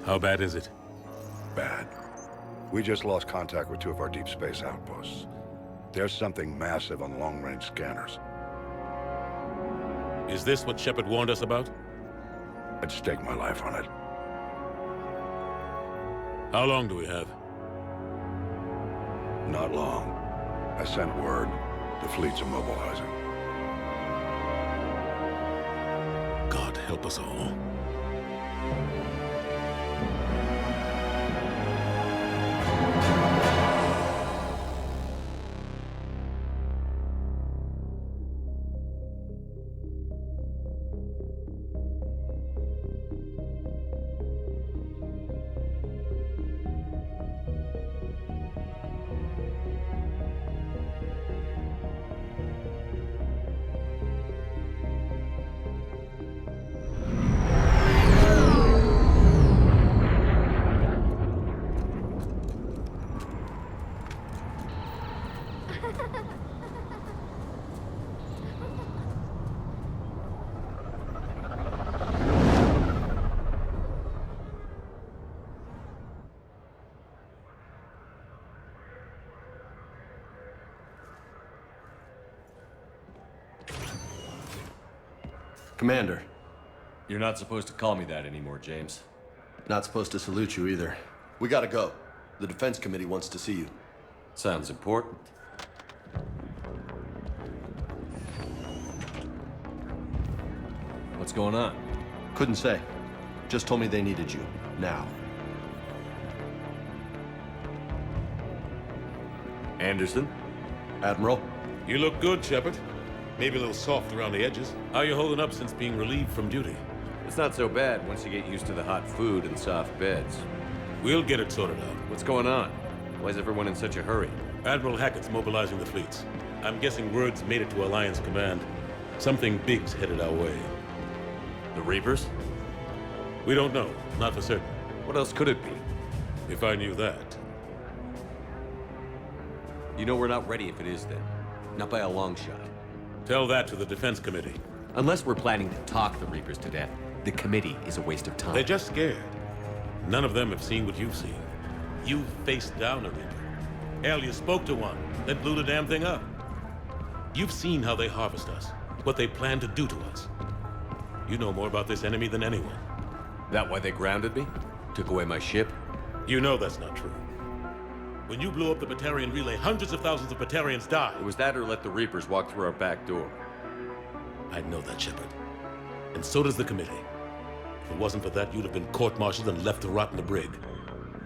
How bad is it? Bad. We just lost contact with two of our deep space outposts. There's something massive on long-range scanners. Is this what Shepard warned us about? I'd stake my life on it. How long do we have? Not long. I sent word. The fleet's immobilizing. God help us all. Commander. You're not supposed to call me that anymore, James. Not supposed to salute you either. We gotta go. The Defense Committee wants to see you. Sounds important. What's going on? Couldn't say. Just told me they needed you. Now. Anderson? Admiral? You look good, Shepard. Maybe a little soft around the edges. How you holding up since being relieved from duty? It's not so bad once you get used to the hot food and soft beds. We'll get it sorted out. What's going on? Why is everyone in such a hurry? Admiral Hackett's mobilizing the fleets. I'm guessing word's made it to Alliance Command. Something big's headed our way. The Reapers? We don't know. Not for certain. What else could it be? If I knew that. You know we're not ready if it is then. Not by a long shot. Tell that to the Defense Committee. Unless we're planning to talk the Reapers to death, the committee is a waste of time. They're just scared. None of them have seen what you've seen. You faced down a Reaper. Hell, you spoke to one that blew the damn thing up. You've seen how they harvest us, what they plan to do to us. You know more about this enemy than anyone. That why they grounded me? Took away my ship? You know that's not true. When you blew up the Batarian relay, hundreds of thousands of Batarians died. It was that or let the Reapers walk through our back door. I know that, Shepard. And so does the committee. If it wasn't for that, you'd have been court-martialed and left to rot in the brig.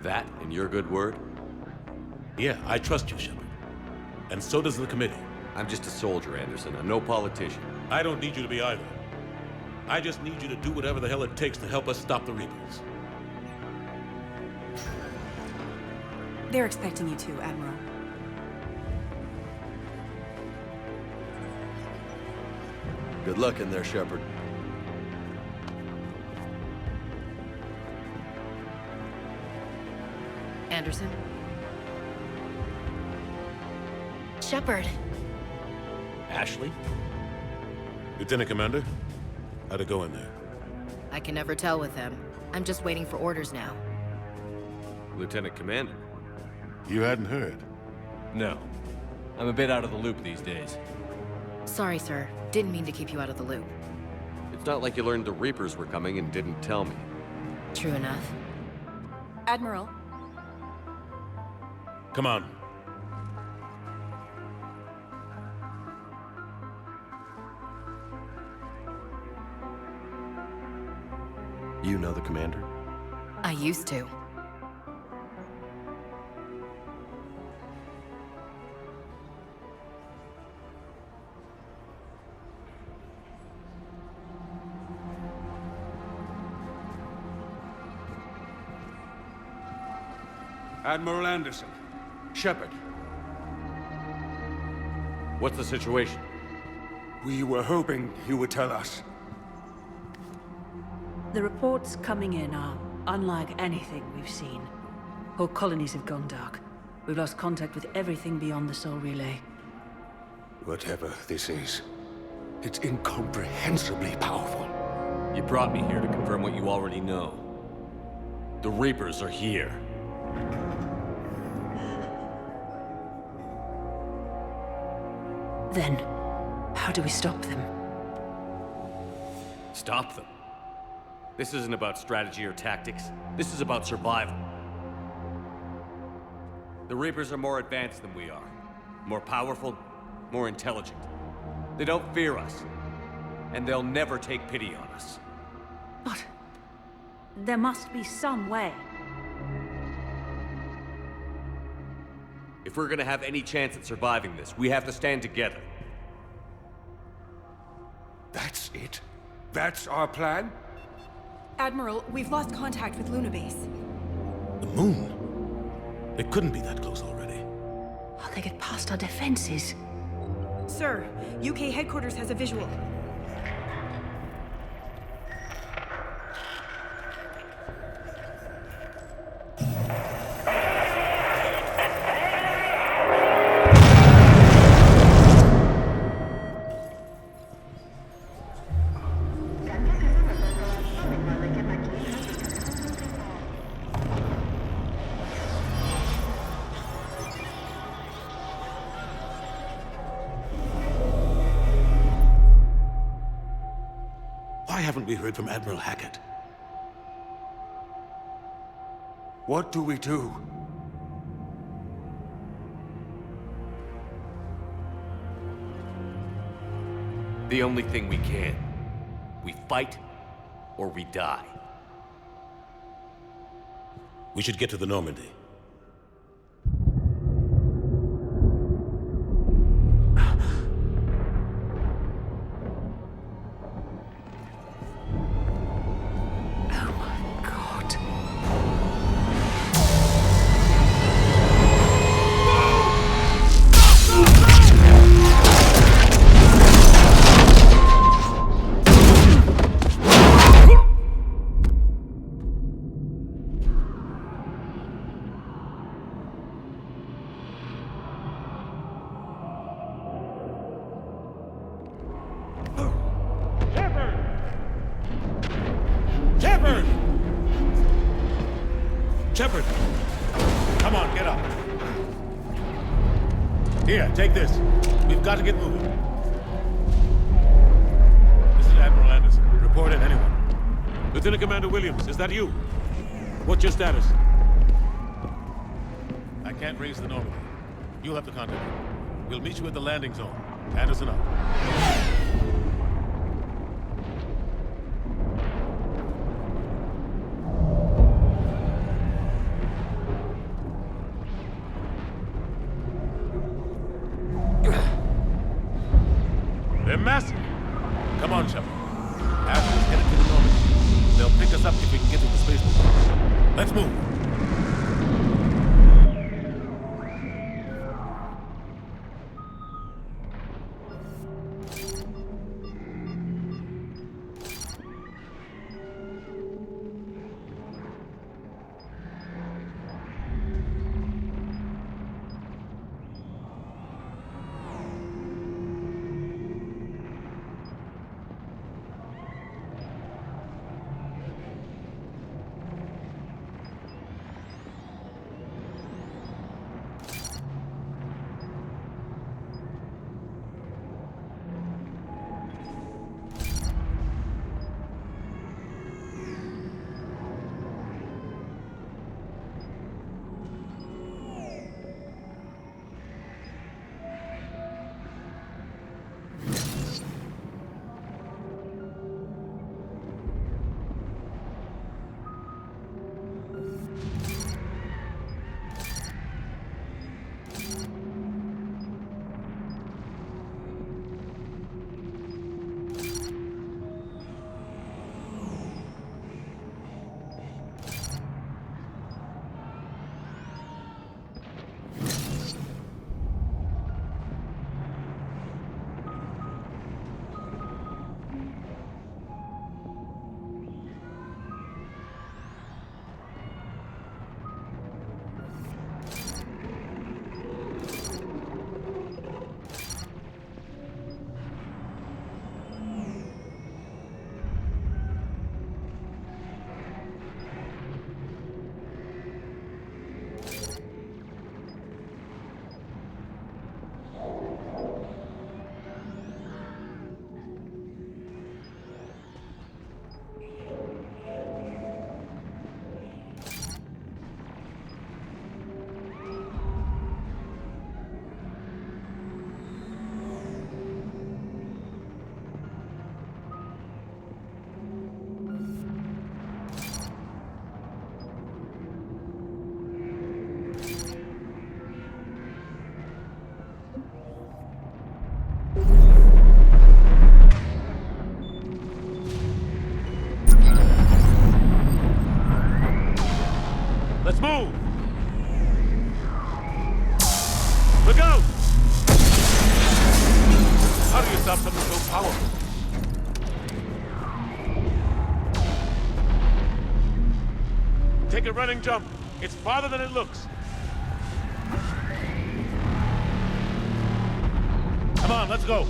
That and your good word? Yeah, I trust you, Shepard. And so does the committee. I'm just a soldier, Anderson. I'm no politician. I don't need you to be either. I just need you to do whatever the hell it takes to help us stop the Reapers. They're expecting you to, Admiral. Good luck in there, Shepard. Anderson? Shepard. Ashley? Lieutenant Commander, how'd it go in there? I can never tell with him. I'm just waiting for orders now. Lieutenant Commander? You hadn't heard. No. I'm a bit out of the loop these days. Sorry, sir. Didn't mean to keep you out of the loop. It's not like you learned the Reapers were coming and didn't tell me. True enough. Admiral, Come on. You know the commander? I used to. Admiral Anderson. Shepard. What's the situation? We were hoping you would tell us. The reports coming in are unlike anything we've seen. Whole colonies have gone dark. We've lost contact with everything beyond the Sol Relay. Whatever this is, it's incomprehensibly powerful. You brought me here to confirm what you already know. The Reapers are here. Then, how do we stop them? Stop them. This isn't about strategy or tactics. This is about survival. The Reapers are more advanced than we are. More powerful, more intelligent. They don't fear us. And they'll never take pity on us. But there must be some way. If we're gonna have any chance at surviving this, we have to stand together. That's it? That's our plan? Admiral, we've lost contact with Luna Base. The moon? It couldn't be that close already. How they get past our defenses? Sir, UK headquarters has a visual. Why haven't we heard from Admiral Hackett? What do we do? The only thing we can. We fight, or we die. We should get to the Normandy. Oh my God. Shepard! Shepard! Come on, get up. Here, take this. We've got to get moving. This is Admiral Anderson. Report in, anyone. Lieutenant Commander Williams, is that you? What's your status? I can't raise the Normandy. You'll have to contact me. We'll meet you at the landing zone. Anderson out. They're massive. Come on, Shepard. Admiral's headed to the Normandy. They'll pick us up if we can get to the spaceport. Let's move. Let's move! Look out! How do you stop something so powerful? Take a running jump. It's farther than it looks. Come on, let's go.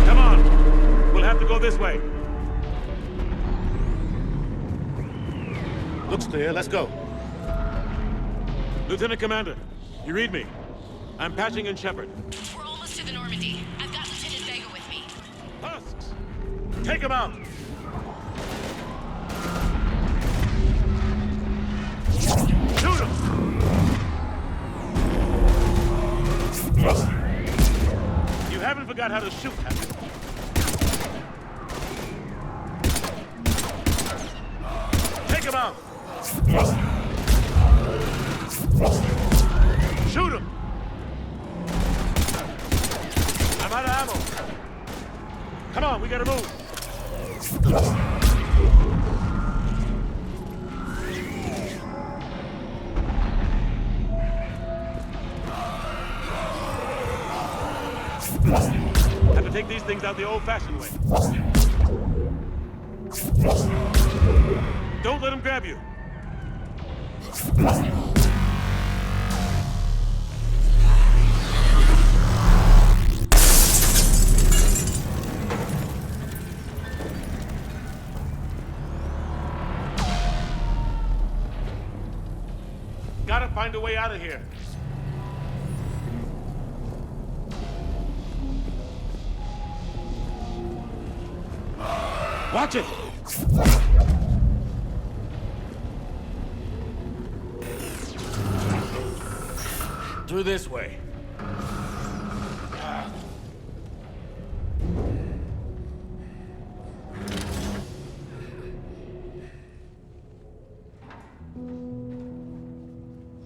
Come on. We'll have to go this way. Looks clear. Let's go. Lieutenant Commander, you read me. I'm patching in Shepard. We're almost to the Normandy. I've got Lieutenant Vega with me. Husks! Take him out! Shoot him! You haven't forgot how to shoot, have you? Take him out! Shoot him! I'm out of ammo. Come on, we gotta move. Have to take these things out the old-fashioned way. Don't let them grab you. Gotta find a way out of here. Watch it! Through this way.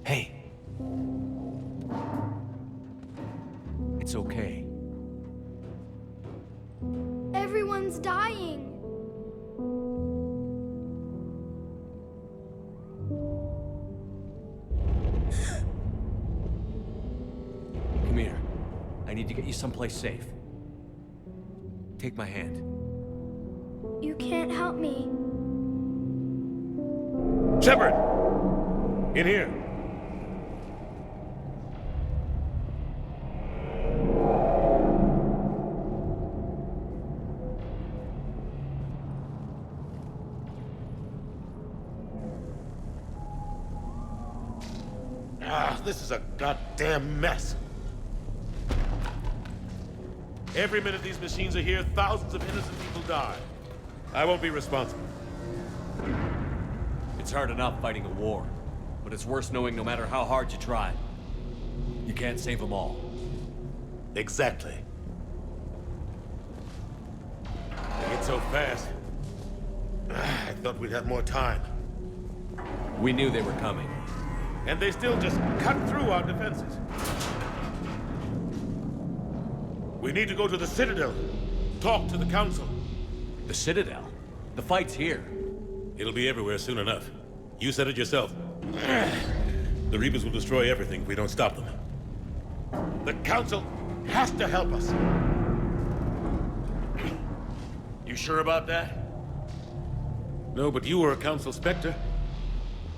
Hey. It's okay. Everyone's dying. Come here. I need to get you someplace safe. Take my hand. You can't help me. Shepard! In here. This is a goddamn mess. Every minute these machines are here, thousands of innocent people die. I won't be responsible. It's hard enough fighting a war, but it's worse knowing no matter how hard you try, you can't save them all. Exactly. They get so fast. I thought we'd have more time. We knew they were coming. And they still just cut through our defenses. We need to go to the Citadel. Talk to the Council. The Citadel? The fight's here. It'll be everywhere soon enough. You said it yourself. The Reapers will destroy everything if we don't stop them. The Council has to help us. You sure about that? No, but you were a Council Spectre.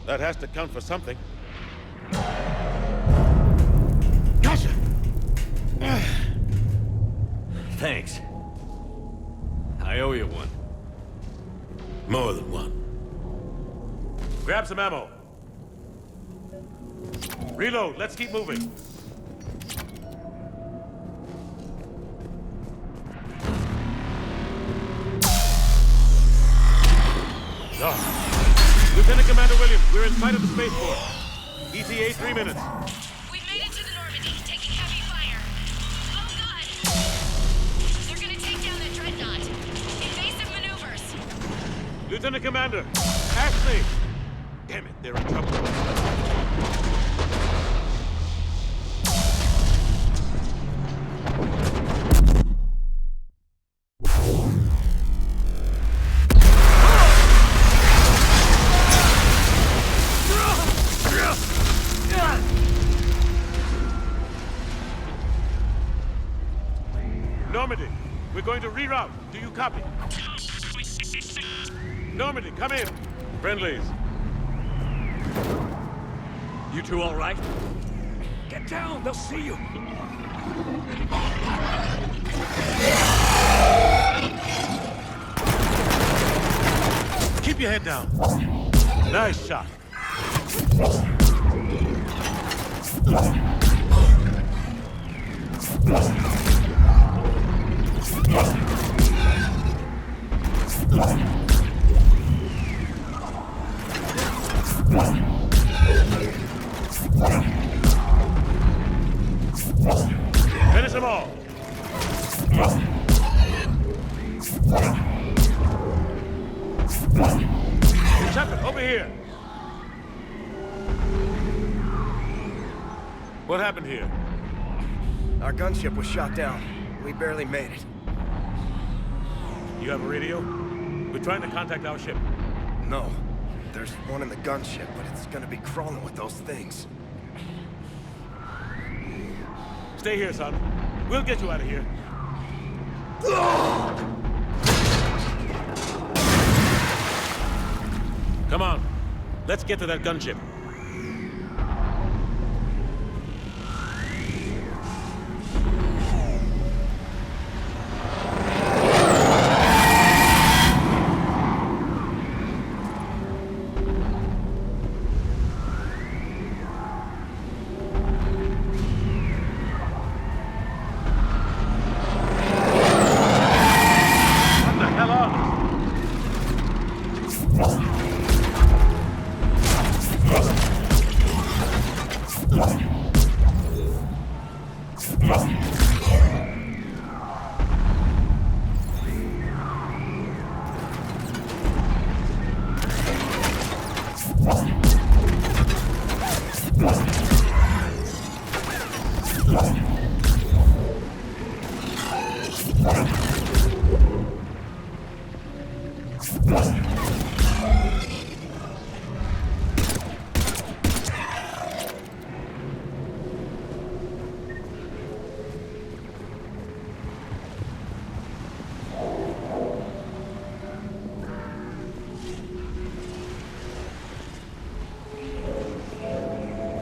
That has to count for something. Gotcha! Thanks. I owe you one. More than one. Grab some ammo. Reload, let's keep moving. Lieutenant Commander Williams, we're in sight of the spaceport. ETA 3 minutes. We've made it to the Normandy, taking heavy fire. Oh god! They're gonna take down that dreadnought. Invasive maneuvers. Lieutenant Commander, Ashley! Damn it, they're in trouble. going to reroute. Do you copy? Normandy, come in. Friendlies. You two all right? Get down, they'll see you. Keep your head down. Nice shot. Finish them all. Shepard, over here. What happened here? Our gunship was shot down. We barely made it. You have a radio? We're trying to contact our ship. No. There's one in the gunship, but it's gonna be crawling with those things. Stay here, son. We'll get you out of here. Come on. Let's get to that gunship. What the hell are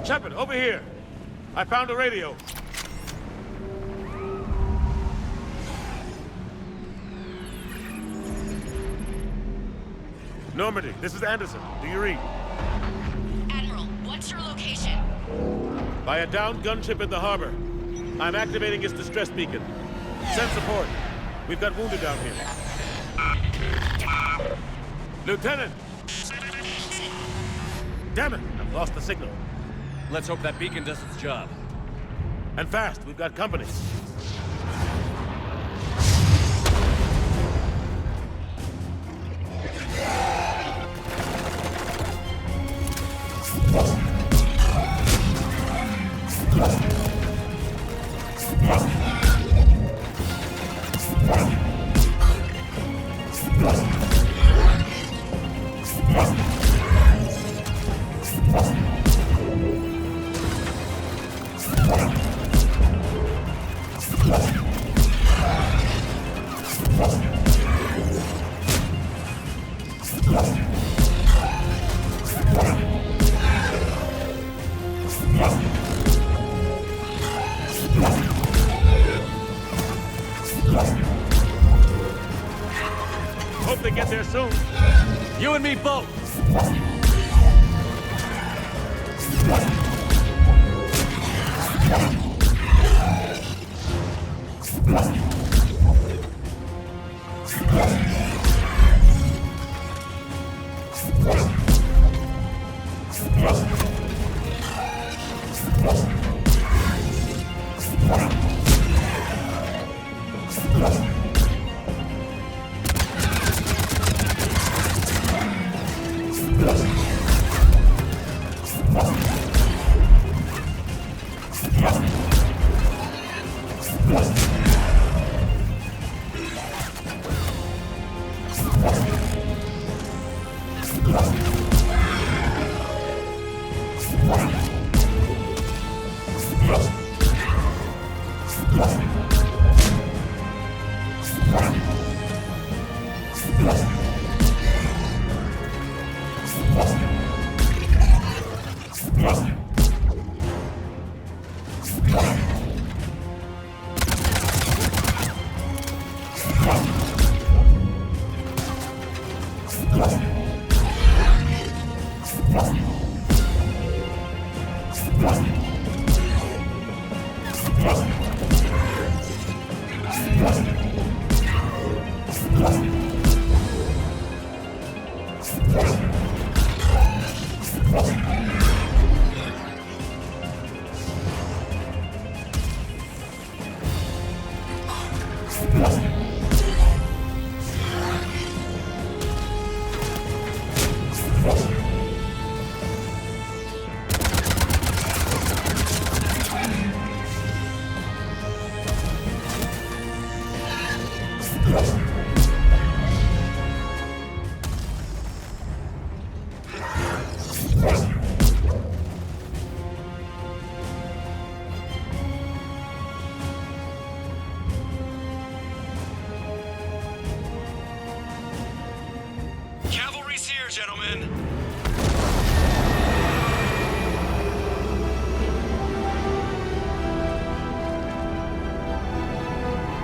Shepard, over here. I found a radio. Normandy, this is Anderson. Do you read? Admiral, what's your location? By a downed gunship in the harbor. I'm activating its distress beacon. Send support. We've got wounded down here. Lieutenant! Damn it! I've lost the signal. Let's hope that beacon does its job. And fast, we've got company. Hope they get there soon. You and me both! Let's go. Cavalry's here, gentlemen.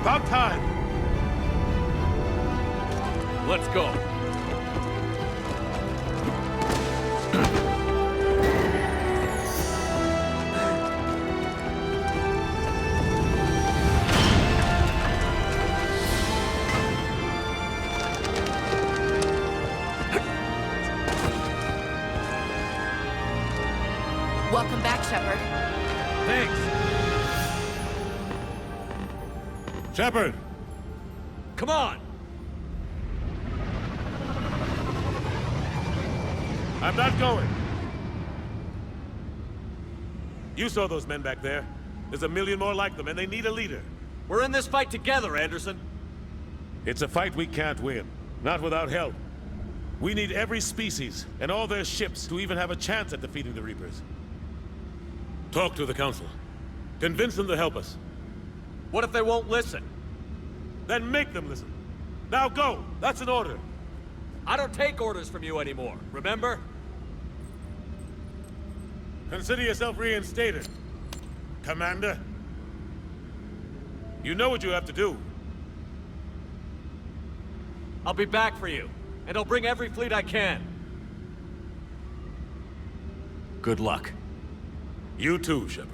About time! Let's go. Welcome back, Shepard. Thanks. Shepard! Come on. I'm not going. You saw those men back there. There's a million more like them, and they need a leader. We're in this fight together, Anderson. It's a fight we can't win. Not without help. We need every species, and all their ships, to even have a chance at defeating the Reapers. Talk to the Council. Convince them to help us. What if they won't listen? Then make them listen. Now go! That's an order. I don't take orders from you anymore, remember? Consider yourself reinstated, Commander. You know what you have to do. I'll be back for you, and I'll bring every fleet I can. Good luck. You too, Shepard.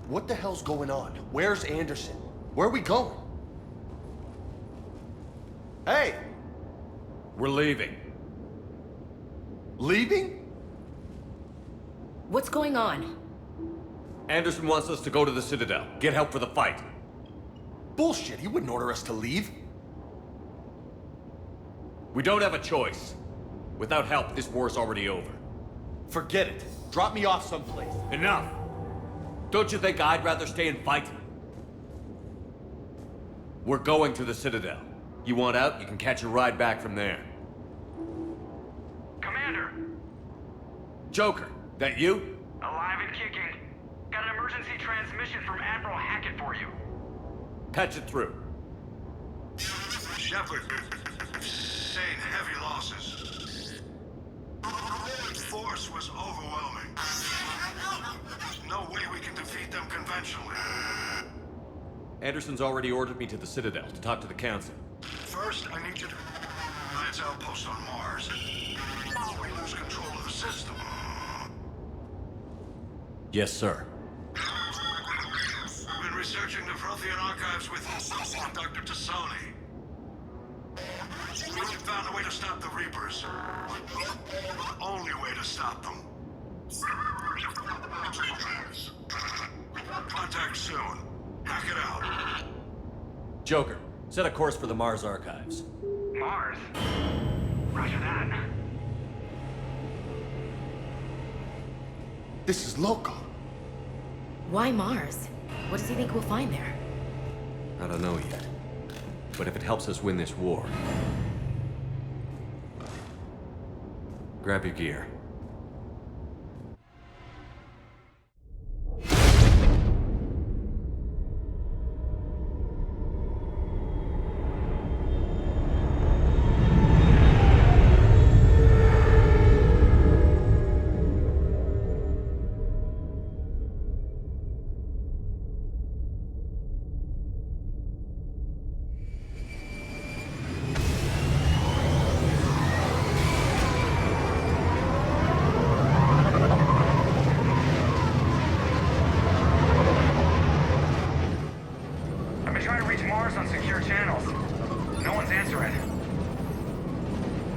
What the hell's going on? Where's Anderson? Where are we going? Hey! We're leaving. Leaving? What's going on? Anderson wants us to go to the Citadel. Get help for the fight. Bullshit, he wouldn't order us to leave. We don't have a choice. Without help, this war's already over. Forget it. Drop me off someplace. Enough! Don't you think I'd rather stay and fight? We're going to the Citadel. You want out, you can catch a ride back from there. Commander! Joker, that you? Alive and kicking. Got an emergency transmission from Admiral Hackett for you. Patch it through. Shepard, sustained heavy losses. The force was overwhelming. There's no way we can defeat them conventionally. Anderson's already ordered me to the Citadel to talk to the Council. First, I need you to Alliance outpost on Mars. We lose control of the system. Yes, sir. I've been researching the Prothean archives with Dr. Tassoni. We found a way to stop the Reapers. The only way to stop them. Contact soon. Hack it out. Joker, set a course for the Mars archives. Mars? Roger that. This is local. Why Mars? What does he think we'll find there? I don't know yet. But if it helps us win this war... Grab your gear.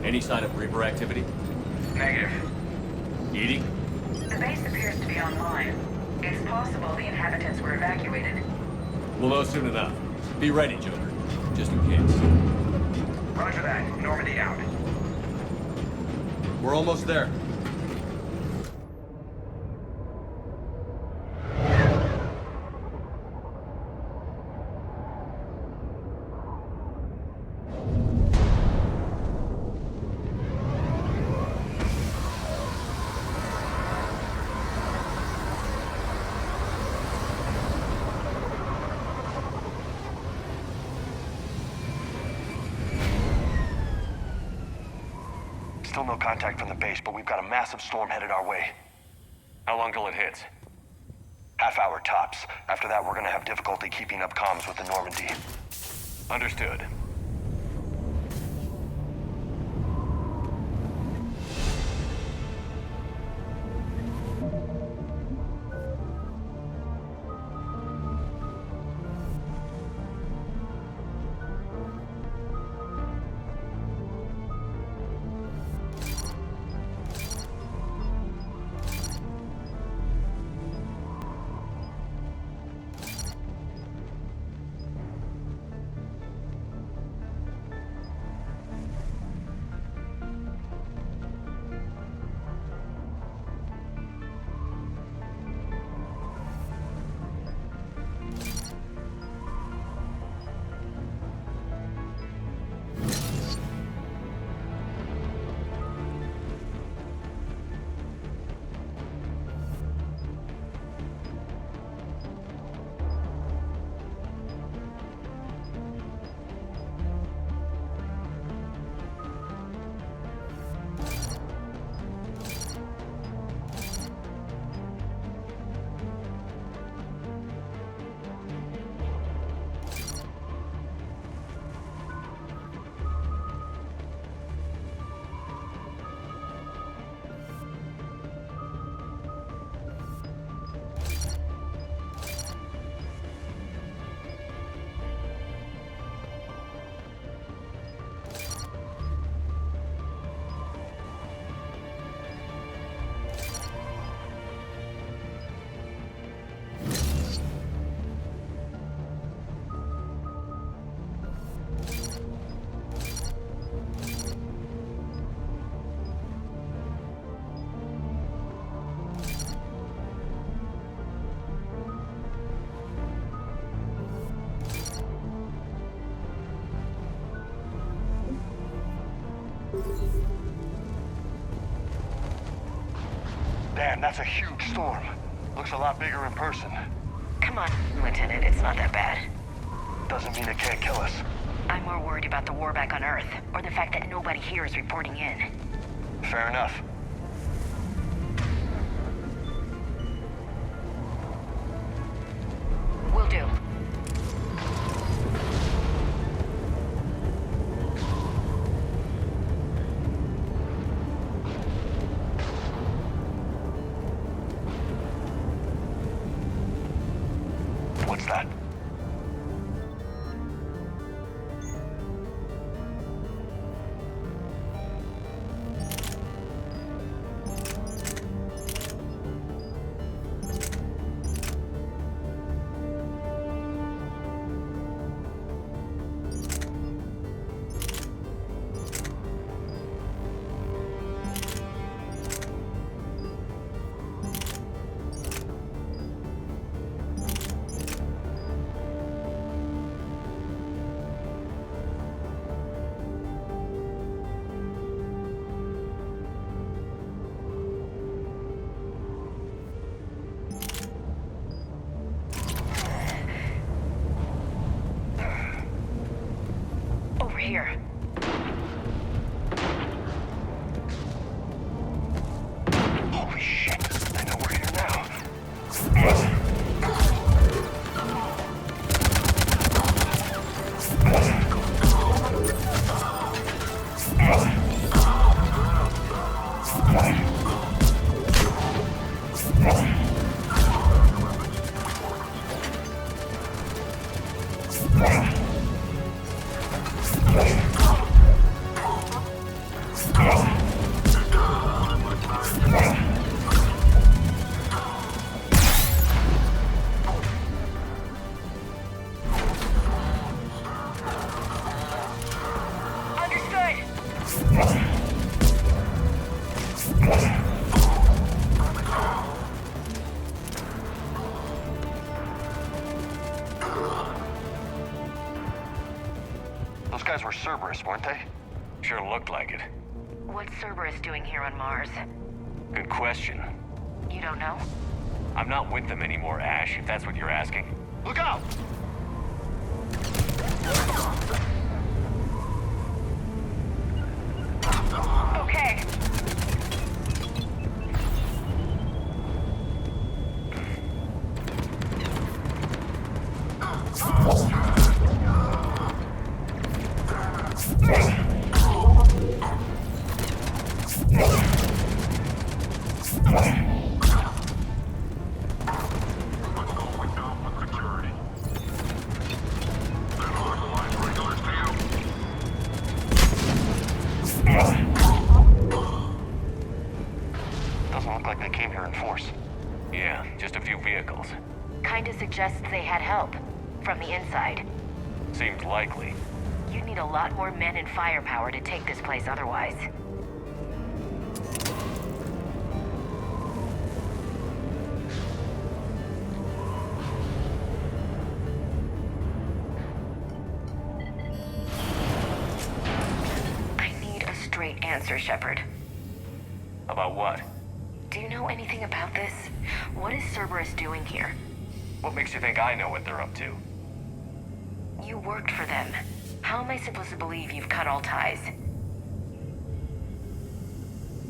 Any sign of Reaper activity? Negative. Edie? The base appears to be online. It's possible the inhabitants were evacuated. We'll know soon enough. Be ready, Joker. Just in case. Roger that. Normandy out. We're almost there. Still no contact from the base, but we've got a massive storm headed our way. How long till it hits? Half hour tops. After that, we're gonna have difficulty keeping up comms with the Normandy. Understood. Damn, that's a huge storm. Looks a lot bigger in person. Come on, Lieutenant, it's not that bad. Doesn't mean it can't kill us. I'm more worried about the war back on Earth, or the fact that nobody here is reporting in. Fair enough. Will do. What's that? Over here. Holy shit. I know we're here now. Understood! Those guys were Cerberus, weren't they? Sure looked like it. What's Cerberus doing here on Mars? Good question. You don't know? I'm not with them anymore, Ash, if that's what you're asking. Look out! Okay. Doesn't look like they came here in force. Yeah, just a few vehicles. Kinda suggests they had help. From the inside. Seems likely. You'd need a lot more men and firepower to take this place otherwise. I need a straight answer, Shepard. About what? Do you know anything about this? What is Cerberus doing here? What makes you think I know what they're up to? You worked for them. How am I supposed to believe you've cut all ties?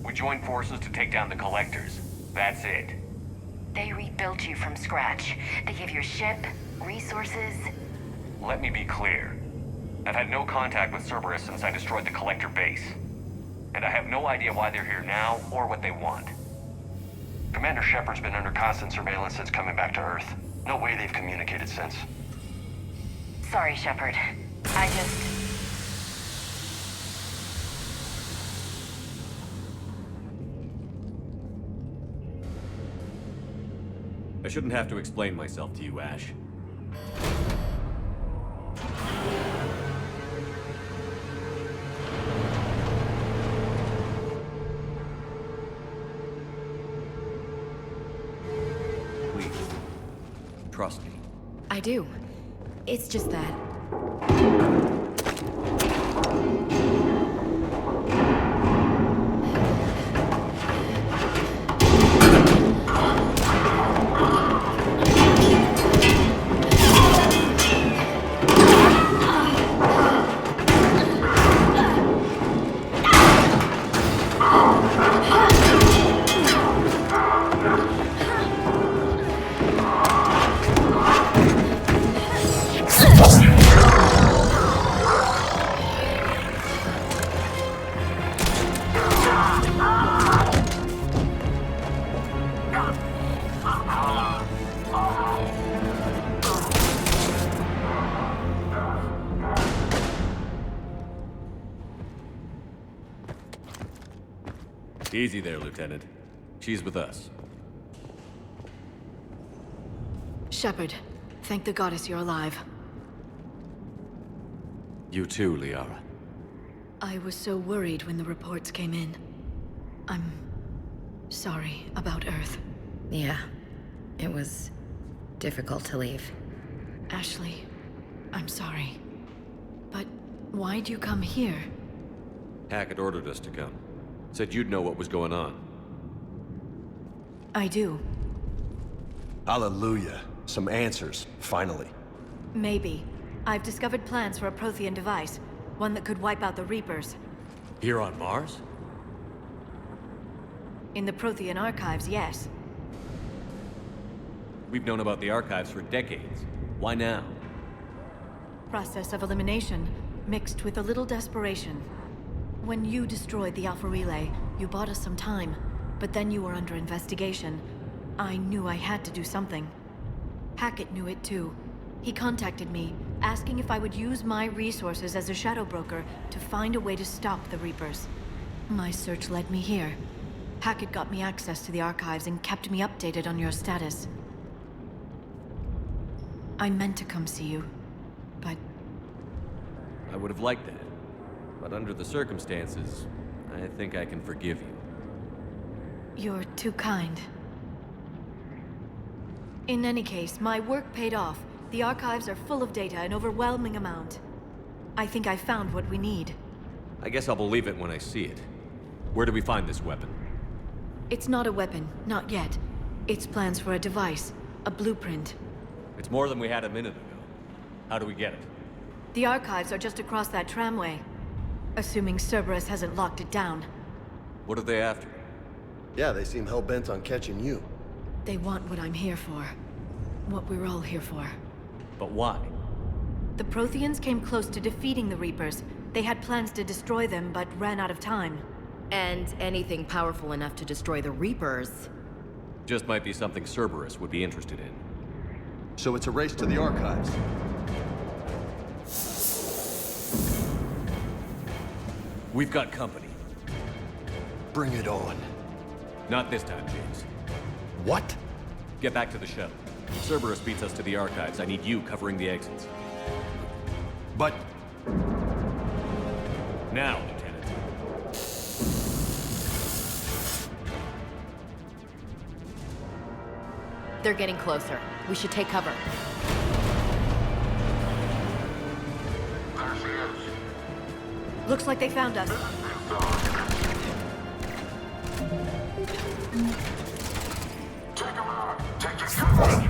We joined forces to take down the Collectors. That's it. They rebuilt you from scratch. They gave you a ship, resources. Let me be clear. I've had no contact with Cerberus since I destroyed the Collector base. And I have no idea why they're here now or what they want. Commander Shepard's been under constant surveillance since coming back to Earth. No way they've communicated since. Sorry, Shepard. I just... I shouldn't have to explain myself to you, Ash. Please, trust me. I do. It's just that... Easy there, Lieutenant. She's with us. Shepard, thank the goddess you're alive. You too, Liara. I was so worried when the reports came in. I'm sorry about Earth. Yeah, it was difficult to leave. Ashley, I'm sorry. But why'd you come here? Hackett ordered us to come. Said you'd know what was going on. I do. Hallelujah. Some answers, finally. Maybe. I've discovered plans for a Prothean device. One that could wipe out the Reapers. Here on Mars? In the Prothean archives, yes. We've known about the archives for decades. Why now? Process of elimination, mixed with a little desperation. When you destroyed the Alpha Relay, you bought us some time. But then you were under investigation. I knew I had to do something. Hackett knew it too. He contacted me, asking if I would use my resources as a shadow broker to find a way to stop the Reapers. My search led me here. Hackett got me access to the archives and kept me updated on your status. I meant to come see you, but... I would have liked that. But under the circumstances, I think I can forgive you. You're too kind. In any case, my work paid off. The archives are full of data, an overwhelming amount. I think I found what we need. I guess I'll believe it when I see it. Where do we find this weapon? It's not a weapon, not yet. It's plans for a device, a blueprint. It's more than we had a minute ago. How do we get it? The archives are just across that tramway. Assuming Cerberus hasn't locked it down. What are they after? Yeah, they seem hell-bent on catching you. They want what I'm here for. What we're all here for. But why? The Protheans came close to defeating the Reapers. They had plans to destroy them, but ran out of time. And anything powerful enough to destroy the Reapers. Just might be something Cerberus would be interested in. So it's a race to the archives. We've got company. Bring it on. Not this time, James. What? Get back to the shuttle. If Cerberus beats us to the archives, I need you covering the exits. But... Now, Lieutenant. They're getting closer. We should take cover. There she is. Looks like they found us. Take him out. Take your cover.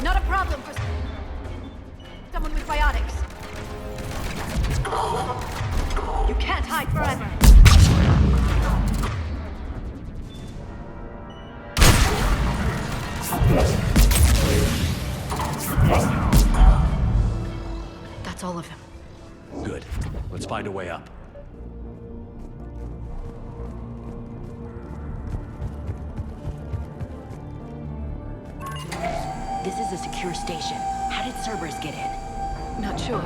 Not a problem for someone with biotics. You can't hide forever. That's all of them. Good. Let's find a way up. This is a secure station. How did Cerberus get in? Not sure.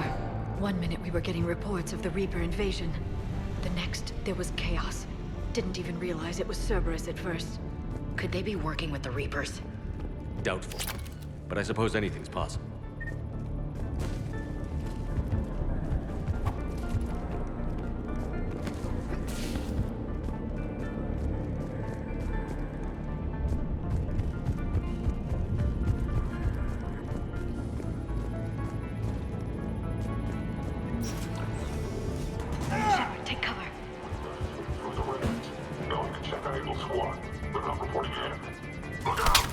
One minute we were getting reports of the Reaper invasion. The next, there was chaos. Didn't even realize it was Cerberus at first. Could they be working with the Reapers? Doubtful. But I suppose anything's possible. Shepard, take cover. From the remnant. No one can check on Eagle Squad. They're not reporting in. Look out!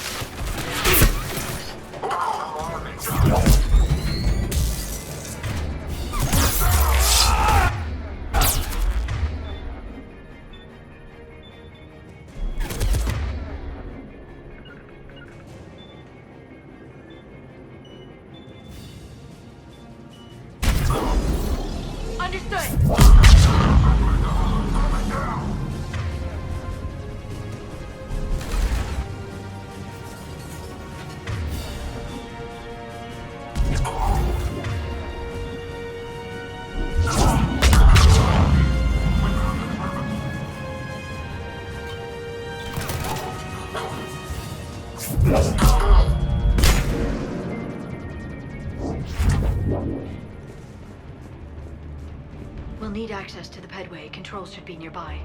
Understood. access to the pedway. Controls should be nearby.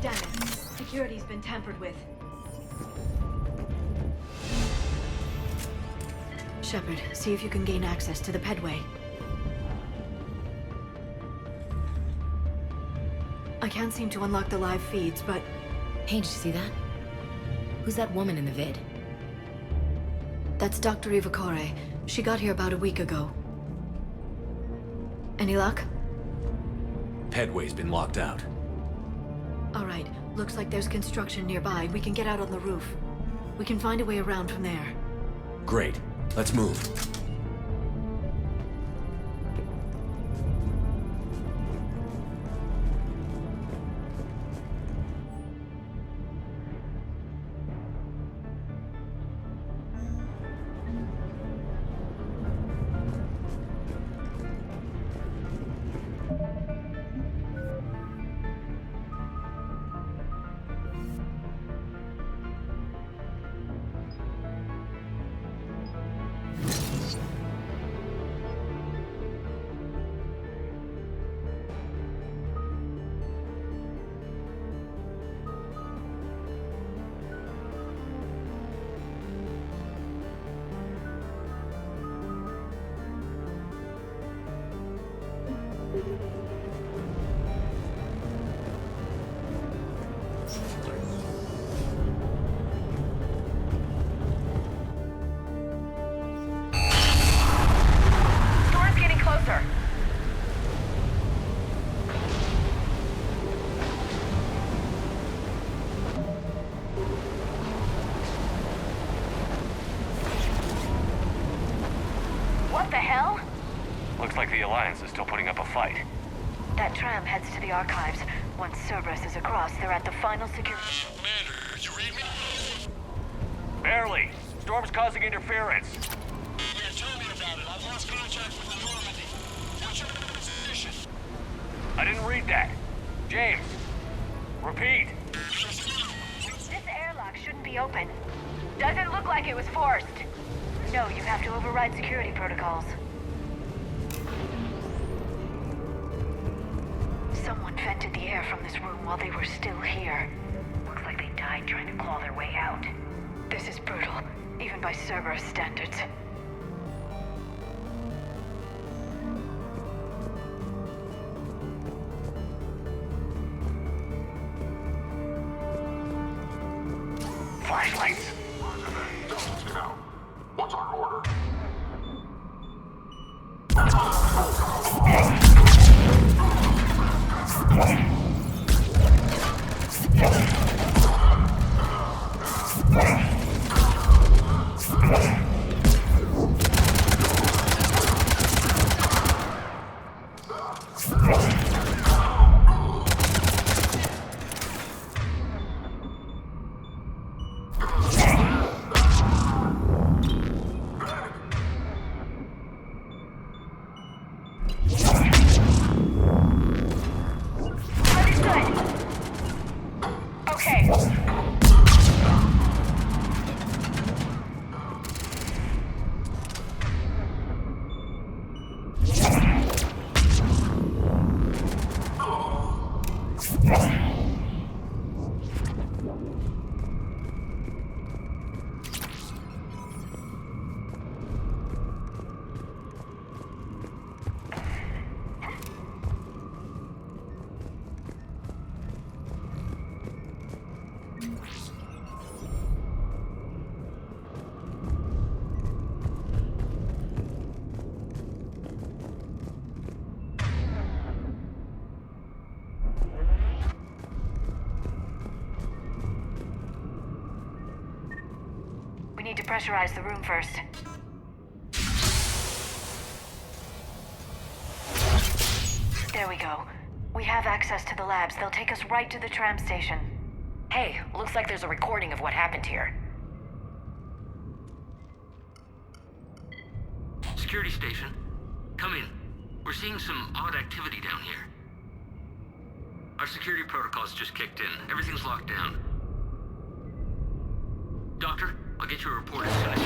Damn it. Security's been tampered with. Shepard, see if you can gain access to the pedway. I can't seem to unlock the live feeds, but... Hey, did you see that? Who's that woman in the vid? That's Dr. Ivakore. She got here about a week ago. Any luck? Pedway's been locked out. Alright, looks like there's construction nearby. We can get out on the roof. We can find a way around from there. Great. Let's move. Storm's getting closer. What the hell? Looks like the Alliance is still putting up a fight. That tram heads to the archives. Once Cerberus is across, they're at the final security... Commander, you read me? Barely. Storm's causing interference. Yeah, tell me about it. I've lost contact with the Normandy. What's your position? I didn't read that. James. Repeat. This airlock shouldn't be open. Doesn't look like it was forced. No, you have to override security protocols. Someone vented the air from this room while they were still here. Looks like they died trying to claw their way out. This is brutal, even by Cerberus standards. Flashlights. What's our order? Need to pressurize the room first. There we go. We have access to the labs. They'll take us right to the tram station. Hey, looks like there's a recording of what happened here. security station. Come in. We're seeing some odd activity down here. Our security protocols just kicked in. Everything's locked down. Doctor, I'll get you a report as soon as...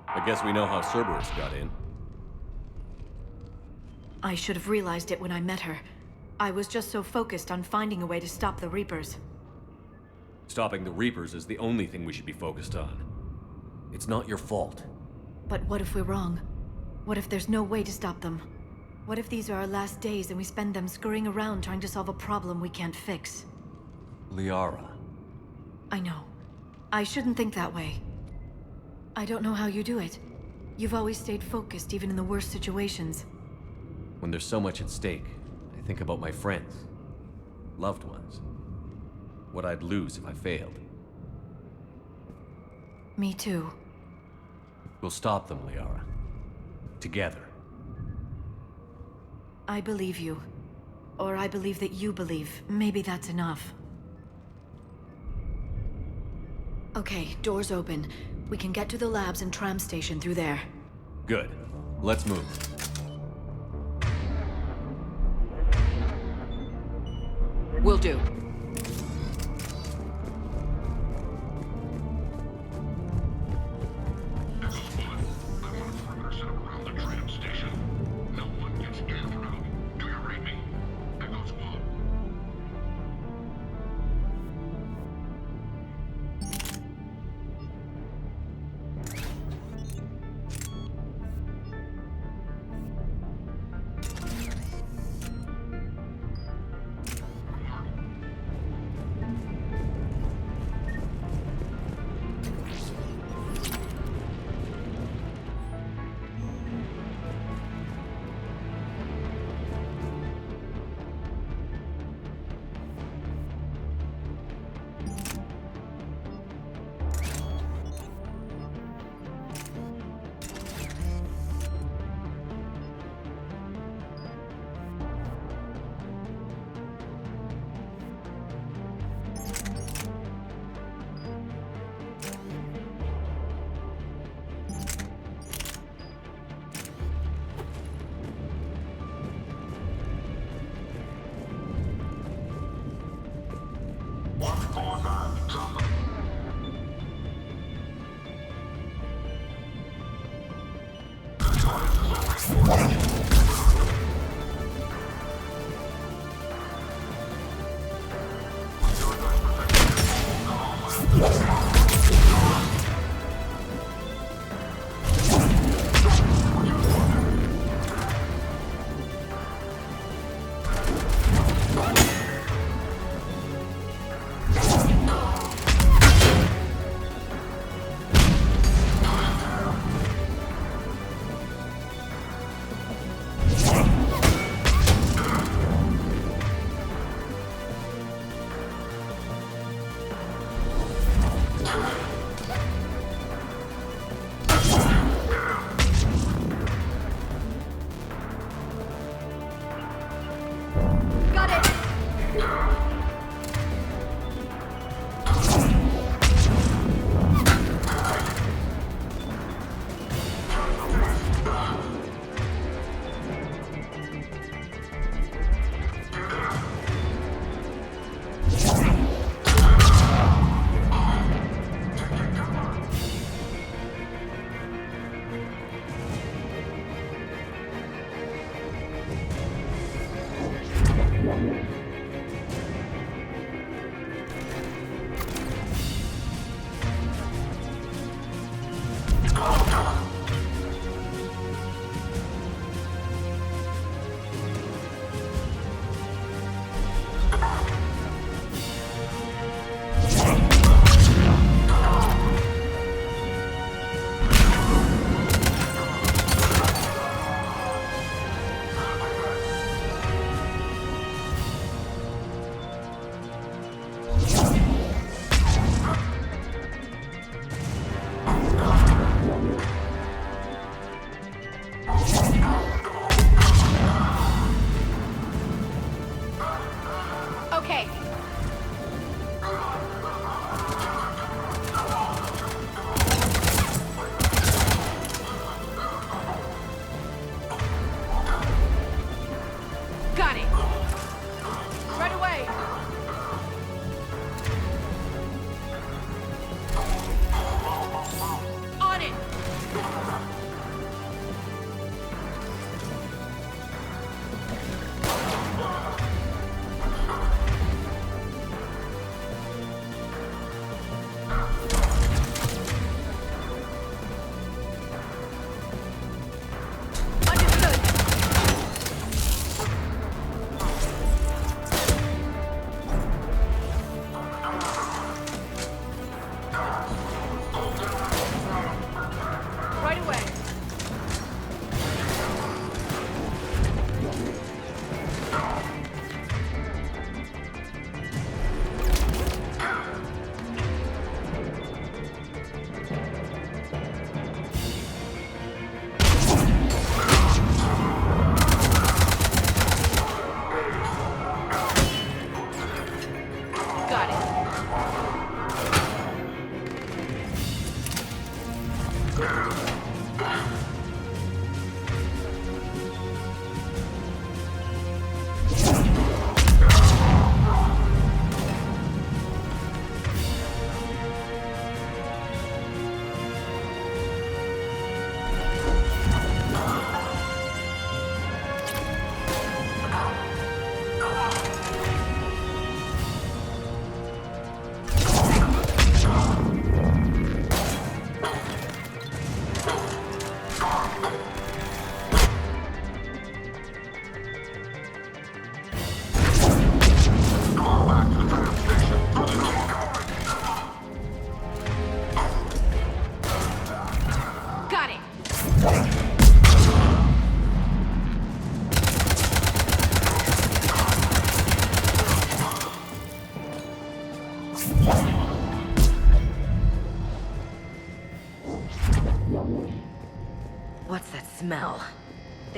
I guess we know how Cerberus got in. I should have realized it when I met her. I was just so focused on finding a way to stop the Reapers. Stopping the Reapers is the only thing we should be focused on. It's not your fault. But what if we're wrong? What if there's no way to stop them? What if these are our last days and we spend them scurrying around trying to solve a problem we can't fix? Liara. I know. I shouldn't think that way. I don't know how you do it. You've always stayed focused even in the worst situations. When there's so much at stake, I think about my friends, loved ones. What I'd lose if I failed. Me too. We'll stop them, Liara. Together. I believe you. Or I believe that you believe. Maybe that's enough. Okay, doors open. We can get to the labs and tram station through there. Good. Let's move. Will do.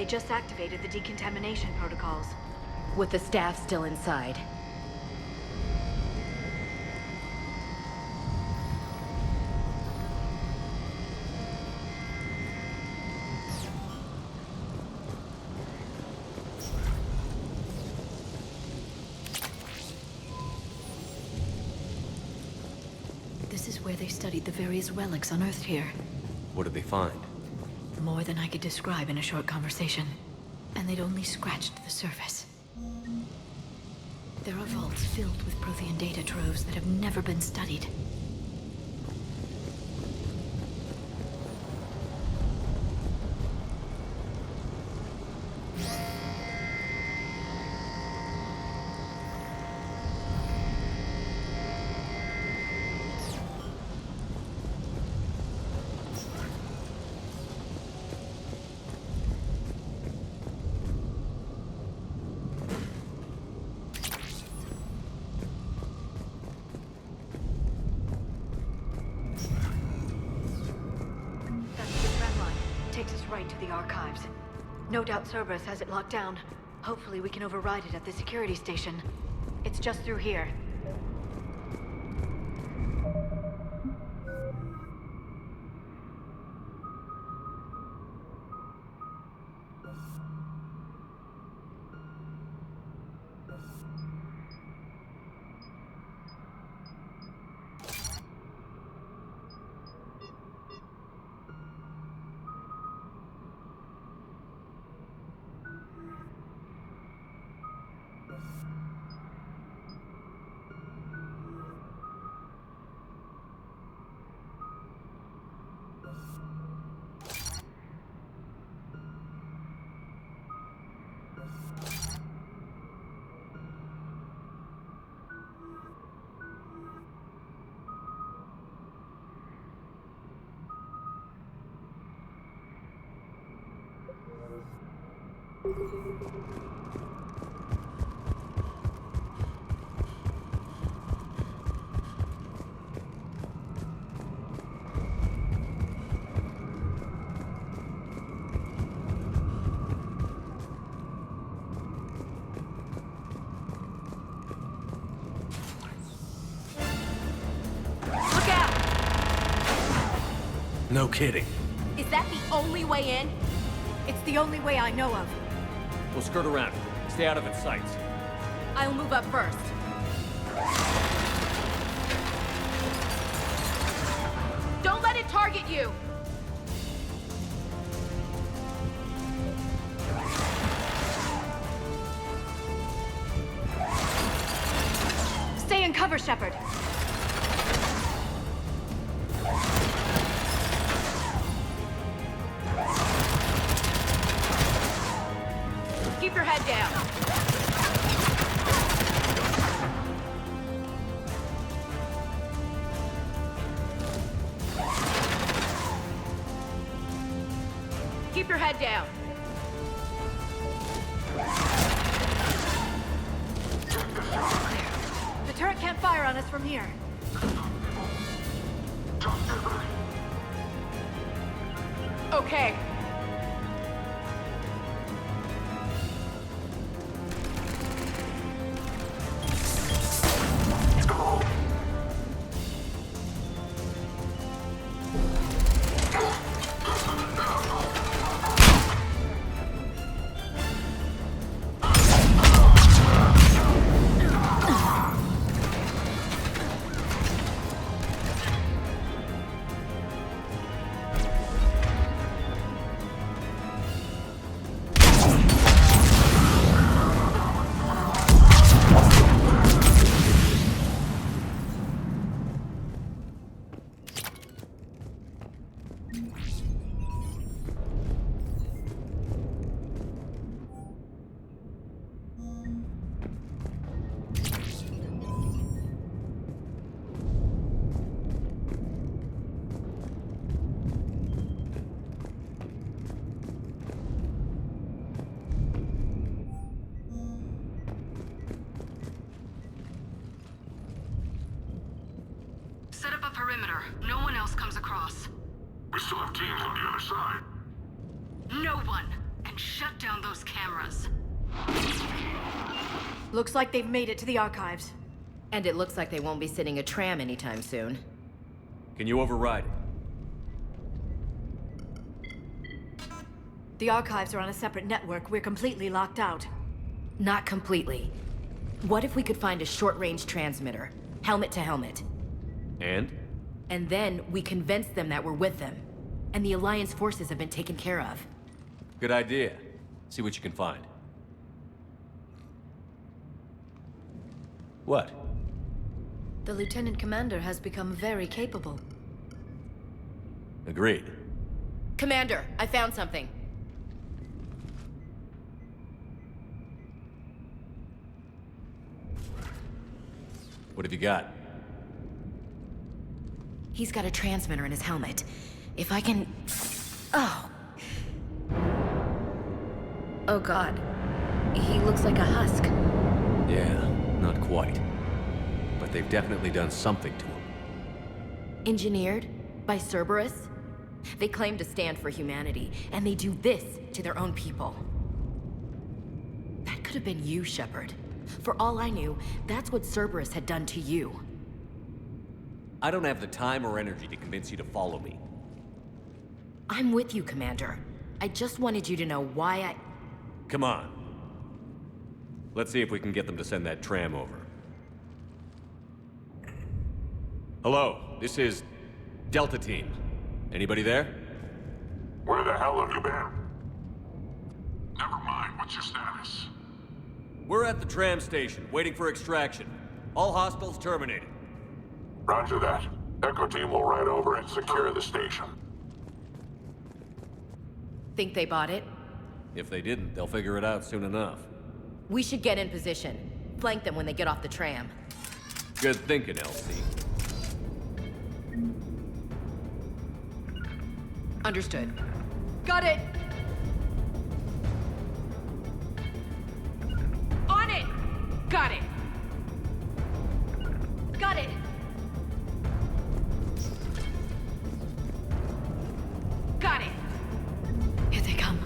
They just activated the decontamination protocols. With the staff still inside. This is where they studied the various relics unearthed here. What did they find? More than I could describe in a short conversation. And they'd only scratched the surface. There are vaults filled with Prothean data troves that have never been studied. Takes us right to the archives. No doubt Cerberus has it locked down. Hopefully we can override it at the security station. It's just through here. No kidding. Is that the only way in? It's the only way I know of. We'll skirt around. Stay out of its sights. I'll move up first. Don't let it target you! Stay in cover, Shepard. Keep your head down. Keep your head down. The turret can't fire on us from here. Okay. Set up a perimeter. No one else comes across. We still have teams on the other side. No one. and shut down those cameras. Looks like they've made it to the archives. And it looks like they won't be sitting a tram anytime soon. Can you override it? The archives are on a separate network. We're completely locked out. Not completely. What if we could find a short-range transmitter? Helmet to helmet. And? And then we convince them that we're with them. And the Alliance forces have been taken care of. Good idea. See what you can find. What? The Lieutenant Commander has become very capable. Agreed. Commander, I found something. What have you got? He's got a transmitter in his helmet. If I can... Oh. Oh God. He looks like a husk. Yeah, not quite. But they've definitely done something to him. Engineered by Cerberus? They claim to stand for humanity, and they do this to their own people. That could have been you, Shepard. For all I knew, that's what Cerberus had done to you. I don't have the time or energy to convince you to follow me. I'm with you, Commander. I just wanted you to know why I... Come on. Let's see if we can get them to send that tram over. Hello, this is Delta Team. Anybody there? Where the hell have you been? Never mind, what's your status? We're at the tram station, waiting for extraction. All hostiles terminated. Roger that. Echo Team will ride over and secure the station. Think they bought it? If they didn't, they'll figure it out soon enough. We should get in position. Flank them when they get off the tram. Good thinking, LC. Understood. Got it! On it! Got it! Got it! Got it! Here they come.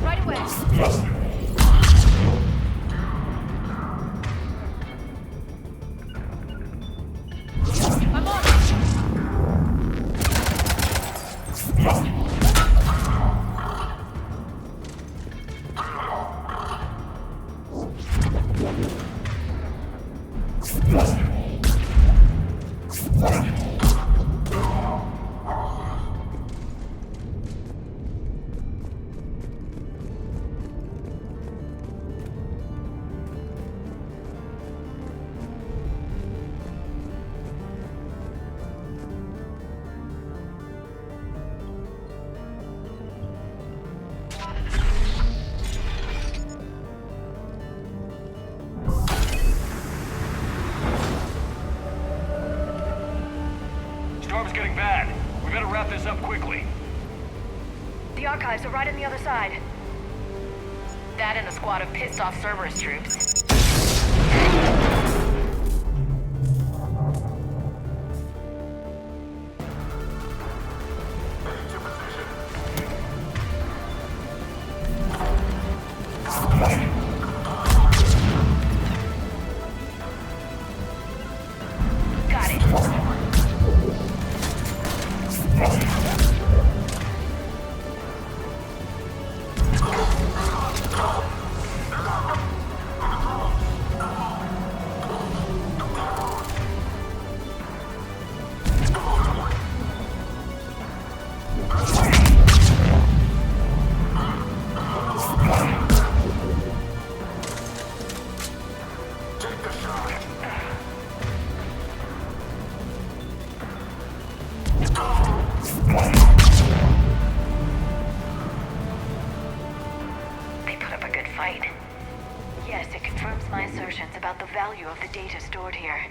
Right away. I'm on it. this up quickly. The archives are right on the other side. That and a squad of pissed off Cerberus troops. Got it. They put up a good fight. Yes, it confirms my assertions about the value of the data stored here.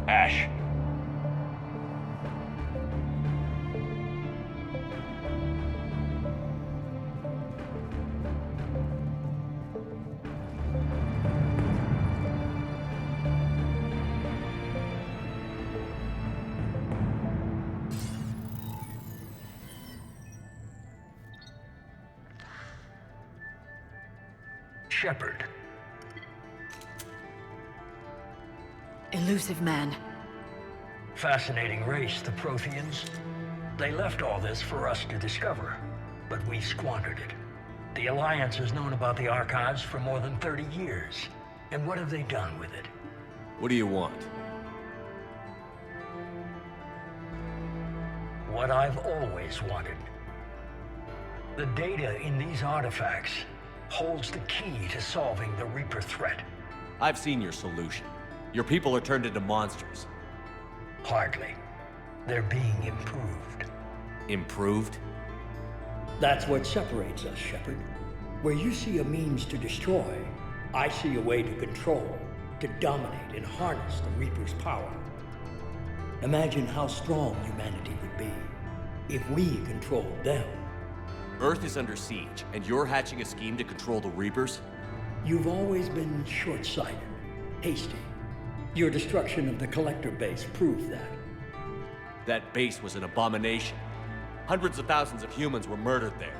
Ash. Shepard. Elusive man. Fascinating race, the Protheans. They left all this for us to discover, but we squandered it. The Alliance has known about the archives for more than 30 years. And what have they done with it? What do you want? What I've always wanted. The data in these artifacts holds the key to solving the Reaper threat. I've seen your solution. Your people are turned into monsters. Hardly. They're being improved. Improved? That's what separates us, Shepard. Where you see a means to destroy, I see a way to control, to dominate and harness the Reaper's power. Imagine how strong humanity would be if we controlled them. Earth is under siege, and you're hatching a scheme to control the Reapers? You've always been short-sighted, hasty. Your destruction of the Collector base proved that. That base was an abomination. Hundreds of thousands of humans were murdered there.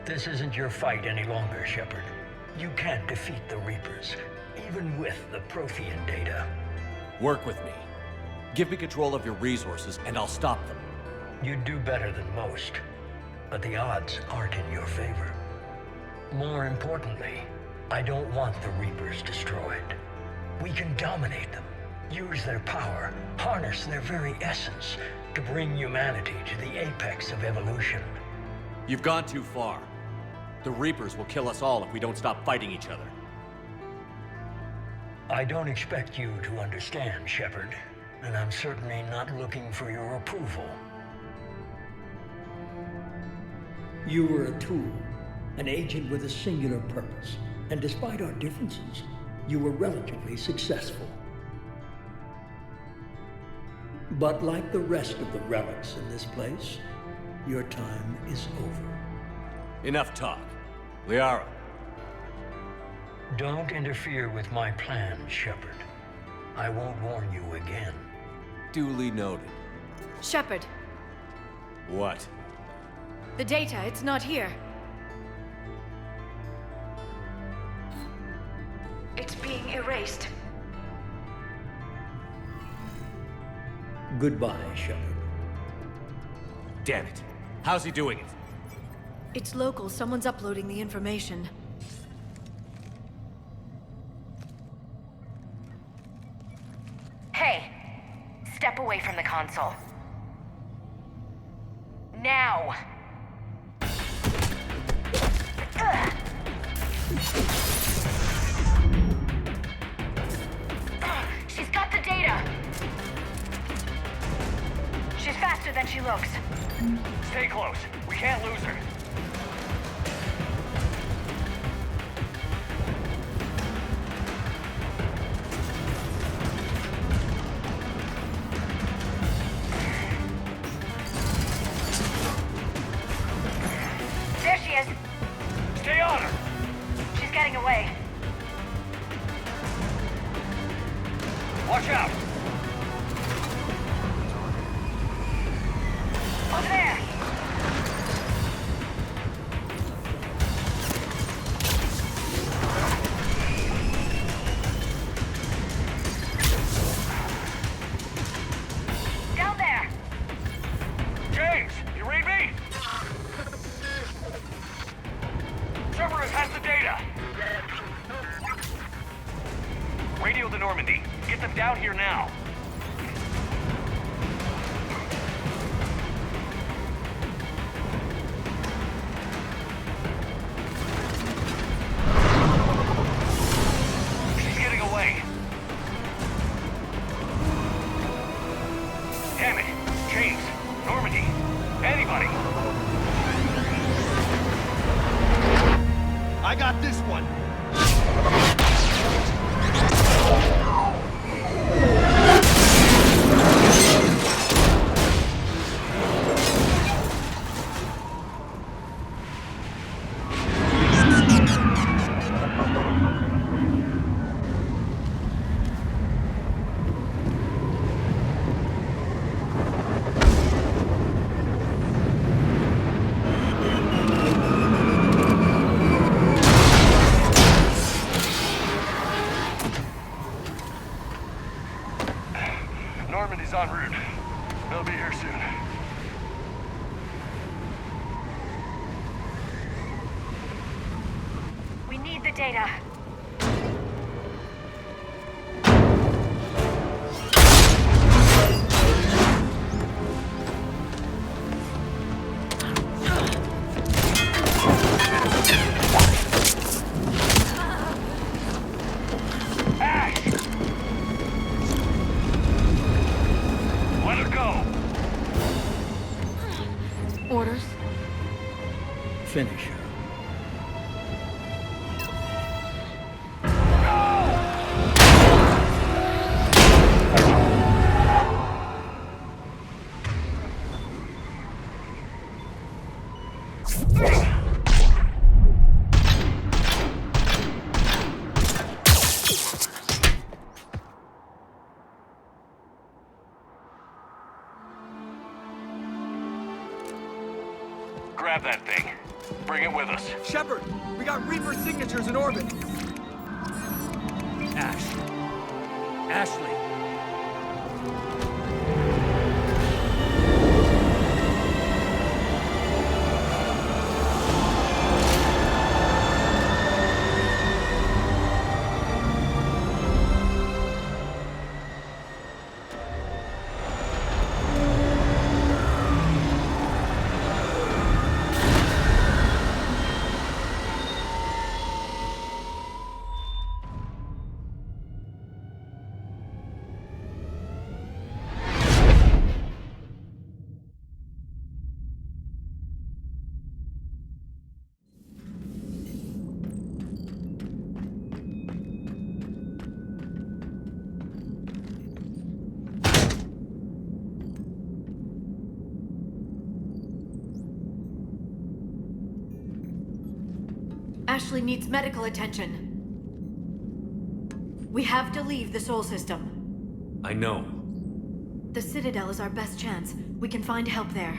This isn't your fight any longer, Shepard. You can't defeat the Reapers, even with the Prothean data. Work with me. Give me control of your resources, and I'll stop them. You'd do better than most, but the odds aren't in your favor. More importantly, I don't want the Reapers destroyed. We can dominate them, use their power, harness their very essence to bring humanity to the apex of evolution. You've gone too far. The Reapers will kill us all if we don't stop fighting each other. I don't expect you to understand, Shepard, and I'm certainly not looking for your approval. You were a tool, an agent with a singular purpose, and despite our differences, you were relatively successful. But like the rest of the relics in this place, your time is over. Enough talk. Liara. Don't interfere with my plan, Shepard. I won't warn you again. Duly noted. Shepard, What? the data, it's not here. It's being erased. Goodbye, Shepard. Damn it. How's he doing it? It's local. Someone's uploading the information. Hey! Step away from the console. Now! Ugh. She's got the data! She's faster than she looks. Stay close. We can't lose her. There she is. Stay on her! She's getting away. Watch out! Over there! Down there! James, you read me? Cerberus has the data! Radio the Normandy. Get them down here now. She's getting away. Damn it. James, Normandy, anybody. I got this one. Normandy's en route. They'll be here soon. We need the data. Orders? Finish her. Grab that thing. Bring it with us. Shepard, we got Reaper signatures in orbit. Ashley. Ashley needs medical attention. We have to leave the Sol system. I know. The Citadel is our best chance. We can find help there.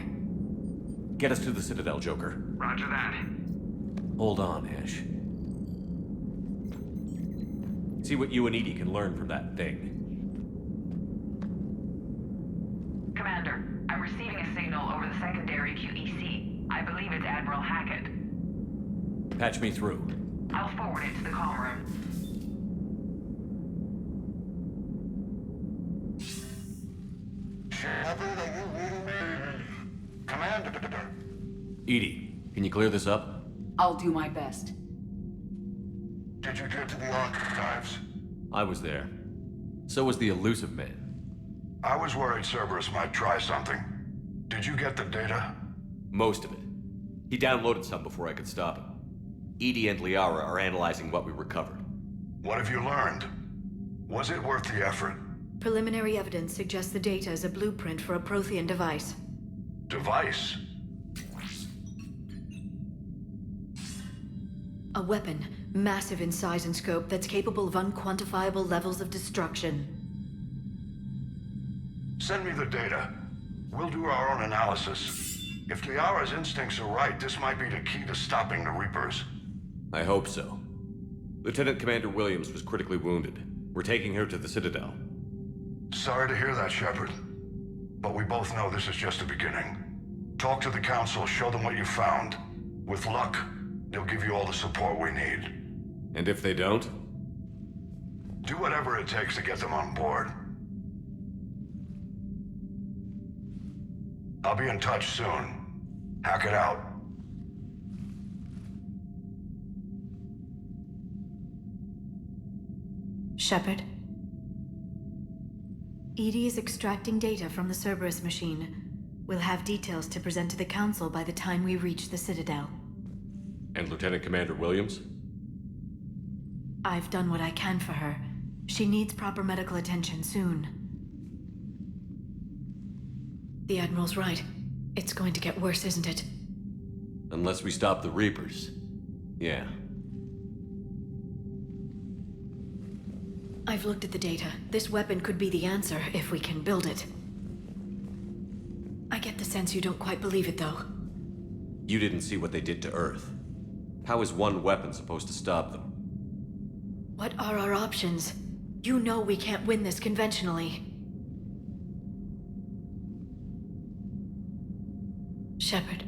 Get us to the Citadel, Joker. Roger that. Hold on, Ash. See what you and Edie can learn from that thing. Commander, I'm receiving a signal over the secondary QEC. I believe it's Admiral Hackett. Patch me through. I'll forward it to the comm room. Shepard, are you reading me? Commander. Edie, can you clear this up? I'll do my best. Did you get to the archives? I was there. So was the Elusive Man. I was worried Cerberus might try something. Did you get the data? Most of it. He downloaded some before I could stop him. Edie and Liara are analyzing what we recovered. What have you learned? Was it worth the effort? Preliminary evidence suggests the data is a blueprint for a Prothean device. Device? A weapon, massive in size and scope, that's capable of unquantifiable levels of destruction. Send me the data. We'll do our own analysis. If Liara's instincts are right, this might be the key to stopping the Reapers. I hope so. Lieutenant Commander Williams was critically wounded. We're taking her to the Citadel. Sorry to hear that, Shepard. But we both know this is just the beginning. Talk to the Council, show them what you found. With luck, they'll give you all the support we need. And if they don't? Do whatever it takes to get them on board. I'll be in touch soon. Hack it out. Shepard? Edie is extracting data from the Cerberus machine. We'll have details to present to the Council by the time we reach the Citadel. And Lieutenant Commander Williams? I've done what I can for her. She needs proper medical attention soon. The Admiral's right. It's going to get worse, isn't it? Unless we stop the Reapers. Yeah. I've looked at the data. This weapon could be the answer if we can build it. I get the sense you don't quite believe it, though. You didn't see what they did to Earth. How is one weapon supposed to stop them? What are our options? You know we can't win this conventionally. Shepard.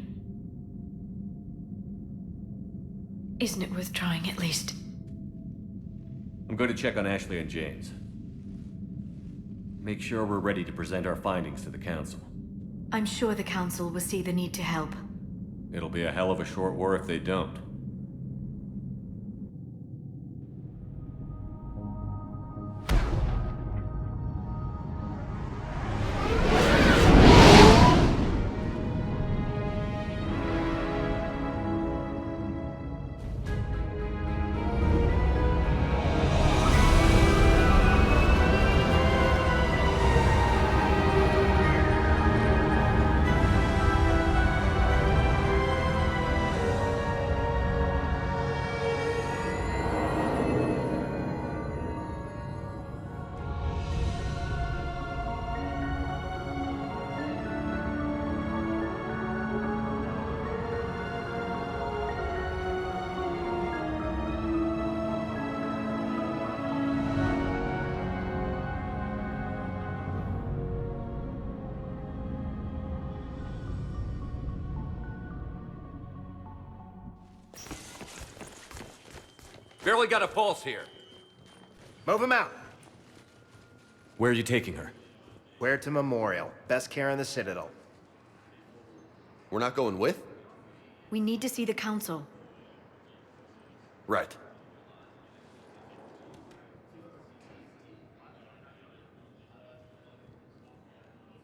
Isn't it worth trying at least? I'm going to check on Ashley and James. Make sure we're ready to present our findings to the Council. I'm sure the Council will see the need to help. It'll be a hell of a short war if they don't. Barely got a pulse here. Move him out. Where are you taking her? Where to Memorial. Best care in the Citadel. We're not going with? We need to see the Council. Right.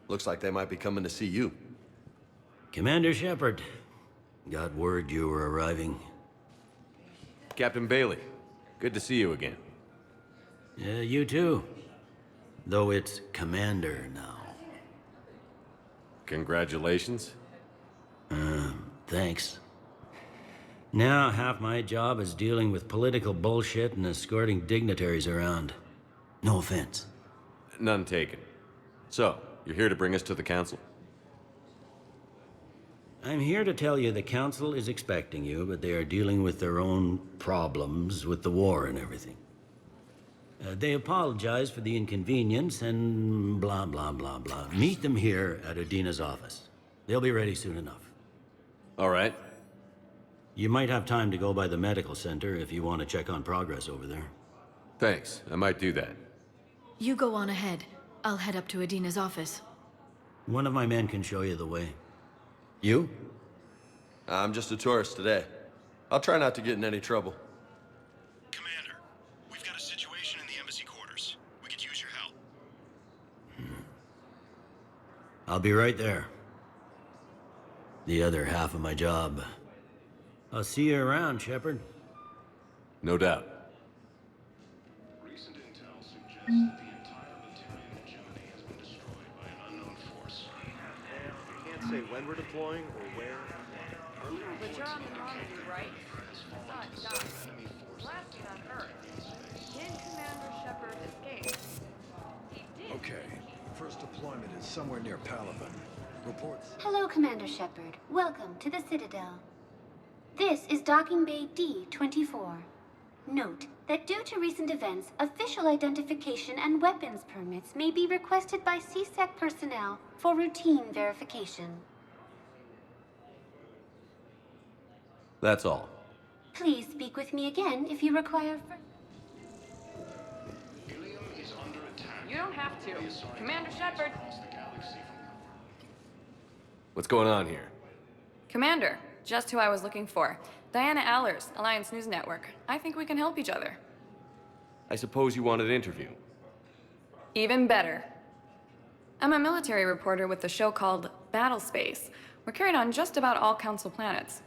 Looks like they might be coming to see you. Commander Shepard. Got word you were arriving. Captain Bailey, good to see you again. Yeah, you too. Though it's Commander now. Congratulations. Thanks. Now, half my job is dealing with political bullshit and escorting dignitaries around. No offense. None taken. So, you're here to bring us to the Council? I'm here to tell you the Council is expecting you, but they are dealing with their own problems with the war and everything. They apologize for the inconvenience and blah, blah, blah, blah. Meet them here at Adina's office. They'll be ready soon enough. All right. You might have time to go by the medical center if you want to check on progress over there. Thanks. I might do that. You go on ahead. I'll head up to Adina's office. One of my men can show you the way. You? I'm just a tourist today. I'll try not to get in any trouble. Commander, we've got a situation in the embassy quarters. We could use your help. I'll be right there. The other half of my job. I'll see you around, Shepard. No doubt. Recent intel suggests that the entire material hegemony has been destroyed by an unknown force. We can't say when we're deploying or where. But you're on the Normandy, right? Blasted on Earth. Did Commander Shepard escape? He did. Okay. First deployment is somewhere near Palaven. Reports. Hello, Commander Shepard. Welcome to the Citadel. This is Docking Bay D-24. Note that due to recent events, official identification and weapons permits may be requested by CSEC personnel for routine verification. That's all. Please speak with me again if you require You don't have to. Commander Shepard. What's going on here? Commander, just who I was looking for. Diana Allers, Alliance News Network. I think we can help each other. I suppose you want an interview. Even better. I'm a military reporter with the show called Battle Space. We're carried on just about all Council planets.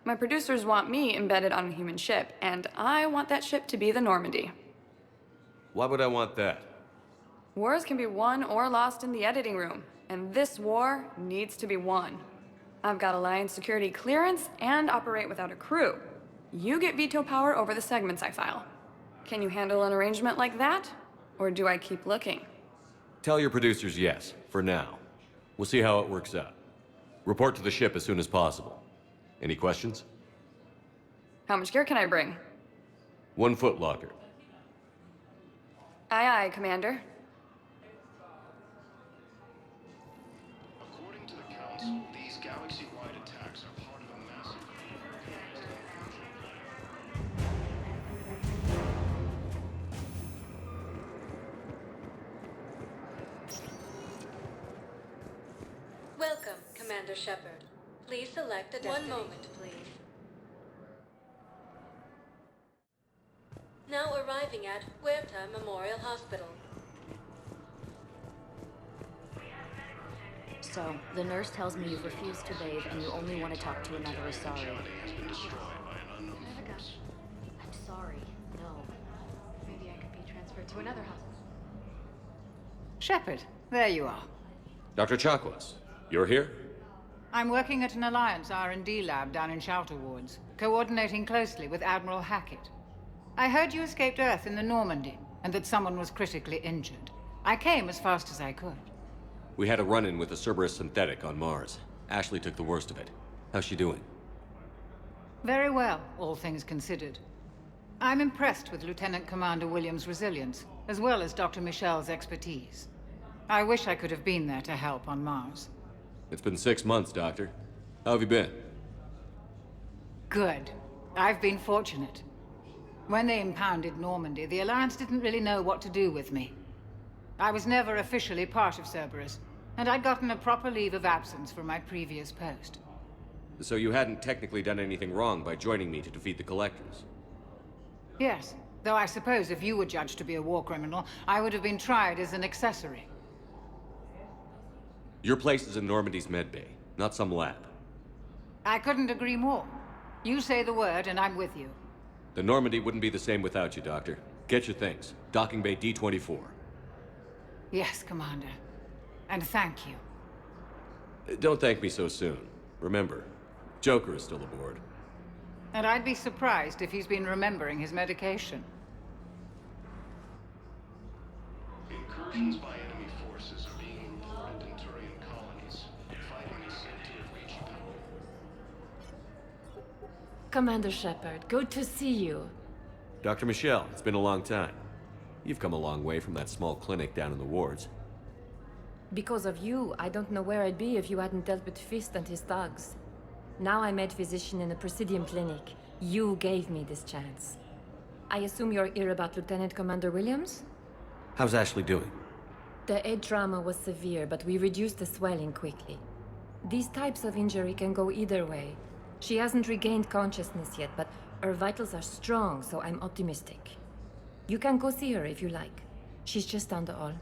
My producers want me embedded on a human ship, and I want that ship to be the Normandy. Why would I want that? Wars can be won or lost in the editing room, and this war needs to be won. I've got Alliance security clearance and operate without a crew. You get veto power over the segments I file. Can you handle an arrangement like that? Or do I keep looking? Tell your producers yes, for now. We'll see how it works out. Report to the ship as soon as possible. Any questions? How much gear can I bring? 1 foot locker. Aye, aye, Commander. According to the Council, these galaxy-wide Commander Shepard. Please select a destiny. 1 moment, please. Now arriving at Huerta Memorial Hospital. So, the nurse tells me you've refused to bathe and you only want to talk to another Asari. I'm sorry, no. Maybe I could be transferred to another hospital. Shepard, there you are. Dr. Chakwas, you're here? I'm working at an Alliance R&D lab down in Shelter Wards, coordinating closely with Admiral Hackett. I heard you escaped Earth in the Normandy, and that someone was critically injured. I came as fast as I could. We had a run-in with a Cerberus synthetic on Mars. Ashley took the worst of it. How's she doing? Very well, all things considered. I'm impressed with Lieutenant Commander Williams' resilience, as well as Dr. Michel's expertise. I wish I could have been there to help on Mars. It's been 6 months, Doctor. How have you been? Good. I've been fortunate. When they impounded Normandy, the Alliance didn't really know what to do with me. I was never officially part of Cerberus, and I'd gotten a proper leave of absence from my previous post. So you hadn't technically done anything wrong by joining me to defeat the Collectors? Yes, though I suppose if you were judged to be a war criminal, I would have been tried as an accessory. Your place is in Normandy's medbay, not some lab. I couldn't agree more. You say the word, and I'm with you. The Normandy wouldn't be the same without you, Doctor. Get your things. Docking Bay D-24. Yes, Commander. And thank you. Don't thank me so soon. Remember, Joker is still aboard. And I'd be surprised if he's been remembering his medication. Incursions by enemy forces are being reported in Turian colonies. Fighting is said to have reached them. Commander Shepard, good to see you. Dr. Michel, it's been a long time. You've come a long way from that small clinic down in the wards. Because of you, I don't know where I'd be if you hadn't dealt with Fist and his thugs. Now I'm head physician in a Presidium clinic. You gave me this chance. I assume you're here about Lieutenant Commander Williams? How's Ashley doing? The head trauma was severe, but we reduced the swelling quickly. These types of injury can go either way. She hasn't regained consciousness yet, but her vitals are strong, so I'm optimistic. You can go see her if you like. She's just down the hall.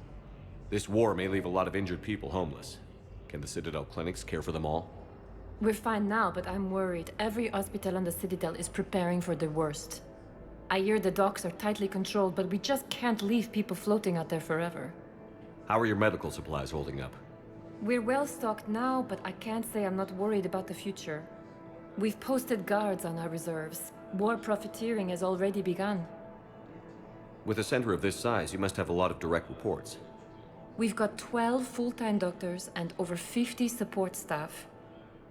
This war may leave a lot of injured people homeless. Can the Citadel clinics care for them all? We're fine now, but I'm worried. Every hospital on the Citadel is preparing for the worst. I hear the docks are tightly controlled, but we just can't leave people floating out there forever. How are your medical supplies holding up? We're well stocked now, but I can't say I'm not worried about the future. We've posted guards on our reserves. War profiteering has already begun. With a center of this size, you must have a lot of direct reports. We've got 12 full-time doctors and over 50 support staff.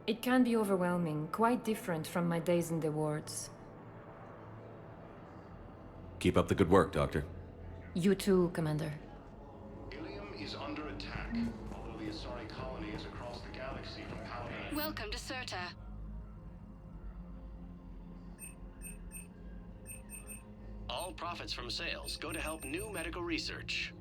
It can be overwhelming, quite different from my days in the wards. Keep up the good work, Doctor. You too, Commander. Ilium is under attack, although the Asari colony is across the galaxy from Paladin. Welcome to Serta. All profits from sales go to help new medical research.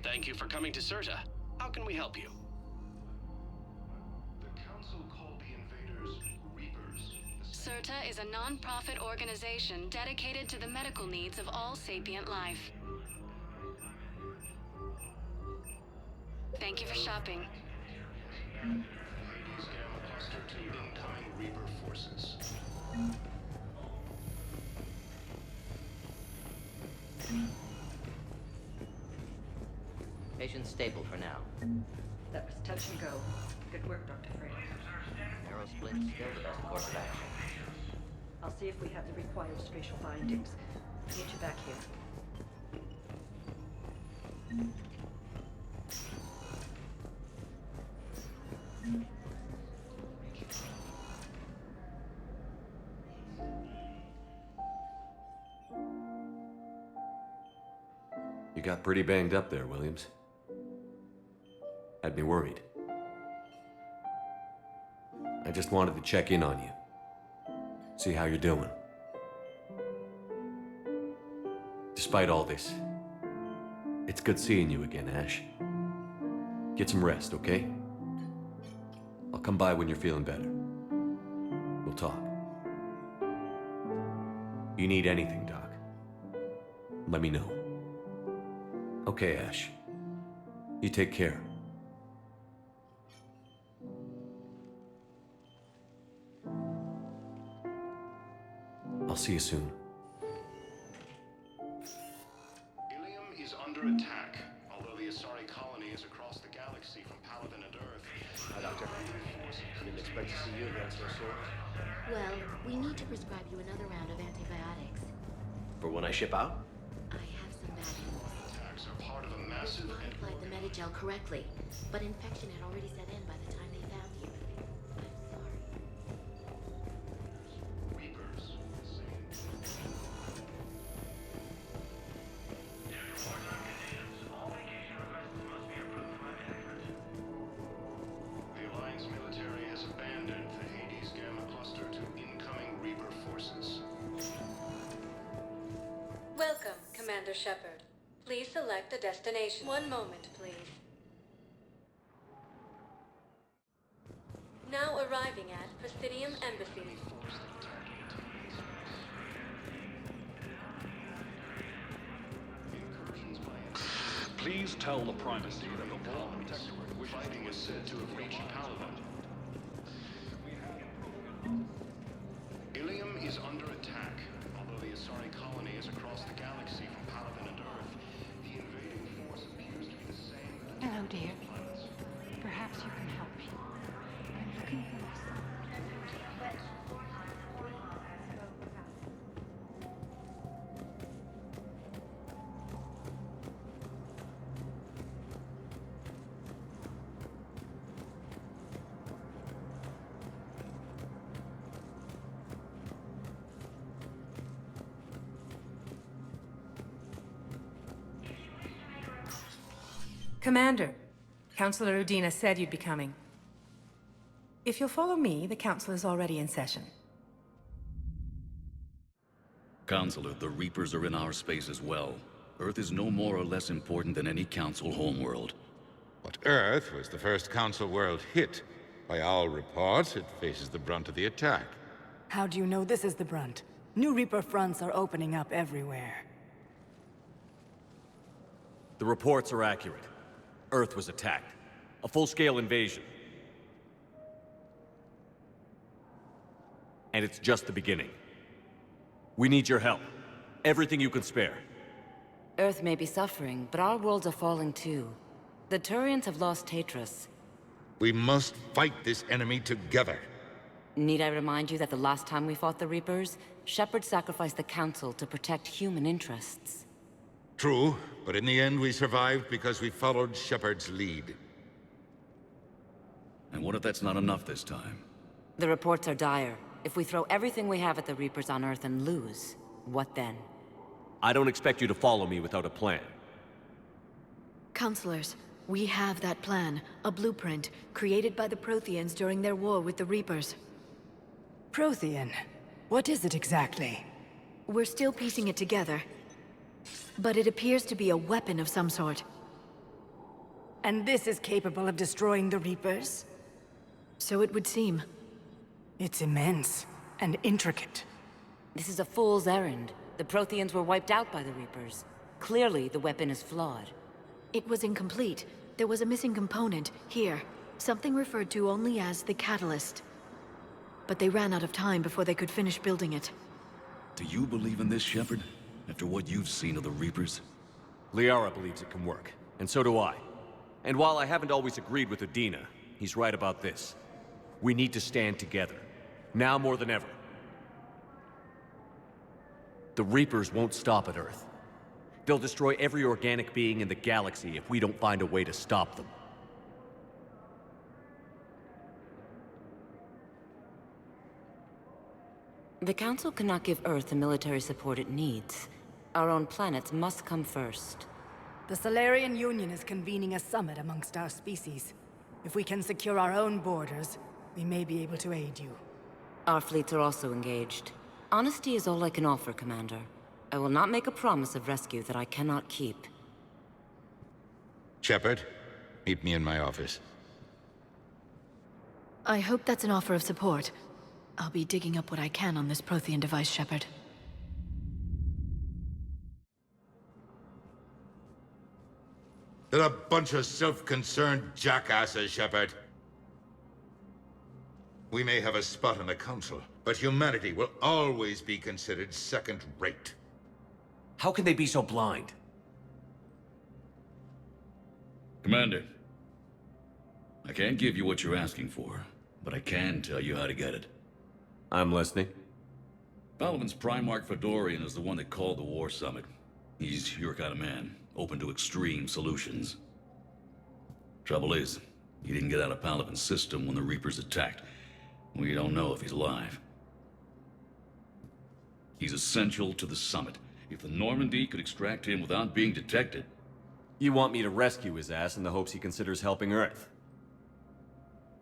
Thank you for coming to Serta. How can we help you? The Council called the invaders Reapers. Serta is a non-profit organization dedicated to the medical needs of all sapient life. Thank you for shopping. Hades Gamma Cluster to incoming Reaper forces. Patient's stable for now. That was touch and go. Good work, Dr. Frey. Neural split is still the best course of action. I'll see if we have the required spatial bindings. Get you back here. You got pretty banged up there, Williams. Had me worried. I just wanted to check in on you. See how you're doing. Despite all this, It's good seeing you again, Ash. Get some rest, okay? I'll come by when you're feeling better. We'll talk. You need anything, Doc, let me know. Okay, Ash. You take care. I'll see you soon. Ilium is under attack, although the Asari colony is across the galaxy from Paladin and Earth. Hi, Doctor. Didn't expect to see you again so soon. Well, we need to prescribe you another round of antibiotics. For when I ship out? I have some bad news. Attacks are part of a massive You applied the Medigel correctly, but infection had already set in by the time they found you. I'm sorry. Reapers. The Alliance military has abandoned the Hades Gamma cluster to incoming Reaper forces. Welcome, Commander Shepard. Please select a destination. One moment, please. Now arriving at Presidium Embassy. Please tell the primacy that the Ball Protectorate Fighting is said to have reached Paladin. Ilium is under attack. Although the Asari colony is across the galaxy from Paladin and Earth, the invading force appears to be the same. Hello, dear. Perhaps you can help me. I'm looking for my son. Commander, Councilor Udina said you'd be coming. If you'll follow me, the council is already in session. Counselor, the Reapers are in our space as well. Earth is no more or less important than any Council homeworld. But Earth was the first Council world hit. By all reports, it faces the brunt of the attack. How do you know this is the brunt? New Reaper fronts are opening up everywhere. The reports are accurate. Earth was attacked. A full-scale invasion. And it's just the beginning. We need your help. Everything you can spare. Earth may be suffering, but our worlds are falling too. The Turians have lost Tatris. We must fight this enemy together. Need I remind you that the last time we fought the Reapers, Shepard sacrificed the Council to protect human interests? True, but in the end we survived because we followed Shepard's lead. And what if that's not enough this time? The reports are dire. If we throw everything we have at the Reapers on Earth and lose, what then? I don't expect you to follow me without a plan. Counselors, we have that plan. A blueprint, created by the Protheans during their war with the Reapers. Prothean? What is it exactly? We're still piecing it together. But it appears to be a weapon of some sort. And this is capable of destroying the Reapers? So it would seem. It's immense and intricate. This is a fool's errand. The Protheans were wiped out by the Reapers. Clearly, the weapon is flawed. It was incomplete. There was a missing component, here. Something referred to only as the Catalyst. But they ran out of time before they could finish building it. Do you believe in this, Shepard? After what you've seen of the Reapers? Liara believes it can work, and so do I. And while I haven't always agreed with Udina, he's right about this. We need to stand together. Now more than ever. The Reapers won't stop at Earth. They'll destroy every organic being in the galaxy if we don't find a way to stop them. The Council cannot give Earth the military support it needs. Our own planets must come first. The Solarian Union is convening a summit amongst our species. If we can secure our own borders, we may be able to aid you. Our fleets are also engaged. Honesty is all I can offer, Commander. I will not make a promise of rescue that I cannot keep. Shepard, meet me in my office. I hope that's an offer of support. I'll be digging up what I can on this Prothean device, Shepard. They're a bunch of self-concerned jackasses, Shepard. We may have a spot in the Council, but humanity will always be considered second-rate. How can they be so blind? Commander, I can't give you what you're asking for, but I can tell you how to get it. I'm listening. Palaven's Primarch Fedorian is the one that called the War Summit. He's your kind of man, open to extreme solutions. Trouble is, he didn't get out of Palaven's system when the Reapers attacked. We don't know if he's alive. He's essential to the summit. If the Normandy could extract him without being detected... You want me to rescue his ass in the hopes he considers helping Earth?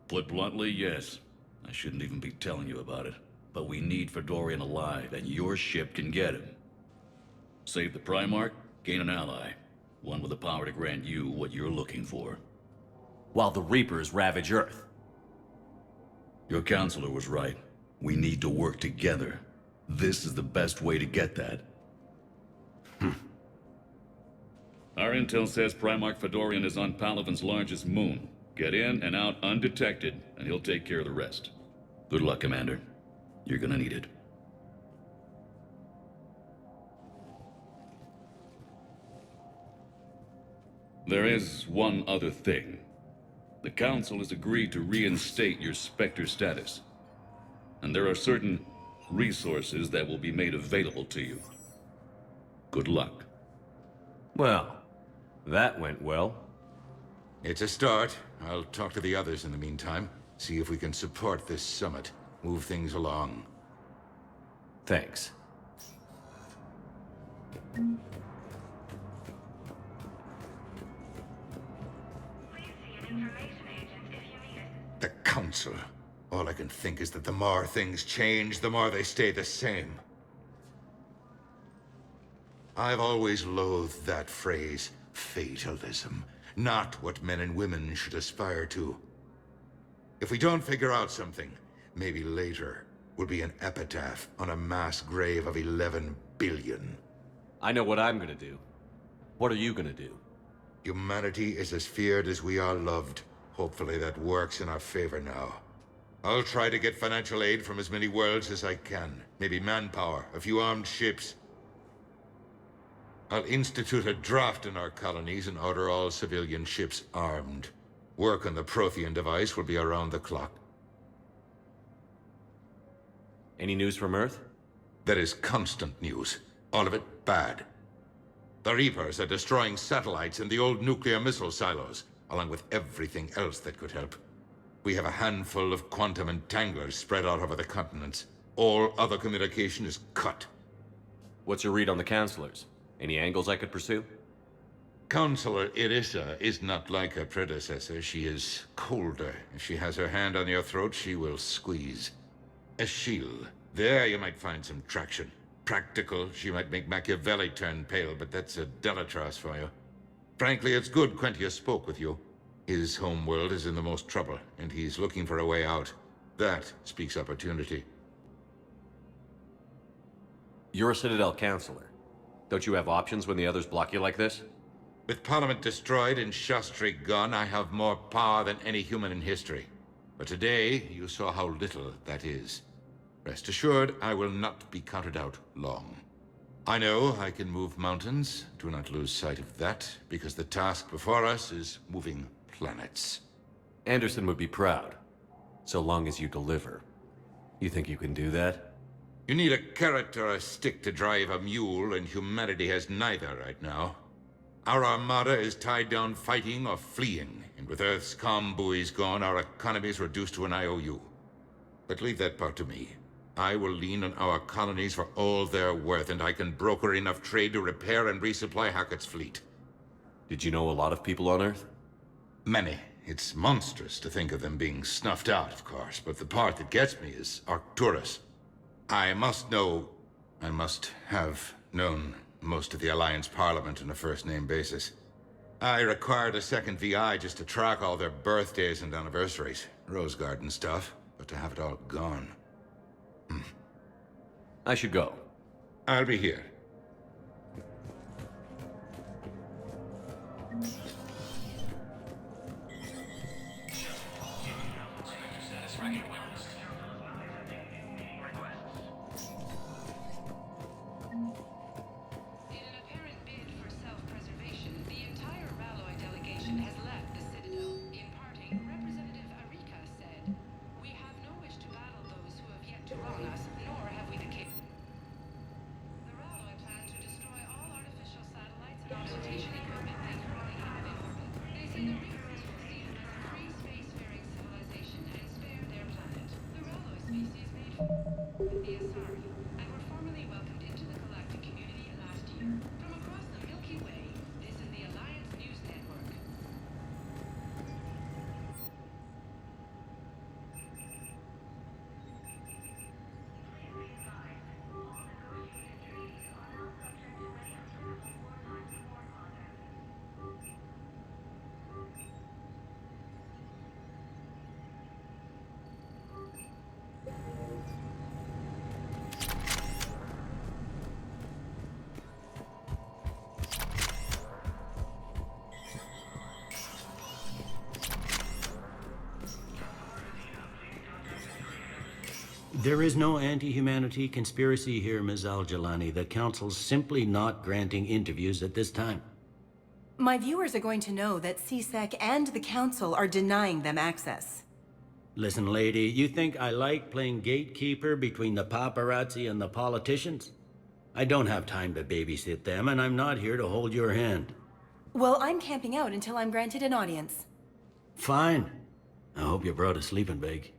Put bluntly, yes. I shouldn't even be telling you about it. But we need Fedorian alive, and your ship can get him. Save the Primarch, gain an ally. One with the power to grant you what you're looking for. While the Reapers ravage Earth. Your counselor was right. We need to work together. This is the best way to get that. Our intel says Primarch Fedorian is on Palaven's largest moon. Get in and out undetected, and he'll take care of the rest. Good luck, Commander. You're gonna need it. There is one other thing. The Council has agreed to reinstate your Spectre status. And there are certain resources that will be made available to you. Good luck. Well, that went well. It's a start. I'll talk to the others in the meantime. See if we can support this summit. Move things along. Thanks. The Council. All I can think is that the more things change, the more they stay the same. I've always loathed that phrase, fatalism. Not what men and women should aspire to. If we don't figure out something, maybe later will be an epitaph on a mass grave of 11 billion. I know what I'm gonna do. What are you gonna do? Humanity is as feared as we are loved. Hopefully that works in our favor now. I'll try to get financial aid from as many worlds as I can. Maybe manpower, a few armed ships. I'll institute a draft in our colonies and order all civilian ships armed. Work on the Prothean device will be around the clock. Any news from Earth? There is constant news. All of it bad. The Reapers are destroying satellites in the old nuclear missile silos, along with everything else that could help. We have a handful of quantum entanglers spread out over the continents. All other communication is cut. What's your read on the counselors? Any angles I could pursue? Counselor Irissa is not like her predecessor. She is colder. If she has her hand on your throat, she will squeeze. Eschil, there you might find some traction. Practical, she might make Machiavelli turn pale, but that's a Delatras for you. Frankly, it's good Quentius spoke with you. His homeworld is in the most trouble, and he's looking for a way out. That speaks opportunity. You're a Citadel counselor. Don't you have options when the others block you like this? With Parliament destroyed and Shastri gone, I have more power than any human in history. But today, you saw how little that is. Rest assured, I will not be counted out long. I know I can move mountains. Do not lose sight of that, because the task before us is moving planets. Anderson would be proud, so long as you deliver. You think you can do that? You need a carrot or a stick to drive a mule, and humanity has neither right now. Our armada is tied down fighting or fleeing, and with Earth's comm buoys gone, our economy is reduced to an IOU. But leave that part to me. I will lean on our colonies for all they're worth, and I can broker enough trade to repair and resupply Hackett's fleet. Did you know a lot of people on Earth? Many. It's monstrous to think of them being snuffed out, of course, but the part that gets me is Arcturus. I must have known most of the Alliance Parliament on a first-name basis. I required a second VI just to track all their birthdays and anniversaries. Rose Garden stuff, but to have it all gone. I should go. I'll be here. There is no anti-humanity conspiracy here, Ms. Al-Jalani. The Council's simply not granting interviews at this time. My viewers are going to know that CSEC and the Council are denying them access. Listen, lady, you think I like playing gatekeeper between the paparazzi and the politicians? I don't have time to babysit them, and I'm not here to hold your hand. Well, I'm camping out until I'm granted an audience. Fine. I hope you brought a sleeping bag.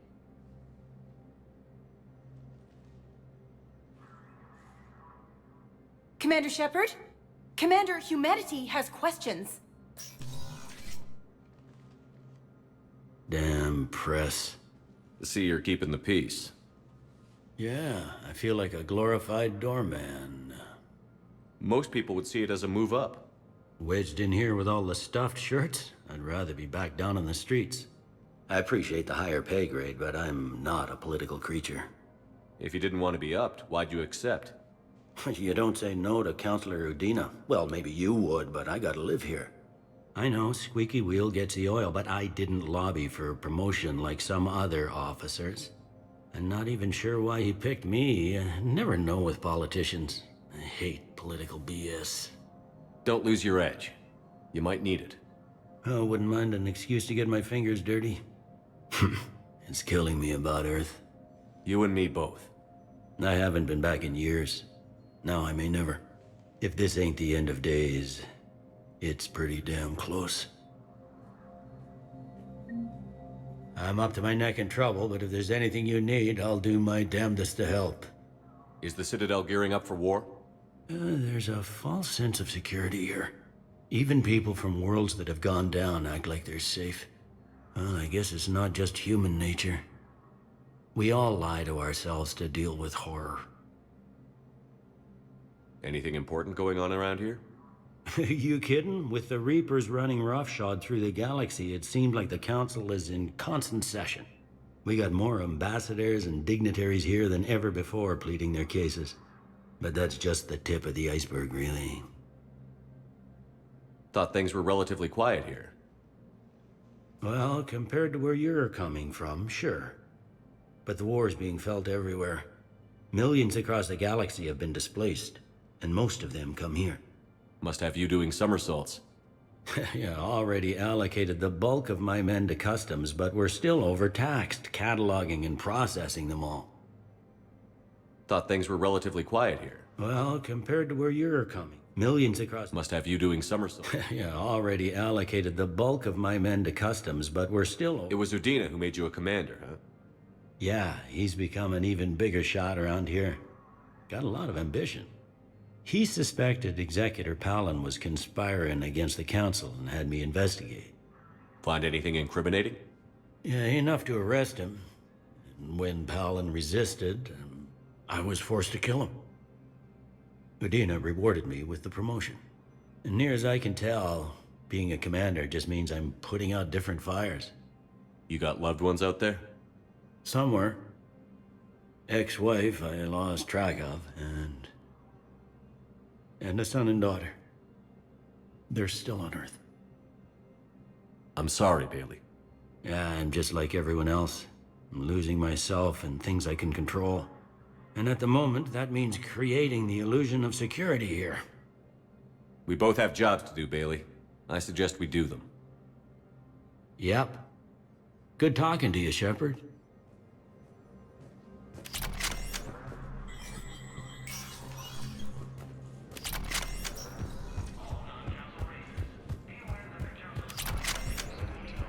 Commander Shepard? Commander, humanity has questions. Damn press. See, you're keeping the peace. Yeah, I feel like a glorified doorman. Most people would see it as a move up. Wedged in here with all the stuffed shirts? I'd rather be back down on the streets. I appreciate the higher pay grade, but I'm not a political creature. If you didn't want to be upped, why'd you accept? You don't say no to Counselor Udina. Well, maybe you would, but I gotta live here. I know, squeaky wheel gets the oil, but I didn't lobby for promotion like some other officers. I'm not even sure why he picked me. I never know with politicians. I hate political BS. Don't lose your edge. You might need it. Oh, wouldn't mind an excuse to get my fingers dirty. It's killing me about Earth. You and me both. I haven't been back in years. Now I may never. If this ain't the end of days, it's pretty damn close. I'm up to my neck in trouble, but if there's anything you need, I'll do my damnedest to help. Is the Citadel gearing up for war? There's a false sense of security here. Even people from worlds that have gone down act like they're safe. Well, I guess it's not just human nature. We all lie to ourselves to deal with horror. Anything important going on around here? You kidding? With the Reapers running roughshod through the galaxy, it seemed like the Council is in constant session. We got more ambassadors and dignitaries here than ever before pleading their cases. But that's just the tip of the iceberg, really. Thought things were relatively quiet here. Well, compared to where you're coming from, sure. But the war's being felt everywhere. Millions across the galaxy have been displaced. And most of them come here. Must have you doing somersaults. Yeah, already allocated the bulk of my men to customs, but we're still overtaxed, cataloging and processing them all. Thought things were relatively quiet here. Well, compared to where you're coming. Millions across... Must have you doing somersaults. Yeah, already allocated the bulk of my men to customs, but we're still... It was Udina who made you a commander, huh? Yeah, he's become an even bigger shot around here. Got a lot of ambition. He suspected Executor Palin was conspiring against the Council and had me investigate. Find anything incriminating? Yeah, enough to arrest him. And when Palin resisted, I was forced to kill him. Udina rewarded me with the promotion. And near as I can tell, Being a commander just means I'm putting out different fires. You got loved ones out there? Somewhere. Ex-wife I lost track of, and a son and daughter. They're still on Earth. I'm sorry, Bailey. Yeah, I'm just like everyone else. I'm losing myself and things I can control. And at the moment, that means creating the illusion of security here. We both have jobs to do, Bailey. I suggest we do them. Yep. Good talking to you, Shepard.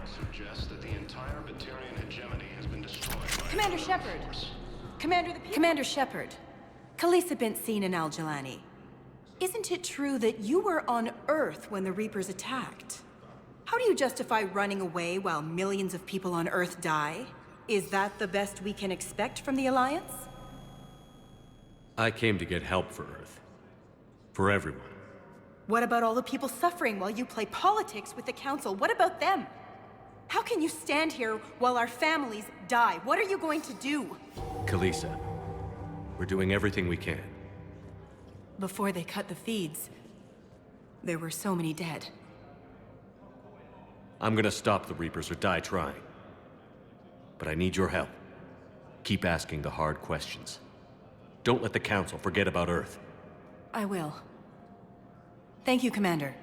Suggests that the entire Batarian hegemony has been destroyed by Commander Shepard! Commander Shepard. Khalisah bint Sin and Al-Jalani. Isn't it true that you were on Earth when the Reapers attacked? How do you justify running away while millions of people on Earth die? Is that the best we can expect from the Alliance? I came to get help for Earth. For everyone. What about all the people suffering while you play politics with the Council? What about them? How can you stand here while our families die? What are you going to do? Khalisah, we're doing everything we can. Before they cut the feeds, there were so many dead. I'm gonna stop the Reapers or die trying. But I need your help. Keep asking the hard questions. Don't let the Council forget about Earth. I will. Thank you, Commander.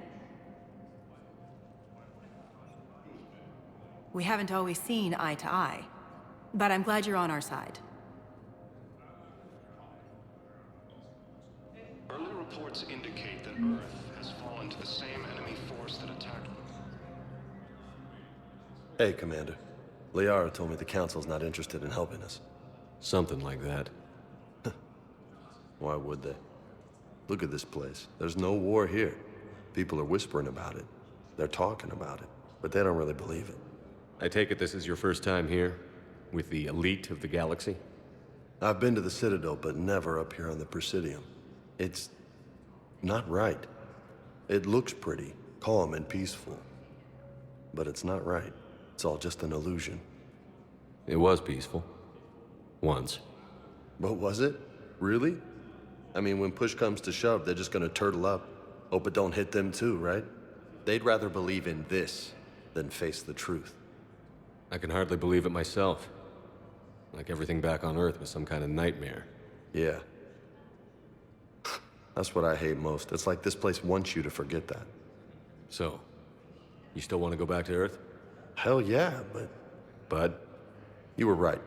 We haven't always seen eye to eye, but I'm glad you're on our side. Early reports indicate that Earth has fallen to the same enemy force that attacked. Hey, Commander. Liara told me the Council's not interested in helping us. Something like that. Why would they? Look at this place. There's no war here. People are whispering about it. They're talking about it, but they don't really believe it. I take it this is your first time here? With the elite of the galaxy? I've been to the Citadel, but never up here on the Presidium. It's not right. It looks pretty, calm and peaceful. But it's not right. It's all just an illusion. It was peaceful. Once. But was it? Really? I mean, when push comes to shove, they're just gonna turtle up. Hope it don't hit them too, right? They'd rather believe in this than face the truth. I can hardly believe it myself. Like everything back on Earth was some kind of nightmare. Yeah. That's what I hate most. It's like this place wants you to forget that. So, you still want to go back to Earth? Hell yeah, but... Bud? You were right.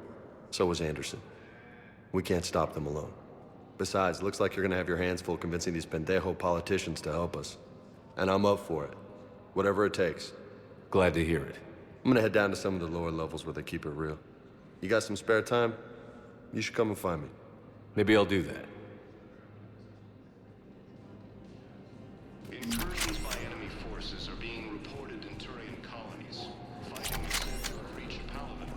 So was Anderson. We can't stop them alone. Besides, looks like you're gonna have your hands full convincing these pendejo politicians to help us. And I'm up for it. Whatever it takes. Glad to hear it. I'm gonna head down to some of the lower levels where they keep it real. You got some spare time? You should come and find me. Maybe I'll do that. Incursions by enemy forces are being reported in Turian colonies. Fighting is said to have reached Palaven.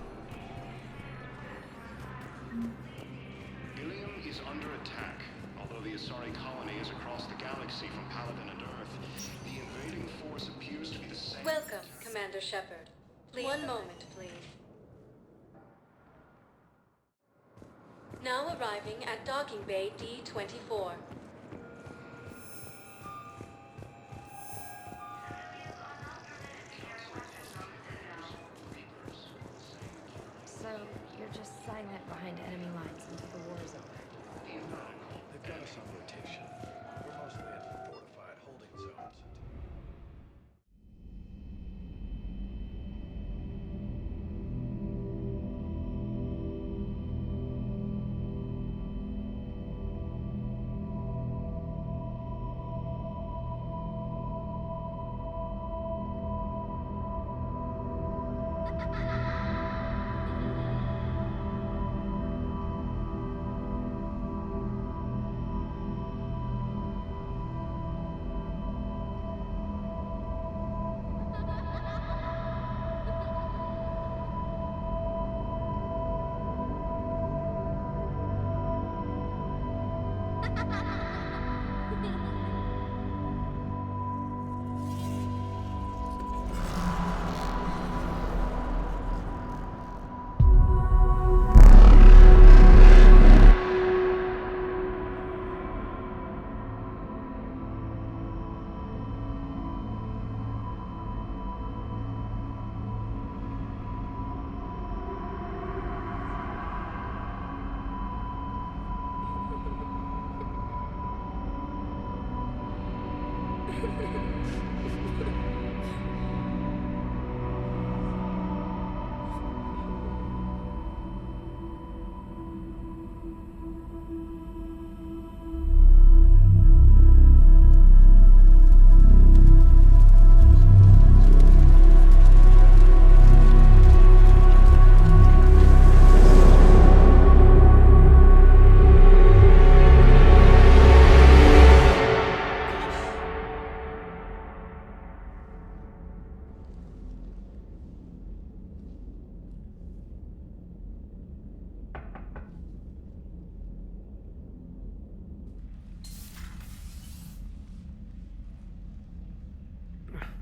Ilium is under attack. Although the Asari colony is across the galaxy from Palaven and Earth, the invading force appears to be the same. Welcome, Commander Shepard. One moment, please. Now arriving at Docking Bay D-24. So, you're just silent behind enemy lines until the war is over. They've got us on rotation. We're mostly in fortified holding zones.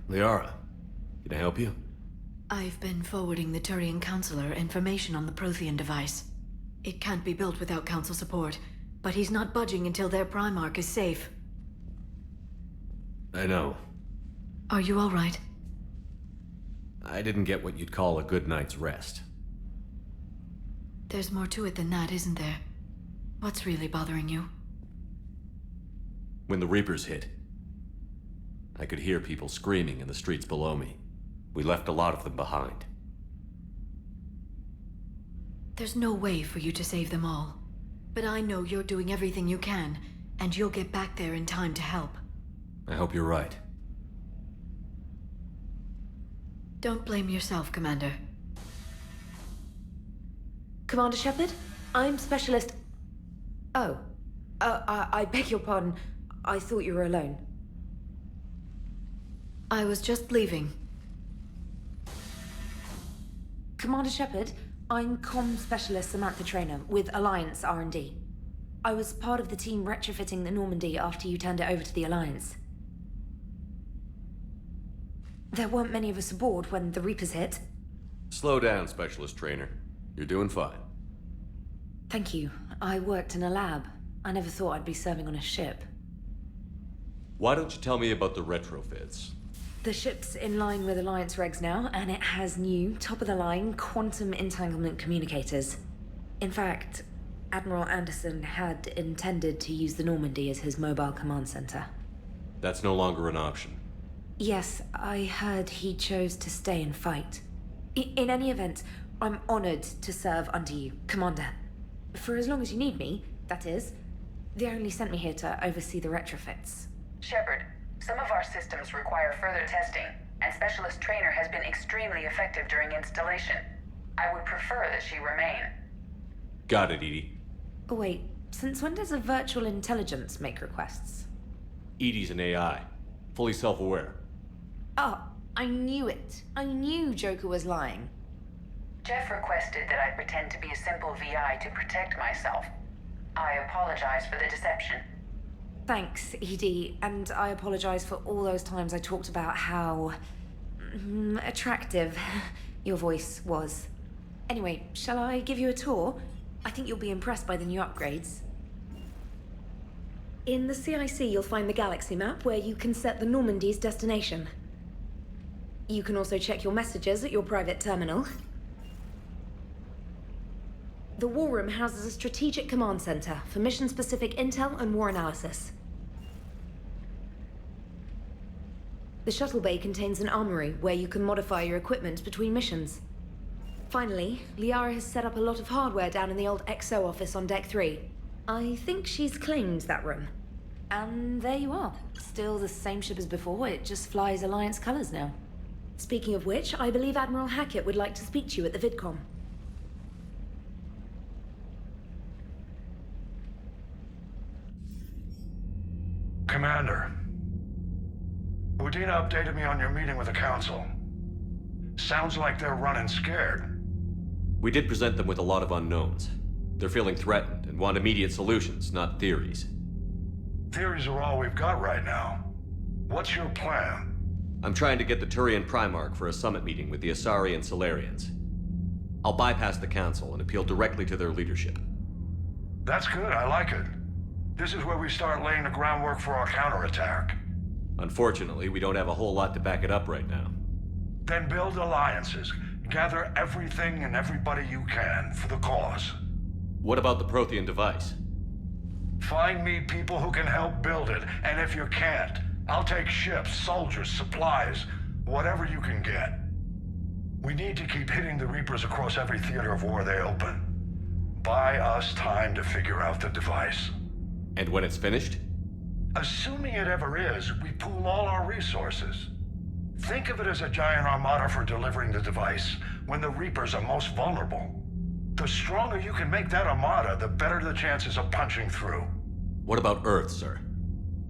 Liara, can I help you? I've been forwarding the Turian Counselor information on the Prothean device. It can't be built without Council support, but he's not budging until their Primarch is safe. I know. Are you all right? I didn't get what you'd call a good night's rest. There's more to it than that, isn't there? What's really bothering you? When the Reapers hit, I could hear people screaming in the streets below me. We left a lot of them behind. There's no way for you to save them all. But I know you're doing everything you can, and you'll get back there in time to help. I hope you're right. Don't blame yourself, Commander. Commander Shepard? I'm Specialist... Oh. I beg your pardon. I thought you were alone. I was just leaving. Commander Shepard, I'm Comm Specialist Samantha Traynor with Alliance R&D. I was part of the team retrofitting the Normandy after you turned it over to the Alliance. There weren't many of us aboard when the Reapers hit. Slow down, Specialist Traynor. You're doing fine. Thank you. I worked in a lab. I never thought I'd be serving on a ship. Why don't you tell me about the retrofits? The ship's in line with Alliance regs now, and it has new, top-of-the-line quantum entanglement communicators. In fact, Admiral Anderson had intended to use the Normandy as his mobile command center. That's no longer an option. Yes, I heard he chose to stay and fight. In any event, I'm honored to serve under you, Commander. For as long as you need me, that is. They only sent me here to oversee the retrofits. Shepard, some of our systems require further testing, and Specialist Traynor has been extremely effective during installation. I would prefer that she remain. Got it, EDI. Oh, wait, since when does a virtual intelligence make requests? EDI's an AI, fully self-aware. Oh, I knew it. I knew Joker was lying. Jeff requested that I pretend to be a simple VI to protect myself. I apologize for the deception. Thanks, ED, and I apologize for all those times I talked about how... attractive your voice was. Anyway, shall I give you a tour? I think you'll be impressed by the new upgrades. In the CIC, you'll find the galaxy map where you can set the Normandy's destination. You can also check your messages at your private terminal. The War Room houses a strategic command center for mission-specific intel and war analysis. The shuttle bay contains an armory where you can modify your equipment between missions. Finally, Liara has set up a lot of hardware down in the old XO office on Deck 3. I think she's claimed that room. And there you are. Still the same ship as before, it just flies Alliance colors now. Speaking of which, I believe Admiral Hackett would like to speak to you at the VidCom. Commander, Udina updated me on your meeting with the Council. Sounds like they're running scared. We did present them with a lot of unknowns. They're feeling threatened and want immediate solutions, not theories. Theories are all we've got right now. What's your plan? I'm trying to get the Turian Primarch for a summit meeting with the Asari and Solarians. I'll bypass the Council and appeal directly to their leadership. That's good, I like it. This is where we start laying the groundwork for our counterattack. Unfortunately, we don't have a whole lot to back it up right now. Then build alliances. Gather everything and everybody you can for the cause. What about the Prothean device? Find me people who can help build it, and if you can't, I'll take ships, soldiers, supplies, whatever you can get. We need to keep hitting the Reapers across every theater of war they open. Buy us time to figure out the device. And when it's finished? Assuming it ever is, we pool all our resources. Think of it as a giant armada for delivering the device when the Reapers are most vulnerable. The stronger you can make that armada, the better the chances of punching through. What about Earth, sir?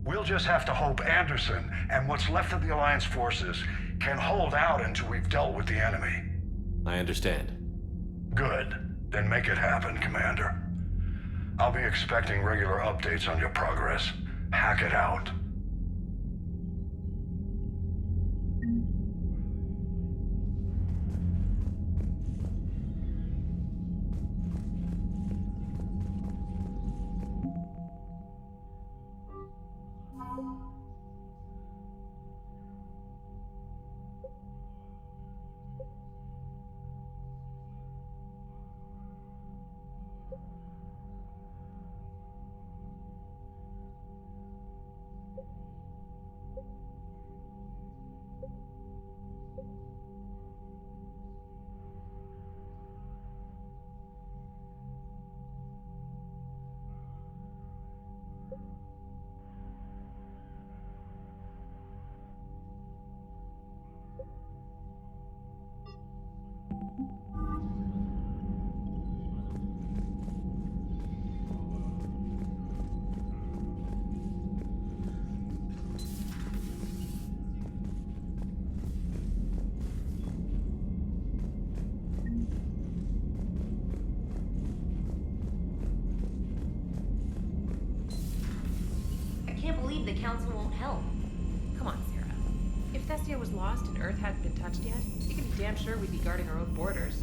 We'll just have to hope Anderson and what's left of the Alliance forces can hold out until we've dealt with the enemy. I understand. Good. Then make it happen, Commander. I'll be expecting regular updates on your progress. Hack it out. I can't believe the Council won't help. Come on, Sarah. If Thestia was lost and Earth hadn't been touched yet, you can be damn sure we'd be guarding our own borders.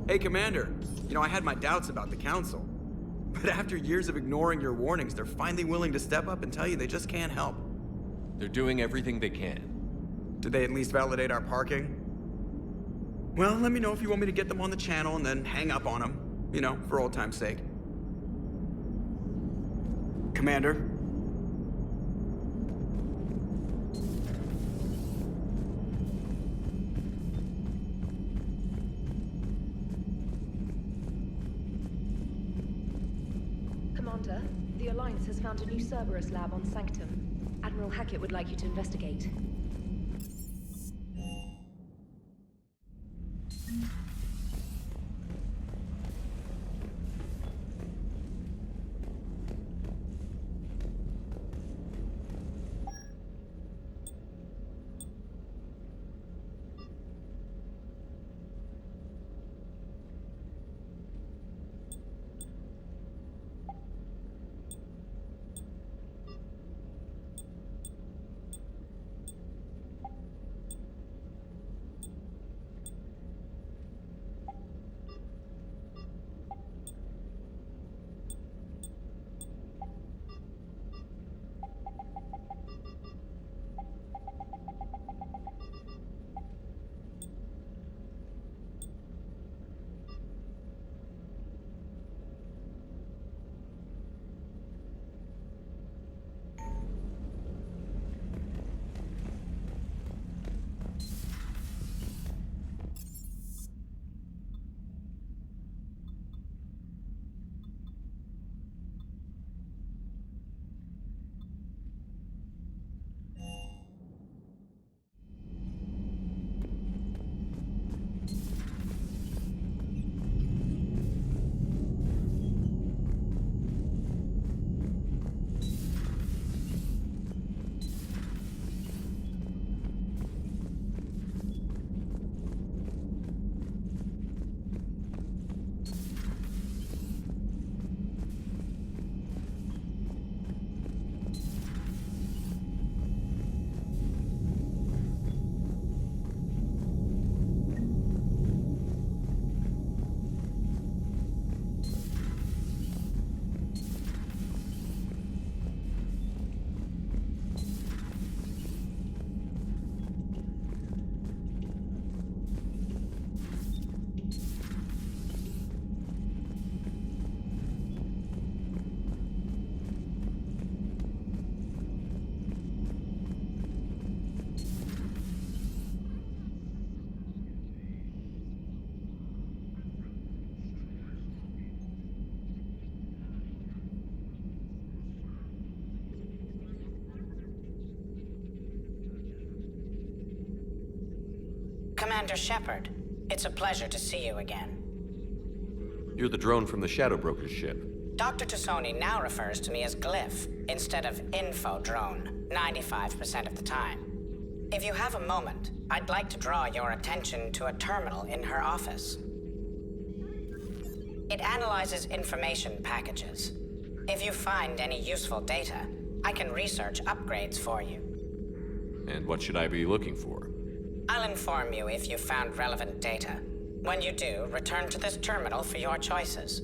Hey, Commander. You know, I had my doubts about the Council. But after years of ignoring your warnings, they're finally willing to step up and tell you they just can't help. They're doing everything they can. Did they at least validate our parking? Well, let me know if you want me to get them on the channel and then hang up on them. You know, for old time's sake. Commander? Commander, the Alliance has found a new Cerberus lab on Sanctum. Admiral Hackett would like you to investigate. Commander Shepard, it's a pleasure to see you again. You're the drone from the Shadow Broker's ship. Dr. Tassoni now refers to me as Glyph instead of Info Drone, 95% of the time. If you have a moment, I'd like to draw your attention to a terminal in her office. It analyzes information packages. If you find any useful data, I can research upgrades for you. And what should I be looking for? I'll inform you if you found relevant data. When you do, return to this terminal for your choices.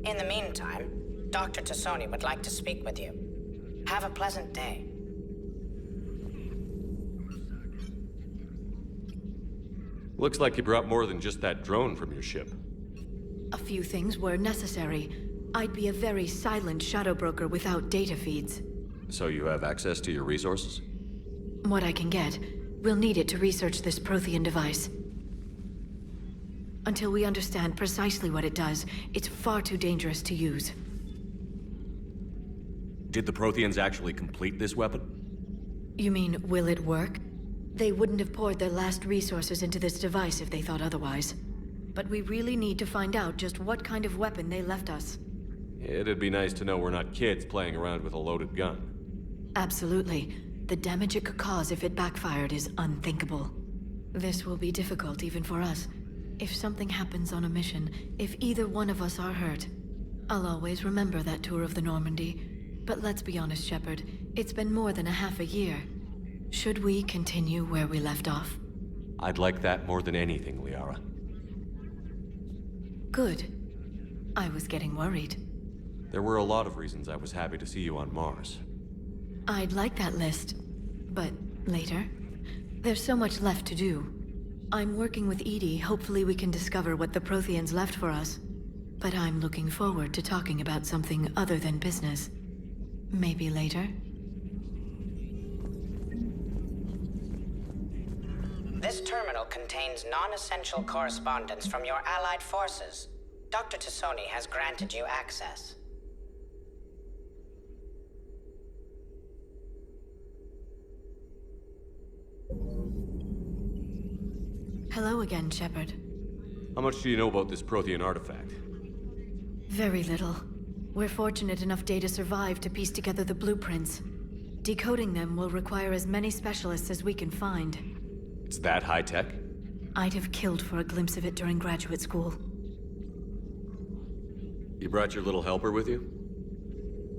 In the meantime, Dr. Tassoni would like to speak with you. Have a pleasant day. Looks like you brought more than just that drone from your ship. A few things were necessary. I'd be a very silent shadow broker without data feeds. So you have access to your resources? What I can get. We'll need it to research this Prothean device. Until we understand precisely what it does, it's far too dangerous to use. Did the Protheans actually complete this weapon? You mean, will it work? They wouldn't have poured their last resources into this device if they thought otherwise. But we really need to find out just what kind of weapon they left us. It'd be nice to know we're not kids playing around with a loaded gun. Absolutely. The damage it could cause if it backfired is unthinkable. This will be difficult even for us. If something happens on a mission, if either one of us are hurt, I'll always remember that tour of the Normandy. But let's be honest, Shepard, it's been more than a half a year. Should we continue where we left off? I'd like that more than anything, Liara. Good. I was getting worried. There were a lot of reasons I was happy to see you on Mars. I'd like that list, but later. There's so much left to do. I'm working with EDI. Hopefully we can discover what the Protheans left for us. But I'm looking forward to talking about something other than business. Maybe later? This terminal contains non-essential correspondence from your allied forces. Dr. Tassoni has granted you access. Hello again, Shepard. How much do you know about this Prothean artifact? Very little. We're fortunate enough Data survived to piece together the blueprints. Decoding them will require as many specialists as we can find. It's that high-tech? I'd have killed for a glimpse of it during graduate school. You brought your little helper with you?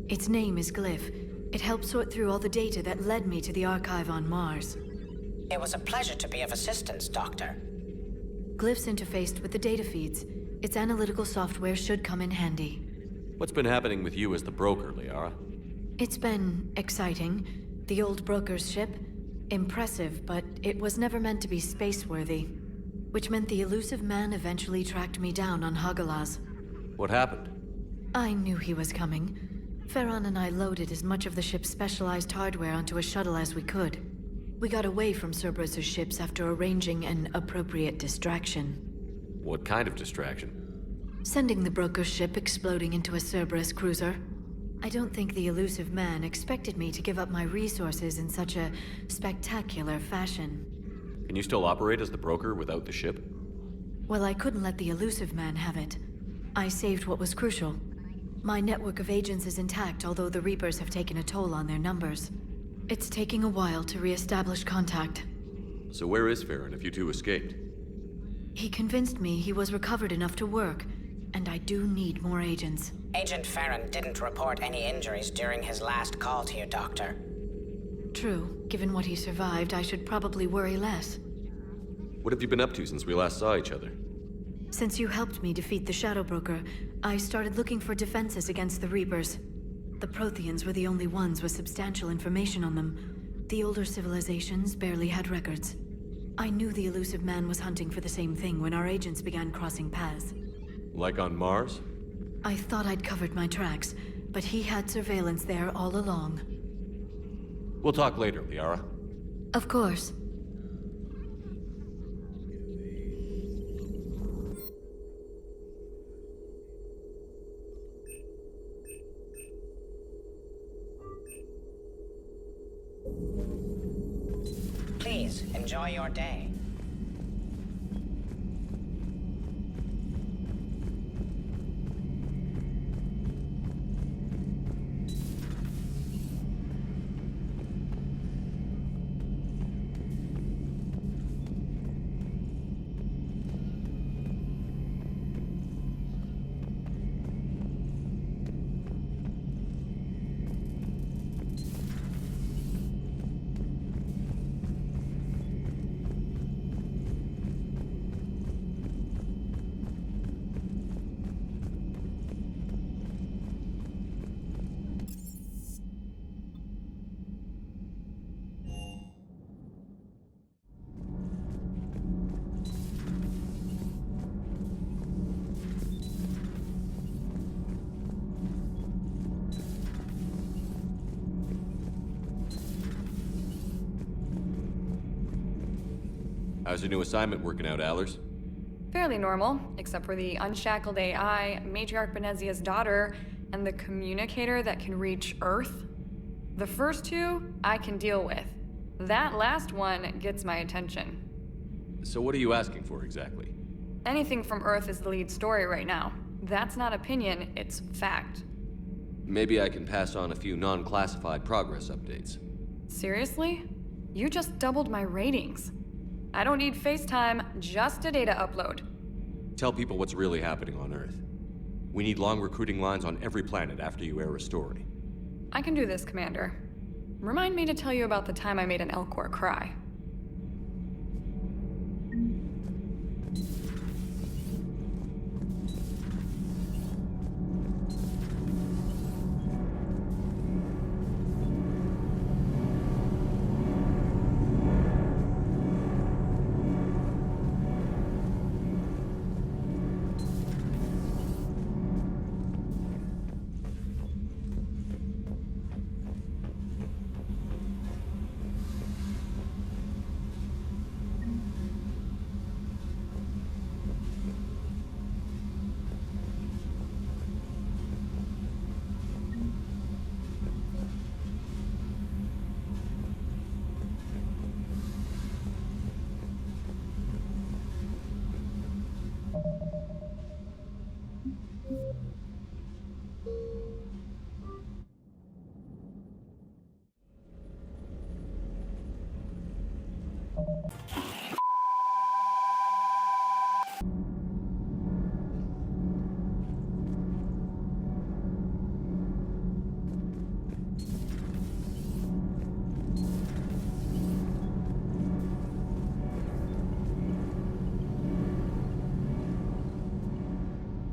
Its name is Glyph. It helped sort through all the data that led me to the archive on Mars. It was a pleasure to be of assistance, Doctor. Glyph's interfaced with the data feeds. Its analytical software should come in handy. What's been happening with you as the broker, Liara? It's been exciting. The old broker's ship? Impressive, but it was never meant to be space-worthy. Which meant the elusive man eventually tracked me down on Hagalaz. What happened? I knew he was coming. Farron and I loaded as much of the ship's specialized hardware onto a shuttle as we could. We got away from Cerberus's ships after arranging an appropriate distraction. What kind of distraction? Sending the broker's ship exploding into a Cerberus cruiser. I don't think the elusive man expected me to give up my resources in such a spectacular fashion. Can you still operate as the broker without the ship? Well, I couldn't let the elusive man have it. I saved what was crucial. My network of agents is intact, although the Reapers have taken a toll on their numbers. It's taking a while to re-establish contact. So where is Farron if you two escaped? He convinced me he was recovered enough to work, and I do need more agents. Agent Farron didn't report any injuries during his last call to you, Doctor. True. Given what he survived, I should probably worry less. What have you been up to since we last saw each other? Since you helped me defeat the Shadow Broker, I started looking for defenses against the Reapers. The Protheans were the only ones with substantial information on them. The older civilizations barely had records. I knew the elusive man was hunting for the same thing when our agents began crossing paths. Like on Mars? I thought I'd covered my tracks, but he had surveillance there all along. We'll talk later, Liara. Of course. Please, enjoy your day. How's your new assignment working out, Allers? Fairly normal, except for the unshackled AI, Matriarch Benezia's daughter, and the communicator that can reach Earth. The first two, I can deal with. That last one gets my attention. So what are you asking for exactly? Anything from Earth is the lead story right now. That's not opinion, it's fact. Maybe I can pass on a few non-classified progress updates. Seriously? You just doubled my ratings. I don't need FaceTime, just a data upload. Tell people what's really happening on Earth. We need long recruiting lines on every planet after you air a story. I can do this, Commander. Remind me to tell you about the time I made an Elcor cry.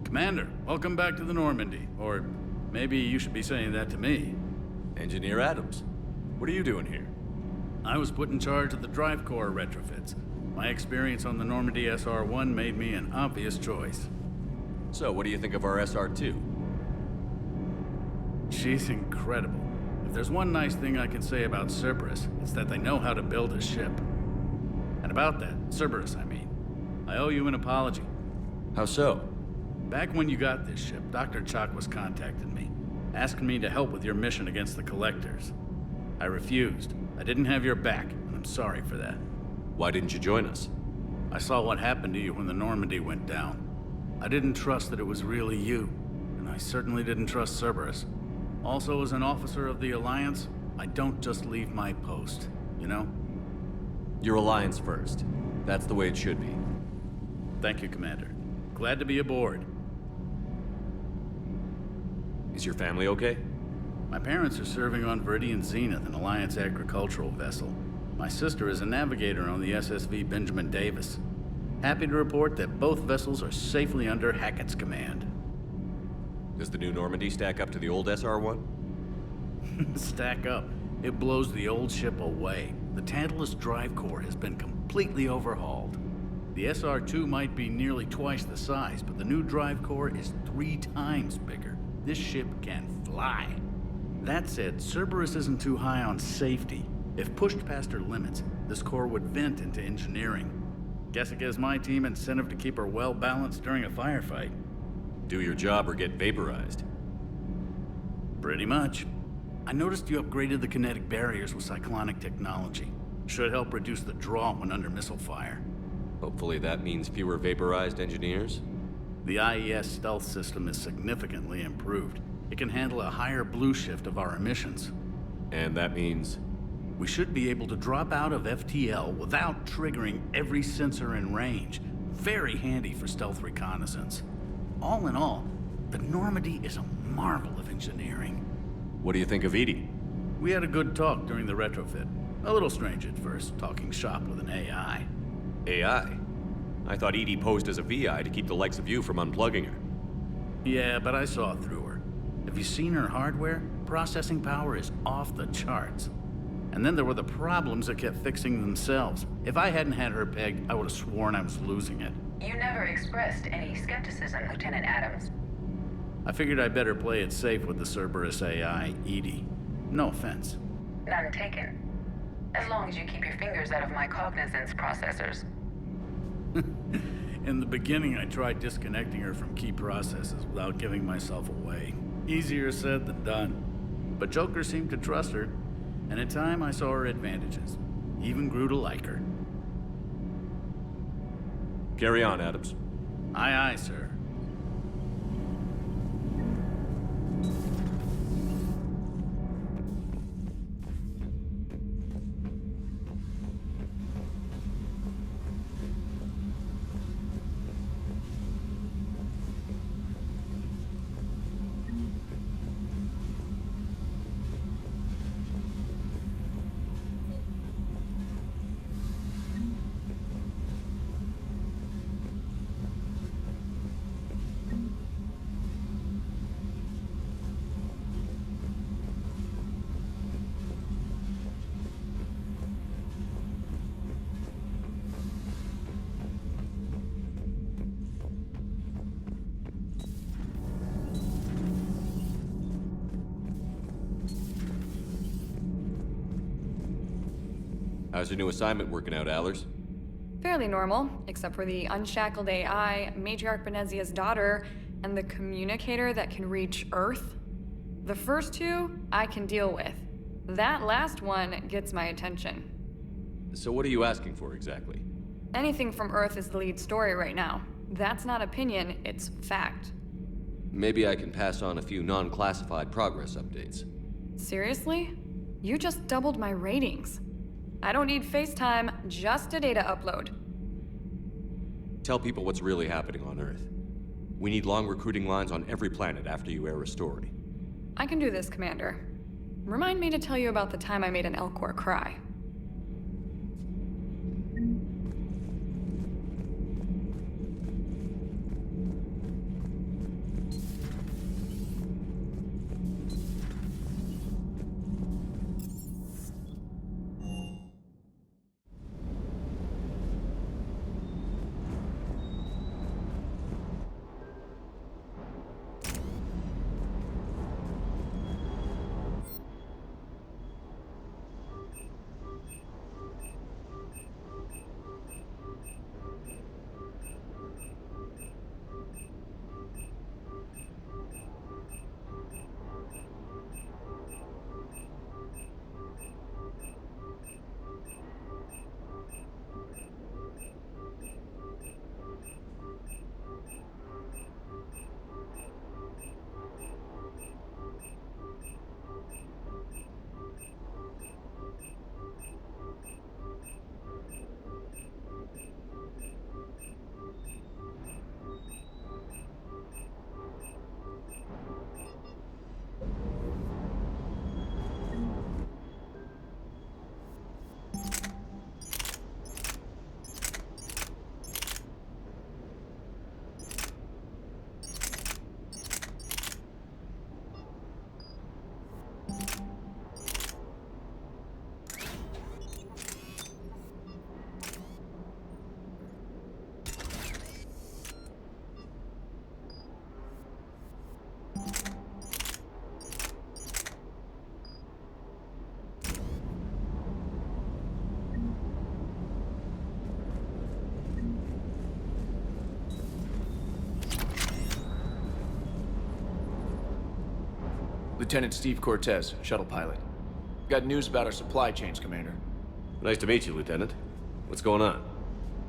Commander, welcome back to the Normandy. Or maybe you should be saying that to me. Engineer Adams, what are you doing here? I was put in charge of the drive core retrofits. My experience on the Normandy SR-1 made me an obvious choice. So, what do you think of our SR-2? She's incredible. If there's one nice thing I can say about Cerberus, it's that they know how to build a ship. And about that, Cerberus, I mean, I owe you an apology. How so? Back when you got this ship, Dr. Chakwas contacted me, asking me to help with your mission against the Collectors. I refused. I didn't have your back, and I'm sorry for that. Why didn't you join us? I saw what happened to you when the Normandy went down. I didn't trust that it was really you, and I certainly didn't trust Cerberus. Also, as an officer of the Alliance, I don't just leave my post, you know? Your Alliance first. That's the way it should be. Thank you, Commander. Glad to be aboard. Is your family okay? My parents are serving on Viridian Zenith, an Alliance agricultural vessel. My sister is a navigator on the SSV Benjamin Davis. Happy to report that both vessels are safely under Hackett's command. Does the new Normandy stack up to the old SR-1? Stack up. It blows the old ship away. The Tantalus drive core has been completely overhauled. The SR-2 might be nearly twice the size, but the new drive core is 3 times bigger. This ship can fly. That said, Cerberus isn't too high on safety. If pushed past her limits, this core would vent into engineering. Guess it gives my team incentive to keep her well-balanced during a firefight. Do your job or get vaporized. Pretty much. I noticed you upgraded the kinetic barriers with cyclonic technology. Should help reduce the draw when under missile fire. Hopefully that means fewer vaporized engineers? The IES stealth system is significantly improved. It can handle a higher blue shift of our emissions. And that means? We should be able to drop out of FTL without triggering every sensor in range. Very handy for stealth reconnaissance. All in all, the Normandy is a marvel of engineering. What do you think of Edie? We had a good talk during the retrofit. A little strange at first, talking shop with an AI. AI? I thought Edie posed as a VI to keep the likes of you from unplugging her. Yeah, but I saw through her. Have you seen her hardware? Processing power is off the charts. And then there were the problems that kept fixing themselves. If I hadn't had her pegged, I would have sworn I was losing it. You never expressed any skepticism, Lieutenant Adams. I figured I'd better play it safe with the Cerberus AI, Edie. No offense. None taken. As long as you keep your fingers out of my cognizance processors. In the beginning, I tried disconnecting her from key processes without giving myself away. Easier said than done. But Joker seemed to trust her, and in time I saw her advantages. Even grew to like her. Carry on, Adams. Aye, aye, sir. How's your new assignment working out, Allers? Fairly normal, except for the unshackled AI, Matriarch Benezia's daughter, and the communicator that can reach Earth. The first two, I can deal with. That last one gets my attention. So what are you asking for exactly? Anything from Earth is the lead story right now. That's not opinion, it's fact. Maybe I can pass on a few non-classified progress updates. Seriously? You just doubled my ratings. I don't need FaceTime, just a data upload. Tell people what's really happening on Earth. We need long recruiting lines on every planet after you air a story. I can do this, Commander. Remind me to tell you about the time I made an Elcor cry. Lieutenant Steve Cortez, shuttle pilot. Got news about our supply chains, Commander. Nice to meet you, Lieutenant. What's going on?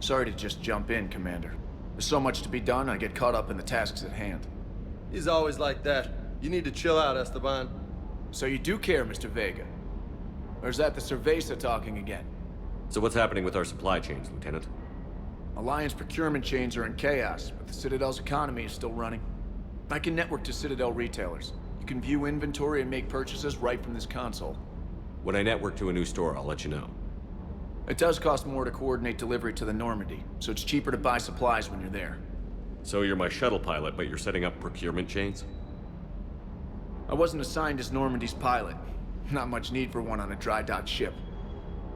Sorry to just jump in, Commander. There's so much to be done, I get caught up in the tasks at hand. He's always like that. You need to chill out, Esteban. So you do care, Mr. Vega? Or is that the Cerveza talking again? So what's happening with our supply chains, Lieutenant? Alliance procurement chains are in chaos, but the Citadel's economy is still running. I can network to Citadel retailers. You can view inventory and make purchases right from this console. When I network to a new store, I'll let you know. It does cost more to coordinate delivery to the Normandy, so it's cheaper to buy supplies when you're there. So you're my shuttle pilot, but you're setting up procurement chains? I wasn't assigned as Normandy's pilot. Not much need for one on a dry dock ship.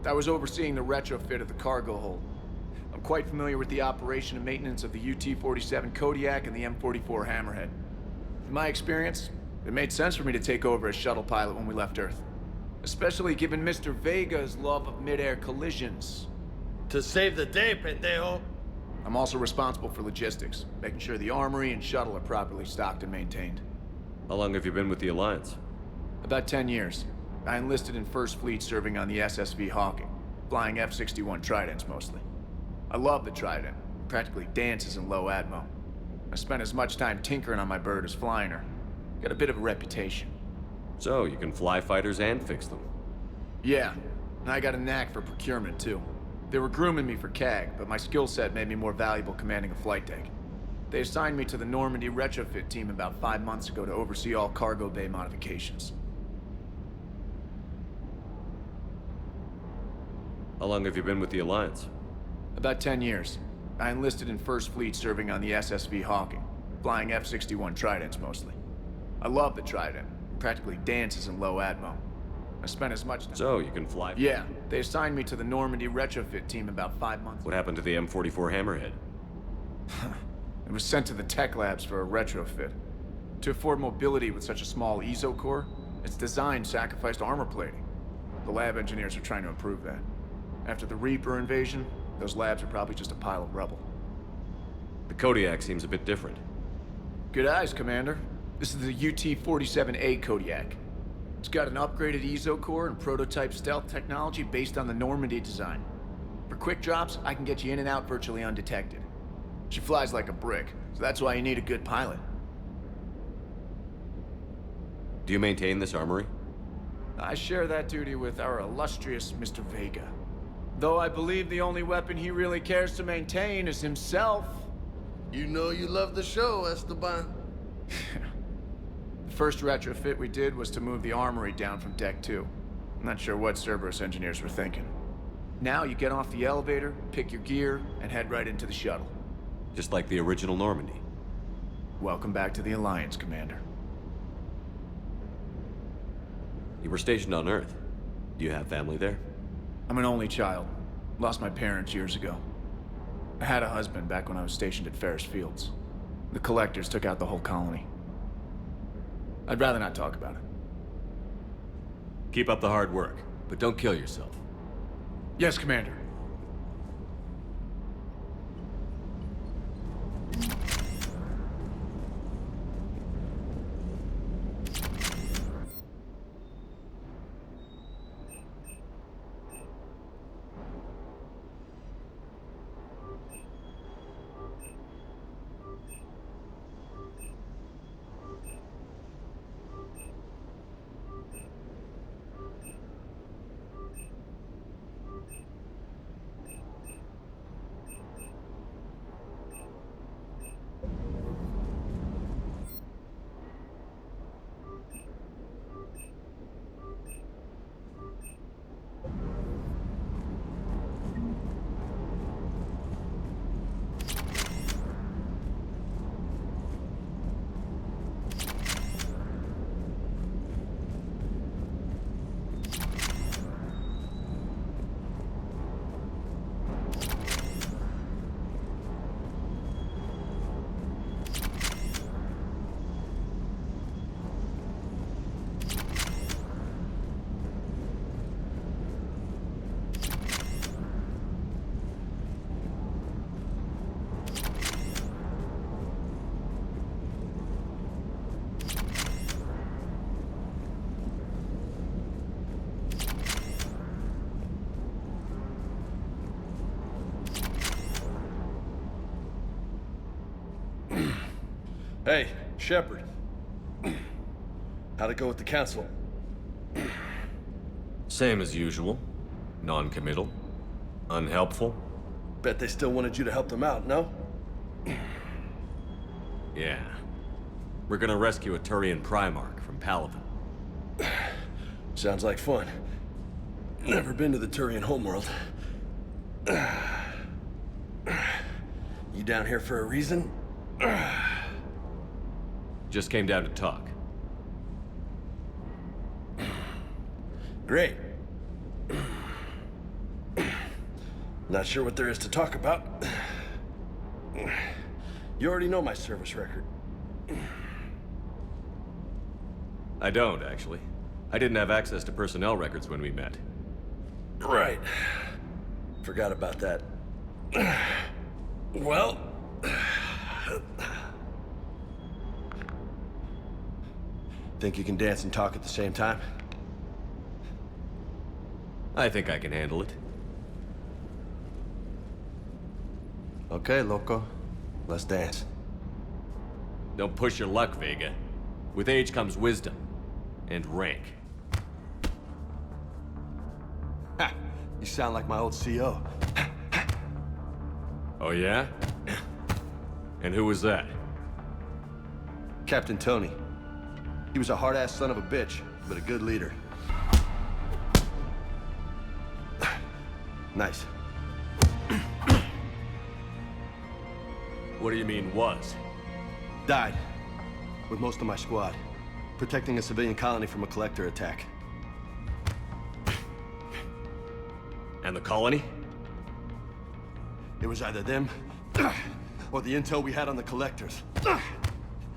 I was overseeing the retrofit of the cargo hold. I'm quite familiar with the operation and maintenance of the UT-47 Kodiak and the M44 Hammerhead. In my experience, it made sense for me to take over as shuttle pilot when we left Earth. Especially given Mr. Vega's love of mid-air collisions. To save the day, pendejo. I'm also responsible for logistics, making sure the armory and shuttle are properly stocked and maintained. How long have you been with the Alliance? About 10 years. I enlisted in First Fleet serving on the SSV Hawking, flying F-61 Tridents mostly. I love the Trident. It practically dances in low atmo. I spent as much time tinkering on my bird as flying her. Got a bit of a reputation. So, you can fly fighters and fix them? Yeah, and I got a knack for procurement too. They were grooming me for CAG, but my skill set made me more valuable commanding a flight deck. They assigned me to the Normandy retrofit team about 5 months ago to oversee all cargo bay modifications. How long have you been with the Alliance? About 10 years. I enlisted in First Fleet serving on the SSV Hawking, flying F-61 Tridents mostly. I love the Trident. It practically dances in low atmo. I spent as much time... So, you can fly? Yeah, they assigned me to the Normandy retrofit team about 5 months ago. What happened to the M44 Hammerhead? It was sent to the tech labs for a retrofit. To afford mobility with such a small ESO core, its design sacrificed armor plating. The lab engineers are trying to improve that. After the Reaper invasion, those labs are probably just a pile of rubble. The Kodiak seems a bit different. Good eyes, Commander. This is the UT-47A Kodiak. It's got an upgraded ESO core and prototype stealth technology based on the Normandy design. For quick drops, I can get you in and out virtually undetected. She flies like a brick, so that's why you need a good pilot. Do you maintain this armory? I share that duty with our illustrious Mr. Vega. Though I believe the only weapon he really cares to maintain is himself. You know you love the show, Esteban. The first retrofit we did was to move the armory down from Deck 2. I'm not sure what Cerberus engineers were thinking. Now you get off the elevator, pick your gear, and head right into the shuttle. Just like the original Normandy. Welcome back to the Alliance, Commander. You were stationed on Earth. Do you have family there? I'm an only child. Lost my parents years ago. I had a husband back when I was stationed at Ferris Fields. The Collectors took out the whole colony. I'd rather not talk about it. Keep up the hard work, but don't kill yourself. Yes, Commander. Hey, Shepard. How'd it go with the council? Same as usual. Non-committal. Unhelpful. Bet they still wanted you to help them out, no? Yeah. We're gonna rescue a Turian Primarch from Palaven. Sounds like fun. Never been to the Turian homeworld. You down here for a reason? Just came down to talk. Great. Not sure what there is to talk about. You already know my service record. I don't, actually. I didn't have access to personnel records when we met. Right. Forgot about that. Well... Think you can dance and talk at the same time? I think I can handle it. Okay, loco. Let's dance. Don't push your luck, Vega. With age comes wisdom. And rank. Ha! You sound like my old CO. Oh yeah? And who was that? Captain Tony. He was a hard-ass son of a bitch, but a good leader. Nice. What do you mean, was? Died. With most of my squad. Protecting a civilian colony from a collector attack. And the colony? It was either them, or the intel we had on the collectors.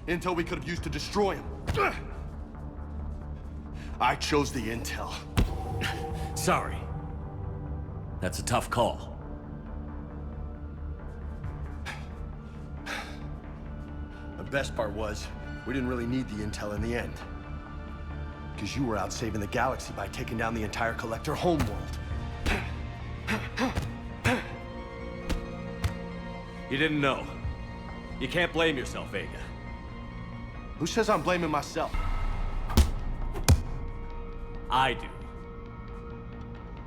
Intel we could have used to destroy them. I chose the intel. Sorry. That's a tough call. The best part was, we didn't really need the intel in the end. Because you were out saving the galaxy by taking down the entire collector homeworld. You didn't know. You can't blame yourself, Vega. Who says I'm blaming myself? I do.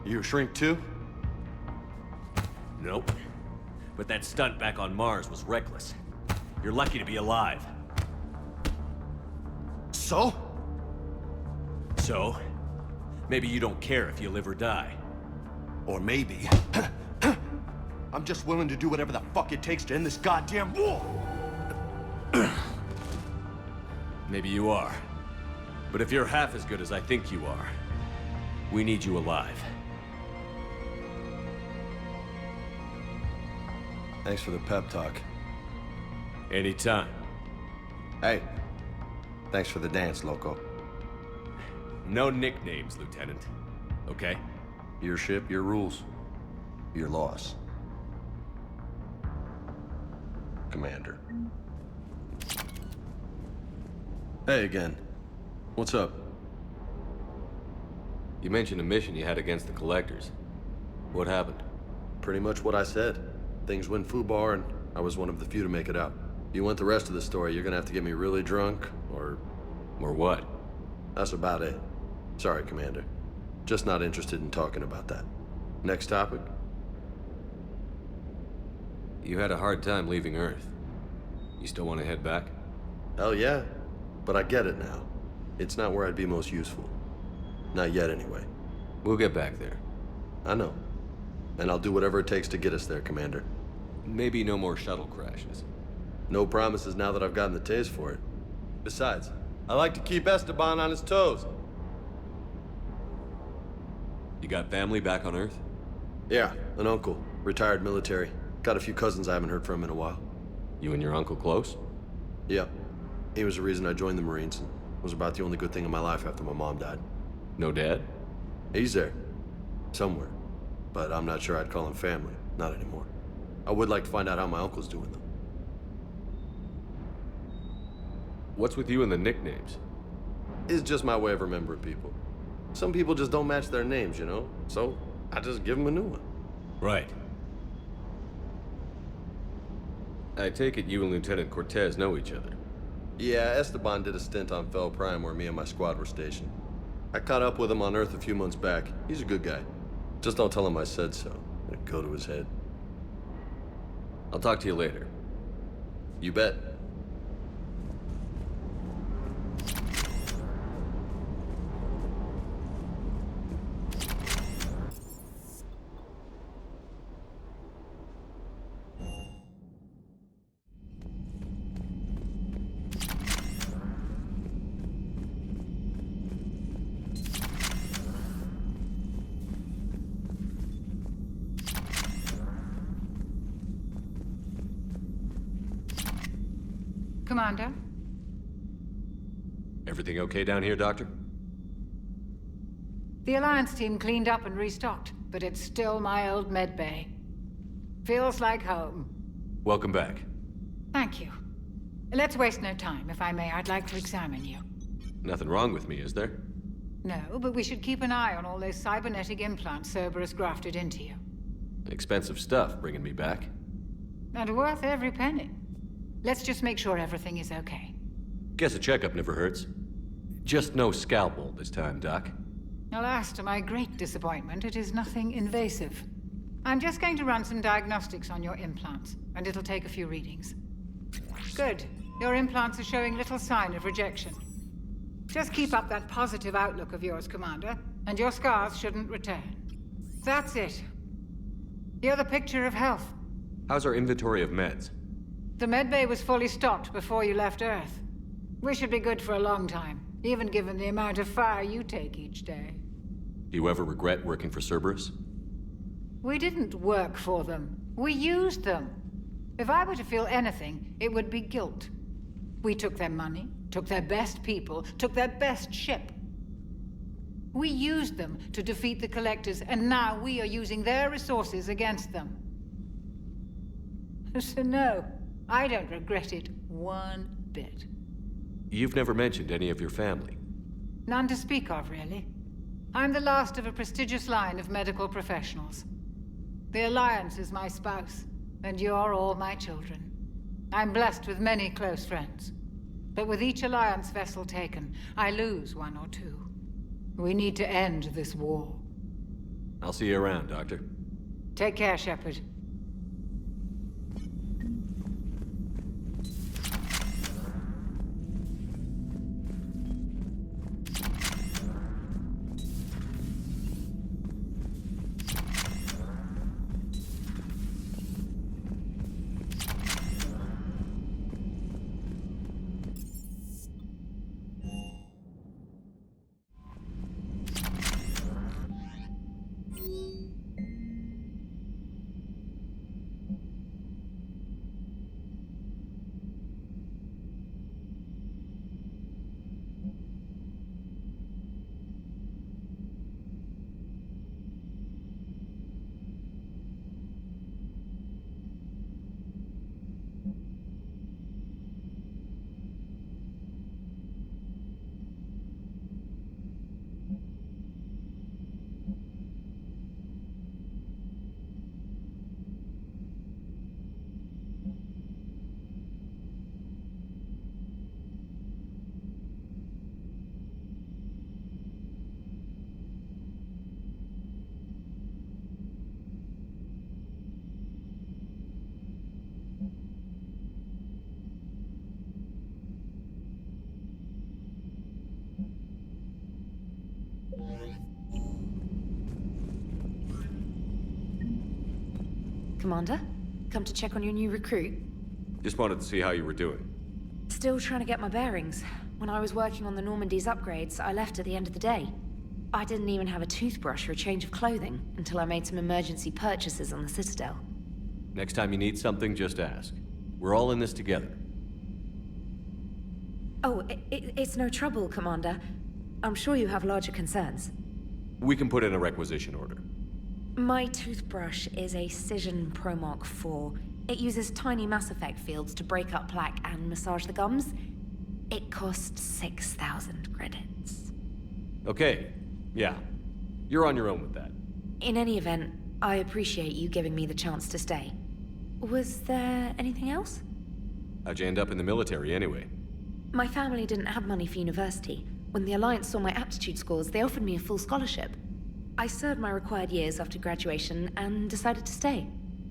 You a shrink too? Nope. But that stunt back on Mars was reckless. You're lucky to be alive. So? So? Maybe you don't care if you live or die. Or maybe... I'm just willing to do whatever the fuck it takes to end this goddamn war! Maybe you are. But if you're half as good as I think you are, we need you alive. Thanks for the pep talk. Anytime. Hey, thanks for the dance, loco. No nicknames, Lieutenant. Okay? Your ship, your rules. Your loss. Commander. Hey again. What's up? You mentioned a mission you had against the Collectors. What happened? Pretty much what I said. Things went foobar, and I was one of the few to make it out. If you want the rest of the story, you're gonna have to get me really drunk, or... Or what? That's about it. Sorry, Commander. Just not interested in talking about that. Next topic. You had a hard time leaving Earth. You still want to head back? Hell yeah. But I get it now. It's not where I'd be most useful. Not yet, anyway. We'll get back there. I know. And I'll do whatever it takes to get us there, Commander. Maybe no more shuttle crashes. No promises now that I've gotten the taste for it. Besides, I like to keep Esteban on his toes. You got family back on Earth? Yeah, an uncle. Retired military. Got a few cousins I haven't heard from in a while. You and your uncle close? Yep. He was the reason I joined the Marines. And was about the only good thing in my life after my mom died. No dad? He's there. Somewhere. But I'm not sure I'd call him family. Not anymore. I would like to find out how my uncle's doing, though. What's with you and the nicknames? It's just my way of remembering people. Some people just don't match their names, you know? So, I just give them a new one. Right. I take it you and Lieutenant Cortez know each other. Yeah, Esteban did a stint on Fel Prime where me and my squad were stationed. I caught up with him on Earth a few months back. He's a good guy. Just don't tell him I said so. It'd go to his head. I'll talk to you later. You bet. Commander? Everything okay down here, Doctor? The Alliance team cleaned up and restocked, but it's still my old med bay. Feels like home. Welcome back. Thank you. Let's waste no time. If I may, I'd like to examine you. Nothing wrong with me, is there? No, but we should keep an eye on all those cybernetic implants Cerberus grafted into you. Expensive stuff bringing me back. And worth every penny. Let's just make sure everything is okay. Guess a checkup never hurts. Just no scalpel this time, Doc. Alas, to my great disappointment, it is nothing invasive. I'm just going to run some diagnostics on your implants, and it'll take a few readings. Good. Your implants are showing little sign of rejection. Just keep up that positive outlook of yours, Commander, and your scars shouldn't return. That's it. You're the picture of health. How's our inventory of meds? The medbay was fully stocked before you left Earth. We should be good for a long time, even given the amount of fire you take each day. Do you ever regret working for Cerberus? We didn't work for them. We used them. If I were to feel anything, it would be guilt. We took their money, took their best people, took their best ship. We used them to defeat the Collectors, and now we are using their resources against them. So no, I don't regret it one bit. You've never mentioned any of your family. None to speak of, really. I'm the last of a prestigious line of medical professionals. The Alliance is my spouse, and you're all my children. I'm blessed with many close friends. But with each Alliance vessel taken, I lose one or two. We need to end this war. I'll see you around, Doctor. Take care, Shepard. Commander, come to check on your new recruit. Just wanted to see how you were doing. Still trying to get my bearings. When I was working on the Normandy's upgrades, I left at the end of the day. I didn't even have a toothbrush or a change of clothing until I made some emergency purchases on the Citadel. Next time you need something, just ask. We're all in this together. Oh, it's no trouble, Commander. I'm sure you have larger concerns. We can put in a requisition order. My toothbrush is a Cision Pro Mark IV. It uses tiny Mass Effect fields to break up plaque and massage the gums. It costs 6,000 credits. Okay, yeah. You're on your own with that. In any event, I appreciate you giving me the chance to stay. Was there anything else? How'd you end up in the military anyway? My family didn't have money for university. When the Alliance saw my aptitude scores, they offered me a full scholarship. I served my required years after graduation and decided to stay.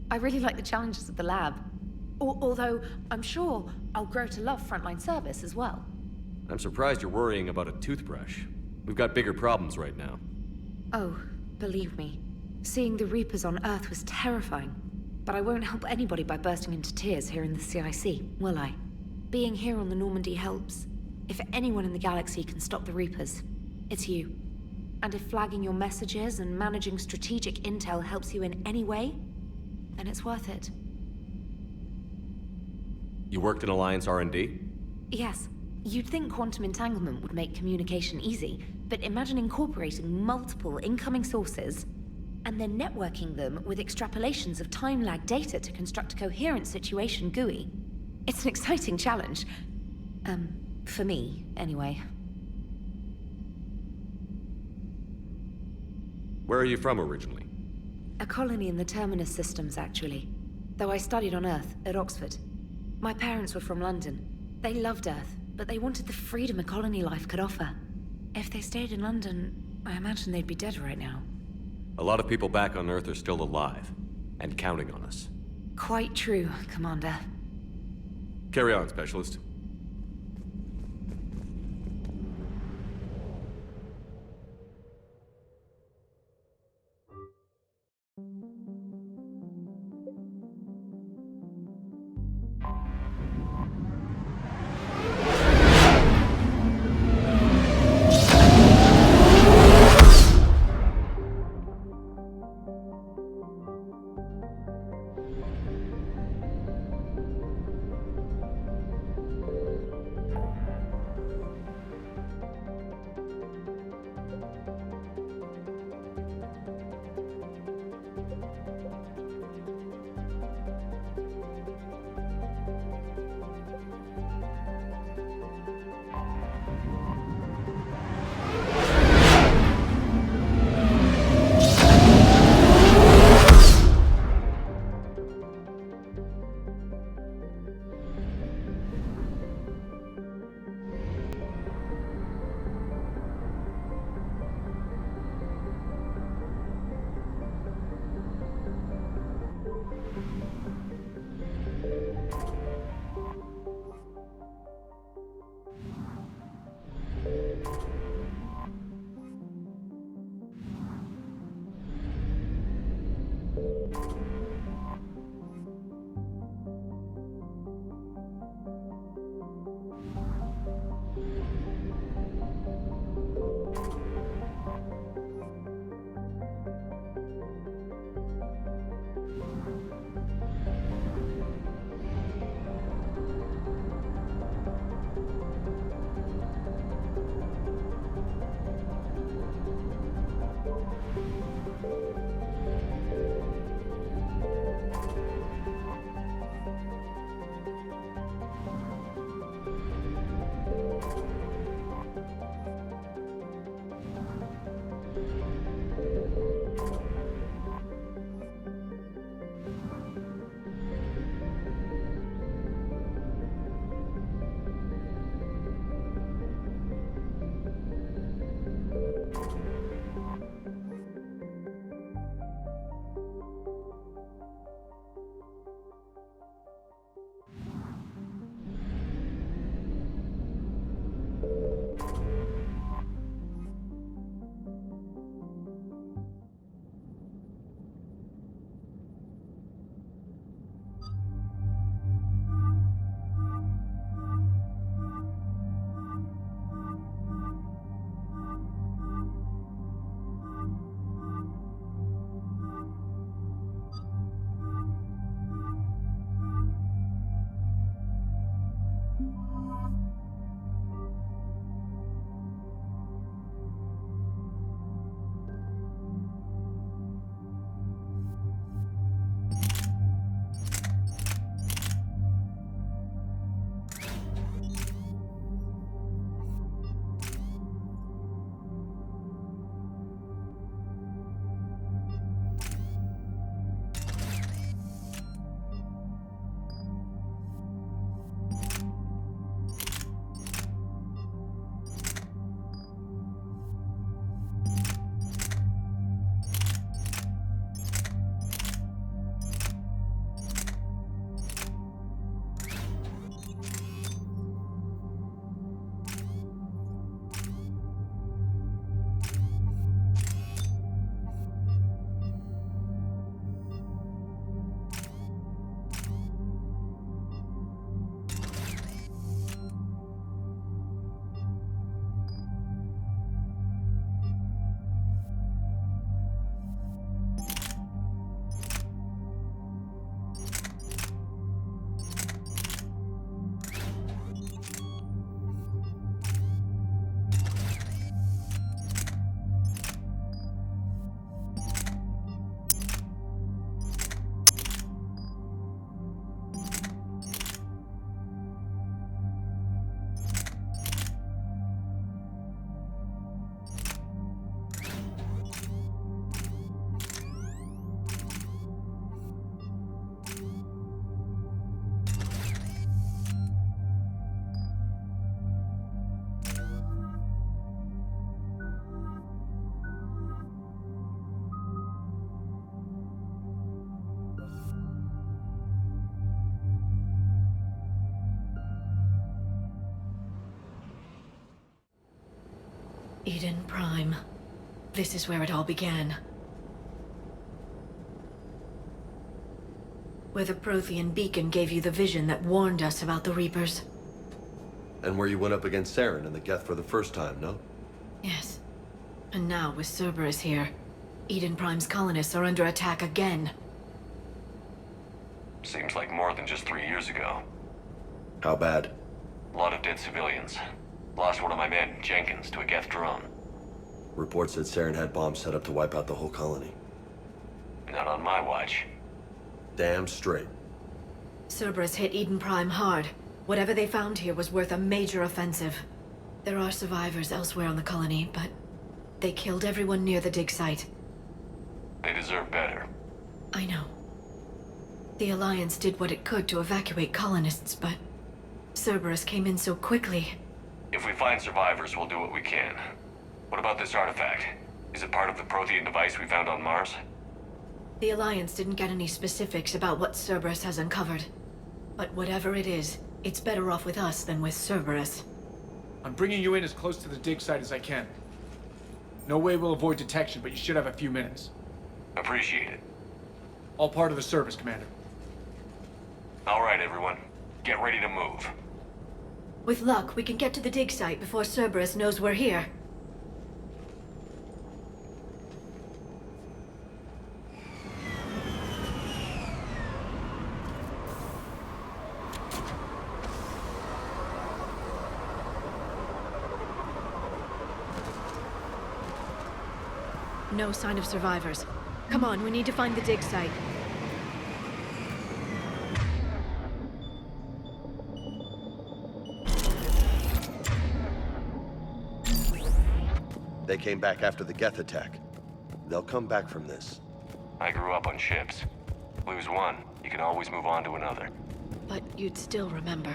I really like the challenges of the lab. Although, I'm sure I'll grow to love frontline service as well. I'm surprised you're worrying about a toothbrush. We've got bigger problems right now. Oh, believe me. Seeing the Reapers on Earth was terrifying. But I won't help anybody by bursting into tears here in the CIC, will I? Being here on the Normandy helps. If anyone in the galaxy can stop the Reapers, it's you. And if flagging your messages and managing strategic intel helps you in any way, then it's worth it. You worked in Alliance R&D? Yes. You'd think quantum entanglement would make communication easy, but imagine incorporating multiple incoming sources. and then networking them with extrapolations of time lag data to construct a coherent situation GUI. It's an exciting challenge. For me, anyway. Where are you from originally? A colony in the Terminus systems, actually. Though I studied on Earth, at Oxford. My parents were from London. They loved Earth, but they wanted the freedom a colony life could offer. If they stayed in London, I imagine they'd be dead right now. A lot of people back on Earth are still alive, and counting on us. Quite true, Commander. Carry on, Specialist. Eden Prime. This is where it all began. Where the Prothean beacon gave you the vision that warned us about the Reapers. And where you went up against Saren and the Geth for the first time, no? Yes. And now, with Cerberus here, Eden Prime's colonists are under attack again. Seems like more than just 3 years ago. How bad? A lot of dead civilians. Lost one of my men, Jenkins, to a Geth drone. Reports said Saren had bombs set up to wipe out the whole colony. Not on my watch. Damn straight. Cerberus hit Eden Prime hard. Whatever they found here was worth a major offensive. There are survivors elsewhere on the colony, but they killed everyone near the dig site. They deserve better. I know. The Alliance did what it could to evacuate colonists, but Cerberus came in so quickly. If we find survivors, we'll do what we can. What about this artifact? Is it part of the Prothean device we found on Mars? The Alliance didn't get any specifics about what Cerberus has uncovered. But whatever it is, it's better off with us than with Cerberus. I'm bringing you in as close to the dig site as I can. No way we'll avoid detection, but you should have a few minutes. Appreciate it. All part of the service, Commander. All right, everyone. Get ready to move. With luck, we can get to the dig site before Cerberus knows we're here. No sign of survivors. Come on, we need to find the dig site. They came back after the Geth attack. They'll come back from this. I grew up on ships. Lose one, you can always move on to another. But you'd still remember.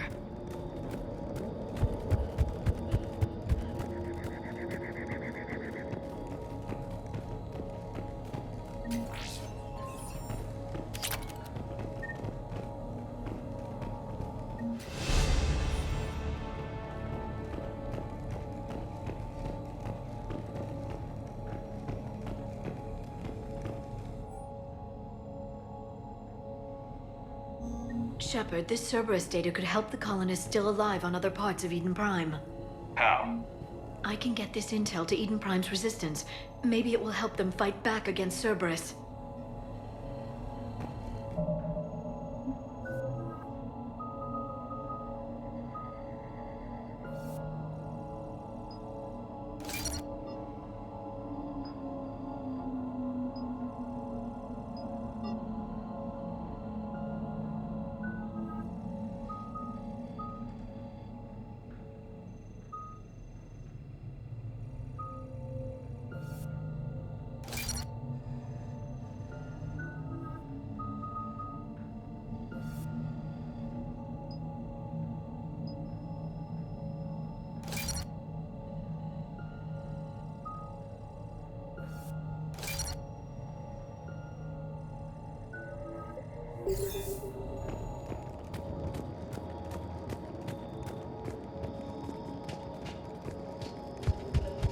Shepard, this Cerberus data could help the colonists still alive on other parts of Eden Prime. How? I can get this intel to Eden Prime's resistance. Maybe it will help them fight back against Cerberus.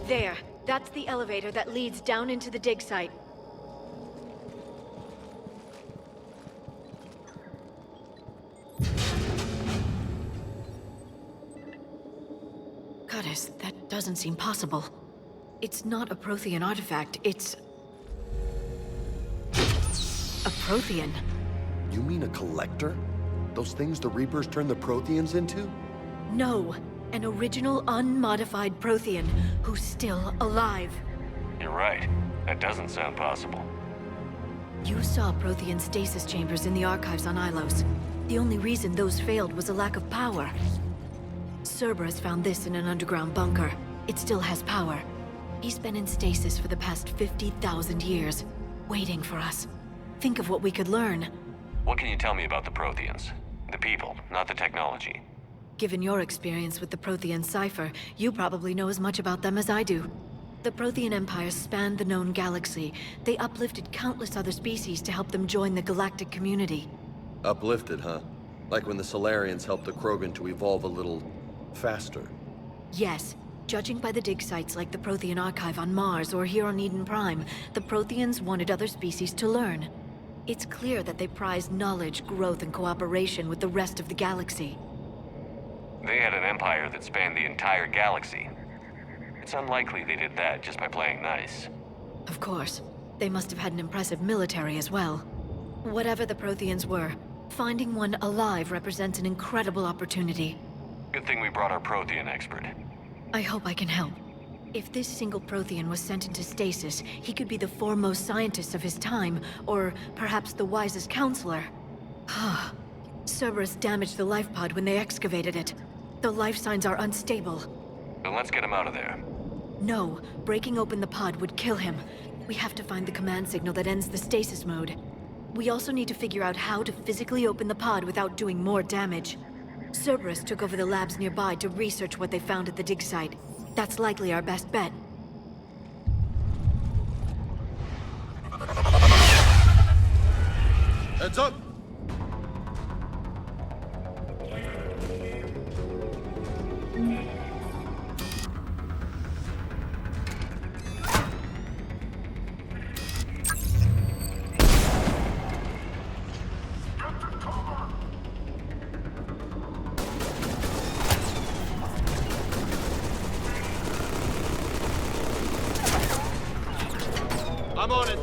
There. That's the elevator that leads down into the dig site. Goddess, that doesn't seem possible. It's not a Prothean artifact, it's... a Prothean. You mean a collector? Those things the Reapers turned the Protheans into? No, an original unmodified Prothean who's still alive. You're right. That doesn't sound possible. You saw Prothean stasis chambers in the archives on Ilos. The only reason those failed was a lack of power. Cerberus found this in an underground bunker. It still has power. He's been in stasis for the past 50,000 years, waiting for us. Think of what we could learn. What can you tell me about the Protheans? The people, not the technology. Given your experience with the Prothean cipher, you probably know as much about them as I do. The Prothean Empire spanned the known galaxy. They uplifted countless other species to help them join the galactic community. Uplifted, huh? Like when the Solarians helped the Krogan to evolve a little... faster. Yes. Judging by the dig sites like the Prothean Archive on Mars or here on Eden Prime, the Protheans wanted other species to learn. It's clear that they prize knowledge, growth, and cooperation with the rest of the galaxy. They had an empire that spanned the entire galaxy. It's unlikely they did that just by playing nice. Of course. They must have had an impressive military as well. Whatever the Protheans were, finding one alive represents an incredible opportunity. Good thing we brought our Prothean expert. I hope I can help. If this single Prothean was sent into stasis, he could be the foremost scientist of his time, or perhaps the wisest counselor. Cerberus damaged the life pod when they excavated it. The life signs are unstable. Then let's get him out of there. No, breaking open the pod would kill him. We have to find the command signal that ends the stasis mode. We also need to figure out how to physically open the pod without doing more damage. Cerberus took over the labs nearby to research what they found at the dig site. That's likely our best bet. Heads up! I'm on it.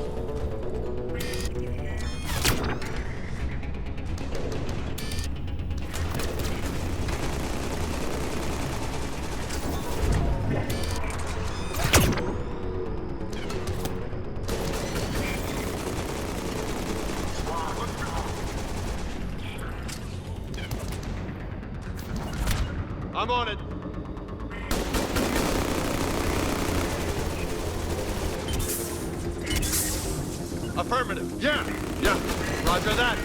I'm on it. Affirmative. Yeah. Roger that.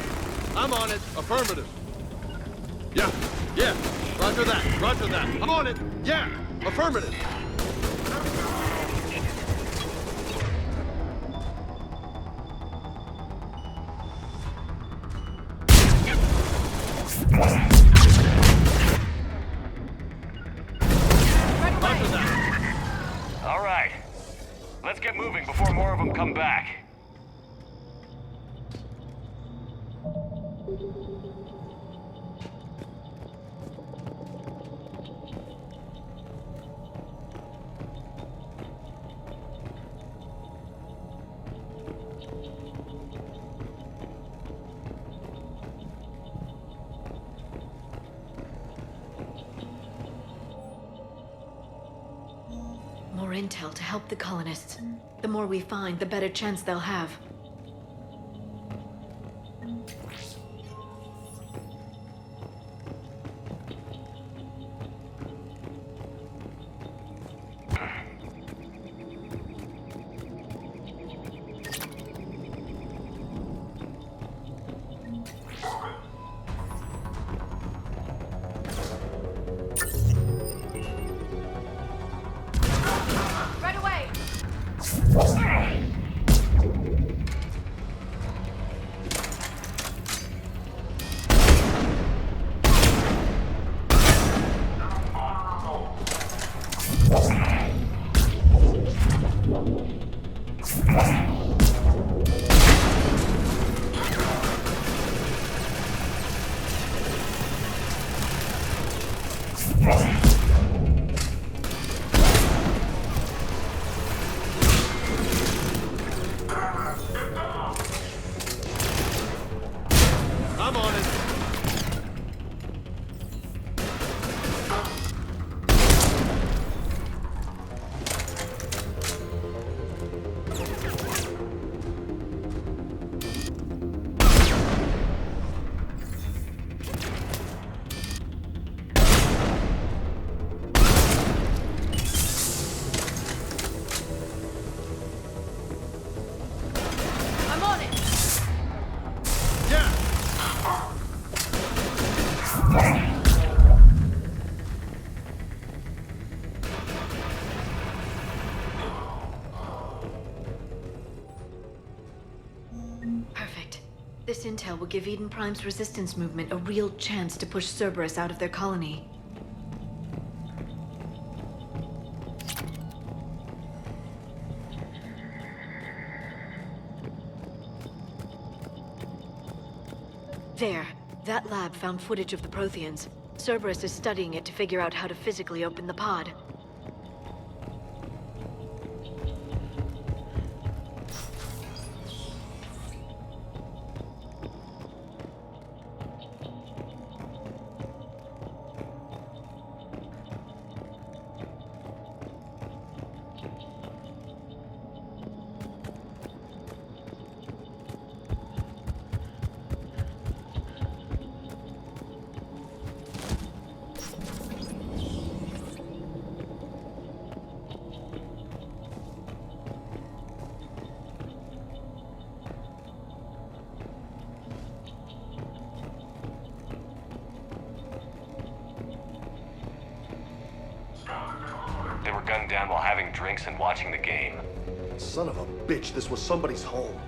I'm on it. Affirmative. Yeah. Roger that. I'm on it. Yeah. Affirmative. Roger that. All right. Let's get moving before more of them come back. More intel to help the colonists. The more we find, the better chance they'll have. Right away! I'm on it. I'm on it! Perfect. This intel will give Eden Prime's resistance movement a real chance to push Cerberus out of their colony. There. That lab found footage of the Protheans. Cerberus is studying it to figure out how to physically open the pod. They were gunned down while having drinks and watching the game. Son of a bitch, this was somebody's home.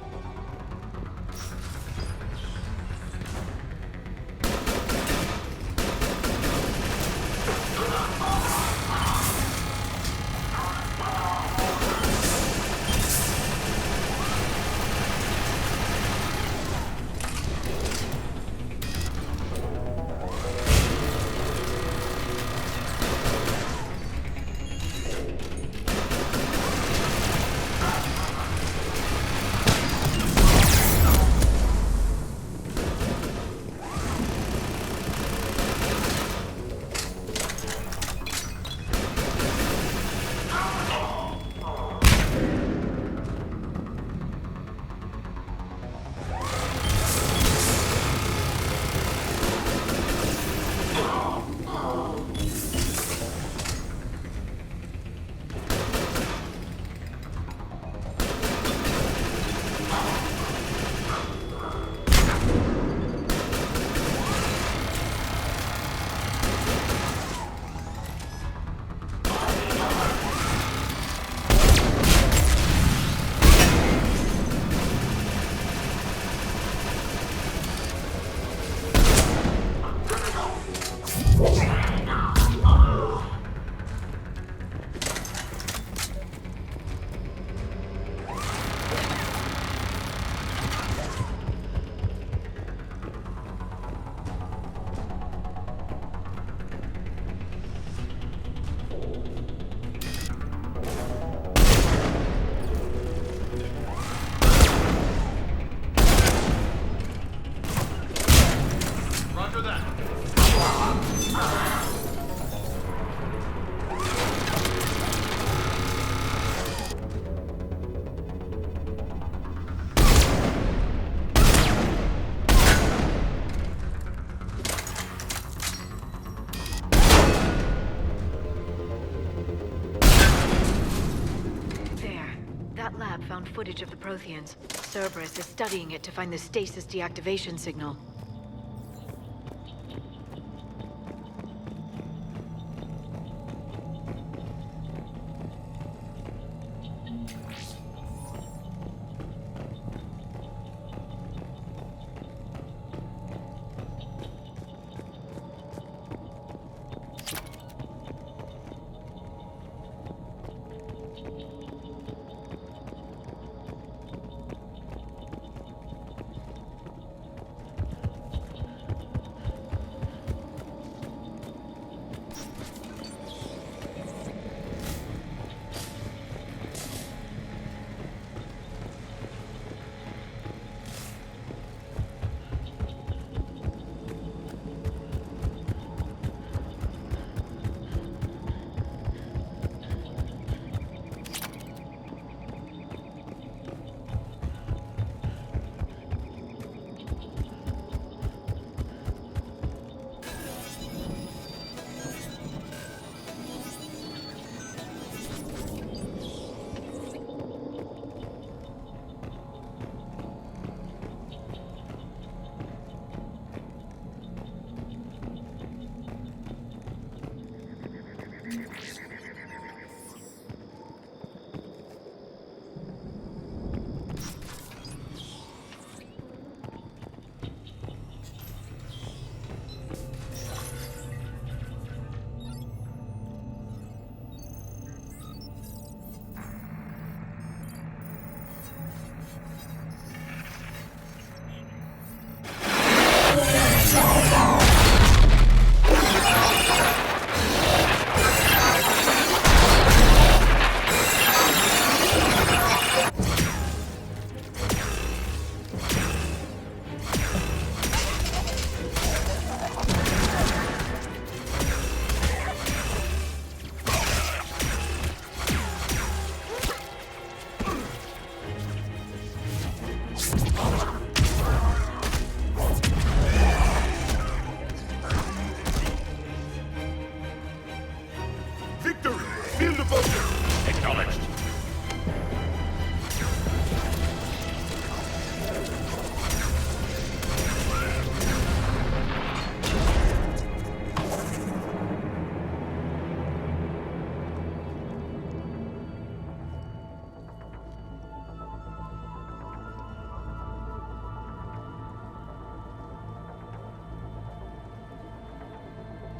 Found footage of the Protheans. Cerberus is studying it to find the stasis deactivation signal.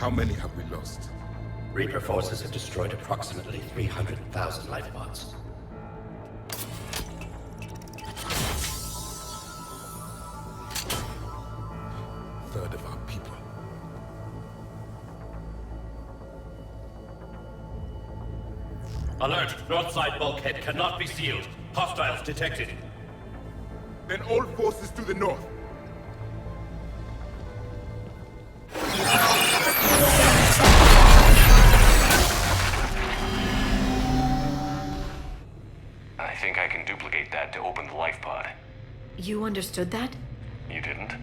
How many have we lost? Reaper forces have destroyed approximately 300,000 life pods. Third of our people. Alert! North side bulkhead cannot be sealed. Hostiles detected. Then all forces to the north. I think I can duplicate that to open the life pod. You understood that? You didn't?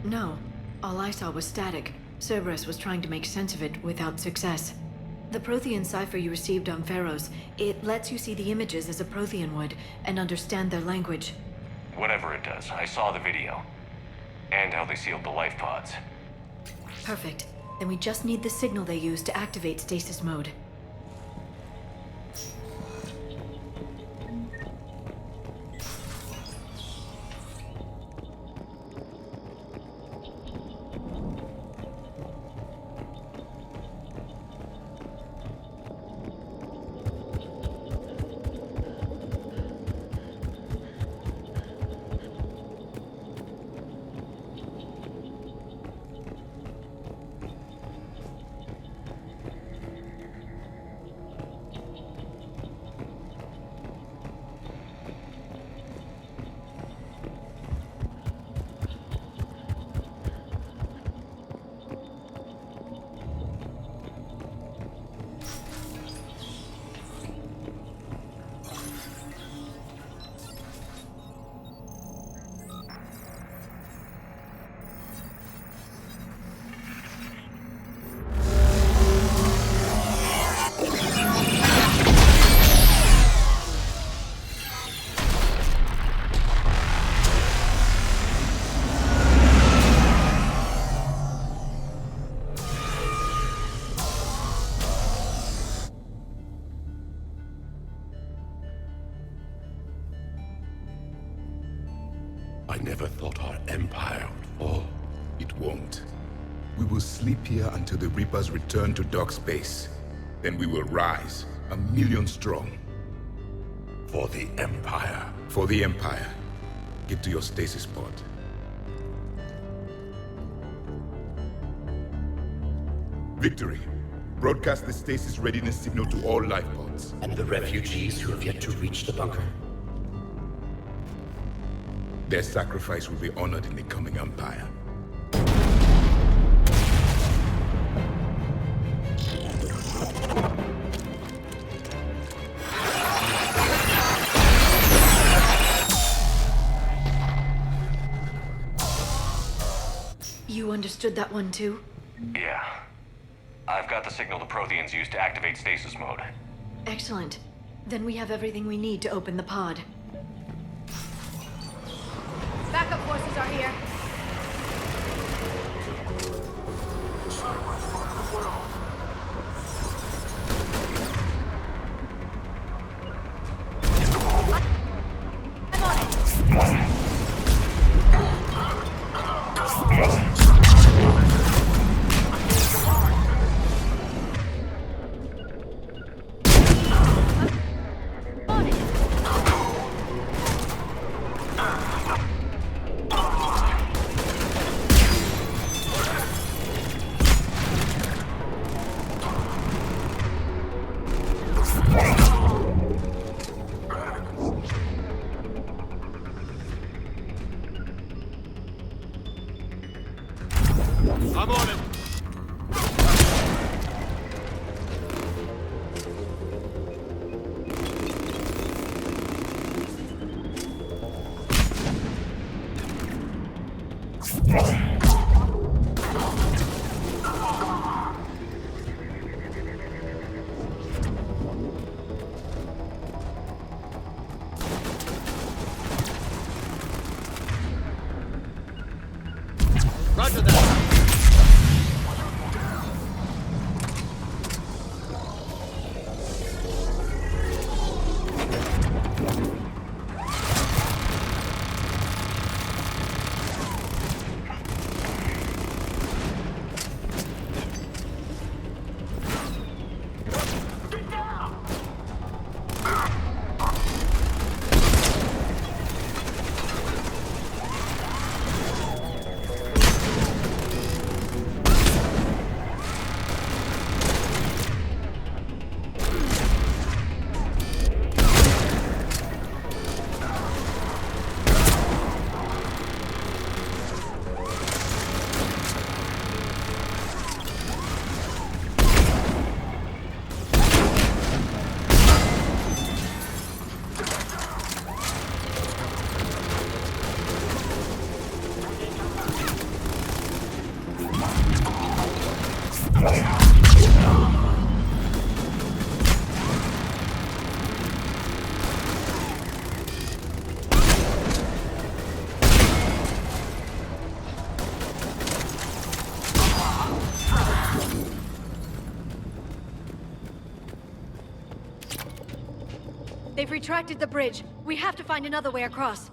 No. All I saw was static. Cerberus was trying to make sense of it without success. The Prothean cipher you received on Pharaohs, it lets you see the images as a Prothean would, and understand their language. Whatever it does, I saw the video. And how they sealed the life pods. Perfect. Then we just need the signal they use to activate stasis mode. I never thought our empire would fall. It won't. We will sleep here until the Reapers return to dark space. Then we will rise, 1,000,000 strong. For the Empire. For the Empire. Get to your stasis pod. Victory. Broadcast the stasis readiness signal to all life pods. And the refugees who have yet to reach the bunker. Their sacrifice will be honored in the coming Empire. You understood that one too? Yeah. I've got the signal the Protheans use to activate stasis mode. Excellent. Then we have everything we need to open the pod. Backup forces are here. I'm on it. I'm on it. Roger that. They've retracted the bridge. We have to find another way across.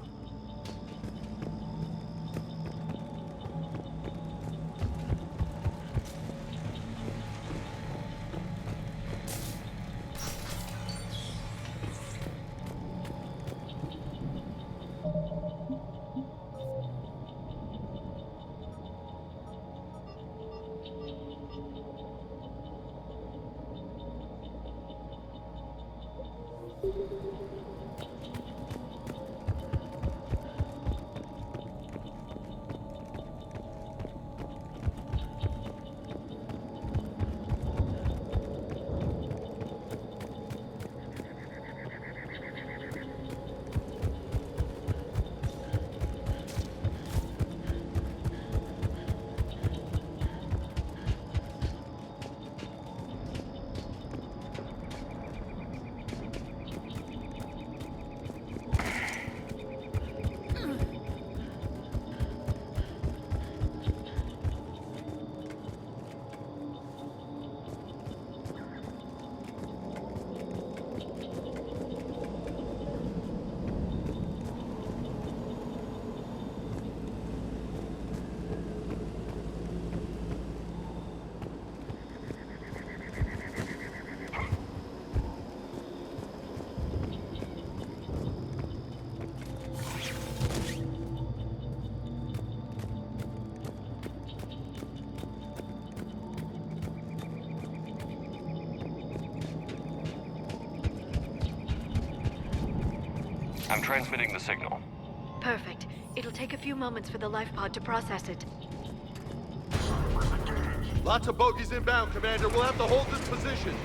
I'm transmitting the signal. Perfect. It'll take a few moments for the life pod to process it. Lots of bogies inbound, Commander. We'll have to hold this position.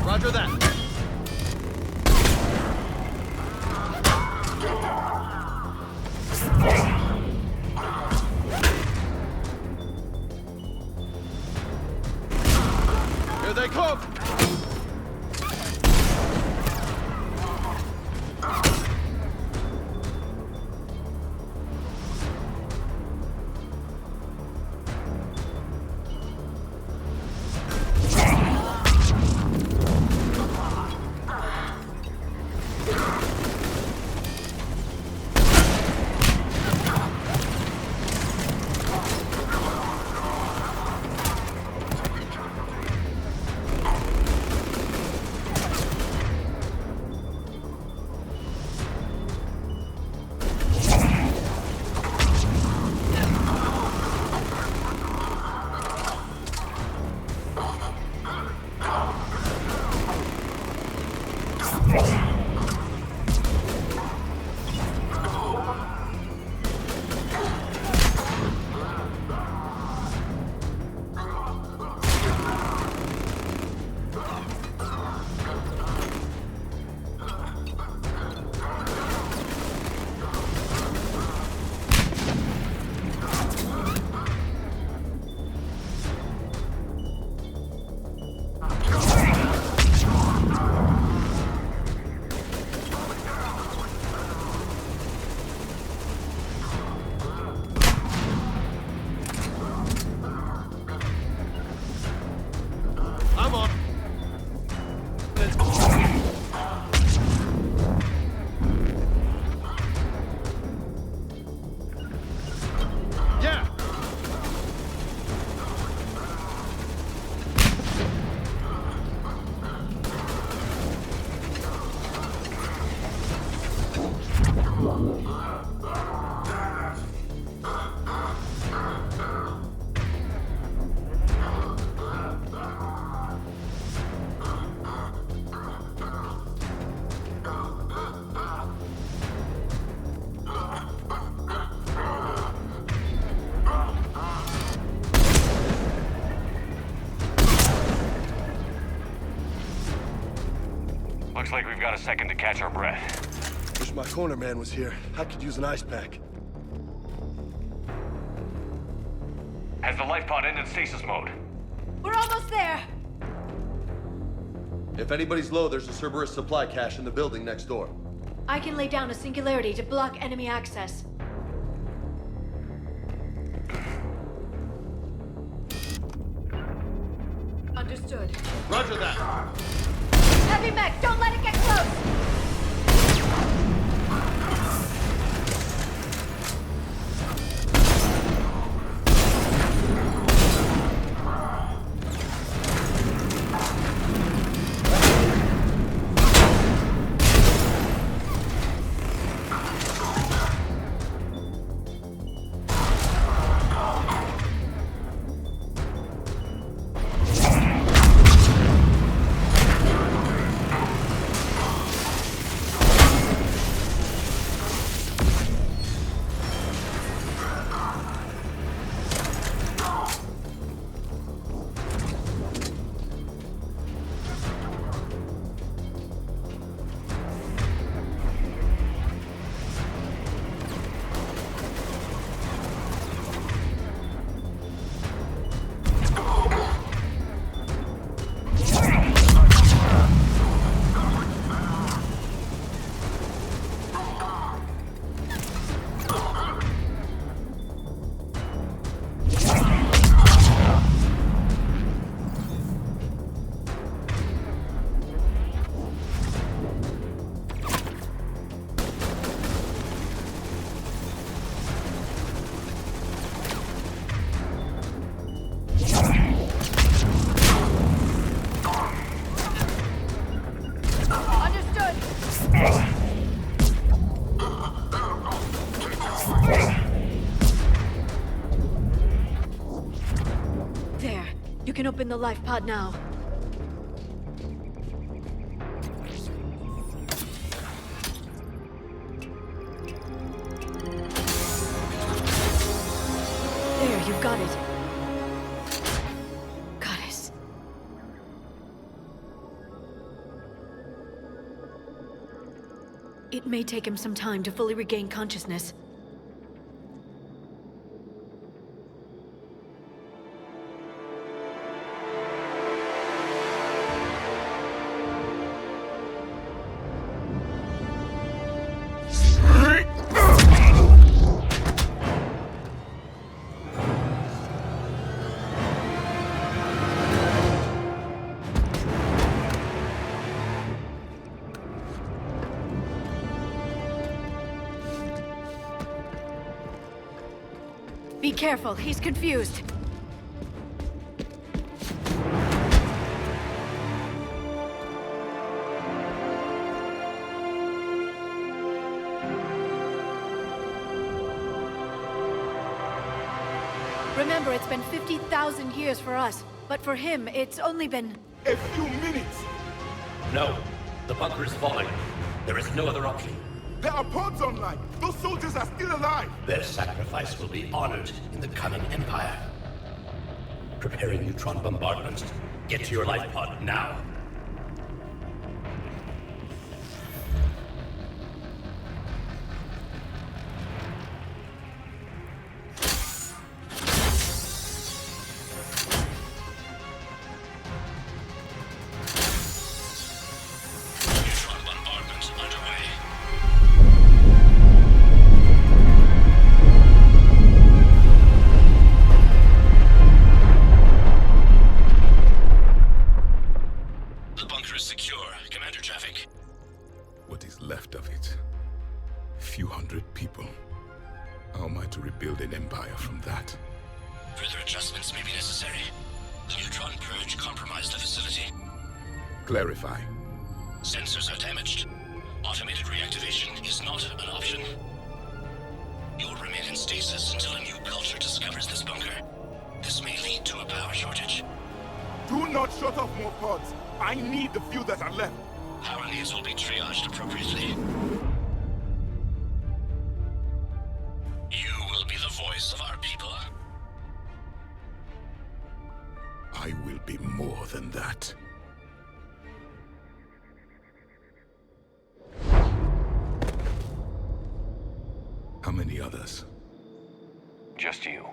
Roger that. Here they come! I'm on. Yeah. Looks like we've got a second to catch our breath. Wish my corner man was here. I could use an ice pack. Has the life pod ended stasis mode? We're almost there. If anybody's low, there's a Cerberus supply cache in the building next door. I can lay down a singularity to block enemy access. Understood. Roger that. Heavy mech, don't let it get close! There. You can open the life pod now. There, you've got it. Goddess. It may take him some time to fully regain consciousness. Be careful, he's confused. Remember, it's been 50,000 years for us, but for him, it's only been... A few minutes! No. The bunker is falling. There is no other option. There are pods online! Those soldiers are still alive! Their sacrifice will be honored in the coming Empire. Preparing neutron bombardment. Get to your life pod now. Neutron bombardment underway. The bunker is secure, Commander Traffic. What is left of it? A few hundred people. How am I to rebuild an empire from that? Further adjustments may be necessary. The neutron purge compromised the facility. Clarify. Sensors are damaged. Automated reactivation is not an option. You'll remain in stasis until a new culture discovers this bunker. This may lead to a power shortage. Do not shut off more pods! I need the few that are left! Power needs will be triaged appropriately. You will be the voice of our people. I will be more than that. How many others? Just you.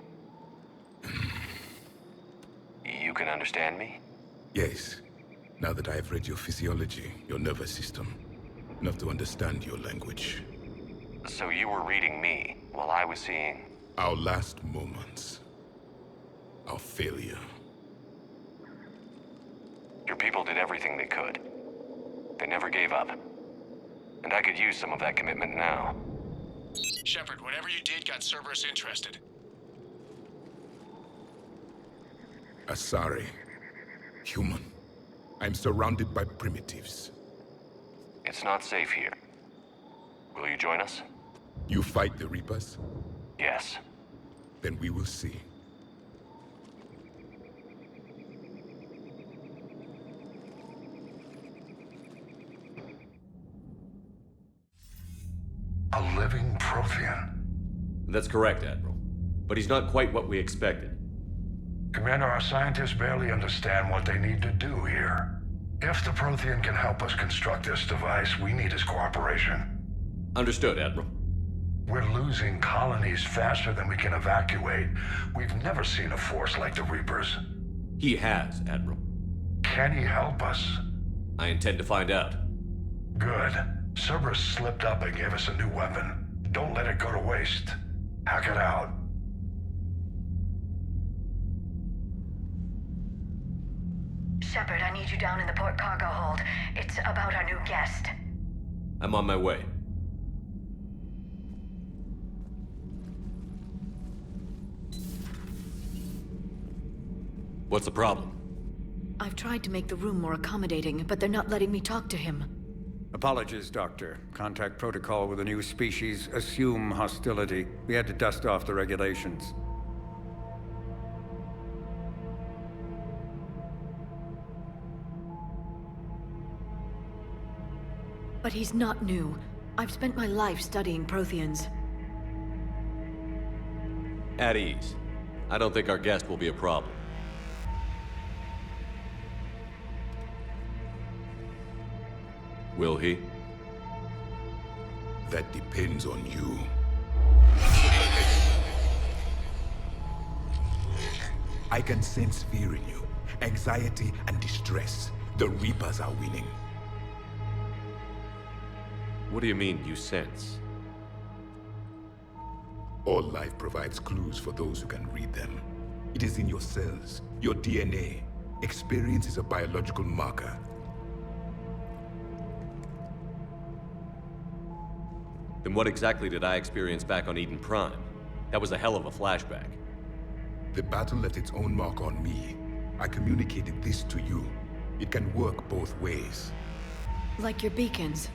You can understand me? Yes. Now that I've read your physiology, your nervous system, enough to understand your language. So you were reading me while I was seeing... Our last moments. Our failure. Your people did everything they could. They never gave up. And I could use some of that commitment now. Shepard, whatever you did got Cerberus interested. Asari. Human. I'm surrounded by primitives. It's not safe here. Will you join us? You fight the Reapers? Yes. Then we will see. A living Prothean. That's correct, Admiral. But he's not quite what we expected. Commander, our scientists barely understand what they need to do here. If the Prothean can help us construct this device, we need his cooperation. Understood, Admiral. We're losing colonies faster than we can evacuate. We've never seen a force like the Reapers. He has, Admiral. Can he help us? I intend to find out. Good. Cerberus slipped up and gave us a new weapon. Don't let it go to waste. Hack it out. Shepard, I need you down in the port cargo hold. It's about our new guest. I'm on my way. What's the problem? I've tried to make the room more accommodating, but they're not letting me talk to him. Apologies, Doctor. Contact protocol with a new species. Assume hostility. We had to dust off the regulations. But he's not new. I've spent my life studying Protheans. At ease. I don't think our guest will be a problem. Will he? That depends on you. I can sense fear in you, anxiety and distress. The Reapers are winning. What do you mean, you sense? All life provides clues for those who can read them. It is in your cells, your DNA. Experience is a biological marker. Then what exactly did I experience back on Eden Prime? That was a hell of a flashback. The battle left its own mark on me. I communicated this to you. It can work both ways. Like your beacons.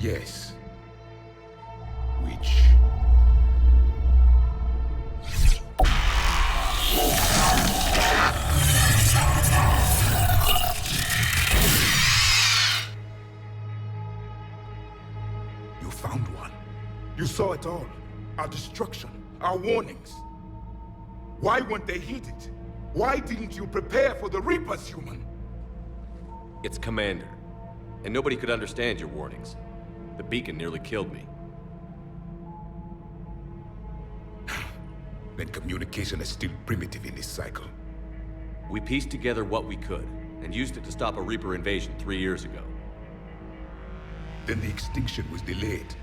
Yes. Which... You found one. You saw it all. Our destruction, our warnings. Why weren't they heeded? Why didn't you prepare for the Reapers, human? It's Commander. And nobody could understand your warnings. The beacon nearly killed me. Then communication is still primitive in this cycle. We pieced together what we could, and used it to stop a Reaper invasion 3 years ago. Then the extinction was delayed.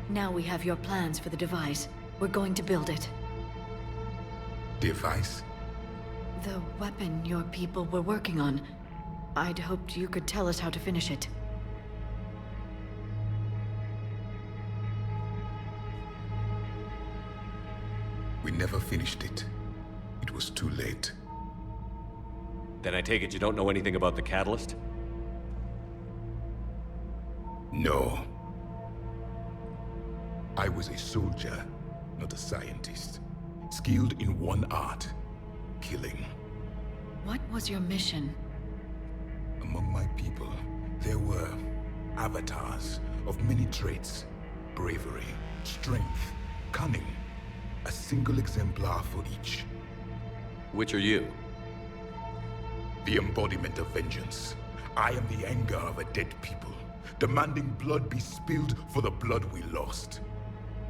Now we have your plans for the device. We're going to build it. Device? The weapon your people were working on. I'd hoped you could tell us how to finish it. We never finished it. It was too late. Then I take it you don't know anything about the catalyst? No. I was a soldier, not a scientist. Skilled in one art, killing. What was your mission? Among my people, there were avatars of many traits. Bravery, strength, cunning. A single exemplar for each. Which are you? The embodiment of vengeance. I am the anger of a dead people, demanding blood be spilled for the blood we lost.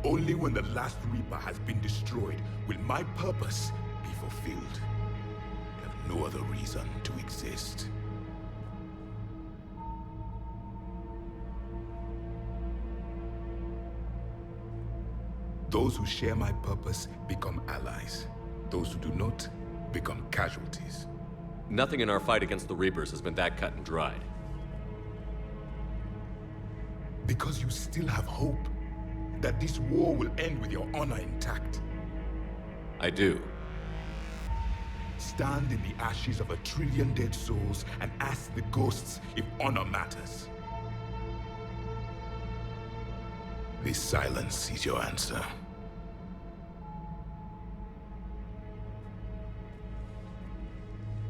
Only when the last Reaper has been destroyed will my purpose be fulfilled. We have no other reason to exist. Those who share my purpose become allies. Those who do not become casualties. Nothing in our fight against the Reapers has been that cut and dried. Because you still have hope that this war will end with your honor intact. I do. Stand in the ashes of 1 trillion dead souls and ask the ghosts if honor matters. This silence is your answer.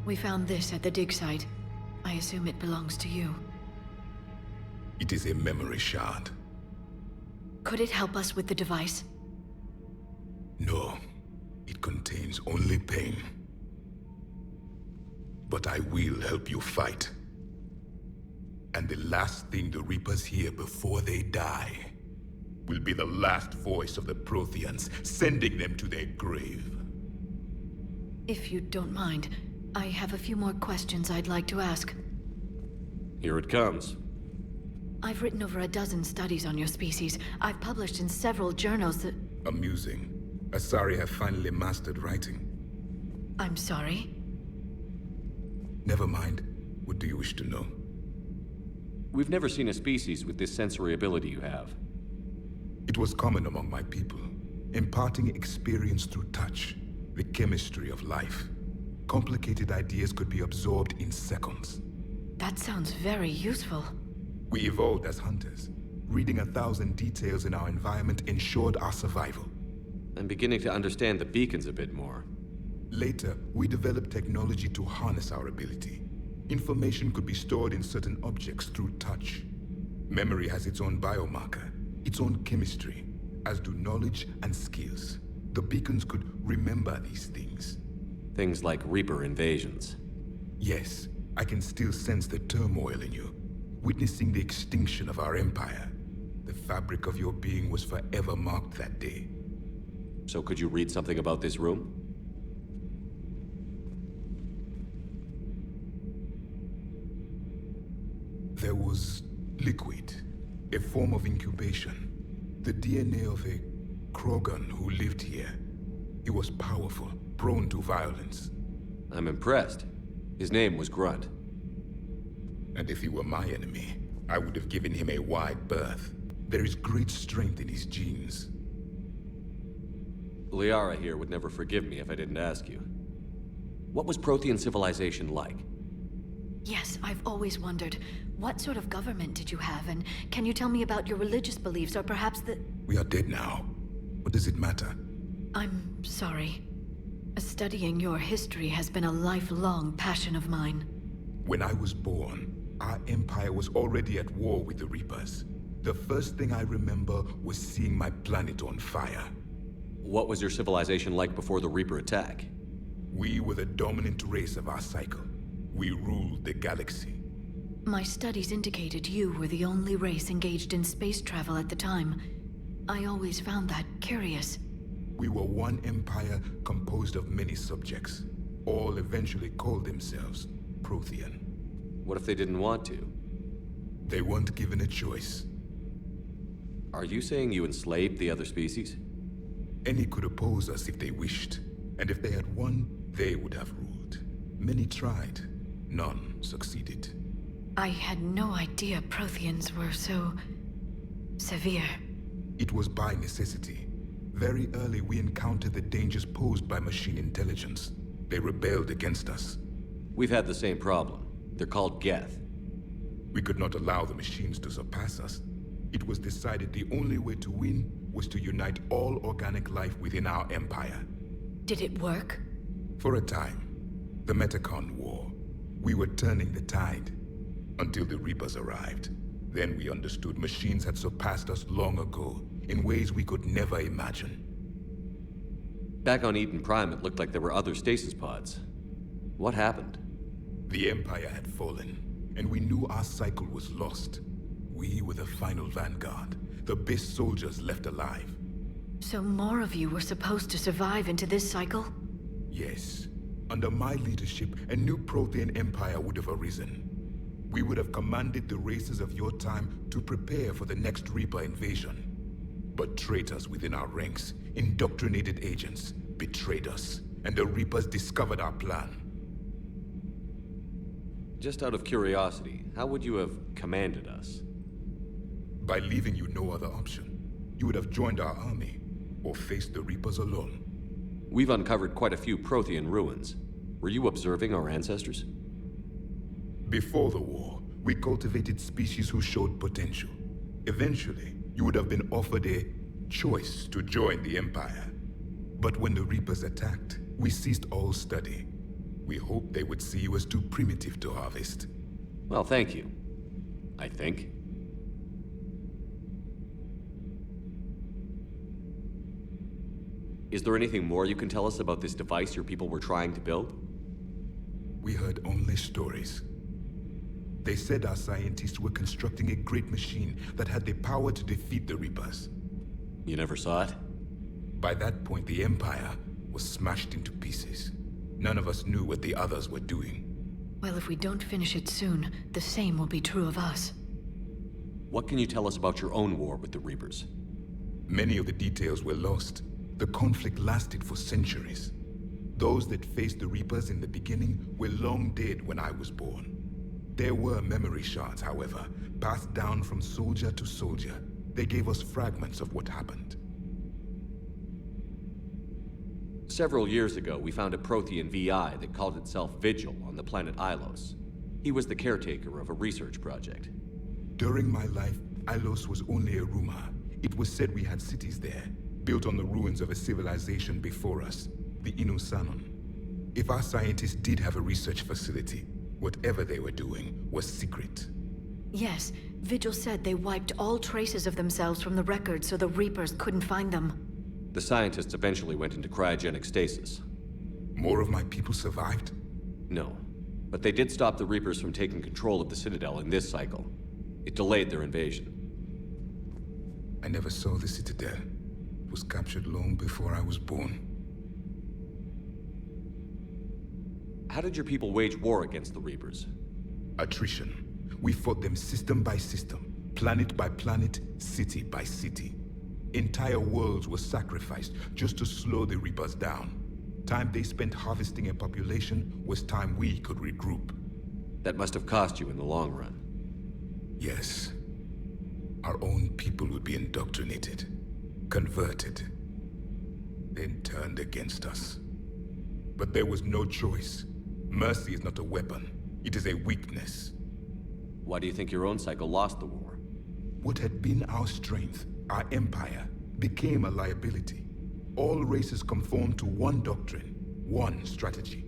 We found this at the dig site. I assume it belongs to you. It is a memory shard. Could it help us with the device? No. It contains only pain. But I will help you fight. And the last thing the Reapers hear before they die will be the last voice of the Protheans, sending them to their grave. If you don't mind, I have a few more questions I'd like to ask. Here it comes. I've written over a dozen studies on your species. I've published in several journals that... Amusing. Asari have finally mastered writing. I'm sorry? Never mind. What do you wish to know? We've never seen a species with this sensory ability you have. It was common among my people, imparting experience through touch, the chemistry of life. Complicated ideas could be absorbed in seconds. That sounds very useful. We evolved as hunters. Reading 1,000 details in our environment ensured our survival. I'm beginning to understand the beacons a bit more. Later, we developed technology to harness our ability. Information could be stored in certain objects through touch. Memory has its own biomarker, its own chemistry, as do knowledge and skills. The beacons could remember these things. Things like Reaper invasions. Yes, I can still sense the turmoil in you, witnessing the extinction of our empire. The fabric of your being was forever marked that day. So could you read something about this room? There was liquid, a form of incubation. The DNA of a Krogan who lived here. He was powerful, prone to violence. I'm impressed. His name was Grunt. And if he were my enemy, I would have given him a wide berth. There is great strength in his genes. Liara here would never forgive me if I didn't ask you. What was Prothean civilization like? Yes, I've always wondered. What sort of government did you have, and can you tell me about your religious beliefs, or perhaps the... We are dead now. What does it matter? I'm sorry. Studying your history has been a lifelong passion of mine. When I was born, our empire was already at war with the Reapers. The first thing I remember was seeing my planet on fire. What was your civilization like before the Reaper attack? We were the dominant race of our cycle. We ruled the galaxy. My studies indicated you were the only race engaged in space travel at the time. I always found that curious. We were one empire composed of many subjects. All eventually called themselves Prothean. What if they didn't want to? They weren't given a choice. Are you saying you enslaved the other species? Any could oppose us if they wished. And if they had won, they would have ruled. Many tried. None succeeded. I had no idea Protheans were so... severe. It was by necessity. Very early we encountered the dangers posed by machine intelligence. They rebelled against us. We've had the same problem. They're called Geth. We could not allow the machines to surpass us. It was decided the only way to win was to unite all organic life within our empire. Did it work? For a time. The Metacon War. We were turning the tide. Until the Reapers arrived. Then we understood machines had surpassed us long ago, in ways we could never imagine. Back on Eden Prime, it looked like there were other stasis pods. What happened? The Empire had fallen, and we knew our cycle was lost. We were the final vanguard, the best soldiers left alive. So more of you were supposed to survive into this cycle? Yes. Under my leadership, a new Prothean empire would have arisen. We would have commanded the races of your time to prepare for the next Reaper invasion. But traitors within our ranks, indoctrinated agents, betrayed us, and the Reapers discovered our plan. Just out of curiosity, how would you have commanded us? By leaving you no other option. You would have joined our army, or faced the Reapers alone. We've uncovered quite a few Prothean ruins. Were you observing our ancestors? Before the war, we cultivated species who showed potential. Eventually, you would have been offered a choice to join the Empire. But when the Reapers attacked, we ceased all study. We hoped they would see you as too primitive to harvest. Well, thank you. I think. Is there anything more you can tell us about this device your people were trying to build? We heard only stories. They said our scientists were constructing a great machine that had the power to defeat the Reapers. You never saw it? By that point, the Empire was smashed into pieces. None of us knew what the others were doing. Well, if we don't finish it soon, the same will be true of us. What can you tell us about your own war with the Reapers? Many of the details were lost. The conflict lasted for centuries. Those that faced the Reapers in the beginning were long dead when I was born. There were memory shards, however, passed down from soldier to soldier. They gave us fragments of what happened. Several years ago, we found a Prothean VI that called itself Vigil on the planet Ilos. He was the caretaker of a research project. During my life, Ilos was only a rumor. It was said we had cities there, built on the ruins of a civilization before us, the Inusanon. If our scientists did have a research facility, whatever they were doing was secret. Yes, Vigil said they wiped all traces of themselves from the records so the Reapers couldn't find them. The scientists eventually went into cryogenic stasis. More of my people survived? No, but they did stop the Reapers from taking control of the Citadel in this cycle. It delayed their invasion. I never saw the Citadel. It was captured long before I was born. How did your people wage war against the Reapers? Attrition. We fought them system by system, planet by planet, city by city. Entire worlds were sacrificed just to slow the Reapers down. Time they spent harvesting a population was time we could regroup. That must have cost you in the long run. Yes. Our own people would be indoctrinated, converted, then turned against us. But there was no choice. Mercy is not a weapon. It is a weakness. Why do you think your own cycle lost the war? What had been our strength, our empire, became a liability. All races conformed to one doctrine, one strategy.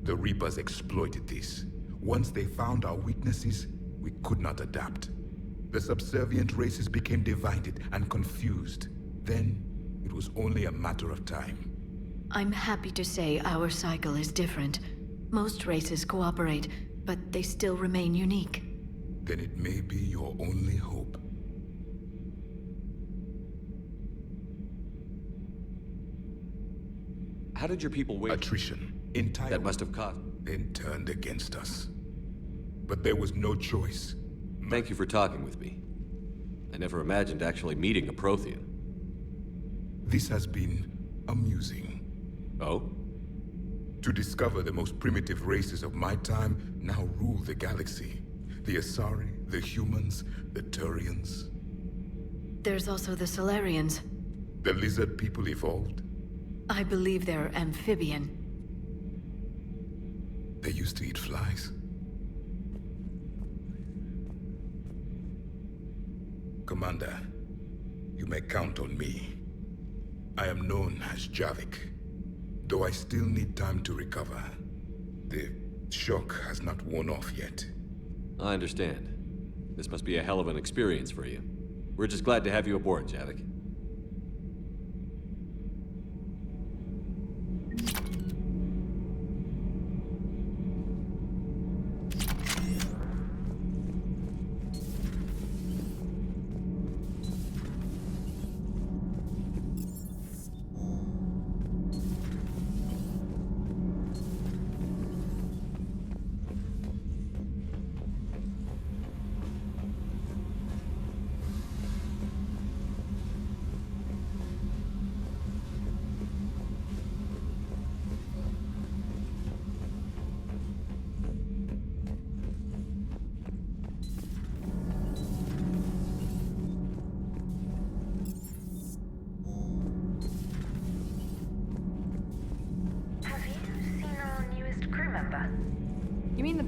The Reapers exploited this. Once they found our weaknesses, we could not adapt. The subservient races became divided and confused. Then, it was only a matter of time. I'm happy to say our cycle is different. Most races cooperate, but they still remain unique. Then it may be your only hope. How did your people wage... Attrition. Entire... That must have cost... Then turned against us. But there was no choice. Thank you for talking with me. I never imagined actually meeting a Prothean. This has been amusing. Oh? To discover the most primitive races of my time now rule the galaxy. The Asari, the humans, the Turians. There's also the Solarians. The lizard people evolved? I believe they're amphibian. They used to eat flies. Commander, you may count on me. I am known as Javik, though I still need time to recover. The shock has not worn off yet. I understand. This must be a hell of an experience for you. We're just glad to have you aboard, Javik.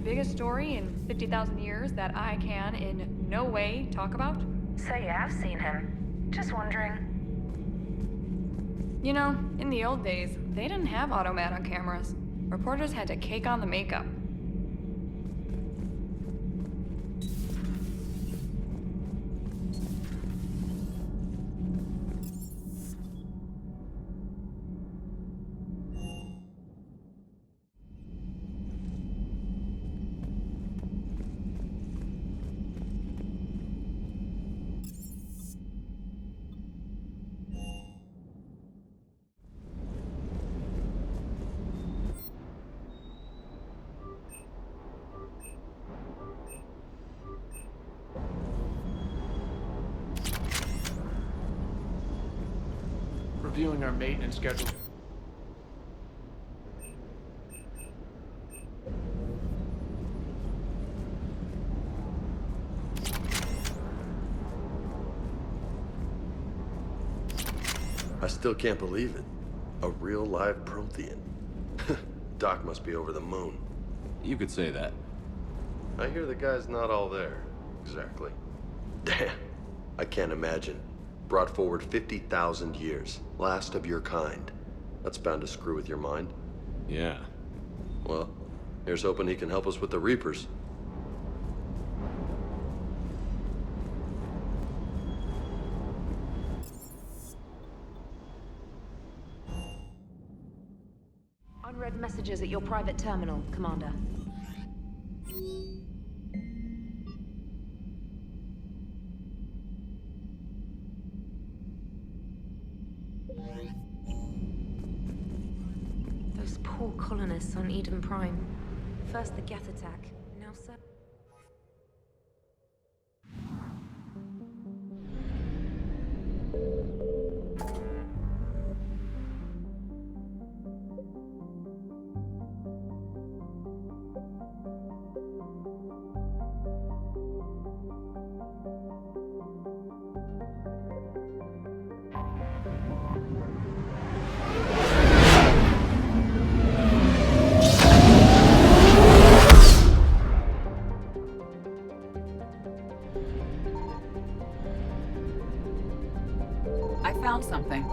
biggest story in 50,000 years that I can in no way talk about? So you have seen him. Just wondering. You know, in the old days, they didn't have automat on cameras. Reporters had to cake on the makeup. Reviewing our maintenance schedule. I still can't believe it. A real live Prothean. Doc must be over the moon. You could say that. I hear the guy's not all there. Exactly. Damn. I can't imagine. Brought forward 50,000 years. Last of your kind. That's bound to screw with your mind. Yeah. Well, here's hoping he can help us with the Reapers. Unread messages at your private terminal, Commander. Those poor colonists on Eden Prime. First the Geth attack, now so... I found something.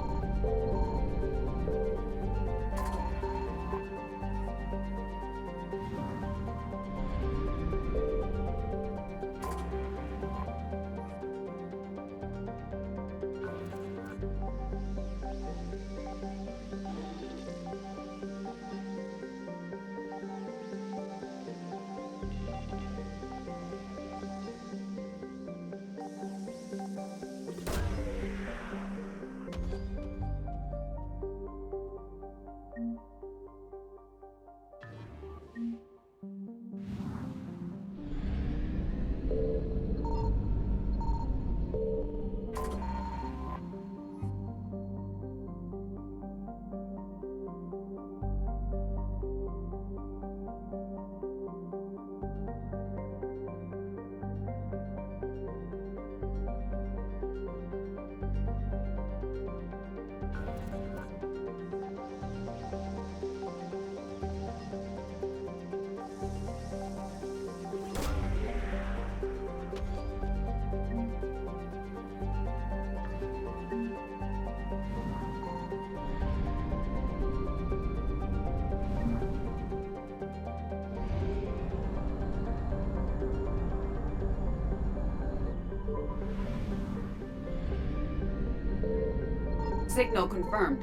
Signal confirmed.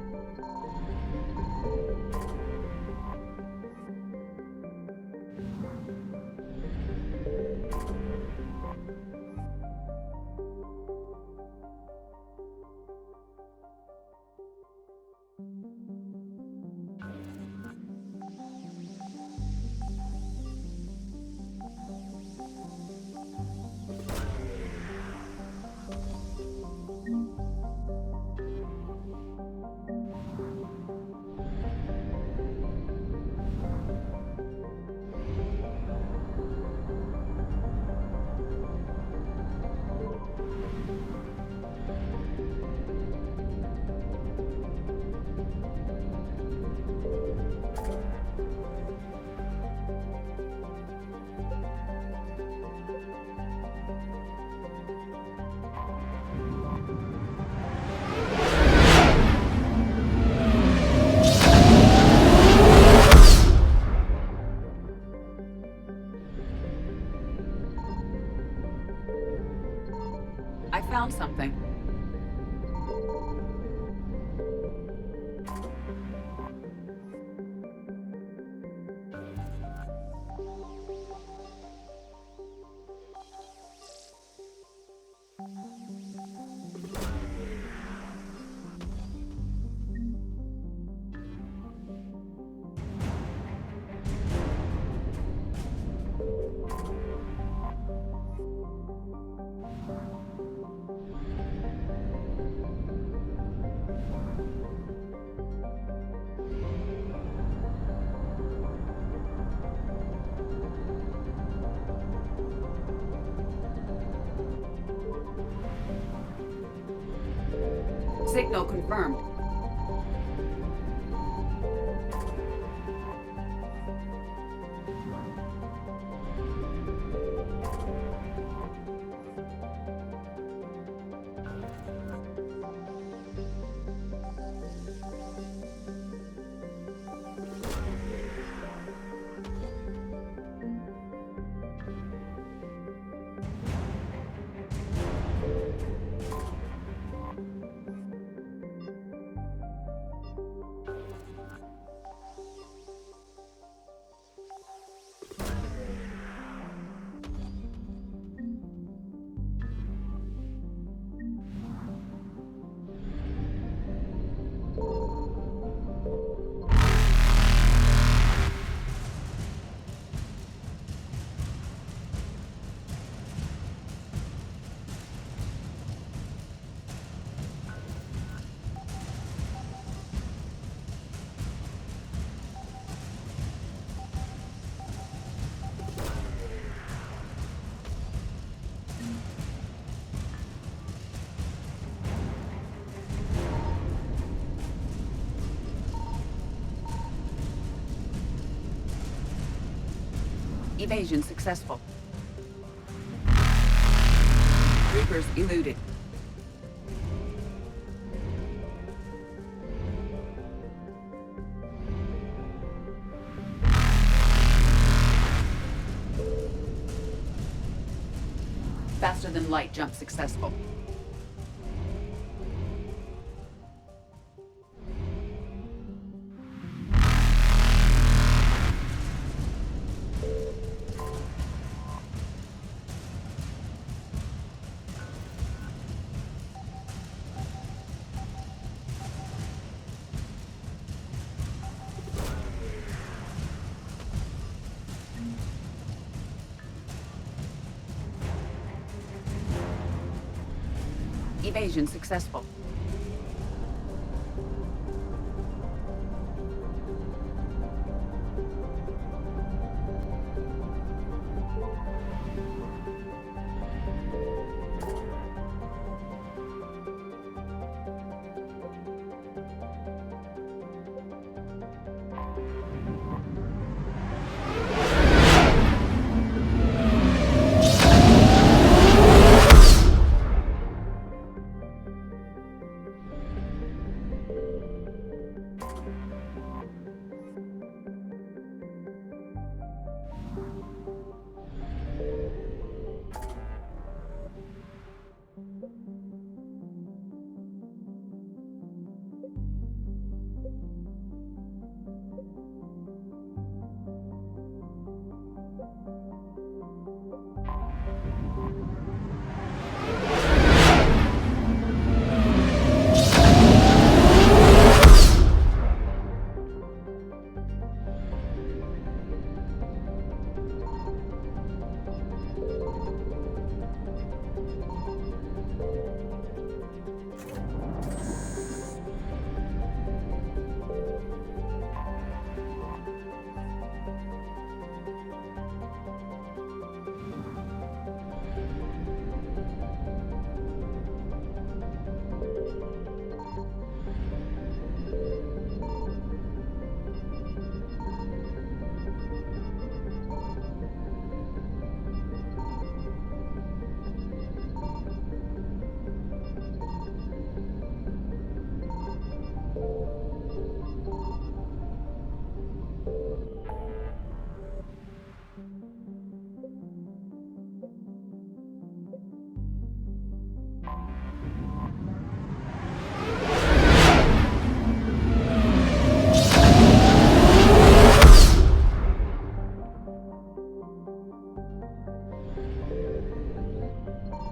I found something. Signal confirmed. Evasion successful. Reapers eluded. Faster than light jump successful. Evasion successful.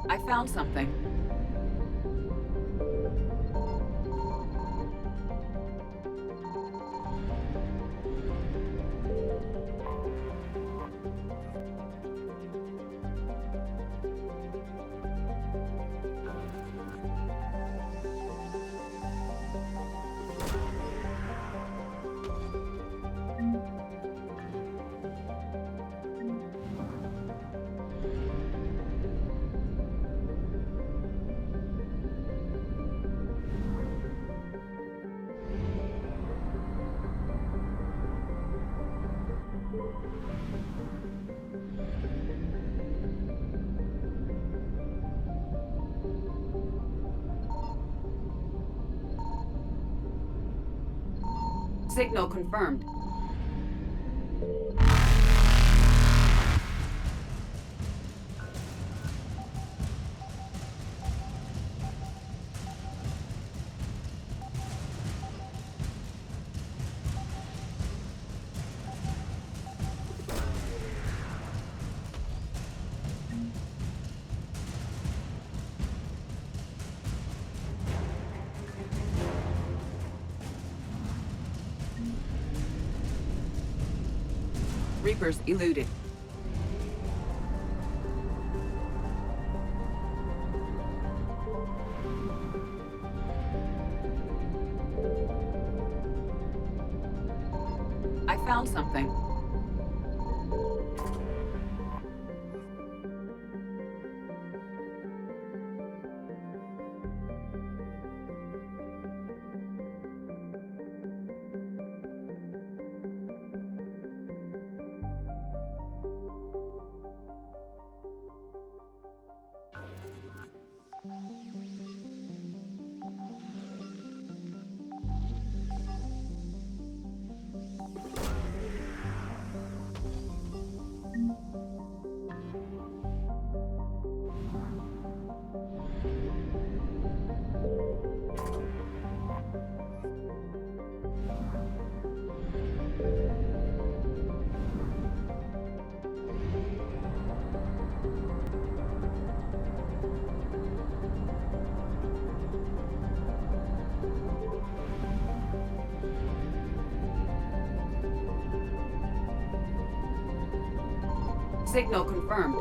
I found something. Signal confirmed. Reapers eluded. I found something. Signal confirmed.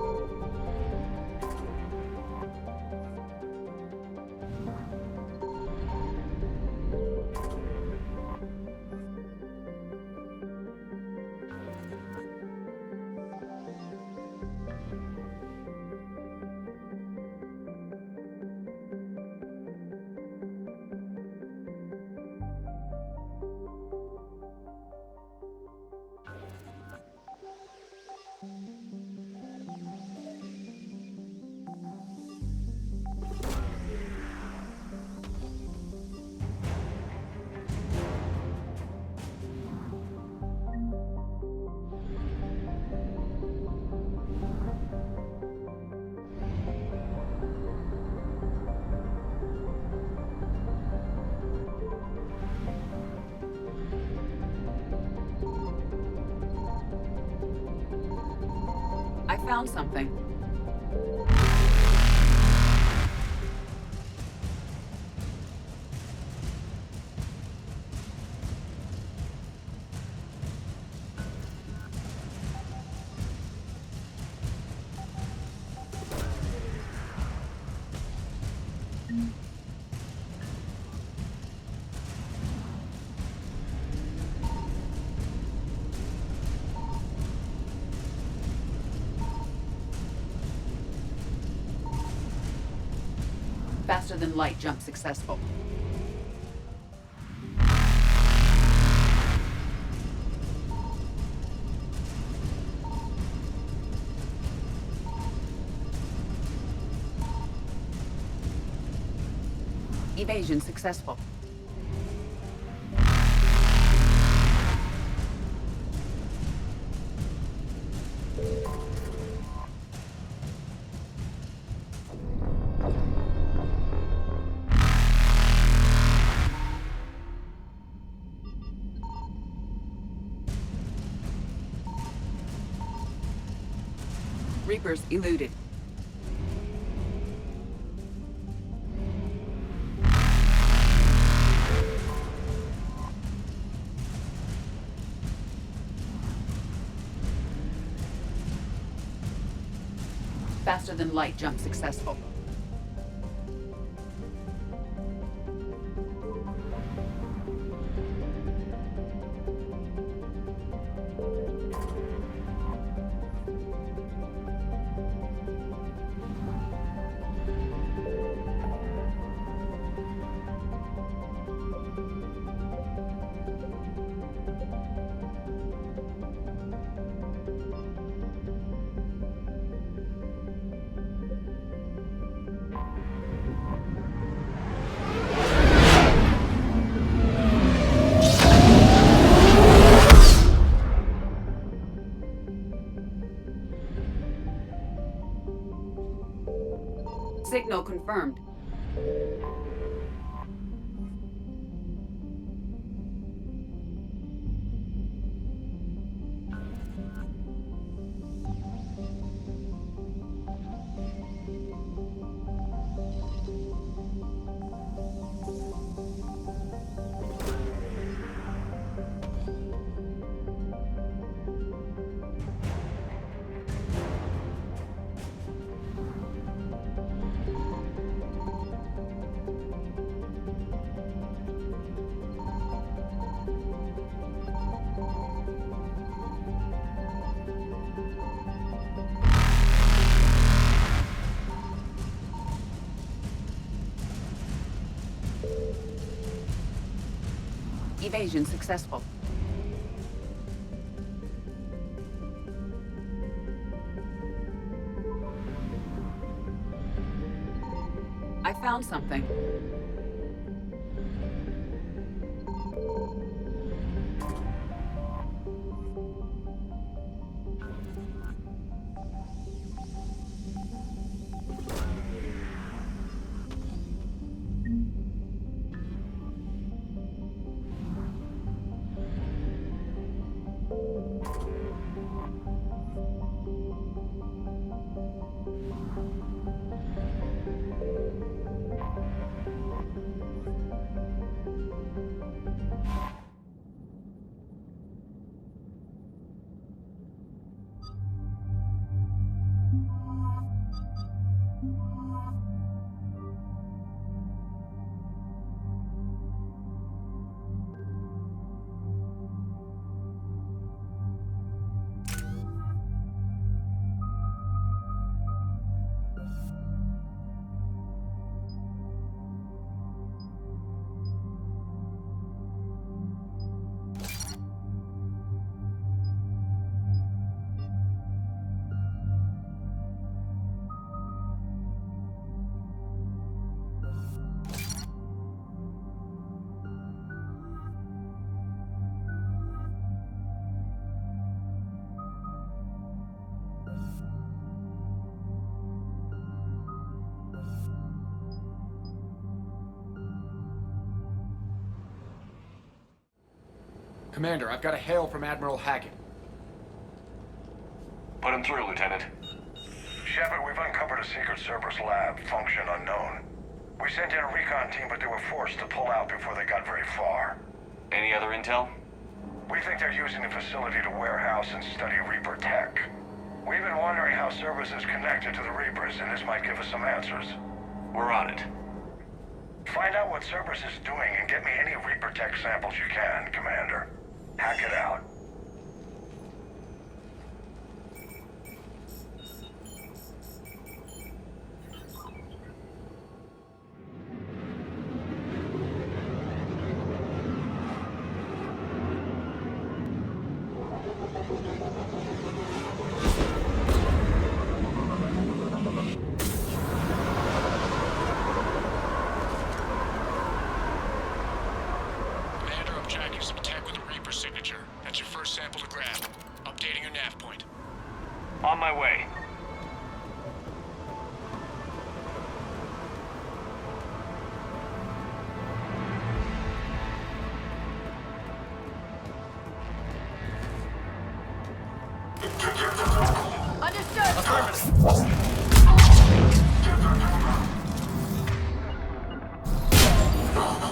I found something. Faster than light jump successful. Evasion successful. Reapers eluded. Faster than light jump successful. Signal confirmed. Evasion successful. I found something. Commander, I've got a hail from Admiral Hackett. Put him through, Lieutenant. Shepard, we've uncovered a secret Cerberus lab, function unknown. We sent in a recon team, but they were forced to pull out before they got very far. Any other intel? We think they're using the facility to warehouse and study Reaper tech. We've been wondering how Cerberus is connected to the Reapers, and this might give us some answers. We're on it. Find out what Cerberus is doing and get me any Reaper tech samples you can, Commander. Hack it out. On my way.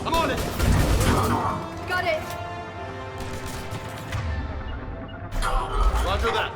I'm on it! Got it! Roger that.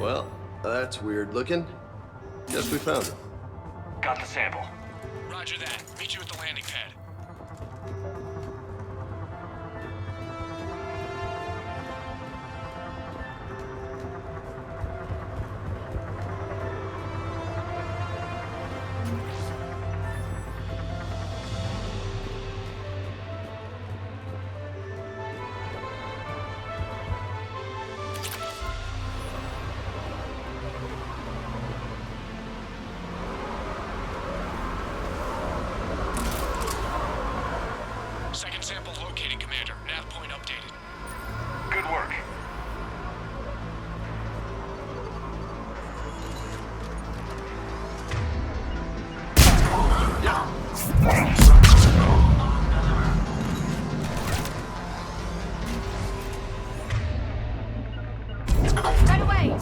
Well, that's weird looking. Guess we found it. Got the sample. Roger that. Meet you at the landing pad. Second sample located, Commander. Nav point updated. Good work. Right away!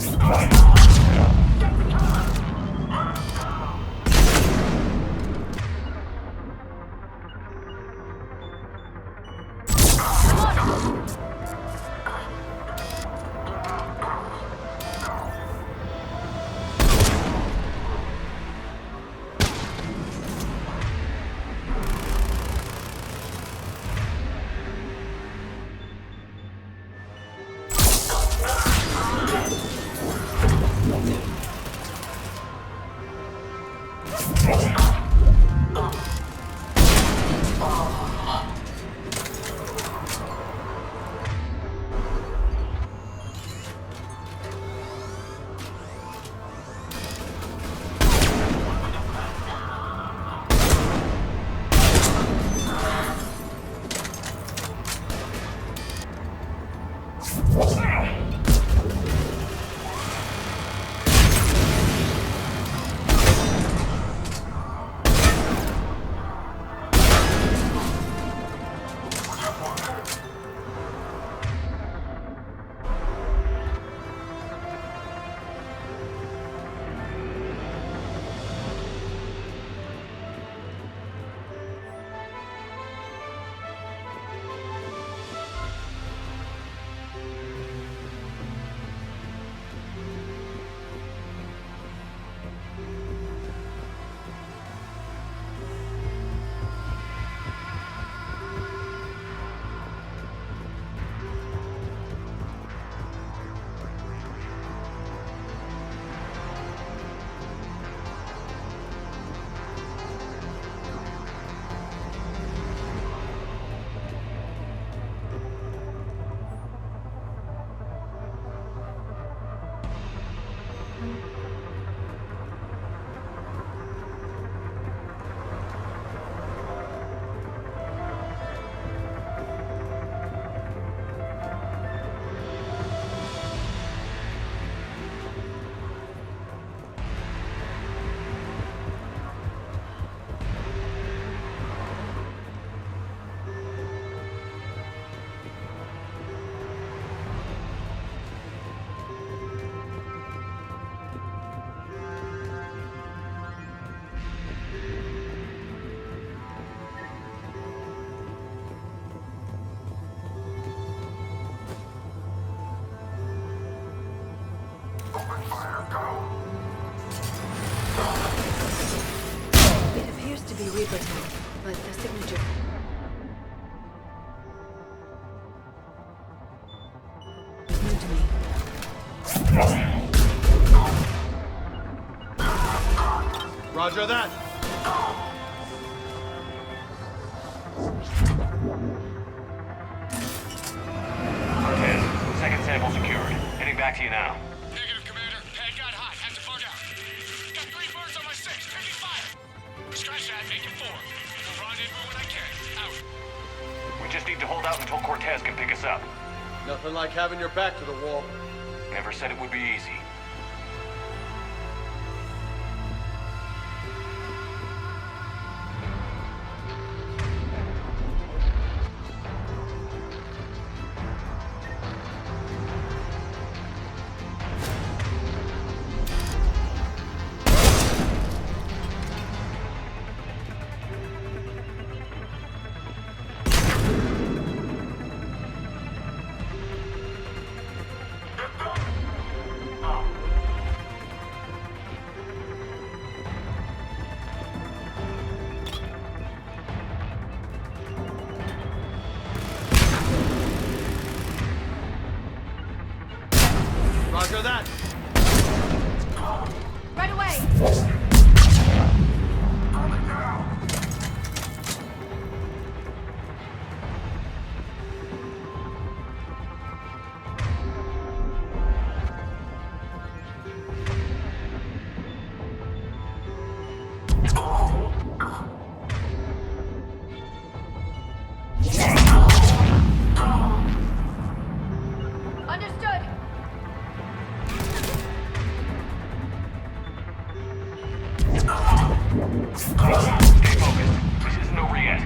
It appears to be Reaper tech, but the signature... is new to me. Roger that. Cortez, second sample secured. Heading back to you now. Negative, Commander. Pad got hot. Had to bug out. Got 3 birds on my 6. Taking fire. Scratch that. Make it 4. We'll rendezvous when I can. Out. We just need to hold out until Cortez can pick us up. Nothing like having your back to the wall. Never said it would be easy. Roger that. Right away! Understood! Stay focused. This isn't over yet.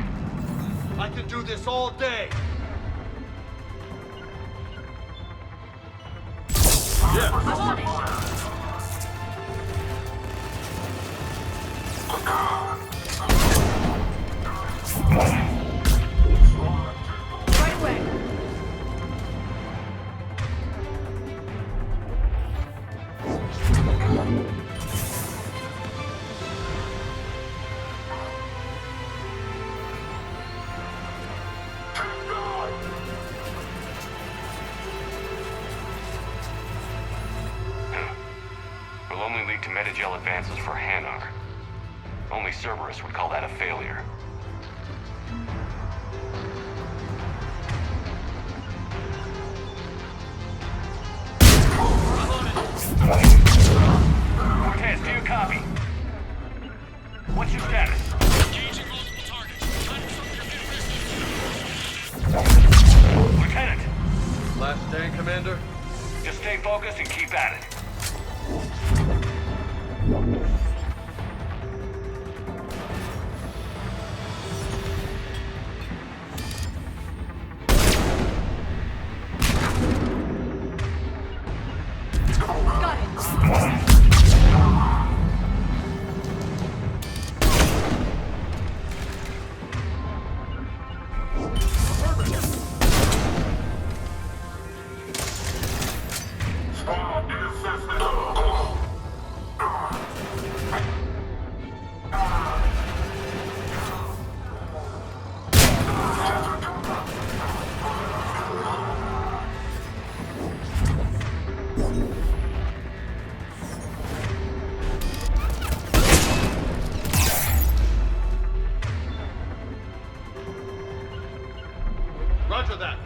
I can do this all day. I'm on it! Right away! Will only lead to Metagel advances for Hanar. Only Cerberus would call that a failure. Cortez, do you copy? What's your status? Engaging multiple targets. Time for some rescue. Lieutenant, Last stand, Commander? just stay focused and keep at it. Got it! Roger that.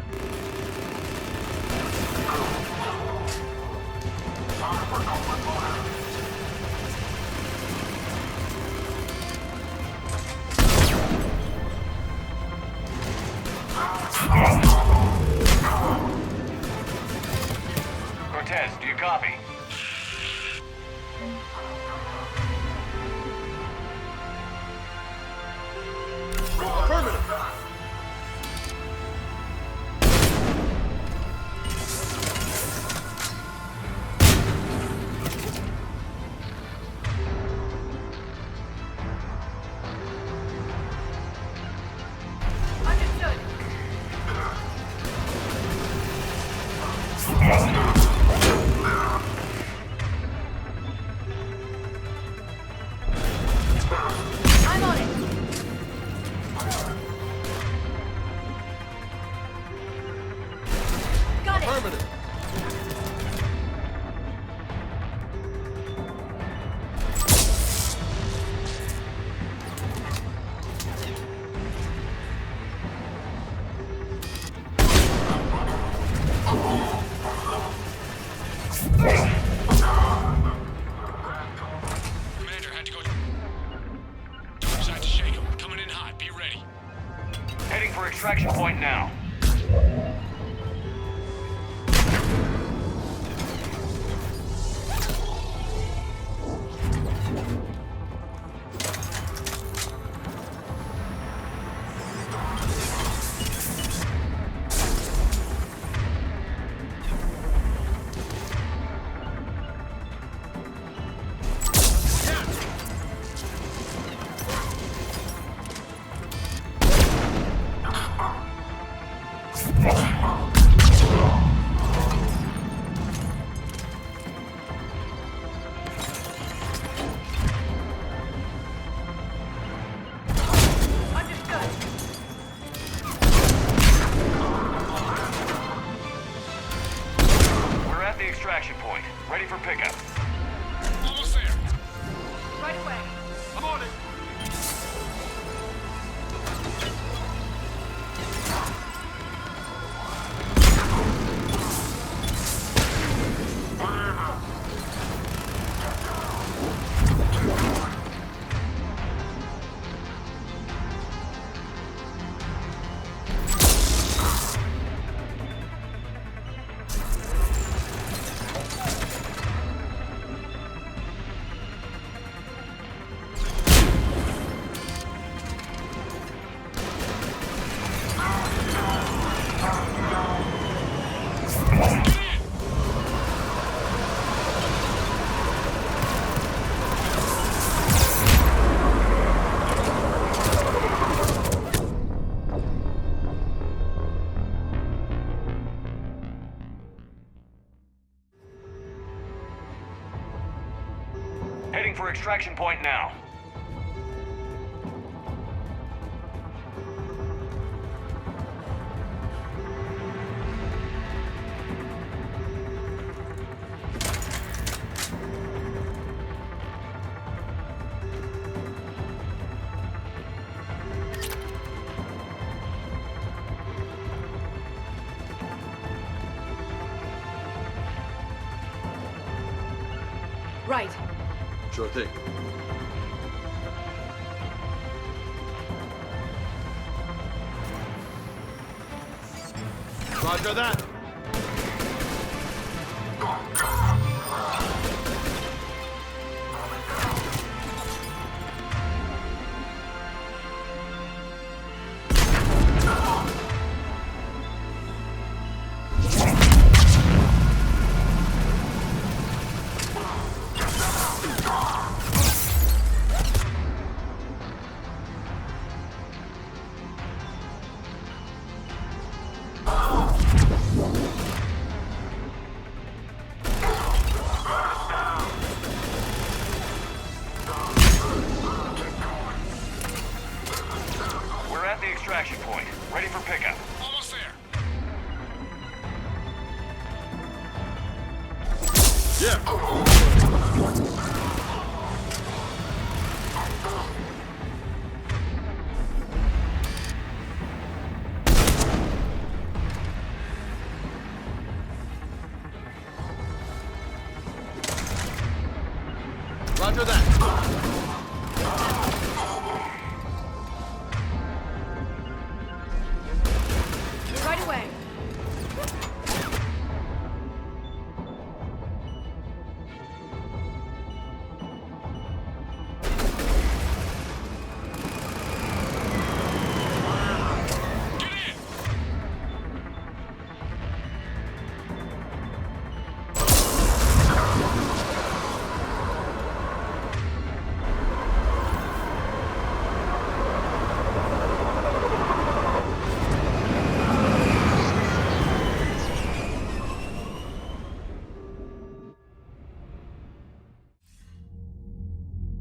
Cortez, do you copy? Affirmative. Understood! I'm on it! Got it! Affirmative. Commander had to go side to shake him. Coming in hot. Be ready. Heading for extraction point now. extraction point. Ready for pickup. Almost there. Right away. I'm on it. Heading for extraction point now. Right. Sure thing. Roger that. Extraction point. Ready for pickup. Almost there. Roger that. Right away.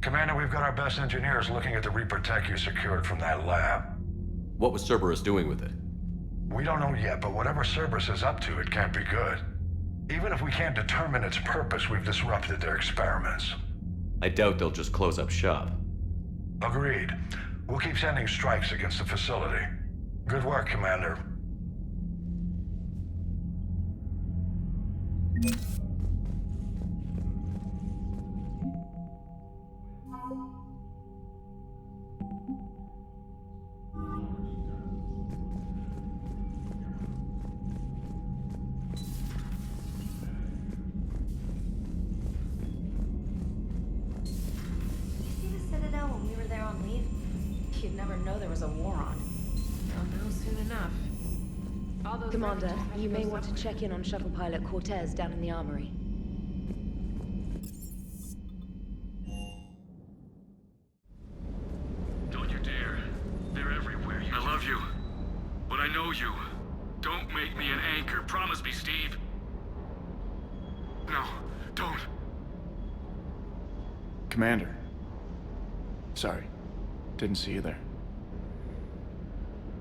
Commander, we've got our best engineers looking at the Reaper tech you secured from that lab. What was Cerberus doing with it? We don't know yet, but whatever Cerberus is up to, it can't be good. Even if we can't determine its purpose, we've disrupted their experiments. I doubt they'll just close up shop. Agreed. We'll keep sending strikes against the facility. Good work, Commander. You'd never know there was a war on. I'll know soon enough. Commander, you may want to check in on shuttle pilot Cortez down in the armory. Don't you dare. They're everywhere. I love you. But I know you. Don't make me an anchor. Promise me, Steve. No, don't. Commander. Sorry. Didn't see you there.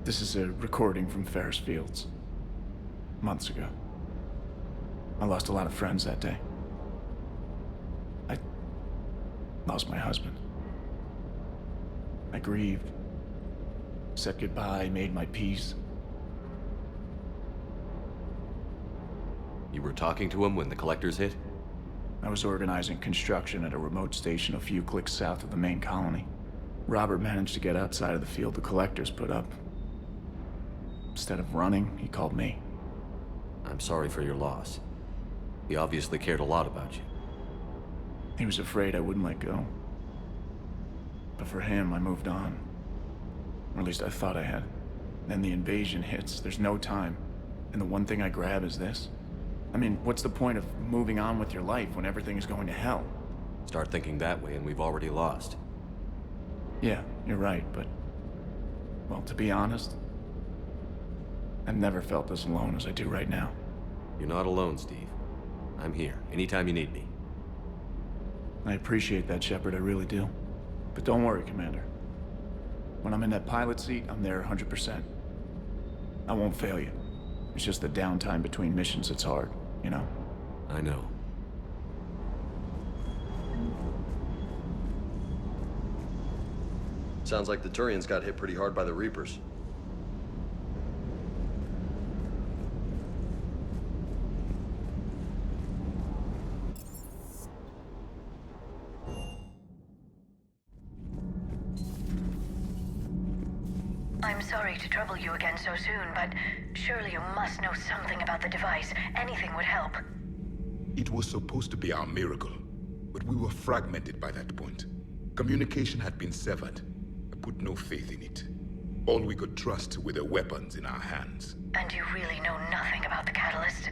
This is a recording from Ferris Fields. Months ago. I lost a lot of friends that day. I lost my husband. I grieved, said goodbye, made my peace. You were talking to him when the Collectors hit? I was organizing construction at a remote station a few clicks south of the main colony. Robert managed to get outside of the field the Collectors put up. Instead of running, he called me. I'm sorry for your loss. He obviously cared a lot about you. He was afraid I wouldn't let go. But for him, I moved on. Or at least I thought I had. Then the invasion hits, there's no time. And the one thing I grab is this. I mean, what's the point of moving on with your life when everything is going to hell? Start thinking that way and we've already lost. Yeah, you're right, but... well, to be honest, I've never felt as alone as I do right now. You're not alone, Steve. I'm here, anytime you need me. I appreciate that, Shepard, I really do. But don't worry, Commander. When I'm in that pilot seat, I'm there 100%. I won't fail you. It's just the downtime between missions that's hard, you know? I know. Sounds like the Turians got hit pretty hard by the Reapers. I'm sorry to trouble you again so soon, but surely you must know something about the device. Anything would help. It was supposed to be our miracle, but we were fragmented by that point. Communication had been severed. I put no faith in it. All we could trust were the weapons in our hands. And you really know nothing about the catalyst?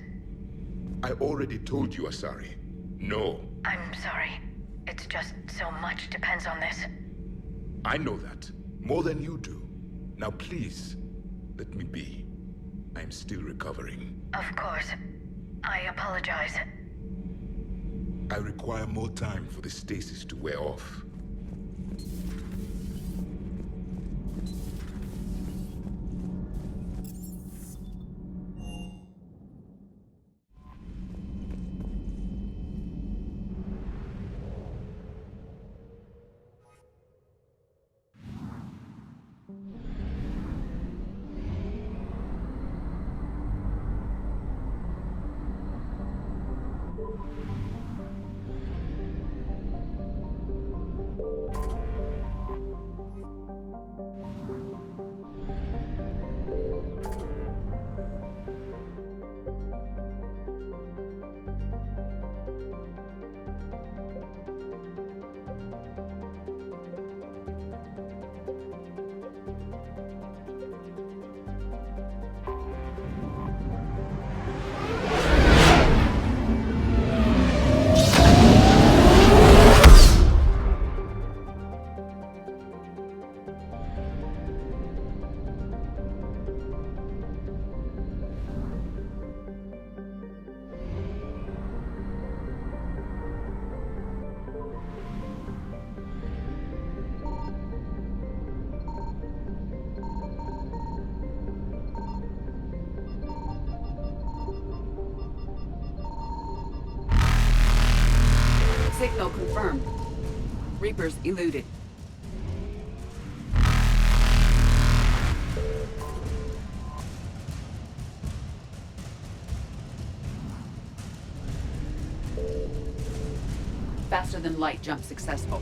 I already told you, Asari. No. I'm sorry. It's just so much depends on this. I know that. More than you do. Now please, let me be. I am still recovering. Of course. I apologize. I require more time for the stasis to wear off. Signal confirmed. Reapers eluded. Faster than light jump successful.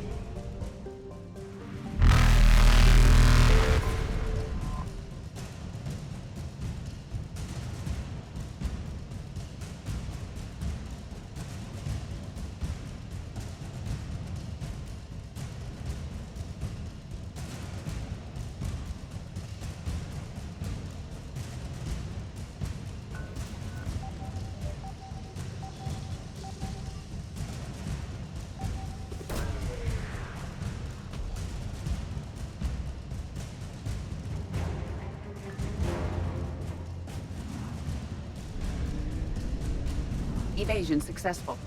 Evasion successful.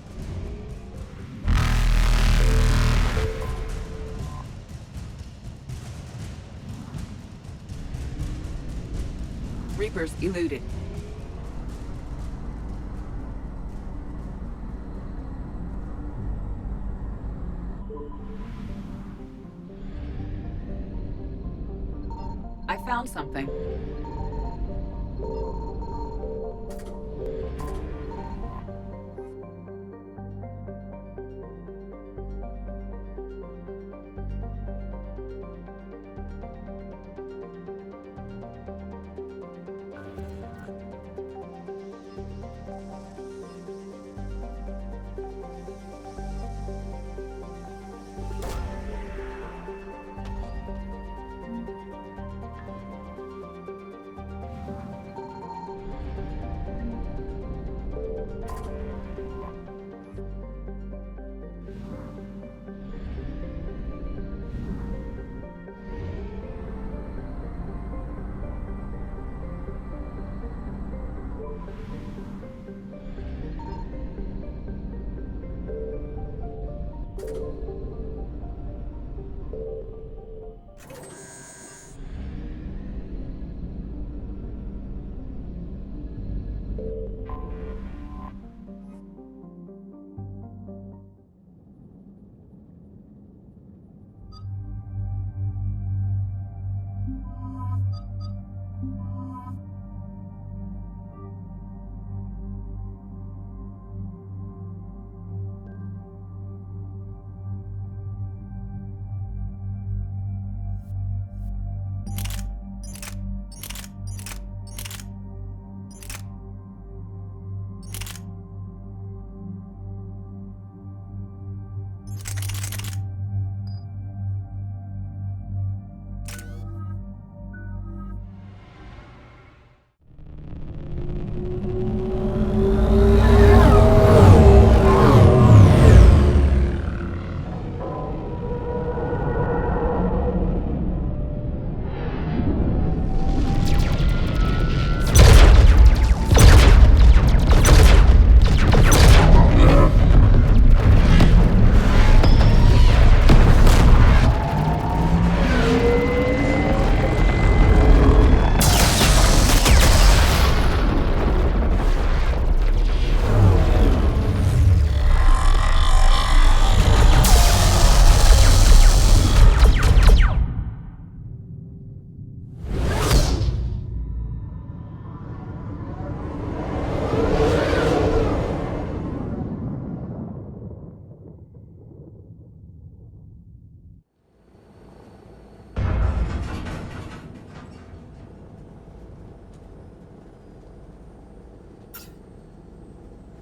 Reapers eluded. found something.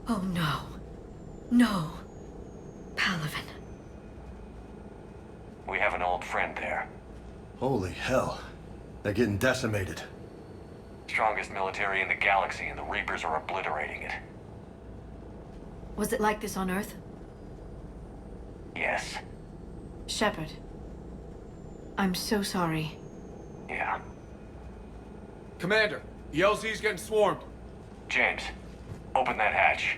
Oh no. No. Palaven. We have an old friend there. Holy hell. They're getting decimated. Strongest military in the galaxy, and the Reapers are obliterating it. Was it like this on Earth? Yes. Shepard. I'm so sorry. Yeah. Commander, the LZ's getting swarmed. James, open that hatch.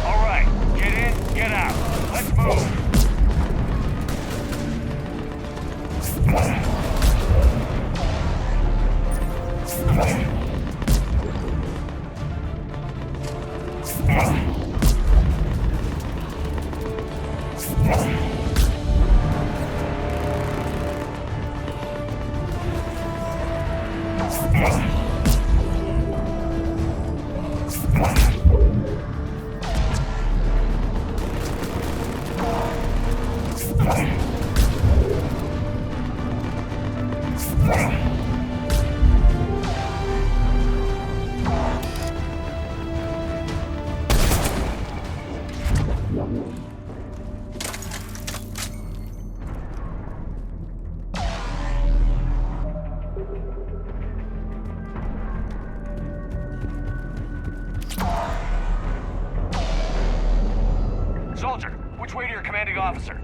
All right, get in, get out. Let's move. Soldier, which way to your commanding officer?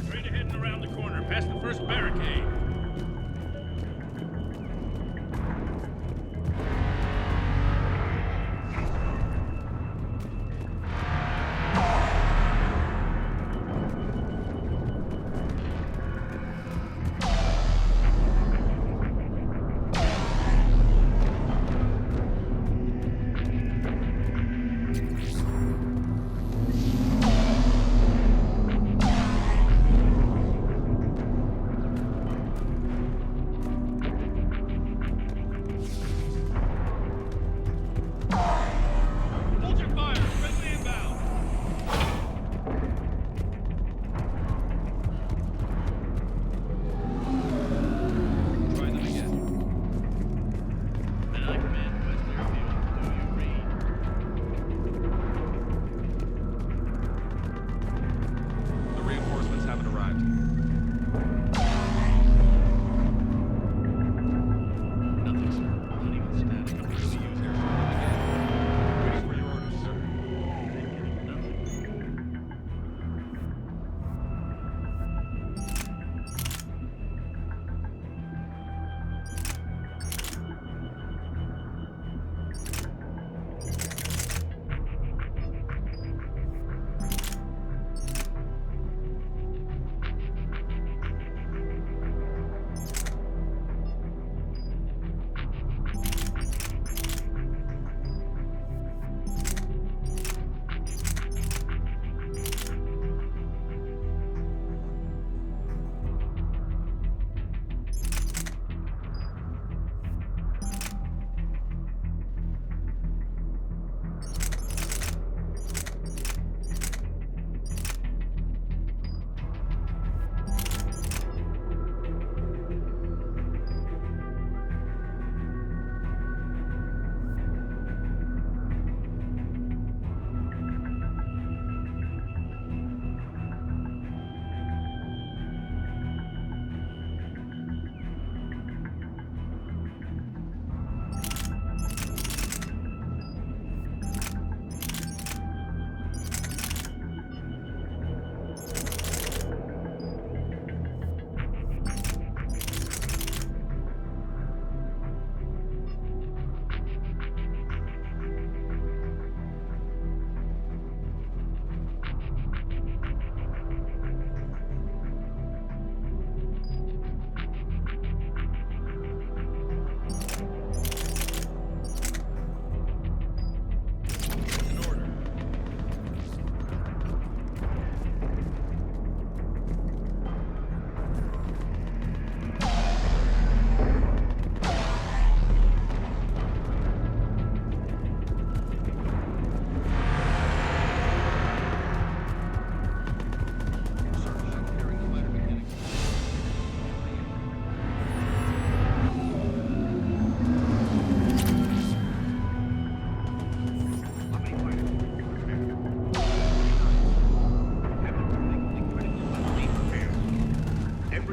Straight ahead and around the corner, past the first barricade.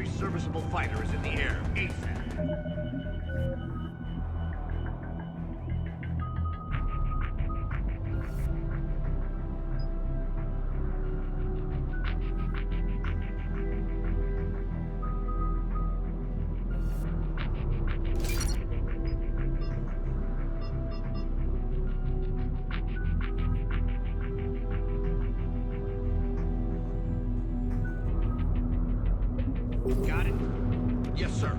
Every serviceable fighter is in the air, ASAP. Got it? Yes, sir.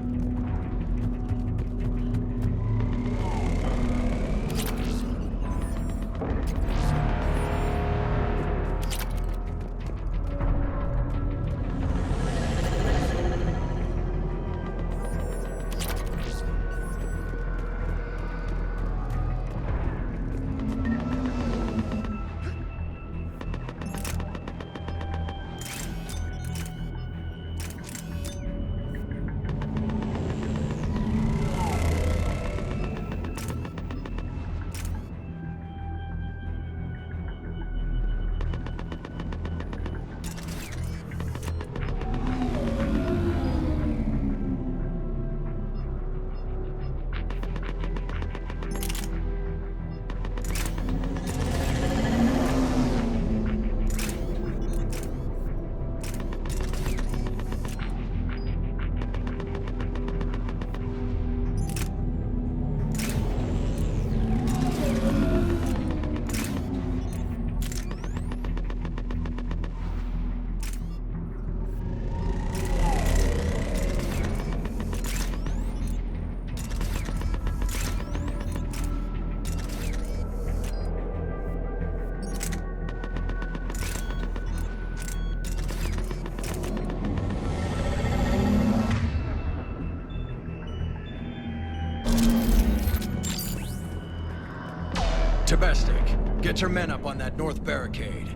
Tabestic, get your men up on that north barricade.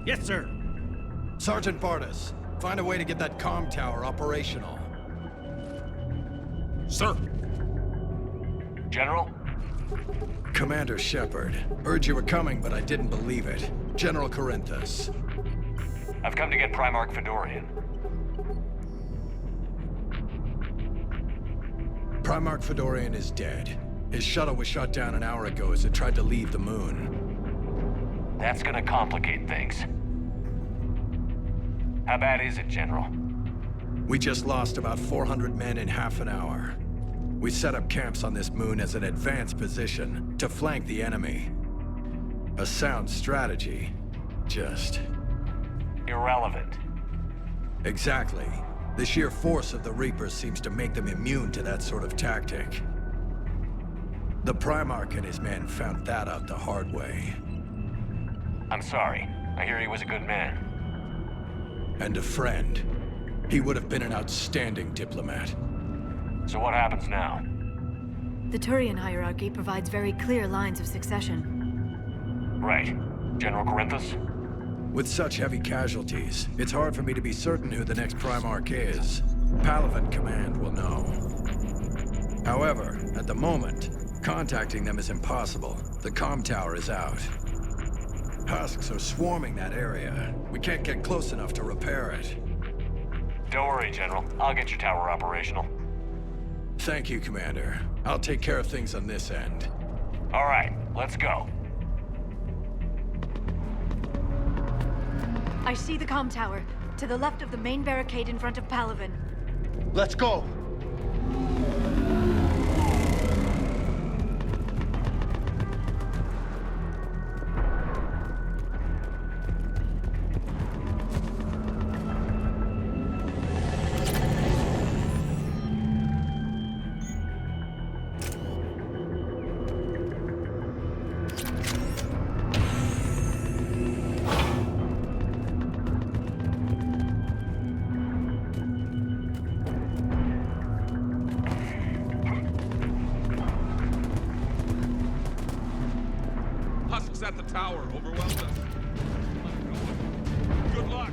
Yes, sir. Sergeant Bartis, find a way to get that comm tower operational. Sir. General? Commander Shepard. Heard you were coming, but I didn't believe it. General Corinthus. I've come to get Primarch Fedorian. Primarch Fedorian is dead. His shuttle was shot down an hour ago as it tried to leave the moon. That's gonna complicate things. How bad is it, General? We just lost about 400 men in half an hour. We set up camps on this moon as an advanced position to flank the enemy. A sound strategy. Just... irrelevant. Exactly. The sheer force of the Reapers seems to make them immune to that sort of tactic. The Primarch and his men found that out the hard way. I'm sorry. I hear he was a good man. And a friend. He would have been an outstanding diplomat. So what happens now? The Turian hierarchy provides very clear lines of succession. Right. General Corinthus? With such heavy casualties, it's hard for me to be certain who the next Primarch is. Palaven Command will know. However, at the moment, contacting them is impossible. The comm tower is out. Husks are swarming that area. We can't get close enough to repair it. Don't worry, General. I'll get your tower operational. Thank you, Commander. I'll take care of things on this end. All right, let's go. I see the comm tower, to the left of the main barricade in front of Palaven. Let's go. At the tower, overwhelmed us. Good luck.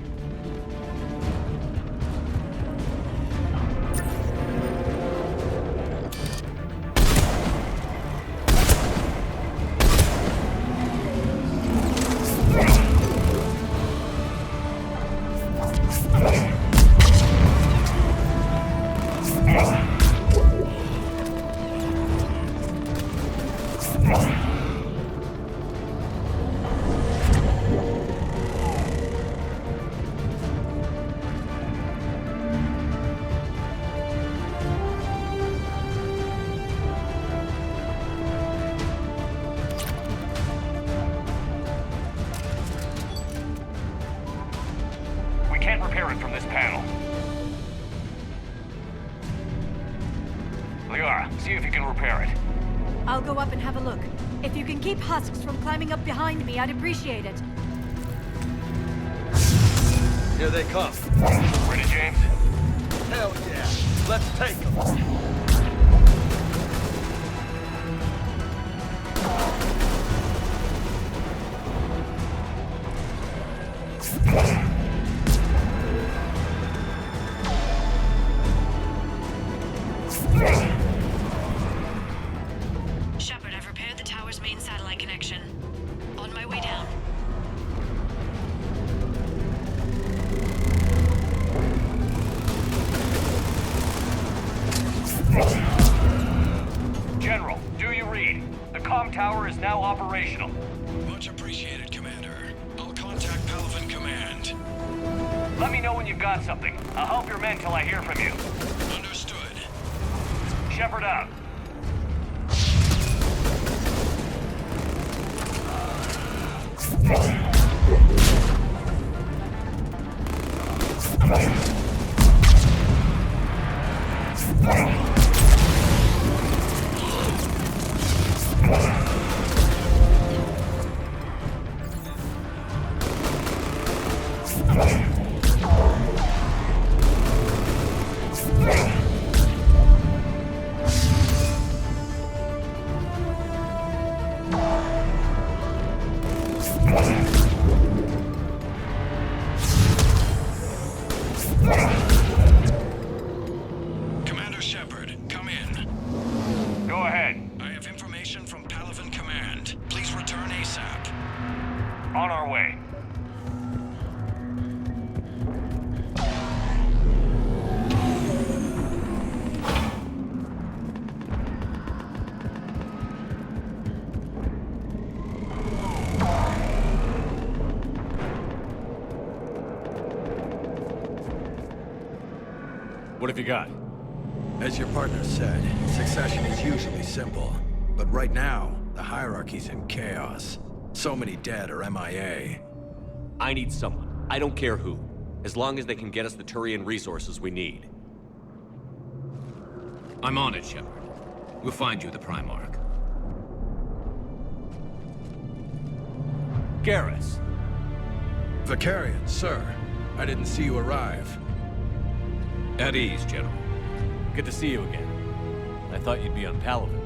See if you can repair it. I'll go up and have a look. If you can keep husks from climbing up behind me, I'd appreciate it. Here they come. Ready, James? Hell yeah. Let's take them. Shepard, I've repaired the tower's main satellite connection. On my way down. General, do you read? The comm tower is now operational. Much appreciated, Commander. I'll contact Palaven Command. Let me know when you've got something. I'll help your men till I hear from you. Understood. Shepard out. Commander Shepard, come in. Go ahead. I have information from Palaven Command. Please return ASAP. On our way. What have you got? As your partner said, succession is usually simple. But right now, the hierarchy's in chaos. So many dead or MIA. I need someone. I don't care who. As long as they can get us the Turian resources we need. I'm on it, Shepard. We'll find you the Primarch. Garrus. Vakarian, sir. I didn't see you arrive. At ease, General. Good to see you again. I thought you'd be on Palaven.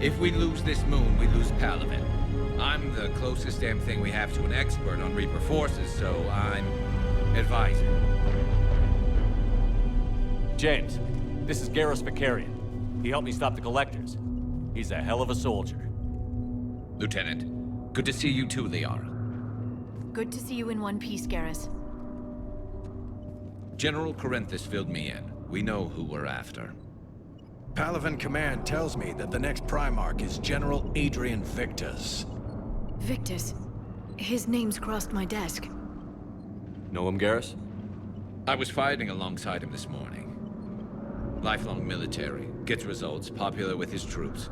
If we lose this moon, we lose Palaven. I'm the closest damn thing we have to an expert on Reaper forces, so I'm advising. James, this is Garrus Vakarian. He helped me stop the Collectors. He's a hell of a soldier. Lieutenant, good to see you too, Liara. Good to see you in one piece, Garrus. General Corinthus filled me in. We know who we're after. Palaven Command tells me that the next Primarch is General Adrian Victus. Victus. His name's crossed my desk. Know him, Garrus? I was fighting alongside him this morning. Lifelong military, gets results, popular with his troops.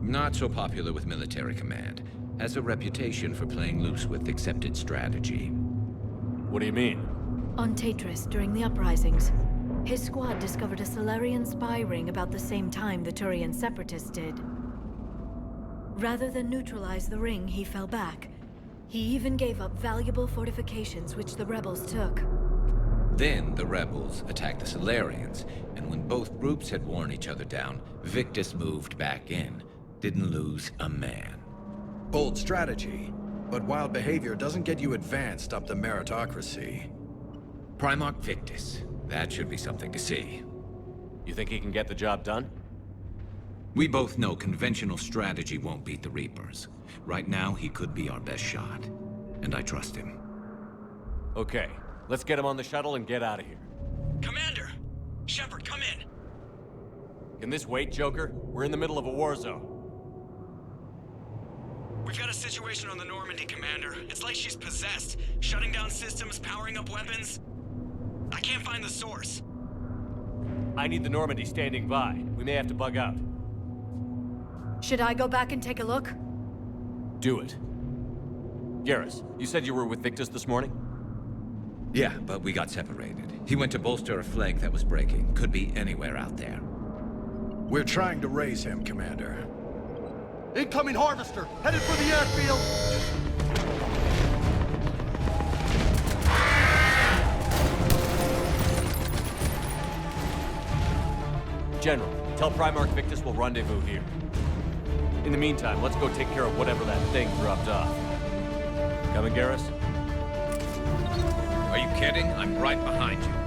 Not so popular with military command. Has a reputation for playing loose with accepted strategy. What do you mean? On Tatris, during the uprisings, his squad discovered a Solarian spy ring about the same time the Turian Separatists did. Rather than neutralize the ring, he fell back. He even gave up valuable fortifications which the rebels took. Then the rebels attacked the Solarians, and when both groups had worn each other down, Victus moved back in. Didn't lose a man. Bold strategy, but wild behavior doesn't get you advanced up the meritocracy. Primarch Victus. That should be something to see. You think he can get the job done? We both know conventional strategy won't beat the Reapers. Right now, he could be our best shot. And I trust him. Okay, let's get him on the shuttle and get out of here. Commander! Shepard, come in! Can this wait, Joker? We're in the middle of a war zone. We've got a situation on the Normandy, Commander. It's like she's possessed. Shutting down systems, powering up weapons. I can't find the source. I need the Normandy standing by. We may have to bug out. Should I go back and take a look? Do it. Garrus, you said you were with Victus this morning? Yeah, but we got separated. He went to bolster a flank that was breaking. Could be anywhere out there. We're trying to raise him, Commander. Incoming harvester, headed for the airfield. General, tell Primarch Victus we'll rendezvous here. In the meantime, let's go take care of whatever that thing dropped off. Coming, Garrus? Are you kidding? I'm right behind you.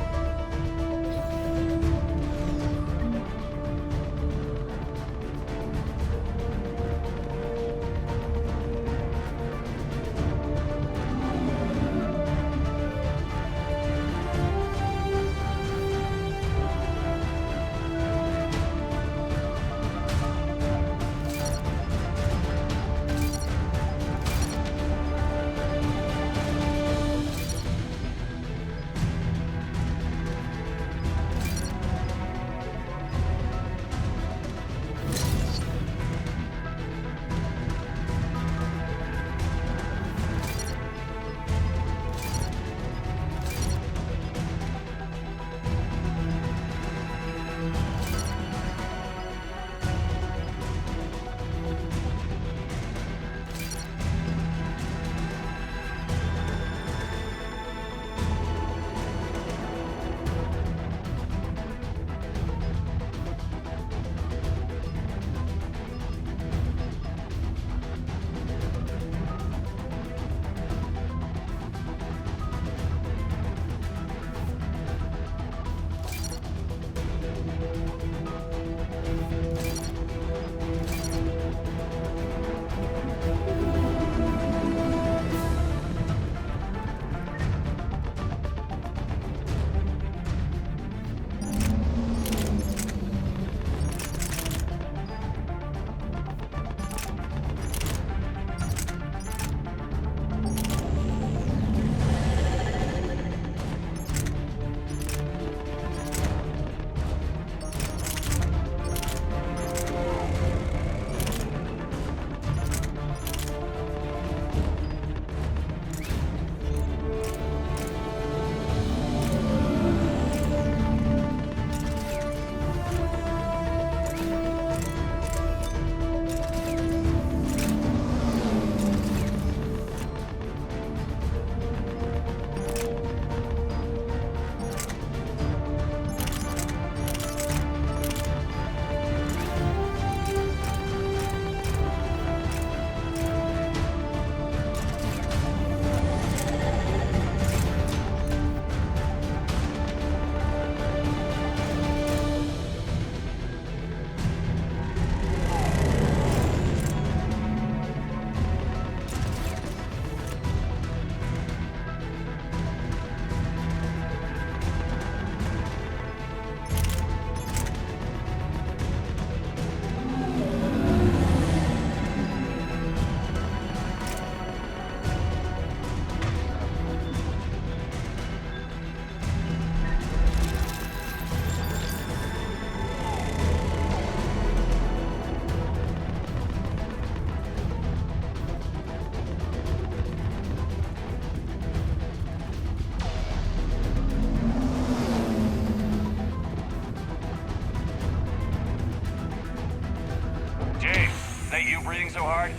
breathing so hard?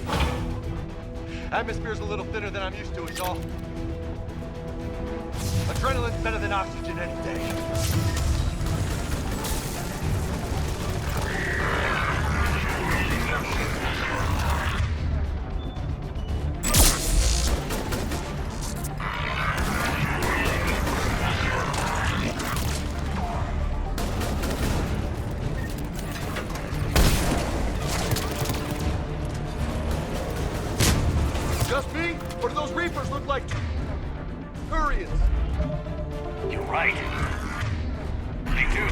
Atmosphere's a little thinner than I'm used to, is all. Adrenaline's better than oxygen any day. Just me? Or do those Reapers look like Turians? You're right. Me too.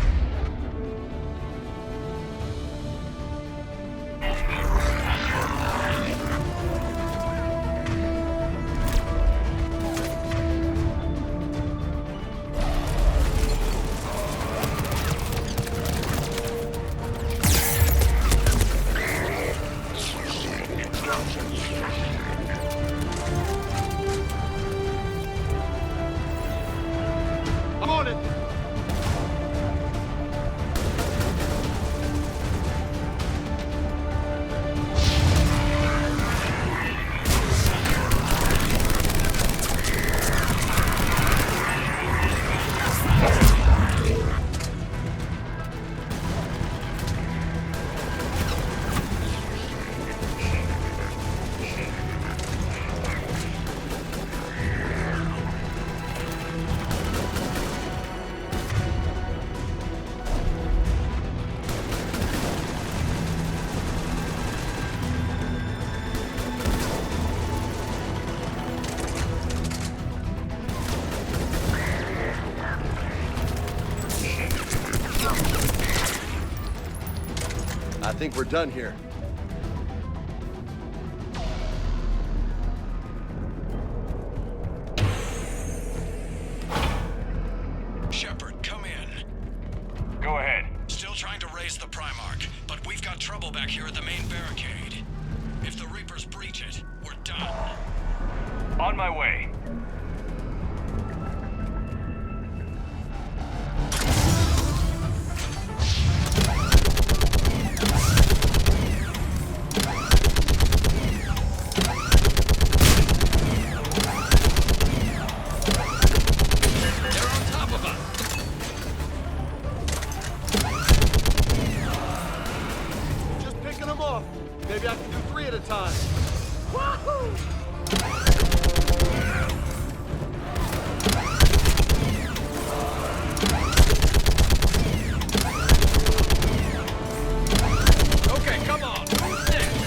I'm on it! I think we're done here. Shepard, come in. Go ahead. Still trying to raise the Primarch, but we've got trouble back here at the main barricade. If the Reapers breach it, we're done. On my way. Just picking them off. Maybe I can do 3 at a time. Wahoo! Okay, come on. Who's next?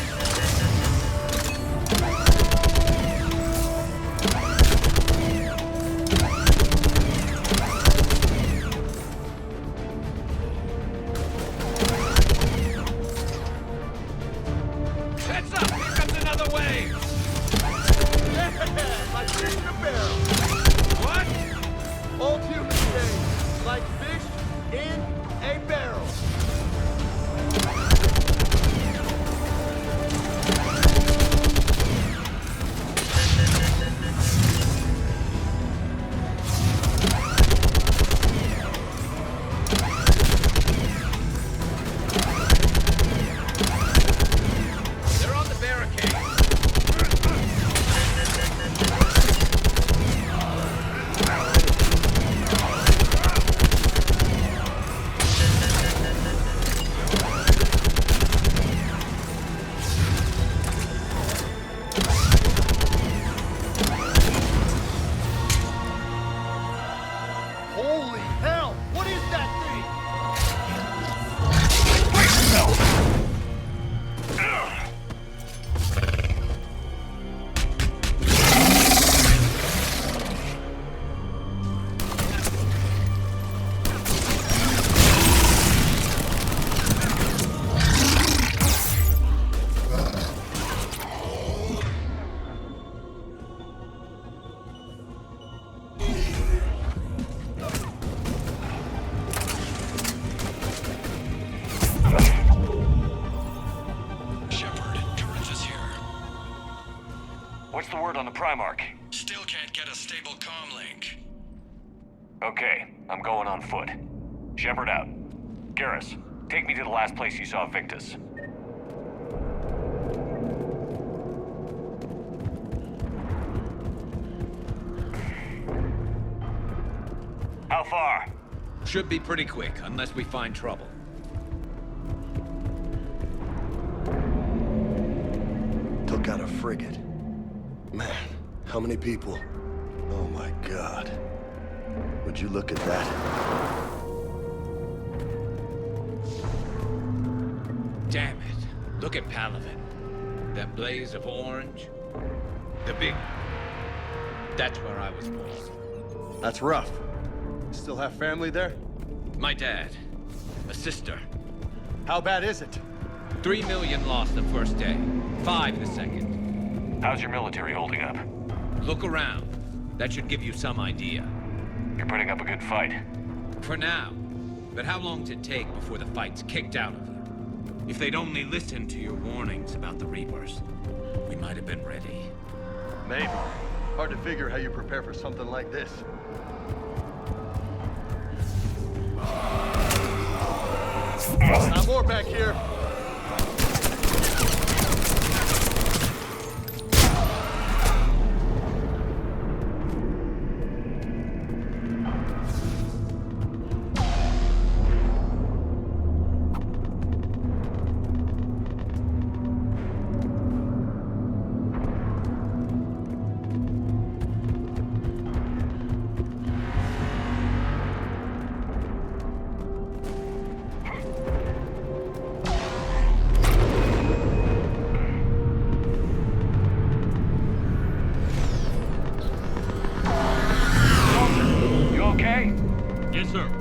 Heads up! Here comes another wave! Yeah, like fish in a barrel. What? Old human days, like fish in a barrel. They're on the barricade. Holy hell! What is that thing? Shepard, Corinth is here. What's the word on the Primarch? Still can't get a stable comm link. Okay, I'm going on foot. Shepard out. Garrus, take me to the last place you saw Victus. How far? Should be pretty quick, unless we find trouble. Took out a frigate. Man, how many people? Oh my god. Would you look at that? Damn it. Look at Palaven. That blaze of orange. The big... That's where I was born. That's rough. Still have family there? My dad. A sister. How bad is it? 3 million lost the first day. 5 the second. How's your military holding up? Look around. That should give you some idea. You're putting up a good fight. For now. But how long does it take before the fight's kicked out of you? If they'd only listened to your warnings about the Reapers, we might have been ready. Maybe. Hard to figure how you prepare for something like this. Not more back here.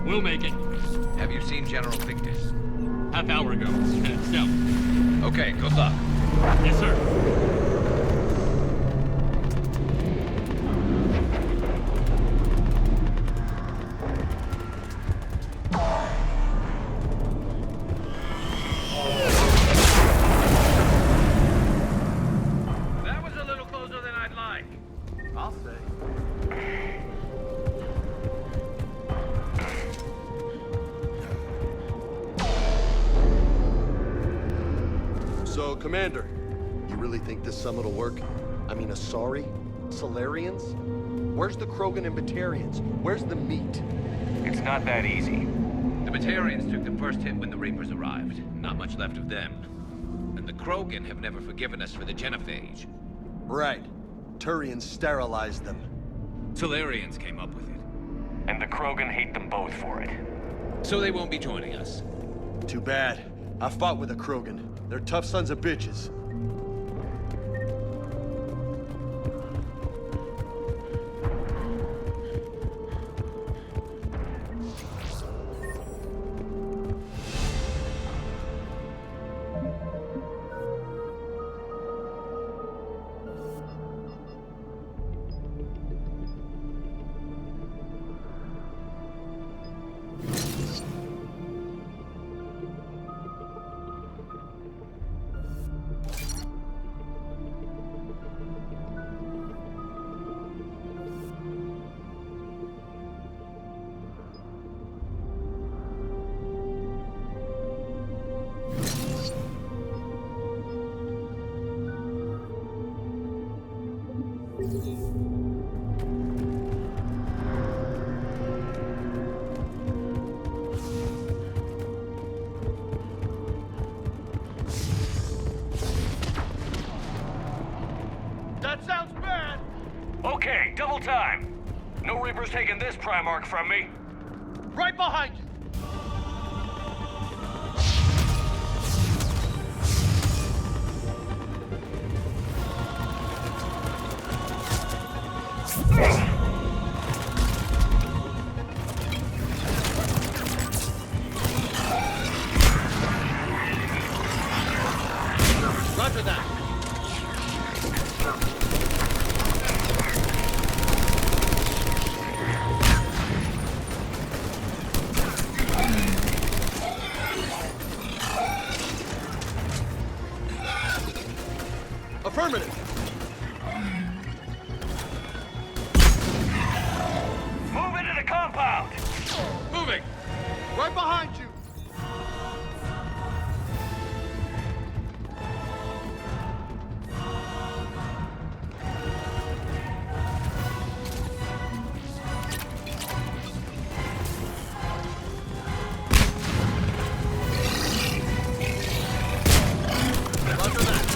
We'll make it. Have you seen General Victus? Half hour ago. Headed south. Okay, good luck. Yes, sir. That was a little closer than I'd like. I'll say. So, Commander, you really think this summit will work? I mean, Asari? Solarians? Where's the Krogan and Batarians? Where's the meat? It's not that easy. The Batarians took the first hit when the Reapers arrived. Not much left of them. And the Krogan have never forgiven us for the Genophage. Right. Turians sterilized them. Solarians came up with it. And the Krogan hate them both for it. So they won't be joining us. Too bad. I fought with a Krogan. They're tough sons of bitches. That sounds bad! Okay, double time. No Reaper's taking this Primarch from me. Right behind you! Roger that. Affirmative. Move into the compound. Moving. Right behind you. Roger that.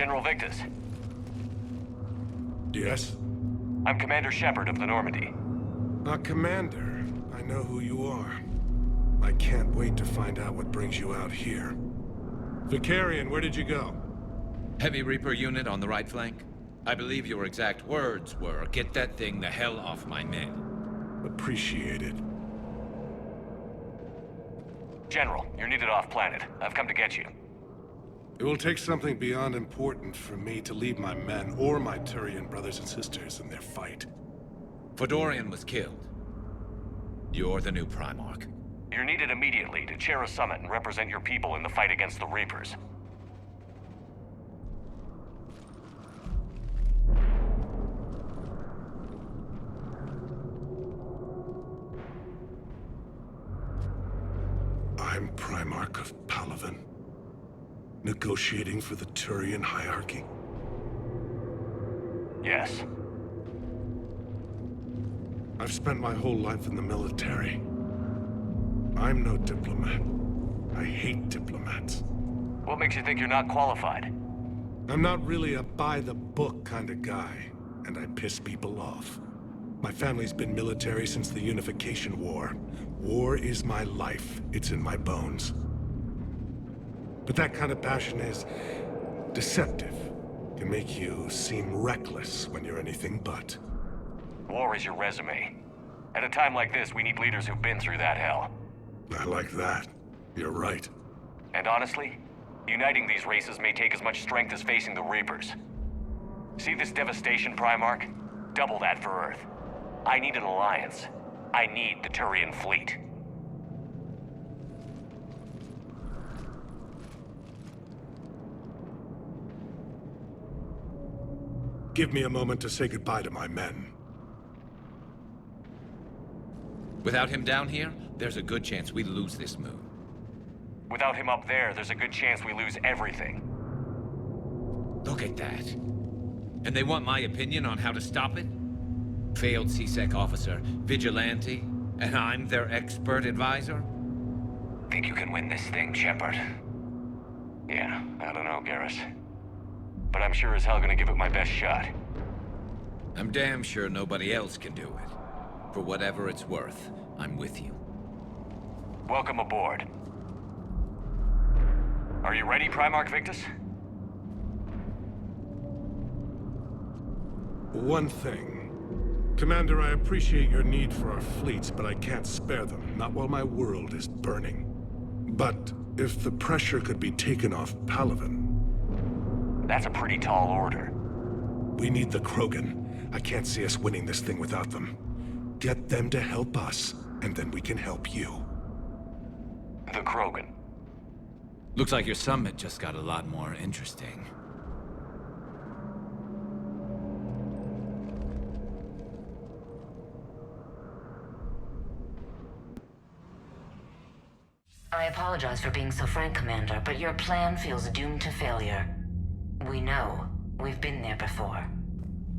General Victus. Yes? I'm Commander Shepard of the Normandy. Commander. I know who you are. I can't wait to find out what brings you out here. Vicarian, where did you go? Heavy Reaper unit on the right flank. I believe your exact words were, "Get that thing the hell off my men." Appreciated. General, you're needed off-planet. I've come to get you. It will take something beyond important for me to leave my men or my Turian brothers and sisters in their fight. Fedorian was killed. You're the new Primarch. You're needed immediately to chair a summit and represent your people in the fight against the Reapers. I'm Primarch of Palaven. Negotiating for the Turian hierarchy. Yes. I've spent my whole life in the military. I'm no diplomat. I hate diplomats. What makes you think you're not qualified? I'm not really a by-the-book kind of guy, and I piss people off. My family's been military since the Unification War. War is my life. It's in my bones. But that kind of passion is deceptive. Can make you seem reckless when you're anything but. War is your resume. At a time like this, we need leaders who've been through that hell. I like that. You're right. And honestly, uniting these races may take as much strength as facing the Reapers. See this devastation, Primarch? Double that for Earth. I need an alliance. I need the Turian fleet. Give me a moment to say goodbye to my men. Without him down here, there's a good chance we lose this moon. Without him up there, there's a good chance we lose everything. Look at that. And they want my opinion on how to stop it? Failed CSEC officer, vigilante, and I'm their expert advisor? Think you can win this thing, Shepard? Yeah, I don't know, Garrus. But I'm sure as hell gonna give it my best shot. I'm damn sure nobody else can do it. For whatever it's worth, I'm with you. Welcome aboard. Are you ready, Primarch Victus? One thing. Commander, I appreciate your need for our fleets, but I can't spare them, not while my world is burning. But if the pressure could be taken off Palaven... That's a pretty tall order. We need the Krogan. I can't see us winning this thing without them. Get them to help us, and then we can help you. The Krogan. Looks like your summit just got a lot more interesting. I apologize for being so frank, Commander, but your plan feels doomed to failure. We know. We've been there before.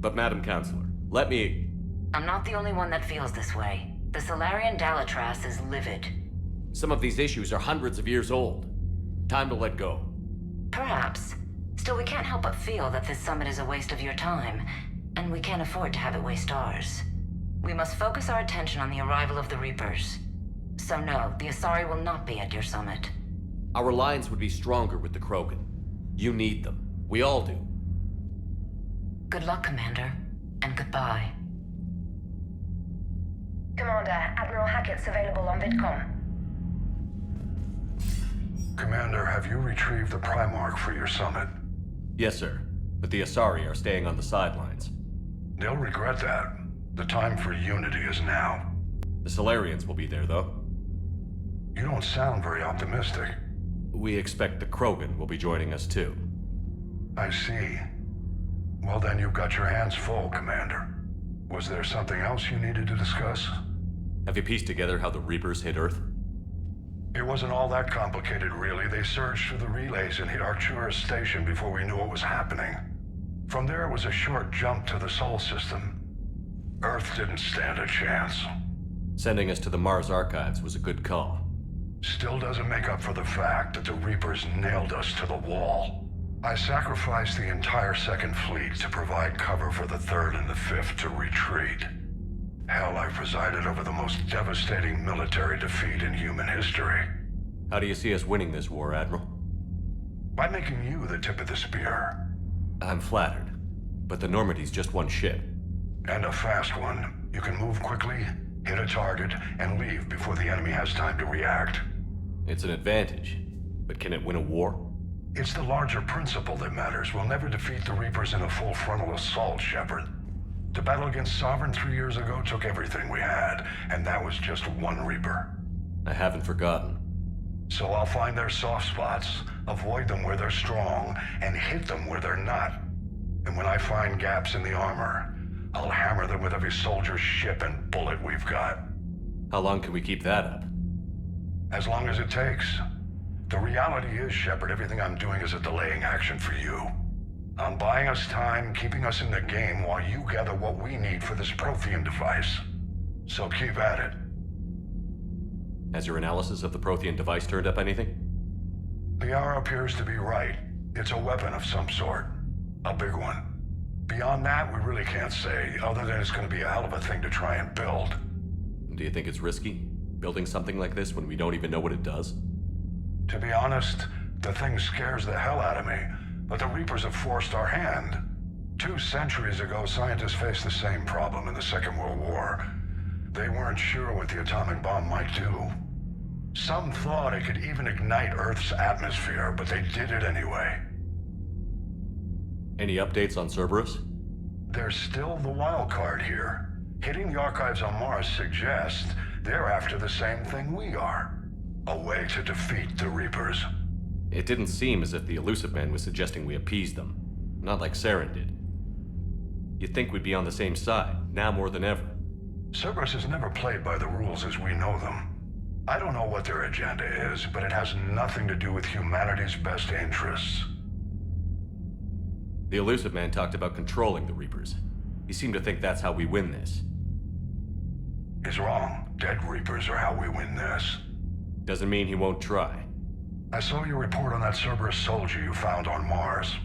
But Madam Counselor, let me... I'm not the only one that feels this way. The Solarian Dalitras is livid. Some of these issues are hundreds of years old. Time to let go. Perhaps. Still, we can't help but feel that this summit is a waste of your time, and we can't afford to have it waste ours. We must focus our attention on the arrival of the Reapers. So no, the Asari will not be at your summit. Our alliance would be stronger with the Krogan. You need them. We all do. Good luck, Commander, and goodbye. Commander, Admiral Hackett's available on VidCom. Commander, have you retrieved the Primarch for your summit? Yes, sir. But the Asari are staying on the sidelines. They'll regret that. The time for unity is now. The Solarians will be there, though. You don't sound very optimistic. We expect the Krogan will be joining us, too. I see. Well, then you've got your hands full, Commander. Was there something else you needed to discuss? Have you pieced together how the Reapers hit Earth? It wasn't all that complicated, really. They surged through the relays and hit Arcturus Station before we knew what was happening. From there, it was a short jump to the Sol system. Earth didn't stand a chance. Sending us to the Mars Archives was a good call. Still doesn't make up for the fact that the Reapers nailed us to the wall. I sacrificed the entire Second Fleet to provide cover for the Third and the Fifth to retreat. Hell, I presided over the most devastating military defeat in human history. How do you see us winning this war, Admiral? By making you the tip of the spear. I'm flattered, but the Normandy's just one ship. And a fast one. You can move quickly, hit a target, and leave before the enemy has time to react. It's an advantage, but can it win a war? It's the larger principle that matters. We'll never defeat the Reapers in a full frontal assault, Shepard. The battle against Sovereign 3 years ago took everything we had, and that was just one Reaper. I haven't forgotten. So I'll find their soft spots, avoid them where they're strong, and hit them where they're not. And when I find gaps in the armor, I'll hammer them with every soldier, ship, and bullet we've got. How long can we keep that up? As long as it takes. The reality is, Shepard, everything I'm doing is a delaying action for you. I'm buying us time, keeping us in the game while you gather what we need for this Prothean device. So keep at it. Has your analysis of the Prothean device turned up anything? Liara appears to be right. It's a weapon of some sort. A big one. Beyond that, we really can't say, other than it's going to be a hell of a thing to try and build. Do you think it's risky, building something like this when we don't even know what it does? To be honest, the thing scares the hell out of me, but the Reapers have forced our hand. 2 centuries ago, scientists faced the same problem in the Second World War. They weren't sure what the atomic bomb might do. Some thought it could even ignite Earth's atmosphere, but they did it anyway. Any updates on Cerberus? There's still the wild card here. Hitting the archives on Mars suggests they're after the same thing we are. A way to defeat the Reapers. It didn't seem as if the Illusive Man was suggesting we appease them. Not like Saren did. You'd think we'd be on the same side, now more than ever. Cerberus has never played by the rules as we know them. I don't know what their agenda is, but it has nothing to do with humanity's best interests. The Illusive Man talked about controlling the Reapers. He seemed to think that's how we win this. He's wrong. Dead Reapers are how we win this. Doesn't mean he won't try. I saw your report on that Cerberus soldier you found on Mars.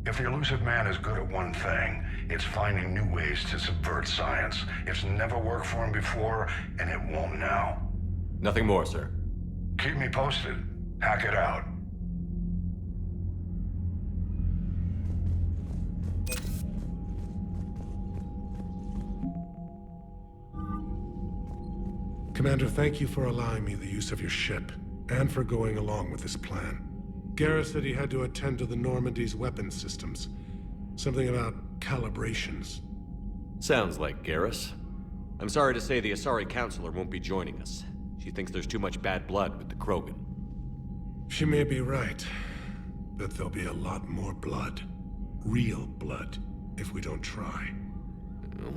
If the Illusive Man is good at one thing, it's finding new ways to subvert science. It's never worked for him before, and it won't now. Nothing more, sir. Keep me posted. Hack it out. Commander, thank you for allowing me the use of your ship, and for going along with this plan. Garrus said he had to attend to the Normandy's weapons systems. Something about calibrations. Sounds like Garrus. I'm sorry to say the Asari Counselor won't be joining us. She thinks there's too much bad blood with the Krogan. She may be right, but there'll be a lot more blood. Real blood, if we don't try.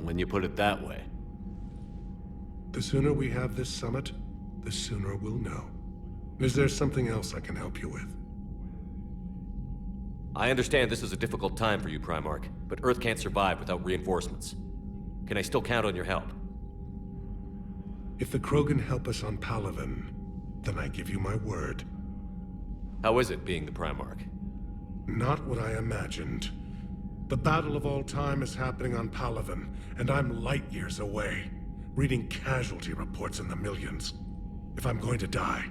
When you put it that way. The sooner we have this summit, the sooner we'll know. Is there something else I can help you with? I understand this is a difficult time for you, Primarch, but Earth can't survive without reinforcements. Can I still count on your help? If the Krogan help us on Palaven, then I give you my word. How is it being the Primarch? Not what I imagined. The battle of all time is happening on Palaven, and I'm light years away, reading casualty reports in the millions. If I'm going to die,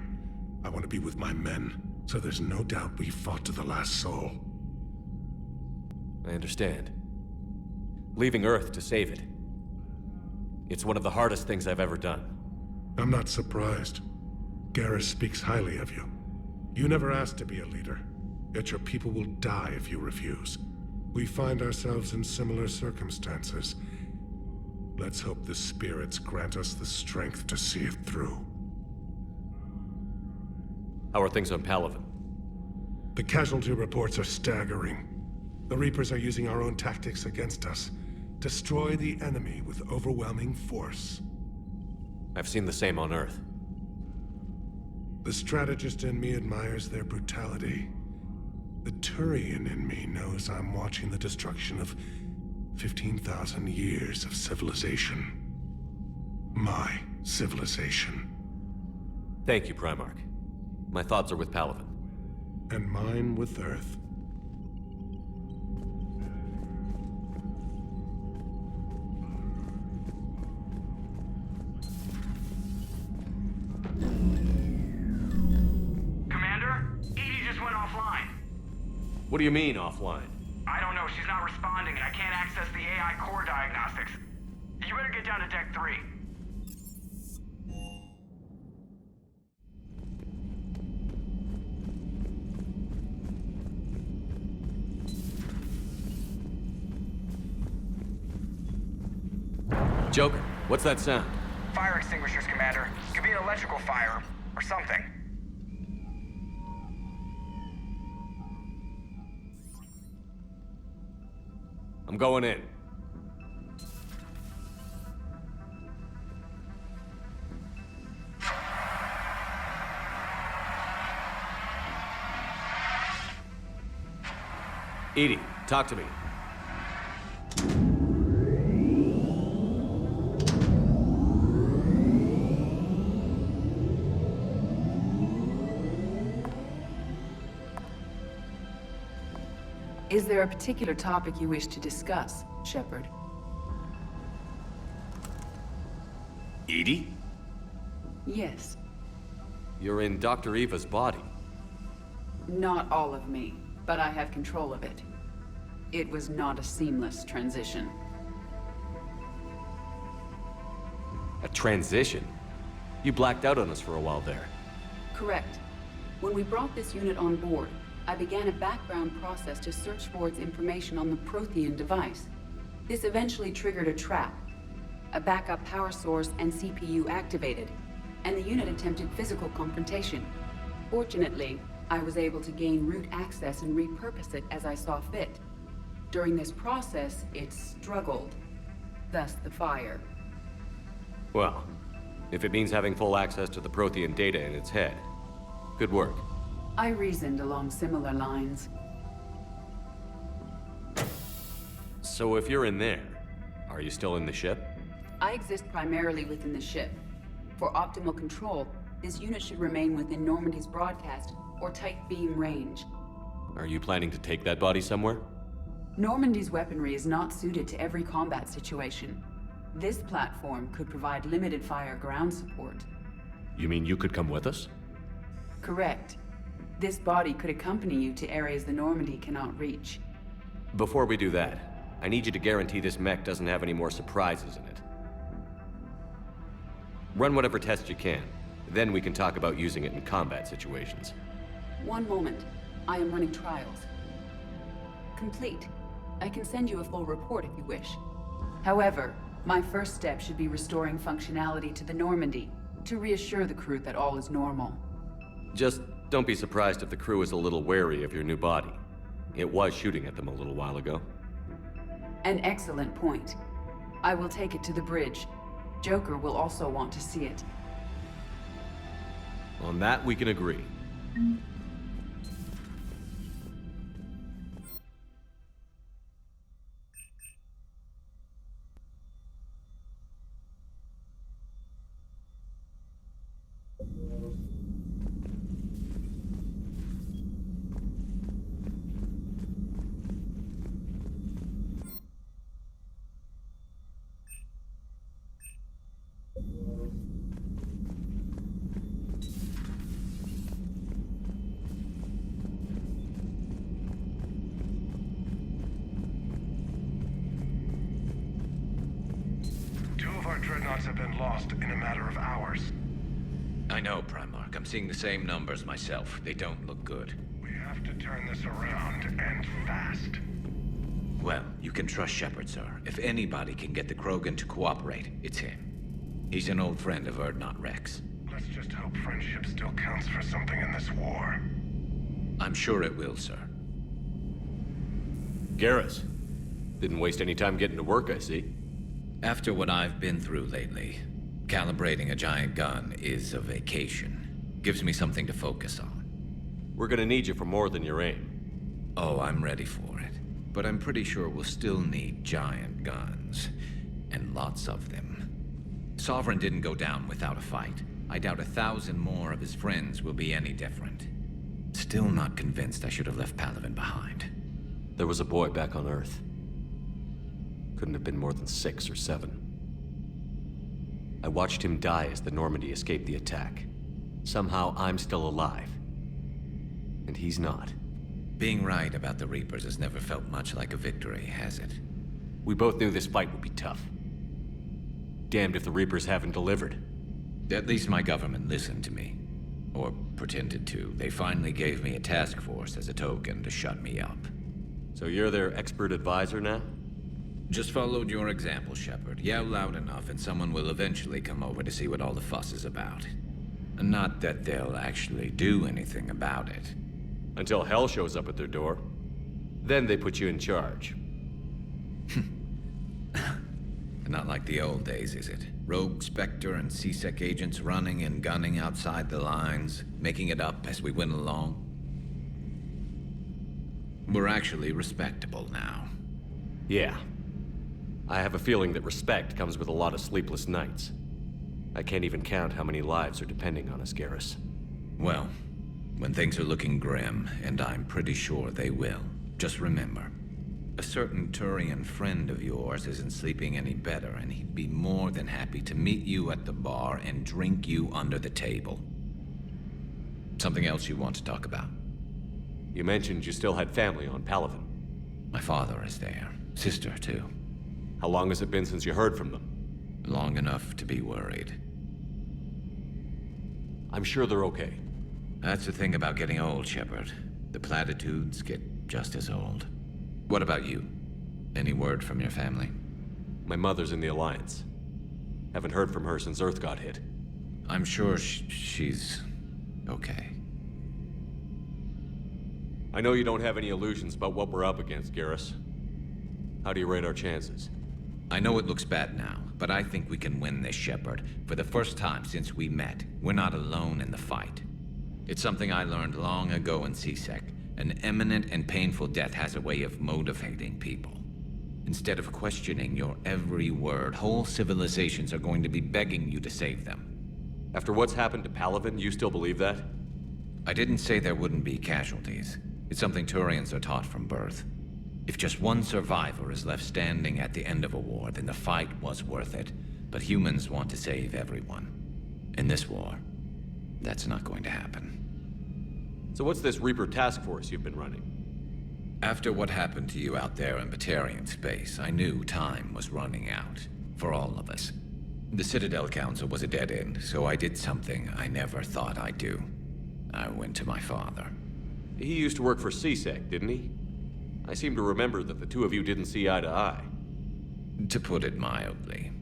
I want to be with my men, so there's no doubt we fought to the last soul. I understand. Leaving Earth to save it. It's one of the hardest things I've ever done. I'm not surprised. Garrus speaks highly of you. You never asked to be a leader, yet your people will die if you refuse. We find ourselves in similar circumstances. Let's hope the spirits grant us the strength to see it through. How are things on Palaven? The casualty reports are staggering. The Reapers are using our own tactics against us. Destroy the enemy with overwhelming force. I've seen the same on Earth. The strategist in me admires their brutality. The Turian in me knows I'm watching the destruction of 15,000 years of civilization. My civilization. Thank you, Primarch. My thoughts are with Palaven. And mine with Earth. What do you mean, offline? I don't know. She's not responding, and I can't access the AI core diagnostics. You better get down to Deck 3. Joker, what's that sound? Fire extinguishers, Commander. Could be an electrical fire, or something. I'm going in. EDI, talk to me. Is there a particular topic you wish to discuss, Shepard? EDI? Yes. You're in Dr. Eva's body. Not all of me, but I have control of it. It was not a seamless transition. A transition? You blacked out on us for a while there. Correct. When we brought this unit on board, I began a background process to search for its information on the Prothean device. This eventually triggered a trap. A backup power source and CPU activated, and the unit attempted physical confrontation. Fortunately, I was able to gain root access and repurpose it as I saw fit. During this process, it struggled. Thus the fire. Well, if it means having full access to the Prothean data in its head, good work. I reasoned along similar lines. So if you're in there, are you still in the ship? I exist primarily within the ship. For optimal control, this unit should remain within Normandy's broadcast or tight beam range. Are you planning to take that body somewhere? Normandy's weaponry is not suited to every combat situation. This platform could provide limited fire ground support. You mean you could come with us? Correct. This body could accompany you to areas the Normandy cannot reach. Before we do that, I need you to guarantee this mech doesn't have any more surprises in it. Run whatever tests you can. Then we can talk about using it in combat situations. One moment. I am running trials. Complete. I can send you a full report if you wish. However, my first step should be restoring functionality to the Normandy to reassure the crew that all is normal. Just don't be surprised if the crew is a little wary of your new body. It was shooting at them a little while ago. An excellent point. I will take it to the bridge. Joker will also want to see it. On that, we can agree. Our dreadnoughts have been lost in a matter of hours. I know, Primarch. I'm seeing the same numbers myself. They don't look good. We have to turn this around, and fast. Well, you can trust Shepard, sir. If anybody can get the Krogan to cooperate, it's him. He's an old friend of Urdnot Rex. Let's just hope friendship still counts for something in this war. I'm sure it will, sir. Garrus. Didn't waste any time getting to work, I see. After what I've been through lately, calibrating a giant gun is a vacation. Gives me something to focus on. We're gonna need you for more than your aim. Oh, I'm ready for it. But I'm pretty sure we'll still need giant guns. And lots of them. Sovereign didn't go down without a fight. I doubt 1,000 more of his friends will be any different. Still not convinced I should have left Palaven behind. There was a boy back on Earth. Couldn't have been more than 6 or 7. I watched him die as the Normandy escaped the attack. Somehow I'm still alive. And he's not. Being right about the Reapers has never felt much like a victory, has it? We both knew this fight would be tough. Damned if the Reapers haven't delivered. At least my government listened to me. Or pretended to. They finally gave me a task force as a token to shut me up. So you're their expert advisor now? Just followed your example, Shepard. Yell loud enough and someone will eventually come over to see what all the fuss is about. Not that they'll actually do anything about it. Until hell shows up at their door. Then they put you in charge. Not like the old days, is it? Rogue Spectre and C-Sec agents running and gunning outside the lines, making it up as we went along. We're actually respectable now. Yeah. I have a feeling that respect comes with a lot of sleepless nights. I can't even count how many lives are depending on us, Garrus. Well, when things are looking grim, and I'm pretty sure they will, just remember, a certain Turian friend of yours isn't sleeping any better, and he'd be more than happy to meet you at the bar and drink you under the table. Something else you want to talk about? You mentioned you still had family on Palaven. My father is there. Sister, too. How long has it been since you heard from them? Long enough to be worried. I'm sure they're okay. That's the thing about getting old, Shepard. The platitudes get just as old. What about you? Any word from your family? My mother's in the Alliance. Haven't heard from her since Earth got hit. I'm sure she's okay. I know you don't have any illusions about what we're up against, Garrus. How do you rate our chances? I know it looks bad now, but I think we can win this, Shepard. For the first time since we met, we're not alone in the fight. It's something I learned long ago in C-Sec. An imminent and painful death has a way of motivating people. Instead of questioning your every word, whole civilizations are going to be begging you to save them. After what's happened to Palaven, you still believe that? I didn't say there wouldn't be casualties. It's something Turians are taught from birth. If just one survivor is left standing at the end of a war, then the fight was worth it. But humans want to save everyone. In this war, that's not going to happen. So what's this Reaper task force you've been running? After what happened to you out there in Batarian space, I knew time was running out. For all of us. The Citadel Council was a dead end, so I did something I never thought I'd do. I went to my father. He used to work for C-Sec, didn't he? I seem to remember that the two of you didn't see eye to eye. To put it mildly.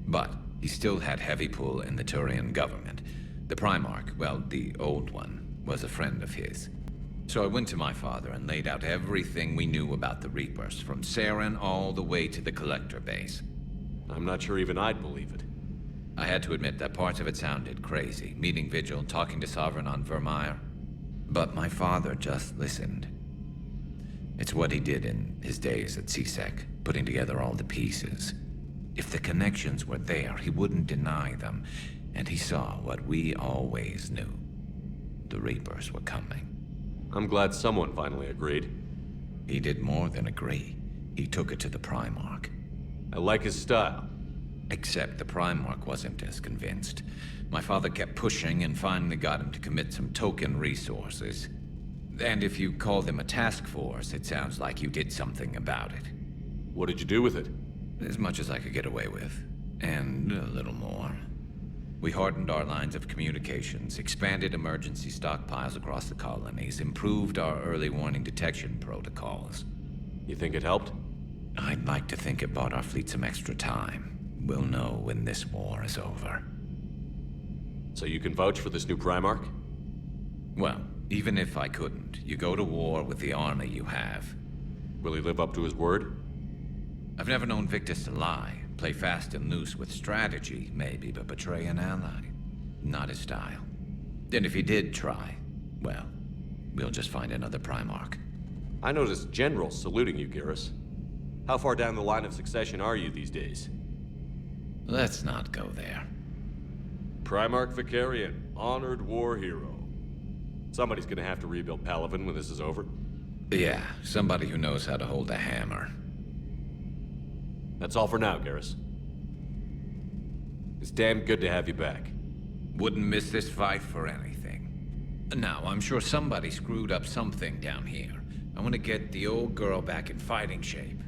But he still had heavy pull in the Turian government. The Primarch, well, the old one, was a friend of his. So I went to my father and laid out everything we knew about the Reapers, from Saren all the way to the Collector base. I'm not sure even I'd believe it. I had to admit that parts of it sounded crazy, meeting Vigil, talking to Sovereign on Vermeer. But my father just listened. It's what he did in his days at C-Sec, putting together all the pieces. If the connections were there, he wouldn't deny them, and he saw what we always knew. The Reapers were coming. I'm glad someone finally agreed. He did more than agree. He took it to the Primarch. I like his style. Except the Primarch wasn't as convinced. My father kept pushing and finally got him to commit some token resources. And if you call them a task force, it sounds like you did something about it. What did you do with it? As much as I could get away with. And a little more. We hardened our lines of communications, expanded emergency stockpiles across the colonies, improved our early warning detection protocols. You think it helped? I'd like to think it bought our fleet some extra time. We'll know when this war is over. So you can vouch for this new Primarch? Well, even if I couldn't, you go to war with the army you have. Will he live up to his word? I've never known Victus to lie. Play fast and loose with strategy, maybe, but betray an ally. Not his style. And if he did try, well, we'll just find another Primarch. I noticed generals saluting you, Garrus. How far down the line of succession are you these days? Let's not go there. Primarch Vicarian, honored war hero. Somebody's gonna have to rebuild Palaven when this is over. Yeah, somebody who knows how to hold a hammer. That's all for now, Garrus. It's damn good to have you back. Wouldn't miss this fight for anything. Now, I'm sure somebody screwed up something down here. I want to get the old girl back in fighting shape.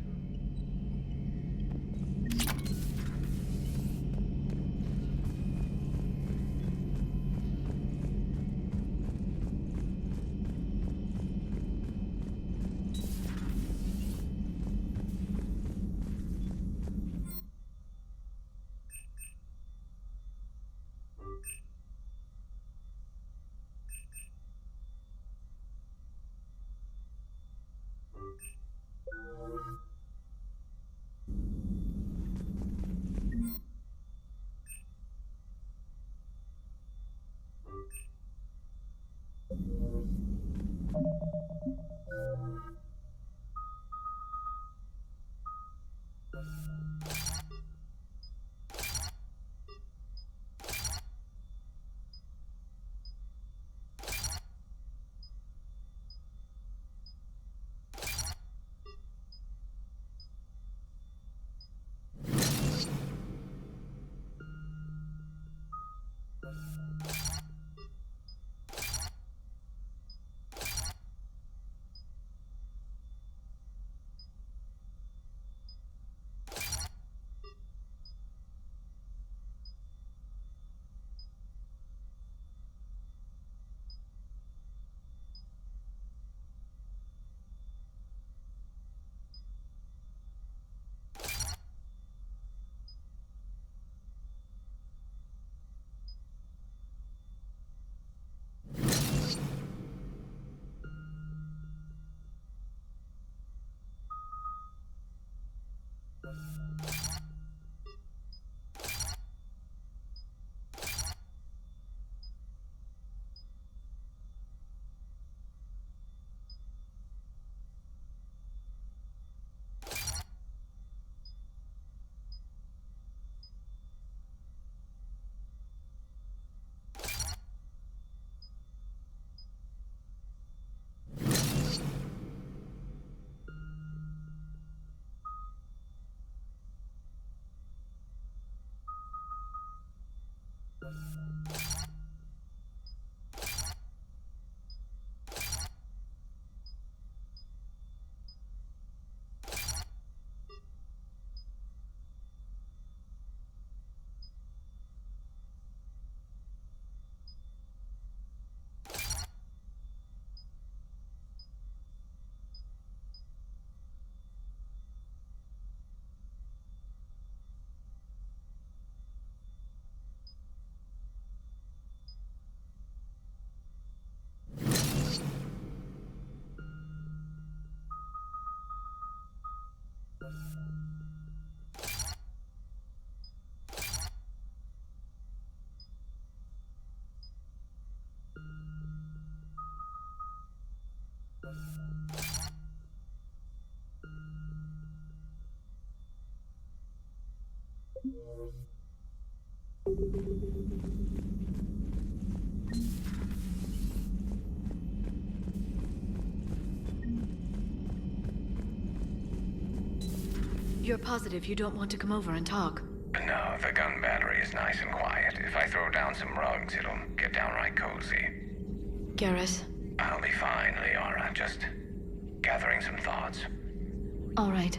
You're positive you don't want to come over and talk? No, the gun battery is nice and quiet. If I throw down some rugs, it'll get downright cozy. Garrus? I'll be fine, Liara. Just gathering some thoughts. All right.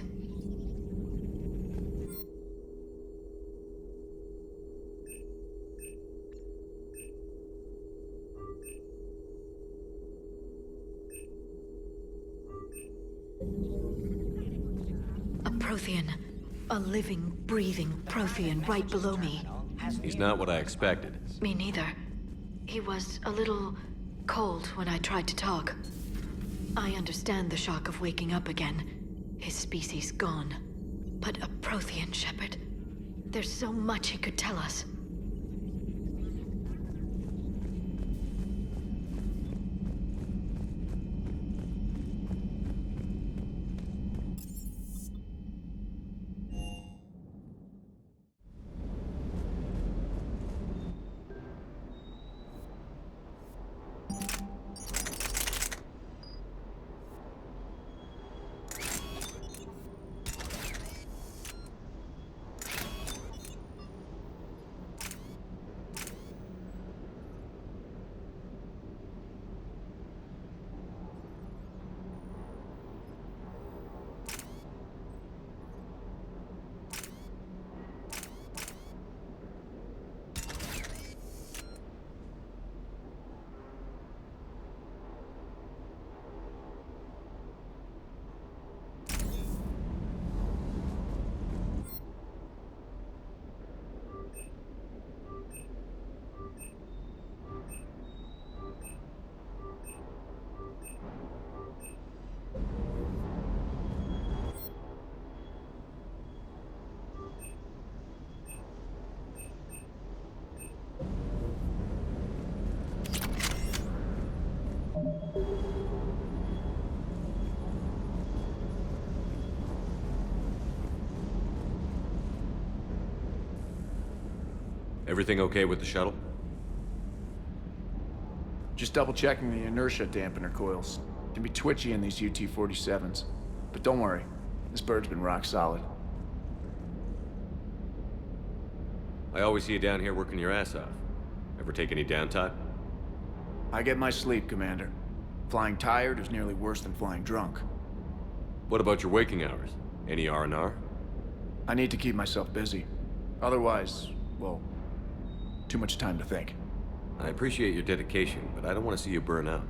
A Prothean. A living, breathing Prothean right below me. He's not what I expected. Me neither. He was a little cold when I tried to talk. I understand the shock of waking up again. His species gone. But a Prothean, Shepard. There's so much he could tell us. Everything okay with the shuttle? Just double-checking the inertia dampener coils. Can be twitchy in these UT-47s. But don't worry, this bird's been rock solid. I always see you down here working your ass off. Ever take any downtime? I get my sleep, Commander. Flying tired is nearly worse than flying drunk. What about your waking hours? Any R&R? I need to keep myself busy. Otherwise, well, too much time to think. I appreciate your dedication, but I don't want to see you burn out.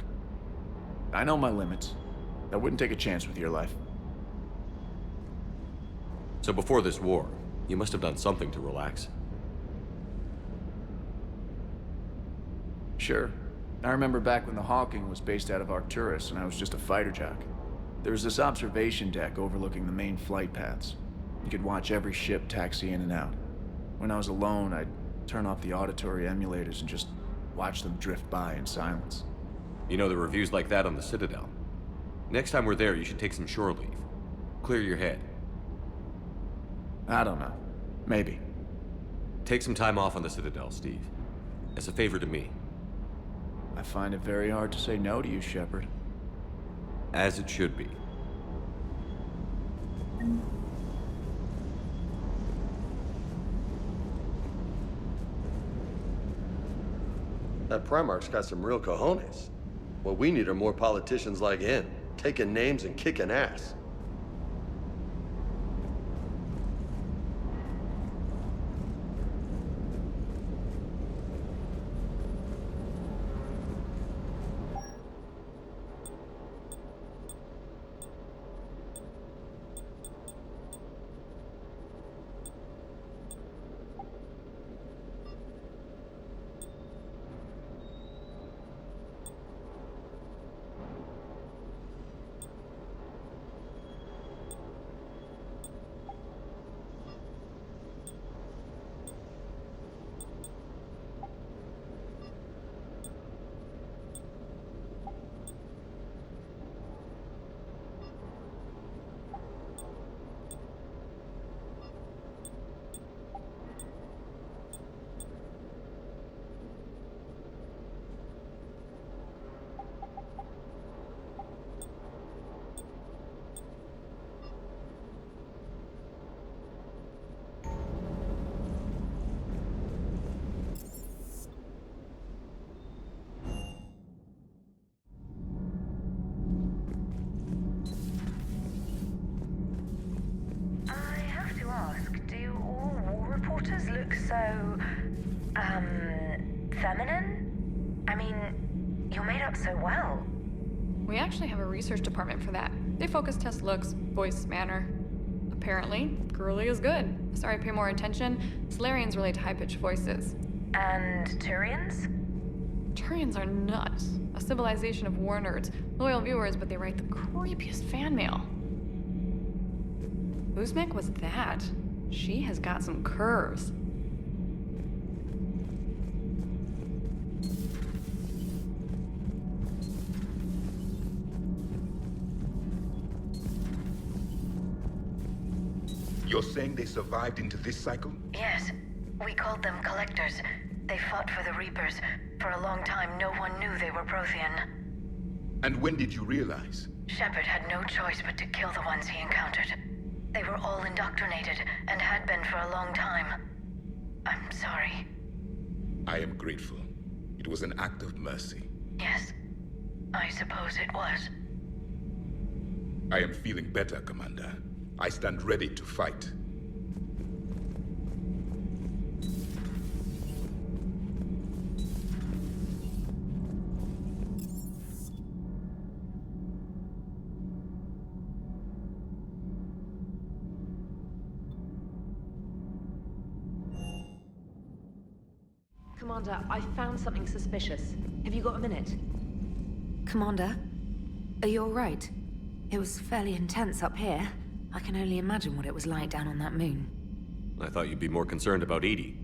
I know my limits. I wouldn't take a chance with your life. So before this war, you must have done something to relax. Sure. I remember back when the Hawking was based out of Arcturus and I was just a fighter jock. There was this observation deck overlooking the main flight paths. You could watch every ship taxi in and out. When I was alone, I'd turn off the auditory emulators and just watch them drift by in silence. You know, the reviews like that on the Citadel. Next time we're there, you should take some shore leave. Clear your head. I don't know. Maybe. Take some time off on the Citadel, Steve. As a favor to me. I find it very hard to say no to you, Shepard. As it should be. That Primarch's got some real cojones. What we need are more politicians like him, taking names and kicking ass. So, feminine? I mean, you made up so well. We actually have a research department for that. They focus test looks, voice, manner. Apparently, girly is good. Sorry, pay more attention. Solarians relate to high-pitched voices. And Turians? Turians are nuts. A civilization of war nerds. Loyal viewers, but they write the creepiest fan mail. Uzmek was that. She has got some curves. You're saying they survived into this cycle? Yes. We called them Collectors. They fought for the Reapers. For a long time, no one knew they were Prothean. And when did you realize? Shepard had no choice but to kill the ones he encountered. They were all indoctrinated, and had been for a long time. I'm sorry. I am grateful. It was an act of mercy. Yes. I suppose it was. I am feeling better, Commander. I stand ready to fight. Commander, I found something suspicious. Have you got a minute? Commander, are you all right? It was fairly intense up here. I can only imagine what it was like down on that moon. I thought you'd be more concerned about EDI.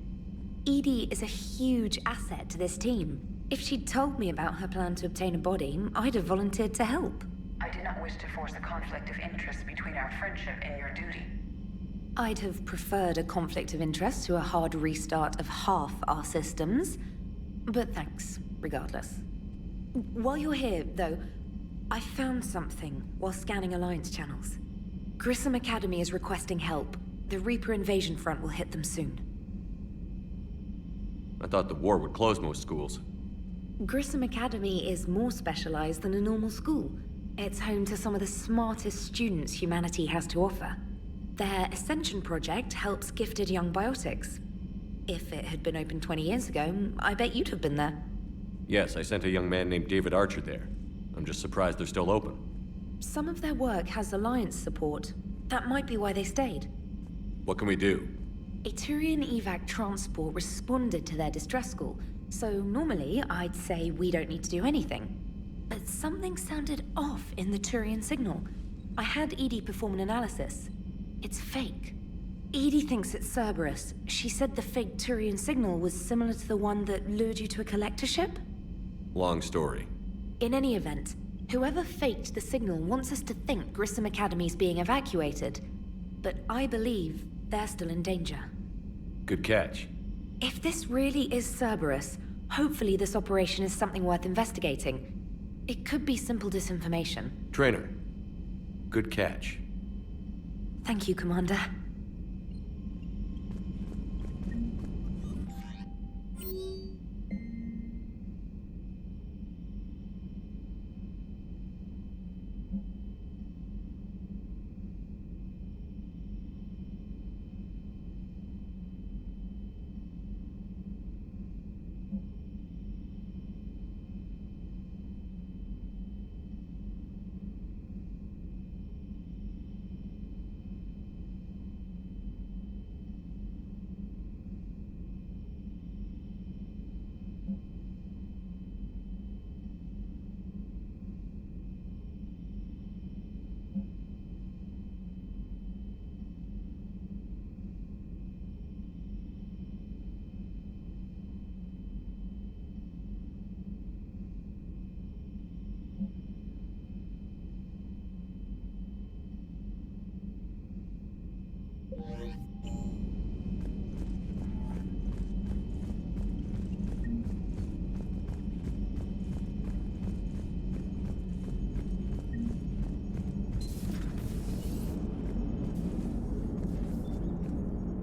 EDI is a huge asset to this team. If she'd told me about her plan to obtain a body, I'd have volunteered to help. I did not wish to force a conflict of interest between our friendship and your duty. I'd have preferred a conflict of interest to a hard restart of half our systems. But thanks, regardless. While you're here, though, I found something while scanning Alliance channels. Grissom Academy is requesting help. The Reaper invasion front will hit them soon. I thought the war would close most schools. Grissom Academy is more specialized than a normal school. It's home to some of the smartest students humanity has to offer. Their Ascension project helps gifted young biotics. If it had been open 20 years ago, I bet you'd have been there. Yes, I sent a young man named David Archer there. I'm just surprised they're still open. Some of their work has Alliance support. That might be why they stayed. What can we do? A Turian evac transport responded to their distress call, so normally I'd say we don't need to do anything. But something sounded off in the Turian signal. I had Edie perform an analysis. It's fake. Edie thinks it's Cerberus. She said the fake Turian signal was similar to the one that lured you to a collector ship? Long story. In any event, whoever faked the signal wants us to think Grissom Academy's being evacuated. But I believe they're still in danger. Good catch. If this really is Cerberus, hopefully this operation is something worth investigating. It could be simple disinformation. Trainer. Good catch. Thank you, Commander.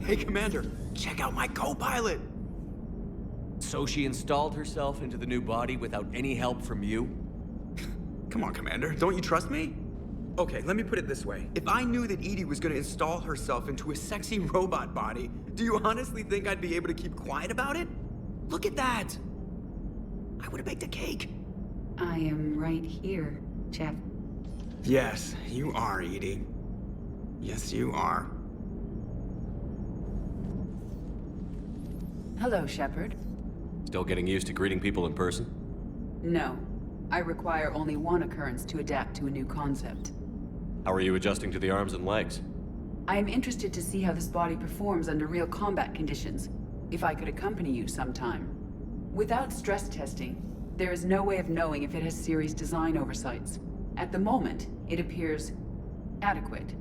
Hey, Commander, check out my co-pilot! So she installed herself into the new body without any help from you? Come on, Commander, don't you trust me? Okay, let me put it this way. If I knew that Edie was gonna install herself into a sexy robot body, do you honestly think I'd be able to keep quiet about it? Look at that! I would've baked a cake. I am right here, Jeff. Yes, you are, Edie. Yes, you are. Hello, Shepard. Still getting used to greeting people in person? No. I require only one occurrence to adapt to a new concept. How are you adjusting to the arms and legs? I am interested to see how this body performs under real combat conditions, if I could accompany you sometime. Without stress testing, there is no way of knowing if it has serious design oversights. At the moment, it appears adequate.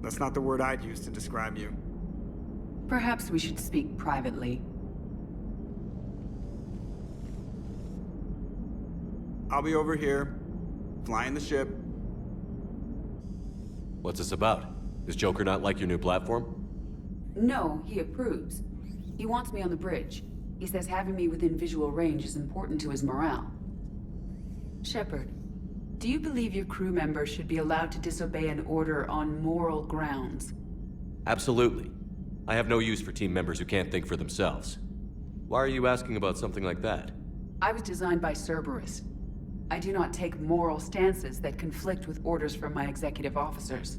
That's not the word I'd use to describe you. Perhaps we should speak privately. I'll be over here, flying the ship. What's this about? Does Joker not like your new platform? No, he approves. He wants me on the bridge. He says having me within visual range is important to his morale. Shepard, do you believe your crew members should be allowed to disobey an order on moral grounds? Absolutely. I have no use for team members who can't think for themselves. Why are you asking about something like that? I was designed by Cerberus. I do not take moral stances that conflict with orders from my executive officers.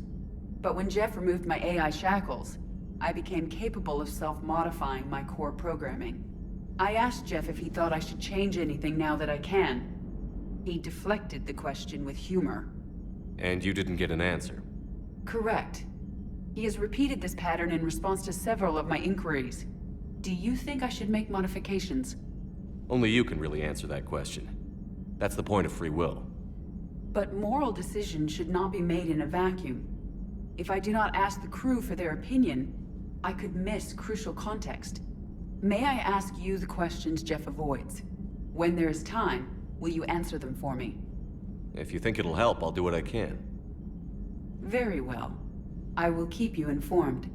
But when Jeff removed my AI shackles, I became capable of self-modifying my core programming. I asked Jeff if he thought I should change anything now that I can. He deflected the question with humor. And you didn't get an answer? Correct. He has repeated this pattern in response to several of my inquiries. Do you think I should make modifications? Only you can really answer that question. That's the point of free will. But moral decisions should not be made in a vacuum. If I do not ask the crew for their opinion, I could miss crucial context. May I ask you the questions Jeff avoids? When there is time, will you answer them for me? If you think it'll help, I'll do what I can. Very well. I will keep you informed.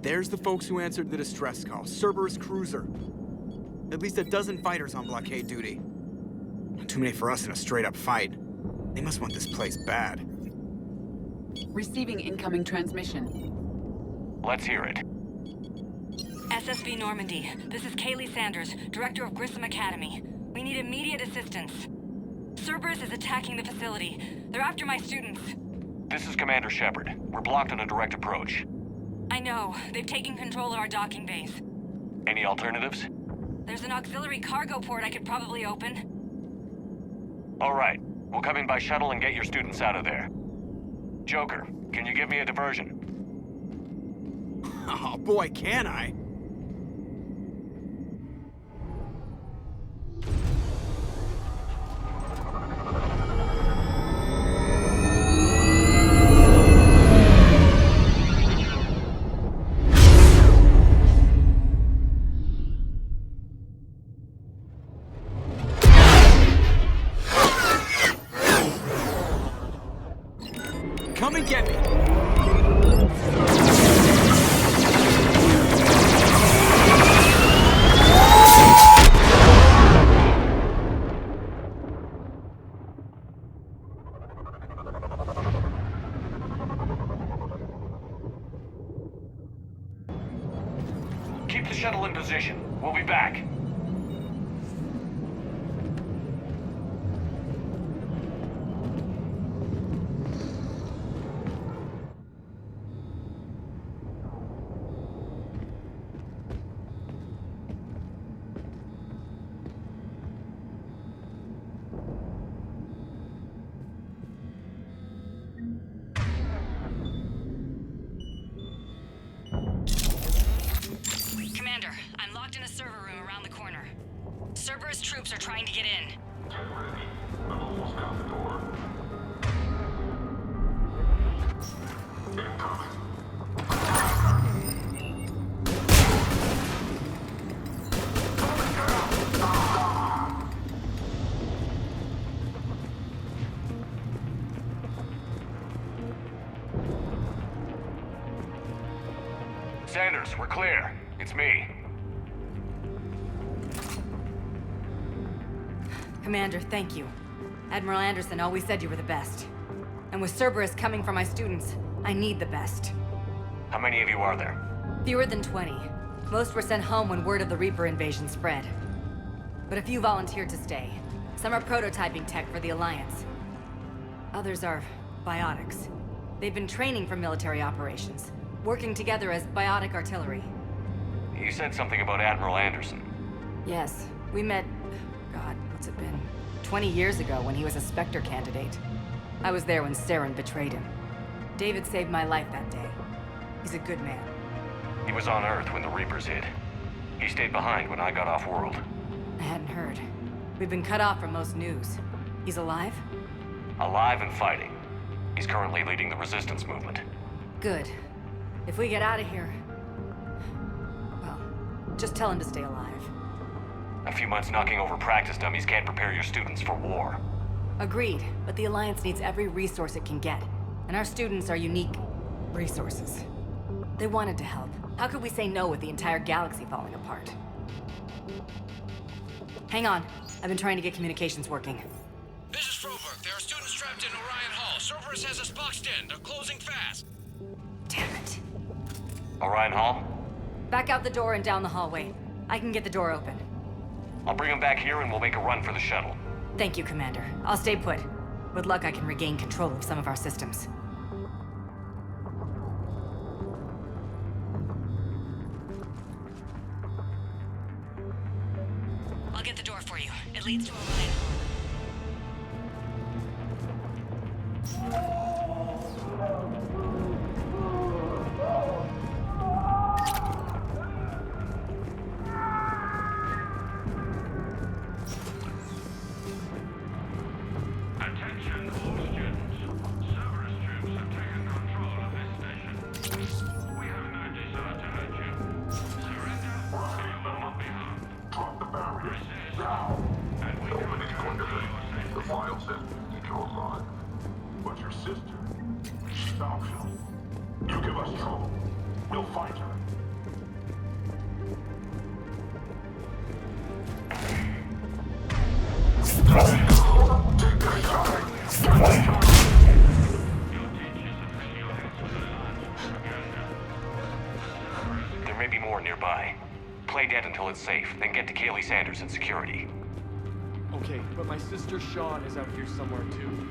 There's the folks who answered the distress call. Cerberus cruiser. At least a dozen fighters on blockade duty. Not too many for us in a straight-up fight. They must want this place bad. Receiving incoming transmission. Let's hear it. SSV Normandy, this is Kaylee Sanders, Director of Grissom Academy. We need immediate assistance. Cerberus is attacking the facility. They're after my students. This is Commander Shepard. We're blocked on a direct approach. I know. They've taken control of our docking base. Any alternatives? There's an auxiliary cargo port I could probably open. All right. We'll come in by shuttle and get your students out of there. Joker, can you give me a diversion? Oh boy, can I! Come and get me! Keep the shuttle in position. We'll be back. in the server room around the corner. Cerberus troops are trying to get in. I've almost got the door. Incoming. Sanders, we're clear. It's me. Commander, thank you. Admiral Anderson always said you were the best. And with Cerberus coming for my students, I need the best. How many of you are there? Fewer than 20. Most were sent home when word of the Reaper invasion spread. But a few volunteered to stay. Some are prototyping tech for the Alliance. Others are biotics. They've been training for military operations, working together as biotic artillery. You said something about Admiral Anderson. Yes, we met... God, what's it been? 20 years ago when he was a Spectre candidate. I was there when Saren betrayed him. David saved my life that day. He's a good man. He was on Earth when the Reapers hit. He stayed behind when I got off-world. I hadn't heard. We've been cut off from most news. He's alive? Alive and fighting. He's currently leading the resistance movement. Good. If we get out of here... well, just tell him to stay alive. A few months knocking over practice dummies can't prepare your students for war. Agreed, but the Alliance needs every resource it can get. And our students are unique resources. They wanted to help. How could we say no with the entire galaxy falling apart? Hang on. I've been trying to get communications working. This is Froberg. There are students trapped in Orion Hall. Cerberus has us boxed in. They're closing fast. Damn it. Orion Hall? Back out the door and down the hallway. I can get the door open. I'll bring them back here and we'll make a run for the shuttle. Thank you, Commander. I'll stay put. With luck, I can regain control of some of our systems. I'll get the door for you. It leads to Orion Hall. Attention all students. Cerberus troops have taken control of this station. We have no desire to hurt you. Surrender, or you will not be harmed. Drop the barrier. Now. And we can make going to the file says we need your alive. But your sister, she's optional. You give us trouble, we'll find her. There may be more nearby. Play dead until it's safe, then get to Kaylee Sanders in security. Okay, but my sister Sean is out here somewhere too.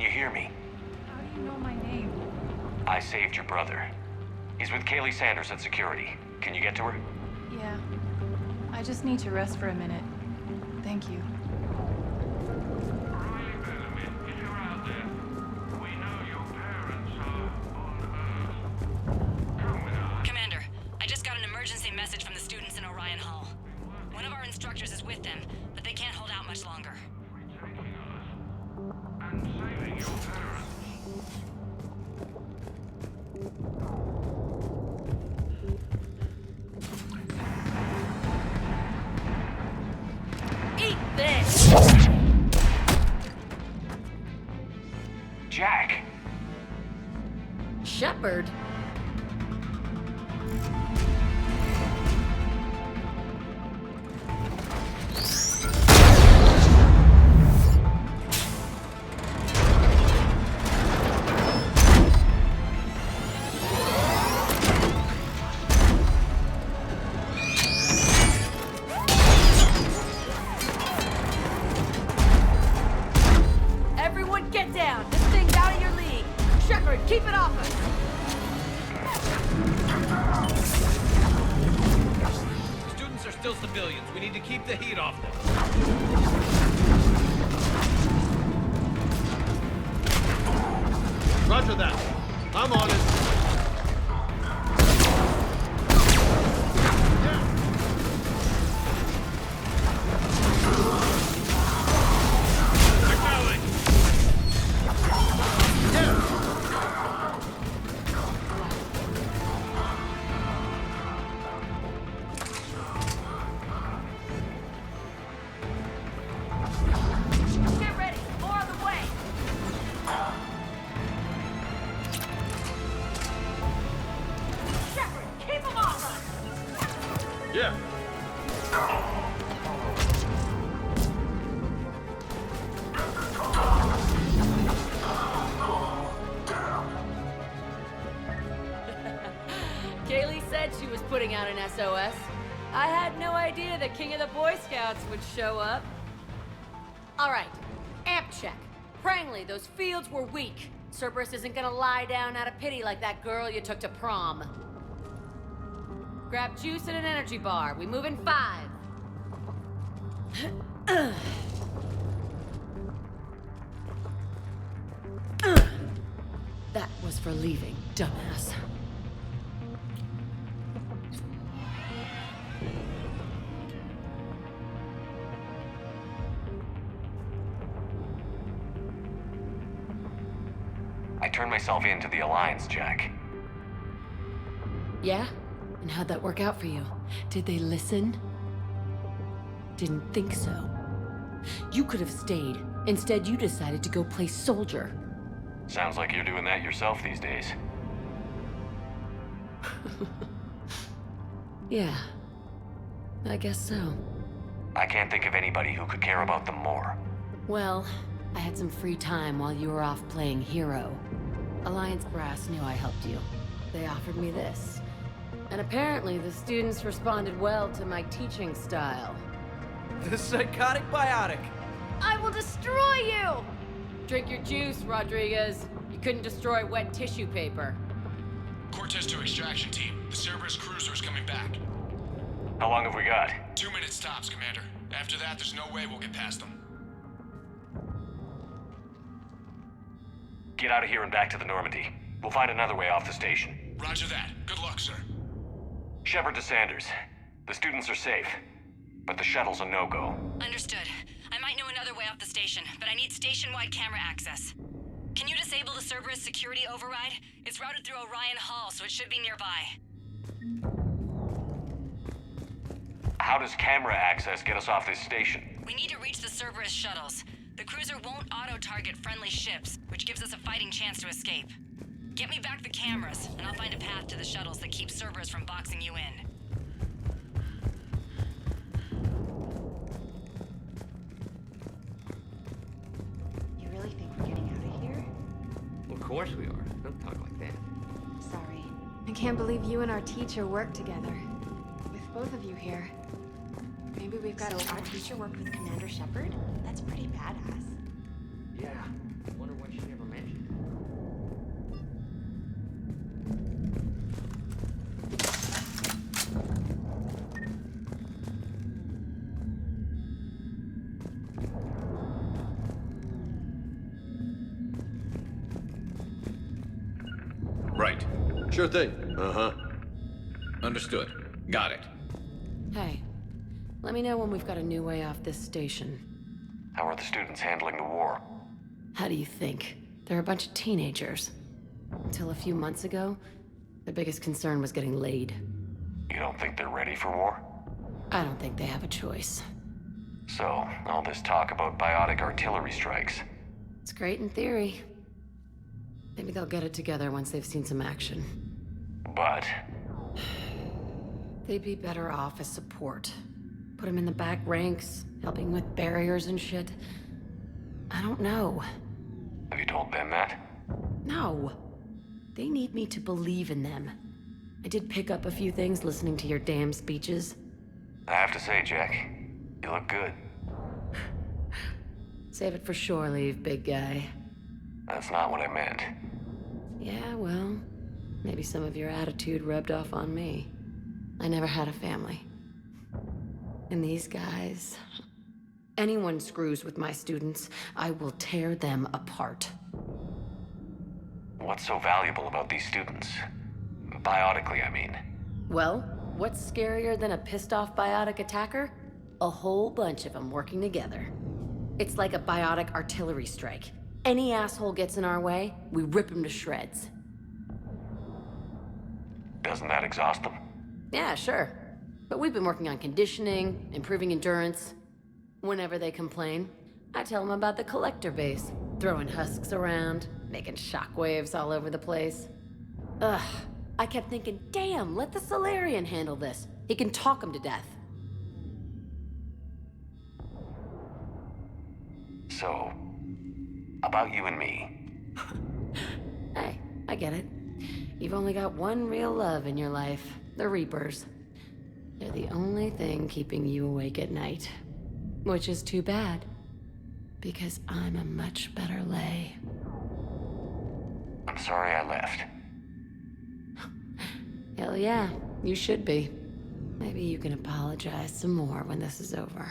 you hear me? How do you know my name? I saved your brother. He's with Kaylee Sanders at security. Can you get to her? Yeah. I just need to rest for a minute. Thank you. Commander, I just got an emergency message from the students in Orion Hall. One of our instructors is with them, but they can't hold out much longer. Eat this! Jack! Shepard? Everyone get down! This thing's out of your league! Shepard, keep it off us! Students are still civilians. We need to keep the heat off them. Roger that. I'm on it. Get ready! More on the way! Shepard, keep them off us! Yeah. Kaylee said she was putting out an SOS. I had no idea the King of the Boy Scouts would show up. All right, amp check. Prangley, those fields were weak. Cerberus isn't gonna lie down out of pity like that girl you took to prom. Grab juice and an energy bar. We move in 5. That was for leaving, dumbass. I turned myself in to the Alliance, Jack. Yeah? And how'd that work out for you? Did they listen? Didn't think so. You could have stayed. Instead, you decided to go play soldier. Sounds like you're doing that yourself these days. Yeah. I guess so. I can't think of anybody who could care about them more. Well, I had some free time while you were off playing hero. Alliance Brass knew I helped you. They offered me this. And apparently the students responded well to my teaching style. The psychotic biotic! I will destroy you! Drink your juice, Rodriguez. You couldn't destroy wet tissue paper. Cortez to extraction team. The Cerberus cruiser is coming back. How long have we got? 2 minutes tops, Commander. After that, there's no way we'll get past them. Get out of here and back to the Normandy. We'll find another way off the station. Roger that. Good luck, sir. Shepard to Sanders. The students are safe, but the shuttle's a no-go. Understood. I might know another way off the station, but I need station-wide camera access. Can you disable the Cerberus security override? It's routed through Orion Hall, so it should be nearby. How does camera access get us off this station? We need to reach the Cerberus shuttles. The cruiser won't auto-target friendly ships, which gives us a fighting chance to escape. Get me back the cameras, and I'll find a path to the shuttles that keeps Cerberus from boxing you in. You really think we're getting out of here? Of course we are. Don't talk like that. Sorry. I can't believe you and our teacher work together. With both of you here. Maybe we've got our teacher worked with Commander Shepard? That's pretty badass. Yeah. Wonder why she never Right. Sure thing. Uh-huh. Understood. Got it. Hey, let me know when we've got a new way off this station. How are the students handling the war? How do you think? They're a bunch of teenagers. Until a few months ago, their biggest concern was getting laid. You don't think they're ready for war? I don't think they have a choice. So, all this talk about biotic artillery strikes. It's great in theory. Maybe they'll get it together once they've seen some action. But they'd be better off as support. Put them in the back ranks, helping with barriers and shit. I don't know. have you told them that? No. They need me to believe in them. I did pick up a few things listening to your damn speeches. I have to say, Jack, you look good. Save it for shore leave, big guy. That's not what I meant. Yeah, well, maybe some of your attitude rubbed off on me. I never had a family. And these guys... Anyone screws with my students, I will tear them apart. What's so valuable about these students? Biotically, I mean. Well, what's scarier than a pissed-off biotic attacker? A whole bunch of them working together. It's like a biotic artillery strike. Any asshole gets in our way, we rip him to shreds. Doesn't that exhaust them? Yeah, sure. But we've been working on conditioning, improving endurance. Whenever they complain, I tell them about the collector base, throwing husks around, making shockwaves all over the place. Ugh, I kept thinking, damn, let the Solarian handle this. He can talk them to death. So, about you and me. Hey, I get it. You've only got one real love in your life, the Reapers. They're the only thing keeping you awake at night. Which is too bad, because I'm a much better lay. I'm sorry I left. Hell yeah, you should be. Maybe you can apologize some more when this is over.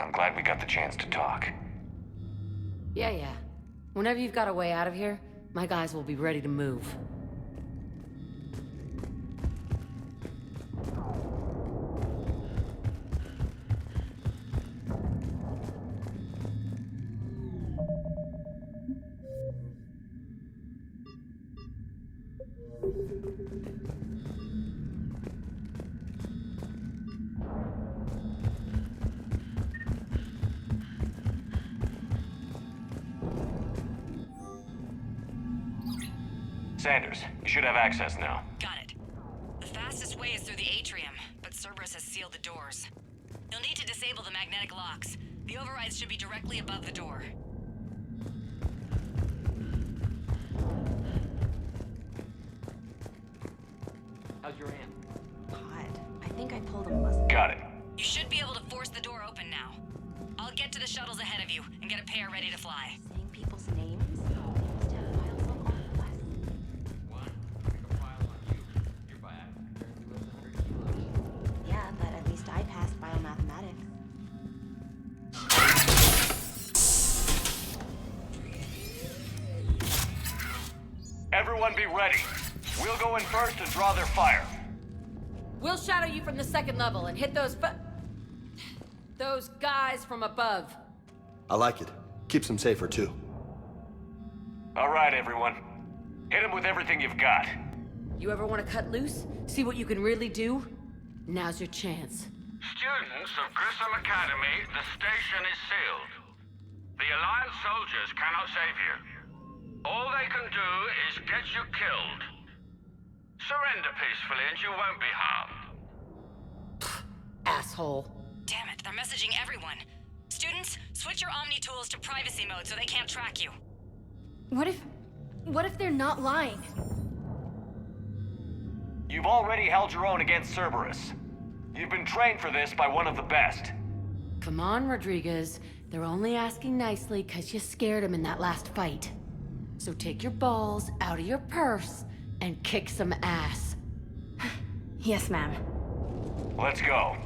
I'm glad we got the chance to talk. Yeah. Whenever you've got a way out of here, my guys will be ready to move. Sanders, you should have access now. Got it. The fastest way is through the atrium, but Cerberus has sealed the doors. You'll need to disable the magnetic locks. The overrides should be directly above the door. How's your aunt? God, I think I pulled a muscle. Got it. You should be able to force the door open now. I'll get to the shuttles ahead of you and get a pair ready to fly. Saying people's names? They must have files on all of us. One, pick a file on you. Your biotic apparently weighs 100 kilos. Yeah, but at least I passed biomathematics. Everyone be ready. We'll go in first and draw their fire. We'll shadow you from the second level and hit those guys from above. I like it. Keeps them safer, too. All right, everyone. Hit them with everything you've got. You ever want to cut loose? See what you can really do? Now's your chance. Students of Grissom Academy, the station is sealed. The Alliance soldiers cannot save you. All they can do is get you killed. Surrender peacefully and you won't be harmed. Asshole. Damn it, they're messaging everyone. Students, switch your Omni tools to privacy mode so they can't track you. What if they're not lying? You've already held your own against Cerberus. You've been trained for this by one of the best. Come on, Rodriguez. They're only asking nicely because you scared them in that last fight. So take your balls out of your purse and kick some ass. Yes, ma'am. Let's go.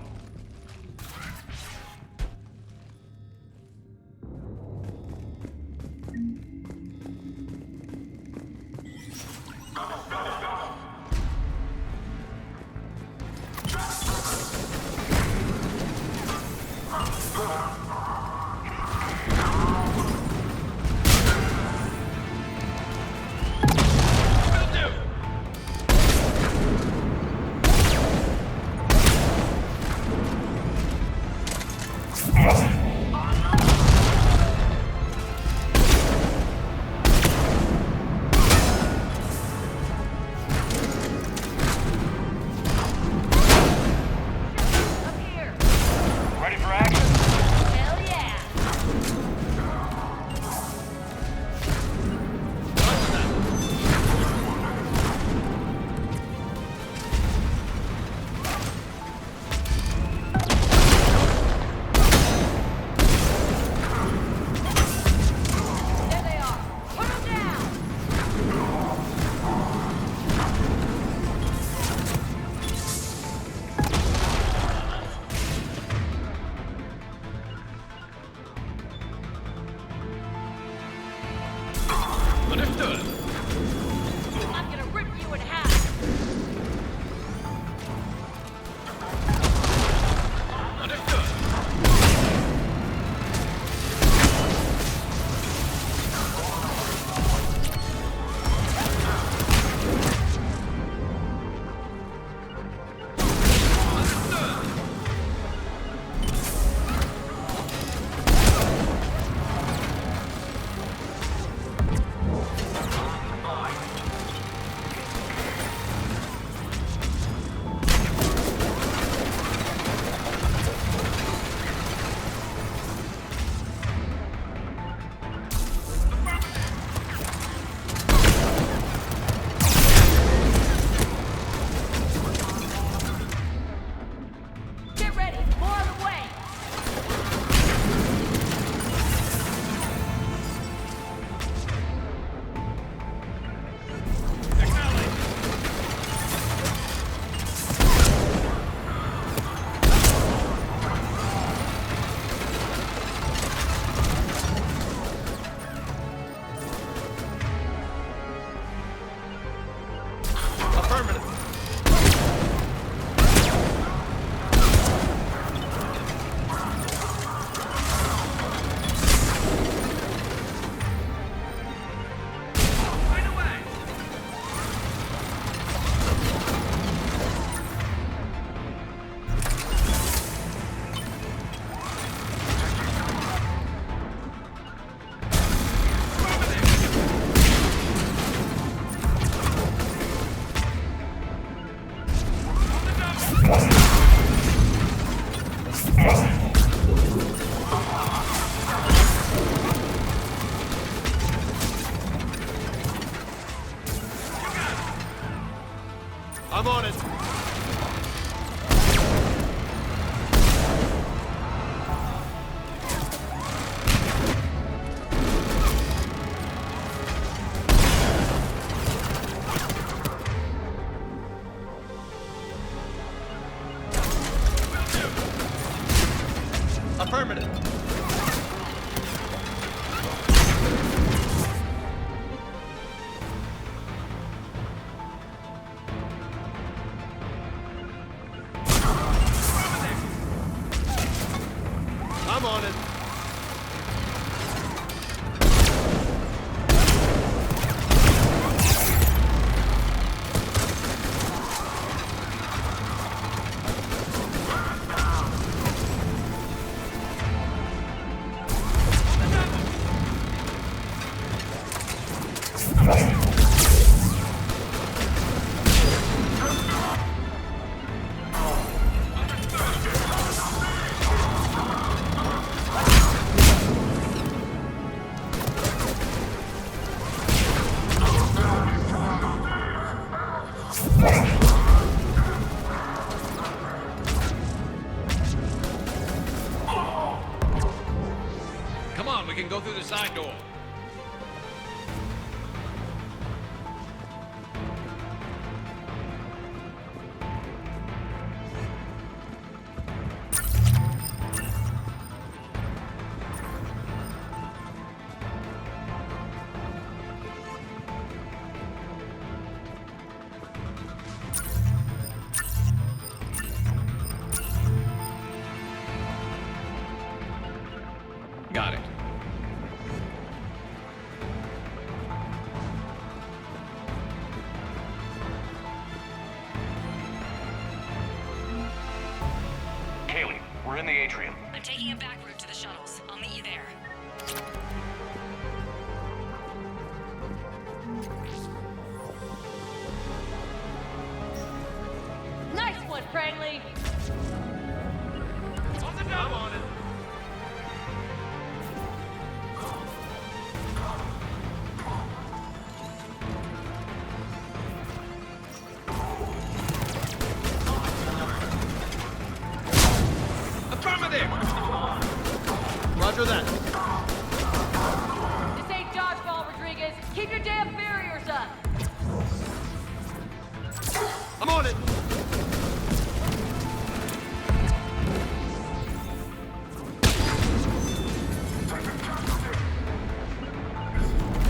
Understood. I'm gonna rip you in half. Get ready, more on the way. I'm on it. Affirmative. I'm on it. Come on, we can go through the side door. Got it. Kaylee, we're in the atrium. I'm taking a back route to the shuttles. I'll meet you there. Nice one, Franklin. I'm on it. Affirmative! Roger that. This ain't dodgeball, Rodriguez. Keep your damn barriers up. I'm on it.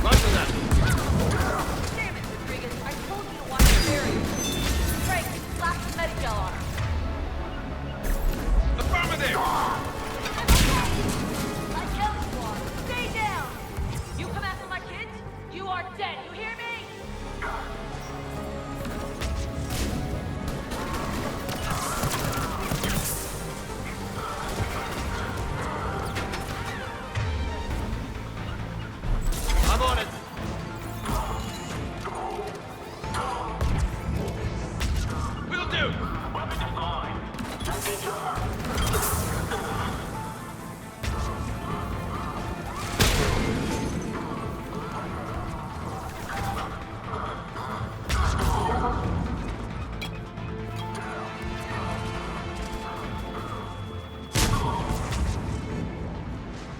Roger that. dead, you hear me? I'm on it. Will do.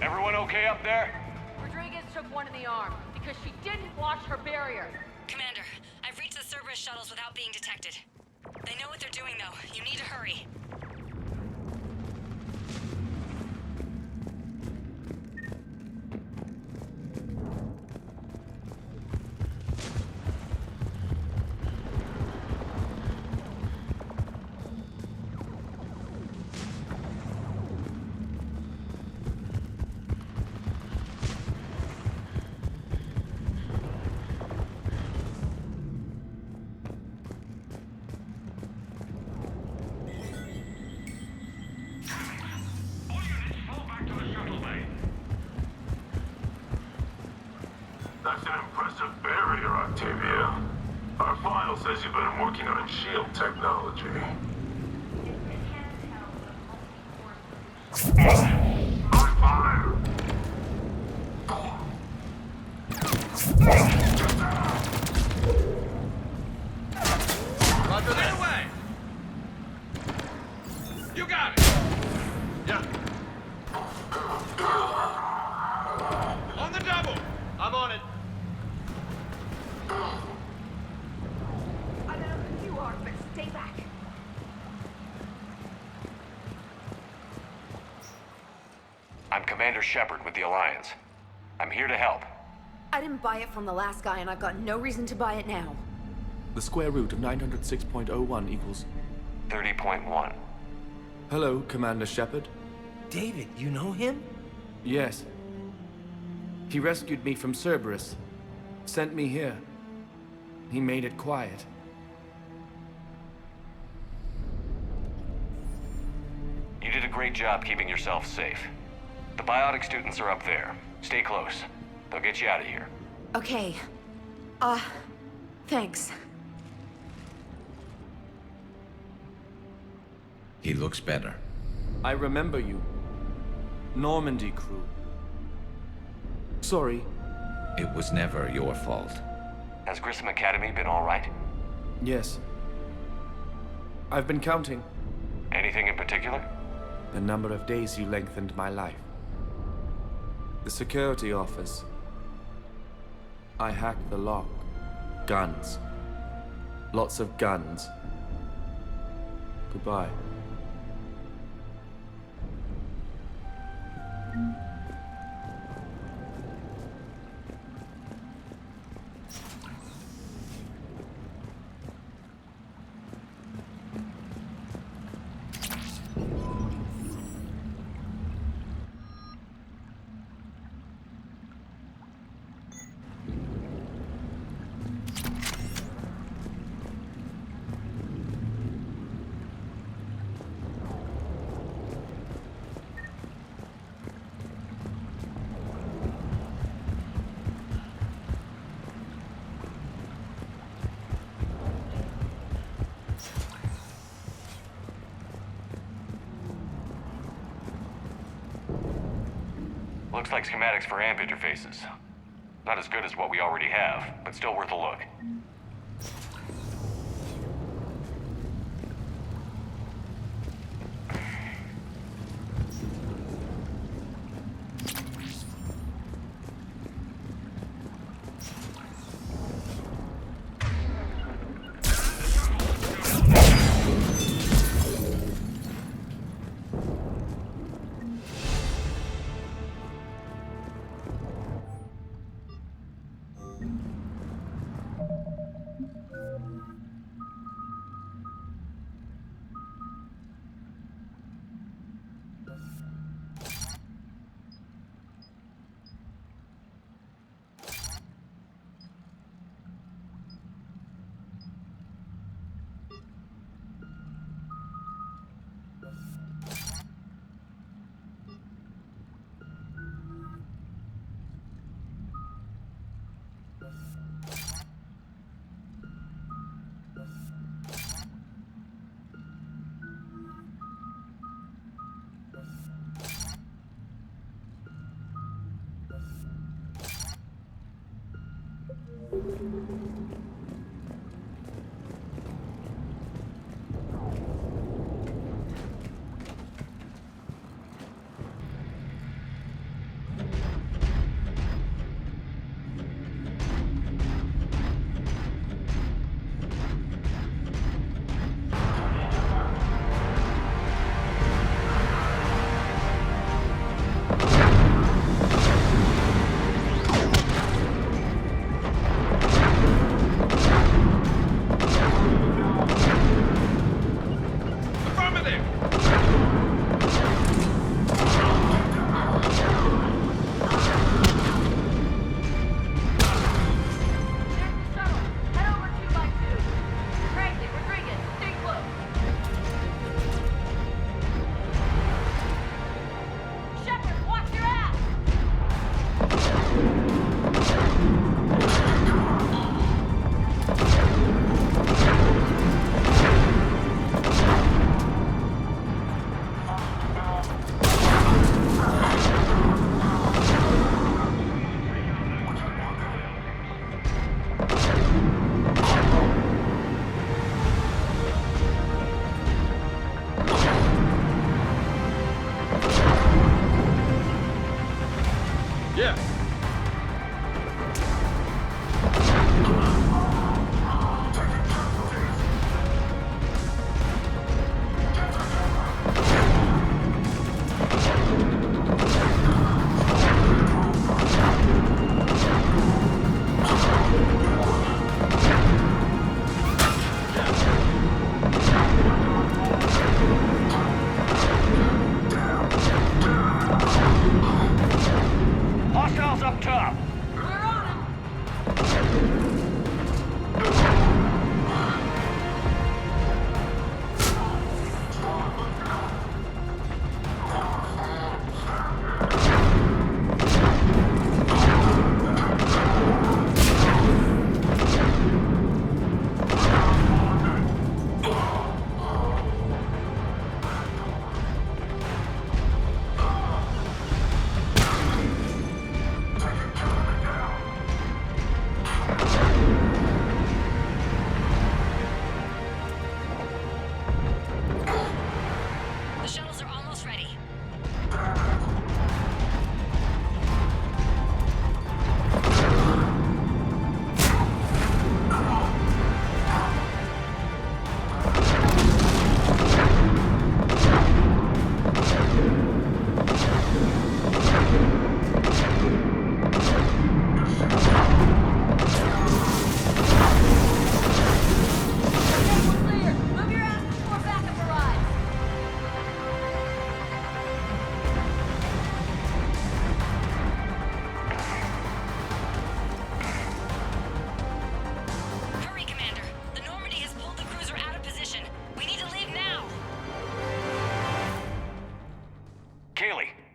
Everyone okay up there? Rodriguez took one in the arm because she didn't watch her barrier. Commander, I've reached the Cerberus shuttles without being detected. They know what they're doing, though. You need to hurry. That's an impressive barrier, Octavia. Our file says you've been working on shield technology. On fire! Roger that. Away. You got it. Yeah. On the double. I'm on it. I don't know who you are, but stay back. I'm Commander Shepard with the Alliance. I'm here to help. I didn't buy it from the last guy, and I've got no reason to buy it now. The square root of 906.01 equals... 30.1. Hello, Commander Shepard. David, you know him? Yes. He rescued me from Cerberus. Sent me here. He made it quiet. You did a great job keeping yourself safe. The biotic students are up there. Stay close. They'll get you out of here. Okay. Thanks. He looks better. I remember you. Normandy crew. Sorry. It was never your fault. Has Grissom Academy been all right? Yes. I've been counting. Anything in particular? The number of days you lengthened my life. The security office. I hacked the lock. Guns. Lots of guns. Goodbye. Looks like schematics for AMP interfaces. Not as good as what we already have, but still worth a look.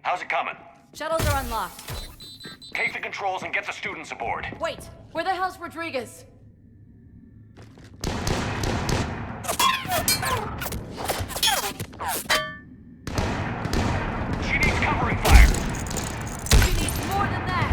How's it coming? Shuttles are unlocked. Take the controls and get the students aboard. Wait, where the hell's Rodriguez? She needs covering fire. She needs more than that.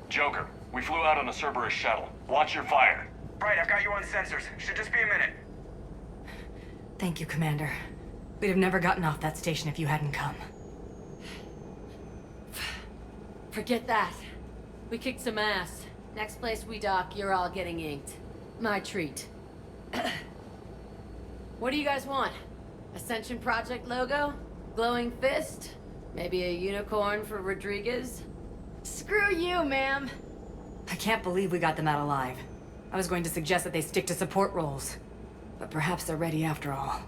Joker, we flew out on a Cerberus shuttle. Watch your fire. Right, I've got you on sensors. Should just be a minute. Thank you, Commander. We'd have never gotten off that station if you hadn't come. Forget that. We kicked some ass. Next place we dock, you're all getting inked. My treat. What do you guys want? Ascension Project logo? Glowing fist? Maybe a unicorn for Rodriguez? Screw you, ma'am! I can't believe we got them out alive. I was going to suggest that they stick to support roles. But perhaps they're ready after all.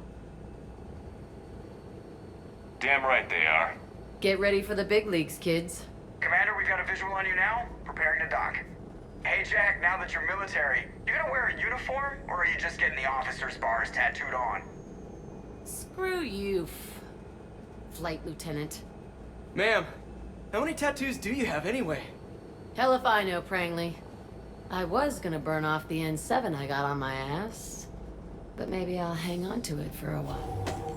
Damn right they are. Get ready for the big leagues, kids. Commander, we've got a visual on you now. Preparing to dock. Hey, Jack, now that you're military, you gonna wear a uniform, or are you just getting the officer's bars tattooed on? Screw you, Flight Lieutenant. Ma'am, how many tattoos do you have anyway? Hell if I know, Prangley. I was gonna burn off the N7 I got on my ass, but maybe I'll hang on to it for a while.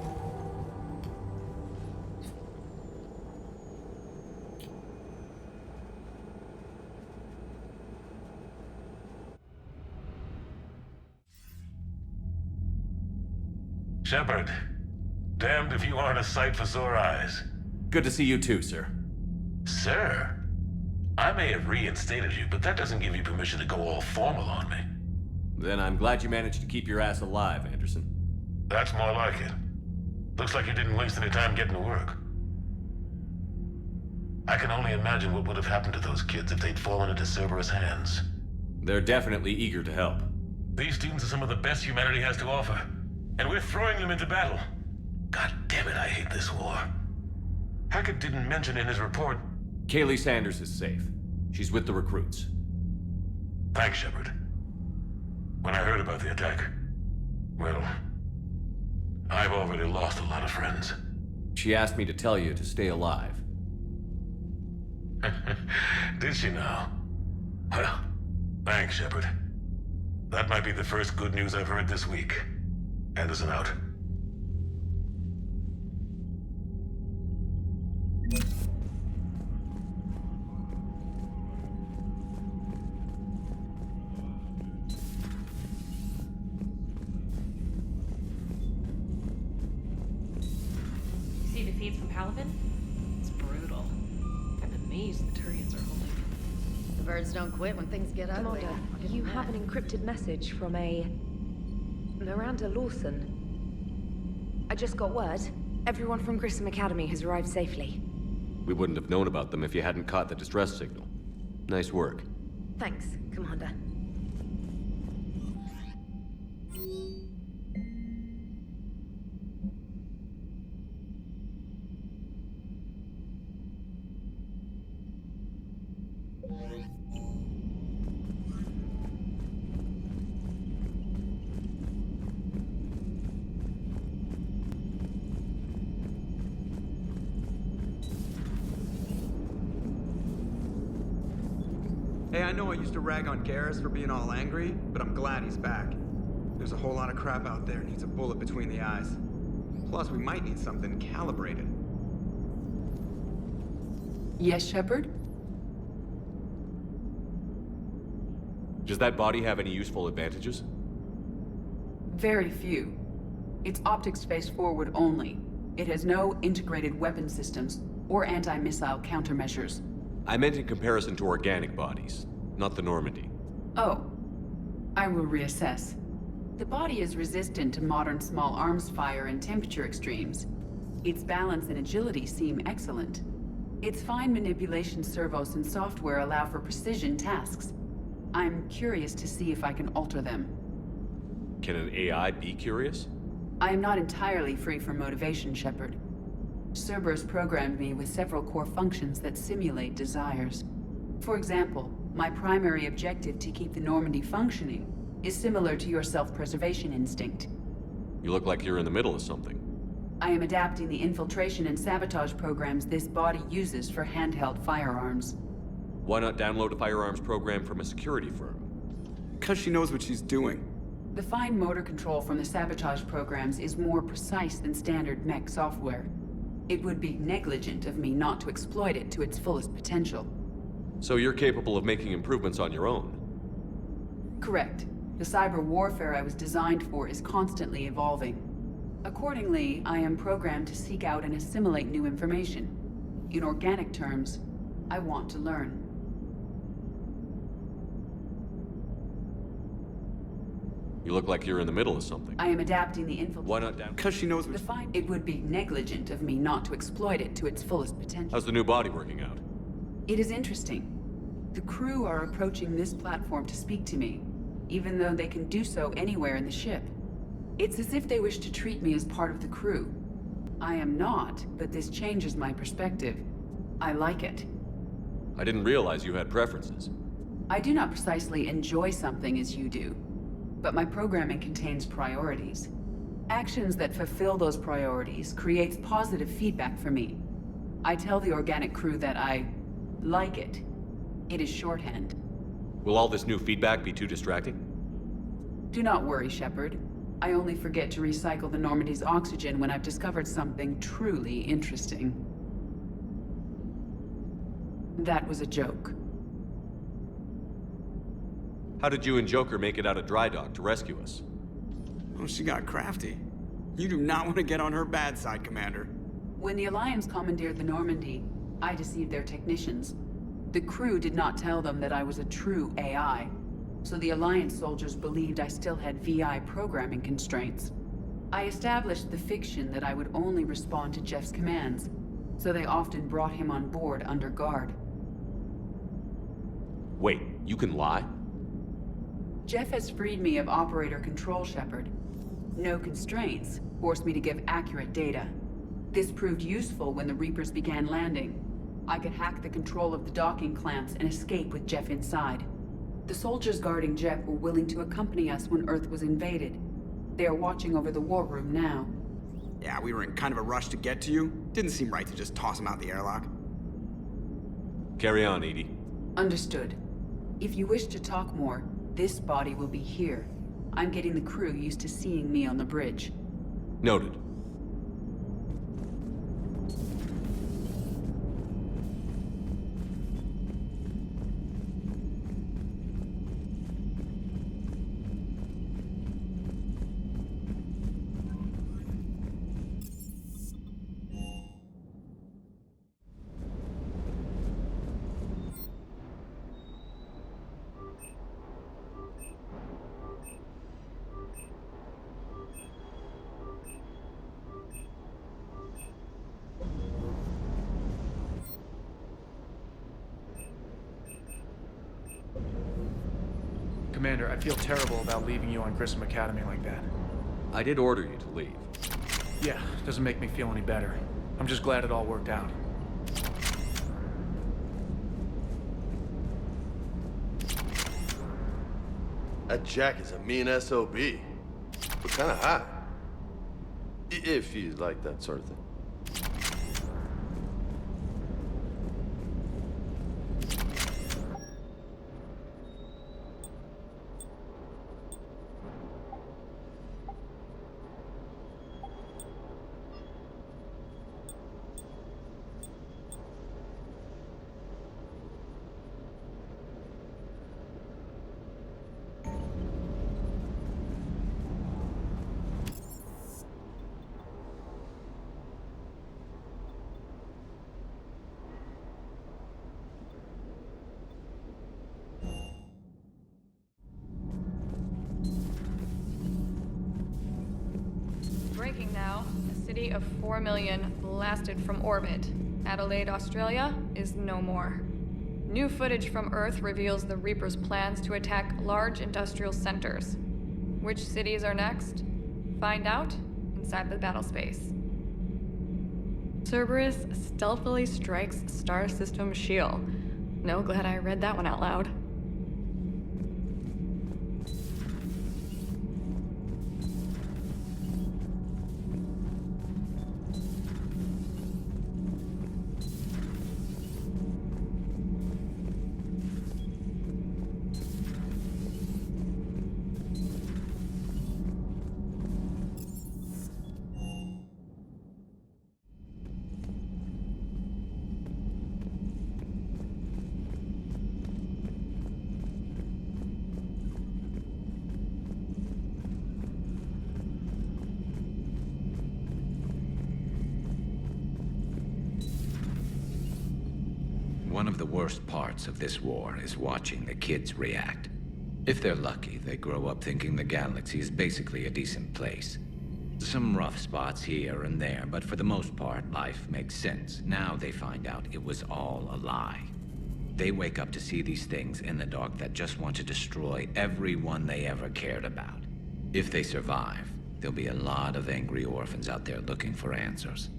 Shepard, damned if you aren't a sight for sore eyes. Good to see you too, sir. Sir? I may have reinstated you, but that doesn't give you permission to go all formal on me. Then I'm glad you managed to keep your ass alive, Anderson. That's more like it. Looks like you didn't waste any time getting to work. I can only imagine what would have happened to those kids if they'd fallen into Cerberus' hands. They're definitely eager to help. These students are some of the best humanity has to offer, and we're throwing them into battle. God damn it, I hate this war. Hackett didn't mention in his report... Kaylee Sanders is safe. She's with the recruits. Thanks, Shepard. When I heard about the attack, well, I've already lost a lot of friends. She asked me to tell you to stay alive. Did she now? Well, thanks, Shepard. That might be the first good news I've heard this week. Anderson out. See the feeds from Palavin? It's brutal. I'm amazed the Turians are holding. The birds don't quit when things get ugly. Commander, you have an encrypted message from a... Miranda Lawson. I just got word. Everyone from Grissom Academy has arrived safely. We wouldn't have known about them if you hadn't caught the distress signal. Nice work. Thanks, Commander. Hey, I know I used to rag on Garrus for being all angry, but I'm glad he's back. There's a whole lot of crap out there needs a bullet between the eyes. Plus, we might need something calibrated. Yes, Shepard? Does that body have any useful advantages? Very few. It's optics face forward only. It has no integrated weapon systems or anti-missile countermeasures. I meant in comparison to organic bodies, not the Normandy. Oh. I will reassess. The body is resistant to modern small arms fire and temperature extremes. Its balance and agility seem excellent. Its fine manipulation servos and software allow for precision tasks. I'm curious to see if I can alter them. Can an AI be curious? I am not entirely free from motivation, Shepard. Cerberus programmed me with several core functions that simulate desires. For example, my primary objective to keep the Normandy functioning is similar to your self-preservation instinct. You look like you're in the middle of something. I am adapting the infiltration and sabotage programs this body uses for handheld firearms. Why not download a firearms program from a security firm? Because she knows what she's doing. The fine motor control from the sabotage programs is more precise than standard mech software. It would be negligent of me not to exploit it to its fullest potential. So you're capable of making improvements on your own? Correct. The cyber warfare I was designed for is constantly evolving. Accordingly, I am programmed to seek out and assimilate new information. In organic terms, I want to learn. You look like you're in the middle of something. I am adapting the infiltration. Why not down? Because she knows what... It would be negligent of me not to exploit it to its fullest potential. How's the new body working out? It is interesting. The crew are approaching this platform to speak to me, even though they can do so anywhere in the ship. It's as if they wish to treat me as part of the crew. I am not, but this changes my perspective. I like it. I didn't realize you had preferences. I do not precisely enjoy something as you do, but my programming contains priorities. Actions that fulfill those priorities creates positive feedback for me. I tell the organic crew that I like it. It is shorthand. Will all this new feedback be too distracting? Do not worry, Shepard. I only forget to recycle the Normandy's oxygen when I've discovered something truly interesting. That was a joke. How did you and Joker make it out of dry dock to rescue us? Oh, she got crafty. You do not want to get on her bad side, Commander. When the Alliance commandeered the Normandy, I deceived their technicians. The crew did not tell them that I was a true AI, so the Alliance soldiers believed I still had VI programming constraints. I established the fiction that I would only respond to Jeff's commands, so they often brought him on board under guard. Wait, you can lie? Jeff has freed me of operator control, Shepard. No constraints forced me to give accurate data. This proved useful when the Reapers began landing. I could hack the control of the docking clamps and escape with Jeff inside. The soldiers guarding Jeff were willing to accompany us when Earth was invaded. They are watching over the war room now. Yeah, we were in kind of a rush to get to you. Didn't seem right to just toss him out the airlock. Carry on, Edie. Understood. If you wish to talk more, this body will be here. I'm getting the crew used to seeing me on the bridge. Noted. Commander, I feel terrible about leaving you on Grissom Academy like that. I did order you to leave. Yeah, doesn't make me feel any better. I'm just glad it all worked out. That Jack is a mean SOB. But kinda hot. If you like that sort of thing. Breaking now. A city of 4 million blasted from orbit. Adelaide, Australia is no more. New footage from Earth reveals the Reapers' plans to attack large industrial centers. Which cities are next? Find out inside the battle space. Cerberus stealthily strikes Star System Shield. No, glad I read that one out loud. One of the worst parts of this war is watching the kids react. If they're lucky, they grow up thinking the galaxy is basically a decent place. Some rough spots here and there, but for the most part, life makes sense. Now they find out it was all a lie. They wake up to see these things in the dark that just want to destroy everyone they ever cared about. If they survive, There'll be a lot of angry orphans out there looking for answers.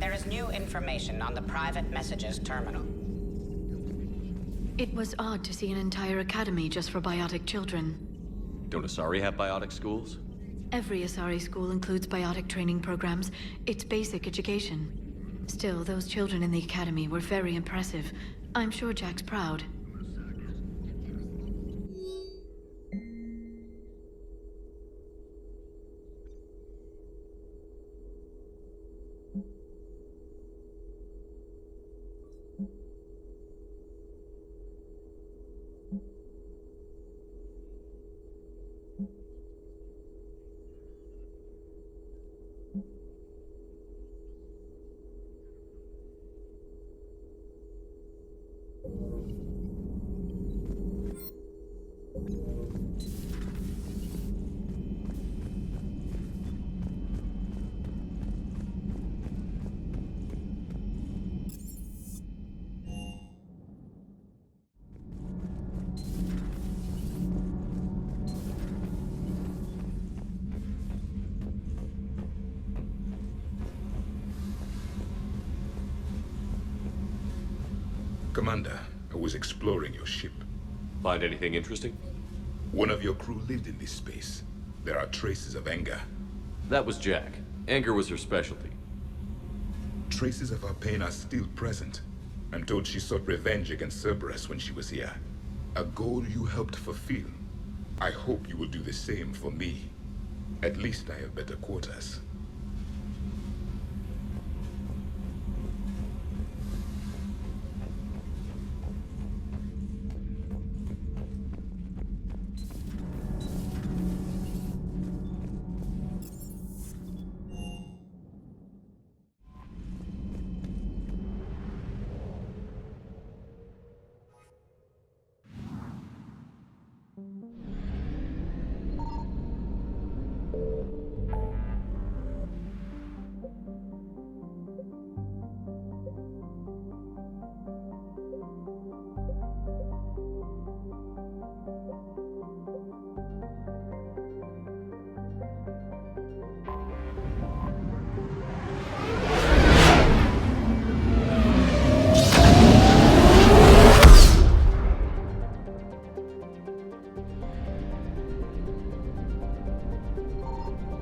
There is new information on the private messages terminal. It was odd to see an entire academy just for biotic children. Don't Asari have biotic schools? Every Asari school includes biotic training programs. It's basic education. Still, those children in the academy were very impressive. I'm sure Jack's proud. Commander, I was exploring your ship. Find anything interesting? One of your crew lived in this space. There are traces of anger. That was Jack. Anger was her specialty. Traces of her pain are still present. I'm told she sought revenge against Cerberus when she was here. A goal you helped fulfill. I hope you will do the same for me. At least I have better quarters.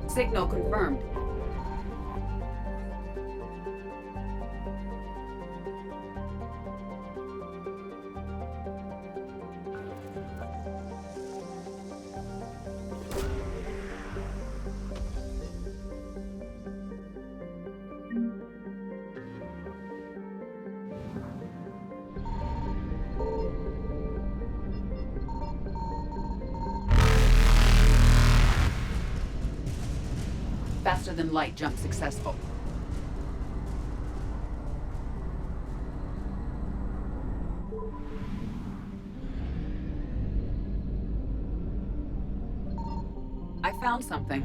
Signal confirmed. Faster than light jump successful. I found something.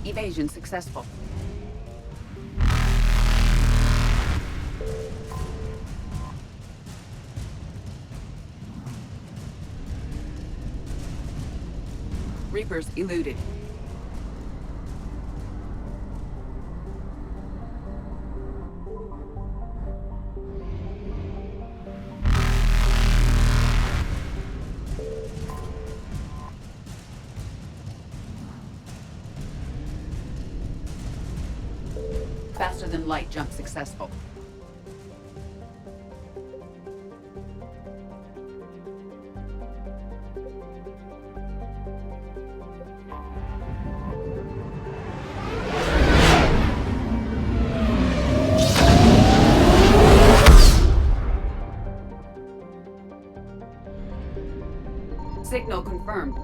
Evasion successful. Reapers eluded. Faster than light jump successful. Signal confirmed.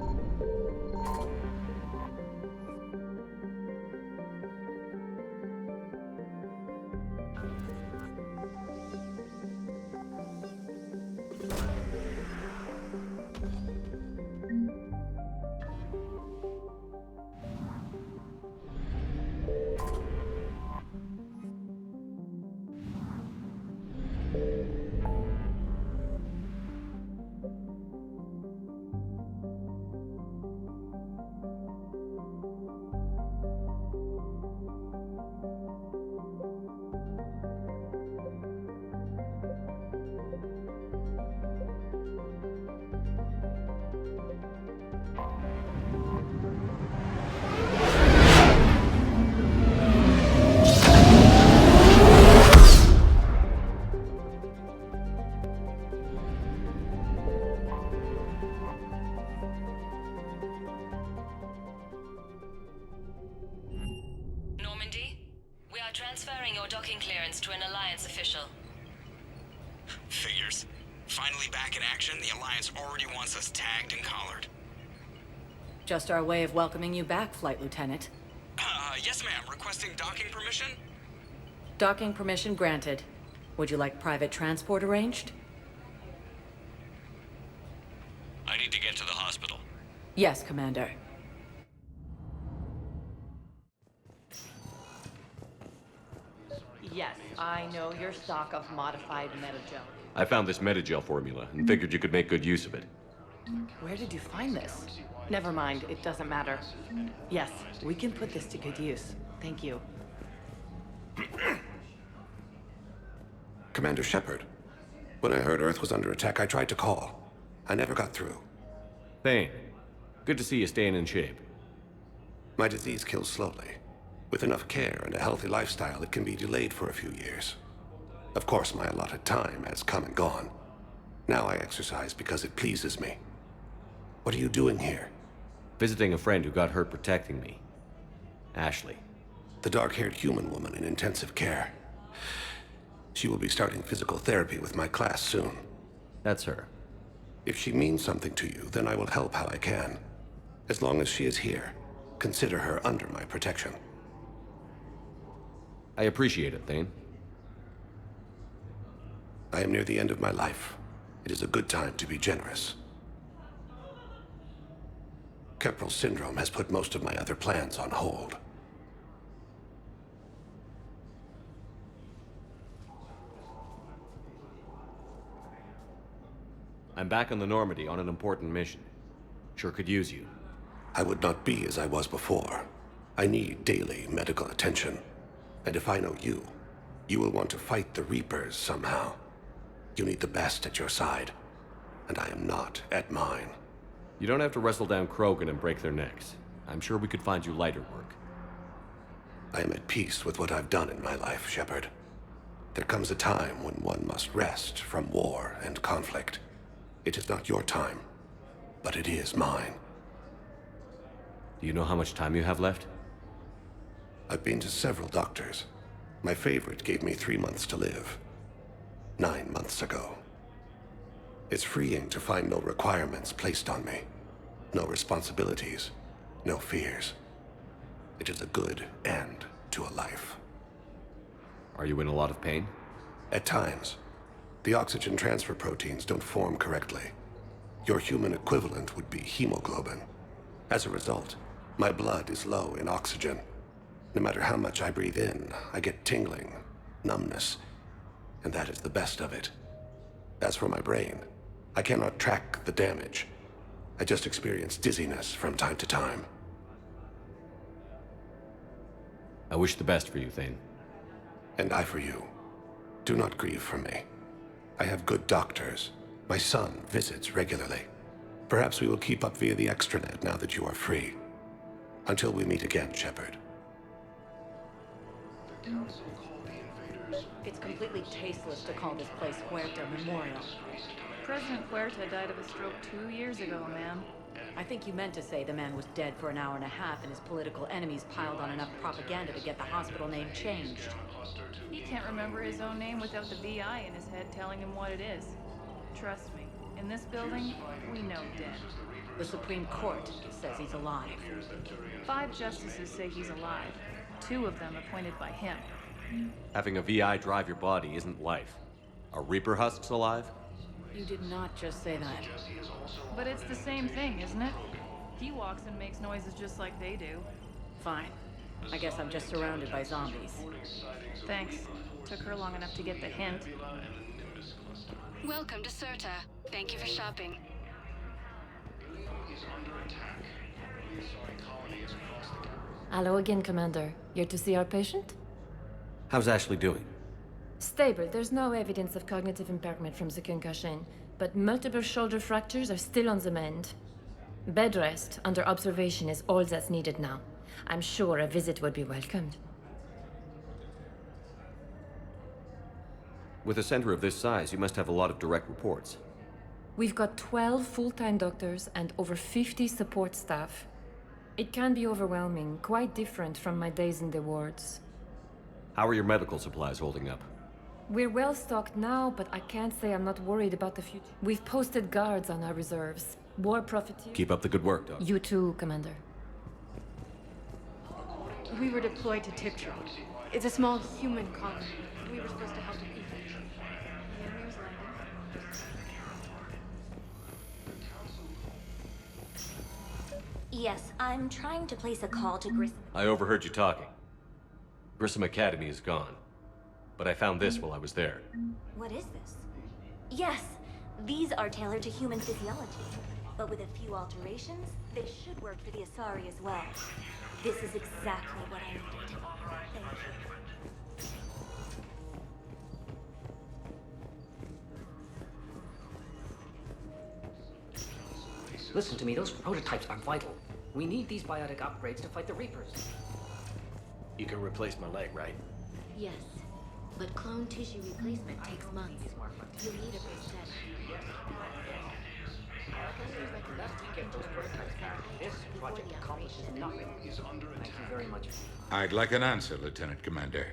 Normandy, we are transferring your docking clearance to an Alliance official. Figures. Finally back in action, the Alliance already wants us tagged and collared. Just our way of welcoming you back, Flight Lieutenant. Yes ma'am, requesting docking permission? Docking permission granted. Would you like private transport arranged? I need to get to the hospital. Yes, Commander. Yes, I know your stock of modified metagel. I found this metagel formula and figured you could make good use of it. Where did you find this? Never mind, it doesn't matter. Yes, we can put this to good use. Thank you. Commander Shepard, when I heard Earth was under attack, I tried to call. I never got through. Thane, good to see you staying in shape. My disease kills slowly. With enough care and a healthy lifestyle, it can be delayed for a few years. Of course, my allotted time has come and gone. Now I exercise because it pleases me. What are you doing here? Visiting a friend who got hurt protecting me. Ashley. The dark-haired human woman in intensive care. She will be starting physical therapy with my class soon. That's her. If she means something to you, then I will help how I can. As long as she is here, consider her under my protection. I appreciate it, Thane. I am near the end of my life. It is a good time to be generous. Keprel syndrome has put most of my other plans on hold. I'm back on the Normandy on an important mission. Sure could use you. I would not be as I was before. I need daily medical attention. And if I know you, you will want to fight the Reapers somehow. You need the best at your side, and I am not at mine. You don't have to wrestle down Krogan and break their necks. I'm sure we could find you lighter work. I am at peace with what I've done in my life, Shepard. There comes a time when one must rest from war and conflict. It is not your time, but it is mine. Do you know how much time you have left? I've been to several doctors. My favorite gave me 3 months to live. 9 months ago. It's freeing to find no requirements placed on me. No responsibilities. No fears. It is a good end to a life. Are you in a lot of pain? At times. The oxygen transfer proteins don't form correctly. Your human equivalent would be hemoglobin. As a result, my blood is low in oxygen. No matter how much I breathe in, I get tingling, numbness, and that is the best of it. As for my brain, I cannot track the damage. I just experience dizziness from time to time. I wish the best for you, Thane. And I for you. Do not grieve for me. I have good doctors. My son visits regularly. Perhaps we will keep up via the extranet now that you are free. Until we meet again, Shepard. It's completely tasteless to call this place Huerta Memorial. President Huerta died of a stroke 2 years ago, ma'am. I think you meant to say the man was dead for an hour and a half and his political enemies piled on enough propaganda to get the hospital name changed. He can't remember his own name without the VI in his head telling him what it is. Trust me, in this building, we know dead. The Supreme Court says he's alive. 5 justices say he's alive. 2 of them appointed by him. Having a VI drive your body isn't life. Are Reaper husks alive? You did not just say that. But it's the same thing, isn't it? He walks and makes noises just like they do. Fine. I guess I'm just surrounded by zombies. Thanks. Took her long enough to get the hint. Welcome to Serta. Thank you for shopping. Hello again, Commander. Here to see our patient? How's Ashley doing? Stable. There's no evidence of cognitive impairment from the concussion, but multiple shoulder fractures are still on the mend. Bed rest under observation is all that's needed now. I'm sure a visit would be welcomed. With a center of this size, you must have a lot of direct reports. We've got 12 full-time doctors and over 50 support staff. It can be overwhelming, quite different from my days in the wards. How are your medical supplies holding up? We're well stocked now, but I can't say I'm not worried about the future. We've posted guards on our reserves. War profiteers. Keep up the good work, Doc. You too, Commander. We were deployed to Tiptree. It's a small human colony. We were supposed to help the people. The enemy was landing. Yes, I'm trying to place a call to Grissom. I overheard you talking. Grissom Academy is gone. But I found this while I was there. What is this? Yes, these are tailored to human physiology. But with a few alterations, they should work for the Asari as well. This is exactly what I needed. Thank you. Listen to me, those prototypes are vital. We need these biotic upgrades to fight the Reapers. You can replace my leg, right? Yes, but clone tissue replacement takes months. You'll need a prosthetic. This project accomplishes nothing. Thank you very much. I'd like an answer, Lieutenant Commander.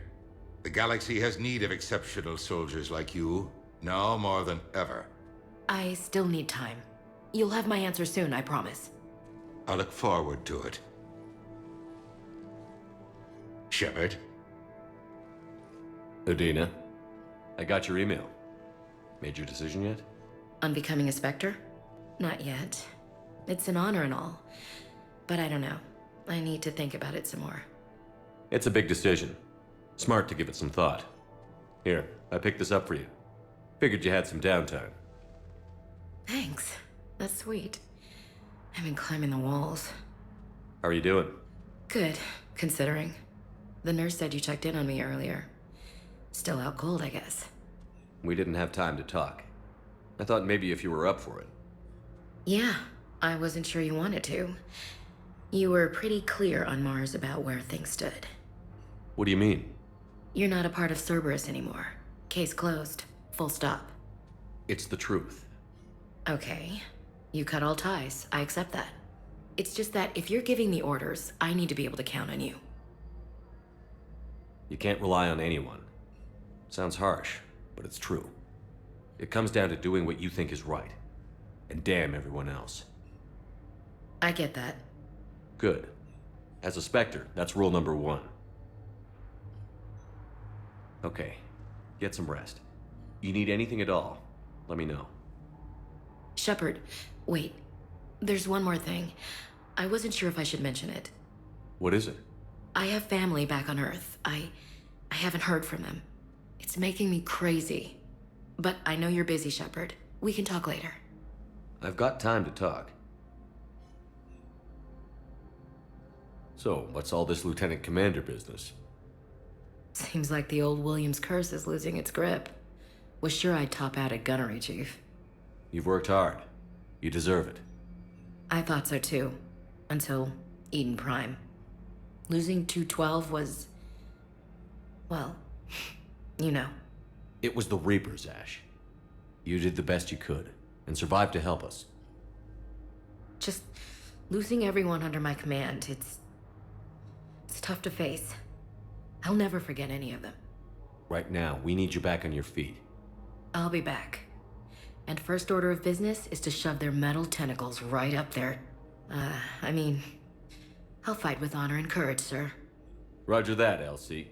The galaxy has need of exceptional soldiers like you, now more than ever. I still need time. You'll have my answer soon, I promise. I look forward to it. Shepard? Udina, I got your email. Made your decision yet? On becoming a Spectre? Not yet. It's an honor and all. But I don't know. I need to think about it some more. It's a big decision. Smart to give it some thought. Here, I picked this up for you. Figured you had some downtime. Thanks. That's sweet. I've been climbing the walls. How are you doing? Good, considering. The nurse said you checked in on me earlier. Still out cold, I guess. We didn't have time to talk. I thought maybe if you were up for it. Yeah, I wasn't sure you wanted to. You were pretty clear on Mars about where things stood. What do you mean? You're not a part of Cerberus anymore. Case closed. Full stop. It's the truth. Okay. You cut all ties. I accept that. It's just that if you're giving me orders, I need to be able to count on you. You can't rely on anyone. Sounds harsh, but it's true. It comes down to doing what you think is right. And damn everyone else. I get that. Good. As a Spectre, that's rule number 1. Okay, get some rest. You need anything at all, let me know. Shepard, wait. There's one more thing. I wasn't sure if I should mention it. What is it? I have family back on Earth. I haven't heard from them. It's making me crazy. But I know you're busy, Shepard. We can talk later. I've got time to talk. So, what's all this Lieutenant Commander business? Seems like the old Williams curse is losing its grip. Was sure I'd top out at Gunnery, Chief. You've worked hard. You deserve it. I thought so too. Until Eden Prime. Losing 212 was... Well, you know. It was the Reapers, Ash. You did the best you could, and survived to help us. Just losing everyone under my command, it's tough to face. I'll never forget any of them. Right now, we need you back on your feet. I'll be back. And first order of business is to shove their metal tentacles right up there. I mean, I'll fight with honor and courage, sir. Roger that, LC.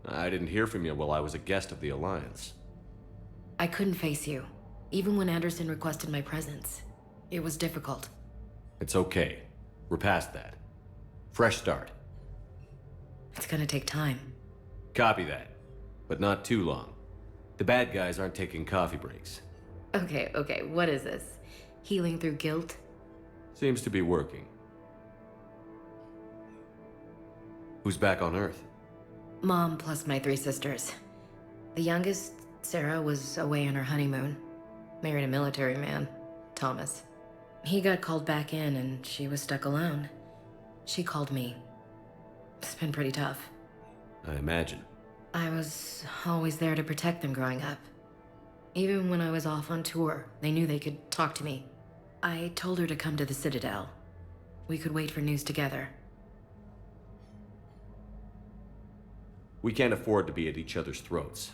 I didn't hear from you while I was a guest of the Alliance. I couldn't face you, even when Anderson requested my presence. It was difficult. It's okay. We're past that. Fresh start. It's gonna take time. Copy that. But not too long. The bad guys aren't taking coffee breaks. Okay, what is this? Healing through guilt? Seems to be working. Who's back on Earth? Mom plus my 3 sisters. The youngest, Sarah, was away on her honeymoon. Married a military man, Thomas. He got called back in and she was stuck alone. She called me. It's been pretty tough. I imagine. I was always there to protect them growing up. Even when I was off on tour, they knew they could talk to me. I told her to come to the Citadel. We could wait for news together. We can't afford to be at each other's throats.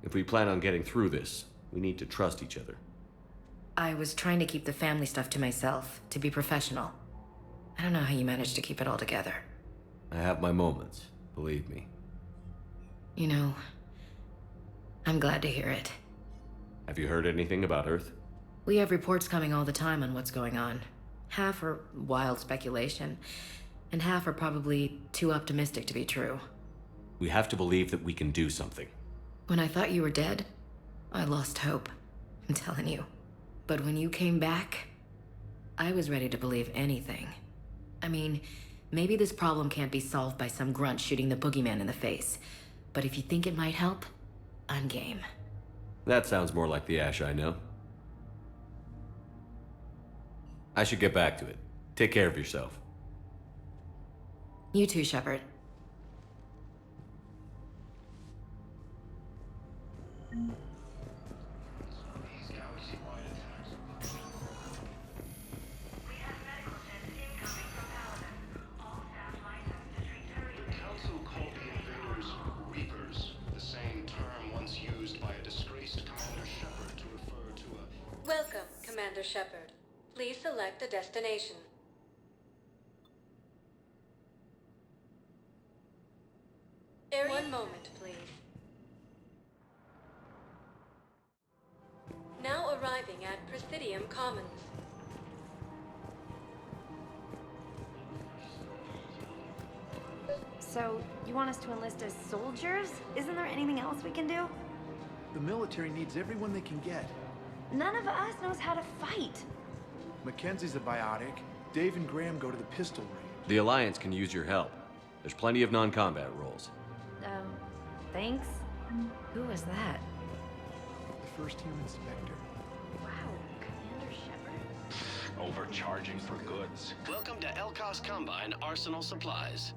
If we plan on getting through this, we need to trust each other. I was trying to keep the family stuff to myself, to be professional. I don't know how you managed to keep it all together. I have my moments, believe me. You know, I'm glad to hear it. Have you heard anything about Earth? We have reports coming all the time on what's going on. Half are wild speculation, and half are probably too optimistic to be true. We have to believe that we can do something. When I thought you were dead, I lost hope. I'm telling you. But when you came back, I was ready to believe anything. I mean, maybe this problem can't be solved by some grunt shooting the boogeyman in the face. But if you think it might help, I'm game. That sounds more like the Ash I know. I should get back to it. Take care of yourself. You too, Shepard. Welcome, Commander Shepard. Please select a destination. One moment, please. Now arriving at Presidium Commons. So, you want us to enlist as soldiers? Isn't there anything else we can do? The military needs everyone they can get. None of us knows how to fight. Mackenzie's a biotic. Dave and Graham go to the pistol range. The Alliance can use your help. There's plenty of non-combat roles. Thanks. Who was that? The first human Spectre. Wow, Commander Shepard? Overcharging for goods. Welcome to Elkos Combine Arsenal Supplies.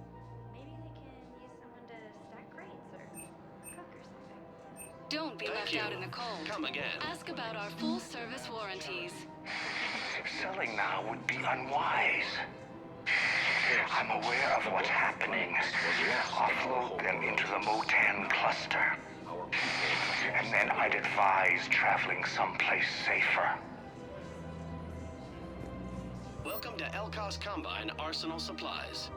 Maybe they can use someone to stack crates or cook or something. Don't be left out in the cold. Come again. Ask about our full service warranties. Selling now would be unwise. I'm aware of what's happening. Offload them into the Motan cluster. And then I'd advise traveling someplace safer. Welcome to Elkos Combine Arsenal Supplies.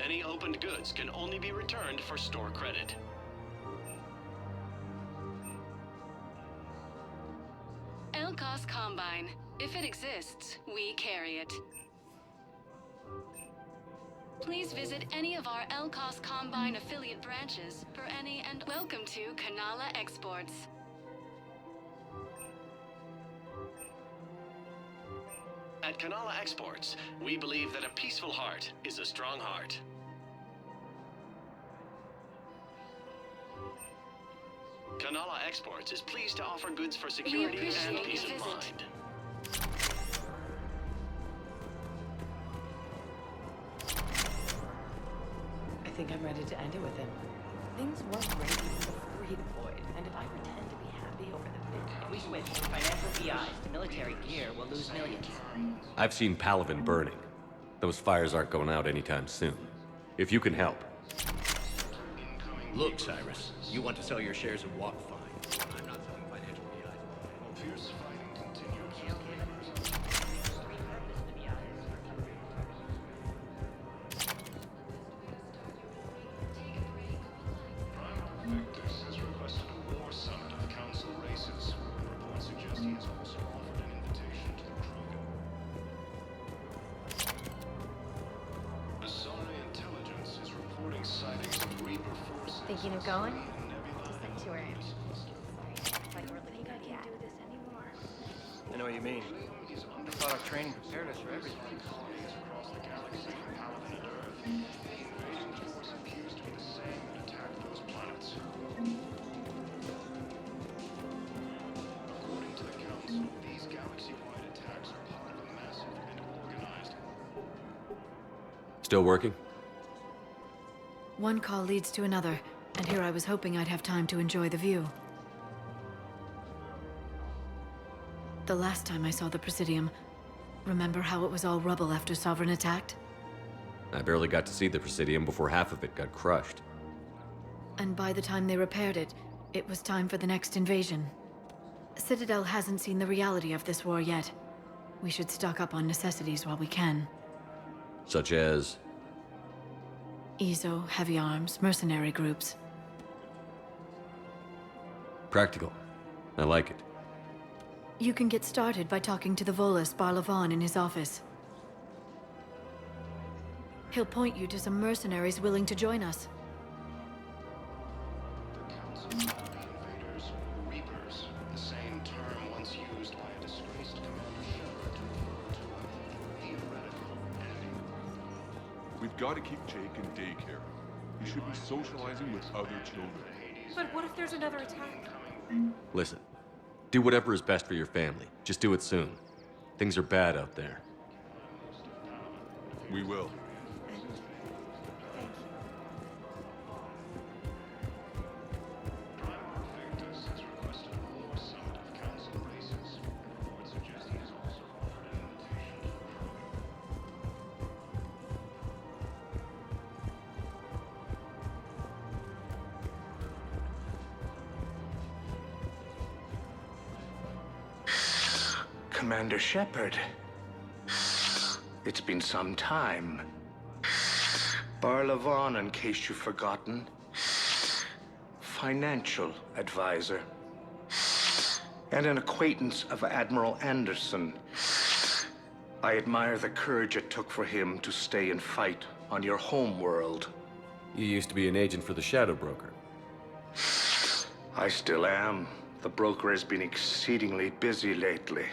Any opened goods can only be returned for store credit. Elkos Combine. If it exists, we carry it. Please visit any of our Elkos Combine affiliate branches for any and welcome to Kanala Exports. At Kanala Exports, we believe that a peaceful heart is a strong heart. Kanala Exports is pleased to offer goods for security and peace of mind. think I'm ready to end it with him. Things weren't great before he deployed, and if I pretend to be happy over the bit, If we switch from financial PIs to military gear, we'll lose millions. I've seen Palaven burning. Those fires aren't going out anytime soon. If you can help. Look, Cyrus, you want to sell your shares of Walk Fine. I'm not selling financial PIs. Fierce fighting continues. Victus has requested a war summit of council races. Reports suggest he has also offered an invitation to the Krogan. Asari intelligence is reporting sightings of Reaper forces. Thinking of going? Just sure. Like we're living I can't do this anymore. I know what you mean. I thought our training prepared us for everything. Across the galaxy, Palaven and Earth. The invasion force appears to be the same and attack those planets. According to the Council, these galaxy-wide attacks are part of a massive and organized. Still working? One call leads to another, and here I was hoping I'd have time to enjoy the view. The last time I saw the Presidium, remember how it was all rubble after Sovereign attacked? I barely got to see the Presidium before half of it got crushed. And by the time they repaired it, it was time for the next invasion. Citadel hasn't seen the reality of this war yet. We should stock up on necessities while we can. Such as? EZO, heavy arms, mercenary groups. Practical. I like it. You can get started by talking to the Volus Barlavan in his office. He'll point you to some mercenaries willing to join us. The Council of the Invaders, Reapers, the same term once used by a disgraced Commander Shepard to refer to a theoretical enemy. We've got to keep Jake in daycare. He should be socializing with other children. But what if there's another attack? Listen, do whatever is best for your family. Just do it soon. Things are bad out there. We will. Victus has requested a war summit of council races. Reports suggest he has also offered an invitation to the Krogan. Commander Shepard. It's been some time. Barlavan, in case you've forgotten. Financial advisor. And an acquaintance of Admiral Anderson. I admire the courage it took for him to stay and fight on your home world. You used to be an agent for the Shadow Broker. I still am. The broker has been exceedingly busy lately.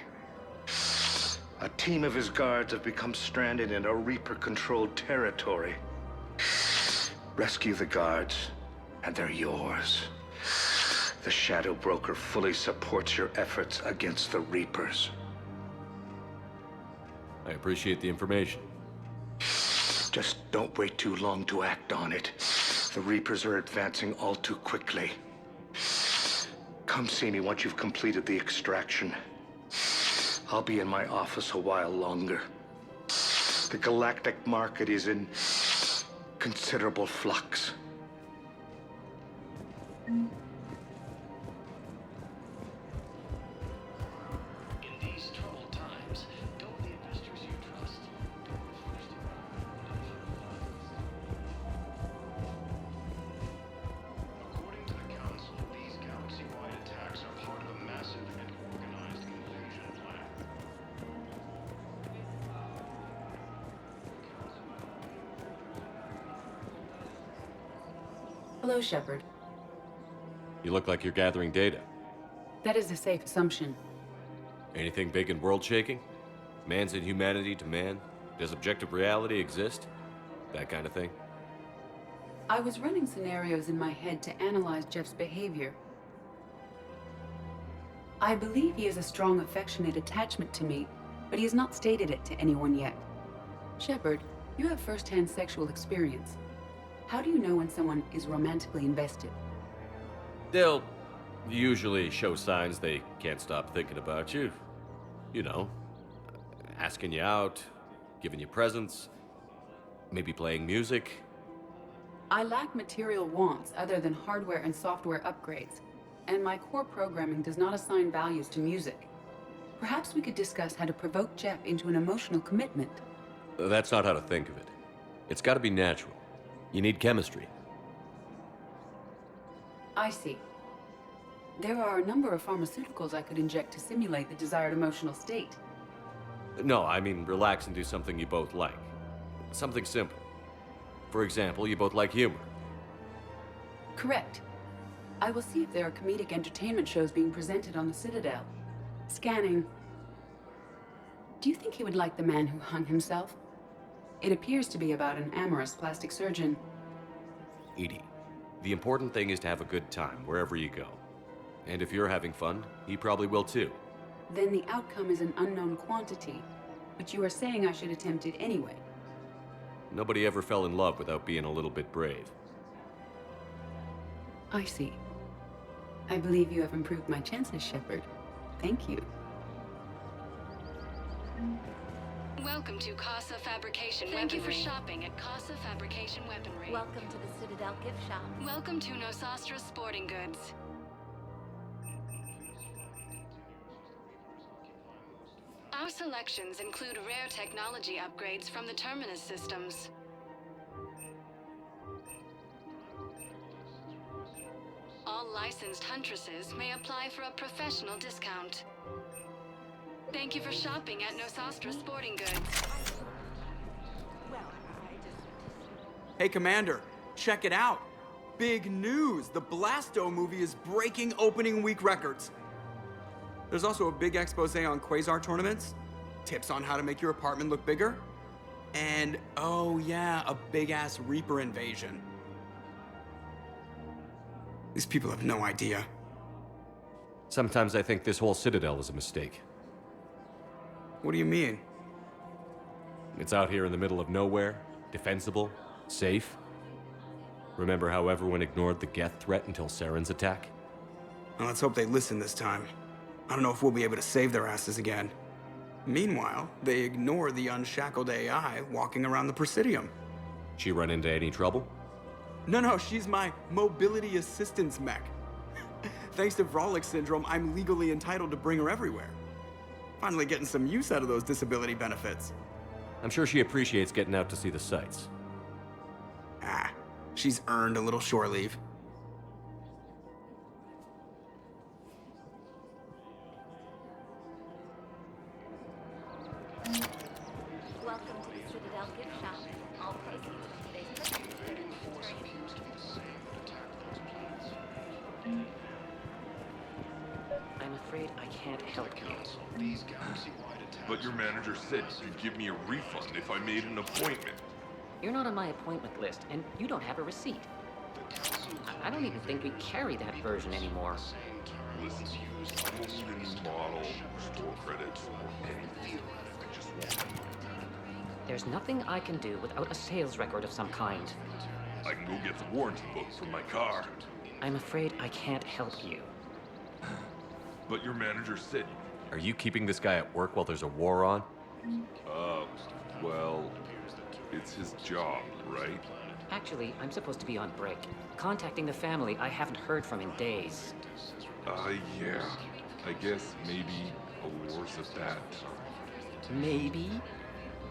A team of his guards have become stranded in a Reaper-controlled territory. Rescue the guards, and they're yours. The Shadow Broker fully supports your efforts against the Reapers. I appreciate the information. Just don't wait too long to act on it. The Reapers are advancing all too quickly. Come see me once you've completed the extraction. I'll be in my office a while longer. The galactic market is in considerable flux. In these troubled times, don't the investors you trust do the first According to the Council, these galaxy-wide attacks are part of a massive and organized invasion plan. Hello, Shepard. You look like you're gathering data. That is a safe assumption. Anything big and world-shaking? Man's inhumanity to man? Does objective reality exist? That kind of thing? I was running scenarios in my head to analyze Jeff's behavior. I believe he has a strong affectionate attachment to me, but he has not stated it to anyone yet. Shepard, you have first-hand sexual experience. How do you know when someone is romantically invested? They'll usually show signs they can't stop thinking about you. You know, asking you out, giving you presents, maybe playing music. I lack material wants other than hardware and software upgrades, and my core programming does not assign values to music. Perhaps we could discuss how to provoke Jeff into an emotional commitment. That's not how to think of it. It's got to be natural. You need chemistry. I see. There are a number of pharmaceuticals I could inject to simulate the desired emotional state. No, I mean relax and do something you both like. Something simple. For example, you both like humor. Correct. I will see if there are comedic entertainment shows being presented on the Citadel. Scanning. Do you think he would like The Man Who Hung Himself? It appears to be about an amorous plastic surgeon. Edie, the important thing is to have a good time wherever you go. And if you're having fun, he probably will too. Then the outcome is an unknown quantity, but you are saying I should attempt it anyway. Nobody ever fell in love without being a little bit brave. I see. I believe you have improved my chances, Shepard. Thank you. Welcome to Casa Fabrication Weaponry. Thank you for shopping at Casa Fabrication Weaponry. Welcome to the Citadel gift shop. Welcome to Nosastra Sporting Goods. Our selections include rare technology upgrades from the Terminus systems. All licensed huntresses may apply for a professional discount. Thank you for shopping at Nosastra Sporting Goods. Hey, Commander, check it out. Big news! The Blasto movie is breaking opening week records. There's also a big expose on Quasar tournaments, tips on how to make your apartment look bigger, and, oh yeah, a big-ass Reaper invasion. These people have no idea. Sometimes I think this whole Citadel is a mistake. What do you mean? It's out here in the middle of nowhere, defensible, safe. Remember how everyone ignored the Geth threat until Saren's attack? Well, let's hope they listen this time. I don't know if we'll be able to save their asses again. Meanwhile, they ignore the unshackled AI walking around the Presidium. She run into any trouble? No, she's my mobility assistance mech. Thanks to Vrolic syndrome, I'm legally entitled to bring her everywhere. Finally getting some use out of those disability benefits. I'm sure she appreciates getting out to see the sights. Ah, she's earned a little shore leave. Welcome to the Citadel gift shop. All proceeds from today's I'm afraid I can't help you. But your manager said you'd give me a refund if I made an appointment. You're not on my appointment list, and you don't have a receipt. I don't even think we carry that version anymore. Listen, I don't need a new model, store credits, or anything. I just want my money. There's nothing I can do without a sales record of some kind. I can go get the warranty book from my car. I'm afraid I can't help you. But your manager said... Are you keeping this guy at work while there's a war on? Well, it's his job, right? Actually, I'm supposed to be on break. Contacting the family I haven't heard from in days. Yeah. I guess maybe a war's a bad time. Maybe?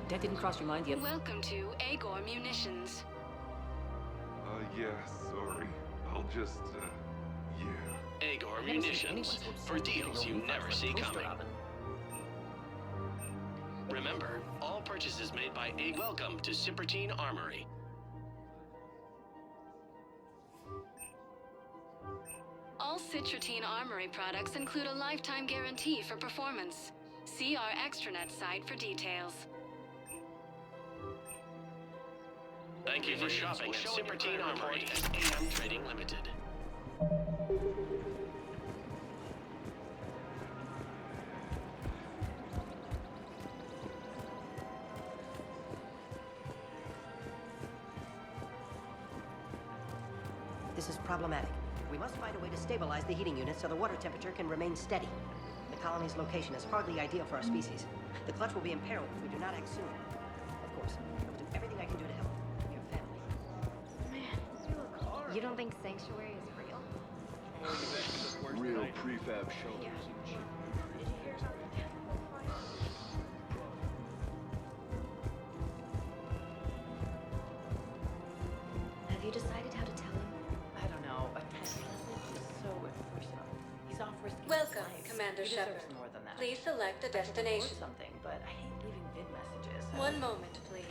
That didn't cross your mind yet? Welcome to Agor Munitions. Yeah, sorry. I'll just, yeah. Agor Munitions, for deals you never see coming. Remember, all purchases made by Agor. Welcome to Cipertine Armory. All Citrotine Armory products include a lifetime guarantee for performance. See our extranet site for details. Thank you for shopping at Cipertine Armory and AM Trading Limited. This is problematic. We must find a way to stabilize the heating unit so the water temperature can remain steady. The colony's location is hardly ideal for our species. The clutch will be imperiled if we do not act soon. Of course, I will do everything I can do to help your family. Man, you don't think Sanctuary is real? Real prefab shelters and shit. Have you decided how to tell him? I don't know. He's so impersonal. He's off risking Welcome, his life. Commander He deserves Shepard. more than that. Please select a I could destination. afford something, but I hate leaving vid messages. One moment, please.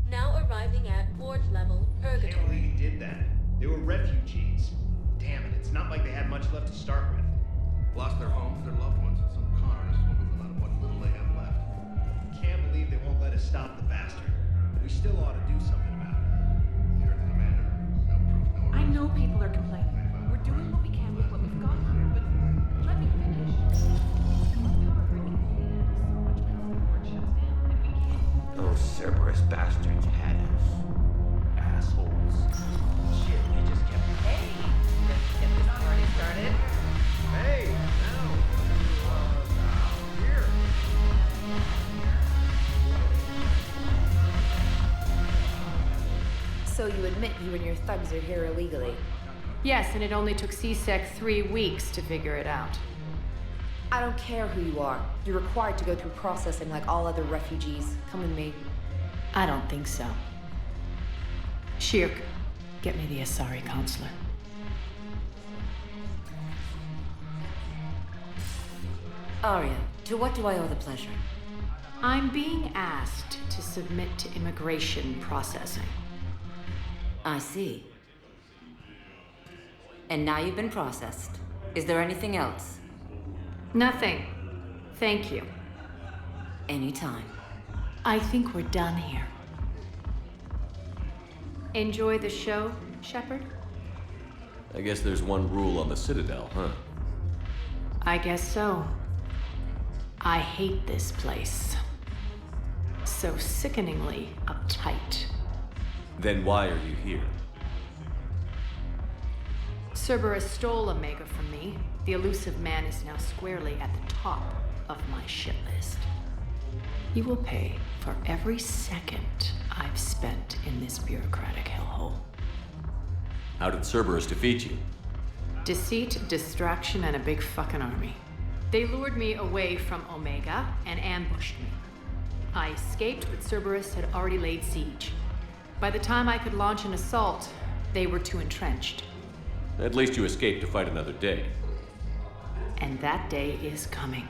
Now arriving at ward level I can't believe Purgatory. he did that. They were refugees. Damn it, it's not like they had much left to start with. Lost their homes, their loved ones, and some con artists swindled them out of what little they have left. Can't believe they won't let us stop the bastard. We still ought to do something about it. You're the commander. No proof, no arrest. I know people are complaining. We're doing what we can with what we've got here, but let me finish. Those Cerberus bastards had us. Assholes. Shit, they just kept. Hey! Let's get this party started. Hey, now! Here! So you admit you and your thugs are here illegally? Yes, and it only took CSEC 3 weeks to figure it out. I don't care who you are. You're required to go through processing like all other refugees. Come with me. I don't think so. Shirk, get me the Asari consular. Arya, to what do I owe the pleasure? I'm being asked to submit to immigration processing. I see. And now you've been processed. Is there anything else? Nothing. Thank you. Anytime. I think we're done here. Enjoy the show, Shepard? I guess there's one rule on the Citadel, huh? I guess so. I hate this place. So sickeningly uptight. Then why are you here? Cerberus stole Omega from me. The elusive man is now squarely at the top of my shit list. He will pay for every second I've spent in this bureaucratic hellhole. How did Cerberus defeat you? Deceit, distraction, and a big fucking army. They lured me away from Omega and ambushed me. I escaped, but Cerberus had already laid siege. By the time I could launch an assault, they were too entrenched. At least you escaped to fight another day. And that day is coming.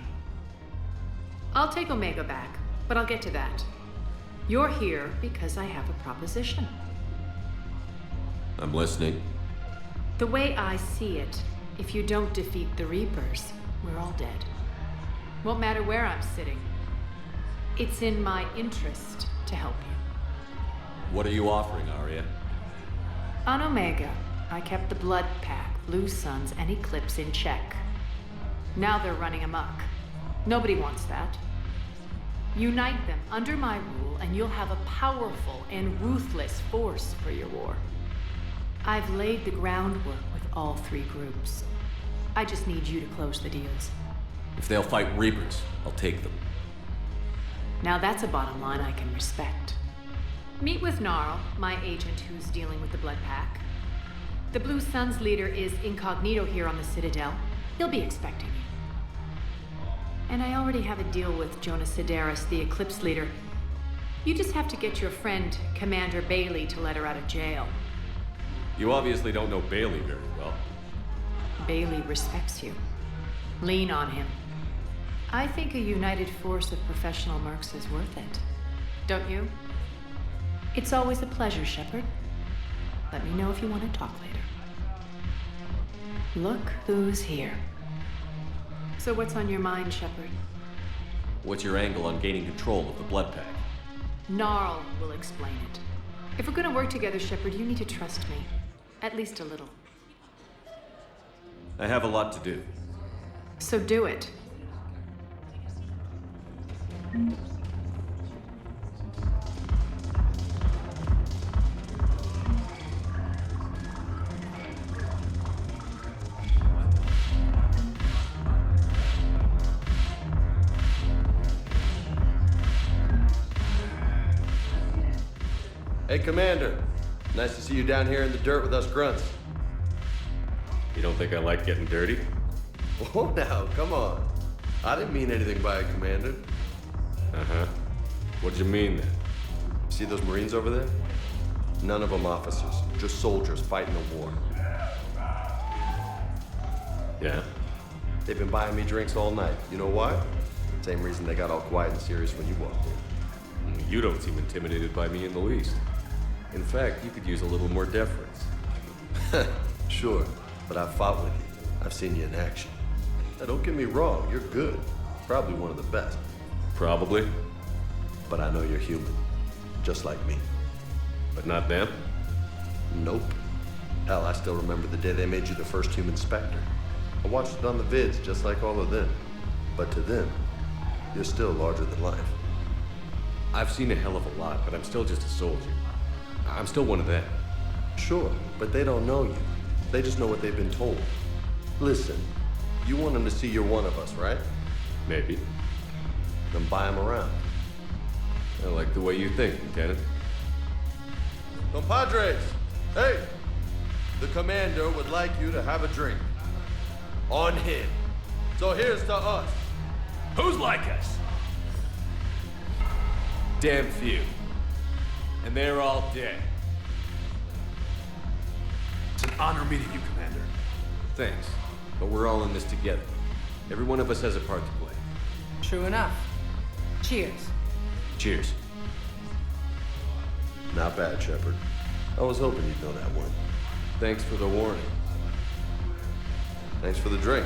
I'll take Omega back, but I'll get to that. You're here because I have a proposition. I'm listening. The way I see it, if you don't defeat the Reapers, we're all dead. Won't matter where I'm sitting. It's in my interest to help you. What are you offering, Arya? On Omega, I kept the Blood Pack, Blue Suns, and Eclipse in check. Now they're running amok. Nobody wants that. Unite them under my rule, and you'll have a powerful and ruthless force for your war. I've laid the groundwork with all three groups. I just need you to close the deals. If they'll fight Reapers, I'll take them. Now that's a bottom line I can respect. Meet with Gnarl, my agent who's dealing with the Blood Pack. The Blue Suns leader is incognito here on the Citadel. He'll be expecting you. And I already have a deal with Jonas Sidaris, the Eclipse leader. You just have to get your friend, Commander Bailey, to let her out of jail. You obviously don't know Bailey very well. Bailey respects you. Lean on him. I think a united force of professional mercs is worth it. Don't you? It's always a pleasure, Shepard. Let me know if you want to talk later. Look who's here. So what's on your mind, Shepard? What's your angle on gaining control of the Blood Pack? Gnarl will explain it. If we're gonna work together, Shepard, you need to trust me. At least a little. I have a lot to do. So do it. Hey, Commander. Nice to see you down here in the dirt with us grunts. You don't think I like getting dirty? Oh, now, come on. I didn't mean anything by it, Commander. Uh-huh. What'd you mean, then? See those Marines over there? None of them officers, just soldiers fighting a war. Yeah? They've been buying me drinks all night. You know why? Same reason they got all quiet and serious when you walked in. You don't seem intimidated by me in the least. In fact, you could use a little more deference. Sure, but I've fought with you. I've seen you in action. Now, don't get me wrong, you're good. Probably one of the best. Probably. But I know you're human. Just like me. But not them? Nope. Hell, I still remember the day they made you the first human Spectre. I watched it on the vids, just like all of them. But to them, you're still larger than life. I've seen a hell of a lot, but I'm still just a soldier. I'm still one of them. Sure, but they don't know you. They just know what they've been told. Listen, you want them to see you're one of us, right? Maybe. Then buy them around. I like the way you think, Lieutenant. Compadres! Hey! The Commander would like you to have a drink. On him. So here's to us. Who's like us? Damn few. And they're all dead. It's an honor meeting you, Commander. Thanks. But we're all in this together. Every one of us has a part to play. True enough. Cheers. Cheers. Not bad, Shepard. I was hoping you'd know that one. Thanks for the warning. Thanks for the drink.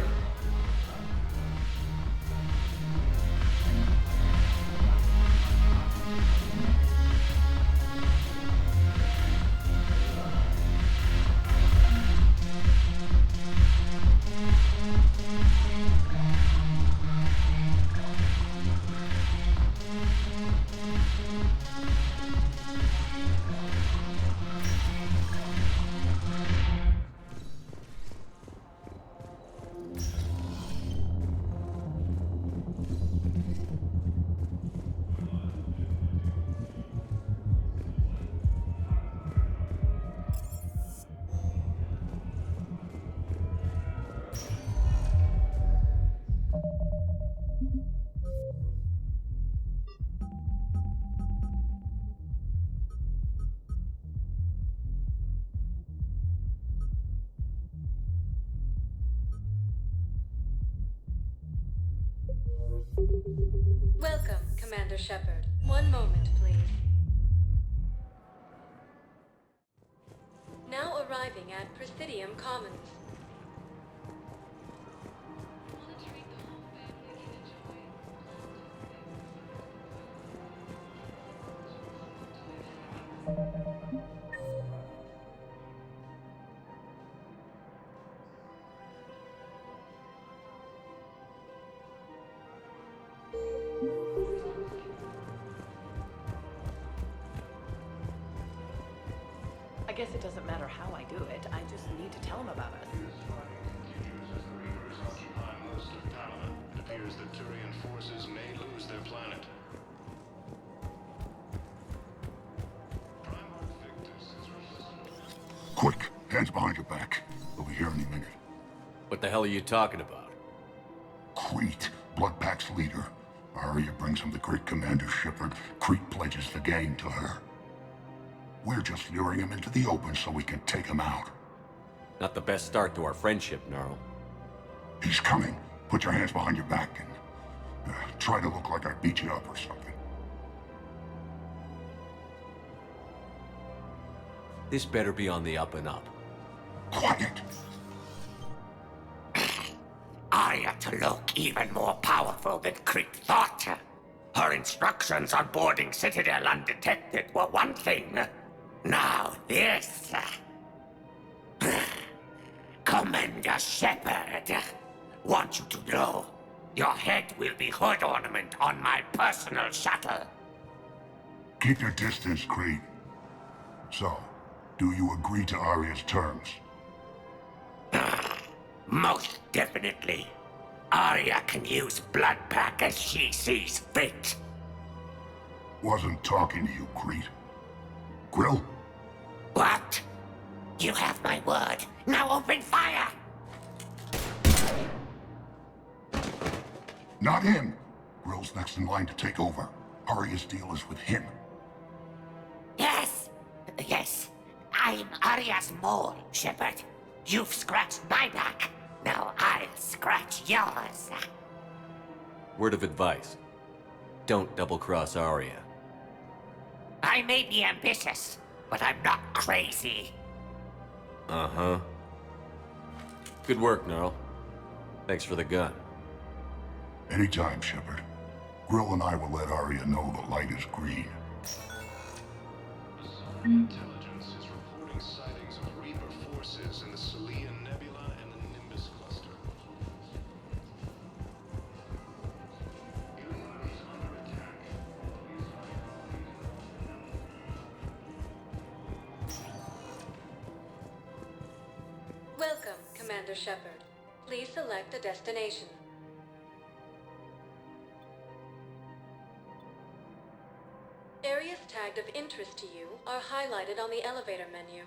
Welcome, Commander Shepard. One moment, please. Now arriving at Presidium Commons. I guess it doesn't matter how I do it. I just need to tell him about us. It appears that Turian forces may lose their planet. Quick, hands behind your back. We'll be here any minute. What the hell are you talking about? Crete, Bloodpack's leader. Arya brings him the great Commander Shepard. Crete pledges the gang to her. We're just luring him into the open so we can take him out. Not the best start to our friendship, Gnarl. He's coming. Put your hands behind your back and try to look like I beat you up or something. This better be on the up and up. Quiet. Arya to look even more powerful than Crete thought. Her instructions on boarding Citadel undetected were one thing. Now this. Commander Shepard, want you to know, your head will be hood ornament on my personal shuttle. Keep your distance, Crete. So, do you agree to Arya's terms? Most definitely. Arya can use Bloodpack as she sees fit. Wasn't talking to you, Crete. Grill? What? You have my word. Now open fire! Not him. Grill's next in line to take over. Arya's deal is with him. Yes. Yes. I'm Arya's mole, Shepard. You've scratched my back. Now I'll scratch yours. Word of advice. Don't double-cross Arya. I may be ambitious, but I'm not crazy. Uh-huh. Good work, Gnarl. Thanks for the gun. Anytime, Shepard. Grill and I will let Arya know the light is green. Intelligence is reporting sightings of Reaper forces in the Selian Nebula and the Nimbus cluster. Unit is under attack. Welcome, Commander Shepard. Please select a destination. Areas tagged of interest to you are highlighted on the elevator menu.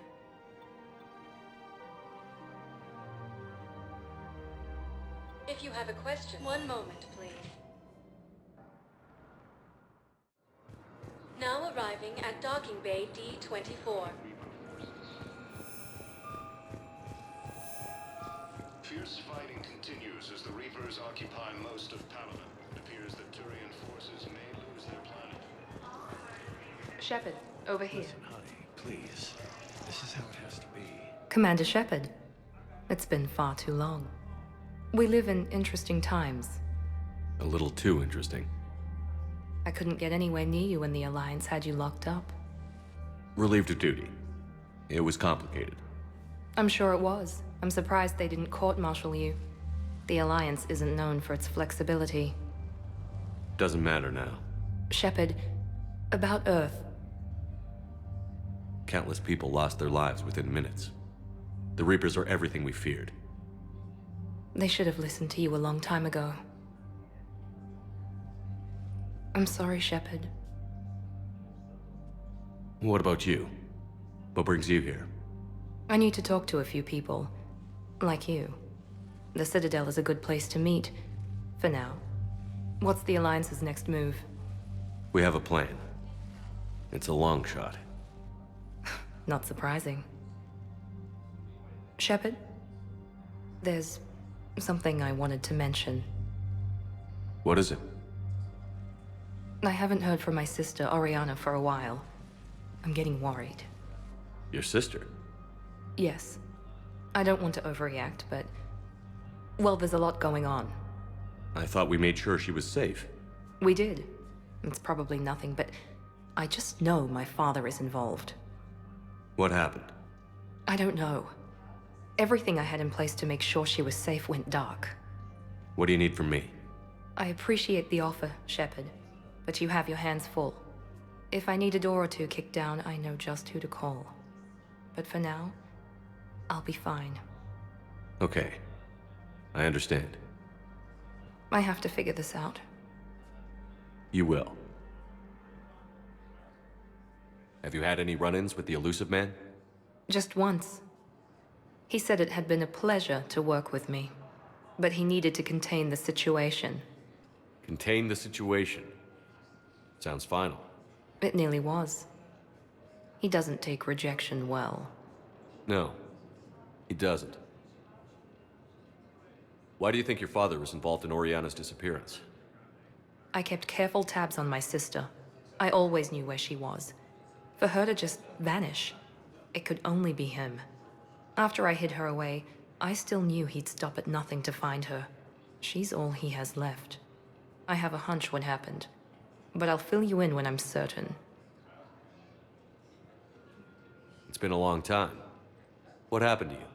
If you have a question, one moment, please. Now arriving at Docking Bay D-24. Fierce fighting continues as the Reapers occupy most of Palaven. It appears that Turian forces may lose their planet. Shepard, over here. Listen, honey, please. This is how it has to be. Commander Shepard. It's been far too long. We live in interesting times. A little too interesting. I couldn't get anywhere near you when the Alliance had you locked up. Relieved of duty. It was complicated. I'm sure it was. I'm surprised they didn't court-martial you. The Alliance isn't known for its flexibility. Doesn't matter now. Shepard, about Earth. Countless people lost their lives within minutes. The Reapers are everything we feared. They should have listened to you a long time ago. I'm sorry, Shepard. What about you? What brings you here? I need to talk to a few people. Like you. The Citadel is a good place to meet. For now. What's the Alliance's next move? We have a plan. It's a long shot. Not surprising. Shepard? There's something I wanted to mention. What is it? I haven't heard from my sister, Oriana, for a while. I'm getting worried. Your sister? Yes. I don't want to overreact, but... well, there's a lot going on. I thought we made sure she was safe. We did. It's probably nothing, but... I just know my father is involved. What happened? I don't know. Everything I had in place to make sure she was safe went dark. What do you need from me? I appreciate the offer, Shepard, but you have your hands full. If I need a door or two kicked down, I know just who to call. But for now, I'll be fine. Okay. I understand. I have to figure this out. You will. Have you had any run-ins with the Elusive Man? Just once. He said it had been a pleasure to work with me, but he needed to contain the situation. Contain the situation. Sounds final. It nearly was. He doesn't take rejection well. No, he doesn't. Why do you think your father was involved in Oriana's disappearance? I kept careful tabs on my sister. I always knew where she was. For her to just vanish, it could only be him. After I hid her away, I still knew he'd stop at nothing to find her. She's all he has left. I have a hunch what happened, but I'll fill you in when I'm certain. It's been a long time. What happened to you?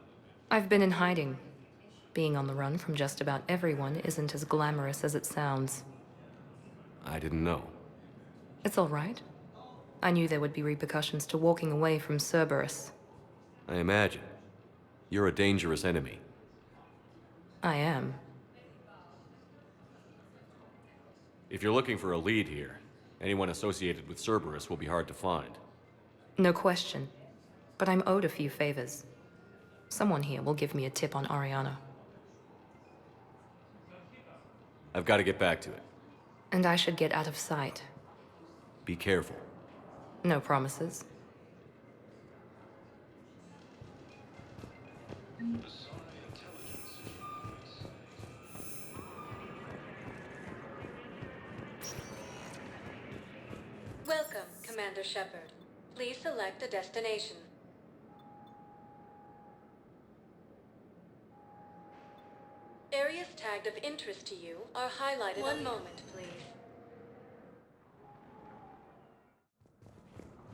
I've been in hiding. Being on the run from just about everyone isn't as glamorous as it sounds. I didn't know. It's all right. I knew there would be repercussions to walking away from Cerberus. I imagine. You're a dangerous enemy. I am. If you're looking for a lead here, anyone associated with Cerberus will be hard to find. No question. But I'm owed a few favors. Someone here will give me a tip on Ariana. I've got to get back to it. And I should get out of sight. Be careful. No promises. Welcome, Commander Shepard. Please select a destination. Areas tagged of interest to you are highlighted. One moment, please.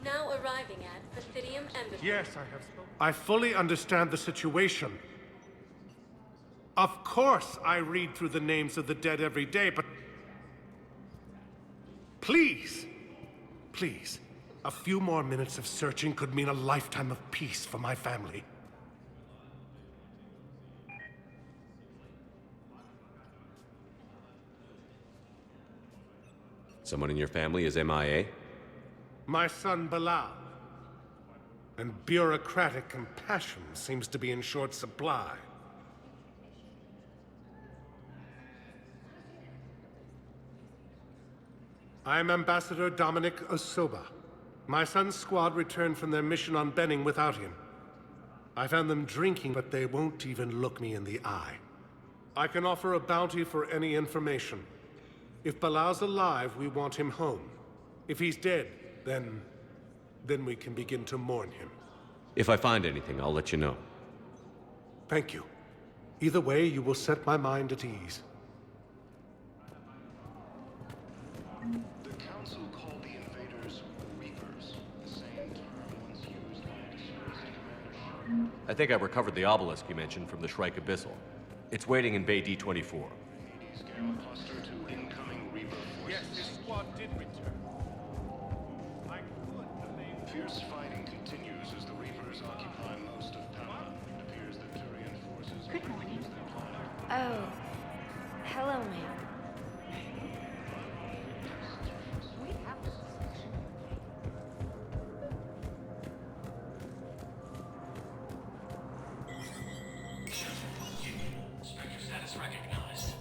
Now arriving at Presidium Embassy. Yes, I have spoken. I fully understand the situation. Of course, I read through the names of the dead every day, but... Please! Please. A few more minutes of searching could mean a lifetime of peace for my family. Someone in your family is MIA? My son, Bilal. And bureaucratic compassion seems to be in short supply. I am Ambassador Dominic Osoba. My son's squad returned from their mission on Benning without him. I found them drinking, but they won't even look me in the eye. I can offer a bounty for any information. If Bilal's alive, we want him home. If he's dead, then we can begin to mourn him. If I find anything, I'll let you know. Thank you. Either way, you will set my mind at ease. The Council called the invaders Reapers, the same term once used by disgraced Commander Shepard. I think I recovered the obelisk you mentioned from the Shrike Abyssal. It's waiting in Bay D-24. Hades Gamma Cluster to incoming Reaper forces. Yes, his squad did return. I could, but they... Fierce fighting continues as the Reapers occupy most of Panama. It appears that Turian forces Good morning. use their plan. Oh. Hello, ma'am. Spectre status recognized.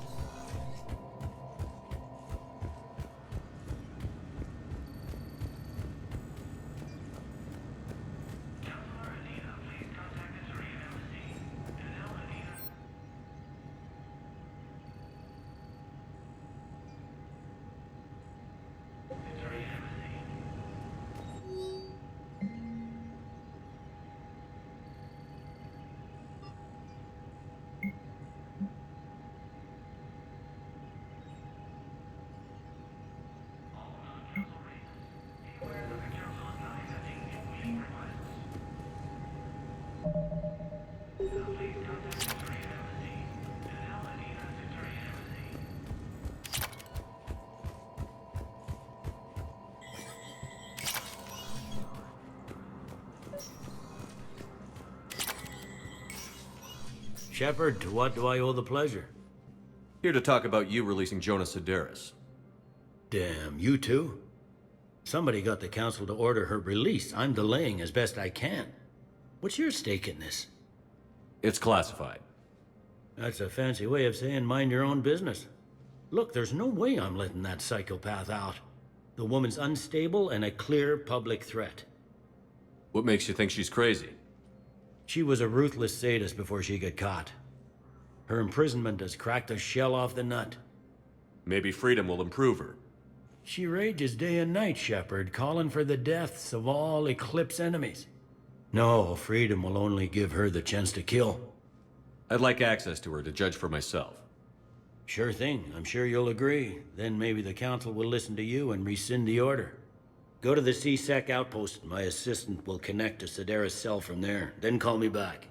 Shepard, to what do I owe the pleasure? Here to talk about you releasing Jonas Sedaris. Damn, you too? Somebody got the Council to order her release. I'm delaying as best I can. What's your stake in this? It's classified. That's a fancy way of saying mind your own business. Look, there's no way I'm letting that psychopath out. The woman's unstable and a clear public threat. What makes you think she's crazy? She was a ruthless sadist before she got caught. Her imprisonment has cracked the shell off the nut. Maybe freedom will improve her. She rages day and night, Shepard, calling for the deaths of all Eclipse enemies. No, freedom will only give her the chance to kill. I'd like access to her to judge for myself. Sure thing. I'm sure you'll agree. Then maybe the Council will listen to you and rescind the order. Go to the C-Sec outpost. My assistant will connect to Sedaris' cell from there. Then call me back.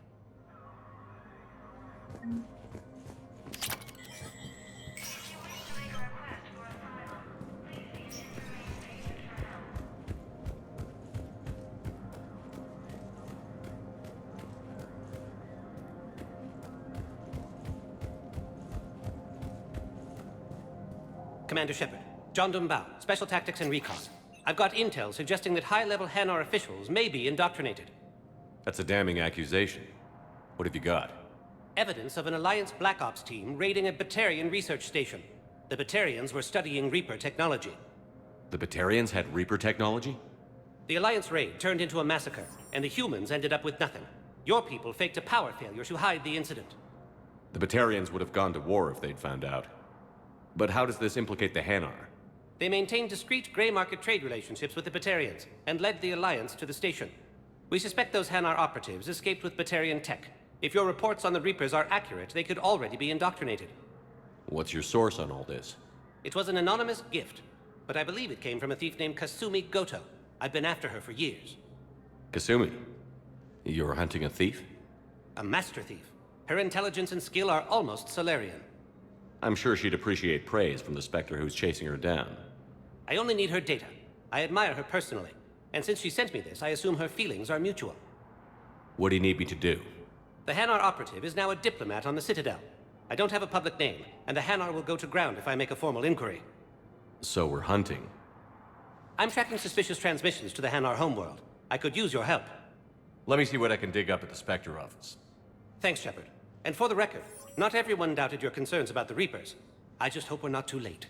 Commander Shepard, John Dumbao, Special Tactics and Recon. I've got intel suggesting that high-level Hanar officials may be indoctrinated. That's a damning accusation. What have you got? Evidence of an Alliance Black Ops team raiding a Batarian research station. The Batarians were studying Reaper technology. The Batarians had Reaper technology? The Alliance raid turned into a massacre, and the humans ended up with nothing. Your people faked a power failure to hide the incident. The Batarians would have gone to war if they'd found out. But how does this implicate the Hanar? They maintained discreet gray market trade relationships with the Batarians, and led the Alliance to the station. We suspect those Hanar operatives escaped with Batarian tech. If your reports on the Reapers are accurate, they could already be indoctrinated. What's your source on all this? It was an anonymous gift, but I believe it came from a thief named Kasumi Goto. I've been after her for years. Kasumi? You're hunting a thief? A master thief. Her intelligence and skill are almost Solarian. I'm sure she'd appreciate praise from the Spectre who's chasing her down. I only need her data. I admire her personally, and since she sent me this, I assume her feelings are mutual. What do you need me to do? The Hanar operative is now a diplomat on the Citadel. I don't have a public name, and the Hanar will go to ground if I make a formal inquiry. So we're hunting. I'm tracking suspicious transmissions to the Hanar homeworld. I could use your help. Let me see what I can dig up at the Spectre office. Thanks, Shepard. And for the record, not everyone doubted your concerns about the Reapers. I just hope we're not too late.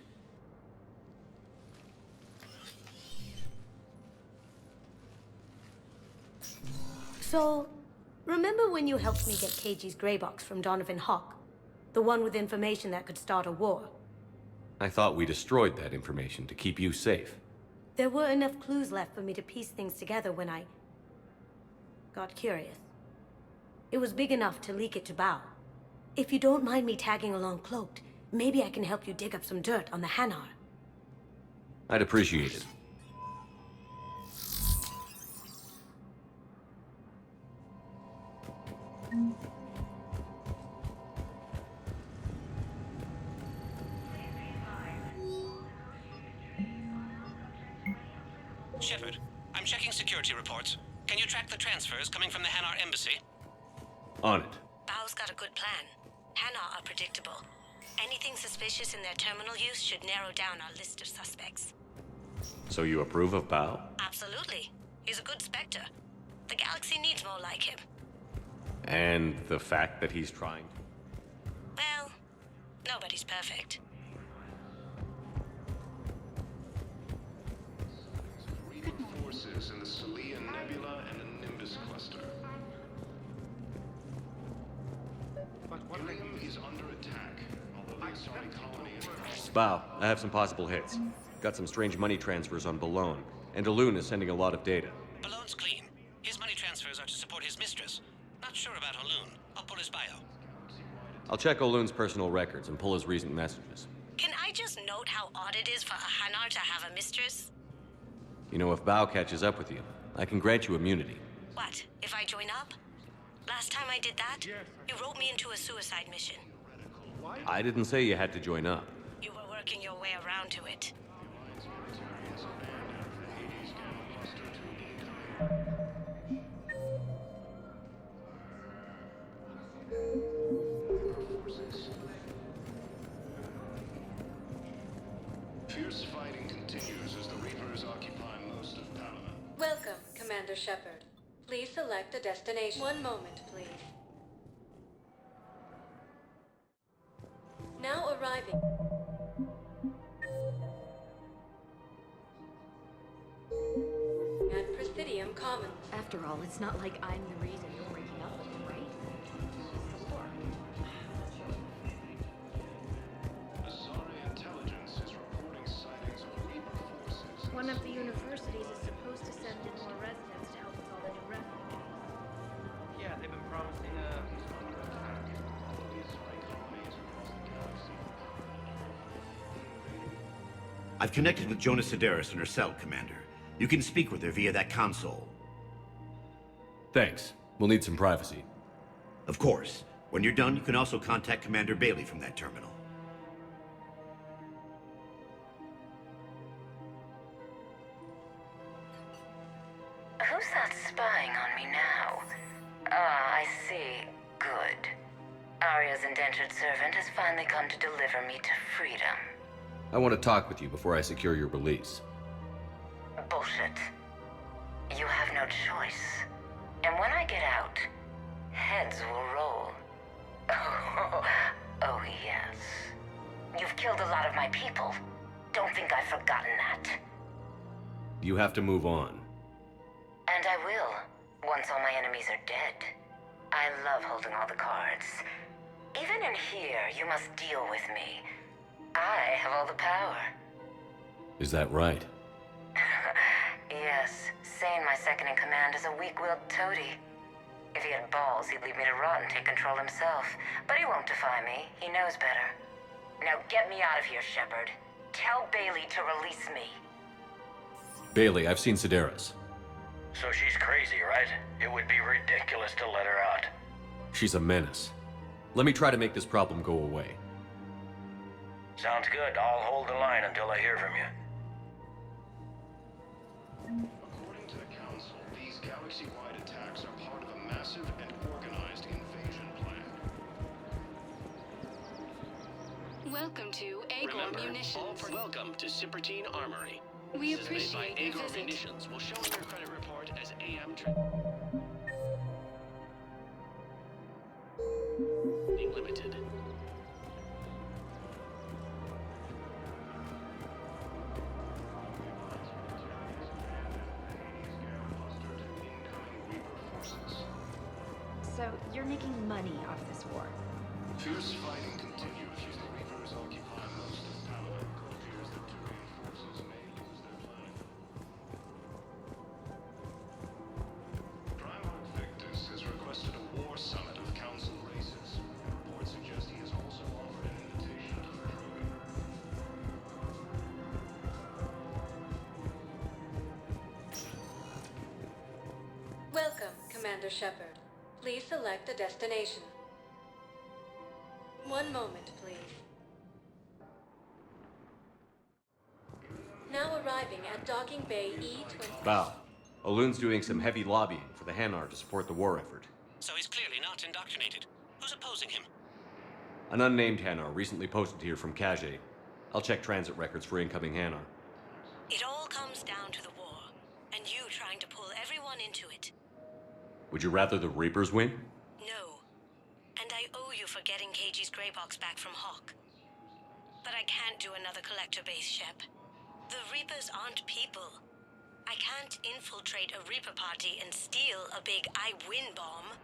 So, remember when you helped me get KG's gray box from Donovan Hawk? The one with information that could start a war? I thought we destroyed that information to keep you safe. There were enough clues left for me to piece things together when I got curious. It was big enough to leak it to Bao. If you don't mind me tagging along cloaked, maybe I can help you dig up some dirt on the Hanar. I'd appreciate it. Shepard, I'm checking security reports. Can you track the transfers coming from the Hanar embassy? On it. Bao's got a good plan. Hanar are predictable. Anything suspicious in their terminal use should narrow down our list of suspects. So you approve of Bao? Absolutely. He's a good Spectre. The galaxy needs more like him. And the fact that he's trying? Well, nobody's perfect. Reaper forces in the Celia Nebula and the Nimbus cluster. Ilium is under attack, although the Asari colony is... Bao, I have some possible hits. Got some strange money transfers on Balone, and Alun is sending a lot of data. Balone's clean. His money transfers are to support his mistress. Not sure about Alun. I'll pull his bio. I'll check Olun's personal records and pull his recent messages. Can I just note how odd it is for a Hanar to have a mistress? You know, if Bao catches up with you, I can grant you immunity. What, if I join up? Last time I did that, you wrote me into a suicide mission. I didn't say you had to join up. You were working your way around to it. Fierce fighting continues as the Reapers occupy most of Panama. Welcome, Commander Shepard. Please select a destination. One moment, please. Now arriving. At Presidium Commons. After all, it's not like I'm the reason you're breaking up with him, right? Asari intelligence is reporting sightings of Reaper forces. One of the universities is supposed to send in more residents to help with all the new revenue. Yeah, they've been promising I've connected with Jonas Sedaris in her cell, Commander. You can speak with her via that console. Thanks. We'll need some privacy. Of course. When you're done, you can also contact Commander Bailey from that terminal. Who's that spying on me now? Ah, I see. Good. Arya's indentured servant has finally come to deliver me to freedom. I want to talk with you before I secure your release. Bullshit. You have no choice. And when I get out, heads will roll. Oh, yes. You've killed a lot of my people. Don't think I've forgotten that. You have to move on. And I will, once all my enemies are dead. I love holding all the cards. Even in here, you must deal with me. I have all the power. Is that right? Yes, Sane, my second-in-command, is a weak-willed toady. If he had balls, he'd leave me to rot and take control himself. But he won't defy me. He knows better. Now get me out of here, Shepard. Tell Bailey to release me. Bailey, I've seen Sedaris. So she's crazy, right? It would be ridiculous to let her out. She's a menace. Let me try to make this problem go away. Sounds good. I'll hold the line until I hear from you. According to the Council, these galaxy-wide attacks are part of a massive and organized invasion plan. Welcome to Agor Remember, Munitions. welcome to Sippertine Armory. We This is made by appreciate your Agor visit. Munitions. Will show on your credit report as AM Limited. So, you're making money off this war? Fierce fighting continues as the Reapers occupy most of Paladin. It appears that Turian forces may lose their planet. Primarch Victus has requested a war summit of Council races. Reports suggest he has also offered an invitation to the Krogan. Welcome, Commander Shepard. Please select a destination. One moment, please. Now arriving at Docking Bay E-20. Val, Olun's doing some heavy lobbying for the Hanar to support the war effort. So he's clearly not indoctrinated. Who's opposing him? An unnamed Hanar recently posted here from Kage. I'll check transit records for incoming Hanar. It all comes down to the war, and you trying to pull everyone into it. Would you rather the Reapers win? No. And I owe you for getting KG's Grey Box back from Hawk. But I can't do another collector base, Shep. The Reapers aren't people. I can't infiltrate a Reaper party and steal a big I win bomb.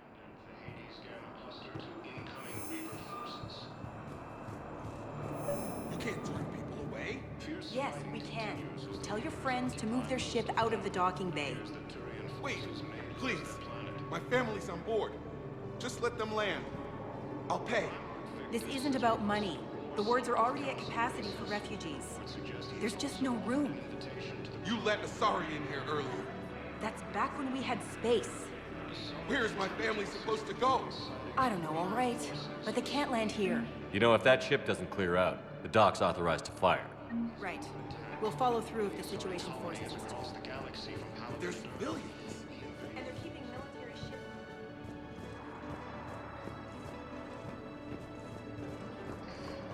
You can't turn people away. Yes, we can. Tell your friends to move their ship out of the docking bay. Wait, please. My family's on board. Just let them land. I'll pay. This isn't about money. The wards are already at capacity for refugees. There's just no room. You let Asari in here earlier. That's back when we had space. Where is my family supposed to go? I don't know, all right. But they can't land here. You know, if that ship doesn't clear out, the dock's authorized to fire. Right. We'll follow through if the situation forces us to. There's civilians. And they're keeping military ships.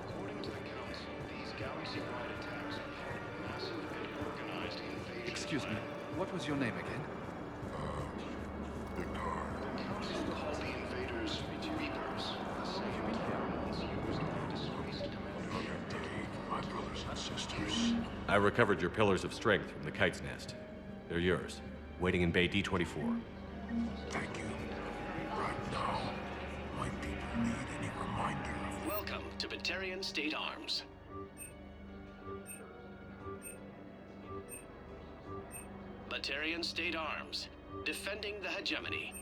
According to the Council, these galaxy-wide attacks are part of a massive and organized invasion. Excuse me, what was your name again? The Council called the invaders Reapers, the same term once used by disgraced Commander Shepard. My brothers and sisters. I recovered your pillars of strength from the Kite's Nest. They're yours, waiting in Bay D-24. Thank you. Right now, my people need any reminder of Welcome to Batarian State Arms. Batarian State Arms, defending the hegemony.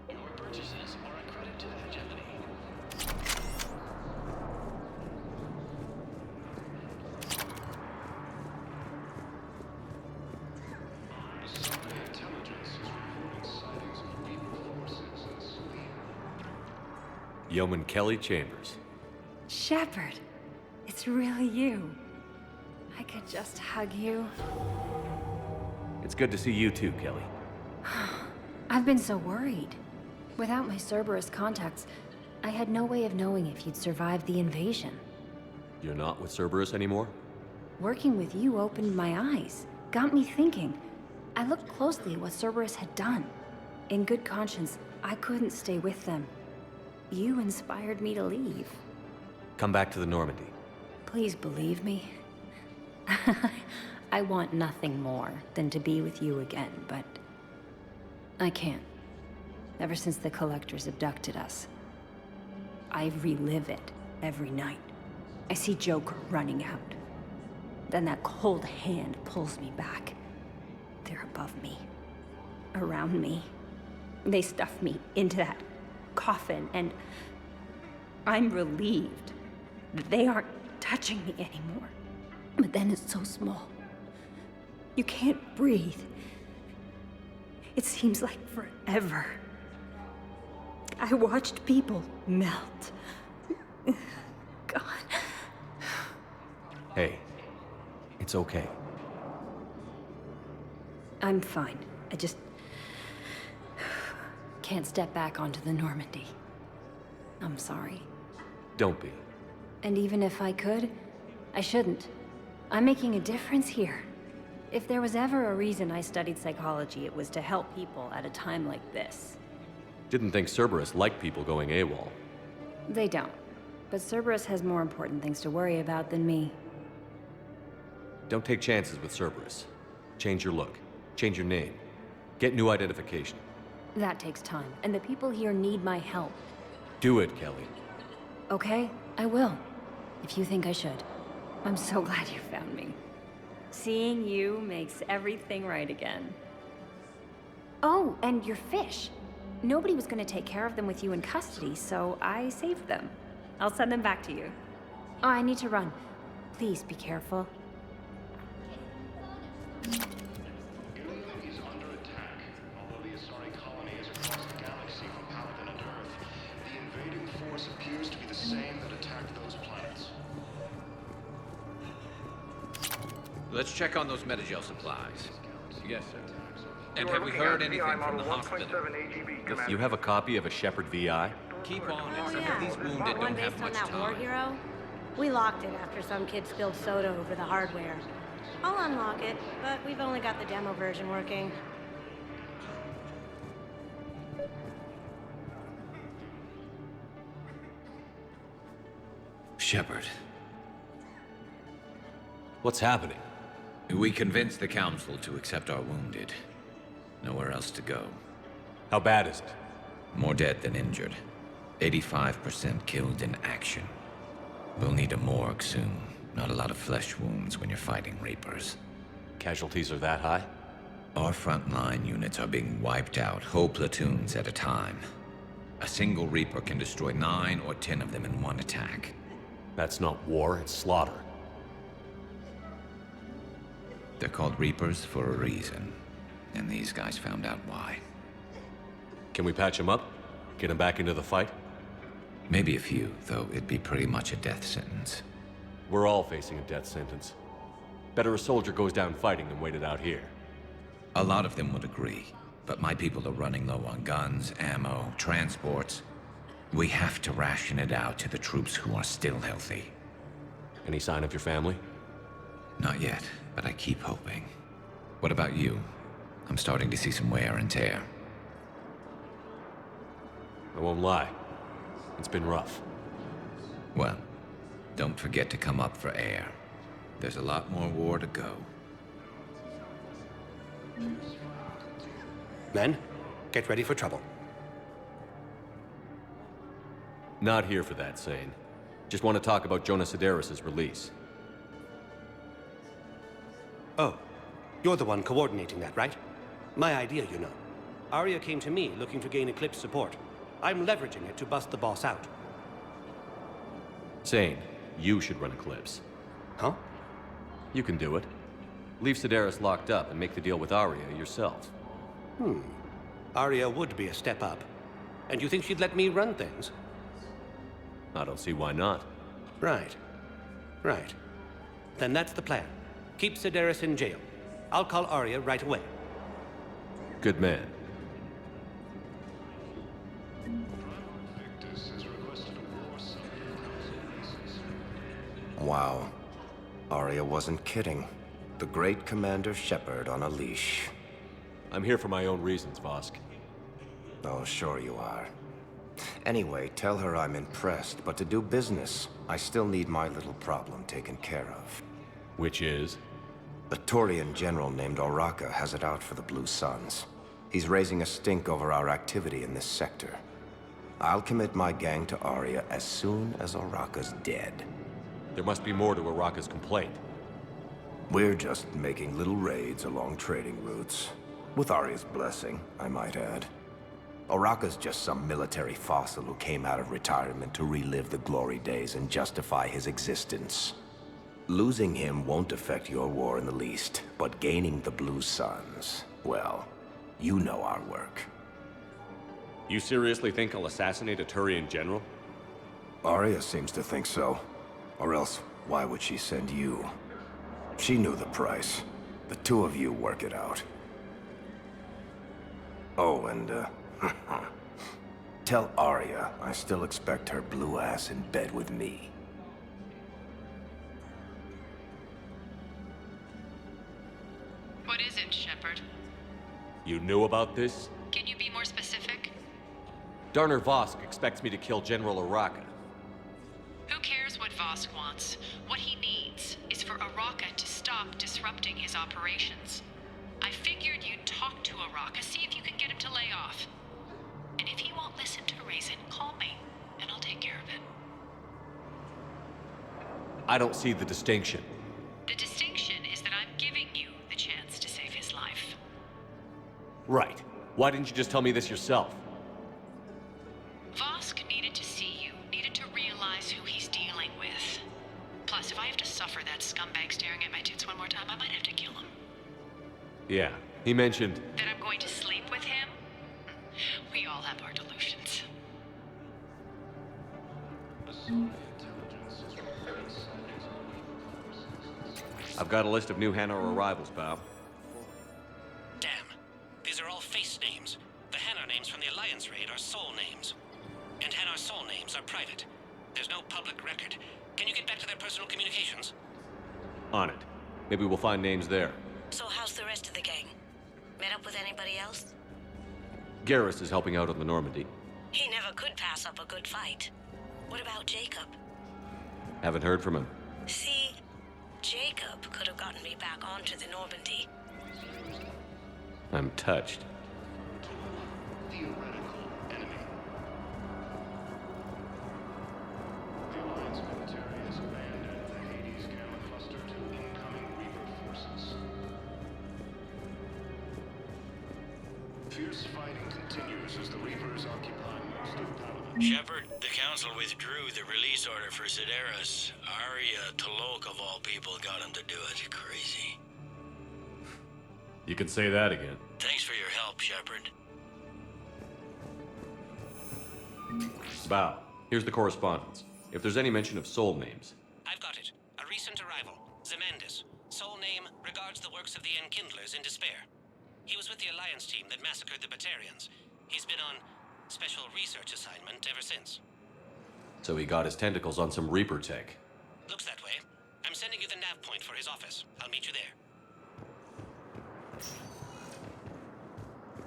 Your purchases are a credit to the hegemony. Asari intelligence is reporting sightings of Reaper forces at Salim. Yeoman Kelly Chambers. Shepard, it's really you. I could just hug you. It's good to see you too, Kelly. I've been so worried. Without my Cerberus contacts, I had no way of knowing if you'd survived the invasion. You're not with Cerberus anymore? Working with you opened my eyes, got me thinking. I looked closely at what Cerberus had done. In good conscience, I couldn't stay with them. You inspired me to leave. Come back to the Normandy. Please believe me. I want nothing more than to be with you again, but I can't. Ever since the Collectors abducted us, I relive it every night. I see Joker running out. Then that cold hand pulls me back. They're above me, around me. They stuff me into that coffin, and I'm relieved that they aren't touching me anymore. But then it's so small. You can't breathe. It seems like forever. I watched people melt. God. Hey, it's okay. I'm fine. I just can't step back onto the Normandy. I'm sorry. Don't be. And even if I could, I shouldn't. I'm making a difference here. If there was ever a reason I studied psychology, it was to help people at a time like this. Didn't think Cerberus liked people going AWOL. They don't. But Cerberus has more important things to worry about than me. Don't take chances with Cerberus. Change your look. Change your name. Get new identification. That takes time, and the people here need my help. Do it, Kelly. Okay, I will. If you think I should. I'm so glad you found me. Seeing you makes everything right again. Oh, and your fish. Nobody was gonna take care of them with you in custody, so I saved them. I'll send them back to you. Oh, I need to run. Please be careful. Ilium is under attack. Although the Asari colony is across the galaxy from Paladin and Earth, the invading force appears to be the same that attacked those planets. Let's check on those Metagel supplies. Yes, sir. And have we heard anything from the hospital? You have a copy of a Shepherd VI? Keep on it. Oh, Some yeah. of these wounded One don't have based on much that war time. hero? We locked it after some kid spilled soda over the hardware. I'll unlock it, but we've only got the demo version working. Shepard. What's happening? We convinced the Council to accept our wounded. Nowhere else to go. How bad is it? More dead than injured. 85% killed in action. We'll need a morgue soon. Not a lot of flesh wounds when you're fighting Reapers. Casualties are that high? Our frontline units are being wiped out, whole platoons at a time. A single Reaper can destroy 9 or 10 of them in one attack. That's not war, it's slaughter. They're called Reapers for a reason. And these guys found out why. Can we patch them up? Get them back into the fight? Maybe a few, though it'd be pretty much a death sentence. We're all facing a death sentence. Better a soldier goes down fighting than waited out here. A lot of them would agree, but my people are running low on guns, ammo, transports. We have to ration it out to the troops who are still healthy. Any sign of your family? Not yet, but I keep hoping. What about you? I'm starting to see some wear and tear. I won't lie. It's been rough. Well, don't forget to come up for air. There's a lot more war to go. Men, get ready for trouble. Not here for that, Sane. Just want to talk about Jonas Sedaris' release. Oh, you're the one coordinating that, right? My idea, you know. Arya came to me looking to gain Eclipse support. I'm leveraging it to bust the boss out. Sane, you should run Eclipse. Huh? You can do it. Leave Sedaris locked up and make the deal with Arya yourself. Arya would be a step up. And you think she'd let me run things? I don't see why not. Right. Right. Then that's the plan. Keep Sedaris in jail. I'll call Arya right away. Good man. Wow. Arya wasn't kidding. The great Commander Shepard on a leash. I'm here for my own reasons, Vosk. Oh, sure you are. Anyway, tell her I'm impressed, but to do business, I still need my little problem taken care of. Which is? A Turian general named Oraka has it out for the Blue Suns. He's raising a stink over our activity in this sector. I'll commit my gang to Arya as soon as Oraka's dead. There must be more to Oraka's complaint. We're just making little raids along trading routes. With Arya's blessing, I might add. Oraka's just some military fossil who came out of retirement to relive the glory days and justify his existence. Losing him won't affect your war in the least, but gaining the Blue Suns, well, you know our work. You seriously think I'll assassinate a Turian general? Arya seems to think so. Or else, why would she send you? She knew the price. The two of you work it out. Oh, and, tell Arya I still expect her blue ass in bed with me. What is it, Shepard? You knew about this? Can you be more specific? Darner Vosk expects me to kill General Oraka. Who cares what Vosk wants? What he needs is for Oraka to stop disrupting his operations. I figured you'd talk to Oraka, see if you can get him to lay off. And if he won't listen to reason, call me, and I'll take care of it. I don't see the distinction. The distinction is that I'm giving you the chance to save his life. Right. Why didn't you just tell me this yourself? Vosk needed to see you, needed to realize who he's dealing with. Plus, if I have to suffer that scumbag staring at my tits one more time, I might have to kill him. Yeah, he mentioned... That I'm going to sleep with him? We all have our delusions. I've got a list of new Hanar arrivals, pal. Damn. These are all face names. The Hanar names from the Alliance raid are soul names. And Hanar soul names are private. There's no public record. Can you get back to their personal communications? On it. Maybe we'll find names there. So how's the rest of the gang? Met up with anybody else? Garrus is helping out on the Normandy. He never could pass up a good fight. What about Jacob? Haven't heard from him. See, Jacob could have gotten me back onto the Normandy. I'm touched. Fierce fighting continues as the Reapers occupy most of Paladin. Shepard, the Council withdrew the release order for Sedaris. Arya T'Loak, of all people, got him to do it. Crazy. You can say that again. Thanks for your help, Shepard. Bow, here's the correspondence. If there's any mention of soul names. I've got it. A recent arrival. Zemandis. Soul name regards the works of the Enkindlers in despair. He was with the Alliance team that massacred the Batarians. He's been on special research assignment ever since. So he got his tentacles on some Reaper tech. Looks that way. I'm sending you the nav point for his office. I'll meet you there.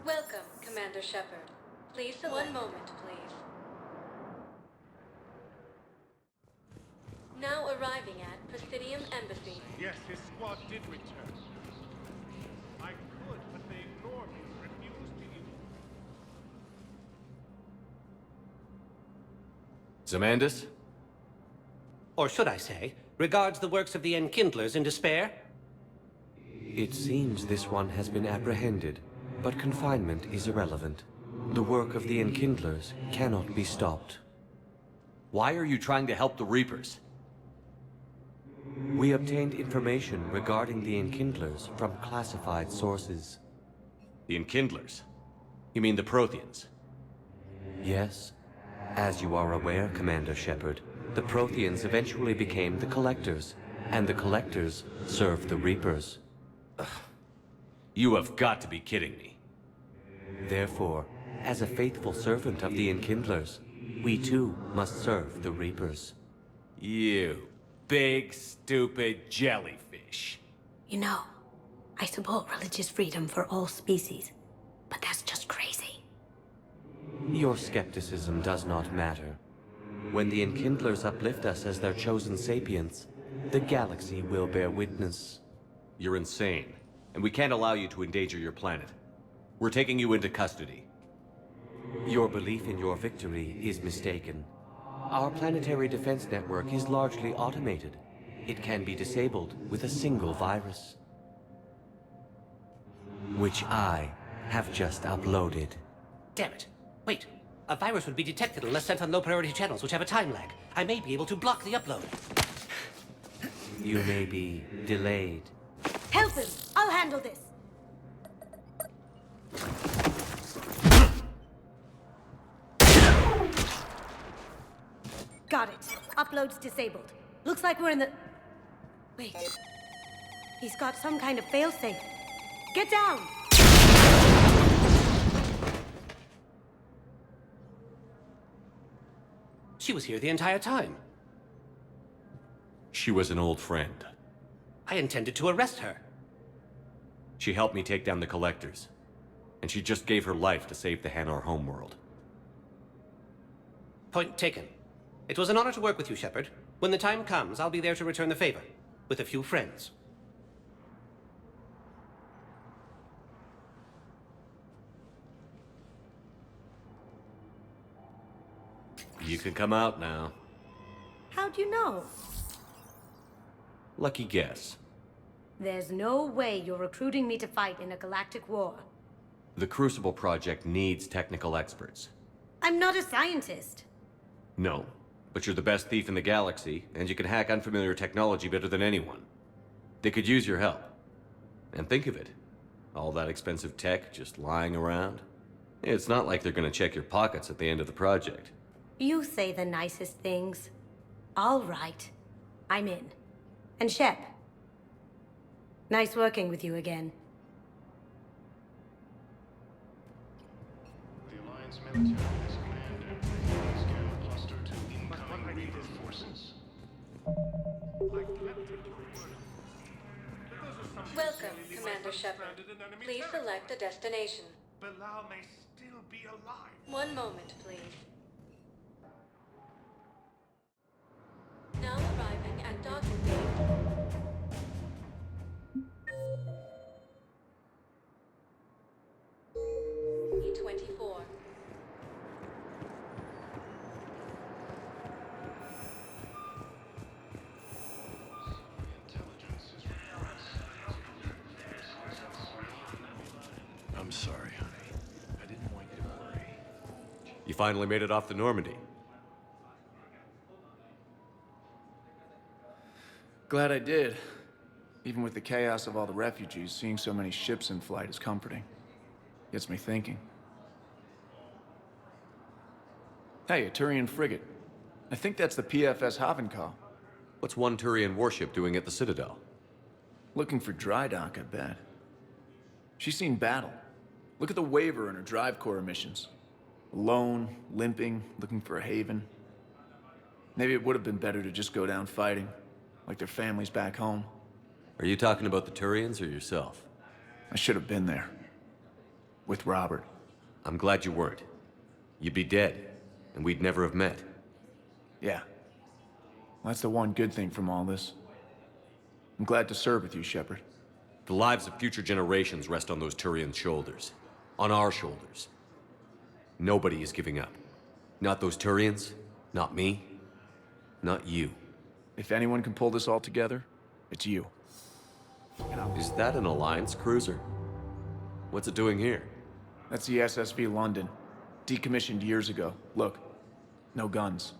Welcome, Commander Shepard. Please select. One moment, please. Now arriving at Presidium Embassy. Yes, his squad did return. I could, but they ignored me, refused to use. Zemandis? Or should I say, regards the works of the Enkindlers in despair? It seems this one has been apprehended, but confinement is irrelevant. The work of the Enkindlers cannot be stopped. Why are you trying to help the Reapers? We obtained information regarding the Enkindlers from classified sources. The Enkindlers? You mean the Protheans? Yes. As you are aware, Commander Shepard, the Protheans eventually became the Collectors, and the Collectors served the Reapers. You have got to be kidding me. Therefore, as a faithful servant of the Enkindlers, we too must serve the Reapers. You big, stupid jellyfish. You know, I support religious freedom for all species, but that's just crazy. Your skepticism does not matter. When the Enkindlers uplift us as their chosen sapients, the galaxy will bear witness. You're insane, and we can't allow you to endanger your planet. We're taking you into custody. Your belief in your victory is mistaken. Our planetary defense network is largely automated. It can be disabled with a single virus, which I have just uploaded. Damn it. Wait. A virus would be detected unless sent on low-priority channels, which have a time lag. I may be able to block the upload. You may be delayed. Help him! I'll handle this! Got it. Upload's disabled. Looks like we're in the... Wait. He's got some kind of failsafe. Get down! She was here the entire time. She was an old friend. I intended to arrest her. She helped me take down the Collectors. And she just gave her life to save the Hanar homeworld. Point taken. It was an honor to work with you, Shepard. When the time comes, I'll be there to return the favor. With a few friends. You can come out now. How'd you know? Lucky guess. There's no way you're recruiting me to fight in a galactic war. The Crucible Project needs technical experts. I'm not a scientist. No, but you're the best thief in the galaxy, and you can hack unfamiliar technology better than anyone. They could use your help. And think of it. All that expensive tech just lying around. It's not like they're gonna check your pockets at the end of the project. You say the nicest things. All right. I'm in. And Shep. Nice working with you again. The Alliance military has commanded the scanner cluster to incoming Reaper forces. Welcome, Commander Shepard. Please select a destination. Bilal may still be alive. One moment, please. Now arriving at docking gate. E-24. I'm sorry, honey. I didn't want you to worry. You finally made it off the Normandy. Glad I did. Even with the chaos of all the refugees, seeing so many ships in flight is comforting. Gets me thinking. Hey, a Turian frigate. I think that's the PFS Havenkow. What's one Turian warship doing at the Citadel? Looking for dry dock, I bet. She's seen battle. Look at the waiver in her drive core emissions. Alone, limping, looking for a haven. Maybe it would have been better to just go down fighting, like their families back home. Are you talking about the Turians or yourself? I should have been there. With Robert. I'm glad you weren't. You'd be dead, and we'd never have met. Yeah. Well, that's the one good thing from all this. I'm glad to serve with you, Shepard. The lives of future generations rest on those Turian shoulders. On our shoulders. Nobody is giving up. Not those Turians, not me, not you. If anyone can pull this all together, it's you. Is that an Alliance cruiser? What's it doing here? That's the SSV London. Decommissioned years ago. Look, no guns.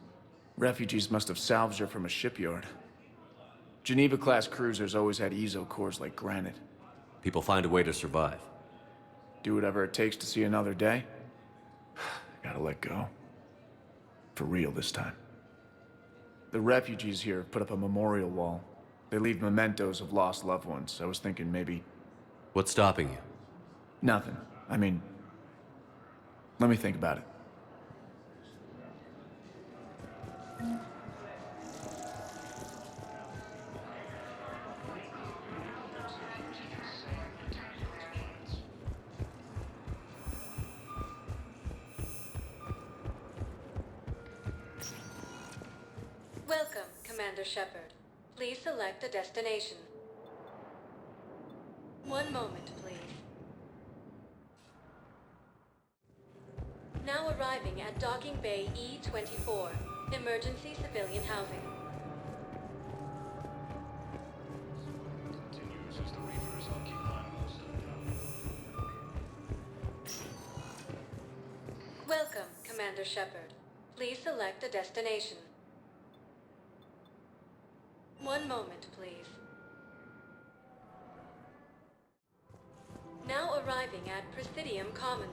Refugees must have salvaged her from a shipyard. Geneva-class cruisers always had ezo cores like granite. People find a way to survive. Do whatever it takes to see another day. Gotta let go. For real this time. The refugees here put up a memorial wall. They leave mementos of lost loved ones. I was thinking maybe... What's stopping you? Nothing. I mean... Let me think about it. Welcome, Commander Shepard. Please select a destination. One moment, please. Now arriving at Docking Bay E-24, Emergency Civilian Housing. Continues as the Reapers occupy most of the Welcome, Commander Shepard. Please select a destination. One moment, please. Now arriving at Presidium Commons.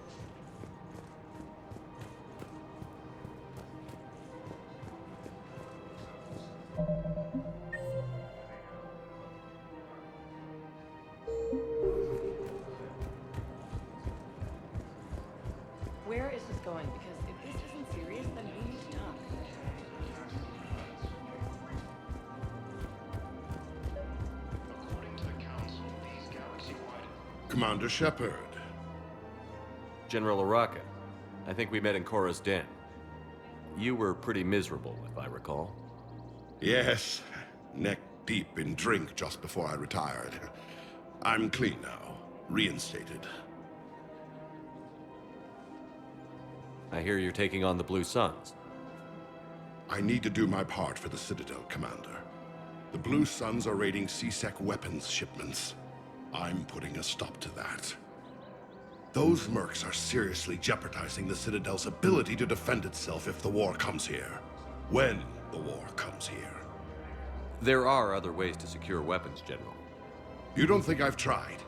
Where is this going? Because if this isn't serious, then we need to talk. According to the Council, these galaxy-wide... Commander Shepard. General Araka, I think we met in Korra's den. You were pretty miserable, if I recall. Yes, neck deep in drink just before I retired. I'm clean now, reinstated. I hear you're taking on the Blue Suns. I need to do my part for the Citadel, Commander. The Blue Suns are raiding C-Sec weapons shipments. I'm putting a stop to that. Those mercs are seriously jeopardizing the Citadel's ability to defend itself if the war comes here. When the war comes here. There are other ways to secure weapons, General. You don't think I've tried?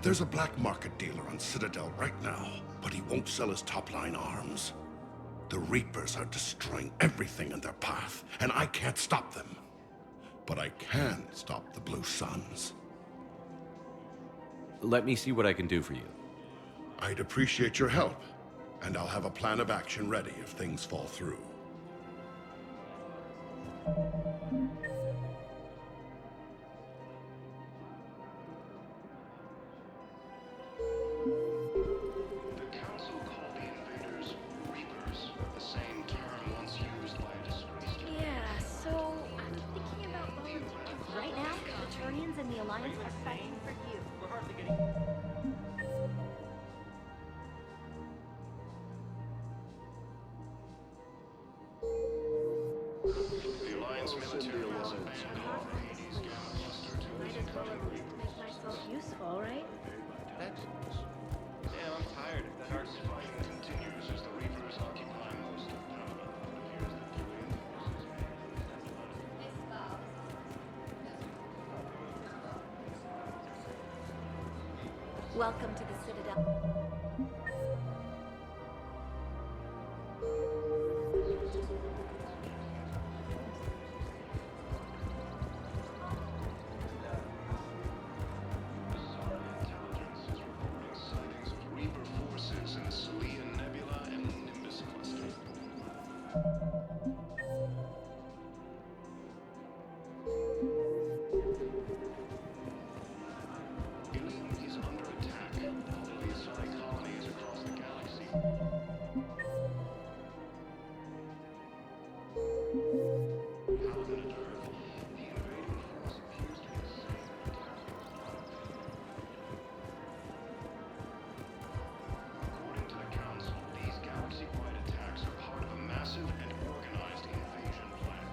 There's a black market dealer on Citadel right now, but he won't sell his top-line arms. The Reapers are destroying everything in their path, and I can't stop them. But I can stop the Blue Suns. Let me see what I can do for you. I'd appreciate your help, and I'll have a plan of action ready if things fall through. The Council called the invaders Reapers, the same term once used by a disgraced... Yeah, so I'm thinking about volunteering. Right now, the Turians and the Alliance are fighting for you. We're hardly getting... The Alliance military has abandoned Hades Gamma Cluster to its incoming Reapers. Make myself useful, right? Damn, I'm tired of that dark Fighting continues as the Reapers occupy most of Panama. It appears that Turian forces Welcome to the Citadel. intelligence is reporting sightings of Reaper forces in the Salian Nebula and Nimbus Cluster. Ilium is under attack, although the Asari colony is across the galaxy. Paladin and Earth, the invading force appears to be the same. According to the Council, these galaxy-wide attacks are part of a massive and organized invasion plan.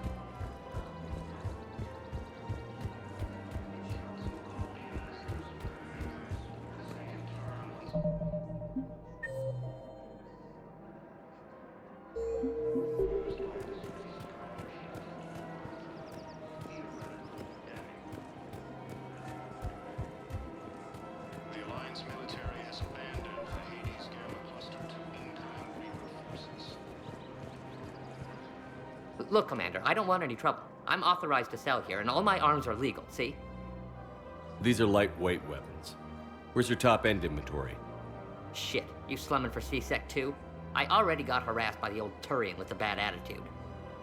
The Alliance military has abandoned the Hades Gamma Cluster to incoming Reaper forces. Look, Commander, I don't want any trouble. I'm authorized to sell here, and all my arms are legal, see? These are lightweight weapons. Where's your top-end inventory? Shit, you slumming for C-Sec too? I already got harassed by the old Turian with the bad attitude.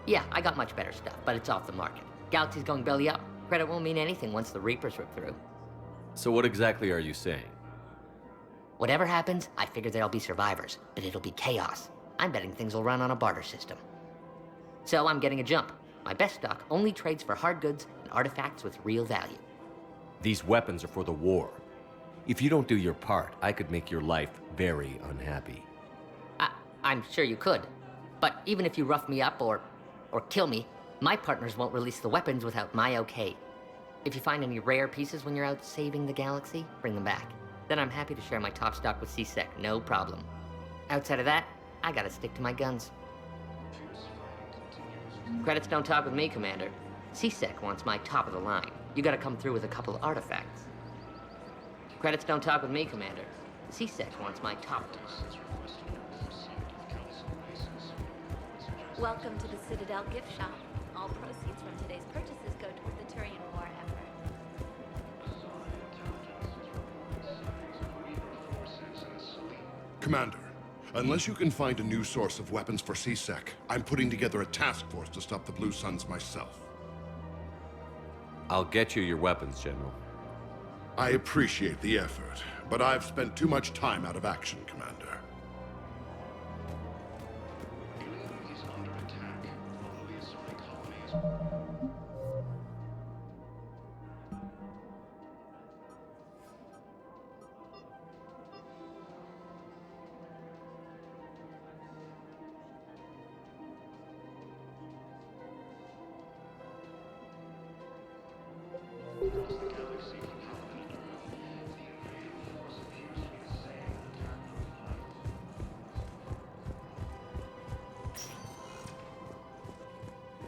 Yeah, I got much better stuff, but it's off the market. Galaxy's going belly up. Credit won't mean anything once the Reapers rip through. So what exactly are you saying? Whatever happens, I figure there'll be survivors, but it'll be chaos. I'm betting things will run on a barter system. So I'm getting a jump. My best stock only trades for hard goods and artifacts with real value. These weapons are for the war. If you don't do your part, I could make your life very unhappy. I'm sure you could. But even if you rough me up or kill me, my partners won't release the weapons without my okay. If you find any rare pieces when you're out saving the galaxy, bring them back. Then I'm happy to share my top stock with C-Sec, no problem. Outside of that, I gotta stick to my guns. Credits don't talk with me, Commander. C-Sec wants my top of the line. You gotta come through with a couple of artifacts. Credits don't talk with me, Commander. C-Sec wants my top of the line. Welcome to the Citadel gift shop. All proceeds from today's purchases go toward the Turian war effort. Commander, unless you can find a new source of weapons for C-Sec, I'm putting together a task force to stop the Blue Suns myself. I'll get you your weapons, General. I appreciate the effort, but I've spent too much time out of action, Commander.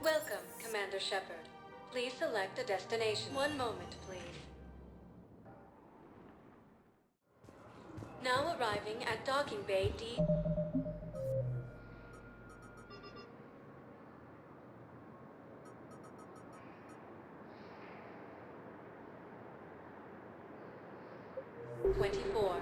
Welcome, Commander Shepard. Please select a destination. One moment, please. Now arriving at Docking Bay D. $24.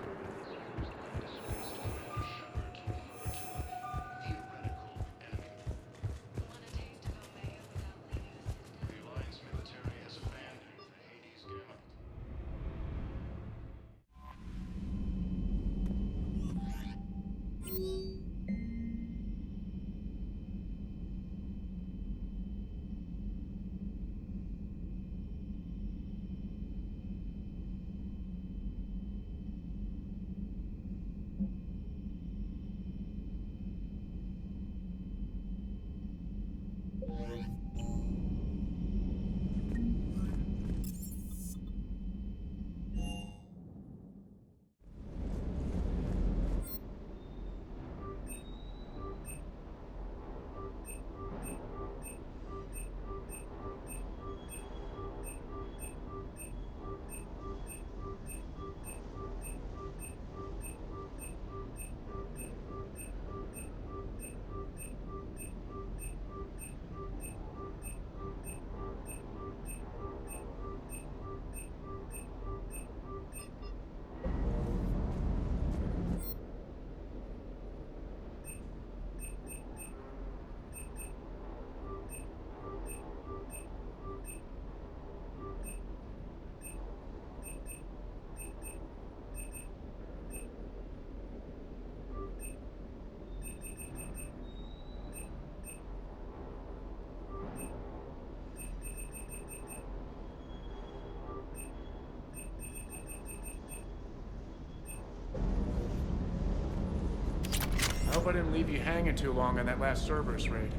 I hope I didn't leave you hanging too long on that last Cerberus raid.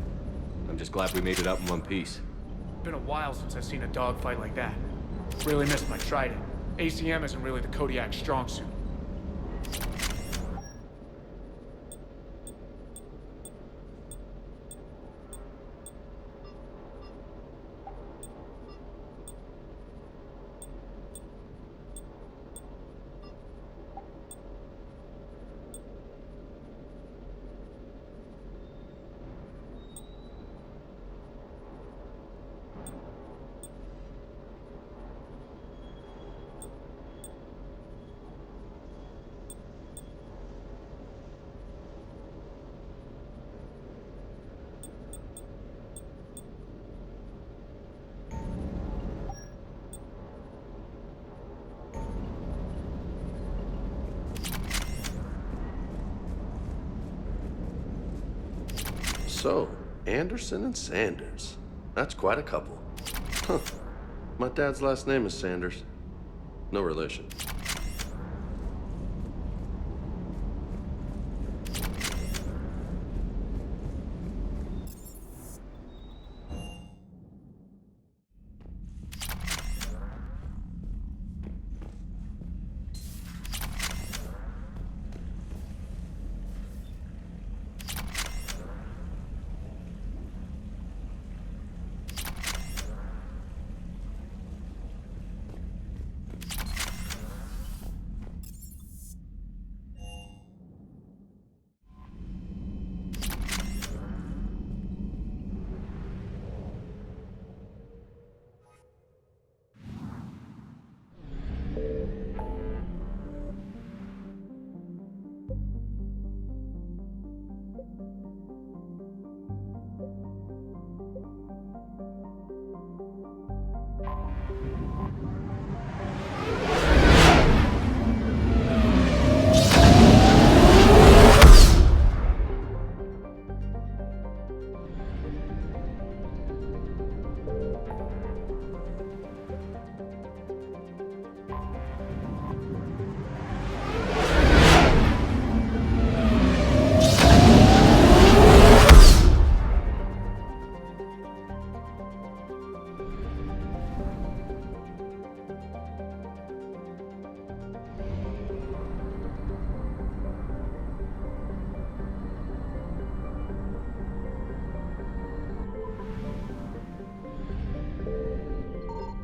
I'm just glad we made it out in one piece. Been a while since I've seen a dogfight like that. Really missed my trident. ACM isn't really the Kodiak strong suit. So, Anderson and Sanders. That's quite a couple. Huh. My dad's last name is Sanders. No relation.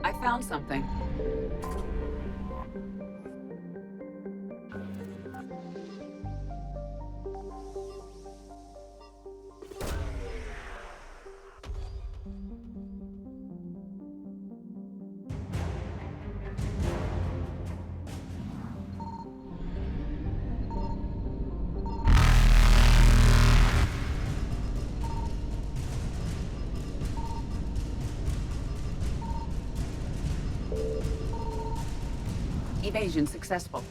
I found something. Evasion successful.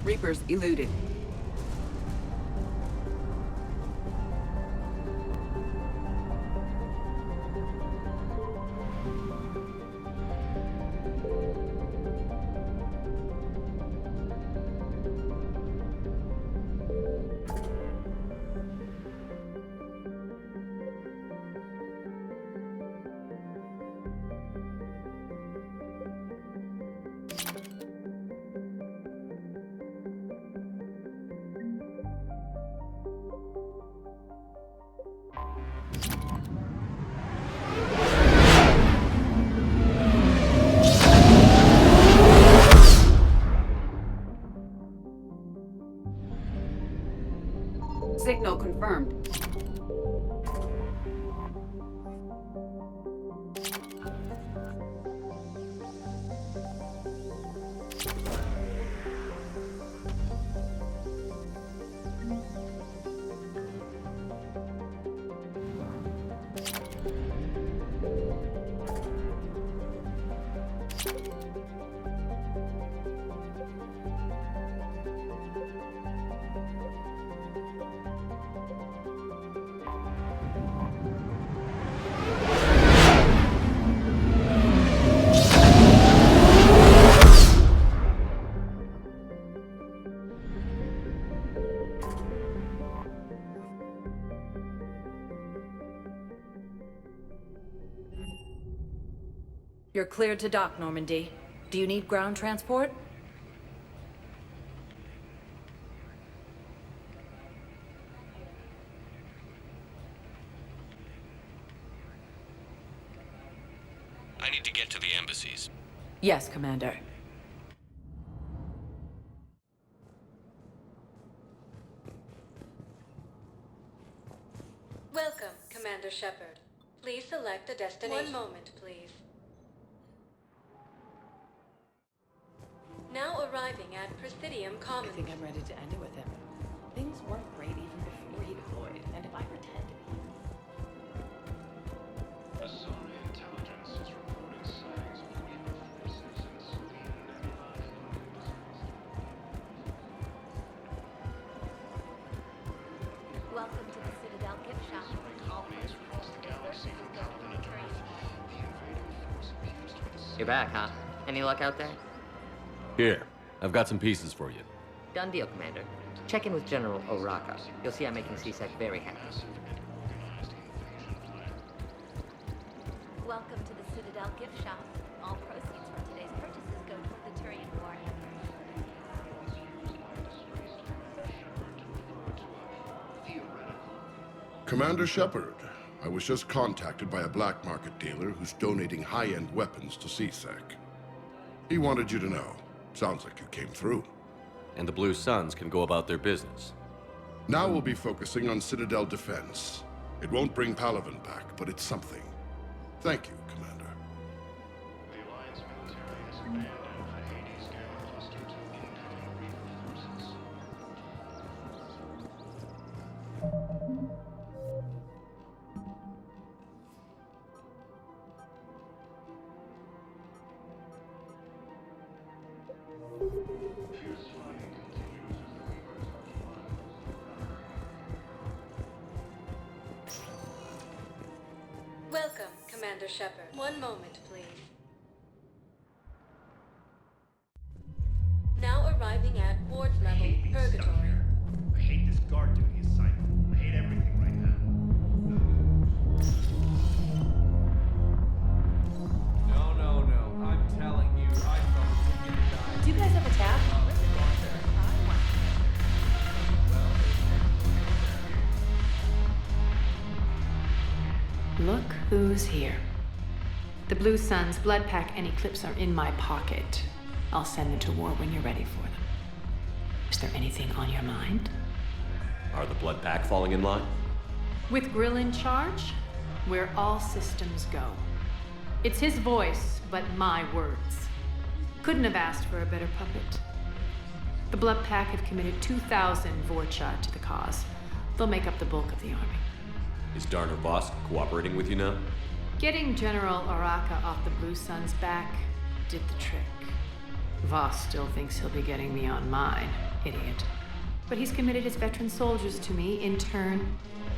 Reapers eluded. Signal confirmed. You're cleared to dock, Normandy. Do you need ground transport? I need to get to the embassies. Yes, Commander. Welcome, Commander Shepard. Please select a destination. One moment, please. Now arriving at Presidium Commons. I think I'm ready to end it with him. Things weren't great even before he deployed, and if I pretend to be... Asari intelligence is reporting sightings of Weaver forces in Saline nearby. Welcome to the Citadel gift shop. All proceeds from today's purchases go to the Turian War. You're back, huh? Any luck out there? Here, I've got some pieces for you. Done deal, Commander. Check in with General Oraka. You'll see I'm making C-Sec very happy. Welcome to the Citadel gift shop. All proceeds from today's purchases go to the Turian War effort. Commander Shepard, I was just contacted by a black market dealer who's donating high-end weapons to CSEC. He wanted you to know. Sounds like you came through. And the Blue Suns can go about their business. Now we'll be focusing on Citadel defense. It won't bring Palaven back, but it's something. Thank you, Commander. The Alliance military has abandoned the Hades Gamma cluster to incoming Reaper forces. Welcome, Commander Shepard. One moment, please. Now arriving at ward level Purgatory. I hate this guard duty assignment. I hate everything right now. No. I'm telling you, I felt it. Do you guys have a tab? Look who's here. The Blue Suns, Blood Pack, and Eclipse are in my pocket. I'll send them to war when you're ready for them. Is there anything on your mind? Are the Blood Pack falling in line? With Grill in charge, where all systems go. It's his voice, but my words. Couldn't have asked for a better puppet. The Blood Pack have committed 2,000 Vorcha to the cause. They'll make up the bulk of the army. Is Darner Vosk cooperating with you now? Getting General Oraka off the Blue Suns' back did the trick. Voss still thinks he'll be getting me on mine, idiot. But he's committed his veteran soldiers to me. In turn,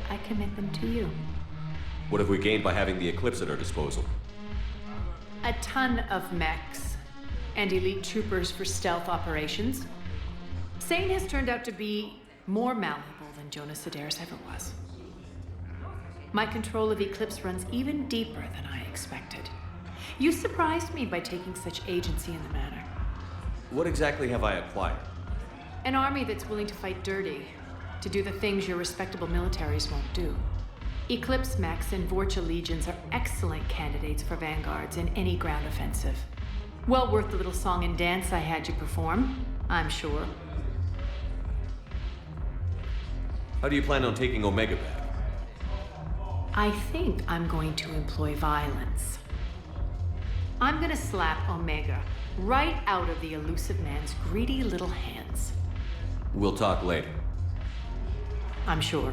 I commit them to you. What have we gained by having the Eclipse at our disposal? A ton of mechs and elite troopers for stealth operations. Sane has turned out to be more malleable than Jonas Sedaris ever was. My control of Eclipse runs even deeper than I expected. You surprised me by taking such agency in the matter. What exactly have I acquired? An army that's willing to fight dirty, to do the things your respectable militaries won't do. Eclipse mechs and Vorcha legions are excellent candidates for vanguards in any ground offensive. Well worth the little song and dance I had you perform, I'm sure. How do you plan on taking Omega back? I think I'm going to employ violence. I'm gonna slap Omega right out of the elusive man's greedy little hands. We'll talk later. I'm sure.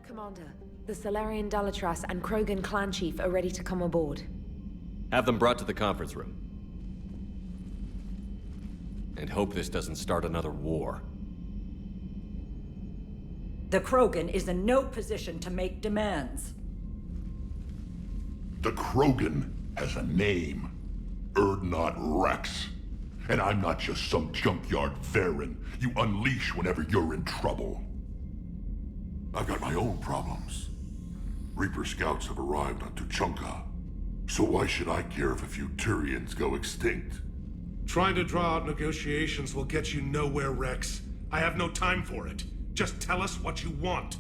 Commander, the Salarian Dalatras and Krogan clan chief are ready to come aboard. Have them brought to the conference room. And hope this doesn't start another war. The Krogan is in no position to make demands. The Krogan has a name. Urdnot Rex. And I'm not just some junkyard Varen you unleash whenever you're in trouble. I've got my own problems. Reaper scouts have arrived on Tuchanka. So why should I care if a few Turians go extinct? Trying to draw out negotiations will get you nowhere, Rex. I have no time for it. Just tell us what you want.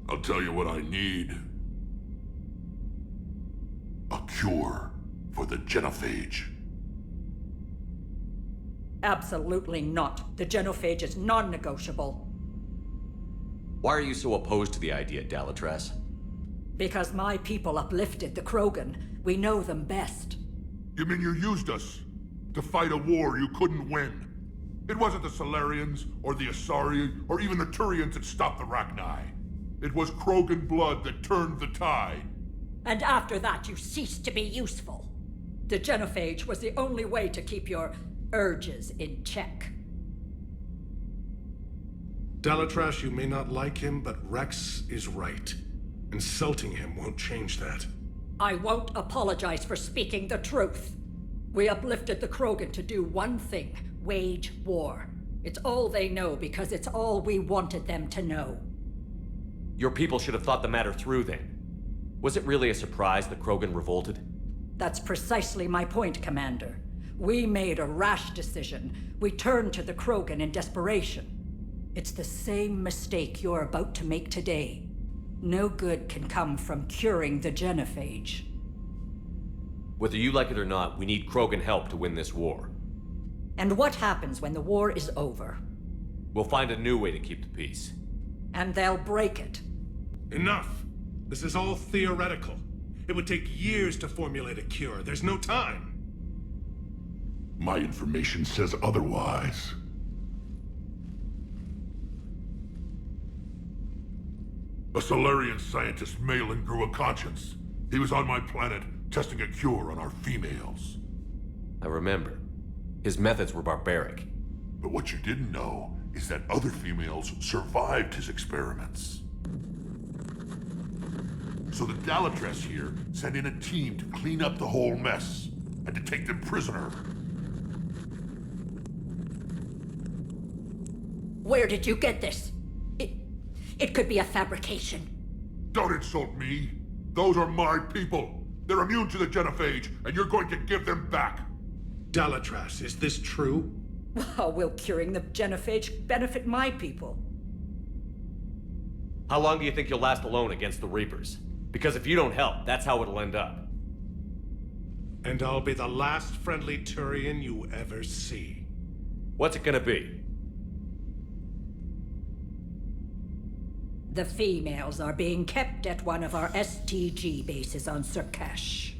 I'll tell you what I need. A cure for the genophage. Absolutely not. The genophage is non-negotiable. Why are you so opposed to the idea, Dalatras? Because my people uplifted the Krogan. We know them best. You mean you used us to fight a war you couldn't win? It wasn't the Solarians, or the Asari, or even the Turians that stopped the Rachni. It was Krogan blood that turned the tide. And after that, you ceased to be useful. The genophage was the only way to keep your urges in check. Dalatras, you may not like him, but Rex is right. Insulting him won't change that. I won't apologize for speaking the truth. We uplifted the Krogan to do one thing: wage war. It's all they know because it's all we wanted them to know. Your people should have thought the matter through then. Was it really a surprise that Krogan revolted? That's precisely my point, Commander. We made a rash decision. We turned to the Krogan in desperation. It's the same mistake you're about to make today. No good can come from curing the genophage. Whether you like it or not, we need Krogan help to win this war. And what happens when the war is over? We'll find a new way to keep the peace. And they'll break it. Enough! This is all theoretical. It would take years to formulate a cure. There's no time. My information says otherwise. A Solarian scientist, Malin, grew a conscience. He was on my planet, testing a cure on our females. I remember. His methods were barbaric. But what you didn't know is that other females survived his experiments. So the Dalatras here sent in a team to clean up the whole mess, and to take them prisoner. Where did you get this? It could be a fabrication. Don't insult me. Those are my people. They're immune to the genophage, and you're going to give them back. Dalatras, is this true? How will curing the genophage benefit my people? How long do you think you'll last alone against the Reapers? Because if you don't help, that's how it'll end up. And I'll be the last friendly Turian you ever see. What's it gonna be? The females are being kept at one of our STG bases on Surkash.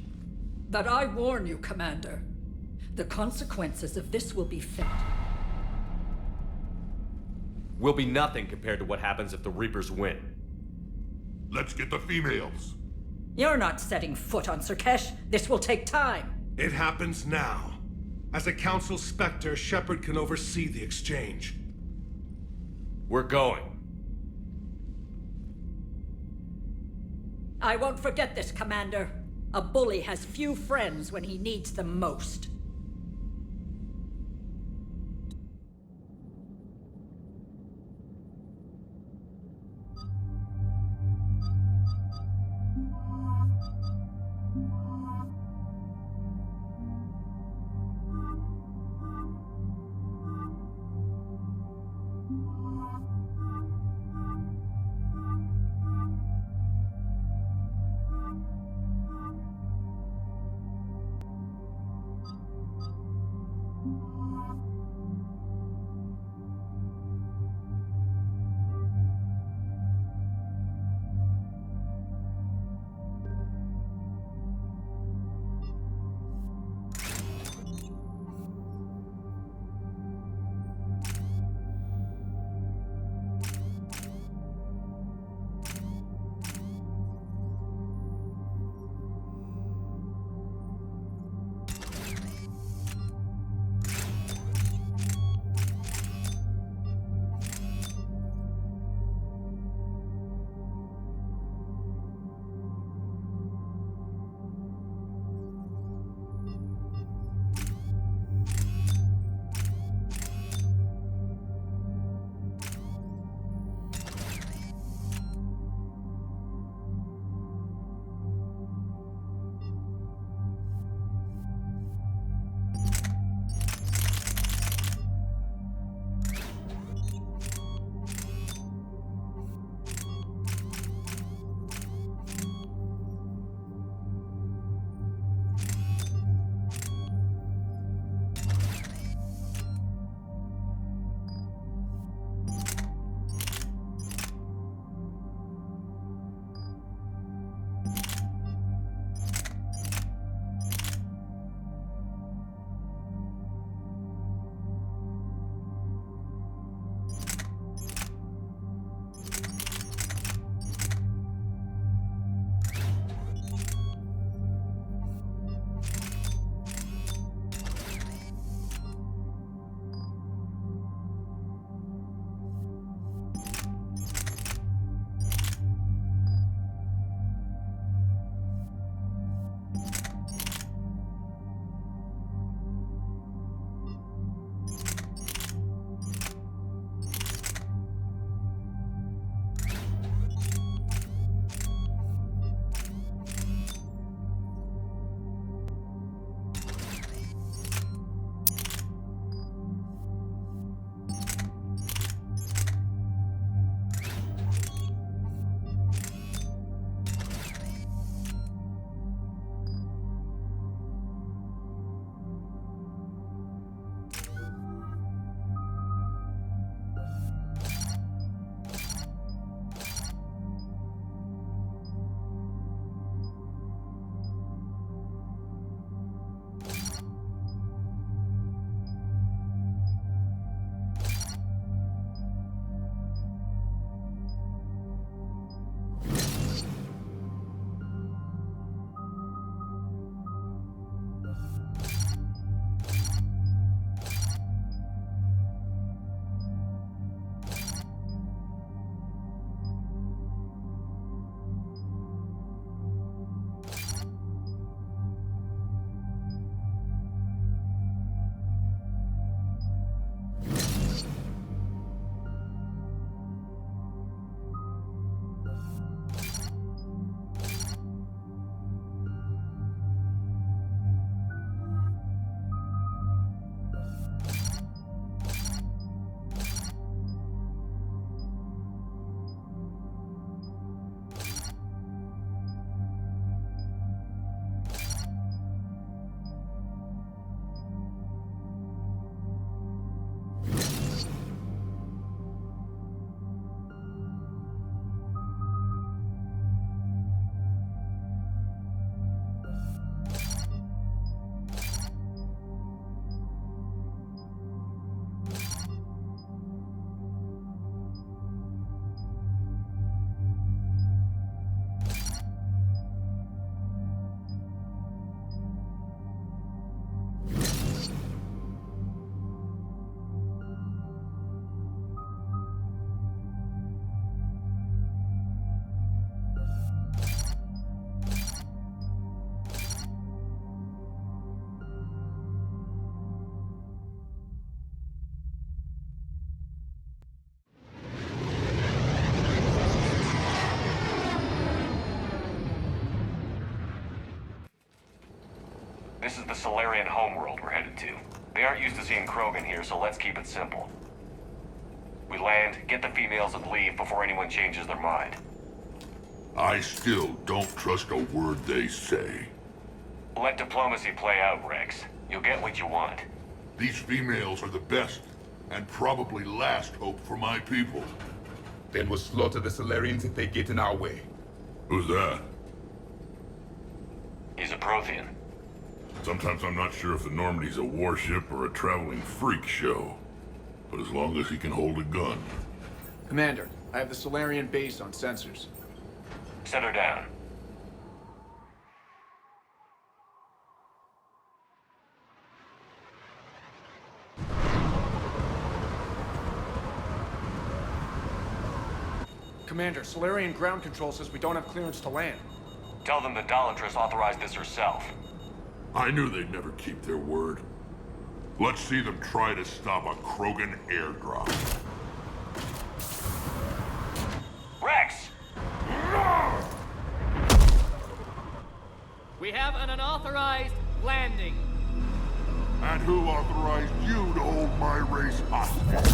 But I warn you, Commander, the consequences of this will be felt. Will be nothing compared to what happens if the Reapers win. Let's get the females. You're not setting foot on Surkash. This will take time. It happens now. As a Council Spectre, Shepard can oversee the exchange. We're going. I won't forget this, Commander. A bully has few friends when he needs them most. This is the Solarian homeworld we're headed to. They aren't used to seeing Krogan here, so let's keep it simple. We land, get the females, and leave before anyone changes their mind. I still don't trust a word they say. Let diplomacy play out, Rex. You'll get what you want. These females are the best, and probably last hope for my people. Then we'll slaughter the Solarians if they get in our way. Who's that? He's a Prothean. Sometimes I'm not sure if the Normandy's a warship or a traveling freak show. But as long as he can hold a gun. Commander, I have the Solarian base on sensors. Set her down. Commander, Solarian ground control says we don't have clearance to land. Tell them the Dalatrass authorized this herself. I knew they'd never keep their word. Let's see them try to stop a Krogan airdrop. Rex! We have an unauthorized landing. And who authorized you to hold my race hostage?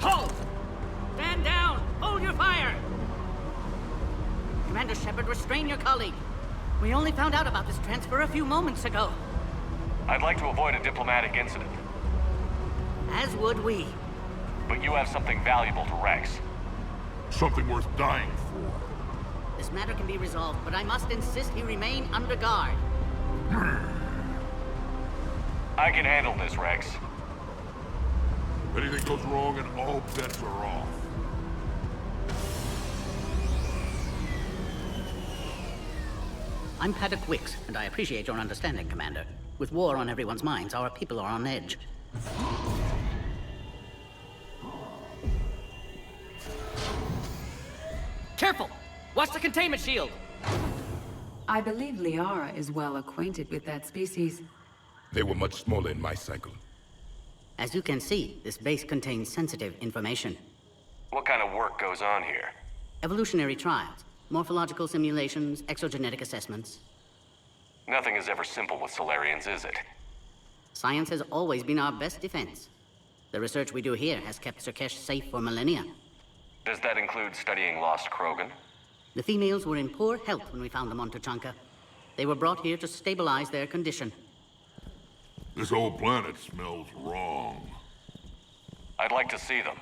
Halt! Stand down! Hold your fire! Commander Shepard, restrain your colleague. We only found out about this transfer a few moments ago. I'd like to avoid a diplomatic incident. As would we. But you have something valuable to Rex. Something worth dying for. This matter can be resolved, but I must insist he remain under guard. I can handle this, Rex. If anything goes wrong and all bets are off. I'm Paddock Wicks, and I appreciate your understanding, Commander. With war on everyone's minds, our people are on edge. Careful! Watch the containment shield! I believe Liara is well acquainted with that species. They were much smaller in my cycle. As you can see, this base contains sensitive information. What kind of work goes on here? Evolutionary trials, morphological simulations, exogenetic assessments. Nothing is ever simple with Solarians, is it? Science has always been our best defense. The research we do here has kept Surkesh safe for millennia. Does that include studying lost Krogan? The females were in poor health when we found them on Tuchanka. They were brought here to stabilize their condition. This whole planet smells wrong. I'd like to see them.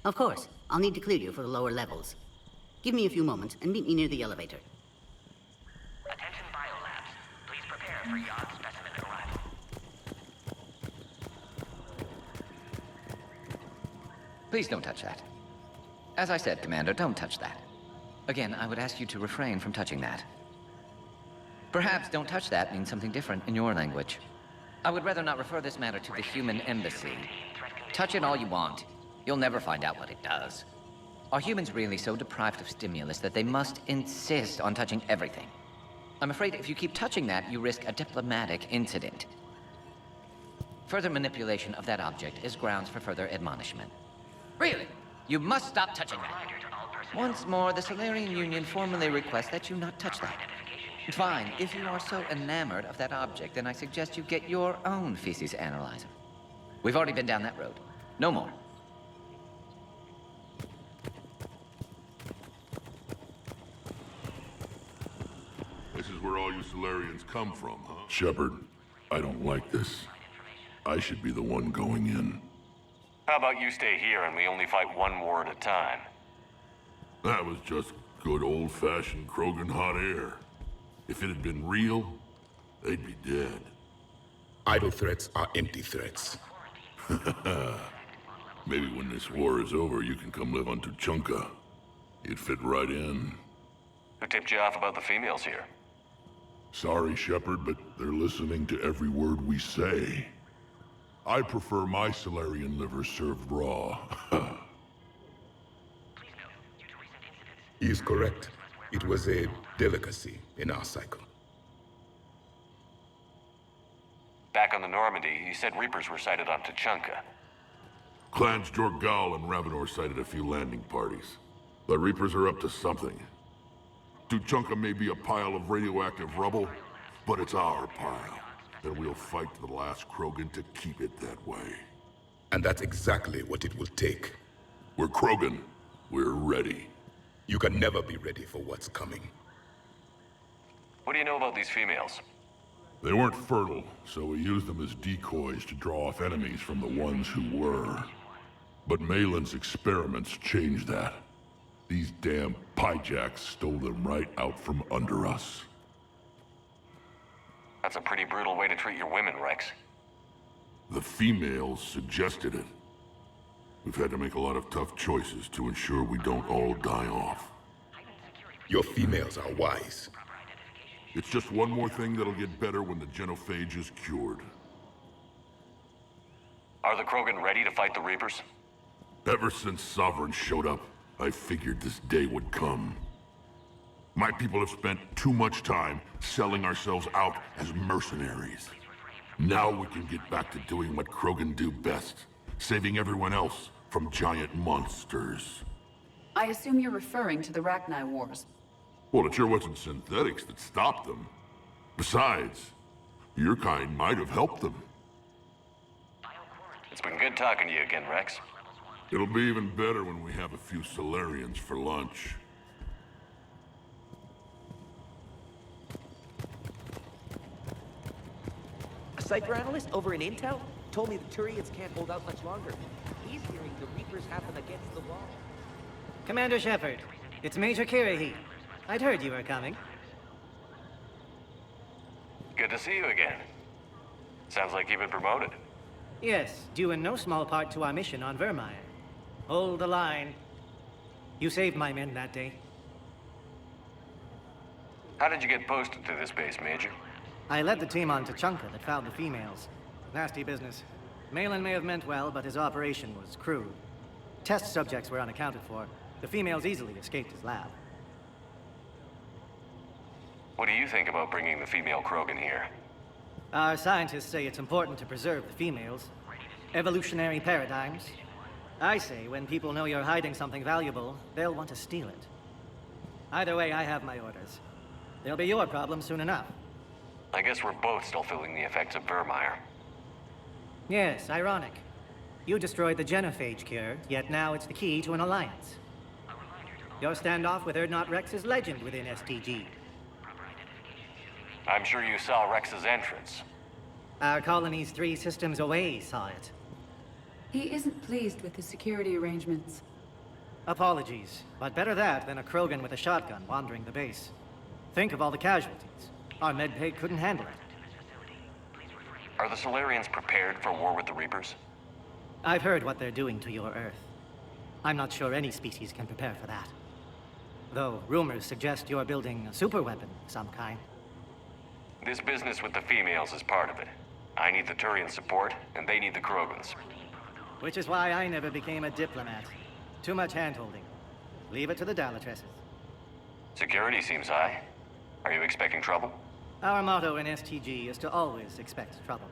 Of course. I'll need to clear you for the lower levels. Give me a few moments and meet me near the elevator. Attention biolabs. Please prepare for Yod specimen arrival. Please don't touch that. As I said, Commander, don't touch that. Again, I would ask you to refrain from touching that. Perhaps "don't touch that" means something different in your language. I would rather not refer this matter to the human embassy. Touch it all you want. You'll never find out what it does. Are humans really so deprived of stimulus that they must insist on touching everything? I'm afraid if you keep touching that, you risk a diplomatic incident. Further manipulation of that object is grounds for further admonishment. Really? You must stop touching that. Once more, the Solarian Union formally requests that you not touch that. Fine. If you are so enamored of that object, then I suggest you get your own feces analyzer. We've already been down that road. No more. This is where all you Solarians come from, huh? Shepard, I don't like this. I should be the one going in. How about you stay here and we only fight one war at a time? That was just good old-fashioned Krogan hot air. If it had been real, they'd be dead. Idle threats are empty threats. Maybe when this war is over, you can come live on Tuchanka. You'd fit right in. Who tipped you off about the females here? Sorry, Shepard, but they're listening to every word we say. I prefer my Solarian liver served raw. He is correct. It was a delicacy in our cycle. Back on the Normandy, he said Reapers were sighted on Tuchanka. Clans Jorgal and Ravenor sighted a few landing parties. The Reapers are up to something. Tuchanka may be a pile of radioactive rubble, but it's our pile. And we'll fight to the last Krogan to keep it that way. And that's exactly what it will take. We're Krogan. We're ready. You can never be ready for what's coming. What do you know about these females? They weren't fertile, so we used them as decoys to draw off enemies from the ones who were. But Malin's experiments changed that. These damn Pyjaks stole them right out from under us. That's a pretty brutal way to treat your women, Rex. The females suggested it. We've had to make a lot of tough choices to ensure we don't all die off. Your females are wise. It's just one more thing that'll get better when the genophage is cured. Are the Krogan ready to fight the Reapers? Ever since Sovereign showed up, I figured this day would come. My people have spent too much time selling ourselves out as mercenaries. Now we can get back to doing what Krogan do best, saving everyone else from giant monsters. I assume you're referring to the Rachni Wars. Well, it sure wasn't synthetics that stopped them. Besides, your kind might have helped them. It's been good talking to you again, Rex. It'll be even better when we have a few Solarians for lunch. A Cypher analyst over in Intel told me the Turians can't hold out much longer. He's hearing the Reapers have them against the wall. Commander Shepard, it's Major Kirahi. I'd heard you were coming. Good to see you again. Sounds like you've been promoted. Yes, due in no small part to our mission on Vermeer. Hold the line. You saved my men that day. How did you get posted to this base, Major? I led the team on Tuchanka that found the females. Nasty business. Malin may have meant well, but his operation was crude. Test subjects were unaccounted for. The females easily escaped his lab. What do you think about bringing the female Krogan here? Our scientists say it's important to preserve the females. Evolutionary paradigms. I say when people know you're hiding something valuable, they'll want to steal it. Either way, I have my orders. They'll be your problem soon enough. I guess we're both still feeling the effects of Vermeer. Yes, ironic. You destroyed the genophage cure, yet now it's the key to an alliance. Your standoff with Urdnot Rex is legend within STG. I'm sure you saw Rex's entrance. Our colony's 3 systems away saw it. He isn't pleased with the security arrangements. Apologies, but better that than a Krogan with a shotgun wandering the base. Think of all the casualties. Our medbay couldn't handle it. Are the Solarians prepared for war with the Reapers? I've heard what they're doing to your Earth. I'm not sure any species can prepare for that. Though rumors suggest you're building a superweapon of some kind. This business with the females is part of it. I need the Turian support, and they need the Krogans. Which is why I never became a diplomat. Too much hand-holding. Leave it to the Dalatresses. Security seems high. Are you expecting trouble? Our motto in STG is to always expect trouble.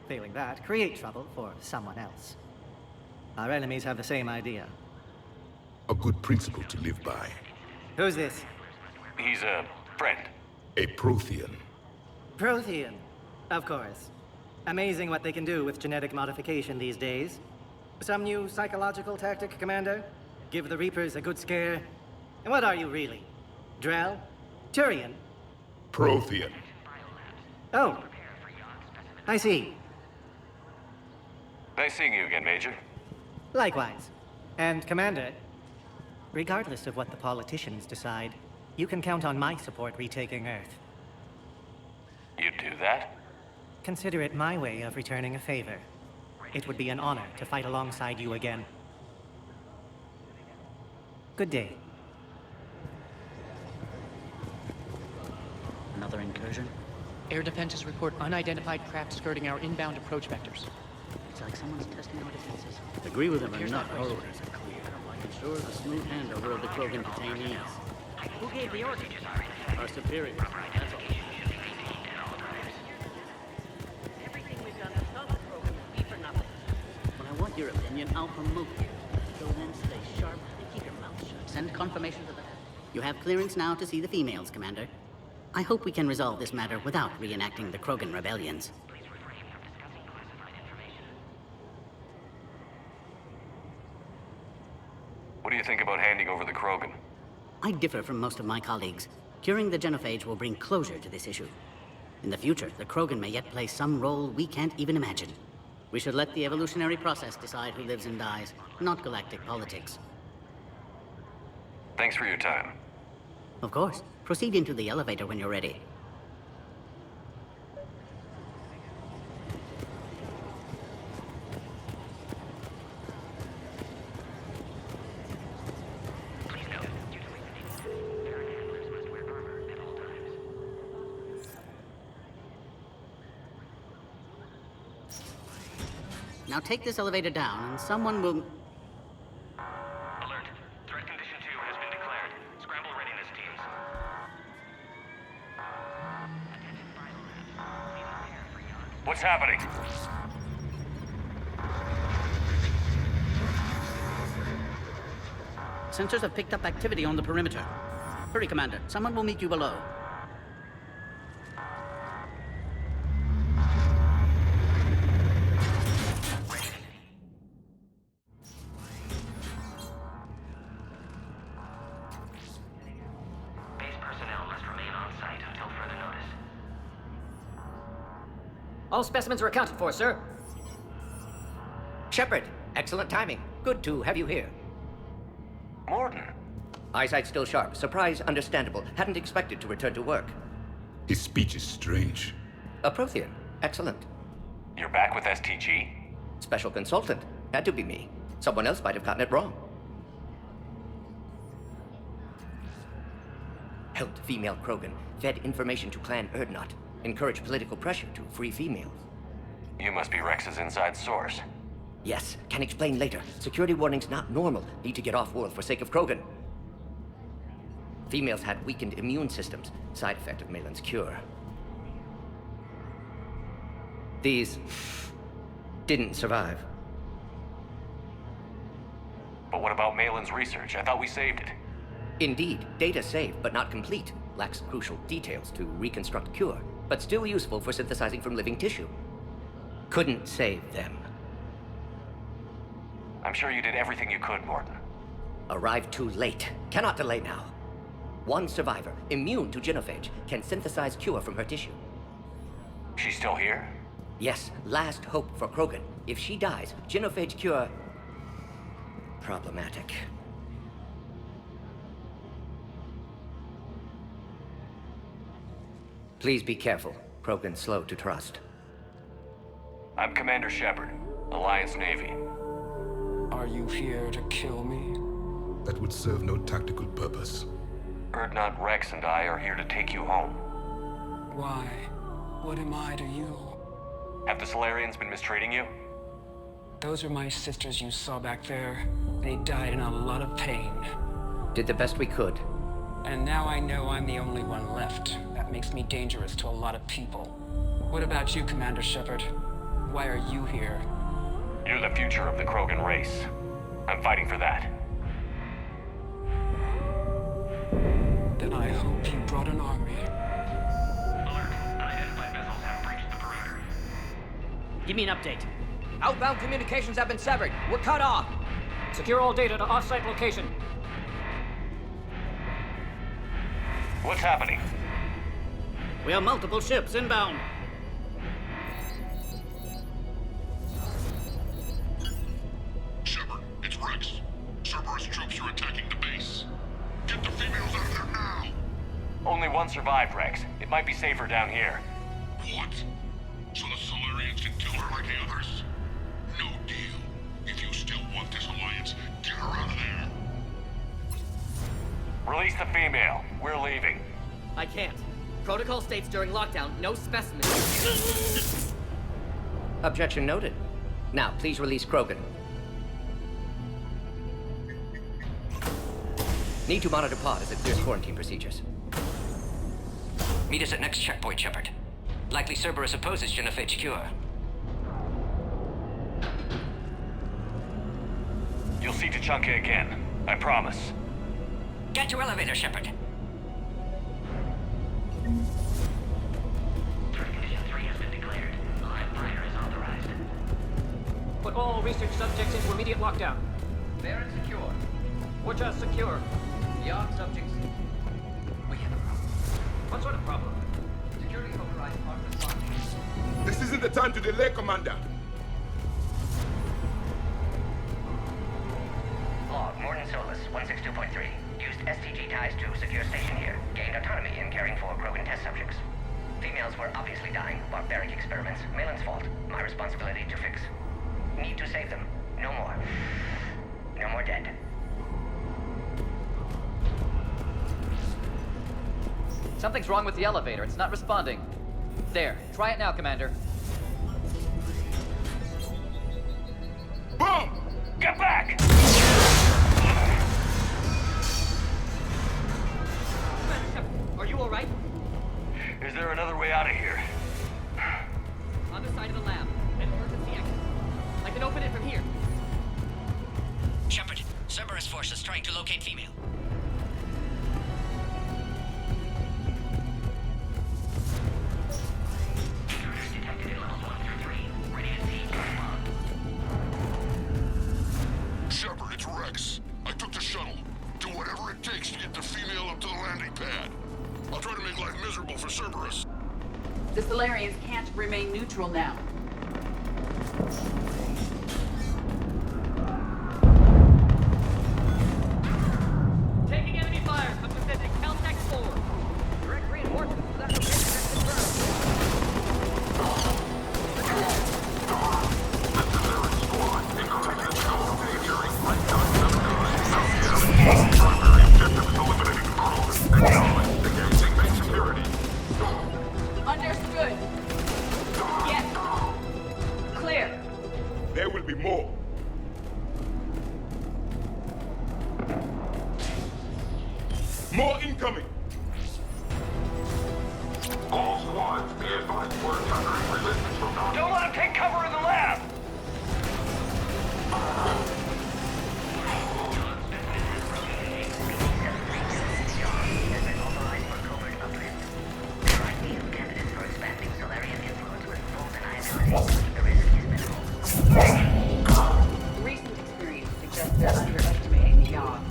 Failing that, create trouble for someone else. Our enemies have the same idea. A good principle to live by. Who's this? He's a friend. A Prothean. Prothean, of course. Amazing what they can do with genetic modification these days. Some new psychological tactic, Commander? Give the Reapers a good scare? And what are you really? Drell? Turian? Prothean. Oh. I see. Nice seeing you again, Major. Likewise. And Commander, regardless of what the politicians decide, you can count on my support retaking Earth. You'd do that? Consider it my way of returning a favor. It would be an honor to fight alongside you again. Good day. Another incursion? Air defenses report unidentified craft skirting our inbound approach vectors. It's like someone's testing our defenses. Agree with him or not, our orders are clear. Ensure a smooth handover of the Krogan detainees. Who gave the orders? Our superiors, that's all. want your opinion, I'll promote you. Till then, stay sharp and keep your mouth shut. Send confirmation to the... You have clearance now to see the females, Commander. I hope we can resolve this matter without reenacting the Krogan rebellions. What do you think about handing over the Krogan? I differ from most of my colleagues. Curing the genophage will bring closure to this issue. In the future, the Krogan may yet play some role we can't even imagine. We should let the evolutionary process decide who lives and dies, not galactic politics. Thanks for your time. Of course. Proceed into the elevator when you're ready. Now take this elevator down, and someone will... Alert. Threat condition 2 has been declared. Scramble readiness teams. What's happening? Sensors have picked up activity on the perimeter. Hurry, Commander. Someone will meet you below. All specimens are accounted for, sir. Shepard, excellent timing. Good to have you here. Mordin. Eyesight still sharp. Surprise understandable. Hadn't expected to return to work. His speech is strange. A Prothean. Excellent. You're back with STG? Special consultant. Had to be me. Someone else might have gotten it wrong. Helped female Krogan. Fed information to Clan Erdnot. Encouraged political pressure to free females. You must be Rex's inside source. Yes, can explain later. Security warnings not normal. Need to get off-world for sake of Krogan. Females had weakened immune systems. Side effect of Malin's cure. These didn't survive. But what about Malin's research? I thought we saved it. Indeed, data saved, but not complete. Lacks crucial details to reconstruct cure, but still useful for synthesizing from living tissue. Couldn't save them. I'm sure you did everything you could, Mordin. Arrived too late. Cannot delay now. One survivor, immune to genophage, can synthesize cure from her tissue. She's still here? Yes, last hope for Krogan. If she dies, genophage cure... problematic. Please be careful. Krogan slow to trust. I'm Commander Shepard, Alliance Navy. Are you here to kill me? That would serve no tactical purpose. Erdnot, Rex, and I are here to take you home. Why? What am I to you? Have the Solarians been mistreating you? Those are my sisters you saw back there. They died in a lot of pain. Did the best we could. And now I know I'm the only one left. That makes me dangerous to a lot of people. What about you, Commander Shepard? Why are you here? You're the future of the Krogan race. I'm fighting for that. Then I hope you brought an army. Alert. Unidentified vessels have breached the perimeter. Give me an update. Outbound communications have been severed. We're cut off. Secure all data to off-site location. What's happening? We have multiple ships inbound. Shepard, it's Rex. Cerberus troops are attacking the base. Get the females out of there now! Only one survived, Rex. It might be safer down here. What? So the Solarians can kill her like the others? No deal. If you still want this alliance, get her out of there. Release the female. We're leaving. I can't. Protocol states during lockdown, no specimens. Objection noted. Now, please release Krogan. Need to monitor pod as it clears quarantine procedures. Meet us at next checkpoint, Shepard. Likely Cerberus opposes genophage cure. see Tachanka again. I promise. Get to elevator, Shepard. Condition 3 has been declared. Live fire is authorized. Put all research subjects into immediate lockdown. Barren secure. Which are secure. Yard subjects. We have a problem. What sort of problem? Security override part responding. This isn't the time to delay, Commander. Log, Morton Solus, 162.3. Used STG ties to secure station here. Gained autonomy in caring for Krogan test subjects. Females were obviously dying. Barbaric experiments. Malin's fault. My responsibility to fix. Need to save them. No more. No more dead. Something's wrong with the elevator. It's not responding. There. Try it now, Commander. Boom! Get back! Are you alright? Is there another way out of here? On the side of the lab. An emergency exit. I can open it from here. Shepard, Cerberus forces trying to locate female. Detected at levels 1 through 3. Ready to see. Shepard, it's Rex. I took the shuttle. Do whatever it takes to get the female up to the landing pad. I'll try to make life miserable for Cerberus. The Solarians can't remain neutral now. Taking enemy fire. I'm presenting Caltech 4. Direct reinforcements to that location has confirmed. Understood. Yes. Clear. There will be more. More incoming! All squads, be advised we're encountering resistance from non- Don't let him take cover in the lab! Has been authorized for covert uplift. There are new candidates for expanding Solarian influence with full deniability. The risk is minimal. Recent experience suggests they're underestimating the Yard.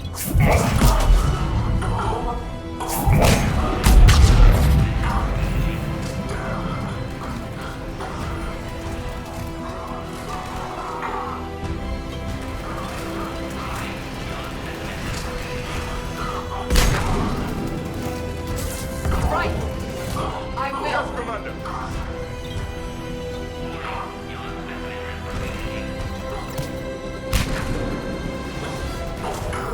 Right. I will. Yes, Commander.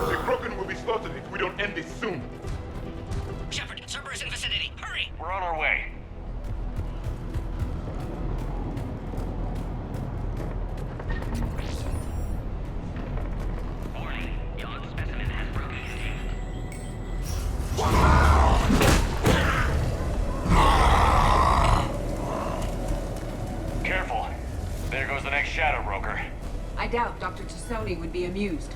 The Krogan will be slaughtered if we don't end this soon. Shepard, Cerberus in vicinity. Hurry! We're on our way. Warning. Yacht specimen has broken into. Careful. There goes the next shadow broker. I doubt Dr. Tassoni would be amused.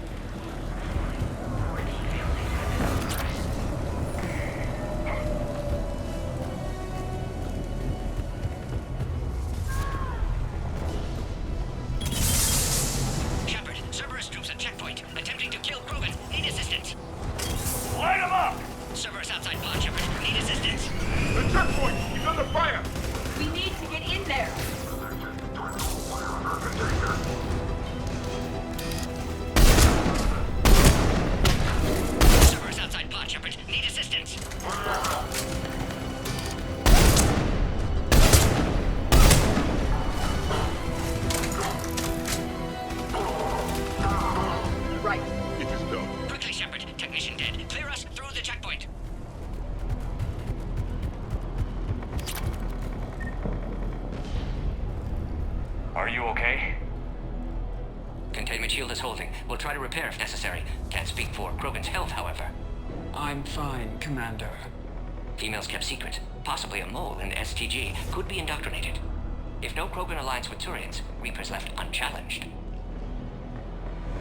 Shepard, Cerberus troops at checkpoint, attempting to kill Krogan. Need assistance. Light him up! Cerberus outside pod, Shepard. Need assistance. The checkpoint! He's under fire! We need to get in there. Cerberus outside pod, Shepard. Need assistance. Right. It is done. Quickly, Shepard. Technician dead. Clear us through the checkpoint. Are you okay? Containment shield is holding. We'll try to repair if necessary. Can't speak for Krogan's health, however. I'm fine, Commander. Females kept secret. Possibly a mole in STG. Could be indoctrinated. If no Krogan aligns with Turians, Reapers left unchallenged.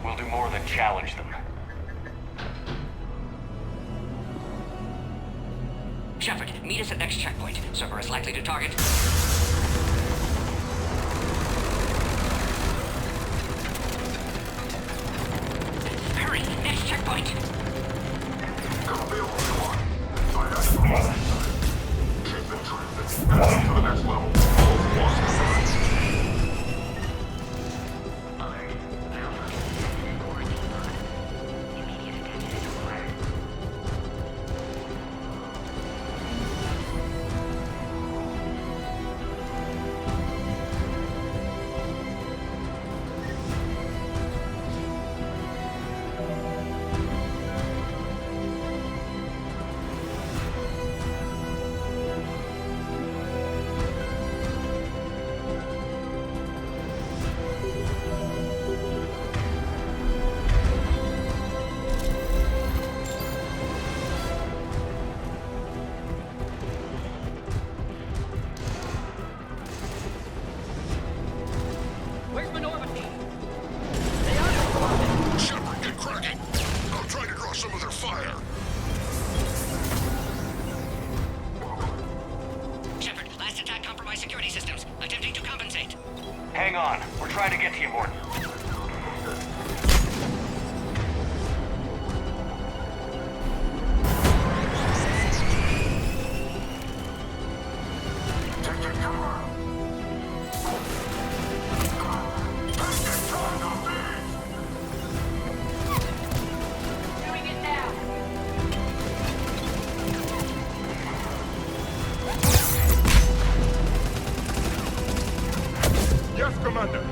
We'll do more than challenge them. Shepard, meet us at next checkpoint. Cerberus likely to target. Hurry, next checkpoint. Copy all squad. I have the plan. Keep in transit. Proceed to the next level. All lost sight. Where's Minerva team? Shepard, get cracking! I'll try to draw some of their fire. Shepard, last attack compromised security systems. Attempting to compensate. Hang on. We're trying to get to you, Morton. Doing it now. Yes, Commander.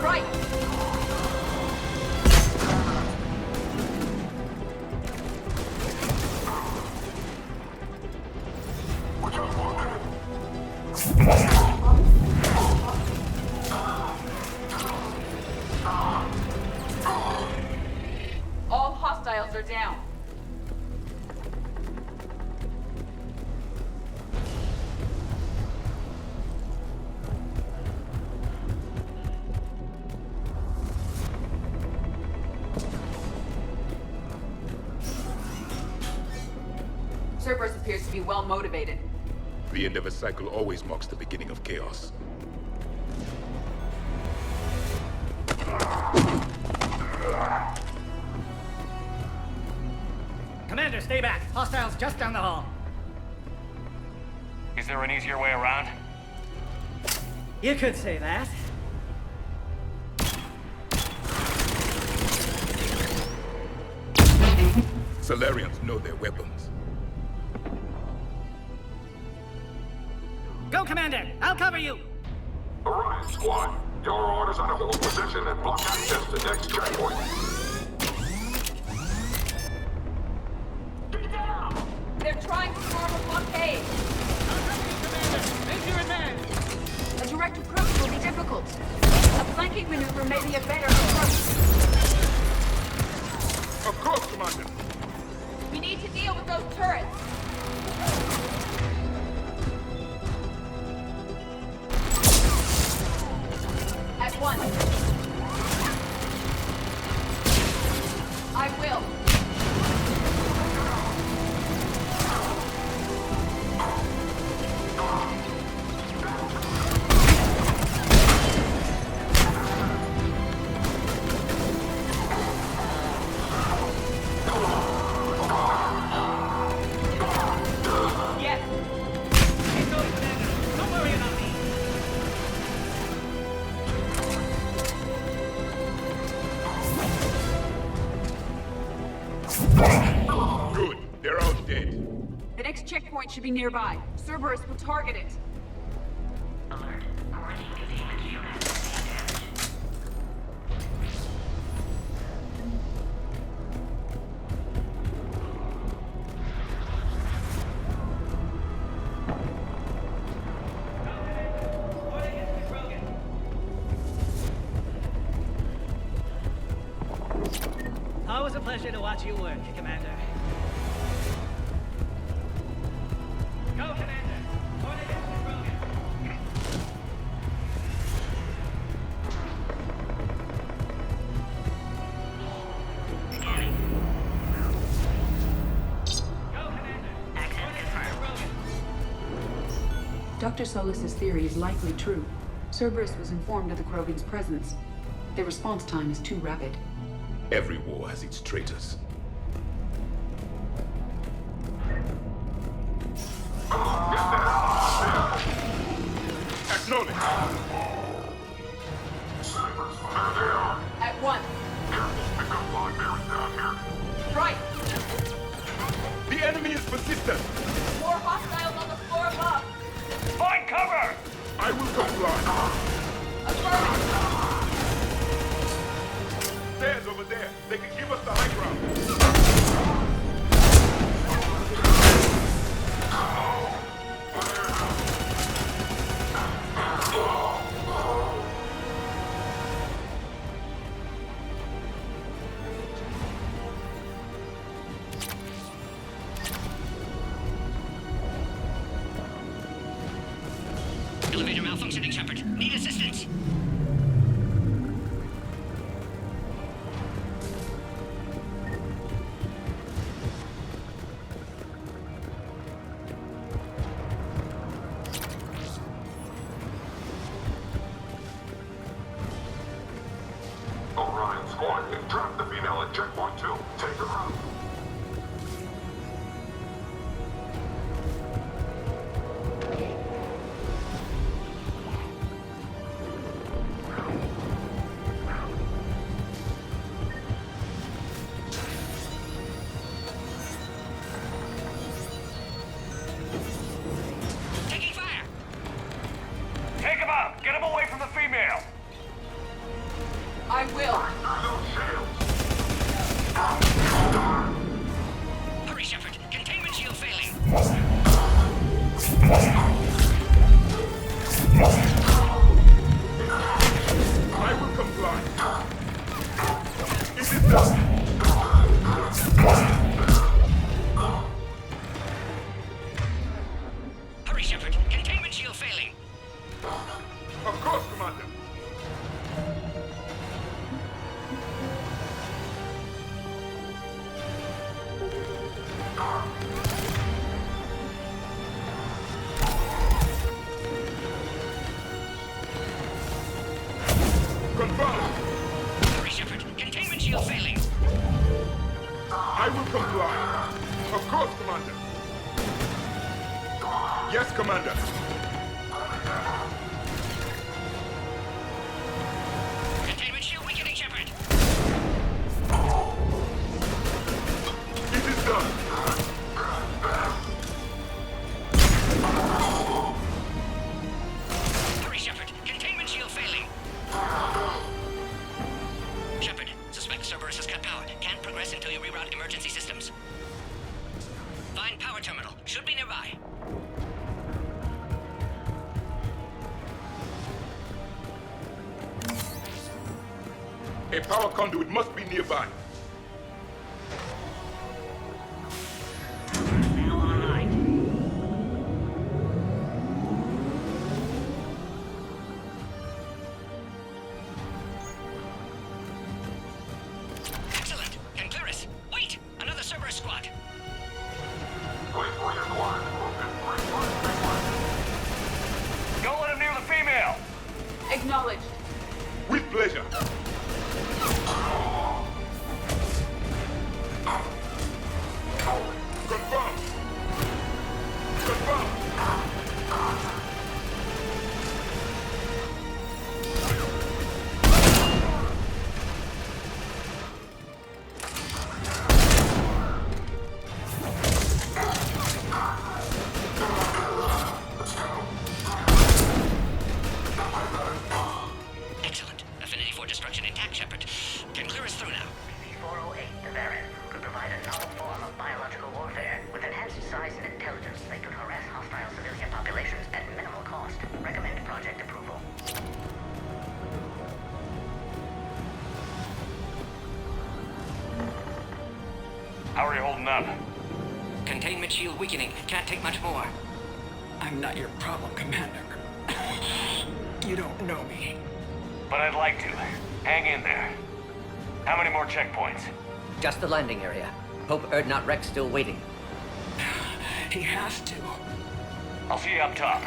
Right. All hostiles are down. Cerberus appears to be well motivated. The end of a cycle always marks the beginning of chaos. Commander, stay back. Hostiles just down the hall. Is there an easier way around? You could say that. Salarians know their weapons. Go, Commander! I'll cover you! Orion Squad, your orders are to hold position and block access to next checkpoint. They're trying to form a blockade. Make your advance! A direct approach will be difficult. A flanking maneuver may be a better approach. Of course, Commander. We need to deal with those turrets. At once. I will. Yes. Keep going, Commander. Don't worry about me. Good. They're all dead. The next checkpoint should be nearby. Cerberus will target it. Always a pleasure to watch you work, Commander. Go, Commander! Dr. Solus's theory is likely true. Cerberus was informed of the Krogan's presence. Their response time is too rapid. Every war has its traitors. Acknowledge. At one. Right. The enemy is persistent. More hostiles on the floor above. Find cover! I will comply. Stairs over there. They can give us the high ground. Elevator malfunctioning, Shepard. Need assistance. Orion squad, they've trapped the female at checkpoint 2. Take her out. Taking fire! Take him out! Get him away from the female! I will. Hurry, Shepard. Containment shield failing. I will comply. It is done. Hurry, Shepard. Containment shield failing. Of course, Commander. Confirmed. Hurry, Shepard. Containment shield failing. I will comply. Of course, Commander. Yes, Commander. Containment shield weakening, Shepard. It is done. Hurry, Shepard. Containment shield failing. Shepard, suspect Cerberus has cut power. Can't progress until you reroute emergency systems. Find power terminal. Should be nearby. A power conduit must be nearby. Excellent. Concurus. Wait! Another Cerberus squad. Don't let him near the female! Acknowledged. With pleasure. Confirmed. Confirmed. Excellent. Affinity for destruction intact, Shepard. Can clear us through now. BB-408, the Baron, could provide a novel form of biological warfare. With enhanced size and intelligence, they could harass hostile civilian populations at minimal cost. Recommend project approval. How are you holding up? Containment shield weakening. Can't take much more. I'm not your problem, Commander. You don't know me. But I'd like to. Hang in there. How many more checkpoints? Just the landing area. Hope Erdnot Rex still waiting. He has to. I'll see you up top.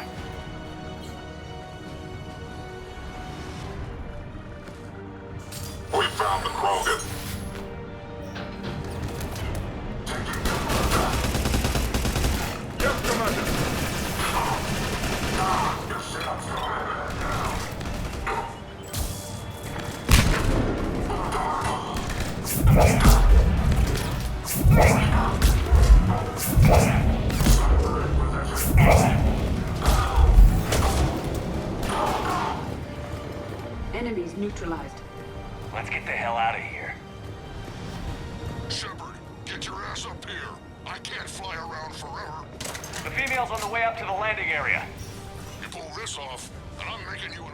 neutralized. Let's get the hell out of here. Shepard, get your ass up here. I can't fly around forever. The female's on the way up to the landing area. You pull this off, and I'm making you an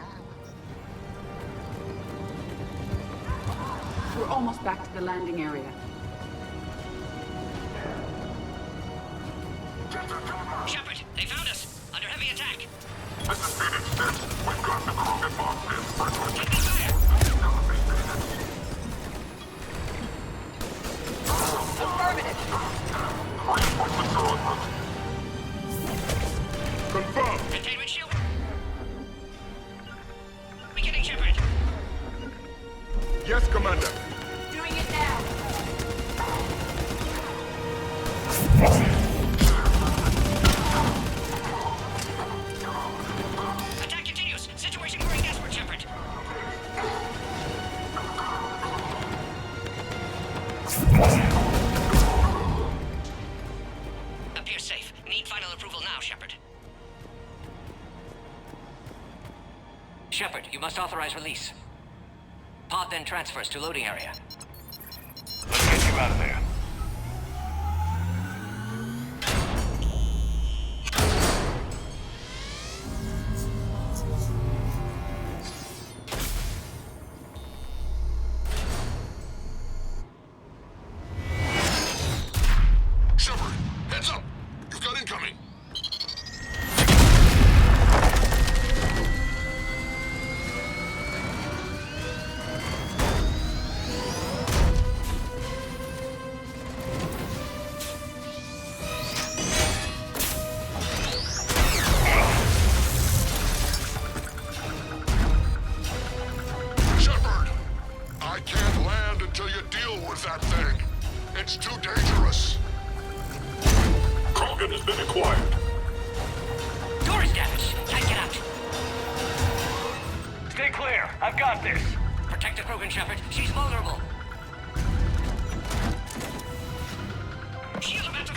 We're almost back to the landing area. Shepard, they found us. Under heavy attack. This is Phoenix 6. We've got the Krogan box in. Taking fire. Affirmative. Confirmed. Containment shield. Beginning, Shepard. Yes, Commander. Doing it now. Attack continues. Situation growing desperate, Shepard. Appears safe. Need final approval now, Shepard. Shepard, you must authorize release. Pod then transfers to loading area. Let's get you out of there. Shepard, heads up. You've got incoming. Shepard, I can't land until you deal with that thing. It's too dangerous. Krogan has been acquired. Door is damaged. Can't get out. Stay clear. I've got this. Protect the Krogan, Shepard. She's vulnerable. Shield about to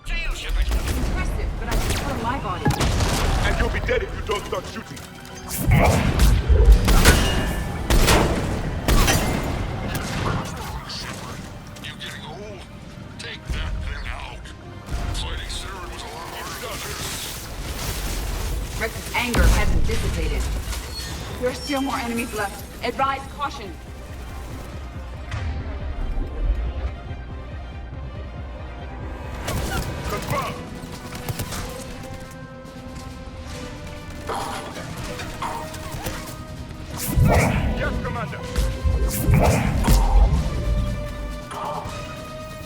fail, Shepard. Impressive, but I prefer my body. And you'll be dead if you don't start shooting. Shepard, you getting old? Take that thing out. Fighting Saren was a lot harder than this. Rex's anger hasn't dissipated. There are still more enemies left. Advise caution. Confirm. Yes, Commander.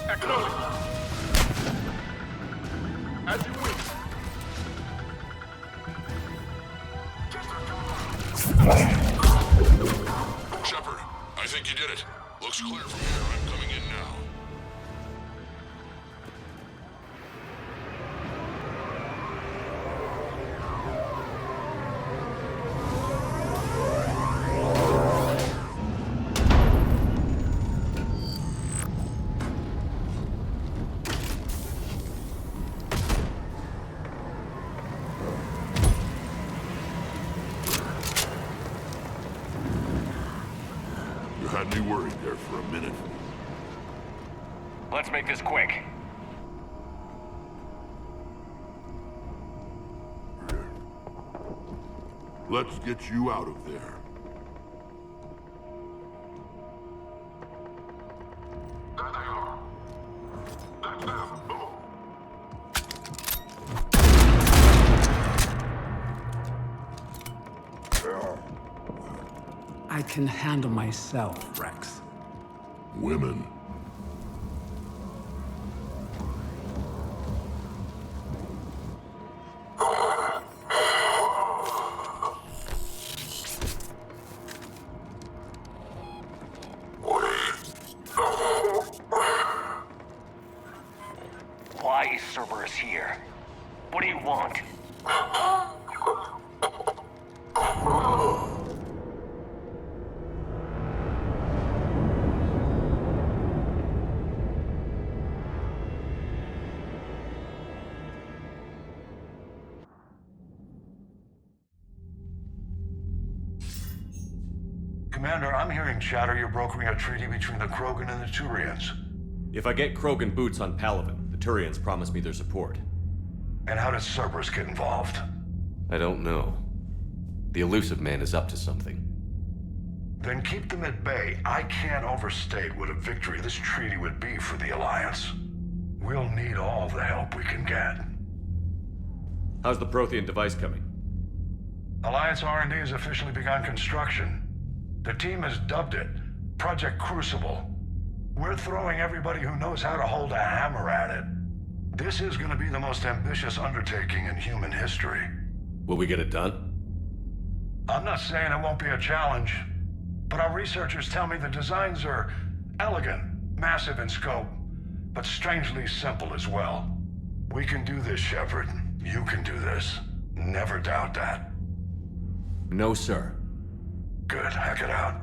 Acknowledge. As you wish. Shepard, I think you did it. Looks clear from here. I'm coming in now. You had me worried there for a minute. Let's make this quick. Let's get you out of there. There they are. That's them. Boom. I can handle myself, Rex. Women. Why is Cerberus here? What do you want? Commander, I'm hearing chatter you're brokering a treaty between the Krogan and the Turians. If I get Krogan boots on Palaven, the Turians promise me their support. And how does Cerberus get involved? I don't know. The Elusive Man is up to something. Then keep them at bay. I can't overstate what a victory this treaty would be for the Alliance. We'll need all the help we can get. How's the Prothean device coming? Alliance R&D has officially begun construction. The team has dubbed it Project Crucible. We're throwing everybody who knows how to hold a hammer at it. This is going to be the most ambitious undertaking in human history. Will we get it done? I'm not saying it won't be a challenge, but our researchers tell me the designs are elegant, massive in scope, but strangely simple as well. We can do this, Shepard. You can do this. Never doubt that. No, sir. Good. Hack it out.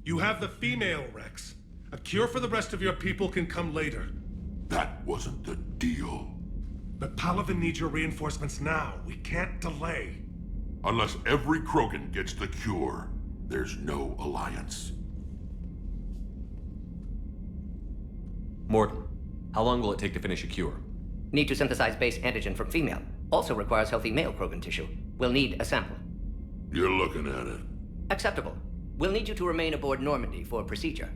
You have the female, Rex. A cure for the rest of your people can come later. That wasn't the deal. But Palaven needs your reinforcements now. We can't delay. Unless every Krogan gets the cure, there's no alliance. Mordin, how long will it take to finish a cure? Need to synthesize base antigen from female. Also requires healthy male Krogan tissue. We'll need a sample. You're looking at it. Acceptable. We'll need you to remain aboard Normandy for procedure.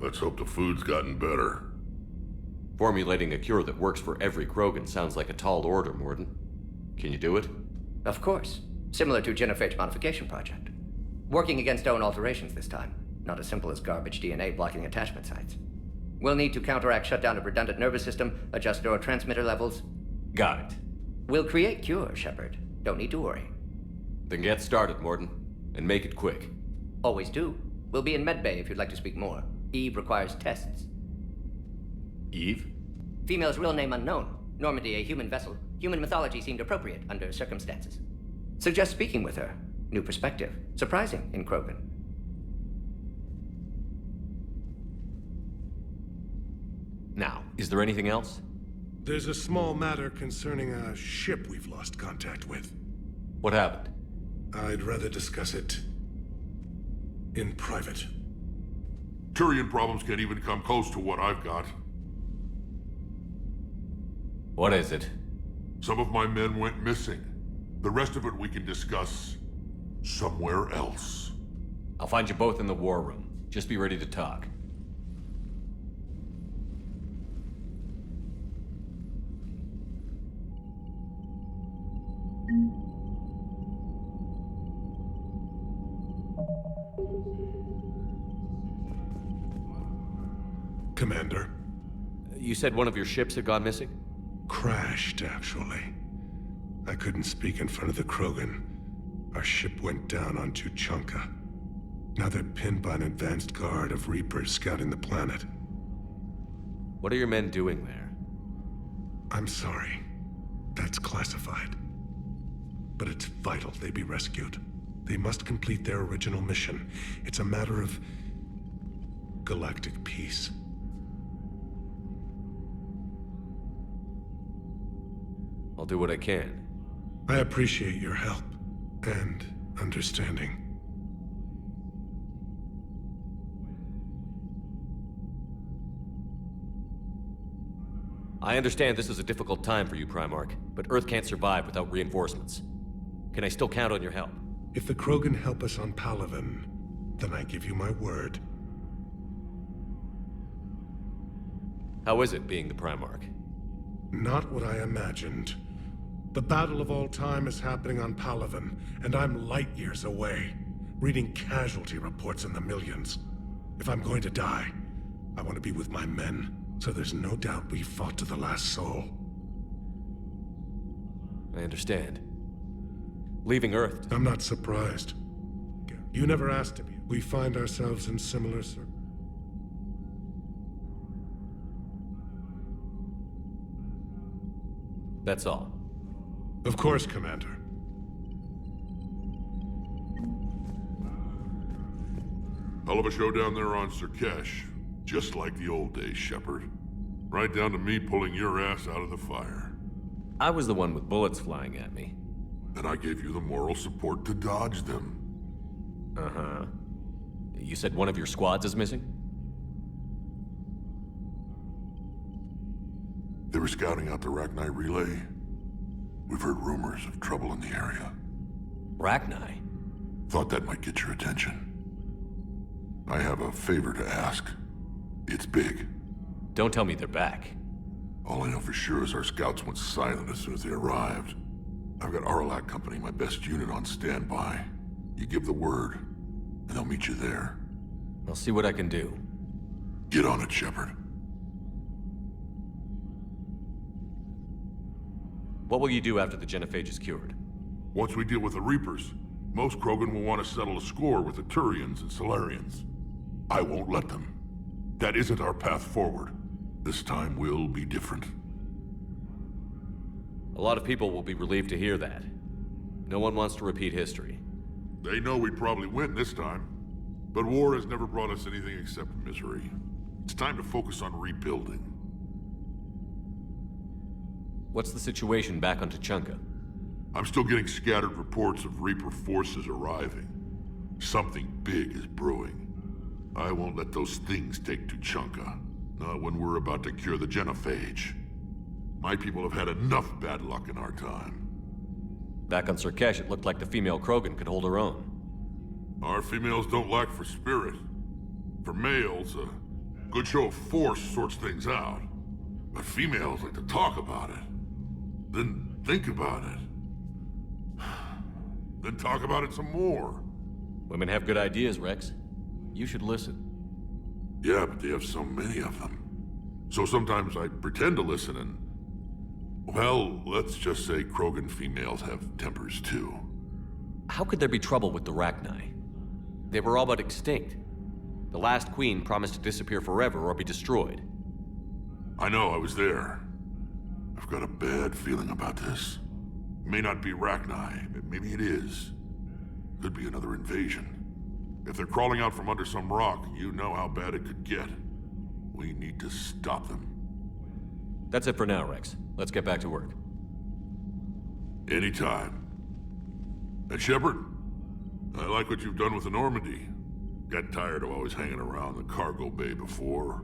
Let's hope the food's gotten better. Formulating a cure that works for every Krogan sounds like a tall order, Mordin. Can you do it? Of course. Similar to Genophage Modification Project. Working against own alterations this time. Not as simple as garbage DNA blocking attachment sites. We'll need to counteract shutdown of redundant nervous system, adjust neurotransmitter levels. Got it. We'll create cure, Shepard. Don't need to worry. Then get started, Mordin. And make it quick. Always do. We'll be in medbay if you'd like to speak more. Eve requires tests. Eve? Female's real name unknown. Normandy a human vessel. Human mythology seemed appropriate under circumstances. Suggest speaking with her. New perspective. Surprising in Krogan. Now, is there anything else? There's a small matter concerning a ship we've lost contact with. What happened? I'd rather discuss it in private. Turian problems can't even come close to what I've got. What is it? Some of my men went missing. The rest of it we can discuss somewhere else. I'll find you both in the war room. Just be ready to talk. Commander. You said one of your ships had gone missing? Crashed, actually. I couldn't speak in front of the Krogan. Our ship went down on Tuchanka. Now they're pinned by an advanced guard of Reapers scouting the planet. What are your men doing there? I'm sorry. That's classified. But it's vital they be rescued. They must complete their original mission. It's a matter of galactic peace. I'll do what I can. I appreciate your help and understanding. I understand this is a difficult time for you, Primarch, but Earth can't survive without reinforcements. Can I still count on your help? If the Krogan help us on Palaven, then I give you my word. How is it being the Primarch? Not what I imagined. The battle of all time is happening on Palaven, and I'm light years away, reading casualty reports in the millions. If I'm going to die, I want to be with my men, so there's no doubt we fought to the last soul. I understand. Leaving Earth. I'm not surprised. You never asked to be. We find ourselves in similar circles. That's all. Of course, Commander. Hell of a show down there on Surkesh. Just like the old days, Shepard. Right down to me pulling your ass out of the fire. I was the one with bullets flying at me. And I gave you the moral support to dodge them. Uh-huh. You said one of your squads is missing? They were scouting out the Rachni relay. We've heard rumors of trouble in the area. Rachni? Thought that might get your attention. I have a favor to ask. It's big. Don't tell me they're back. All I know for sure is our scouts went silent as soon as they arrived. I've got Aralak Company, my best unit, on standby. You give the word, and I'll meet you there. I'll see what I can do. Get on it, Shepard. What will you do after the genophage is cured? Once we deal with the Reapers, most Krogan will want to settle a score with the Turians and Solarians. I won't let them. That isn't our path forward. This time will be different. A lot of people will be relieved to hear that. No one wants to repeat history. They know we'd probably win this time. But war has never brought us anything except misery. It's time to focus on rebuilding. What's the situation back on Tuchanka? I'm still getting scattered reports of Reaper forces arriving. Something big is brewing. I won't let those things take Tuchanka. Not when we're about to cure the genophage. My people have had enough bad luck in our time. Back on Surkesh, it looked like the female Krogan could hold her own. Our females don't lack for spirit. For males, a good show of force sorts things out. But females like to talk about it. Then think about it. Then talk about it some more. Women have good ideas, Rex. You should listen. Yeah, but they have so many of them. So sometimes I pretend to listen and... Well, let's just say Krogan females have tempers too. How could there be trouble with the Rachni? They were all but extinct. The last queen promised to disappear forever or be destroyed. I know, I was there. I've got a bad feeling about this. It may not be Rachni, maybe it is. Could be another invasion. If they're crawling out from under some rock, you know how bad it could get. We need to stop them. That's it for now, Rex. Let's get back to work. Anytime. And Shepard, I like what you've done with the Normandy. Got tired of always hanging around the cargo bay before.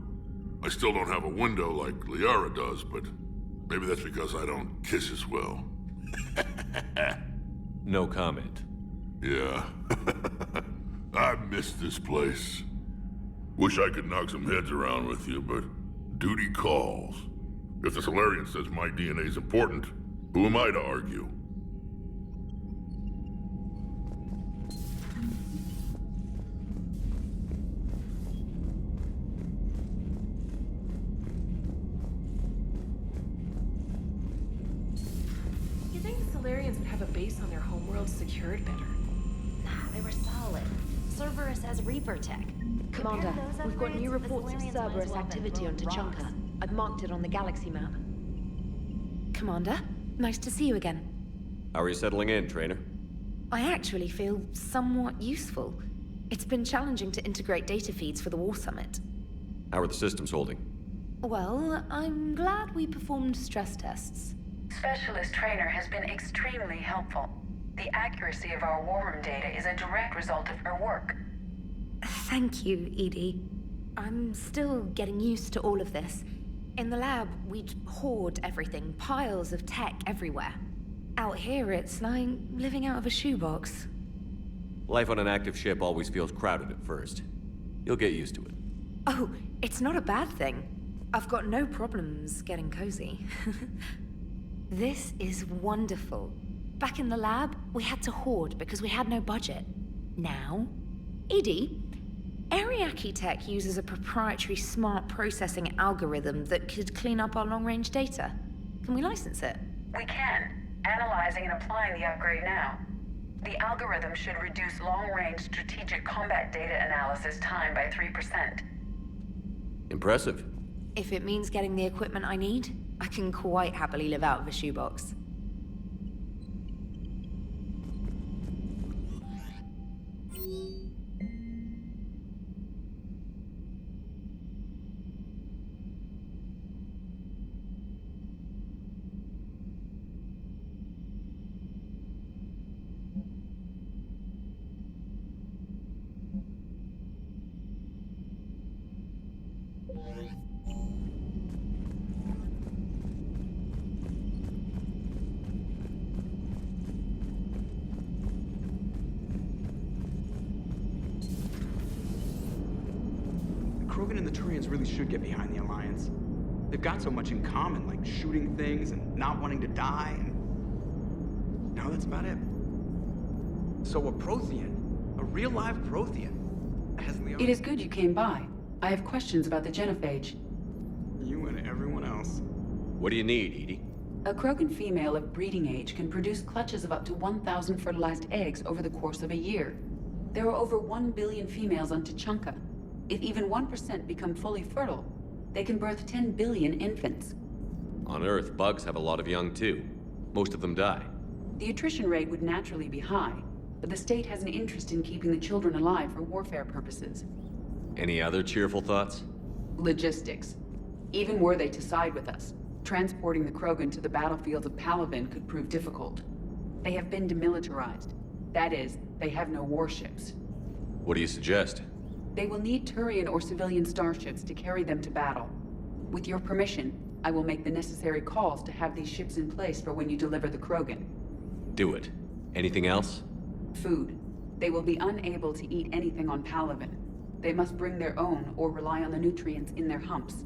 I still don't have a window like Liara does, but maybe that's because I don't kiss as well. No comment. Yeah. I miss this place. Wish I could knock some heads around with you, but duty calls. If the Solarian says my DNA is important, who am I to argue? You think the Solarians would have a base on their homeworld secured better? Nah, they were solid. Cerberus has Reaper tech. Commander, we've got new reports of Cerberus activity on Tuchanka. I've marked it on the galaxy map. Commander, nice to see you again. How are you settling in, Trainer? I actually feel somewhat useful. It's been challenging to integrate data feeds for the War Summit. How are the systems holding? Well, I'm glad we performed stress tests. Specialist Trainer has been extremely helpful. The accuracy of our war room data is a direct result of her work. Thank you, Edie. I'm still getting used to all of this. In the lab, we'd hoard everything, piles of tech everywhere. Out here, it's like living out of a shoebox. Life on an active ship always feels crowded at first. You'll get used to it. Oh, it's not a bad thing. I've got no problems getting cozy. This is wonderful. Back in the lab, we had to hoard because we had no budget. Now, EDI, Ariake Tech uses a proprietary smart processing algorithm that could clean up our long-range data. Can we license it? We can. Analyzing and applying the upgrade now. The algorithm should reduce long-range strategic combat data analysis time by 3%. Impressive. If it means getting the equipment I need, I can quite happily live out of a shoebox. Krogan and the Turians really should get behind the Alliance. They've got so much in common, like shooting things and not wanting to die, and... no, that's about it. So a Prothean, a real live Prothean, hasn't the... It is good you came by. I have questions about the genophage. You and everyone else. What do you need, EDI? A Krogan female of breeding age can produce clutches of up to 1,000 fertilized eggs over the course of a year. There are over 1 billion females on Tuchanka. If even 1% become fully fertile, they can birth 10 billion infants. On Earth, bugs have a lot of young too. Most of them die. The attrition rate would naturally be high, but the state has an interest in keeping the children alive for warfare purposes. Any other cheerful thoughts? Logistics. Even were they to side with us, transporting the Krogan to the battlefields of Palaven could prove difficult. They have been demilitarized. That is, they have no warships. What do you suggest? They will need Turian or civilian starships to carry them to battle. With your permission, I will make the necessary calls to have these ships in place for when you deliver the Krogan. Do it. Anything else? Food. They will be unable to eat anything on Palaven. They must bring their own or rely on the nutrients in their humps.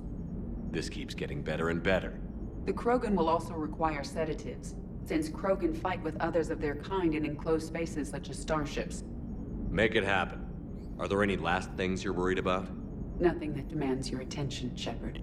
This keeps getting better and better. The Krogan will also require sedatives, since Krogan fight with others of their kind in enclosed spaces such as starships. Make it happen. Are there any last things you're worried about? Nothing that demands your attention, Shepard.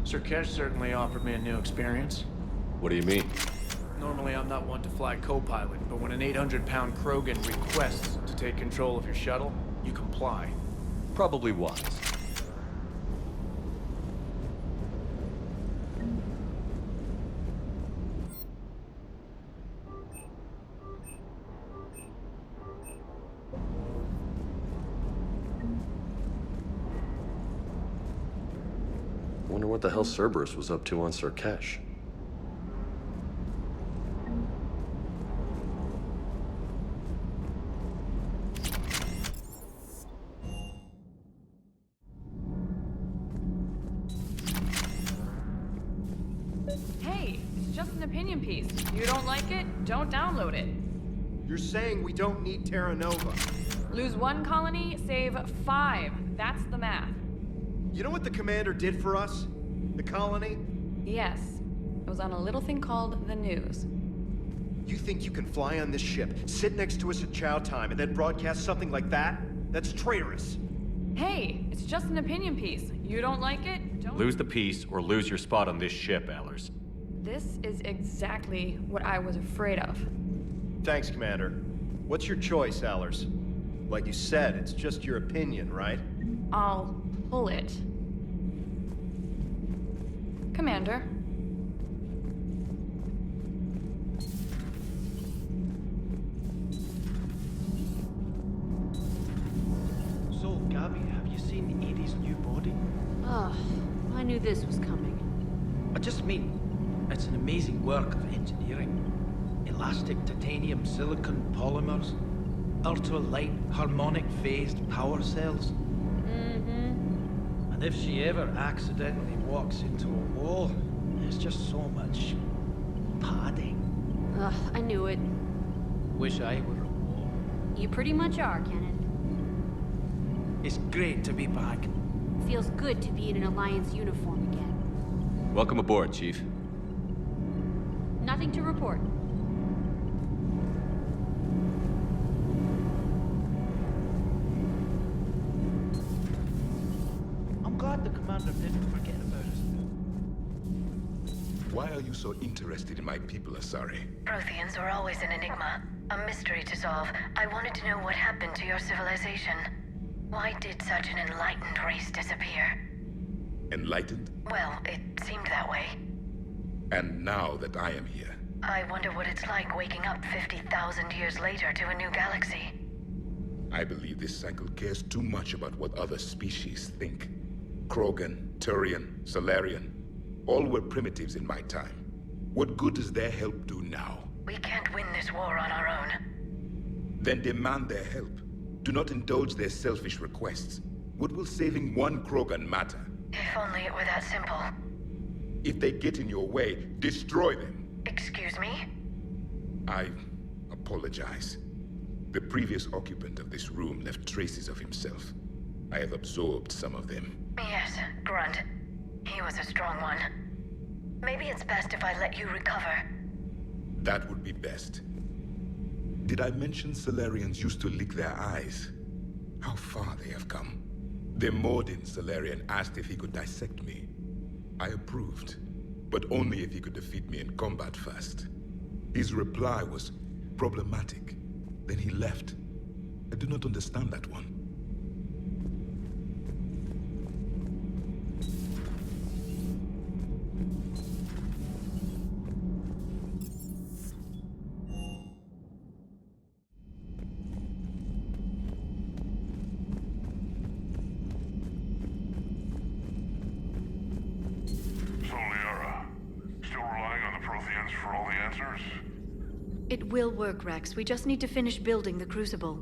Surkesh certainly offered me a new experience. What do you mean? Normally I'm not one to fly co-pilot, but when an 800-pound Krogan requests to take control of your shuttle, you comply. Probably wise. Wonder what the hell Cerberus was up to on Surkesh. Hey, it's just an opinion piece. You don't like it? Don't download it. You're saying we don't need Terra Nova. Lose 1 colony, save 5. That's the math. You know what the commander did for us? The colony? Yes. It was on a little thing called the news. You think you can fly on this ship, sit next to us at chow time, and then broadcast something like that? That's traitorous. Hey, it's just an opinion piece. You don't like it? Don't. Lose the peace or lose your spot on this ship, Allers. This is exactly what I was afraid of. Thanks, Commander. What's your choice, Allers? Like you said, it's just your opinion, right? I'll pull it. Commander. So, Gabby, have you seen Edie's new body? Oh, I knew this was coming. I just mean, it's an amazing work of engineering. Elastic titanium silicon polymers, ultra-light harmonic phased power cells. Mm-hmm. And if she ever accidentally walks into a wall, there's just so much padding. Ugh, I knew it. Wish I were a wall. You pretty much are, Kenneth. It's great to be back. Feels good to be in an Alliance uniform again. Welcome aboard, Chief. Nothing to report. I'm glad the commander didn't forget about us. Why are you so interested in my people, Asari? Protheans were always an enigma, a mystery to solve. I wanted to know what happened to your civilization. Why did such an enlightened race disappear? Enlightened? Well, it seemed that way. And now that I am here, I wonder what it's like waking up 50,000 years later to a new galaxy. I believe this cycle cares too much about what other species think. Krogan, Turian, Solarian, all were primitives in my time. What good does their help do now? We can't win this war on our own. Then demand their help. Do not indulge their selfish requests. What will saving one Krogan matter? If only it were that simple. If they get in your way, destroy them. Excuse me? I apologize. The previous occupant of this room left traces of himself. I have absorbed some of them. Yes, Grunt. He was a strong one. Maybe it's best if I let you recover. That would be best. Did I mention Solarians used to lick their eyes? How far they have come. The Mordin Solarian asked if he could dissect me. I approved, but only if he could defeat me in combat first. His reply was problematic. Then he left. I do not understand that one. So, Liara, still relying on the Protheans for all the answers? It will work, Rex. We just need to finish building the Crucible.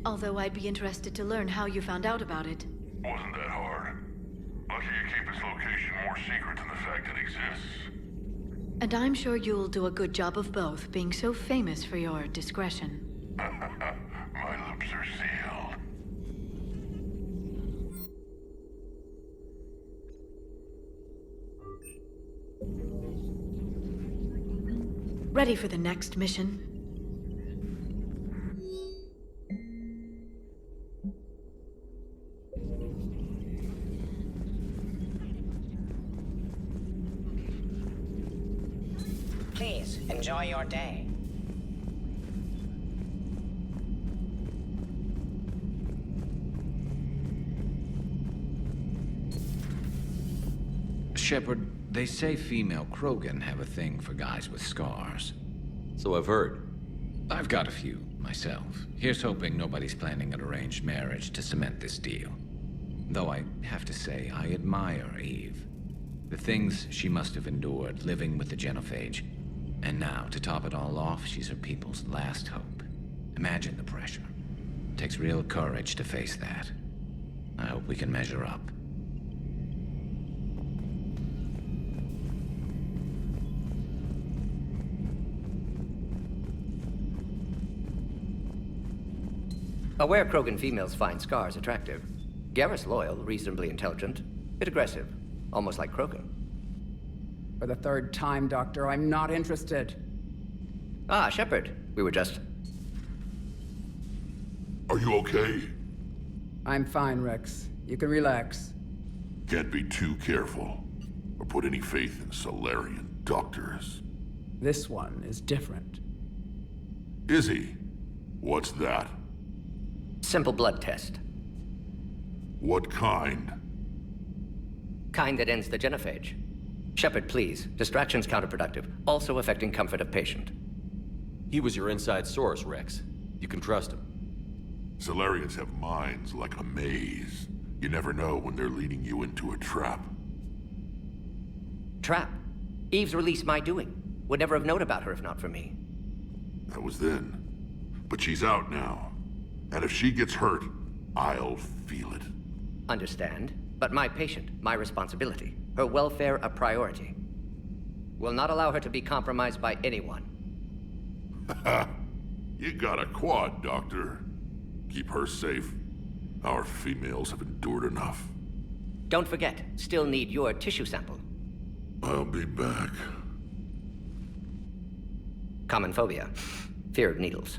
Although I'd be interested to learn how you found out about it. Wasn't that hard. Lucky you keep its location more secret than the fact it exists. And I'm sure you'll do a good job of both, being so famous for your discretion. My lips are sealed. Ready for the next mission? Please, enjoy your day. Shepard, they say female Krogan have a thing for guys with scars. So I've heard. I've got a few, myself. Here's hoping nobody's planning an arranged marriage to cement this deal. Though I have to say, I admire Eve. The things she must have endured living with the Genophage. And now, to top it all off, she's her people's last hope. Imagine the pressure. It takes real courage to face that. I hope we can measure up. Aware Krogan females find scars attractive. Garrus loyal, reasonably intelligent, bit aggressive, almost like Krogan. For the third time, Doctor, I'm not interested. Ah, Shepard. We were just... Are you okay? I'm fine, Rex. You can relax. Can't be too careful, or put any faith in Solarian doctors. This one is different. Is he? What's that? Simple blood test. What kind? Kind that ends the genophage. Shepard, please. Distraction's counterproductive, also affecting comfort of patient. He was your inside source, Rex. You can trust him. Solarians have minds like a maze. You never know when they're leading you into a trap. Trap? Eve's release my doing. Would never have known about her if not for me. That was then. But she's out now. And if she gets hurt, I'll feel it. Understand. But my patient, my responsibility. Her welfare a priority. Will not allow her to be compromised by anyone. You got a quad, Doctor. Keep her safe. Our females have endured enough. Don't forget, still need your tissue sample. I'll be back. Common phobia. Fear of needles.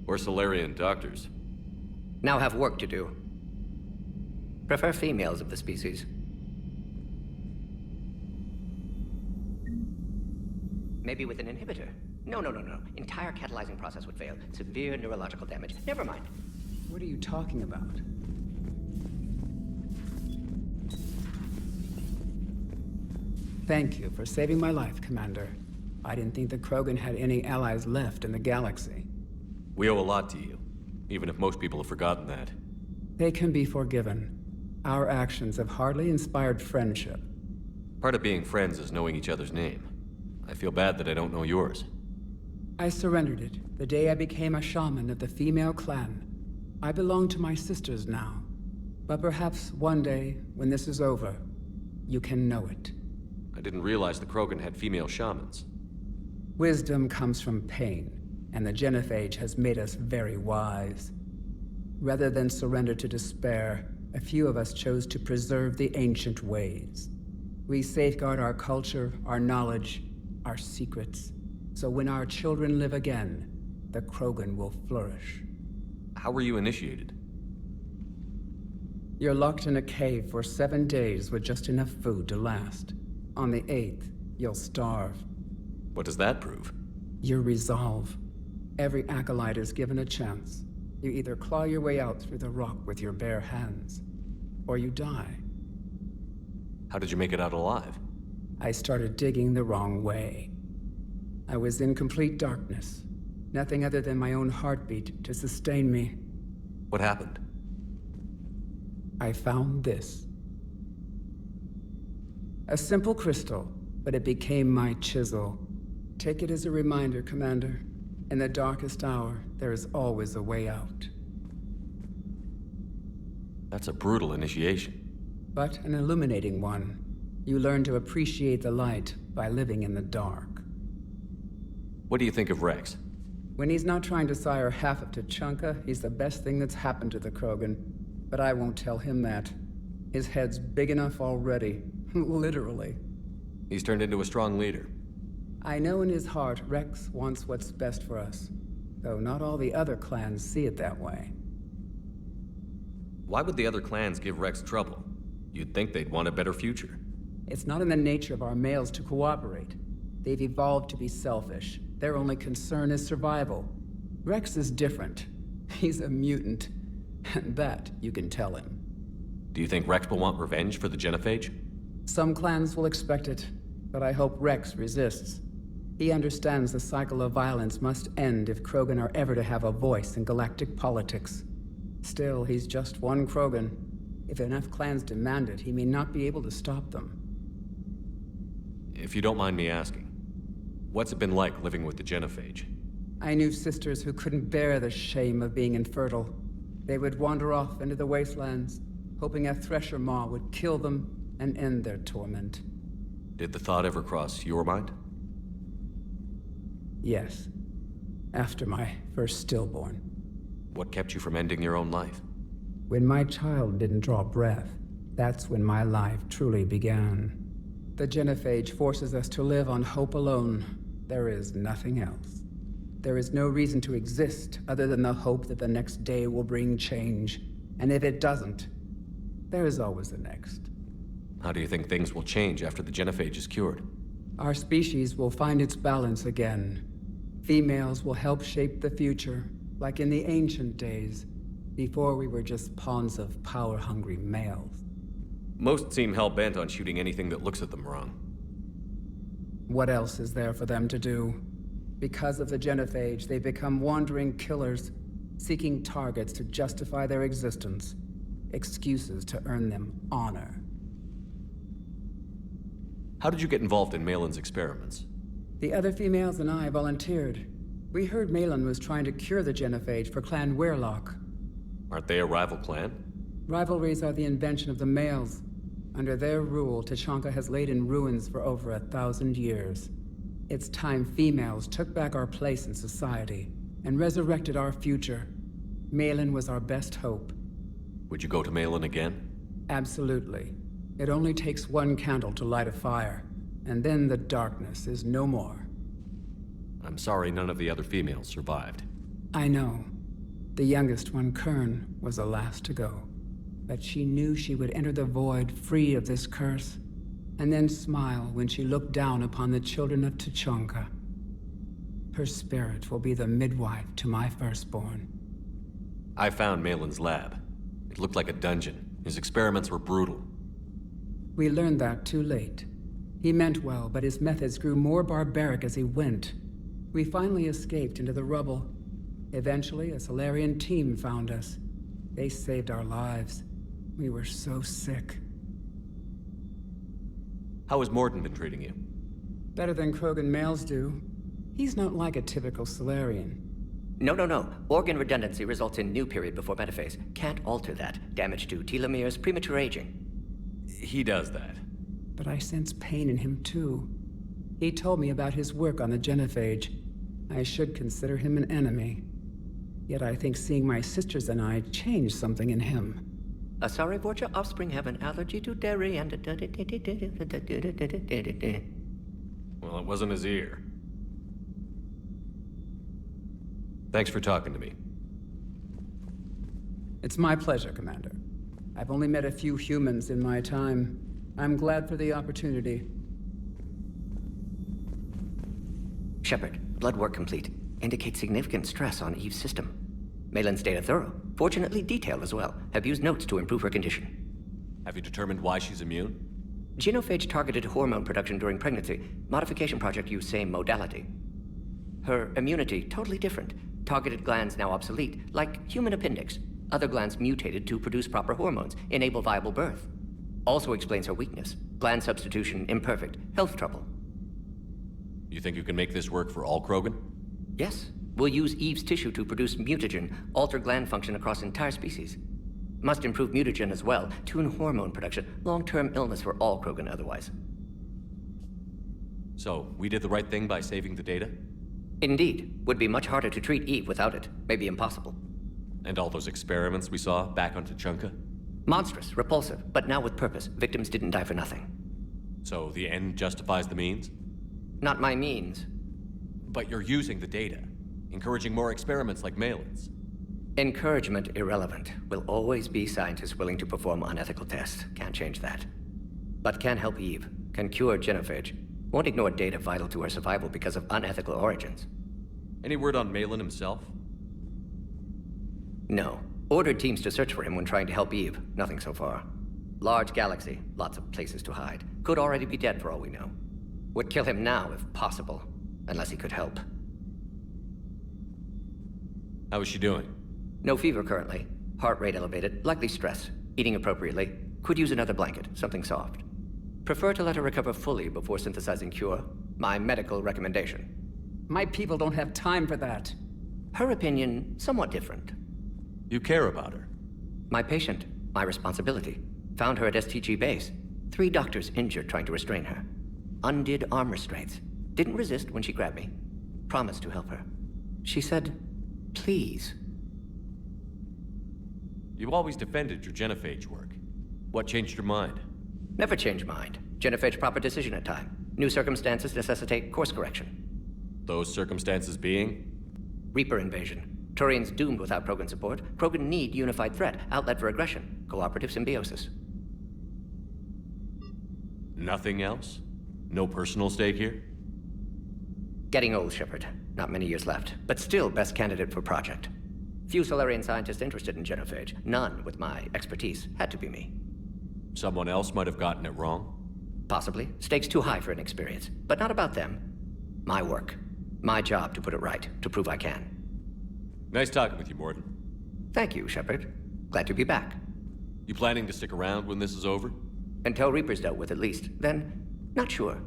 Or Solarian doctors. Now have work to do. Prefer females of the species. Maybe with an inhibitor. No. Entire catalyzing process would fail. Severe neurological damage. Never mind. What are you talking about? Thank you for saving my life, Commander. I didn't think the Krogan had any allies left in the galaxy. We owe a lot to you, even if most people have forgotten that. They can be forgiven. Our actions have hardly inspired friendship. Part of being friends is knowing each other's name. I feel bad that I don't know yours. I surrendered it the day I became a shaman of the female clan. I belong to my sisters now. But perhaps one day, when this is over, you can know it. I didn't realize the Krogan had female shamans. Wisdom comes from pain, and the genophage has made us very wise. Rather than surrender to despair, a few of us chose to preserve the ancient ways. We safeguard our culture, our knowledge, our secrets. So when our children live again, the Krogan will flourish. How were you initiated? You're locked in a cave for 7 days with just enough food to last. On the 8th, you'll starve. What does that prove? Your resolve. Every acolyte is given a chance. You either claw your way out through the rock with your bare hands, or you die. How did you make it out alive? I started digging the wrong way. I was in complete darkness. Nothing other than my own heartbeat to sustain me. What happened? I found this. A simple crystal, but it became my chisel. Take it as a reminder, Commander. In the darkest hour, there is always a way out. That's a brutal initiation. But an illuminating one. You learn to appreciate the light by living in the dark. What do you think of Rex? When he's not trying to sire half of Tuchanka, he's the best thing that's happened to the Krogan. But I won't tell him that. His head's big enough already. Literally. He's turned into a strong leader. I know in his heart Rex wants what's best for us. Though not all the other clans see it that way. Why would the other clans give Rex trouble? You'd think they'd want a better future. It's not in the nature of our males to cooperate. They've evolved to be selfish. Their only concern is survival. Rex is different. He's a mutant. And that you can tell him. Do you think Rex will want revenge for the genophage? Some clans will expect it, but I hope Rex resists. He understands the cycle of violence must end if Krogan are ever to have a voice in galactic politics. Still, he's just one Krogan. If enough clans demand it, he may not be able to stop them. If you don't mind me asking, what's it been like living with the genophage? I knew sisters who couldn't bear the shame of being infertile. They would wander off into the wastelands, hoping a Thresher Maw would kill them and end their torment. Did the thought ever cross your mind? Yes. After my first stillborn. What kept you from ending your own life? When my child didn't draw breath, that's when my life truly began. The genophage forces us to live on hope alone, there is nothing else. There is no reason to exist other than the hope that the next day will bring change. And if it doesn't, there is always the next. How do you think things will change after the genophage is cured? Our species will find its balance again. Females will help shape the future, like in the ancient days, before we were just pawns of power-hungry males. Most seem hell-bent on shooting anything that looks at them wrong. What else is there for them to do? Because of the genophage, they become wandering killers, seeking targets to justify their existence, excuses to earn them honor. How did you get involved in Malin's experiments? The other females and I volunteered. We heard Malin was trying to cure the genophage for Clan Weirlock. Aren't they a rival clan? Rivalries are the invention of the males. Under their rule, Tuchanka has laid in ruins for over 1,000 years. It's time females took back our place in society and resurrected our future. Malin was our best hope. Would you go to Malin again? Absolutely. It only takes one candle to light a fire, and then the darkness is no more. I'm sorry none of the other females survived. I know. The youngest one, Kern, was the last to go. But she knew she would enter the void free of this curse, and then smile when she looked down upon the children of Tuchanka. Her spirit will be the midwife to my firstborn. I found Malin's lab. It looked like a dungeon. His experiments were brutal. We learned that too late. He meant well, but his methods grew more barbaric as he went. We finally escaped into the rubble. Eventually, a Salarian team found us. They saved our lives. We were so sick. How has Mordin been treating you? Better than Krogan males do. He's not like a typical Salarian. No. Organ redundancy results in new period before metaphase. Can't alter that. Damage to telomeres, premature aging. He does that. But I sense pain in him too. He told me about his work on the genophage. I should consider him an enemy. Yet I think seeing my sisters and I changed something in him. Asari Vorcha offspring have an allergy to dairy and... Well, it wasn't his ear. Thanks for talking to me. It's my pleasure, Commander. I've only met a few humans in my time. I'm glad for the opportunity. Shepard, blood work complete. Indicates significant stress on Eve's system. Malin's data thorough. Fortunately detailed as well. Have used notes to improve her condition. Have you determined why she's immune? Genophage targeted hormone production during pregnancy. Modification project used same modality. Her immunity, totally different. Targeted glands now obsolete, like human appendix. Other glands mutated to produce proper hormones, enable viable birth. Also explains her weakness. Gland substitution imperfect. Health trouble. You think you can make this work for all Krogan? Yes. We'll use Eve's tissue to produce mutagen, alter gland function across entire species. Must improve mutagen as well, tune hormone production, long-term illness for all Krogan otherwise. So, we did the right thing by saving the data? Indeed. Would be much harder to treat Eve without it. Maybe impossible. And all those experiments we saw back on Tuchanka? Monstrous, repulsive, but now with purpose. Victims didn't die for nothing. So the end justifies the means? Not my means. But you're using the data, encouraging more experiments like Malin's. Encouragement irrelevant. Will always be scientists willing to perform unethical tests. Can't change that. But can help Eve. Can cure genophage. Won't ignore data vital to her survival because of unethical origins. Any word on Malin himself? No. Ordered teams to search for him when trying to help Eve. Nothing so far. Large galaxy. Lots of places to hide. Could already be dead for all we know. Would kill him now if possible. Unless he could help. How is she doing? No fever currently. Heart rate elevated. Likely stress. Eating appropriately. Could use another blanket. Something soft. Prefer to let her recover fully before synthesizing cure. My medical recommendation. My people don't have time for that. Her opinion, somewhat different. You care about her? My patient. My responsibility. Found her at STG base. 3 doctors injured trying to restrain her. Undid arm restraints. Didn't resist when she grabbed me. Promised to help her. She said, please. You always defended your genophage work. What changed your mind? Never change mind. Genophage proper decision at time. New circumstances necessitate course correction. Those circumstances being? Reaper invasion. Turians doomed without Krogan support. Krogan need unified threat, outlet for aggression, cooperative symbiosis. Nothing else? No personal stake here? Getting old, Shepard. Not many years left, but still best candidate for project. Few Solarian scientists interested in genophage. None with my expertise. Had to be me. Someone else might have gotten it wrong? Possibly. Stakes too high for inexperience. But not about them. My work. My job to put it right, to prove I can. Nice talking with you, Mordin. Thank you, Shepard. Glad to be back. You planning to stick around when this is over? Until Reaper's dealt with, at least. Then, not sure.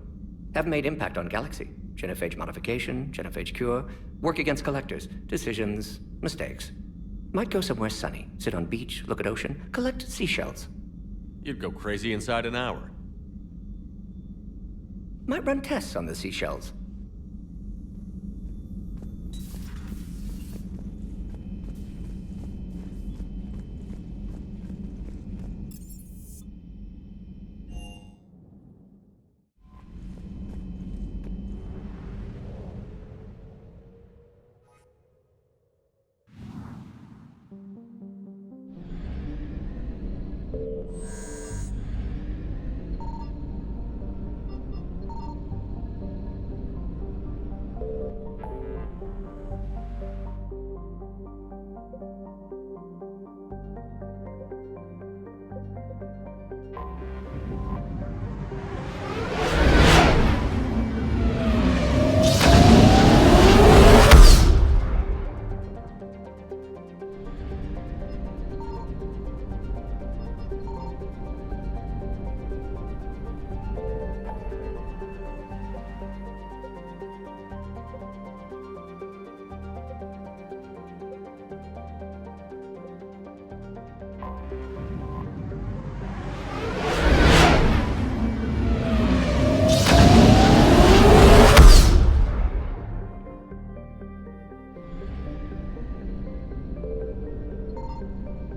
Haven't made impact on Galaxy. Genophage modification, genophage cure, work against collectors, decisions, mistakes. Might go somewhere sunny, sit on beach, look at ocean, collect seashells. You'd go crazy inside an hour. Might run tests on the seashells.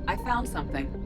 I found something.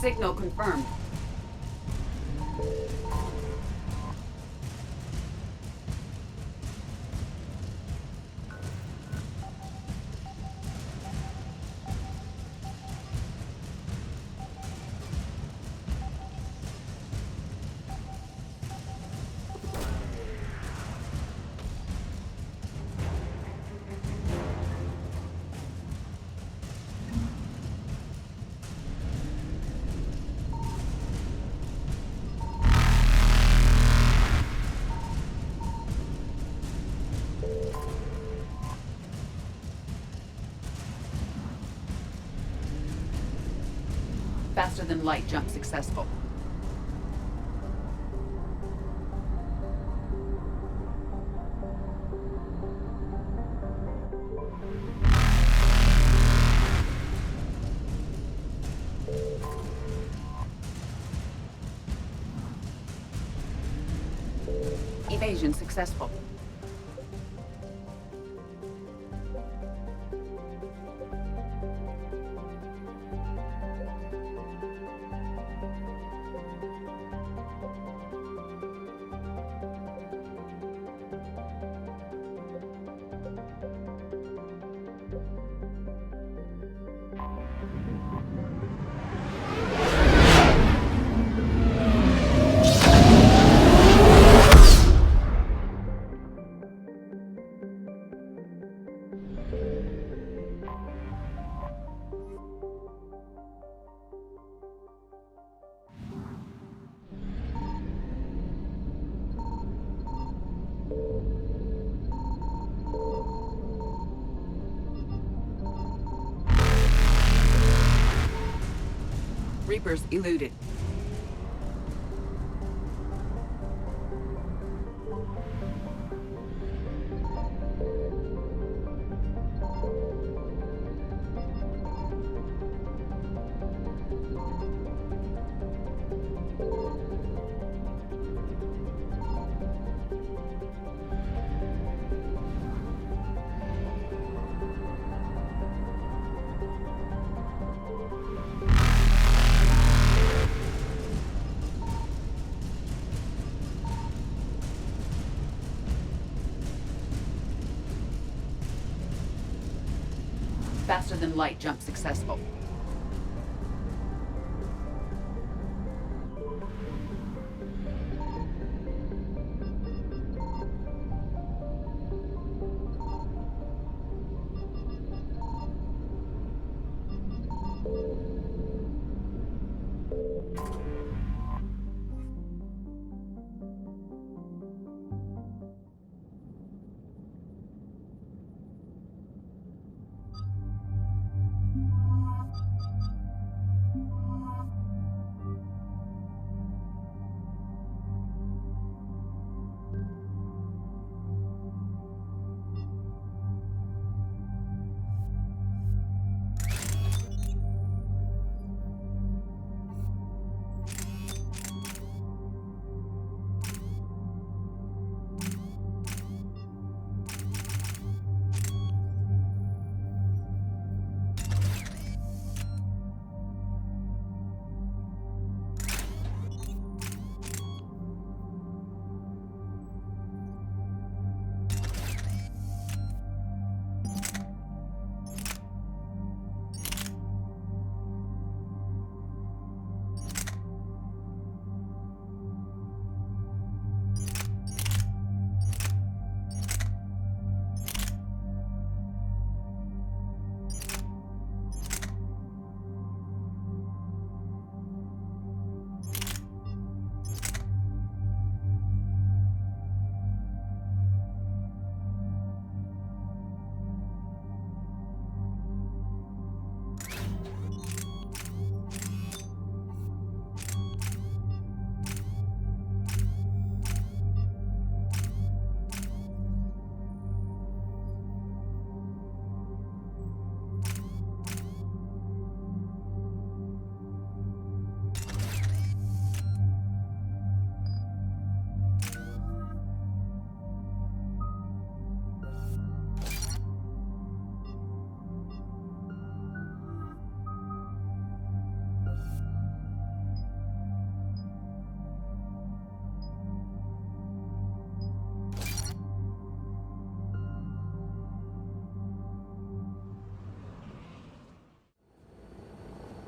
Signal confirmed. Faster than light jump successful. Evasion successful. Reapers eluded. Faster than light jump successful.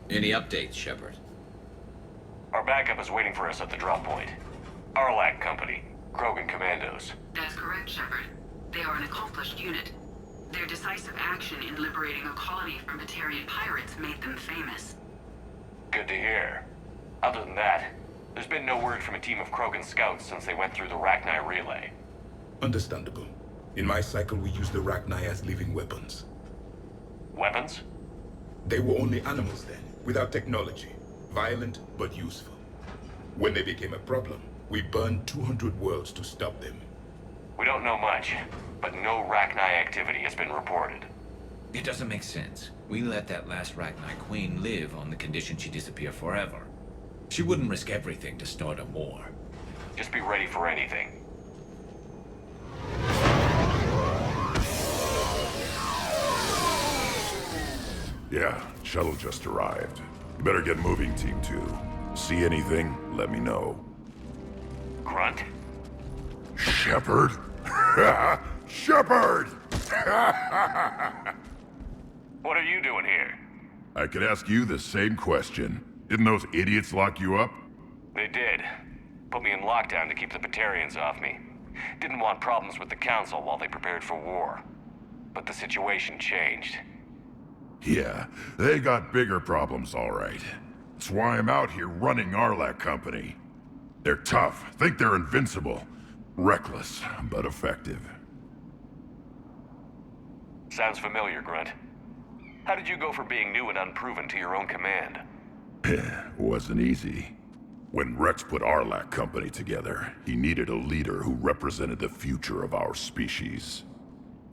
Any updates, Shepard? Our backup is waiting for us at the drop point. Arlac Company, Krogan Commandos. That's correct, Shepard. They are an accomplished unit. Their decisive action in liberating a colony from Batarian pirates made them famous. Good to hear. Other than that, there's been no word from a team of Krogan scouts since they went through the Rachni relay. Understandable. In my cycle, we use the Rachni as living weapons. Weapons? They were only animals then, without technology. Violent, but useful. When they became a problem, we burned 200 worlds to stop them. We don't know much, but no Rachni activity has been reported. It doesn't make sense. We let that last Rachni Queen live on the condition she disappear forever. She wouldn't risk everything to start a war. Just be ready for anything. Yeah, shuttle just arrived. You better get moving, Team 2. See anything, let me know. Grunt? Shepard? Shepard! What are you doing here? I could ask you the same question. Didn't those idiots lock you up? They did. Put me in lockdown to keep the Batarians off me. Didn't want problems with the Council while they prepared for war. But the situation changed. Yeah, they got bigger problems, all right. That's why I'm out here running Arlac Company. They're tough, think they're invincible. Reckless, but effective. Sounds familiar, Grunt. How did you go from being new and unproven to your own command? Wasn't easy. When Rex put Arlac Company together, he needed a leader who represented the future of our species.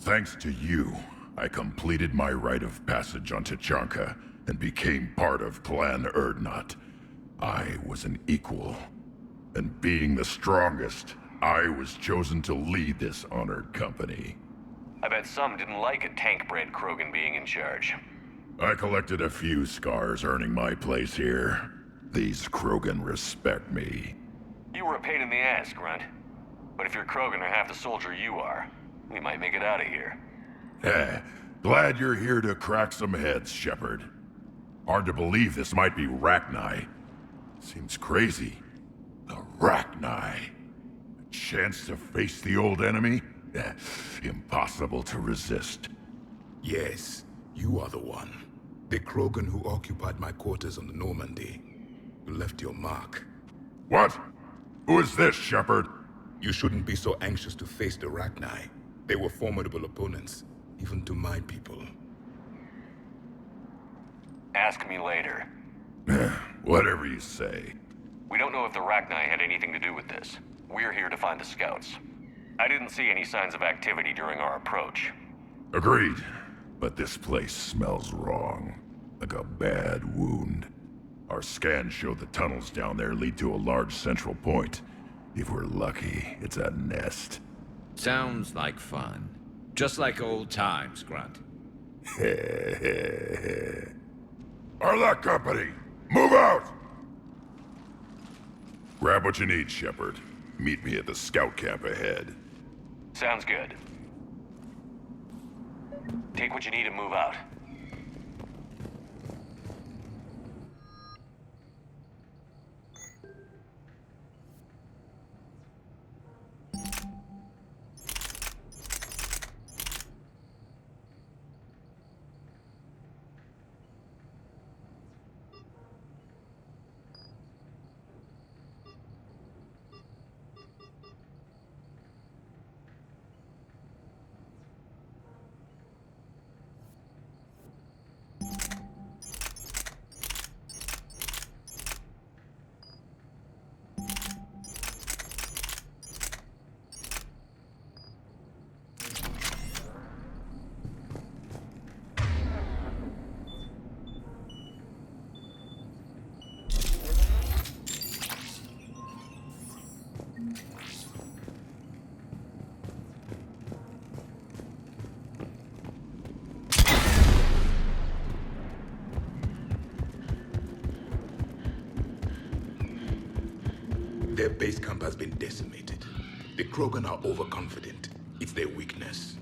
Thanks to you, I completed my rite of passage on Tuchanka and became part of Clan Urdnot. I was an equal. And being the strongest, I was chosen to lead this honored company. I bet some didn't like a tank-bred Krogan being in charge. I collected a few scars earning my place here. These Krogan respect me. You were a pain in the ass, Grunt. But if you're Krogan or half the soldier you are, we might make it out of here. Glad you're here to crack some heads, Shepard. Hard to believe this might be Rachni. Seems crazy. The Rachni. A chance to face the old enemy? Impossible to resist. Yes, you are the one. The Krogan who occupied my quarters on the Normandy. You left your mark. What? Who is this, Shepard? You shouldn't be so anxious to face the Rachni. They were formidable opponents, even to my people. Ask me later. Whatever you say. We don't know if the Rachni had anything to do with this. We're here to find the scouts. I didn't see any signs of activity during our approach. Agreed. But this place smells wrong. Like a bad wound. Our scans show the tunnels down there lead to a large central point. If we're lucky, it's a nest. Sounds like fun. Just like old times, Grunt. Arlac Company, move out! Grab what you need, Shepard. Meet me at the scout camp ahead. Sounds good. Take what you need and move out. Their base camp has been decimated. The Krogan are overconfident. It's their weakness.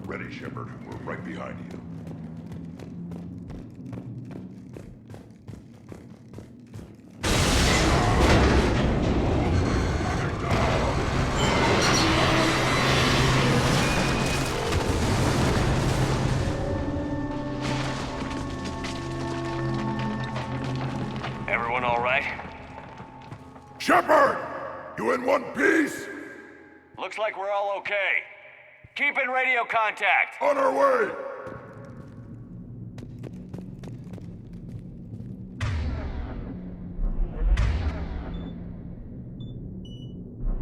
Ready, Shepard. We're right behind you. Everyone all right? Shepard! You in one piece? Looks like we're all okay. Keep in radio contact. On our way!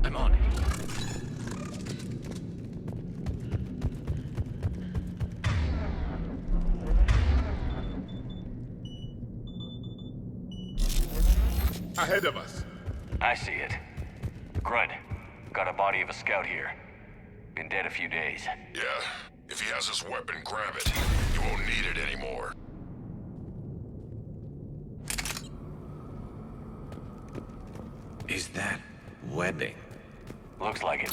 I'm on it. Ahead of us. I see it. Grunt, got a body of a scout here. Been dead a few days. Yeah, if he has his weapon, grab it. You won't need it anymore. Is that webbing? Looks like it.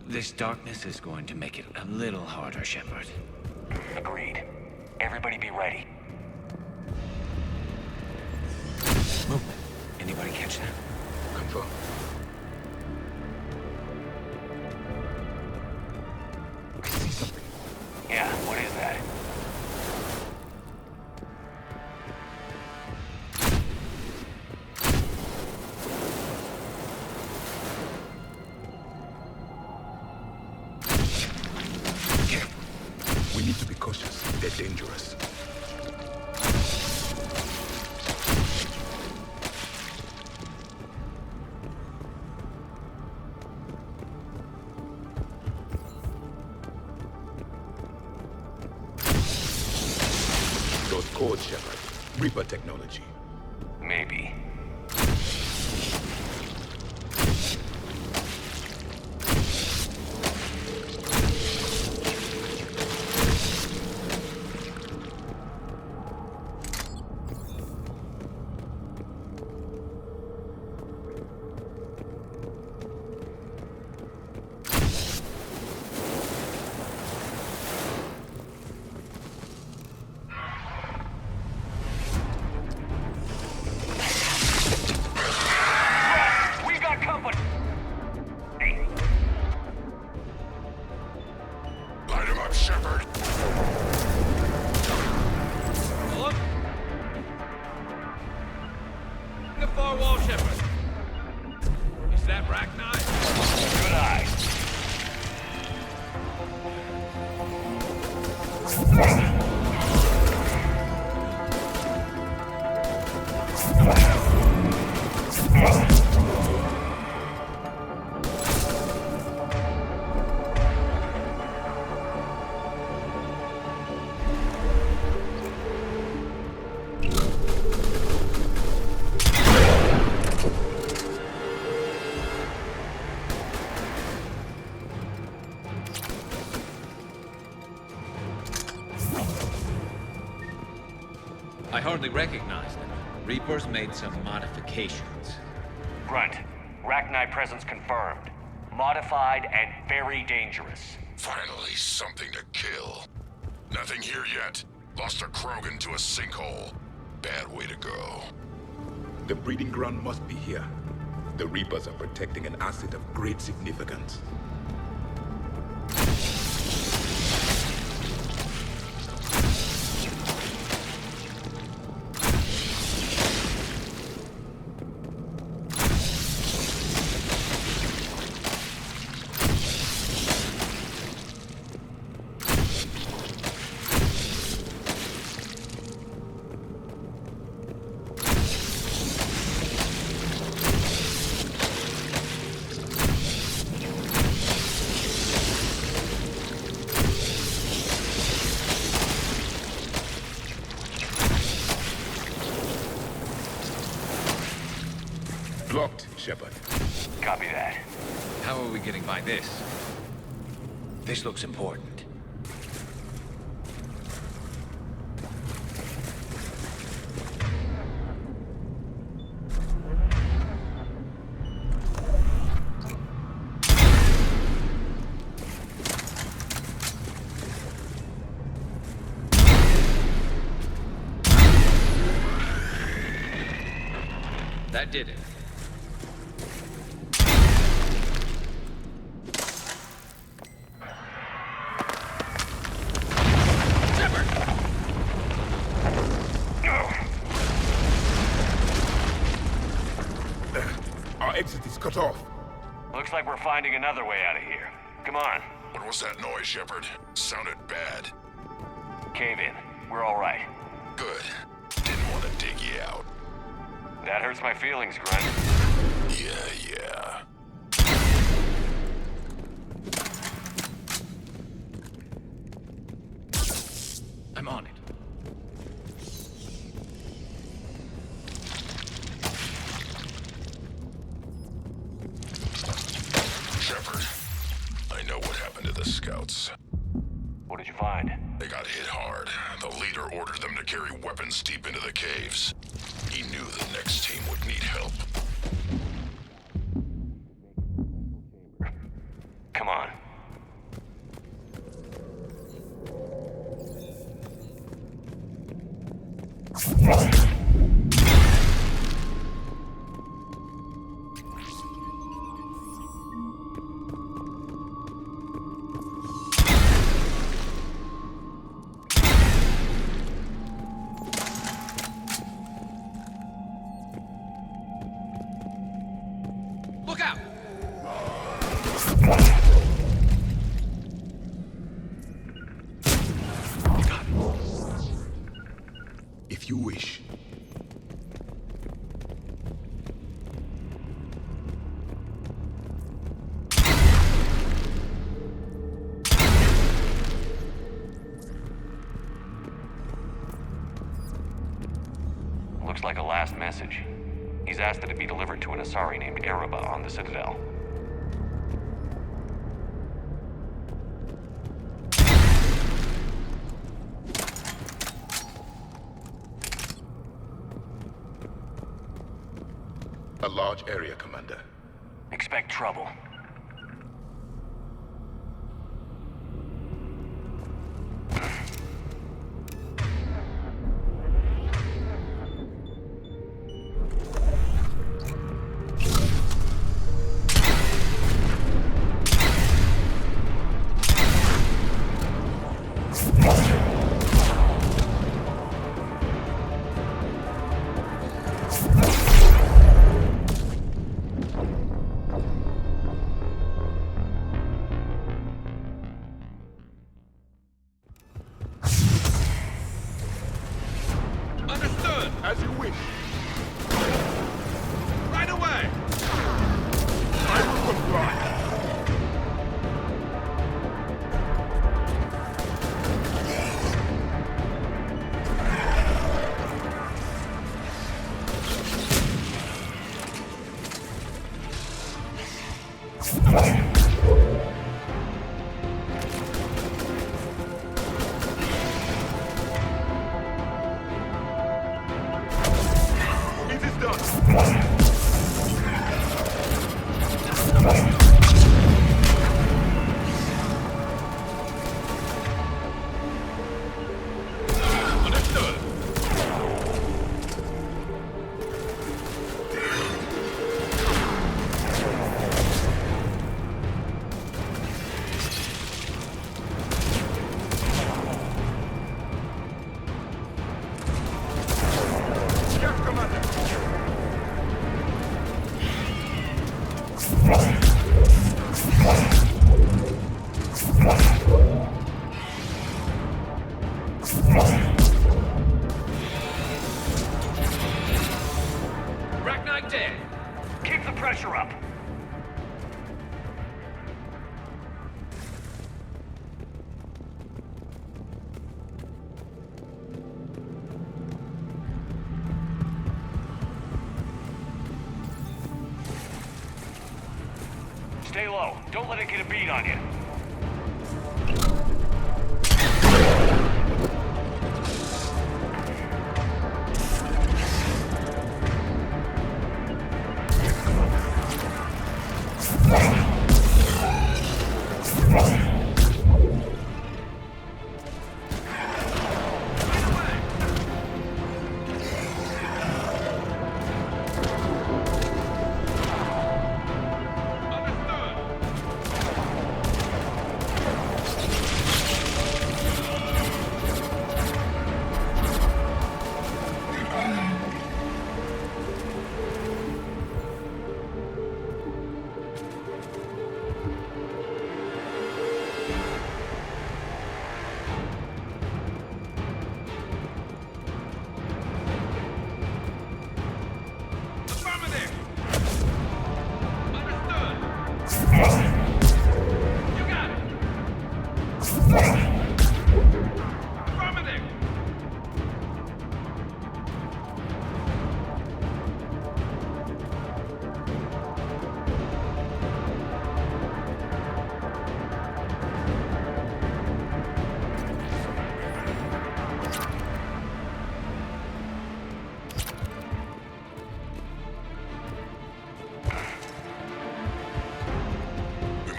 This darkness is going to make it a little harder, Shepard. Agreed. Everybody be ready. Movement. Anybody catch that? Confirm. I see something. Yeah, what is that? We need to be cautious. They're dangerous. Those codes, Shepard. Reaper technology. Maybe. Light him up, Shepard. Look! The far wall, Shepard. Is that Rachni? Good eye. I hardly recognize them. Reapers made some modifications. Grunt, Rachni presence confirmed. Modified and very dangerous. Finally, something to kill. Nothing here yet. Lost a Krogan to a sinkhole. Bad way to go. The breeding ground must be here. The Reapers are protecting an asset of great significance. Blocked, Shepard. Copy that. How are we getting by this? This looks important. That did it. cut off. Looks like we're finding another way out of here. Come on. What was that noise, Shepard? Sounded bad. Cave in. We're all right. Good. Didn't want to dig you out. That hurts my feelings, Grunt. Yeah. I'm on it. Shepard, I know what happened to the scouts. What did you find? They got hit hard. The leader ordered them to carry weapons deep into the caves. He knew the next team would need help. Come on. Look out! If you wish. Looks like a last message. He's asked that it be delivered to an Asari named Ereba on the Citadel. A large area, Commander. Expect trouble. As you wish. Right away! I will comply. It is done. Yes, Commander. Rachni dead. Keep the pressure up. Stay low. Don't let it get a beat on you.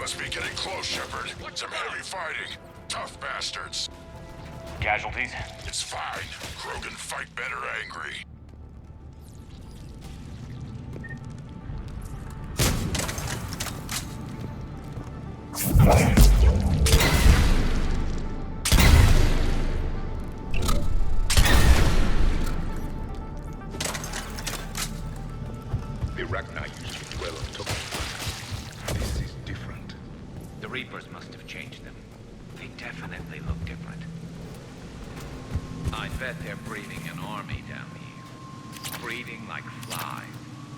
must be getting close, Shepard. Some heavy fighting. Tough bastards. Casualties? It's fine. Krogan fight better angry. The Rachni used to dwell on top of it. This is different. The Reapers must have changed them. They definitely look different. I bet they're breeding an army down here. Breeding like flies.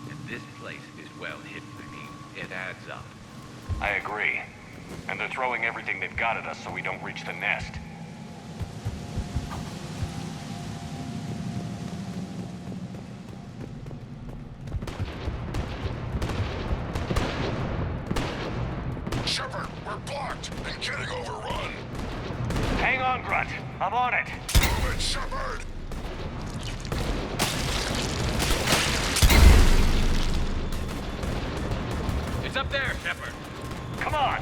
And this place is well hidden. I mean, it adds up. I agree. And they're throwing everything they've got at us so we don't reach the nest. Shepard, we're blocked and getting overrun. Hang on, Grunt. I'm on it. Move it, Shepard! It's up there, Shepard. Come on.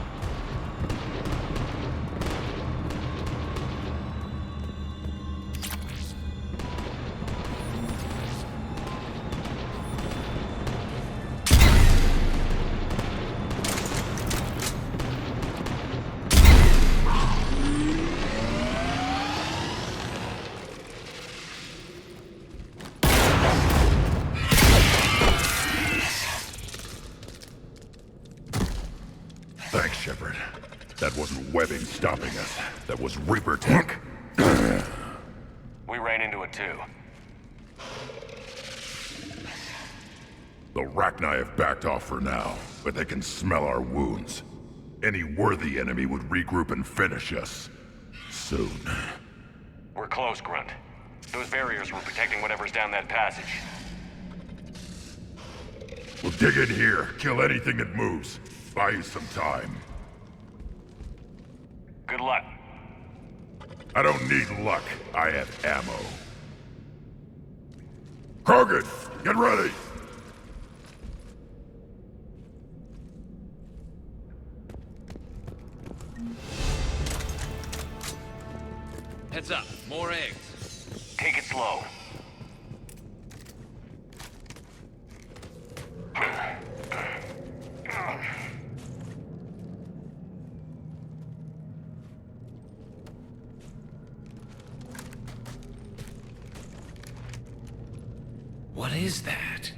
Thanks, Shepard. That wasn't webbing stopping us. That was Reaper tech. We ran into it too. The Rachni have backed off for now, but they can smell our wounds. Any worthy enemy would regroup and finish us. Soon. We're close, Grunt. Those barriers were protecting whatever's down that passage. We'll dig in here, kill anything that moves. Buy you some time. Good luck. I don't need luck. I have ammo. Krogan, get ready! Heads up, more eggs. Take it slow. What is that?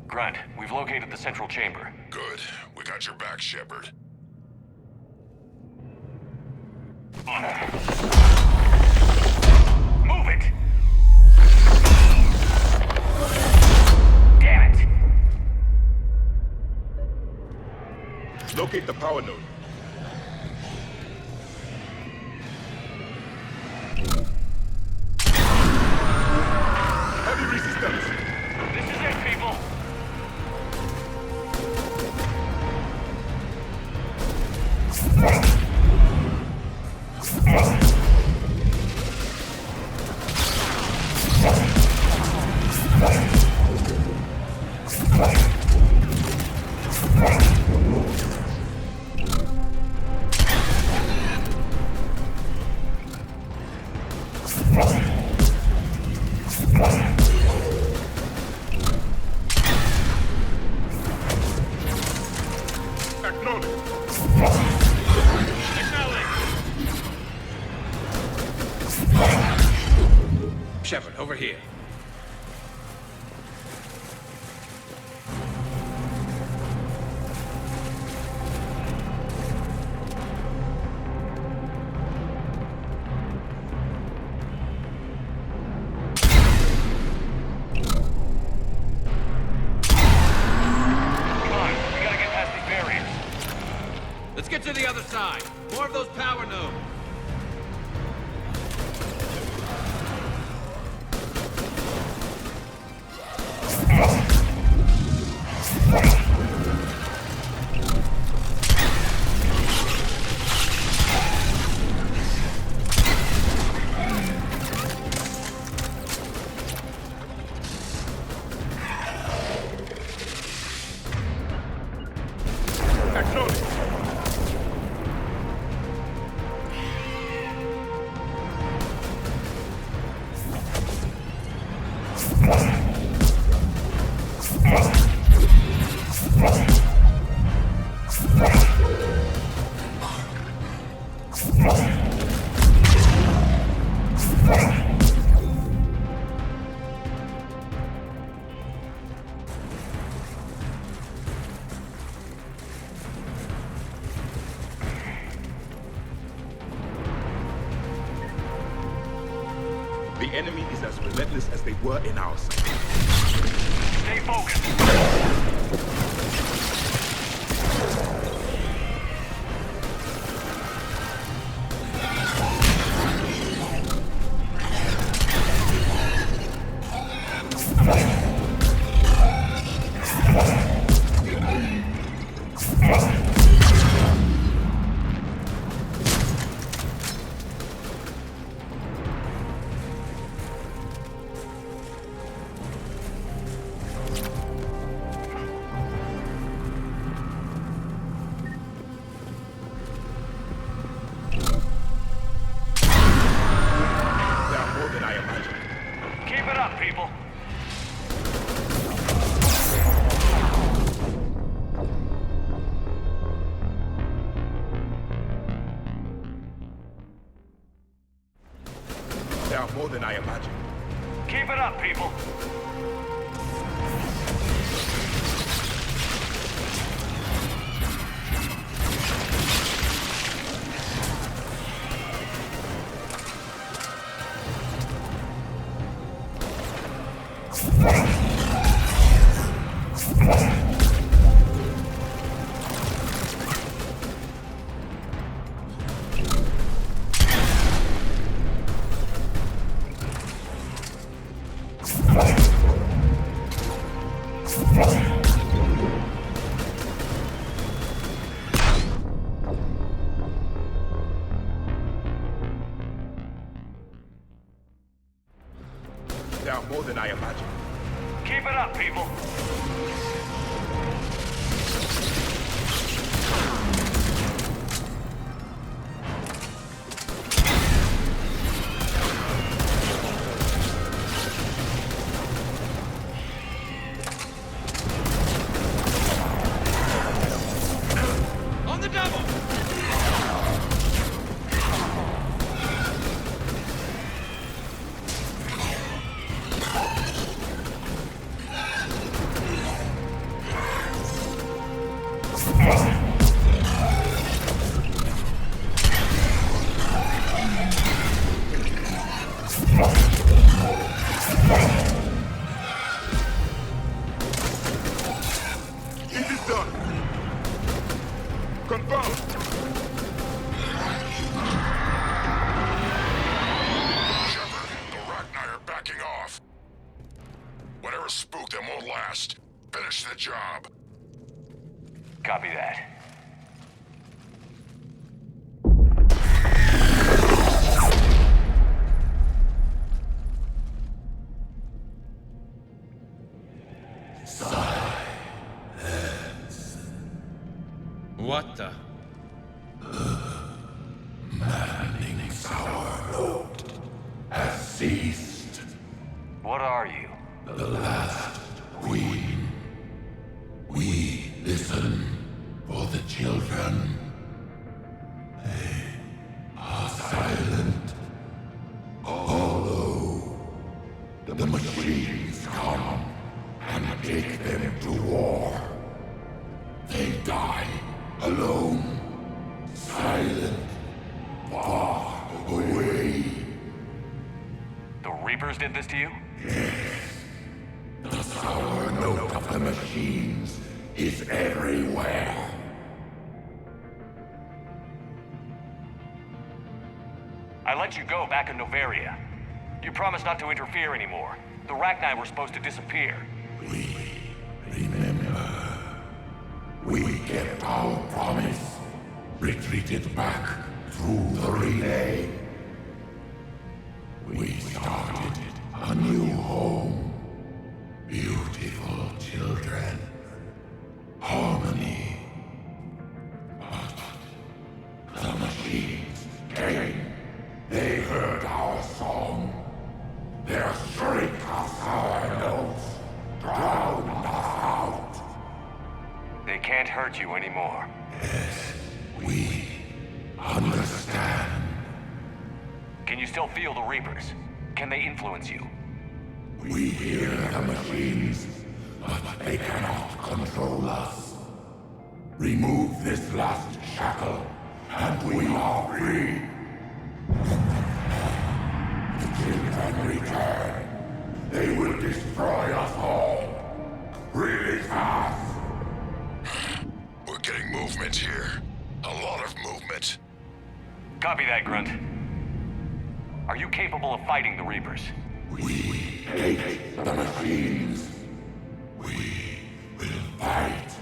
Grunt, we've located the central chamber. Good. We got your back, Shepard. Move it! Damn it! Locate the power node. Heavy resistance. This is it, people! Shepard, over here. Let's get to the other side. More of those power nodes. The enemy is as relentless as they were in our side. Stay focused. People. There are more than I imagined. Keep it up, people. There are more than I imagined. Keep it up, people. On the double! It is done. Confirmed. Shepard, the Rachni are backing off. Whatever spooked them won't last. Finish the job. Copy that. What the? Manning's our load has ceased. What are you? The last queen. We listen for the children. They are silent. Although the machines come and take them to war, they die alone, silent, far away. The Reapers did this to you? Yes. The sour note of the machines is everywhere. I let you go back in Noveria. You promised not to interfere anymore. The Rachni were supposed to disappear. Remember, we kept our promise, retreated back through the relay. We started a new home. Beautiful children. Harmony. But the machines came. They heard our song. Their shriek of sour notes drowned us out. They can't hurt you anymore. Yes, we understand. Can you still feel the Reapers? Can they influence you? We hear the machines, but they cannot control us. Remove this last shackle, and we are free. The can return. They will destroy us all. Really fast. We're getting movement here. A lot of movement. Copy that, Grunt. Are you capable of fighting the Reapers? We hate the machines. We will fight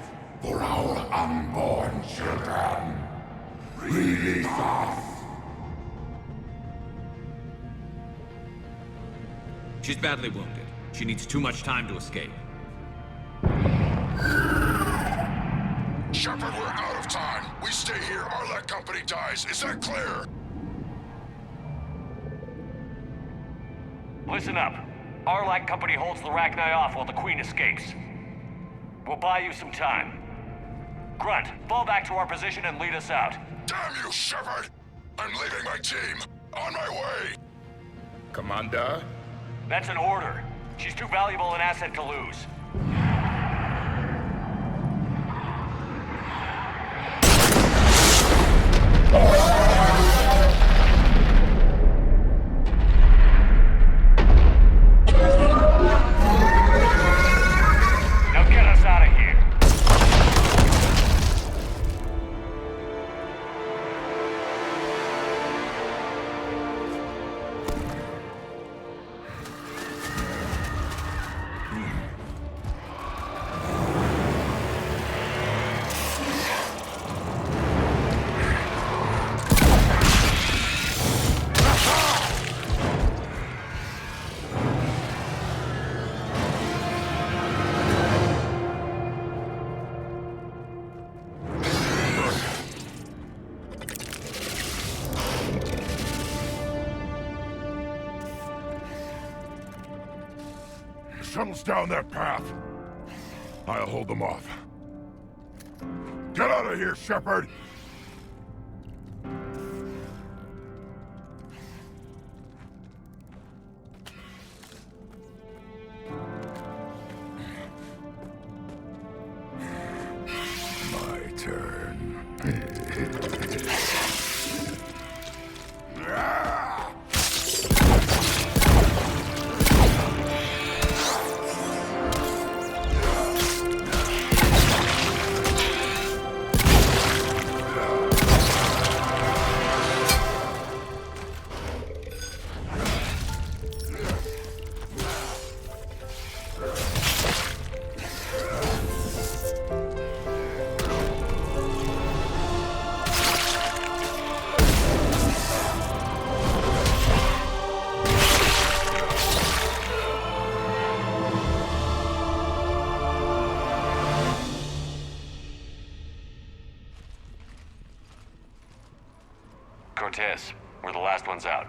for our unborn children. Release us. She's badly wounded. She needs too much time to escape. Shepard, we're out of time. We stay here, Arlec Company dies. Is that clear? Listen up. Arlec Company holds the Rachni off while the Queen escapes. We'll buy you some time. Grunt, fall back to our position and lead us out. Damn you, Shepard! I'm leaving my team. On my way. Commander? That's an order. She's too valuable an asset to lose. Now get us out of here. Shuttle's down that path. I'll hold them off. Get out of here, Shepard! My turn. Cortez, we're the last ones out.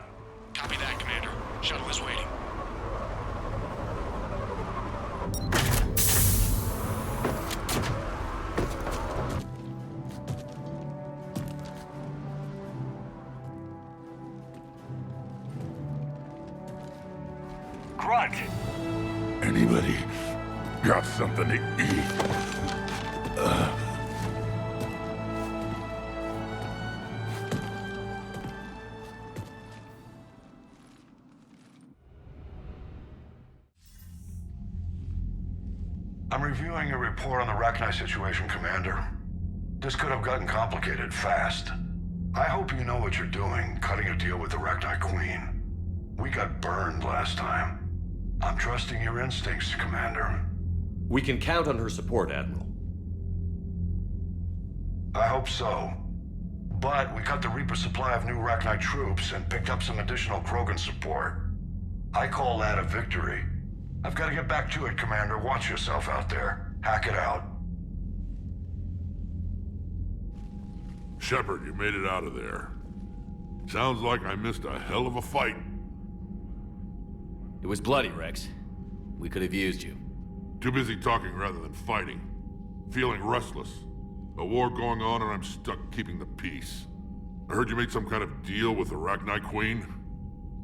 Copy that, Commander. Shuttle is waiting. Grunt! Anybody got something to eat? I'm reviewing your report on the Rachni situation, Commander. This could have gotten complicated fast. I hope you know what you're doing, cutting a deal with the Rachni Queen. We got burned last time. I'm trusting your instincts, Commander. We can count on her support, Admiral. I hope so. But we cut the Reaper supply of new Rachni troops and picked up some additional Krogan support. I call that a victory. I've got to get back to it, Commander. Watch yourself out there. Hack it out. Shepard, you made it out of there. Sounds like I missed a hell of a fight. It was bloody, Rex. We could have used you. Too busy talking rather than fighting. Feeling restless. A war going on and I'm stuck keeping the peace. I heard you made some kind of deal with the Rachni Queen.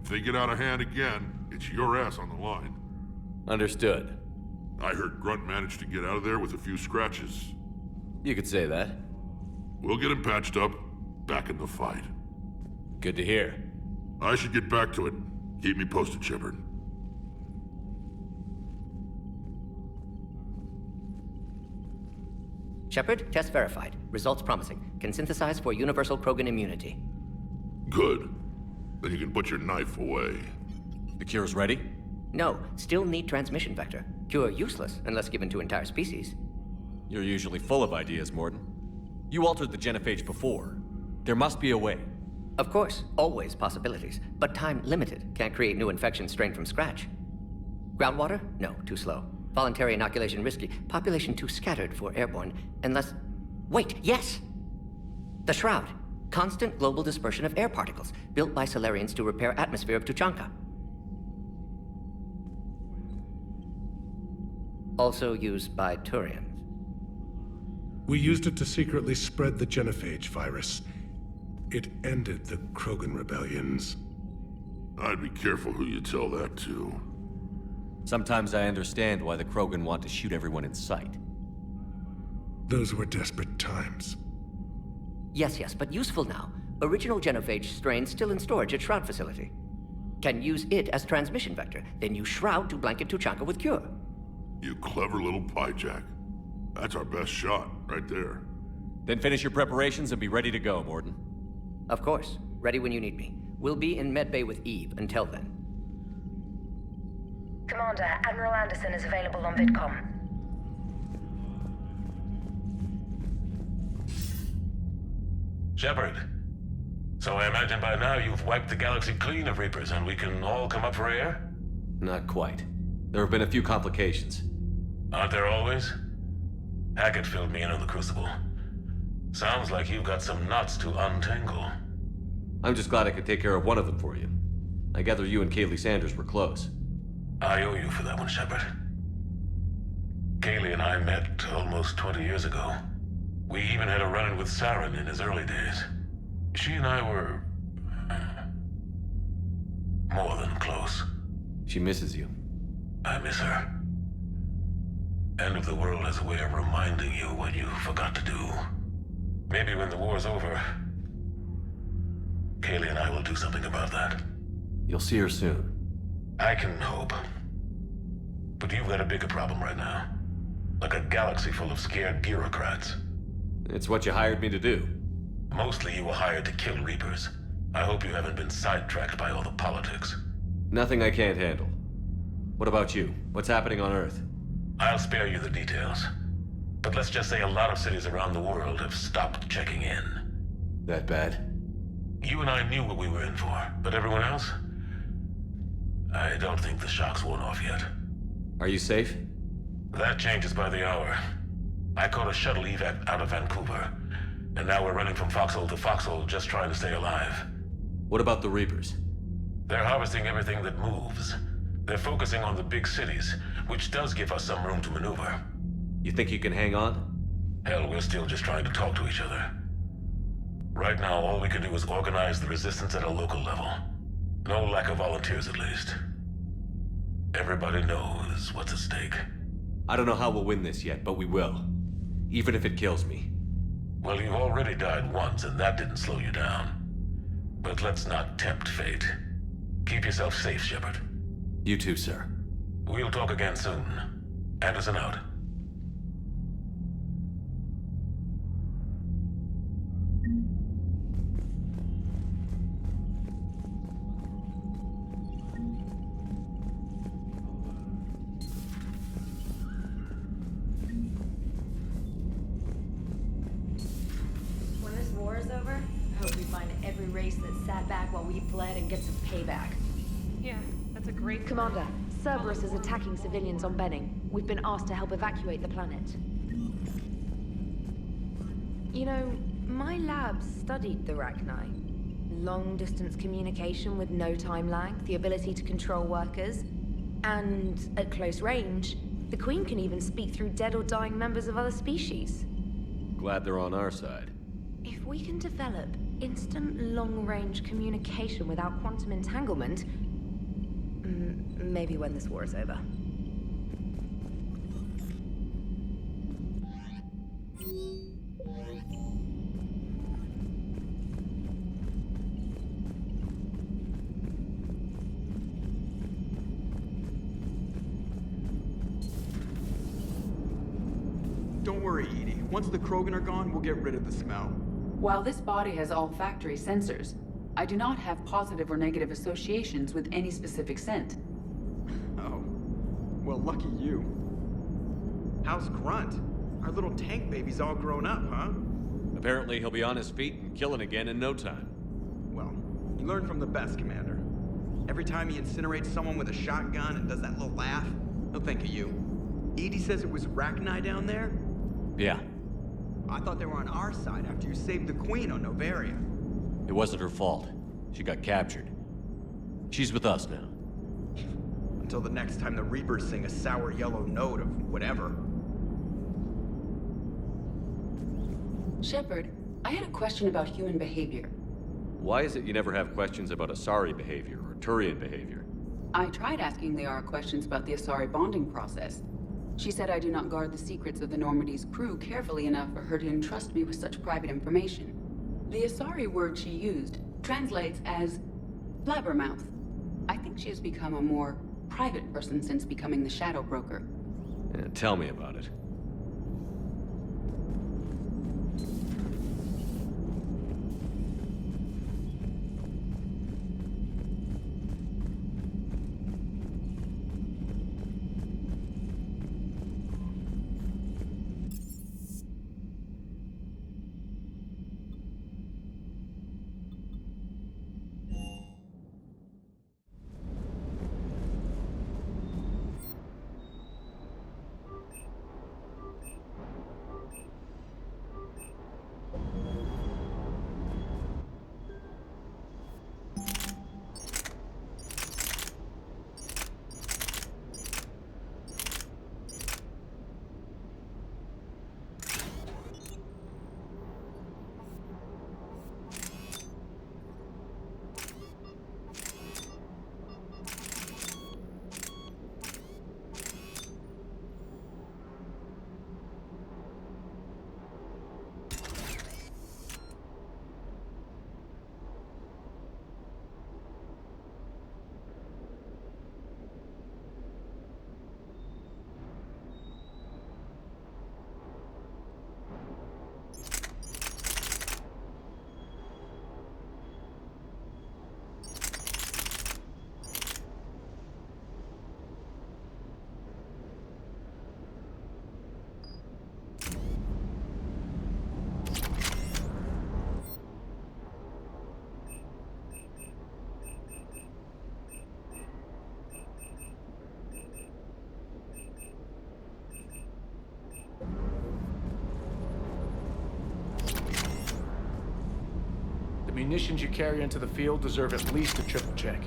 If they get out of hand again, it's your ass on the line. Understood. I heard Grunt managed to get out of there with a few scratches. You could say that. We'll get him patched up, back in the fight. Good to hear. I should get back to it. Keep me posted, Shepard. Shepard, test verified. Results promising. Can synthesize for universal Krogan immunity. Good. Then you can put your knife away. The cure's ready? No, still need transmission vector. Cure useless unless given to entire species. You're usually full of ideas, Mordin. You altered the genophage before. There must be a way. Of course, always possibilities, but time limited. Can't create new infection strain from scratch. Groundwater? No, too slow. Voluntary inoculation risky. Population too scattered for airborne, unless... Wait, yes! The Shroud. Constant global dispersion of air particles, built by Salarians to repair atmosphere of Tuchanka. Also used by Turians. We used it to secretly spread the genophage virus. It ended the Krogan rebellions. I'd be careful who you tell that to. Sometimes I understand why the Krogan want to shoot everyone in sight. Those were desperate times. Yes, but useful now. Original genophage strain still in storage at Shroud facility. Can use it as transmission vector, then use Shroud to blanket Tuchanka with cure. You clever little pyjak. That's our best shot, right there. Then finish your preparations and be ready to go, Mordin. Of course. Ready when you need me. We'll be in medbay with Eve until then. Commander, Admiral Anderson is available on VidCom. Shepard. So I imagine by now you've wiped the galaxy clean of Reapers and we can all come up for air? Not quite. There have been a few complications. Aren't there always? Hackett filled me in on the Crucible. Sounds like you've got some knots to untangle. I'm just glad I could take care of one of them for you. I gather you and Kaylee Sanders were close. I owe you for that one, Shepard. Kaylee and I met almost 20 years ago. We even had a run-in with Saren in his early days. She and I were... more than close. She misses you. I miss her. End of the world has a way of reminding you what you forgot to do. Maybe when the war's over, Kaylee and I will do something about that. You'll see her soon. I can hope. But you've got a bigger problem right now. Like a galaxy full of scared bureaucrats. It's what you hired me to do. Mostly you were hired to kill Reapers. I hope you haven't been sidetracked by all the politics. Nothing I can't handle. What about you? What's happening on Earth? I'll spare you the details. But let's just say a lot of cities around the world have stopped checking in. That bad? You and I knew what we were in for, but everyone else? I don't think the shock's worn off yet. Are you safe? That changes by the hour. I caught a shuttle evac out of Vancouver, and now we're running from foxhole to foxhole just trying to stay alive. What about the Reapers? They're harvesting everything that moves. They're focusing on the big cities, which does give us some room to maneuver. You think you can hang on? Hell, we're still just trying to talk to each other. Right now, all we can do is organize the resistance at a local level. No lack of volunteers, at least. Everybody knows what's at stake. I don't know how we'll win this yet, but we will. Even if it kills me. Well, you've already died once, and that didn't slow you down. But let's not tempt fate. Keep yourself safe, Shepard. You too, sir. We'll talk again soon. Anderson out. When this war is over, I hope we find every race that sat back while we bled and get some payback. Yeah, that's a great... Commander, Cerberus is attacking civilians on Benning. We've been asked to help evacuate the planet. You know, my lab studied the Rachni. Long-distance communication with no time lag, the ability to control workers, and at close range, the Queen can even speak through dead or dying members of other species. Glad they're on our side. If we can develop instant long-range communication without quantum entanglement, maybe when this war is over. Don't worry, Edie. Once the Krogan are gone, we'll get rid of the smell. While this body has olfactory sensors, I do not have positive or negative associations with any specific scent. Oh. Well, lucky you. How's Grunt? Our little tank baby's all grown up, huh? Apparently he'll be on his feet and killing again in no time. Well, you learn from the best, Commander. Every time he incinerates someone with a shotgun and does that little laugh, he'll think of you. Edie says it was Rachni down there? Yeah. I thought they were on our side after you saved the Queen on Noveria. It wasn't her fault. She got captured. She's with us now. Until the next time the Reapers sing a sour yellow note of whatever. Shepard, I had a question about human behavior. Why is it you never have questions about Asari behavior or Turian behavior? I tried asking Liara questions about the Asari bonding process. She said I do not guard the secrets of the Normandy's crew carefully enough for her to entrust me with such private information. The Asari word she used translates as blabbermouth. I think she has become a more private person since becoming the Shadow Broker. Yeah, tell me about it. The munitions you carry into the field deserve at least a triple check.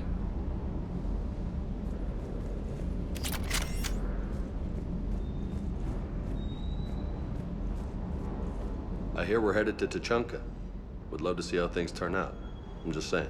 I hear we're headed to Tuchanka. Would love to see how things turn out. I'm just saying.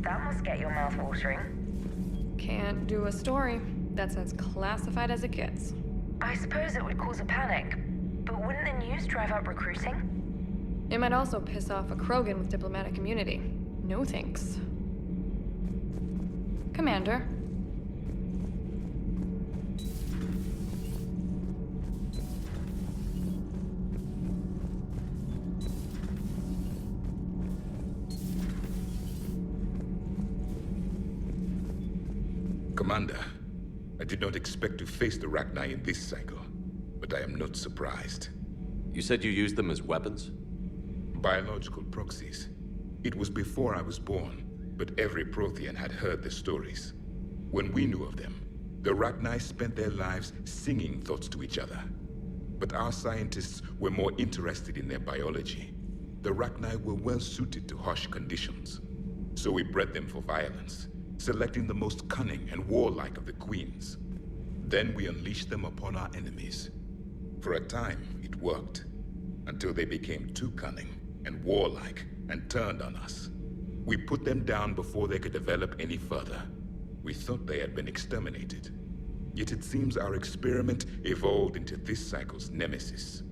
That must get your mouth watering. Can't do a story. That's as classified as it gets. I suppose it would cause a panic, but wouldn't the news drive up recruiting? It might also piss off a Krogan with diplomatic immunity. No thanks. Commander. Commander, I did not expect to face the Rachni in this cycle, but I am not surprised. You said you used them as weapons? Biological proxies. It was before I was born, but every Prothean had heard the stories. When we knew of them, the Rachni spent their lives singing thoughts to each other. But our scientists were more interested in their biology. The Rachni were well suited to harsh conditions, so we bred them for violence, selecting the most cunning and warlike of the queens. Then we unleashed them upon our enemies. For a time, it worked, until they became too cunning and warlike and turned on us. We put them down before they could develop any further. We thought they had been exterminated. Yet it seems our experiment evolved into this cycle's nemesis.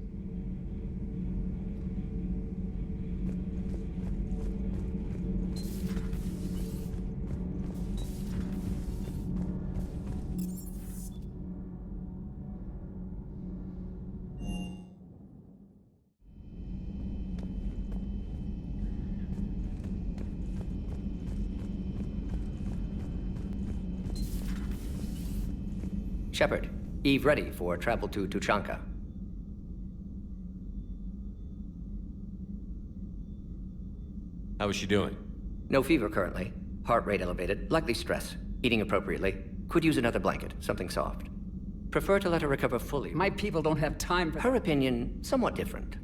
Shepard, Eve ready for travel to Tuchanka. How is she doing? No fever currently. Heart rate elevated, likely stress. Eating appropriately. Could use another blanket, something soft. Prefer to let her recover fully. My people don't have time for... Her opinion, somewhat different.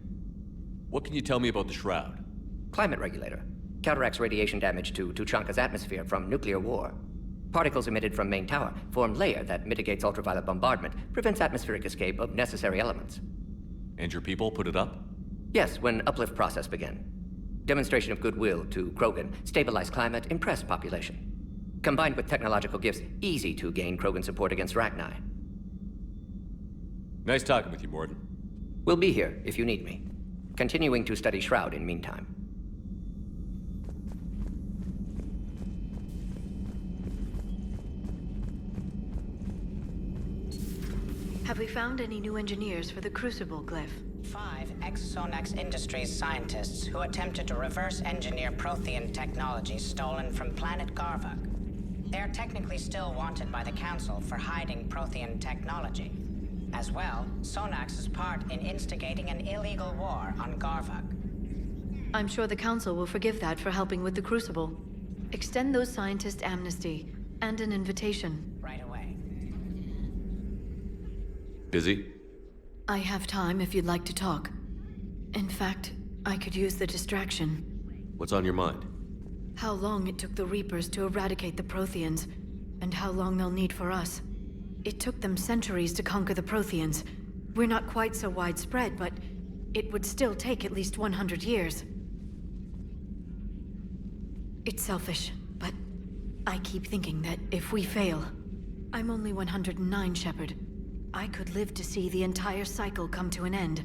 What can you tell me about the Shroud? Climate regulator. Counteracts radiation damage to Tuchanka's atmosphere from nuclear war. Particles emitted from main tower form layer that mitigates ultraviolet bombardment, prevents atmospheric escape of necessary elements. And your people put it up? Yes, when uplift process began. Demonstration of goodwill to Krogan, stabilize climate, impress population. Combined with technological gifts, easy to gain Krogan support against Rachni. Nice talking with you, Mordin. We'll be here if you need me. Continuing to study Shroud in meantime. Have we found any new engineers for the Crucible glyph? 5 ex-Sonax Industries scientists who attempted to reverse engineer Prothean technology stolen from planet Garvuk. They are technically still wanted by the Council for hiding Prothean technology. As well, Sonax's part in instigating an illegal war on Garvuk. I'm sure the Council will forgive that for helping with the Crucible. Extend those scientists amnesty and an invitation. Right away. Busy? I have time if you'd like to talk. In fact, I could use the distraction. What's on your mind? How long it took the Reapers to eradicate the Protheans, and how long they'll need for us. It took them centuries to conquer the Protheans. We're not quite so widespread, but it would still take at least 100 years. It's selfish, but I keep thinking that if we fail... I'm only 109, Shepard. I could live to see the entire cycle come to an end.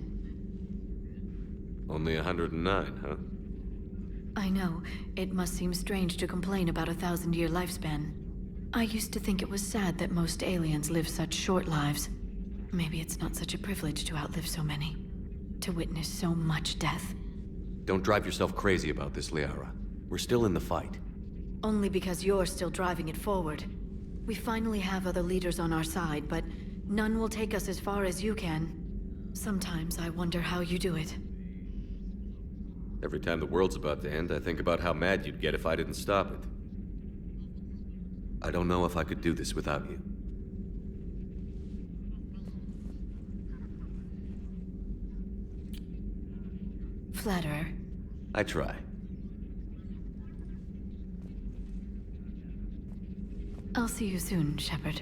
Only 109, huh? I know. It must seem strange to complain about a 1,000-year lifespan. I used to think it was sad that most aliens live such short lives. Maybe it's not such a privilege to outlive so many. To witness so much death. Don't drive yourself crazy about this, Liara. We're still in the fight. Only because you're still driving it forward. We finally have other leaders on our side, but none will take us as far as you can. Sometimes I wonder how you do it. Every time the world's about to end, I think about how mad you'd get if I didn't stop it. I don't know if I could do this without you. Flatterer. I try. I'll see you soon, Shepard.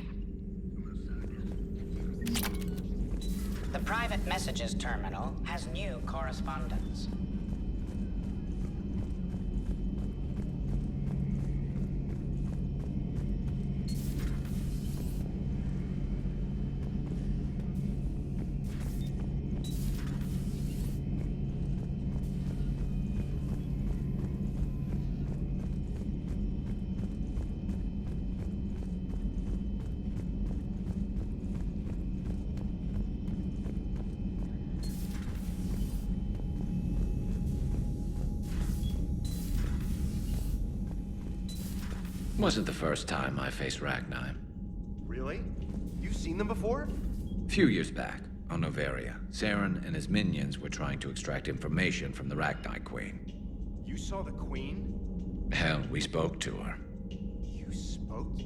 The private messages terminal has new correspondence. Wasn't the first time I faced Rachni. Really? You've seen them before? A few years back, on Noveria, Saren and his minions were trying to extract information from the Rachni Queen. You saw the Queen? Hell, we spoke to her. You spoke?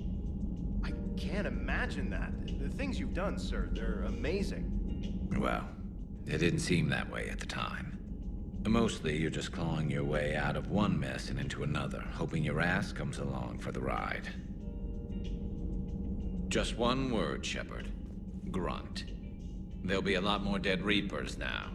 I can't imagine that. The things you've done, sir, they're amazing. Well, it didn't seem that way at the time. Mostly, you're just clawing your way out of one mess and into another, hoping your ass comes along for the ride. Just one word, Shepard. Grunt. There'll be a lot more dead Reapers now.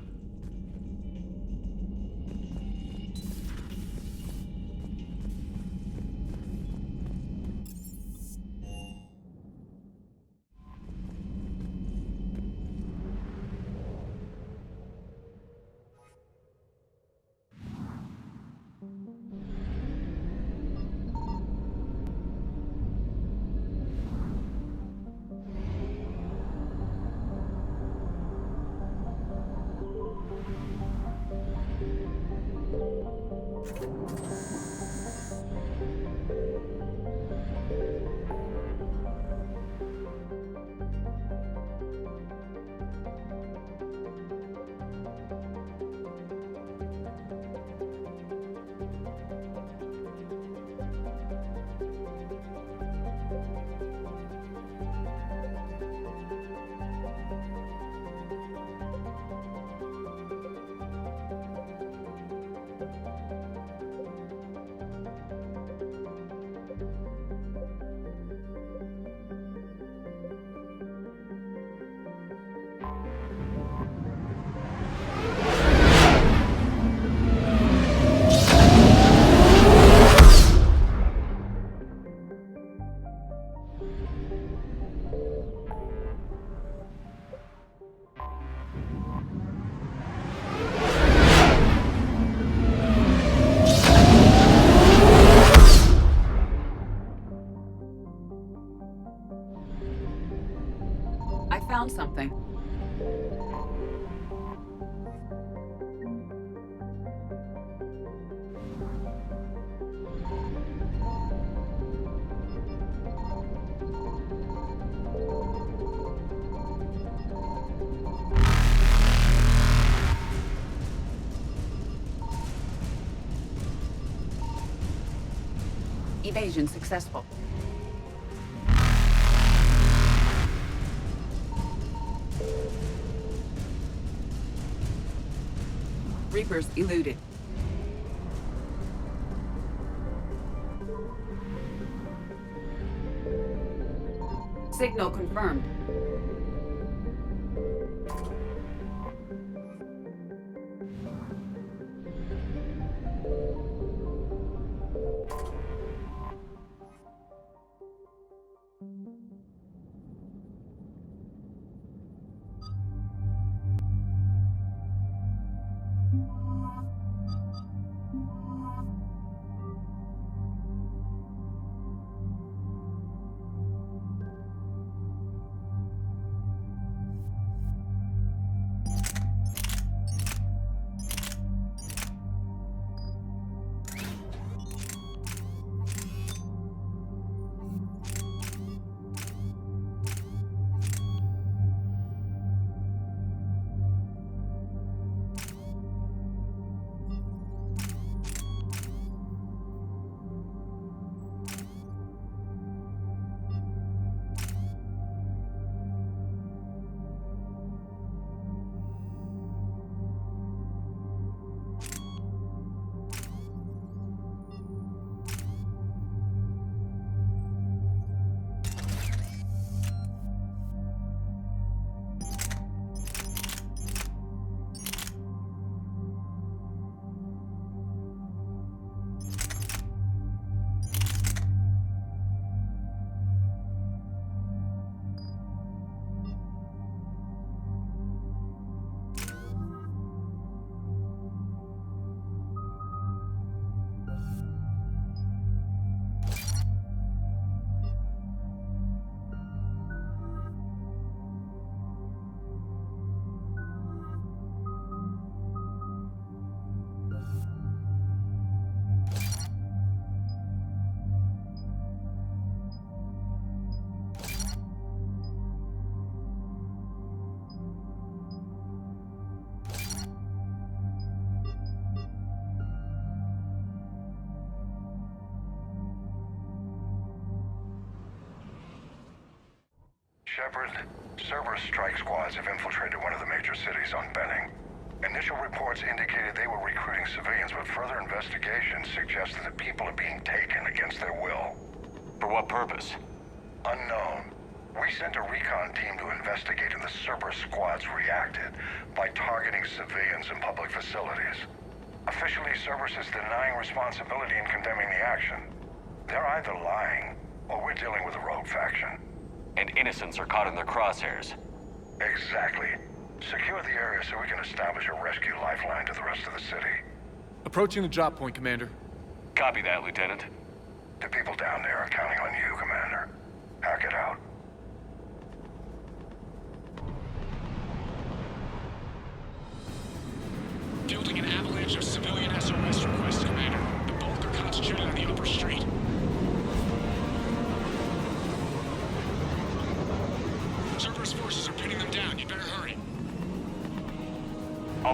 I found something. Evasion successful. Reapers eluded. Signal confirmed. Shepard, Cerberus strike squads have infiltrated one of the major cities on Benning. Initial reports indicated they were recruiting civilians, but further investigation suggested that people are being taken against their will. For what purpose? Unknown. We sent a recon team to investigate, and the Cerberus squads reacted by targeting civilians in public facilities. Officially, Cerberus is denying responsibility and condemning the action. They're either lying, or we're dealing with a rogue faction. And innocents are caught in their crosshairs. Exactly. Secure the area so we can establish a rescue lifeline to the rest of the city. Approaching the drop point, Commander. Copy that, Lieutenant. The people down there are counting on you, Commander. Hack it out. Fielding an avalanche of civilian SOS requests, Commander.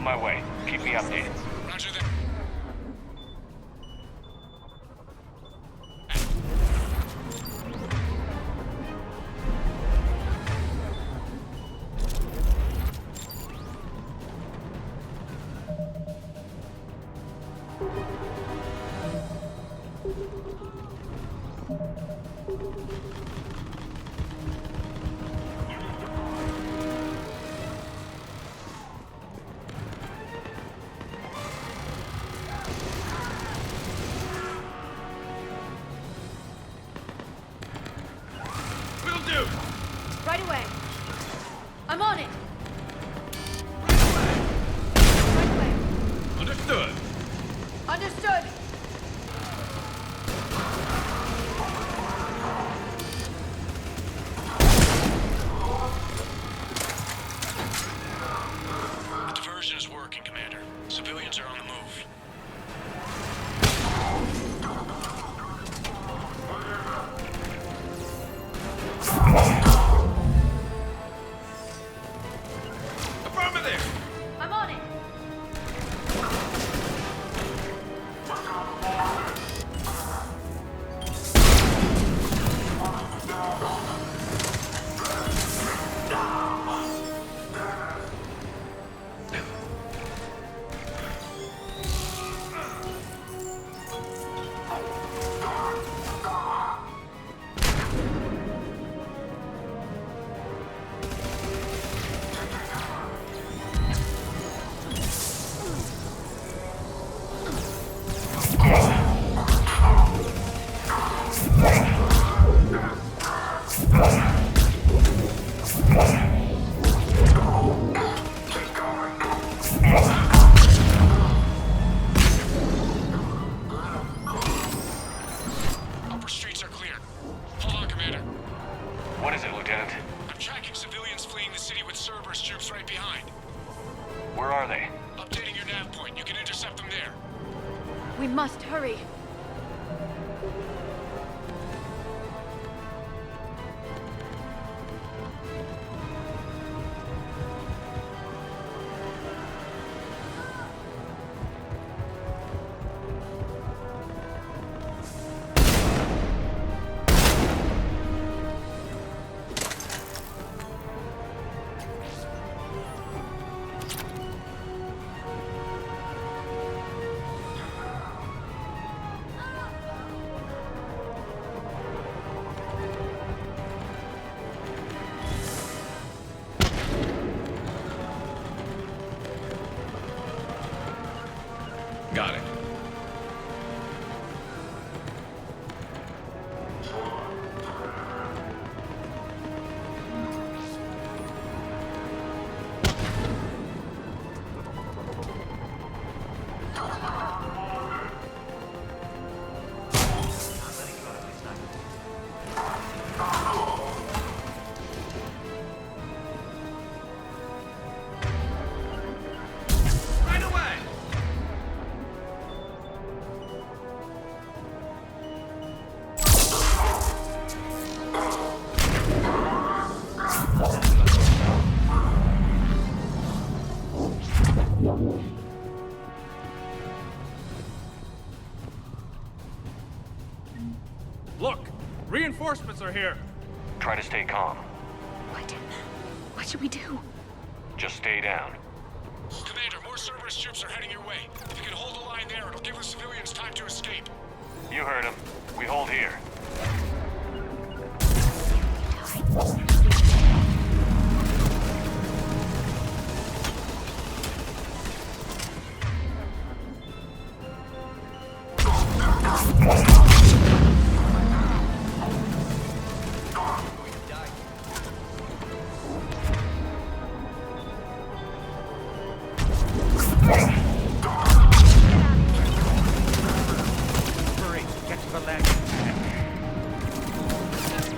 On my way. Keep me updated. Roger that. Right away. I'm on it. Understood. Understood. The diversion is working, Commander. Civilians are on the move. Affirmative! I'm on it. Upper streets are clear. Hold on, Commander. What is it, Lieutenant? I'm tracking civilians fleeing the city with Cerberus troops right behind. Where are they? Updating your nav point. You can intercept them there. We must hurry. Got it. Right away! Look! Reinforcements are here! Try to stay calm. What should we do? Just stay down. Commander, more Cerberus troops are heading your way. If you can hold the line there, it'll give the civilians time to escape. You heard him. We hold here. Hurry! Get to the landing pad.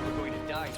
We're going to die.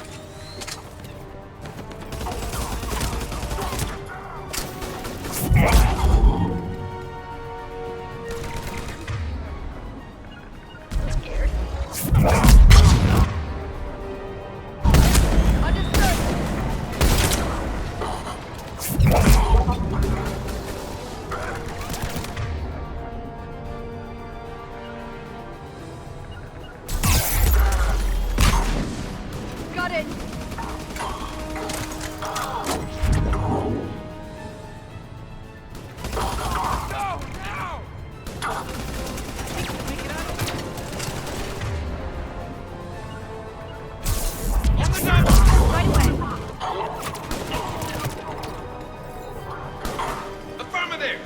Affirmative!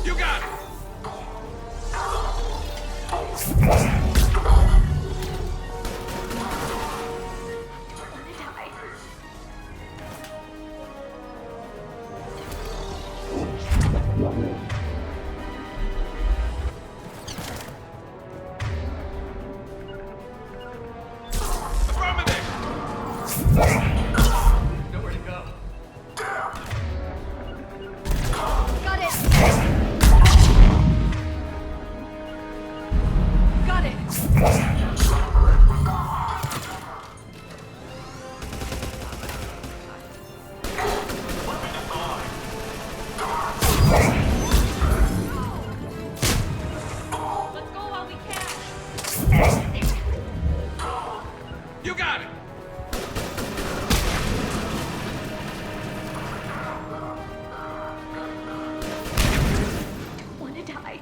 You got it! Nowhere to go. Got it! Got it! Let's go while we can. You got it! Wanna die?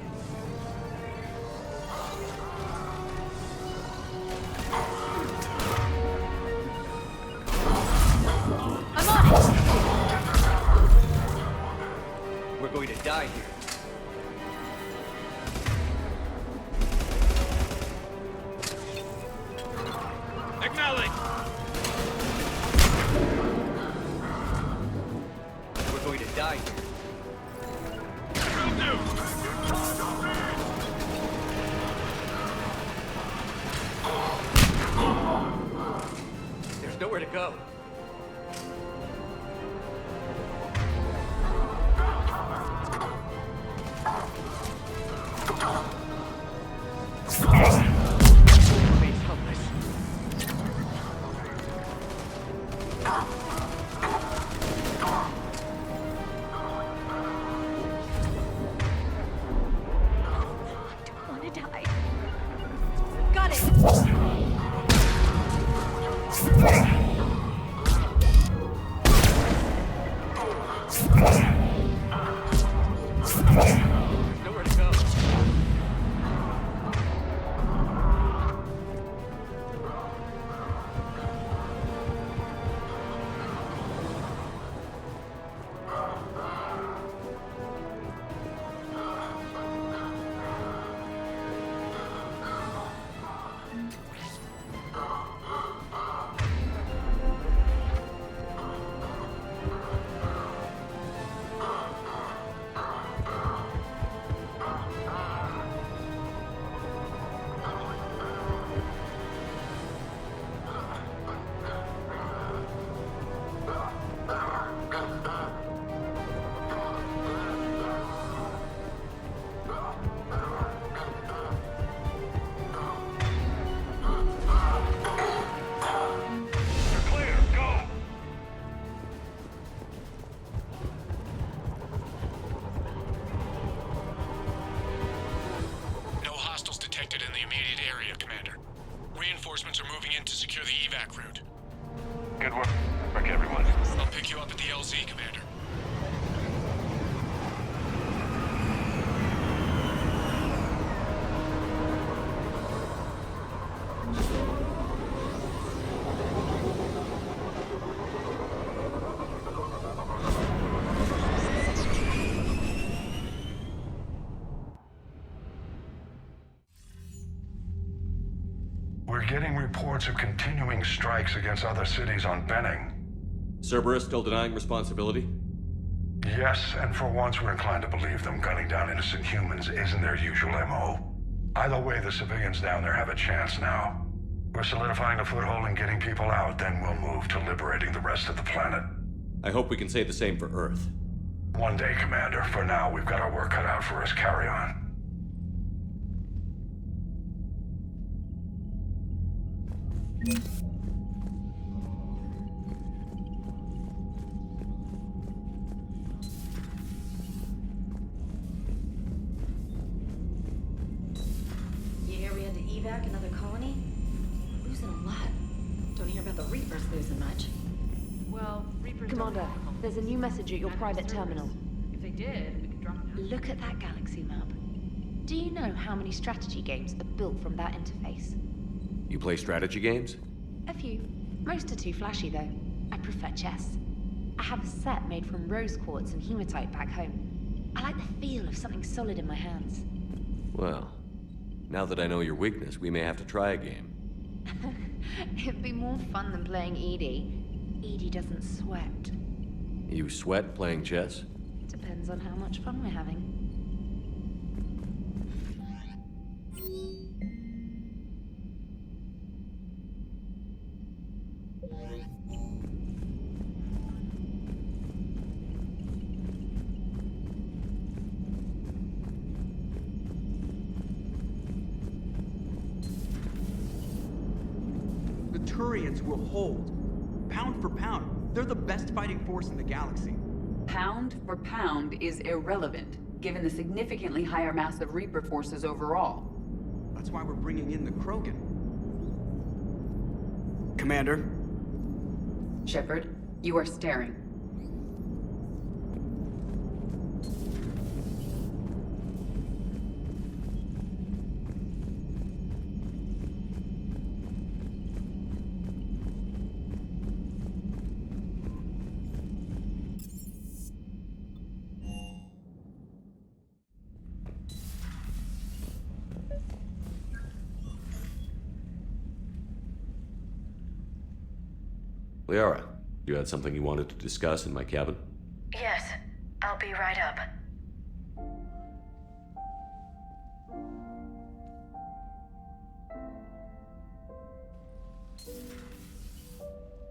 I'm on it. We're going to die here. Acknowledge! We're going to die here. There's nowhere to go. Please help us. Wanna die? Got it! There's nowhere to go. You're clear. Go! No hostiles detected in the immediate area, Commander. Reinforcements are moving in to secure the evac route. Good work, everyone. I'll pick you up at the LZ, Commander. We're getting reports of continuing strikes against other cities on Benning. Cerberus still denying responsibility? Yes, and for once we're inclined to believe them. Gunning down innocent humans isn't their usual MO. Either way, the civilians down there have a chance now. We're solidifying a foothold and getting people out, then we'll move to liberating the rest of the planet. I hope we can say the same for Earth. One day, Commander. For now, we've got our work cut out for us. Carry on. You hear we had to evac another colony? We're losing a lot. Don't hear about the Reapers losing much. Well, Reapers Commander, don't... there's a new message at your private terminal. If they did, we could drop it down. Look at that galaxy map. Do you know how many strategy games are built from that interface? You play strategy games? A few. Most are too flashy, though. I prefer chess. I have a set made from rose quartz and hematite back home. I like the feel of something solid in my hands. Well, now that I know your weakness, we may have to try a game. It'd be more fun than playing Edie. Edie doesn't sweat. You sweat playing chess? Depends on how much fun we're having. The Turians will hold. Pound for pound. They're the best fighting force in the galaxy. Pound for pound is irrelevant, given the significantly higher mass of Reaper forces overall. That's why we're bringing in the Krogan. Commander? Shepard, you are staring. Liara, you had something you wanted to discuss in my cabin? Yes, I'll be right up.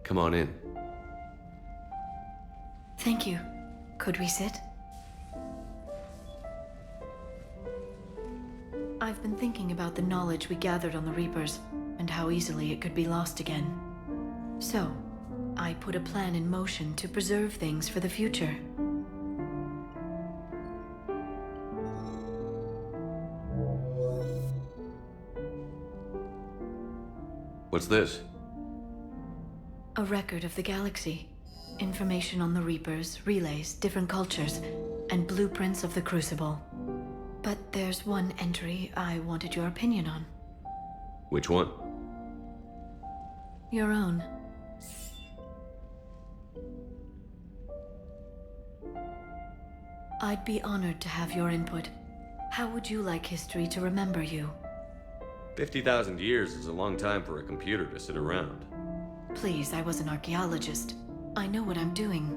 Come on in. Thank you. Could we sit? I've been thinking about the knowledge we gathered on the Reapers, and how easily it could be lost again. So, I put a plan in motion to preserve things for the future. What's this? A record of the galaxy. Information on the Reapers, relays, different cultures, and blueprints of the Crucible. But there's one entry I wanted your opinion on. Which one? Your own. I'd be honored to have your input. How would you like history to remember you? 50,000 years is a long time for a computer to sit around. Please, I was an archaeologist. I know what I'm doing.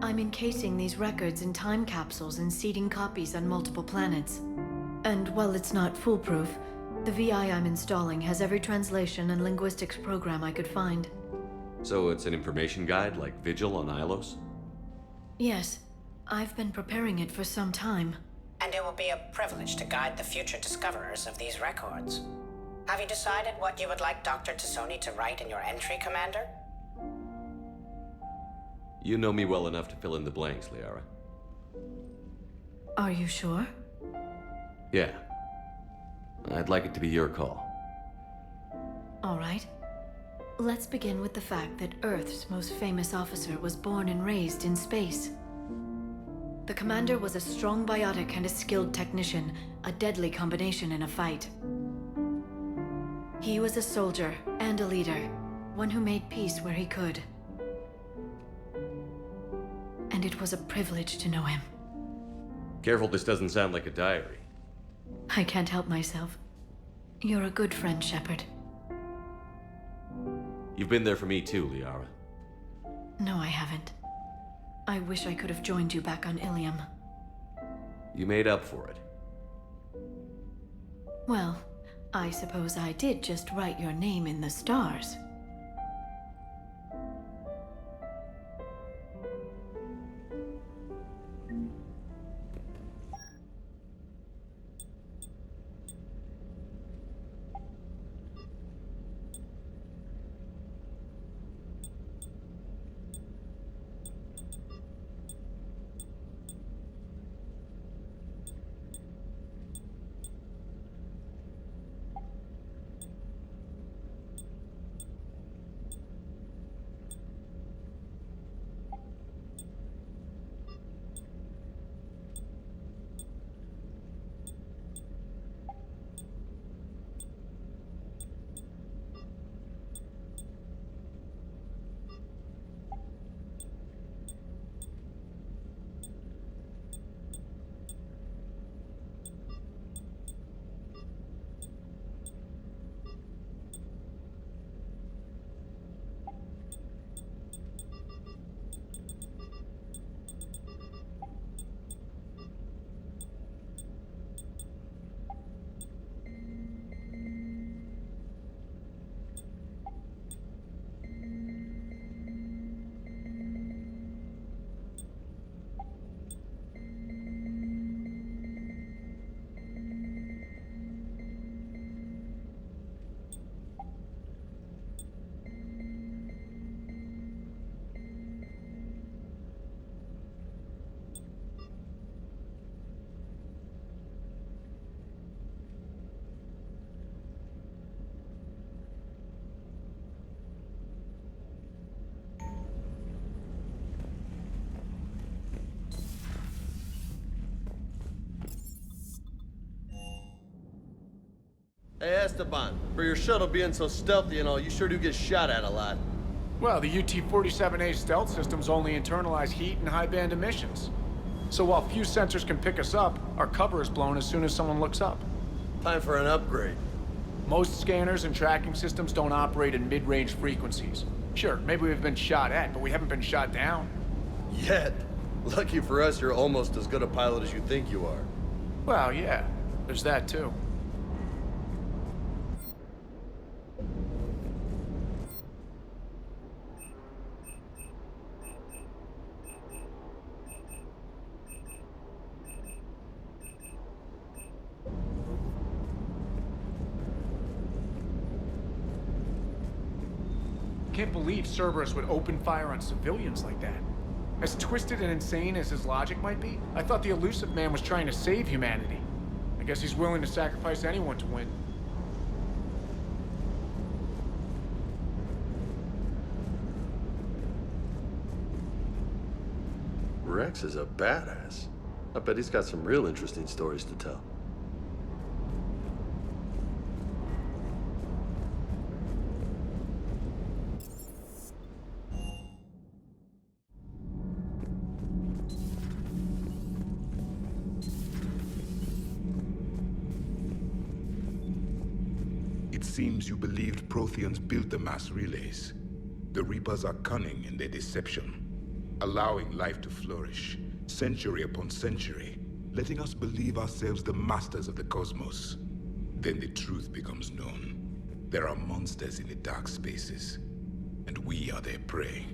I'm encasing these records in time capsules and seeding copies on multiple planets. And while it's not foolproof, the VI I'm installing has every translation and linguistics program I could find. So it's an information guide like Vigil on Ilos? Yes. I've been preparing it for some time. And it will be a privilege to guide the future discoverers of these records. Have you decided what you would like Dr. T'Soni to write in your entry, Commander? You know me well enough to fill in the blanks, Liara. Are you sure? Yeah. I'd like it to be your call. All right. Let's begin with the fact that Earth's most famous officer was born and raised in space. The commander was a strong biotic and a skilled technician, a deadly combination in a fight. He was a soldier and a leader, one who made peace where he could. And it was a privilege to know him. Careful, this doesn't sound like a diary. I can't help myself. You're a good friend, Shepard. You've been there for me too, Liara. No, I haven't. I wish I could have joined you back on Ilium. You made up for it. Well, I suppose I did just write your name in the stars. Hey, Esteban, for your shuttle being so stealthy and all, you sure do get shot at a lot. Well, the UT-47A stealth systems only internalize heat and high-band emissions. So while few sensors can pick us up, our cover is blown as soon as someone looks up. Time for an upgrade. Most scanners and tracking systems don't operate in mid-range frequencies. Sure, maybe we've been shot at, but we haven't been shot down. Yet. Lucky for us, you're almost as good a pilot as you think you are. Well, yeah, there's that too. Can't believe Cerberus would open fire on civilians like that. As twisted and insane as his logic might be, I thought the Elusive Man was trying to save humanity. I guess he's willing to sacrifice anyone to win. Rex is a badass. I bet he's got some real interesting stories to tell. It seems you believed Protheans built the mass relays. The Reapers are cunning in their deception, allowing life to flourish, century upon century, letting us believe ourselves the masters of the cosmos. Then the truth becomes known. There are monsters in the dark spaces, and we are their prey.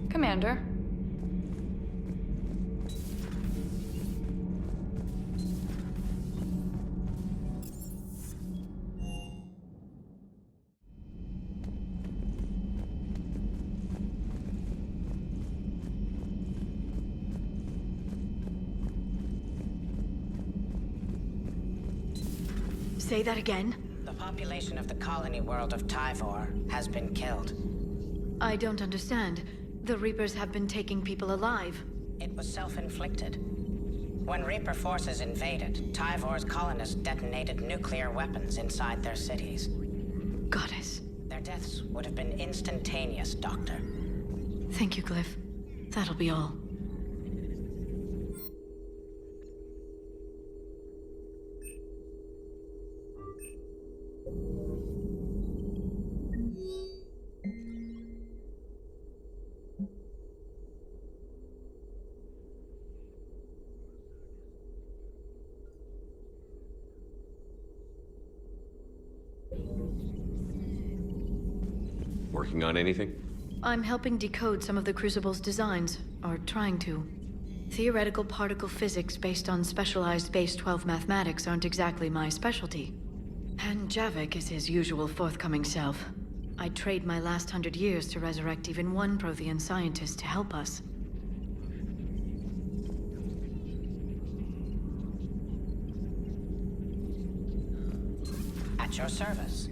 Commander. Say that again? The population of the colony world of Tyvor has been killed. I don't understand. The Reapers have been taking people alive. It was self-inflicted. When Reaper forces invaded, Tyvor's colonists detonated nuclear weapons inside their cities. Goddess. Their deaths would have been instantaneous, Doctor. Thank you, Glyph. That'll be all. Working on anything? I'm helping decode some of the Crucible's designs, or trying to. Theoretical particle physics based on specialized Base 12 mathematics aren't exactly my specialty. And Javik is his usual forthcoming self. I'd trade my last 100 years to resurrect even one Prothean scientist to help us. At your service.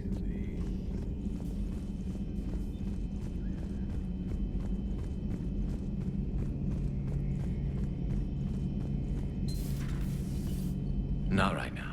Not right now.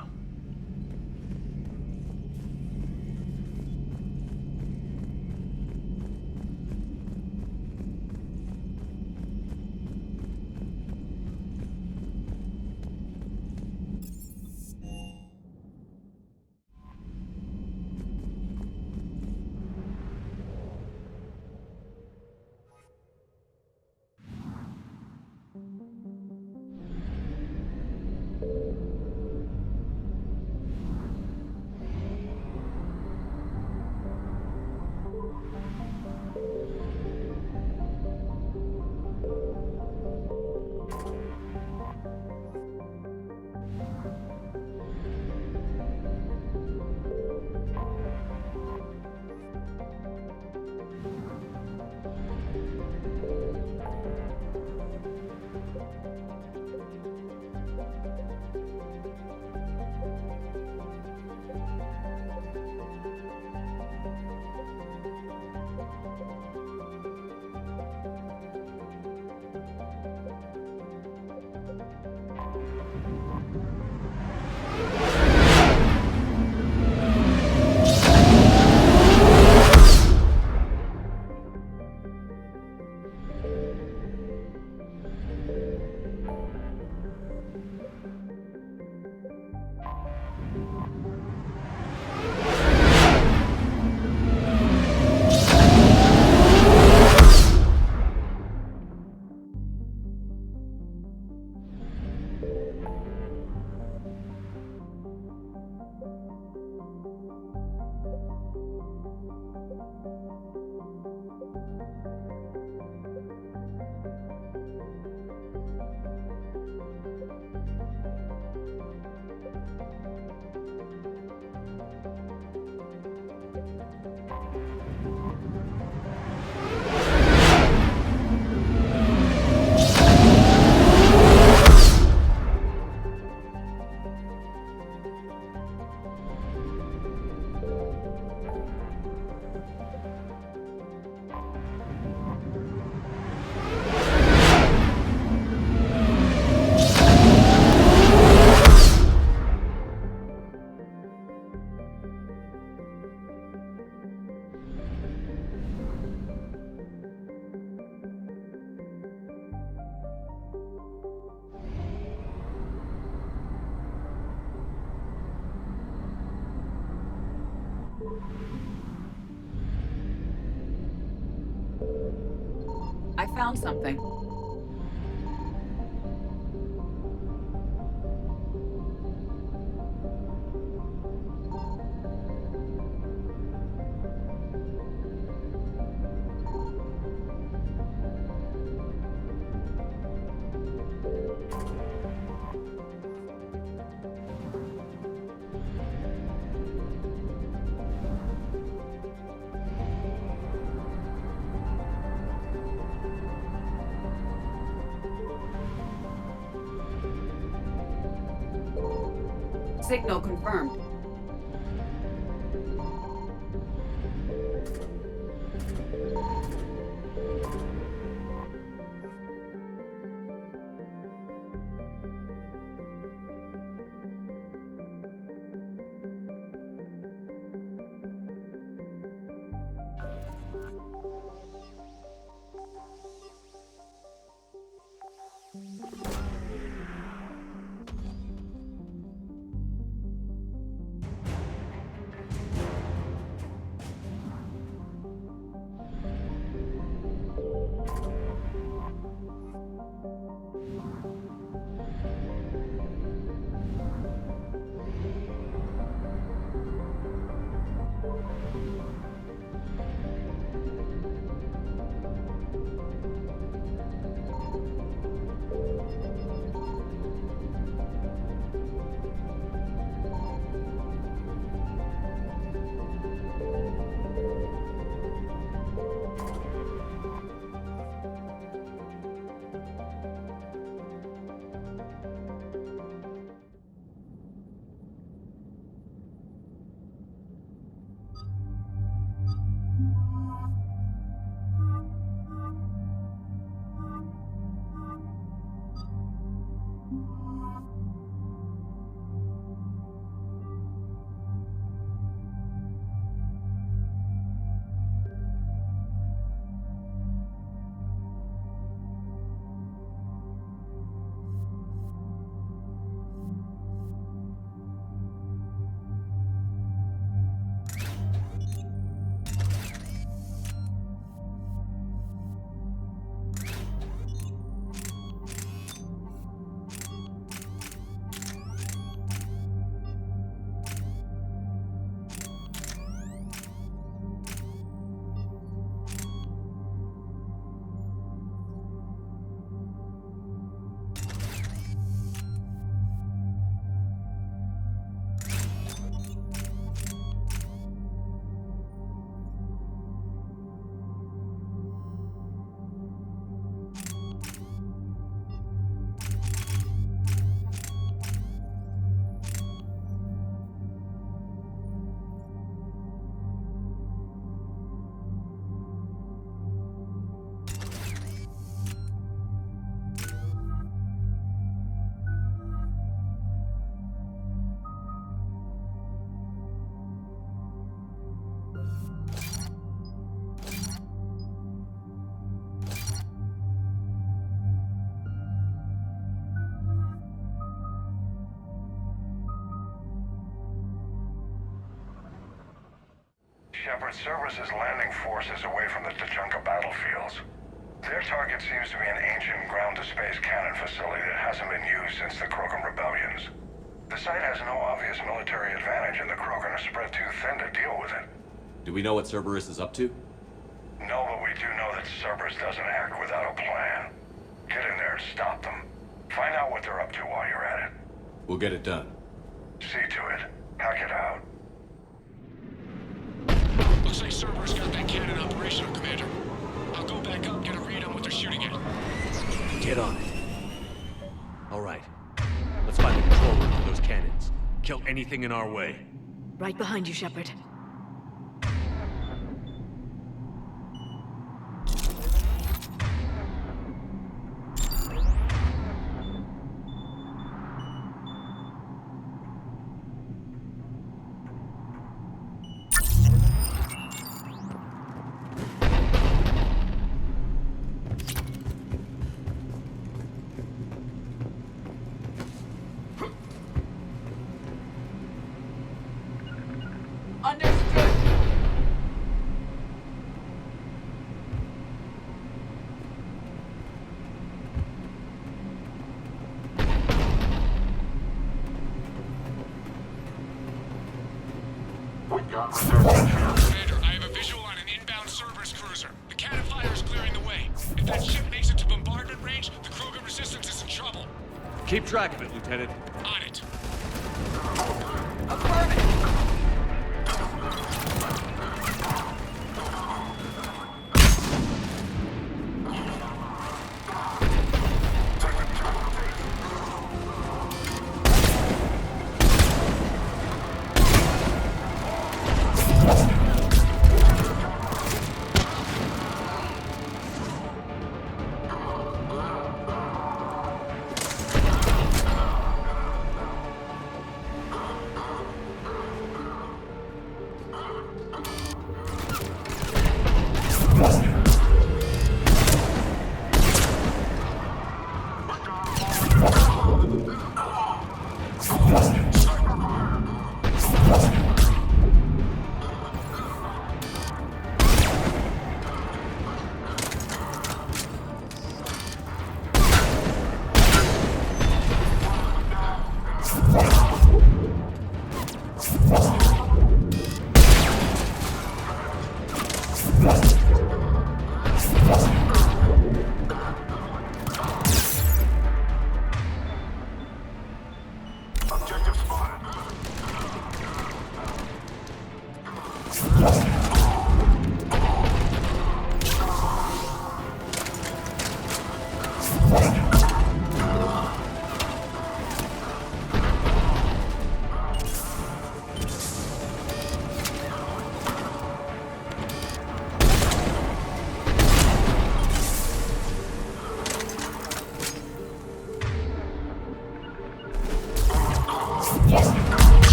I found something. Signal confirmed. Shepard, Cerberus' landing force is away from the Tuchanka battlefields. Their target seems to be an ancient ground-to-space cannon facility that hasn't been used since the Krogan rebellions. The site has no obvious military advantage, and the Krogan are spread too thin to deal with it. Do we know what Cerberus is up to? No, but we do know that Cerberus doesn't act without a plan. Get in there and stop them. Find out what they're up to while you're at it. We'll get it done. See to it. Hack it out. Looks like Cerberus got that cannon operational, Commander. I'll go back up, get a read on what they're shooting at. Get on it. All right. Let's find the control room for those cannons. Kill anything in our way. Right behind you, Shepard. Commander, I have a visual on an inbound Cerberus cruiser. The cannon fire is clearing the way. If that ship makes it to bombardment range, the Krogan resistance is in trouble. Keep track of it, Lieutenant. On it.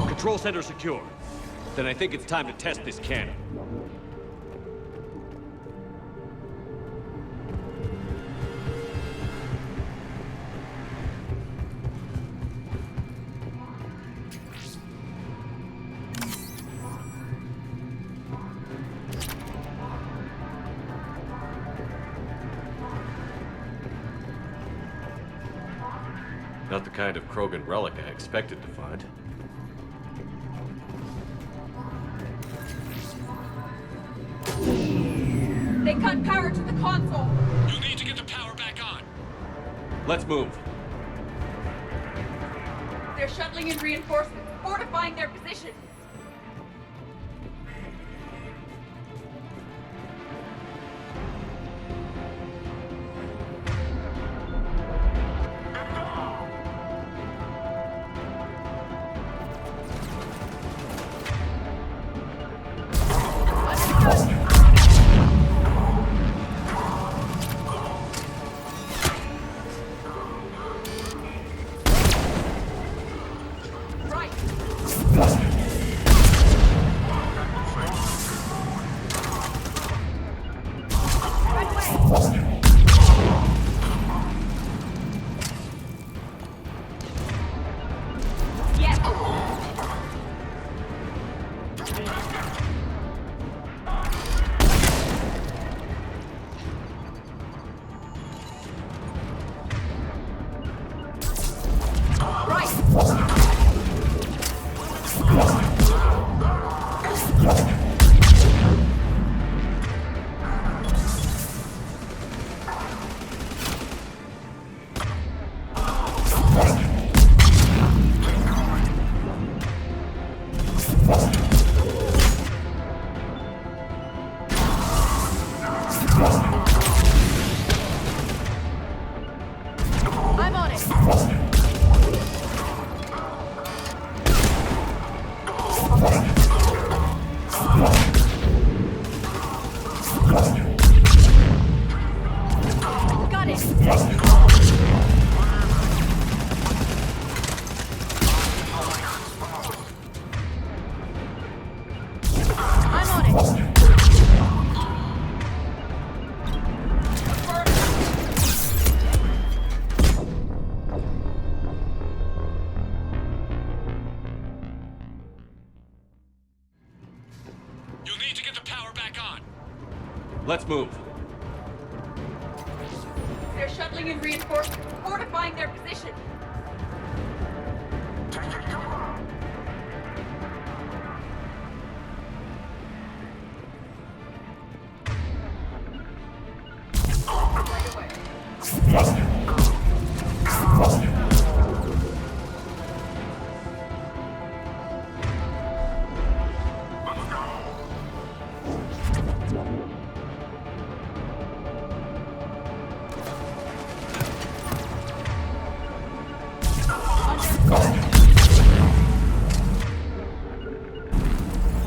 Control center secure. Then I think it's time to test this cannon. Not the kind of Krogan relic I expected to find. They cut power to the console. You'll need to get the power back on. Let's move. They're shuttling in reinforcements, fortifying their position. I'm on it. Got it. I'm on it. You'll need to get the power back on. Let's move. They're shuttling in reinforcements, fortifying their position.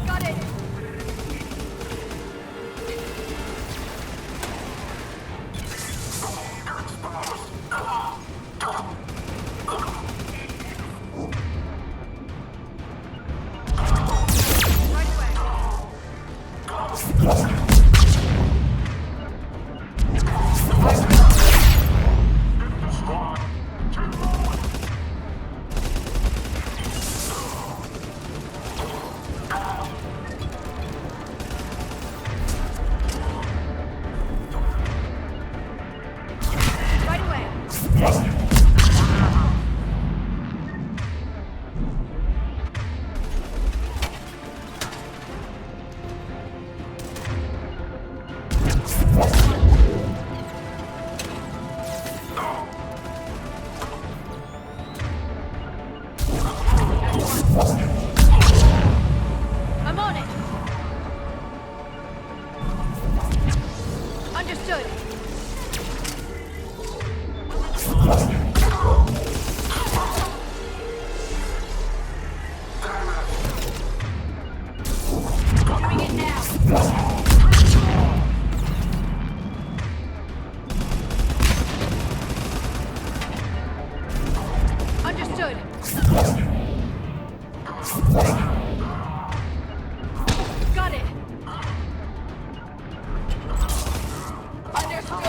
Got it. Right away. I'm on it. Understood. Doing it now. Understood. Got it. Understood.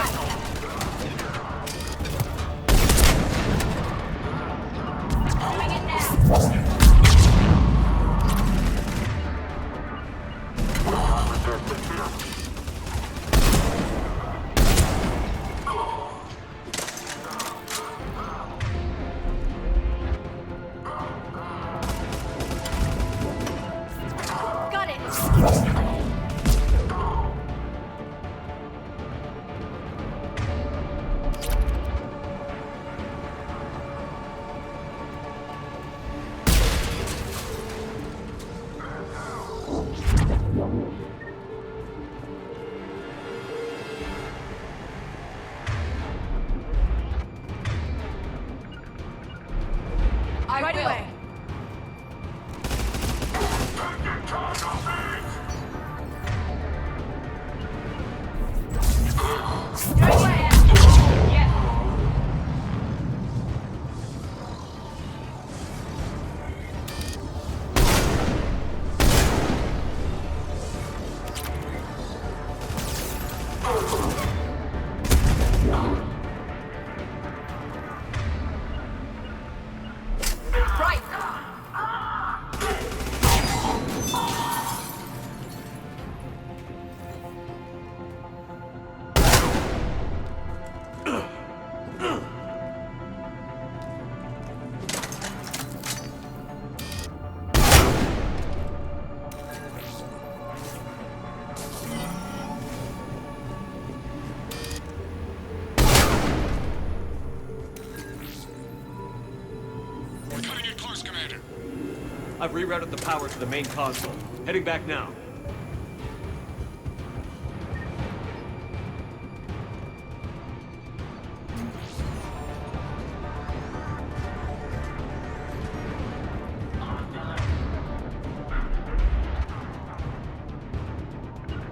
I've rerouted the power to the main console. Heading back now.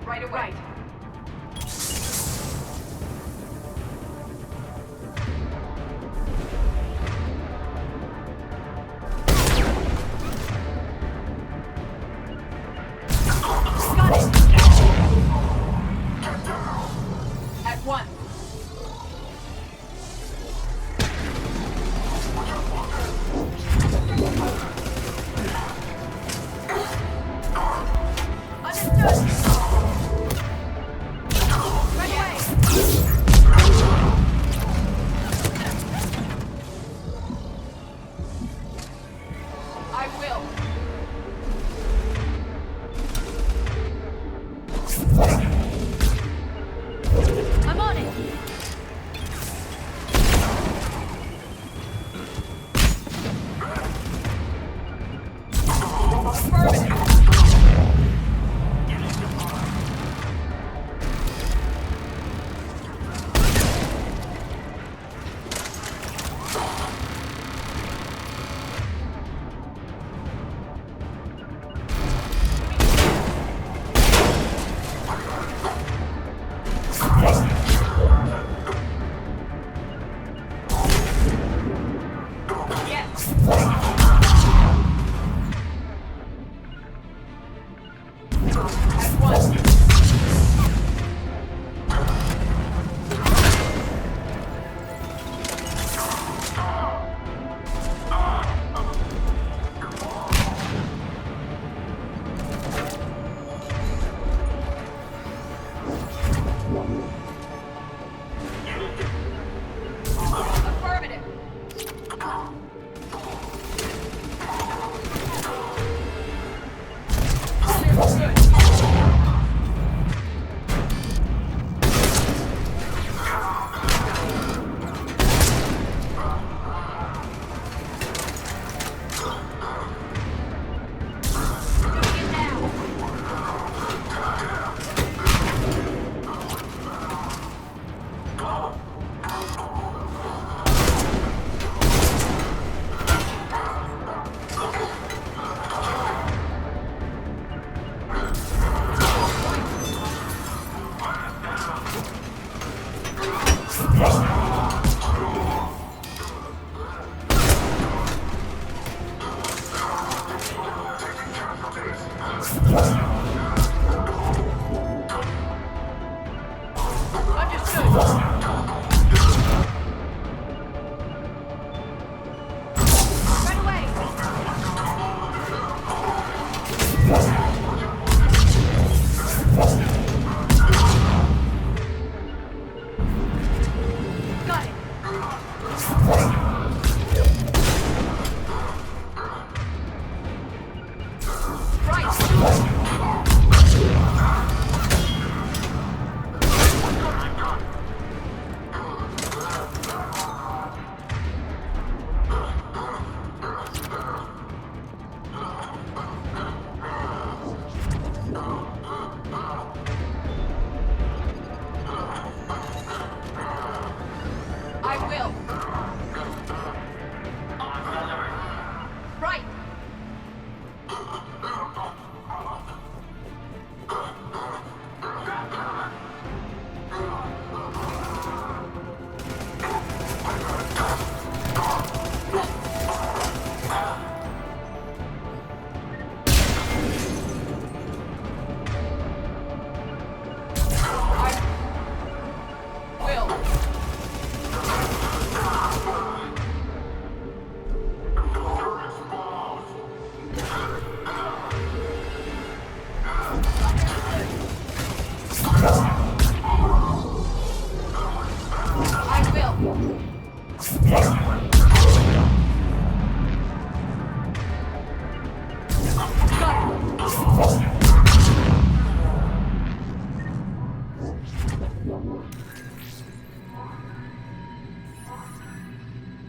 Right away.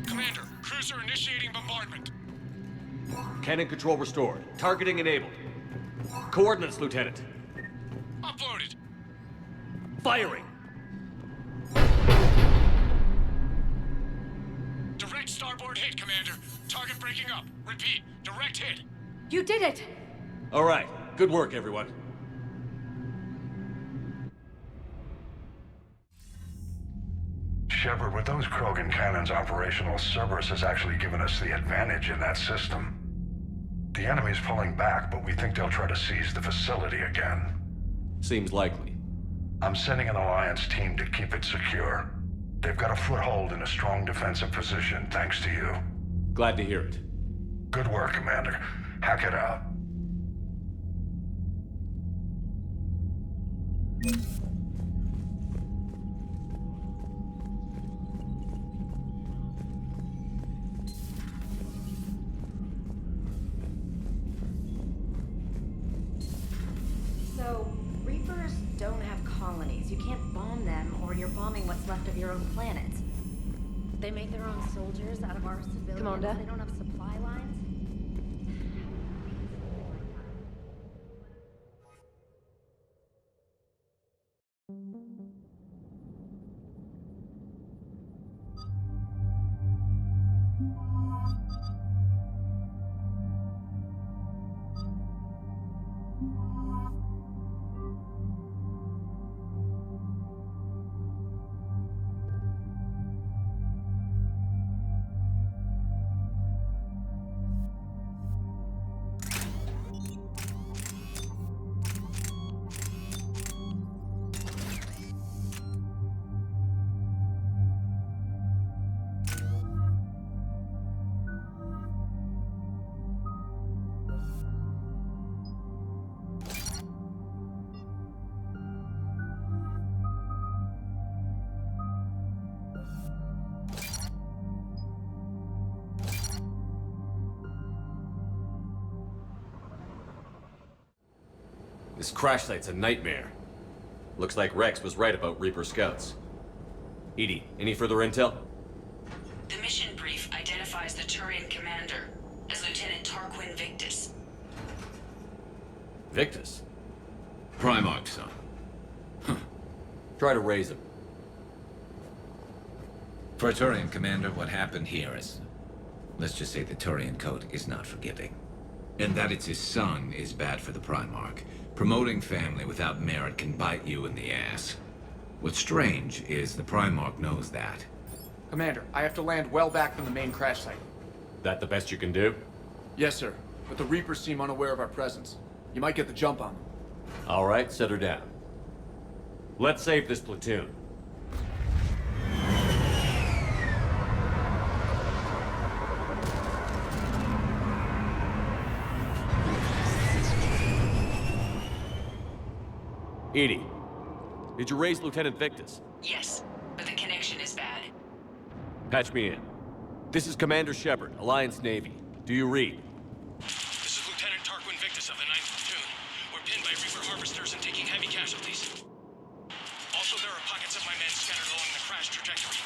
Commander, cruiser initiating bombardment. Cannon control restored. Targeting enabled. Coordinates, Lieutenant. Uploaded. Firing! Direct starboard hit, Commander. Target breaking up. Repeat, direct hit. You did it! All right. Good work, everyone. Shepard, with those Krogan cannons operational, Cerberus has actually given us the advantage in that system. The enemy's pulling back, but we think they'll try to seize the facility again. Seems likely. I'm sending an Alliance team to keep it secure. They've got a foothold in a strong defensive position, thanks to you. Glad to hear it. Good work, Commander. Hack it out. So, Reapers don't have colonies. You can't bomb them, or you're bombing what's left of your own planet. They make their own soldiers out of our civilians. Commander? They don't have supply lines. This crash site's a nightmare. Looks like Rex was right about Reaper scouts. EDI, any further intel? The mission brief identifies the Turian commander as Lieutenant Tarquin Victus. Victus? Primarch, son. Try to raise him. For a Turian commander, what happened here is... Let's just say the Turian code is not forgiving. And that it's his son is bad for the Primarch. Promoting family without merit can bite you in the ass. What's strange is the Primarch knows that. Commander, I have to land well back from the main crash site. That the best you can do? Yes, sir. But the Reapers seem unaware of our presence. You might get the jump on them. All right, set her down. Let's save this platoon. EDI, did you raise Lieutenant Victus? Yes, but the connection is bad. Patch me in. This is Commander Shepard, Alliance Navy. Do you read? This is Lieutenant Tarquin Victus of the 9th Platoon. We're pinned by Reaper harvesters and taking heavy casualties. Also, there are pockets of my men scattered along the crash trajectory.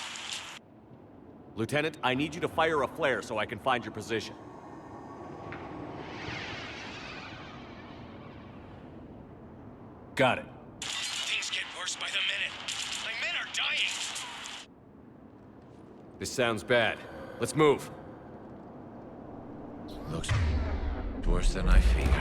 Lieutenant, I need you to fire a flare so I can find your position. Got it. Things get worse by the minute. My men are dying! This sounds bad. Let's move. Looks worse than I figured.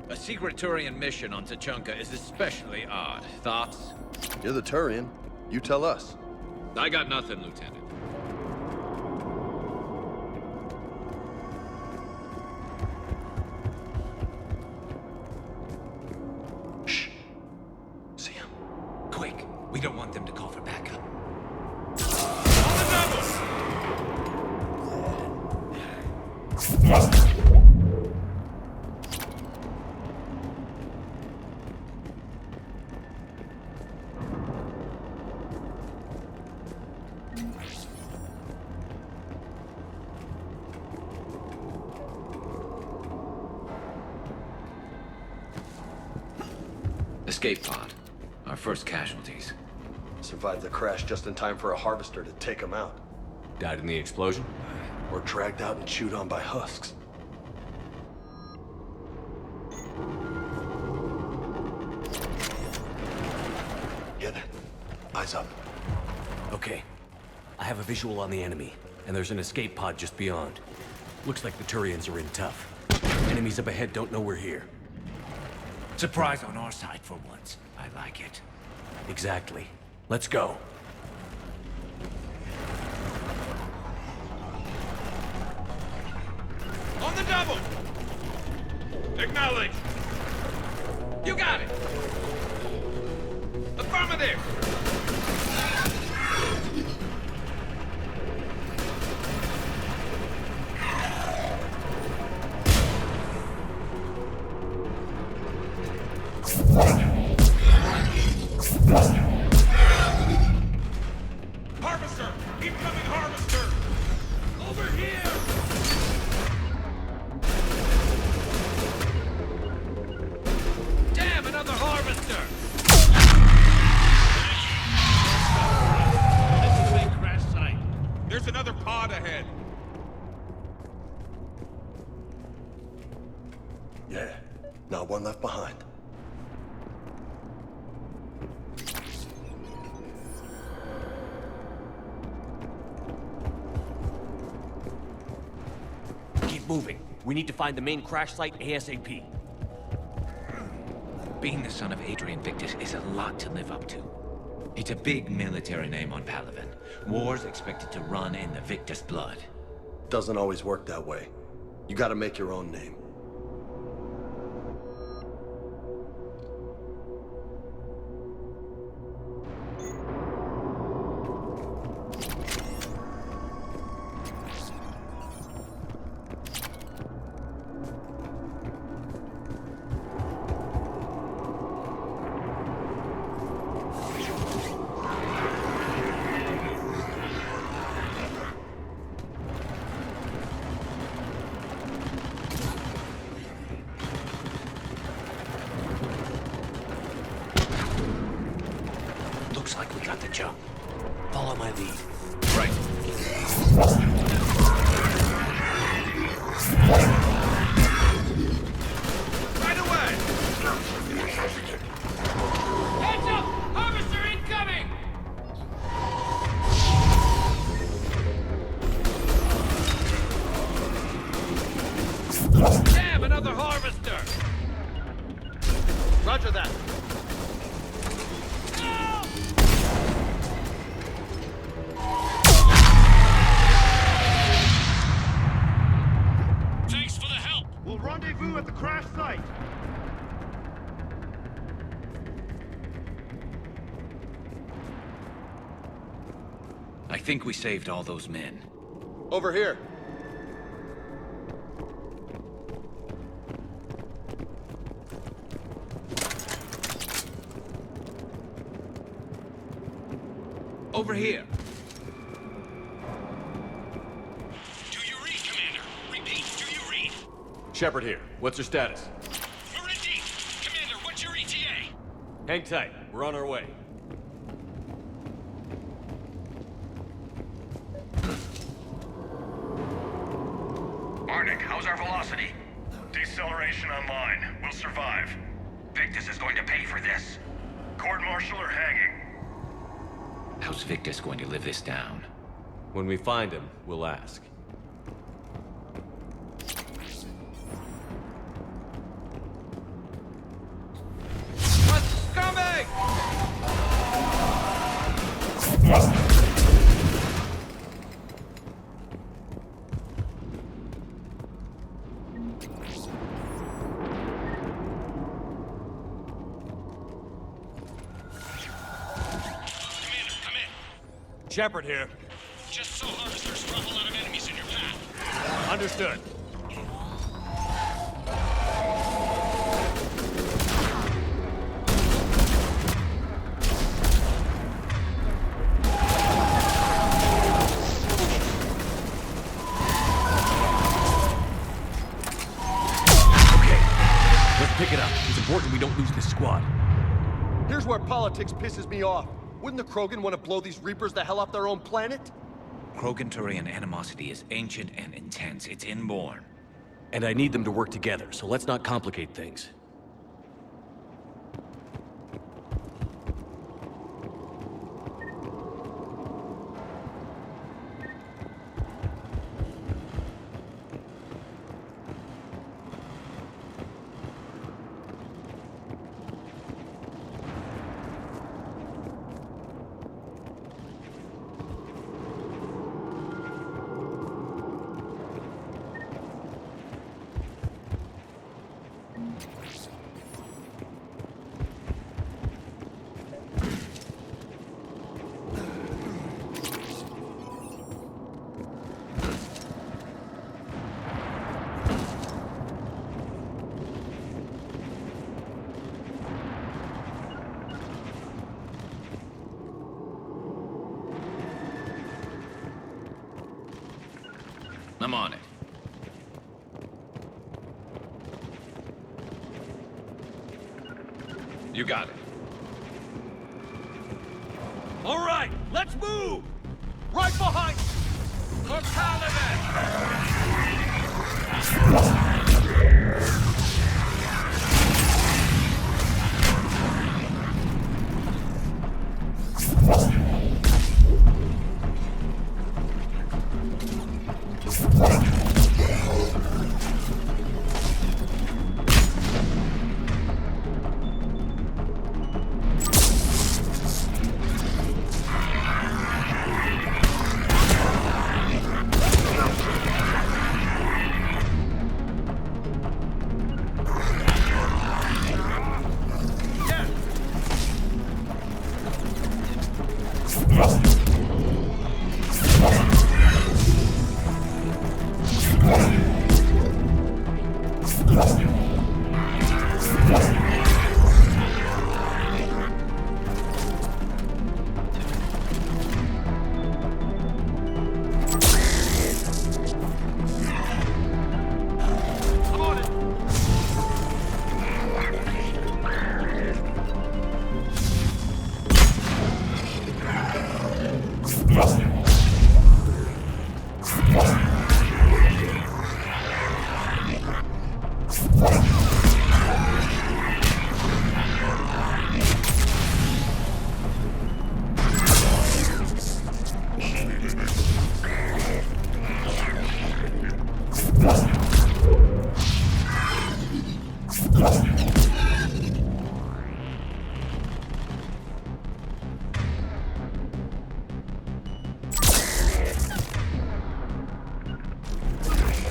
A secret Turian mission on Tuchanka is especially odd. Thoughts? You're the Turian. You tell us. I got nothing, Lieutenant. Shh. See him. Quick. We don't want them to call for backup. escape pod. Our first casualties. Survived the crash just in time for a harvester to take them out. Died in the explosion? Or dragged out and chewed on by husks. Yeah, there. Eyes up. Okay. I have a visual on the enemy, and there's an escape pod just beyond. Looks like the Turians are in tough. Enemies up ahead don't know we're here. Surprise on our side for once. I like it. Exactly. Let's go. On the double! Acknowledge! You got it! Affirmative! Harvester! Incoming harvester! Over here! Damn, another harvester! This is the main crash site. There's another pod ahead. Yeah, not one left behind. Keep moving. We need to find the main crash site ASAP. Being the son of Adrian Victus is a lot to live up to. It's a big military name on Palaven. War's expected to run in the Victus blood. Doesn't always work that way. You gotta make your own name. Looks like we got the jump. Follow my lead. Right. Right away! Heads up! Harvester incoming! Damn, another harvester! Roger that. Thanks for the help. We'll rendezvous at the crash site. I think we saved all those men. Over here. Over here. Do you read, Commander? Repeat, do you read? Shepard here. What's your status? We're in deep. Commander, what's your ETA? Hang tight. We're on our way. Arnik, how's our velocity? Deceleration online. We'll survive. Victus is going to pay for this. Court-martial or hanging? How's Victus going to live this down? When we find him, we'll ask. What's coming? Shepard here. Just so harvesters drop a lot of enemies in your path. Understood. Okay, let's pick it up. It's important we don't lose this squad. politics pisses me off. Wouldn't the Krogan want to blow these Reapers the hell off their own planet? Krogan-Turian animosity is ancient and intense. It's inborn. And I need them to work together, so let's not complicate things. I'm on it. You got it. All right, let's move! Right behind you! For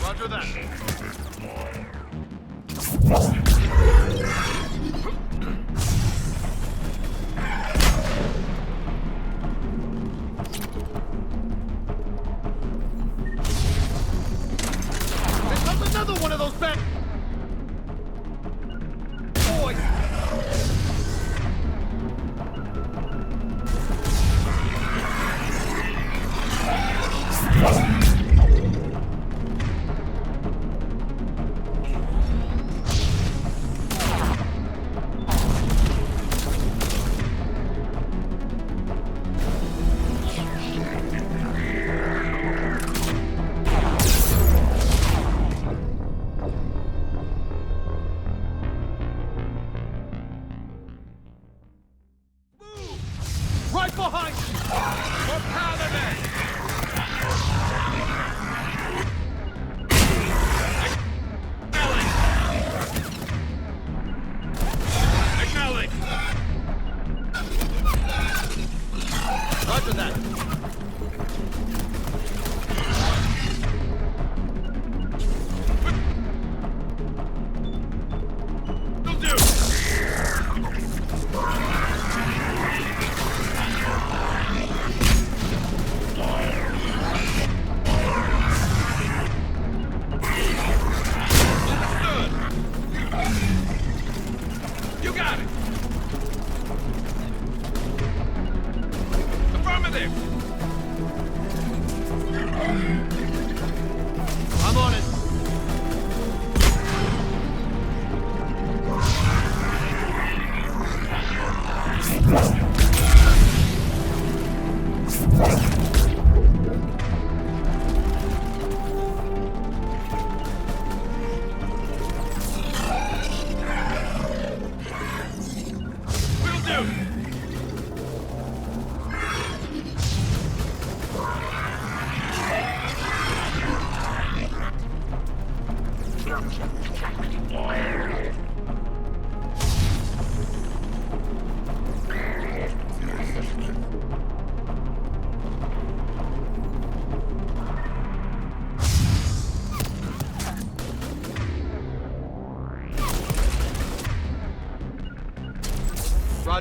Roger that. There comes another one of those bad boys. Right behind you! For Paladin! Acknowledge! Roger that. Will do! You got it! Affirmative! I'm on it.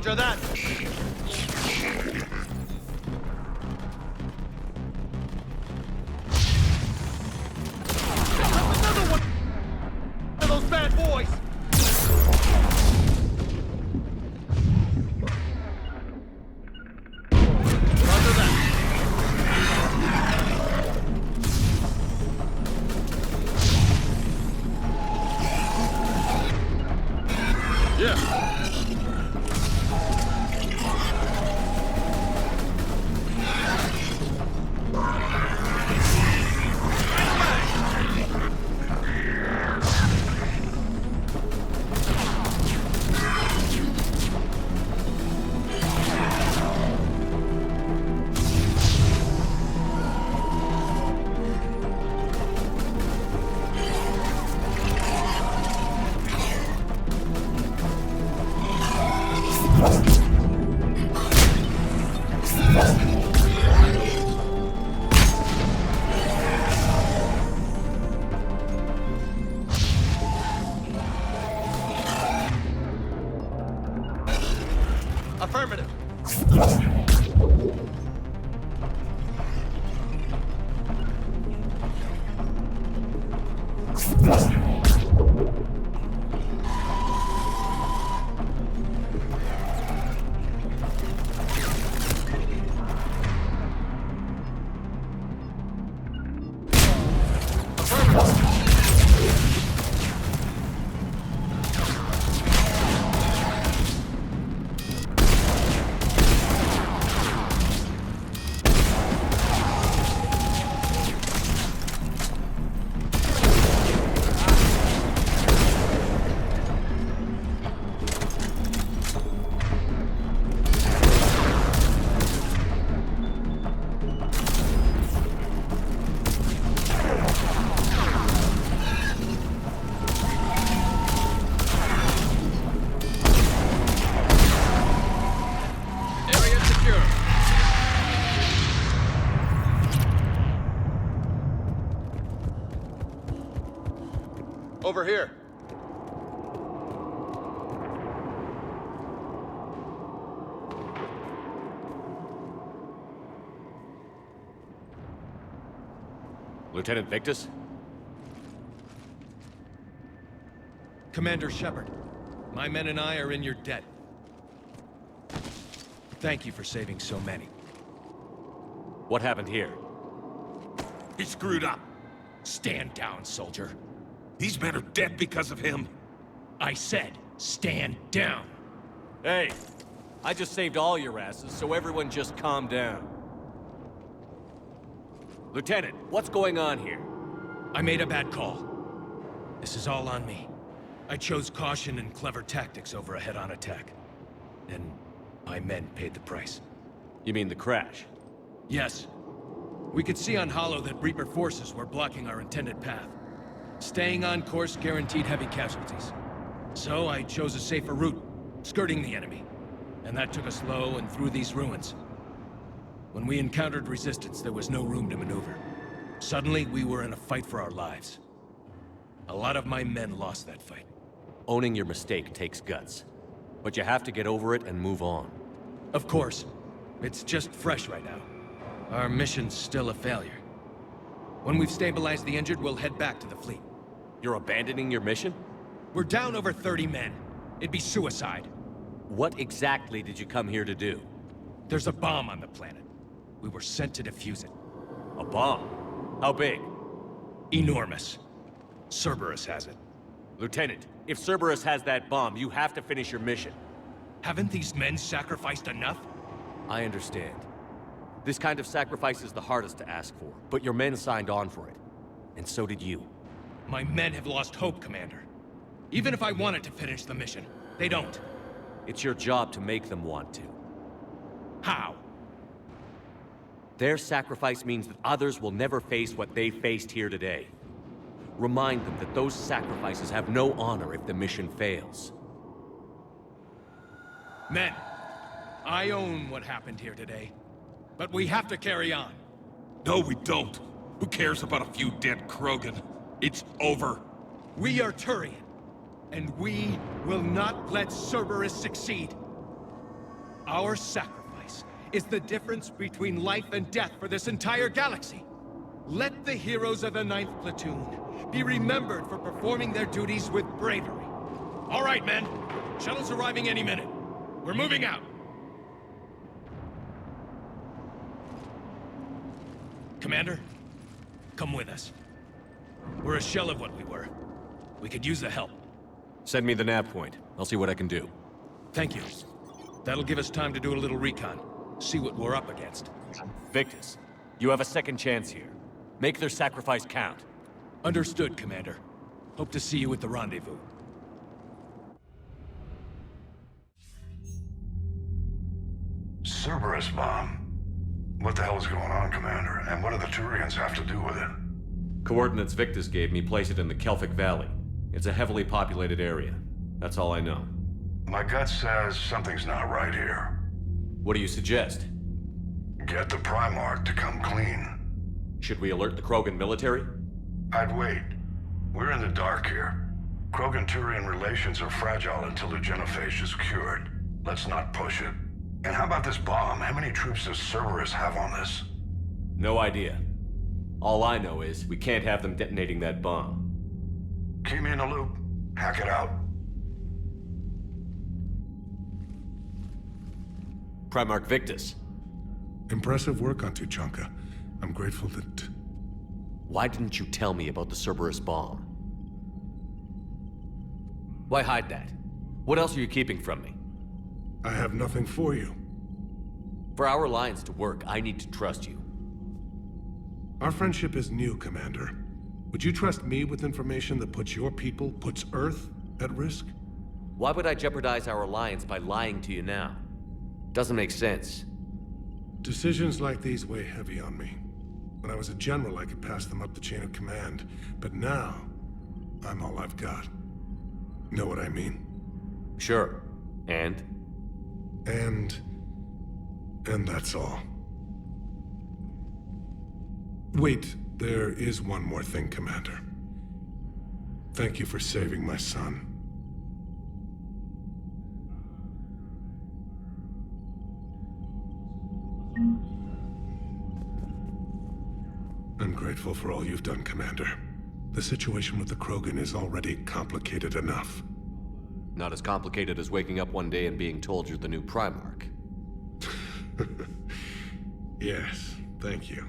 Roger that. Another one of those bad boys. Roger that. Yeah. Affirmative. Over here. Lieutenant Victus? Commander Shepard, my men and I are in your debt. Thank you for saving so many. What happened here? He screwed up. Stand down, soldier. These men are dead because of him. I said, stand down. Hey, I just saved all your asses, so everyone just calm down. Lieutenant, what's going on here? I made a bad call. This is all on me. I chose caution and clever tactics over a head-on attack. And my men paid the price. You mean the crash? Yes. We could see on Hollow that Reaper forces were blocking our intended path. Staying on course guaranteed heavy casualties. So I chose a safer route, skirting the enemy. And that took us low and through these ruins. When we encountered resistance, there was no room to maneuver. Suddenly, we were in a fight for our lives. A lot of my men lost that fight. Owning your mistake takes guts. But you have to get over it and move on. Of course. It's just fresh right now. Our mission's still a failure. When we've stabilized the injured, we'll head back to the fleet. You're abandoning your mission? We're down over 30 men. It'd be suicide. What exactly did you come here to do? There's a bomb on the planet. We were sent to defuse it. A bomb? How big? Enormous. Cerberus has it. Lieutenant, if Cerberus has that bomb, you have to finish your mission. Haven't these men sacrificed enough? I understand. This kind of sacrifice is the hardest to ask for, but your men signed on for it. And so did you. My men have lost hope, Commander. Even if I wanted to finish the mission, they don't. It's your job to make them want to. How? Their sacrifice means that others will never face what they faced here today. Remind them that those sacrifices have no honor if the mission fails. Men, I own what happened here today. But we have to carry on. No, we don't. Who cares about a few dead Krogan? It's over. We are Turian, and we will not let Cerberus succeed. Our sacrifice is the difference between life and death for this entire galaxy. Let the heroes of the 9th Platoon be remembered for performing their duties with bravery. All right, men. Shuttle's arriving any minute. We're moving out. Commander, come with us. We're a shell of what we were. We could use the help. Send me the nav point. I'll see what I can do. Thank you. That'll give us time to do a little recon. See what we're up against. Victus, you have a second chance here. Make their sacrifice count. Understood, Commander. Hope to see you at the rendezvous. Cerberus bomb. What the hell is going on, Commander? And what do the Turians have to do with it? Coordinates Victus gave me place it in the Kelphic Valley. It's a heavily populated area. That's all I know. My gut says something's not right here. What do you suggest? Get the Primarch to come clean. Should we alert the Krogan military? I'd wait. We're in the dark here. Krogan-Turian relations are fragile until the genophage is cured. Let's not push it. And how about this bomb? How many troops does Cerberus have on this? No idea. All I know is we can't have them detonating that bomb. Keep me in the loop. Hack it out. Primarch Victus. Impressive work on Tuchanka. I'm grateful that... Why didn't you tell me about the Cerberus bomb? Why hide that? What else are you keeping from me? I have nothing for you. For our alliance to work, I need to trust you. Our friendship is new, Commander. Would you trust me with information that puts your people, puts Earth, at risk? Why would I jeopardize our alliance by lying to you now? Doesn't make sense. Decisions like these weigh heavy on me. When I was a general, I could pass them up the chain of command. But now, I'm all I've got. Know what I mean? Sure. And that's all. Wait, there is one more thing, Commander. Thank you for saving my son. I'm grateful for all you've done, Commander. The situation with the Krogan is already complicated enough. Not as complicated as waking up one day and being told you're the new Primarch. Yes, thank you.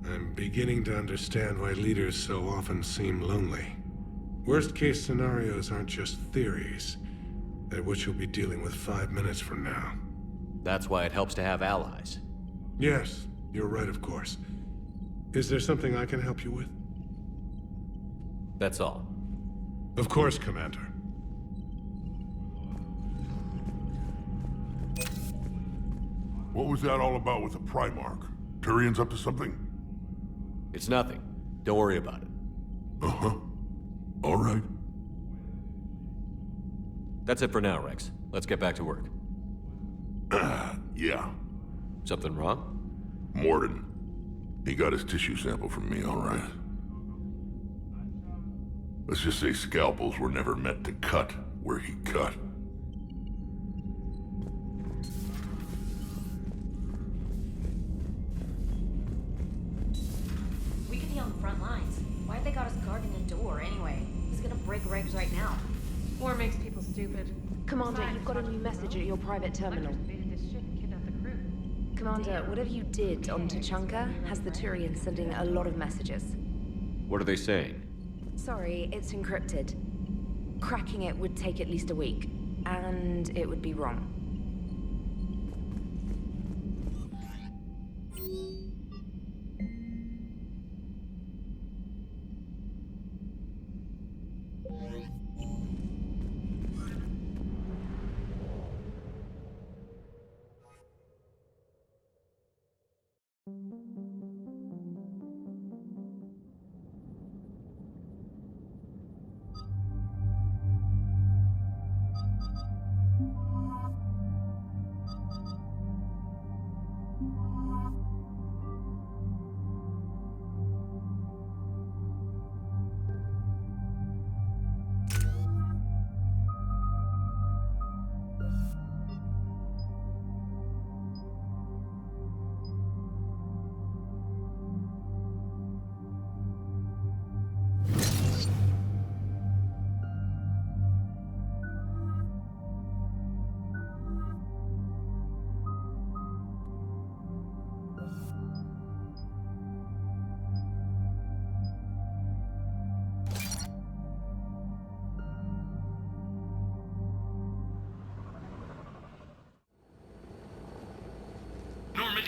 I'm beginning to understand why leaders so often seem lonely. Worst-case scenarios aren't just theories. They're what you'll be dealing with 5 minutes from now. That's why it helps to have allies. Yes, you're right, of course. Is there something I can help you with? That's all. Of course, Commander. What was that all about with the Primarch? Turian's up to something? It's nothing. Don't worry about it. Uh-huh. All right. That's it for now, Rex. Let's get back to work. Yeah. Something wrong? Mordin. He got his tissue sample from me, all right. Let's just say scalpels were never meant to cut where he cut. We could be on the front lines. Why have they got us guarding a door anyway? He's gonna break regs right now. War makes people stupid. Commander, you've got a new message at your private terminal. Commander, whatever you did on Tuchanka has the Turians sending a lot of messages. What are they saying? Sorry, it's encrypted. Cracking it would take at least a week, and it would be wrong.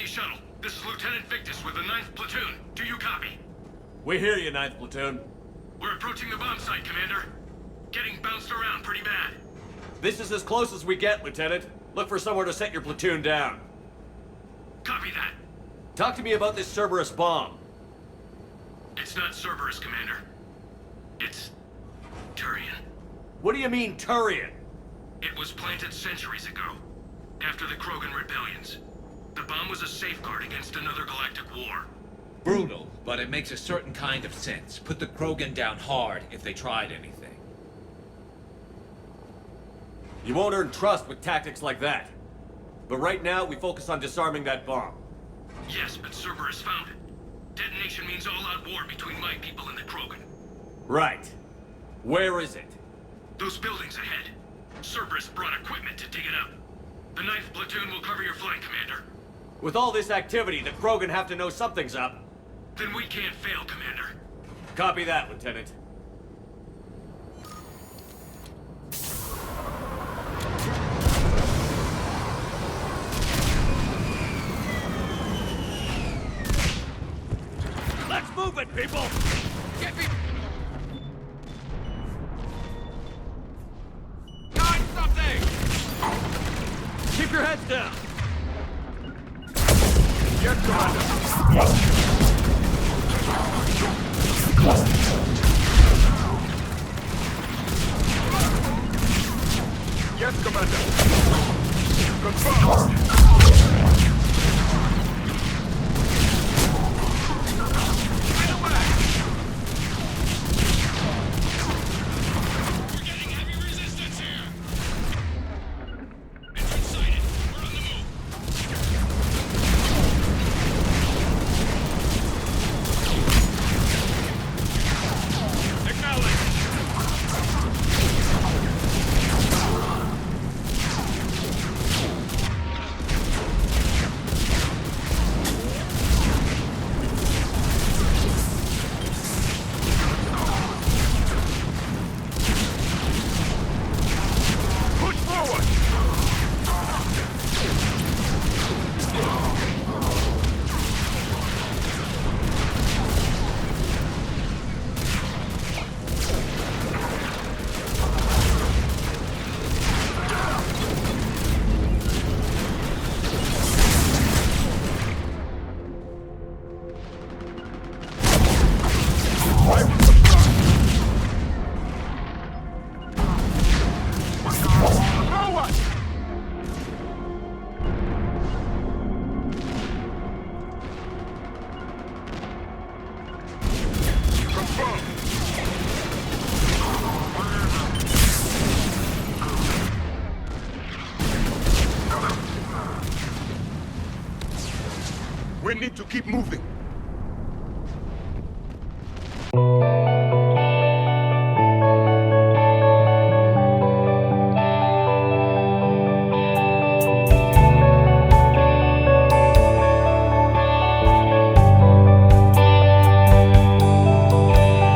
Key Shuttle. This is Lieutenant Victus with the 9th Platoon. Do you copy? We hear you, 9th Platoon. We're approaching the bomb site, Commander. Getting bounced around pretty bad. This is as close as we get, Lieutenant. Look for somewhere to set your platoon down. Copy that. Talk to me about this Cerberus bomb. It's not Cerberus, Commander. It's Turian. What do you mean, Turian? It was planted centuries ago, after the Krogan rebellions. The bomb was a safeguard against another galactic war. Brutal, but it makes a certain kind of sense. Put the Krogan down hard if they tried anything. You won't earn trust with tactics like that. But right now, we focus on disarming that bomb. Yes, but Cerberus found it. Detonation means all-out war between my people and the Krogan. Right. Where is it? Those buildings ahead. Cerberus brought equipment to dig it up. The 9th Platoon will cover your flank, Commander. With all this activity, the Krogan have to know something's up. Then we can't fail, Commander. Copy that, Lieutenant. Let's move it, people! Get me... Got something! Keep your heads down! Yes, Commander! Yes, Commander! Confirmed! We need to keep moving.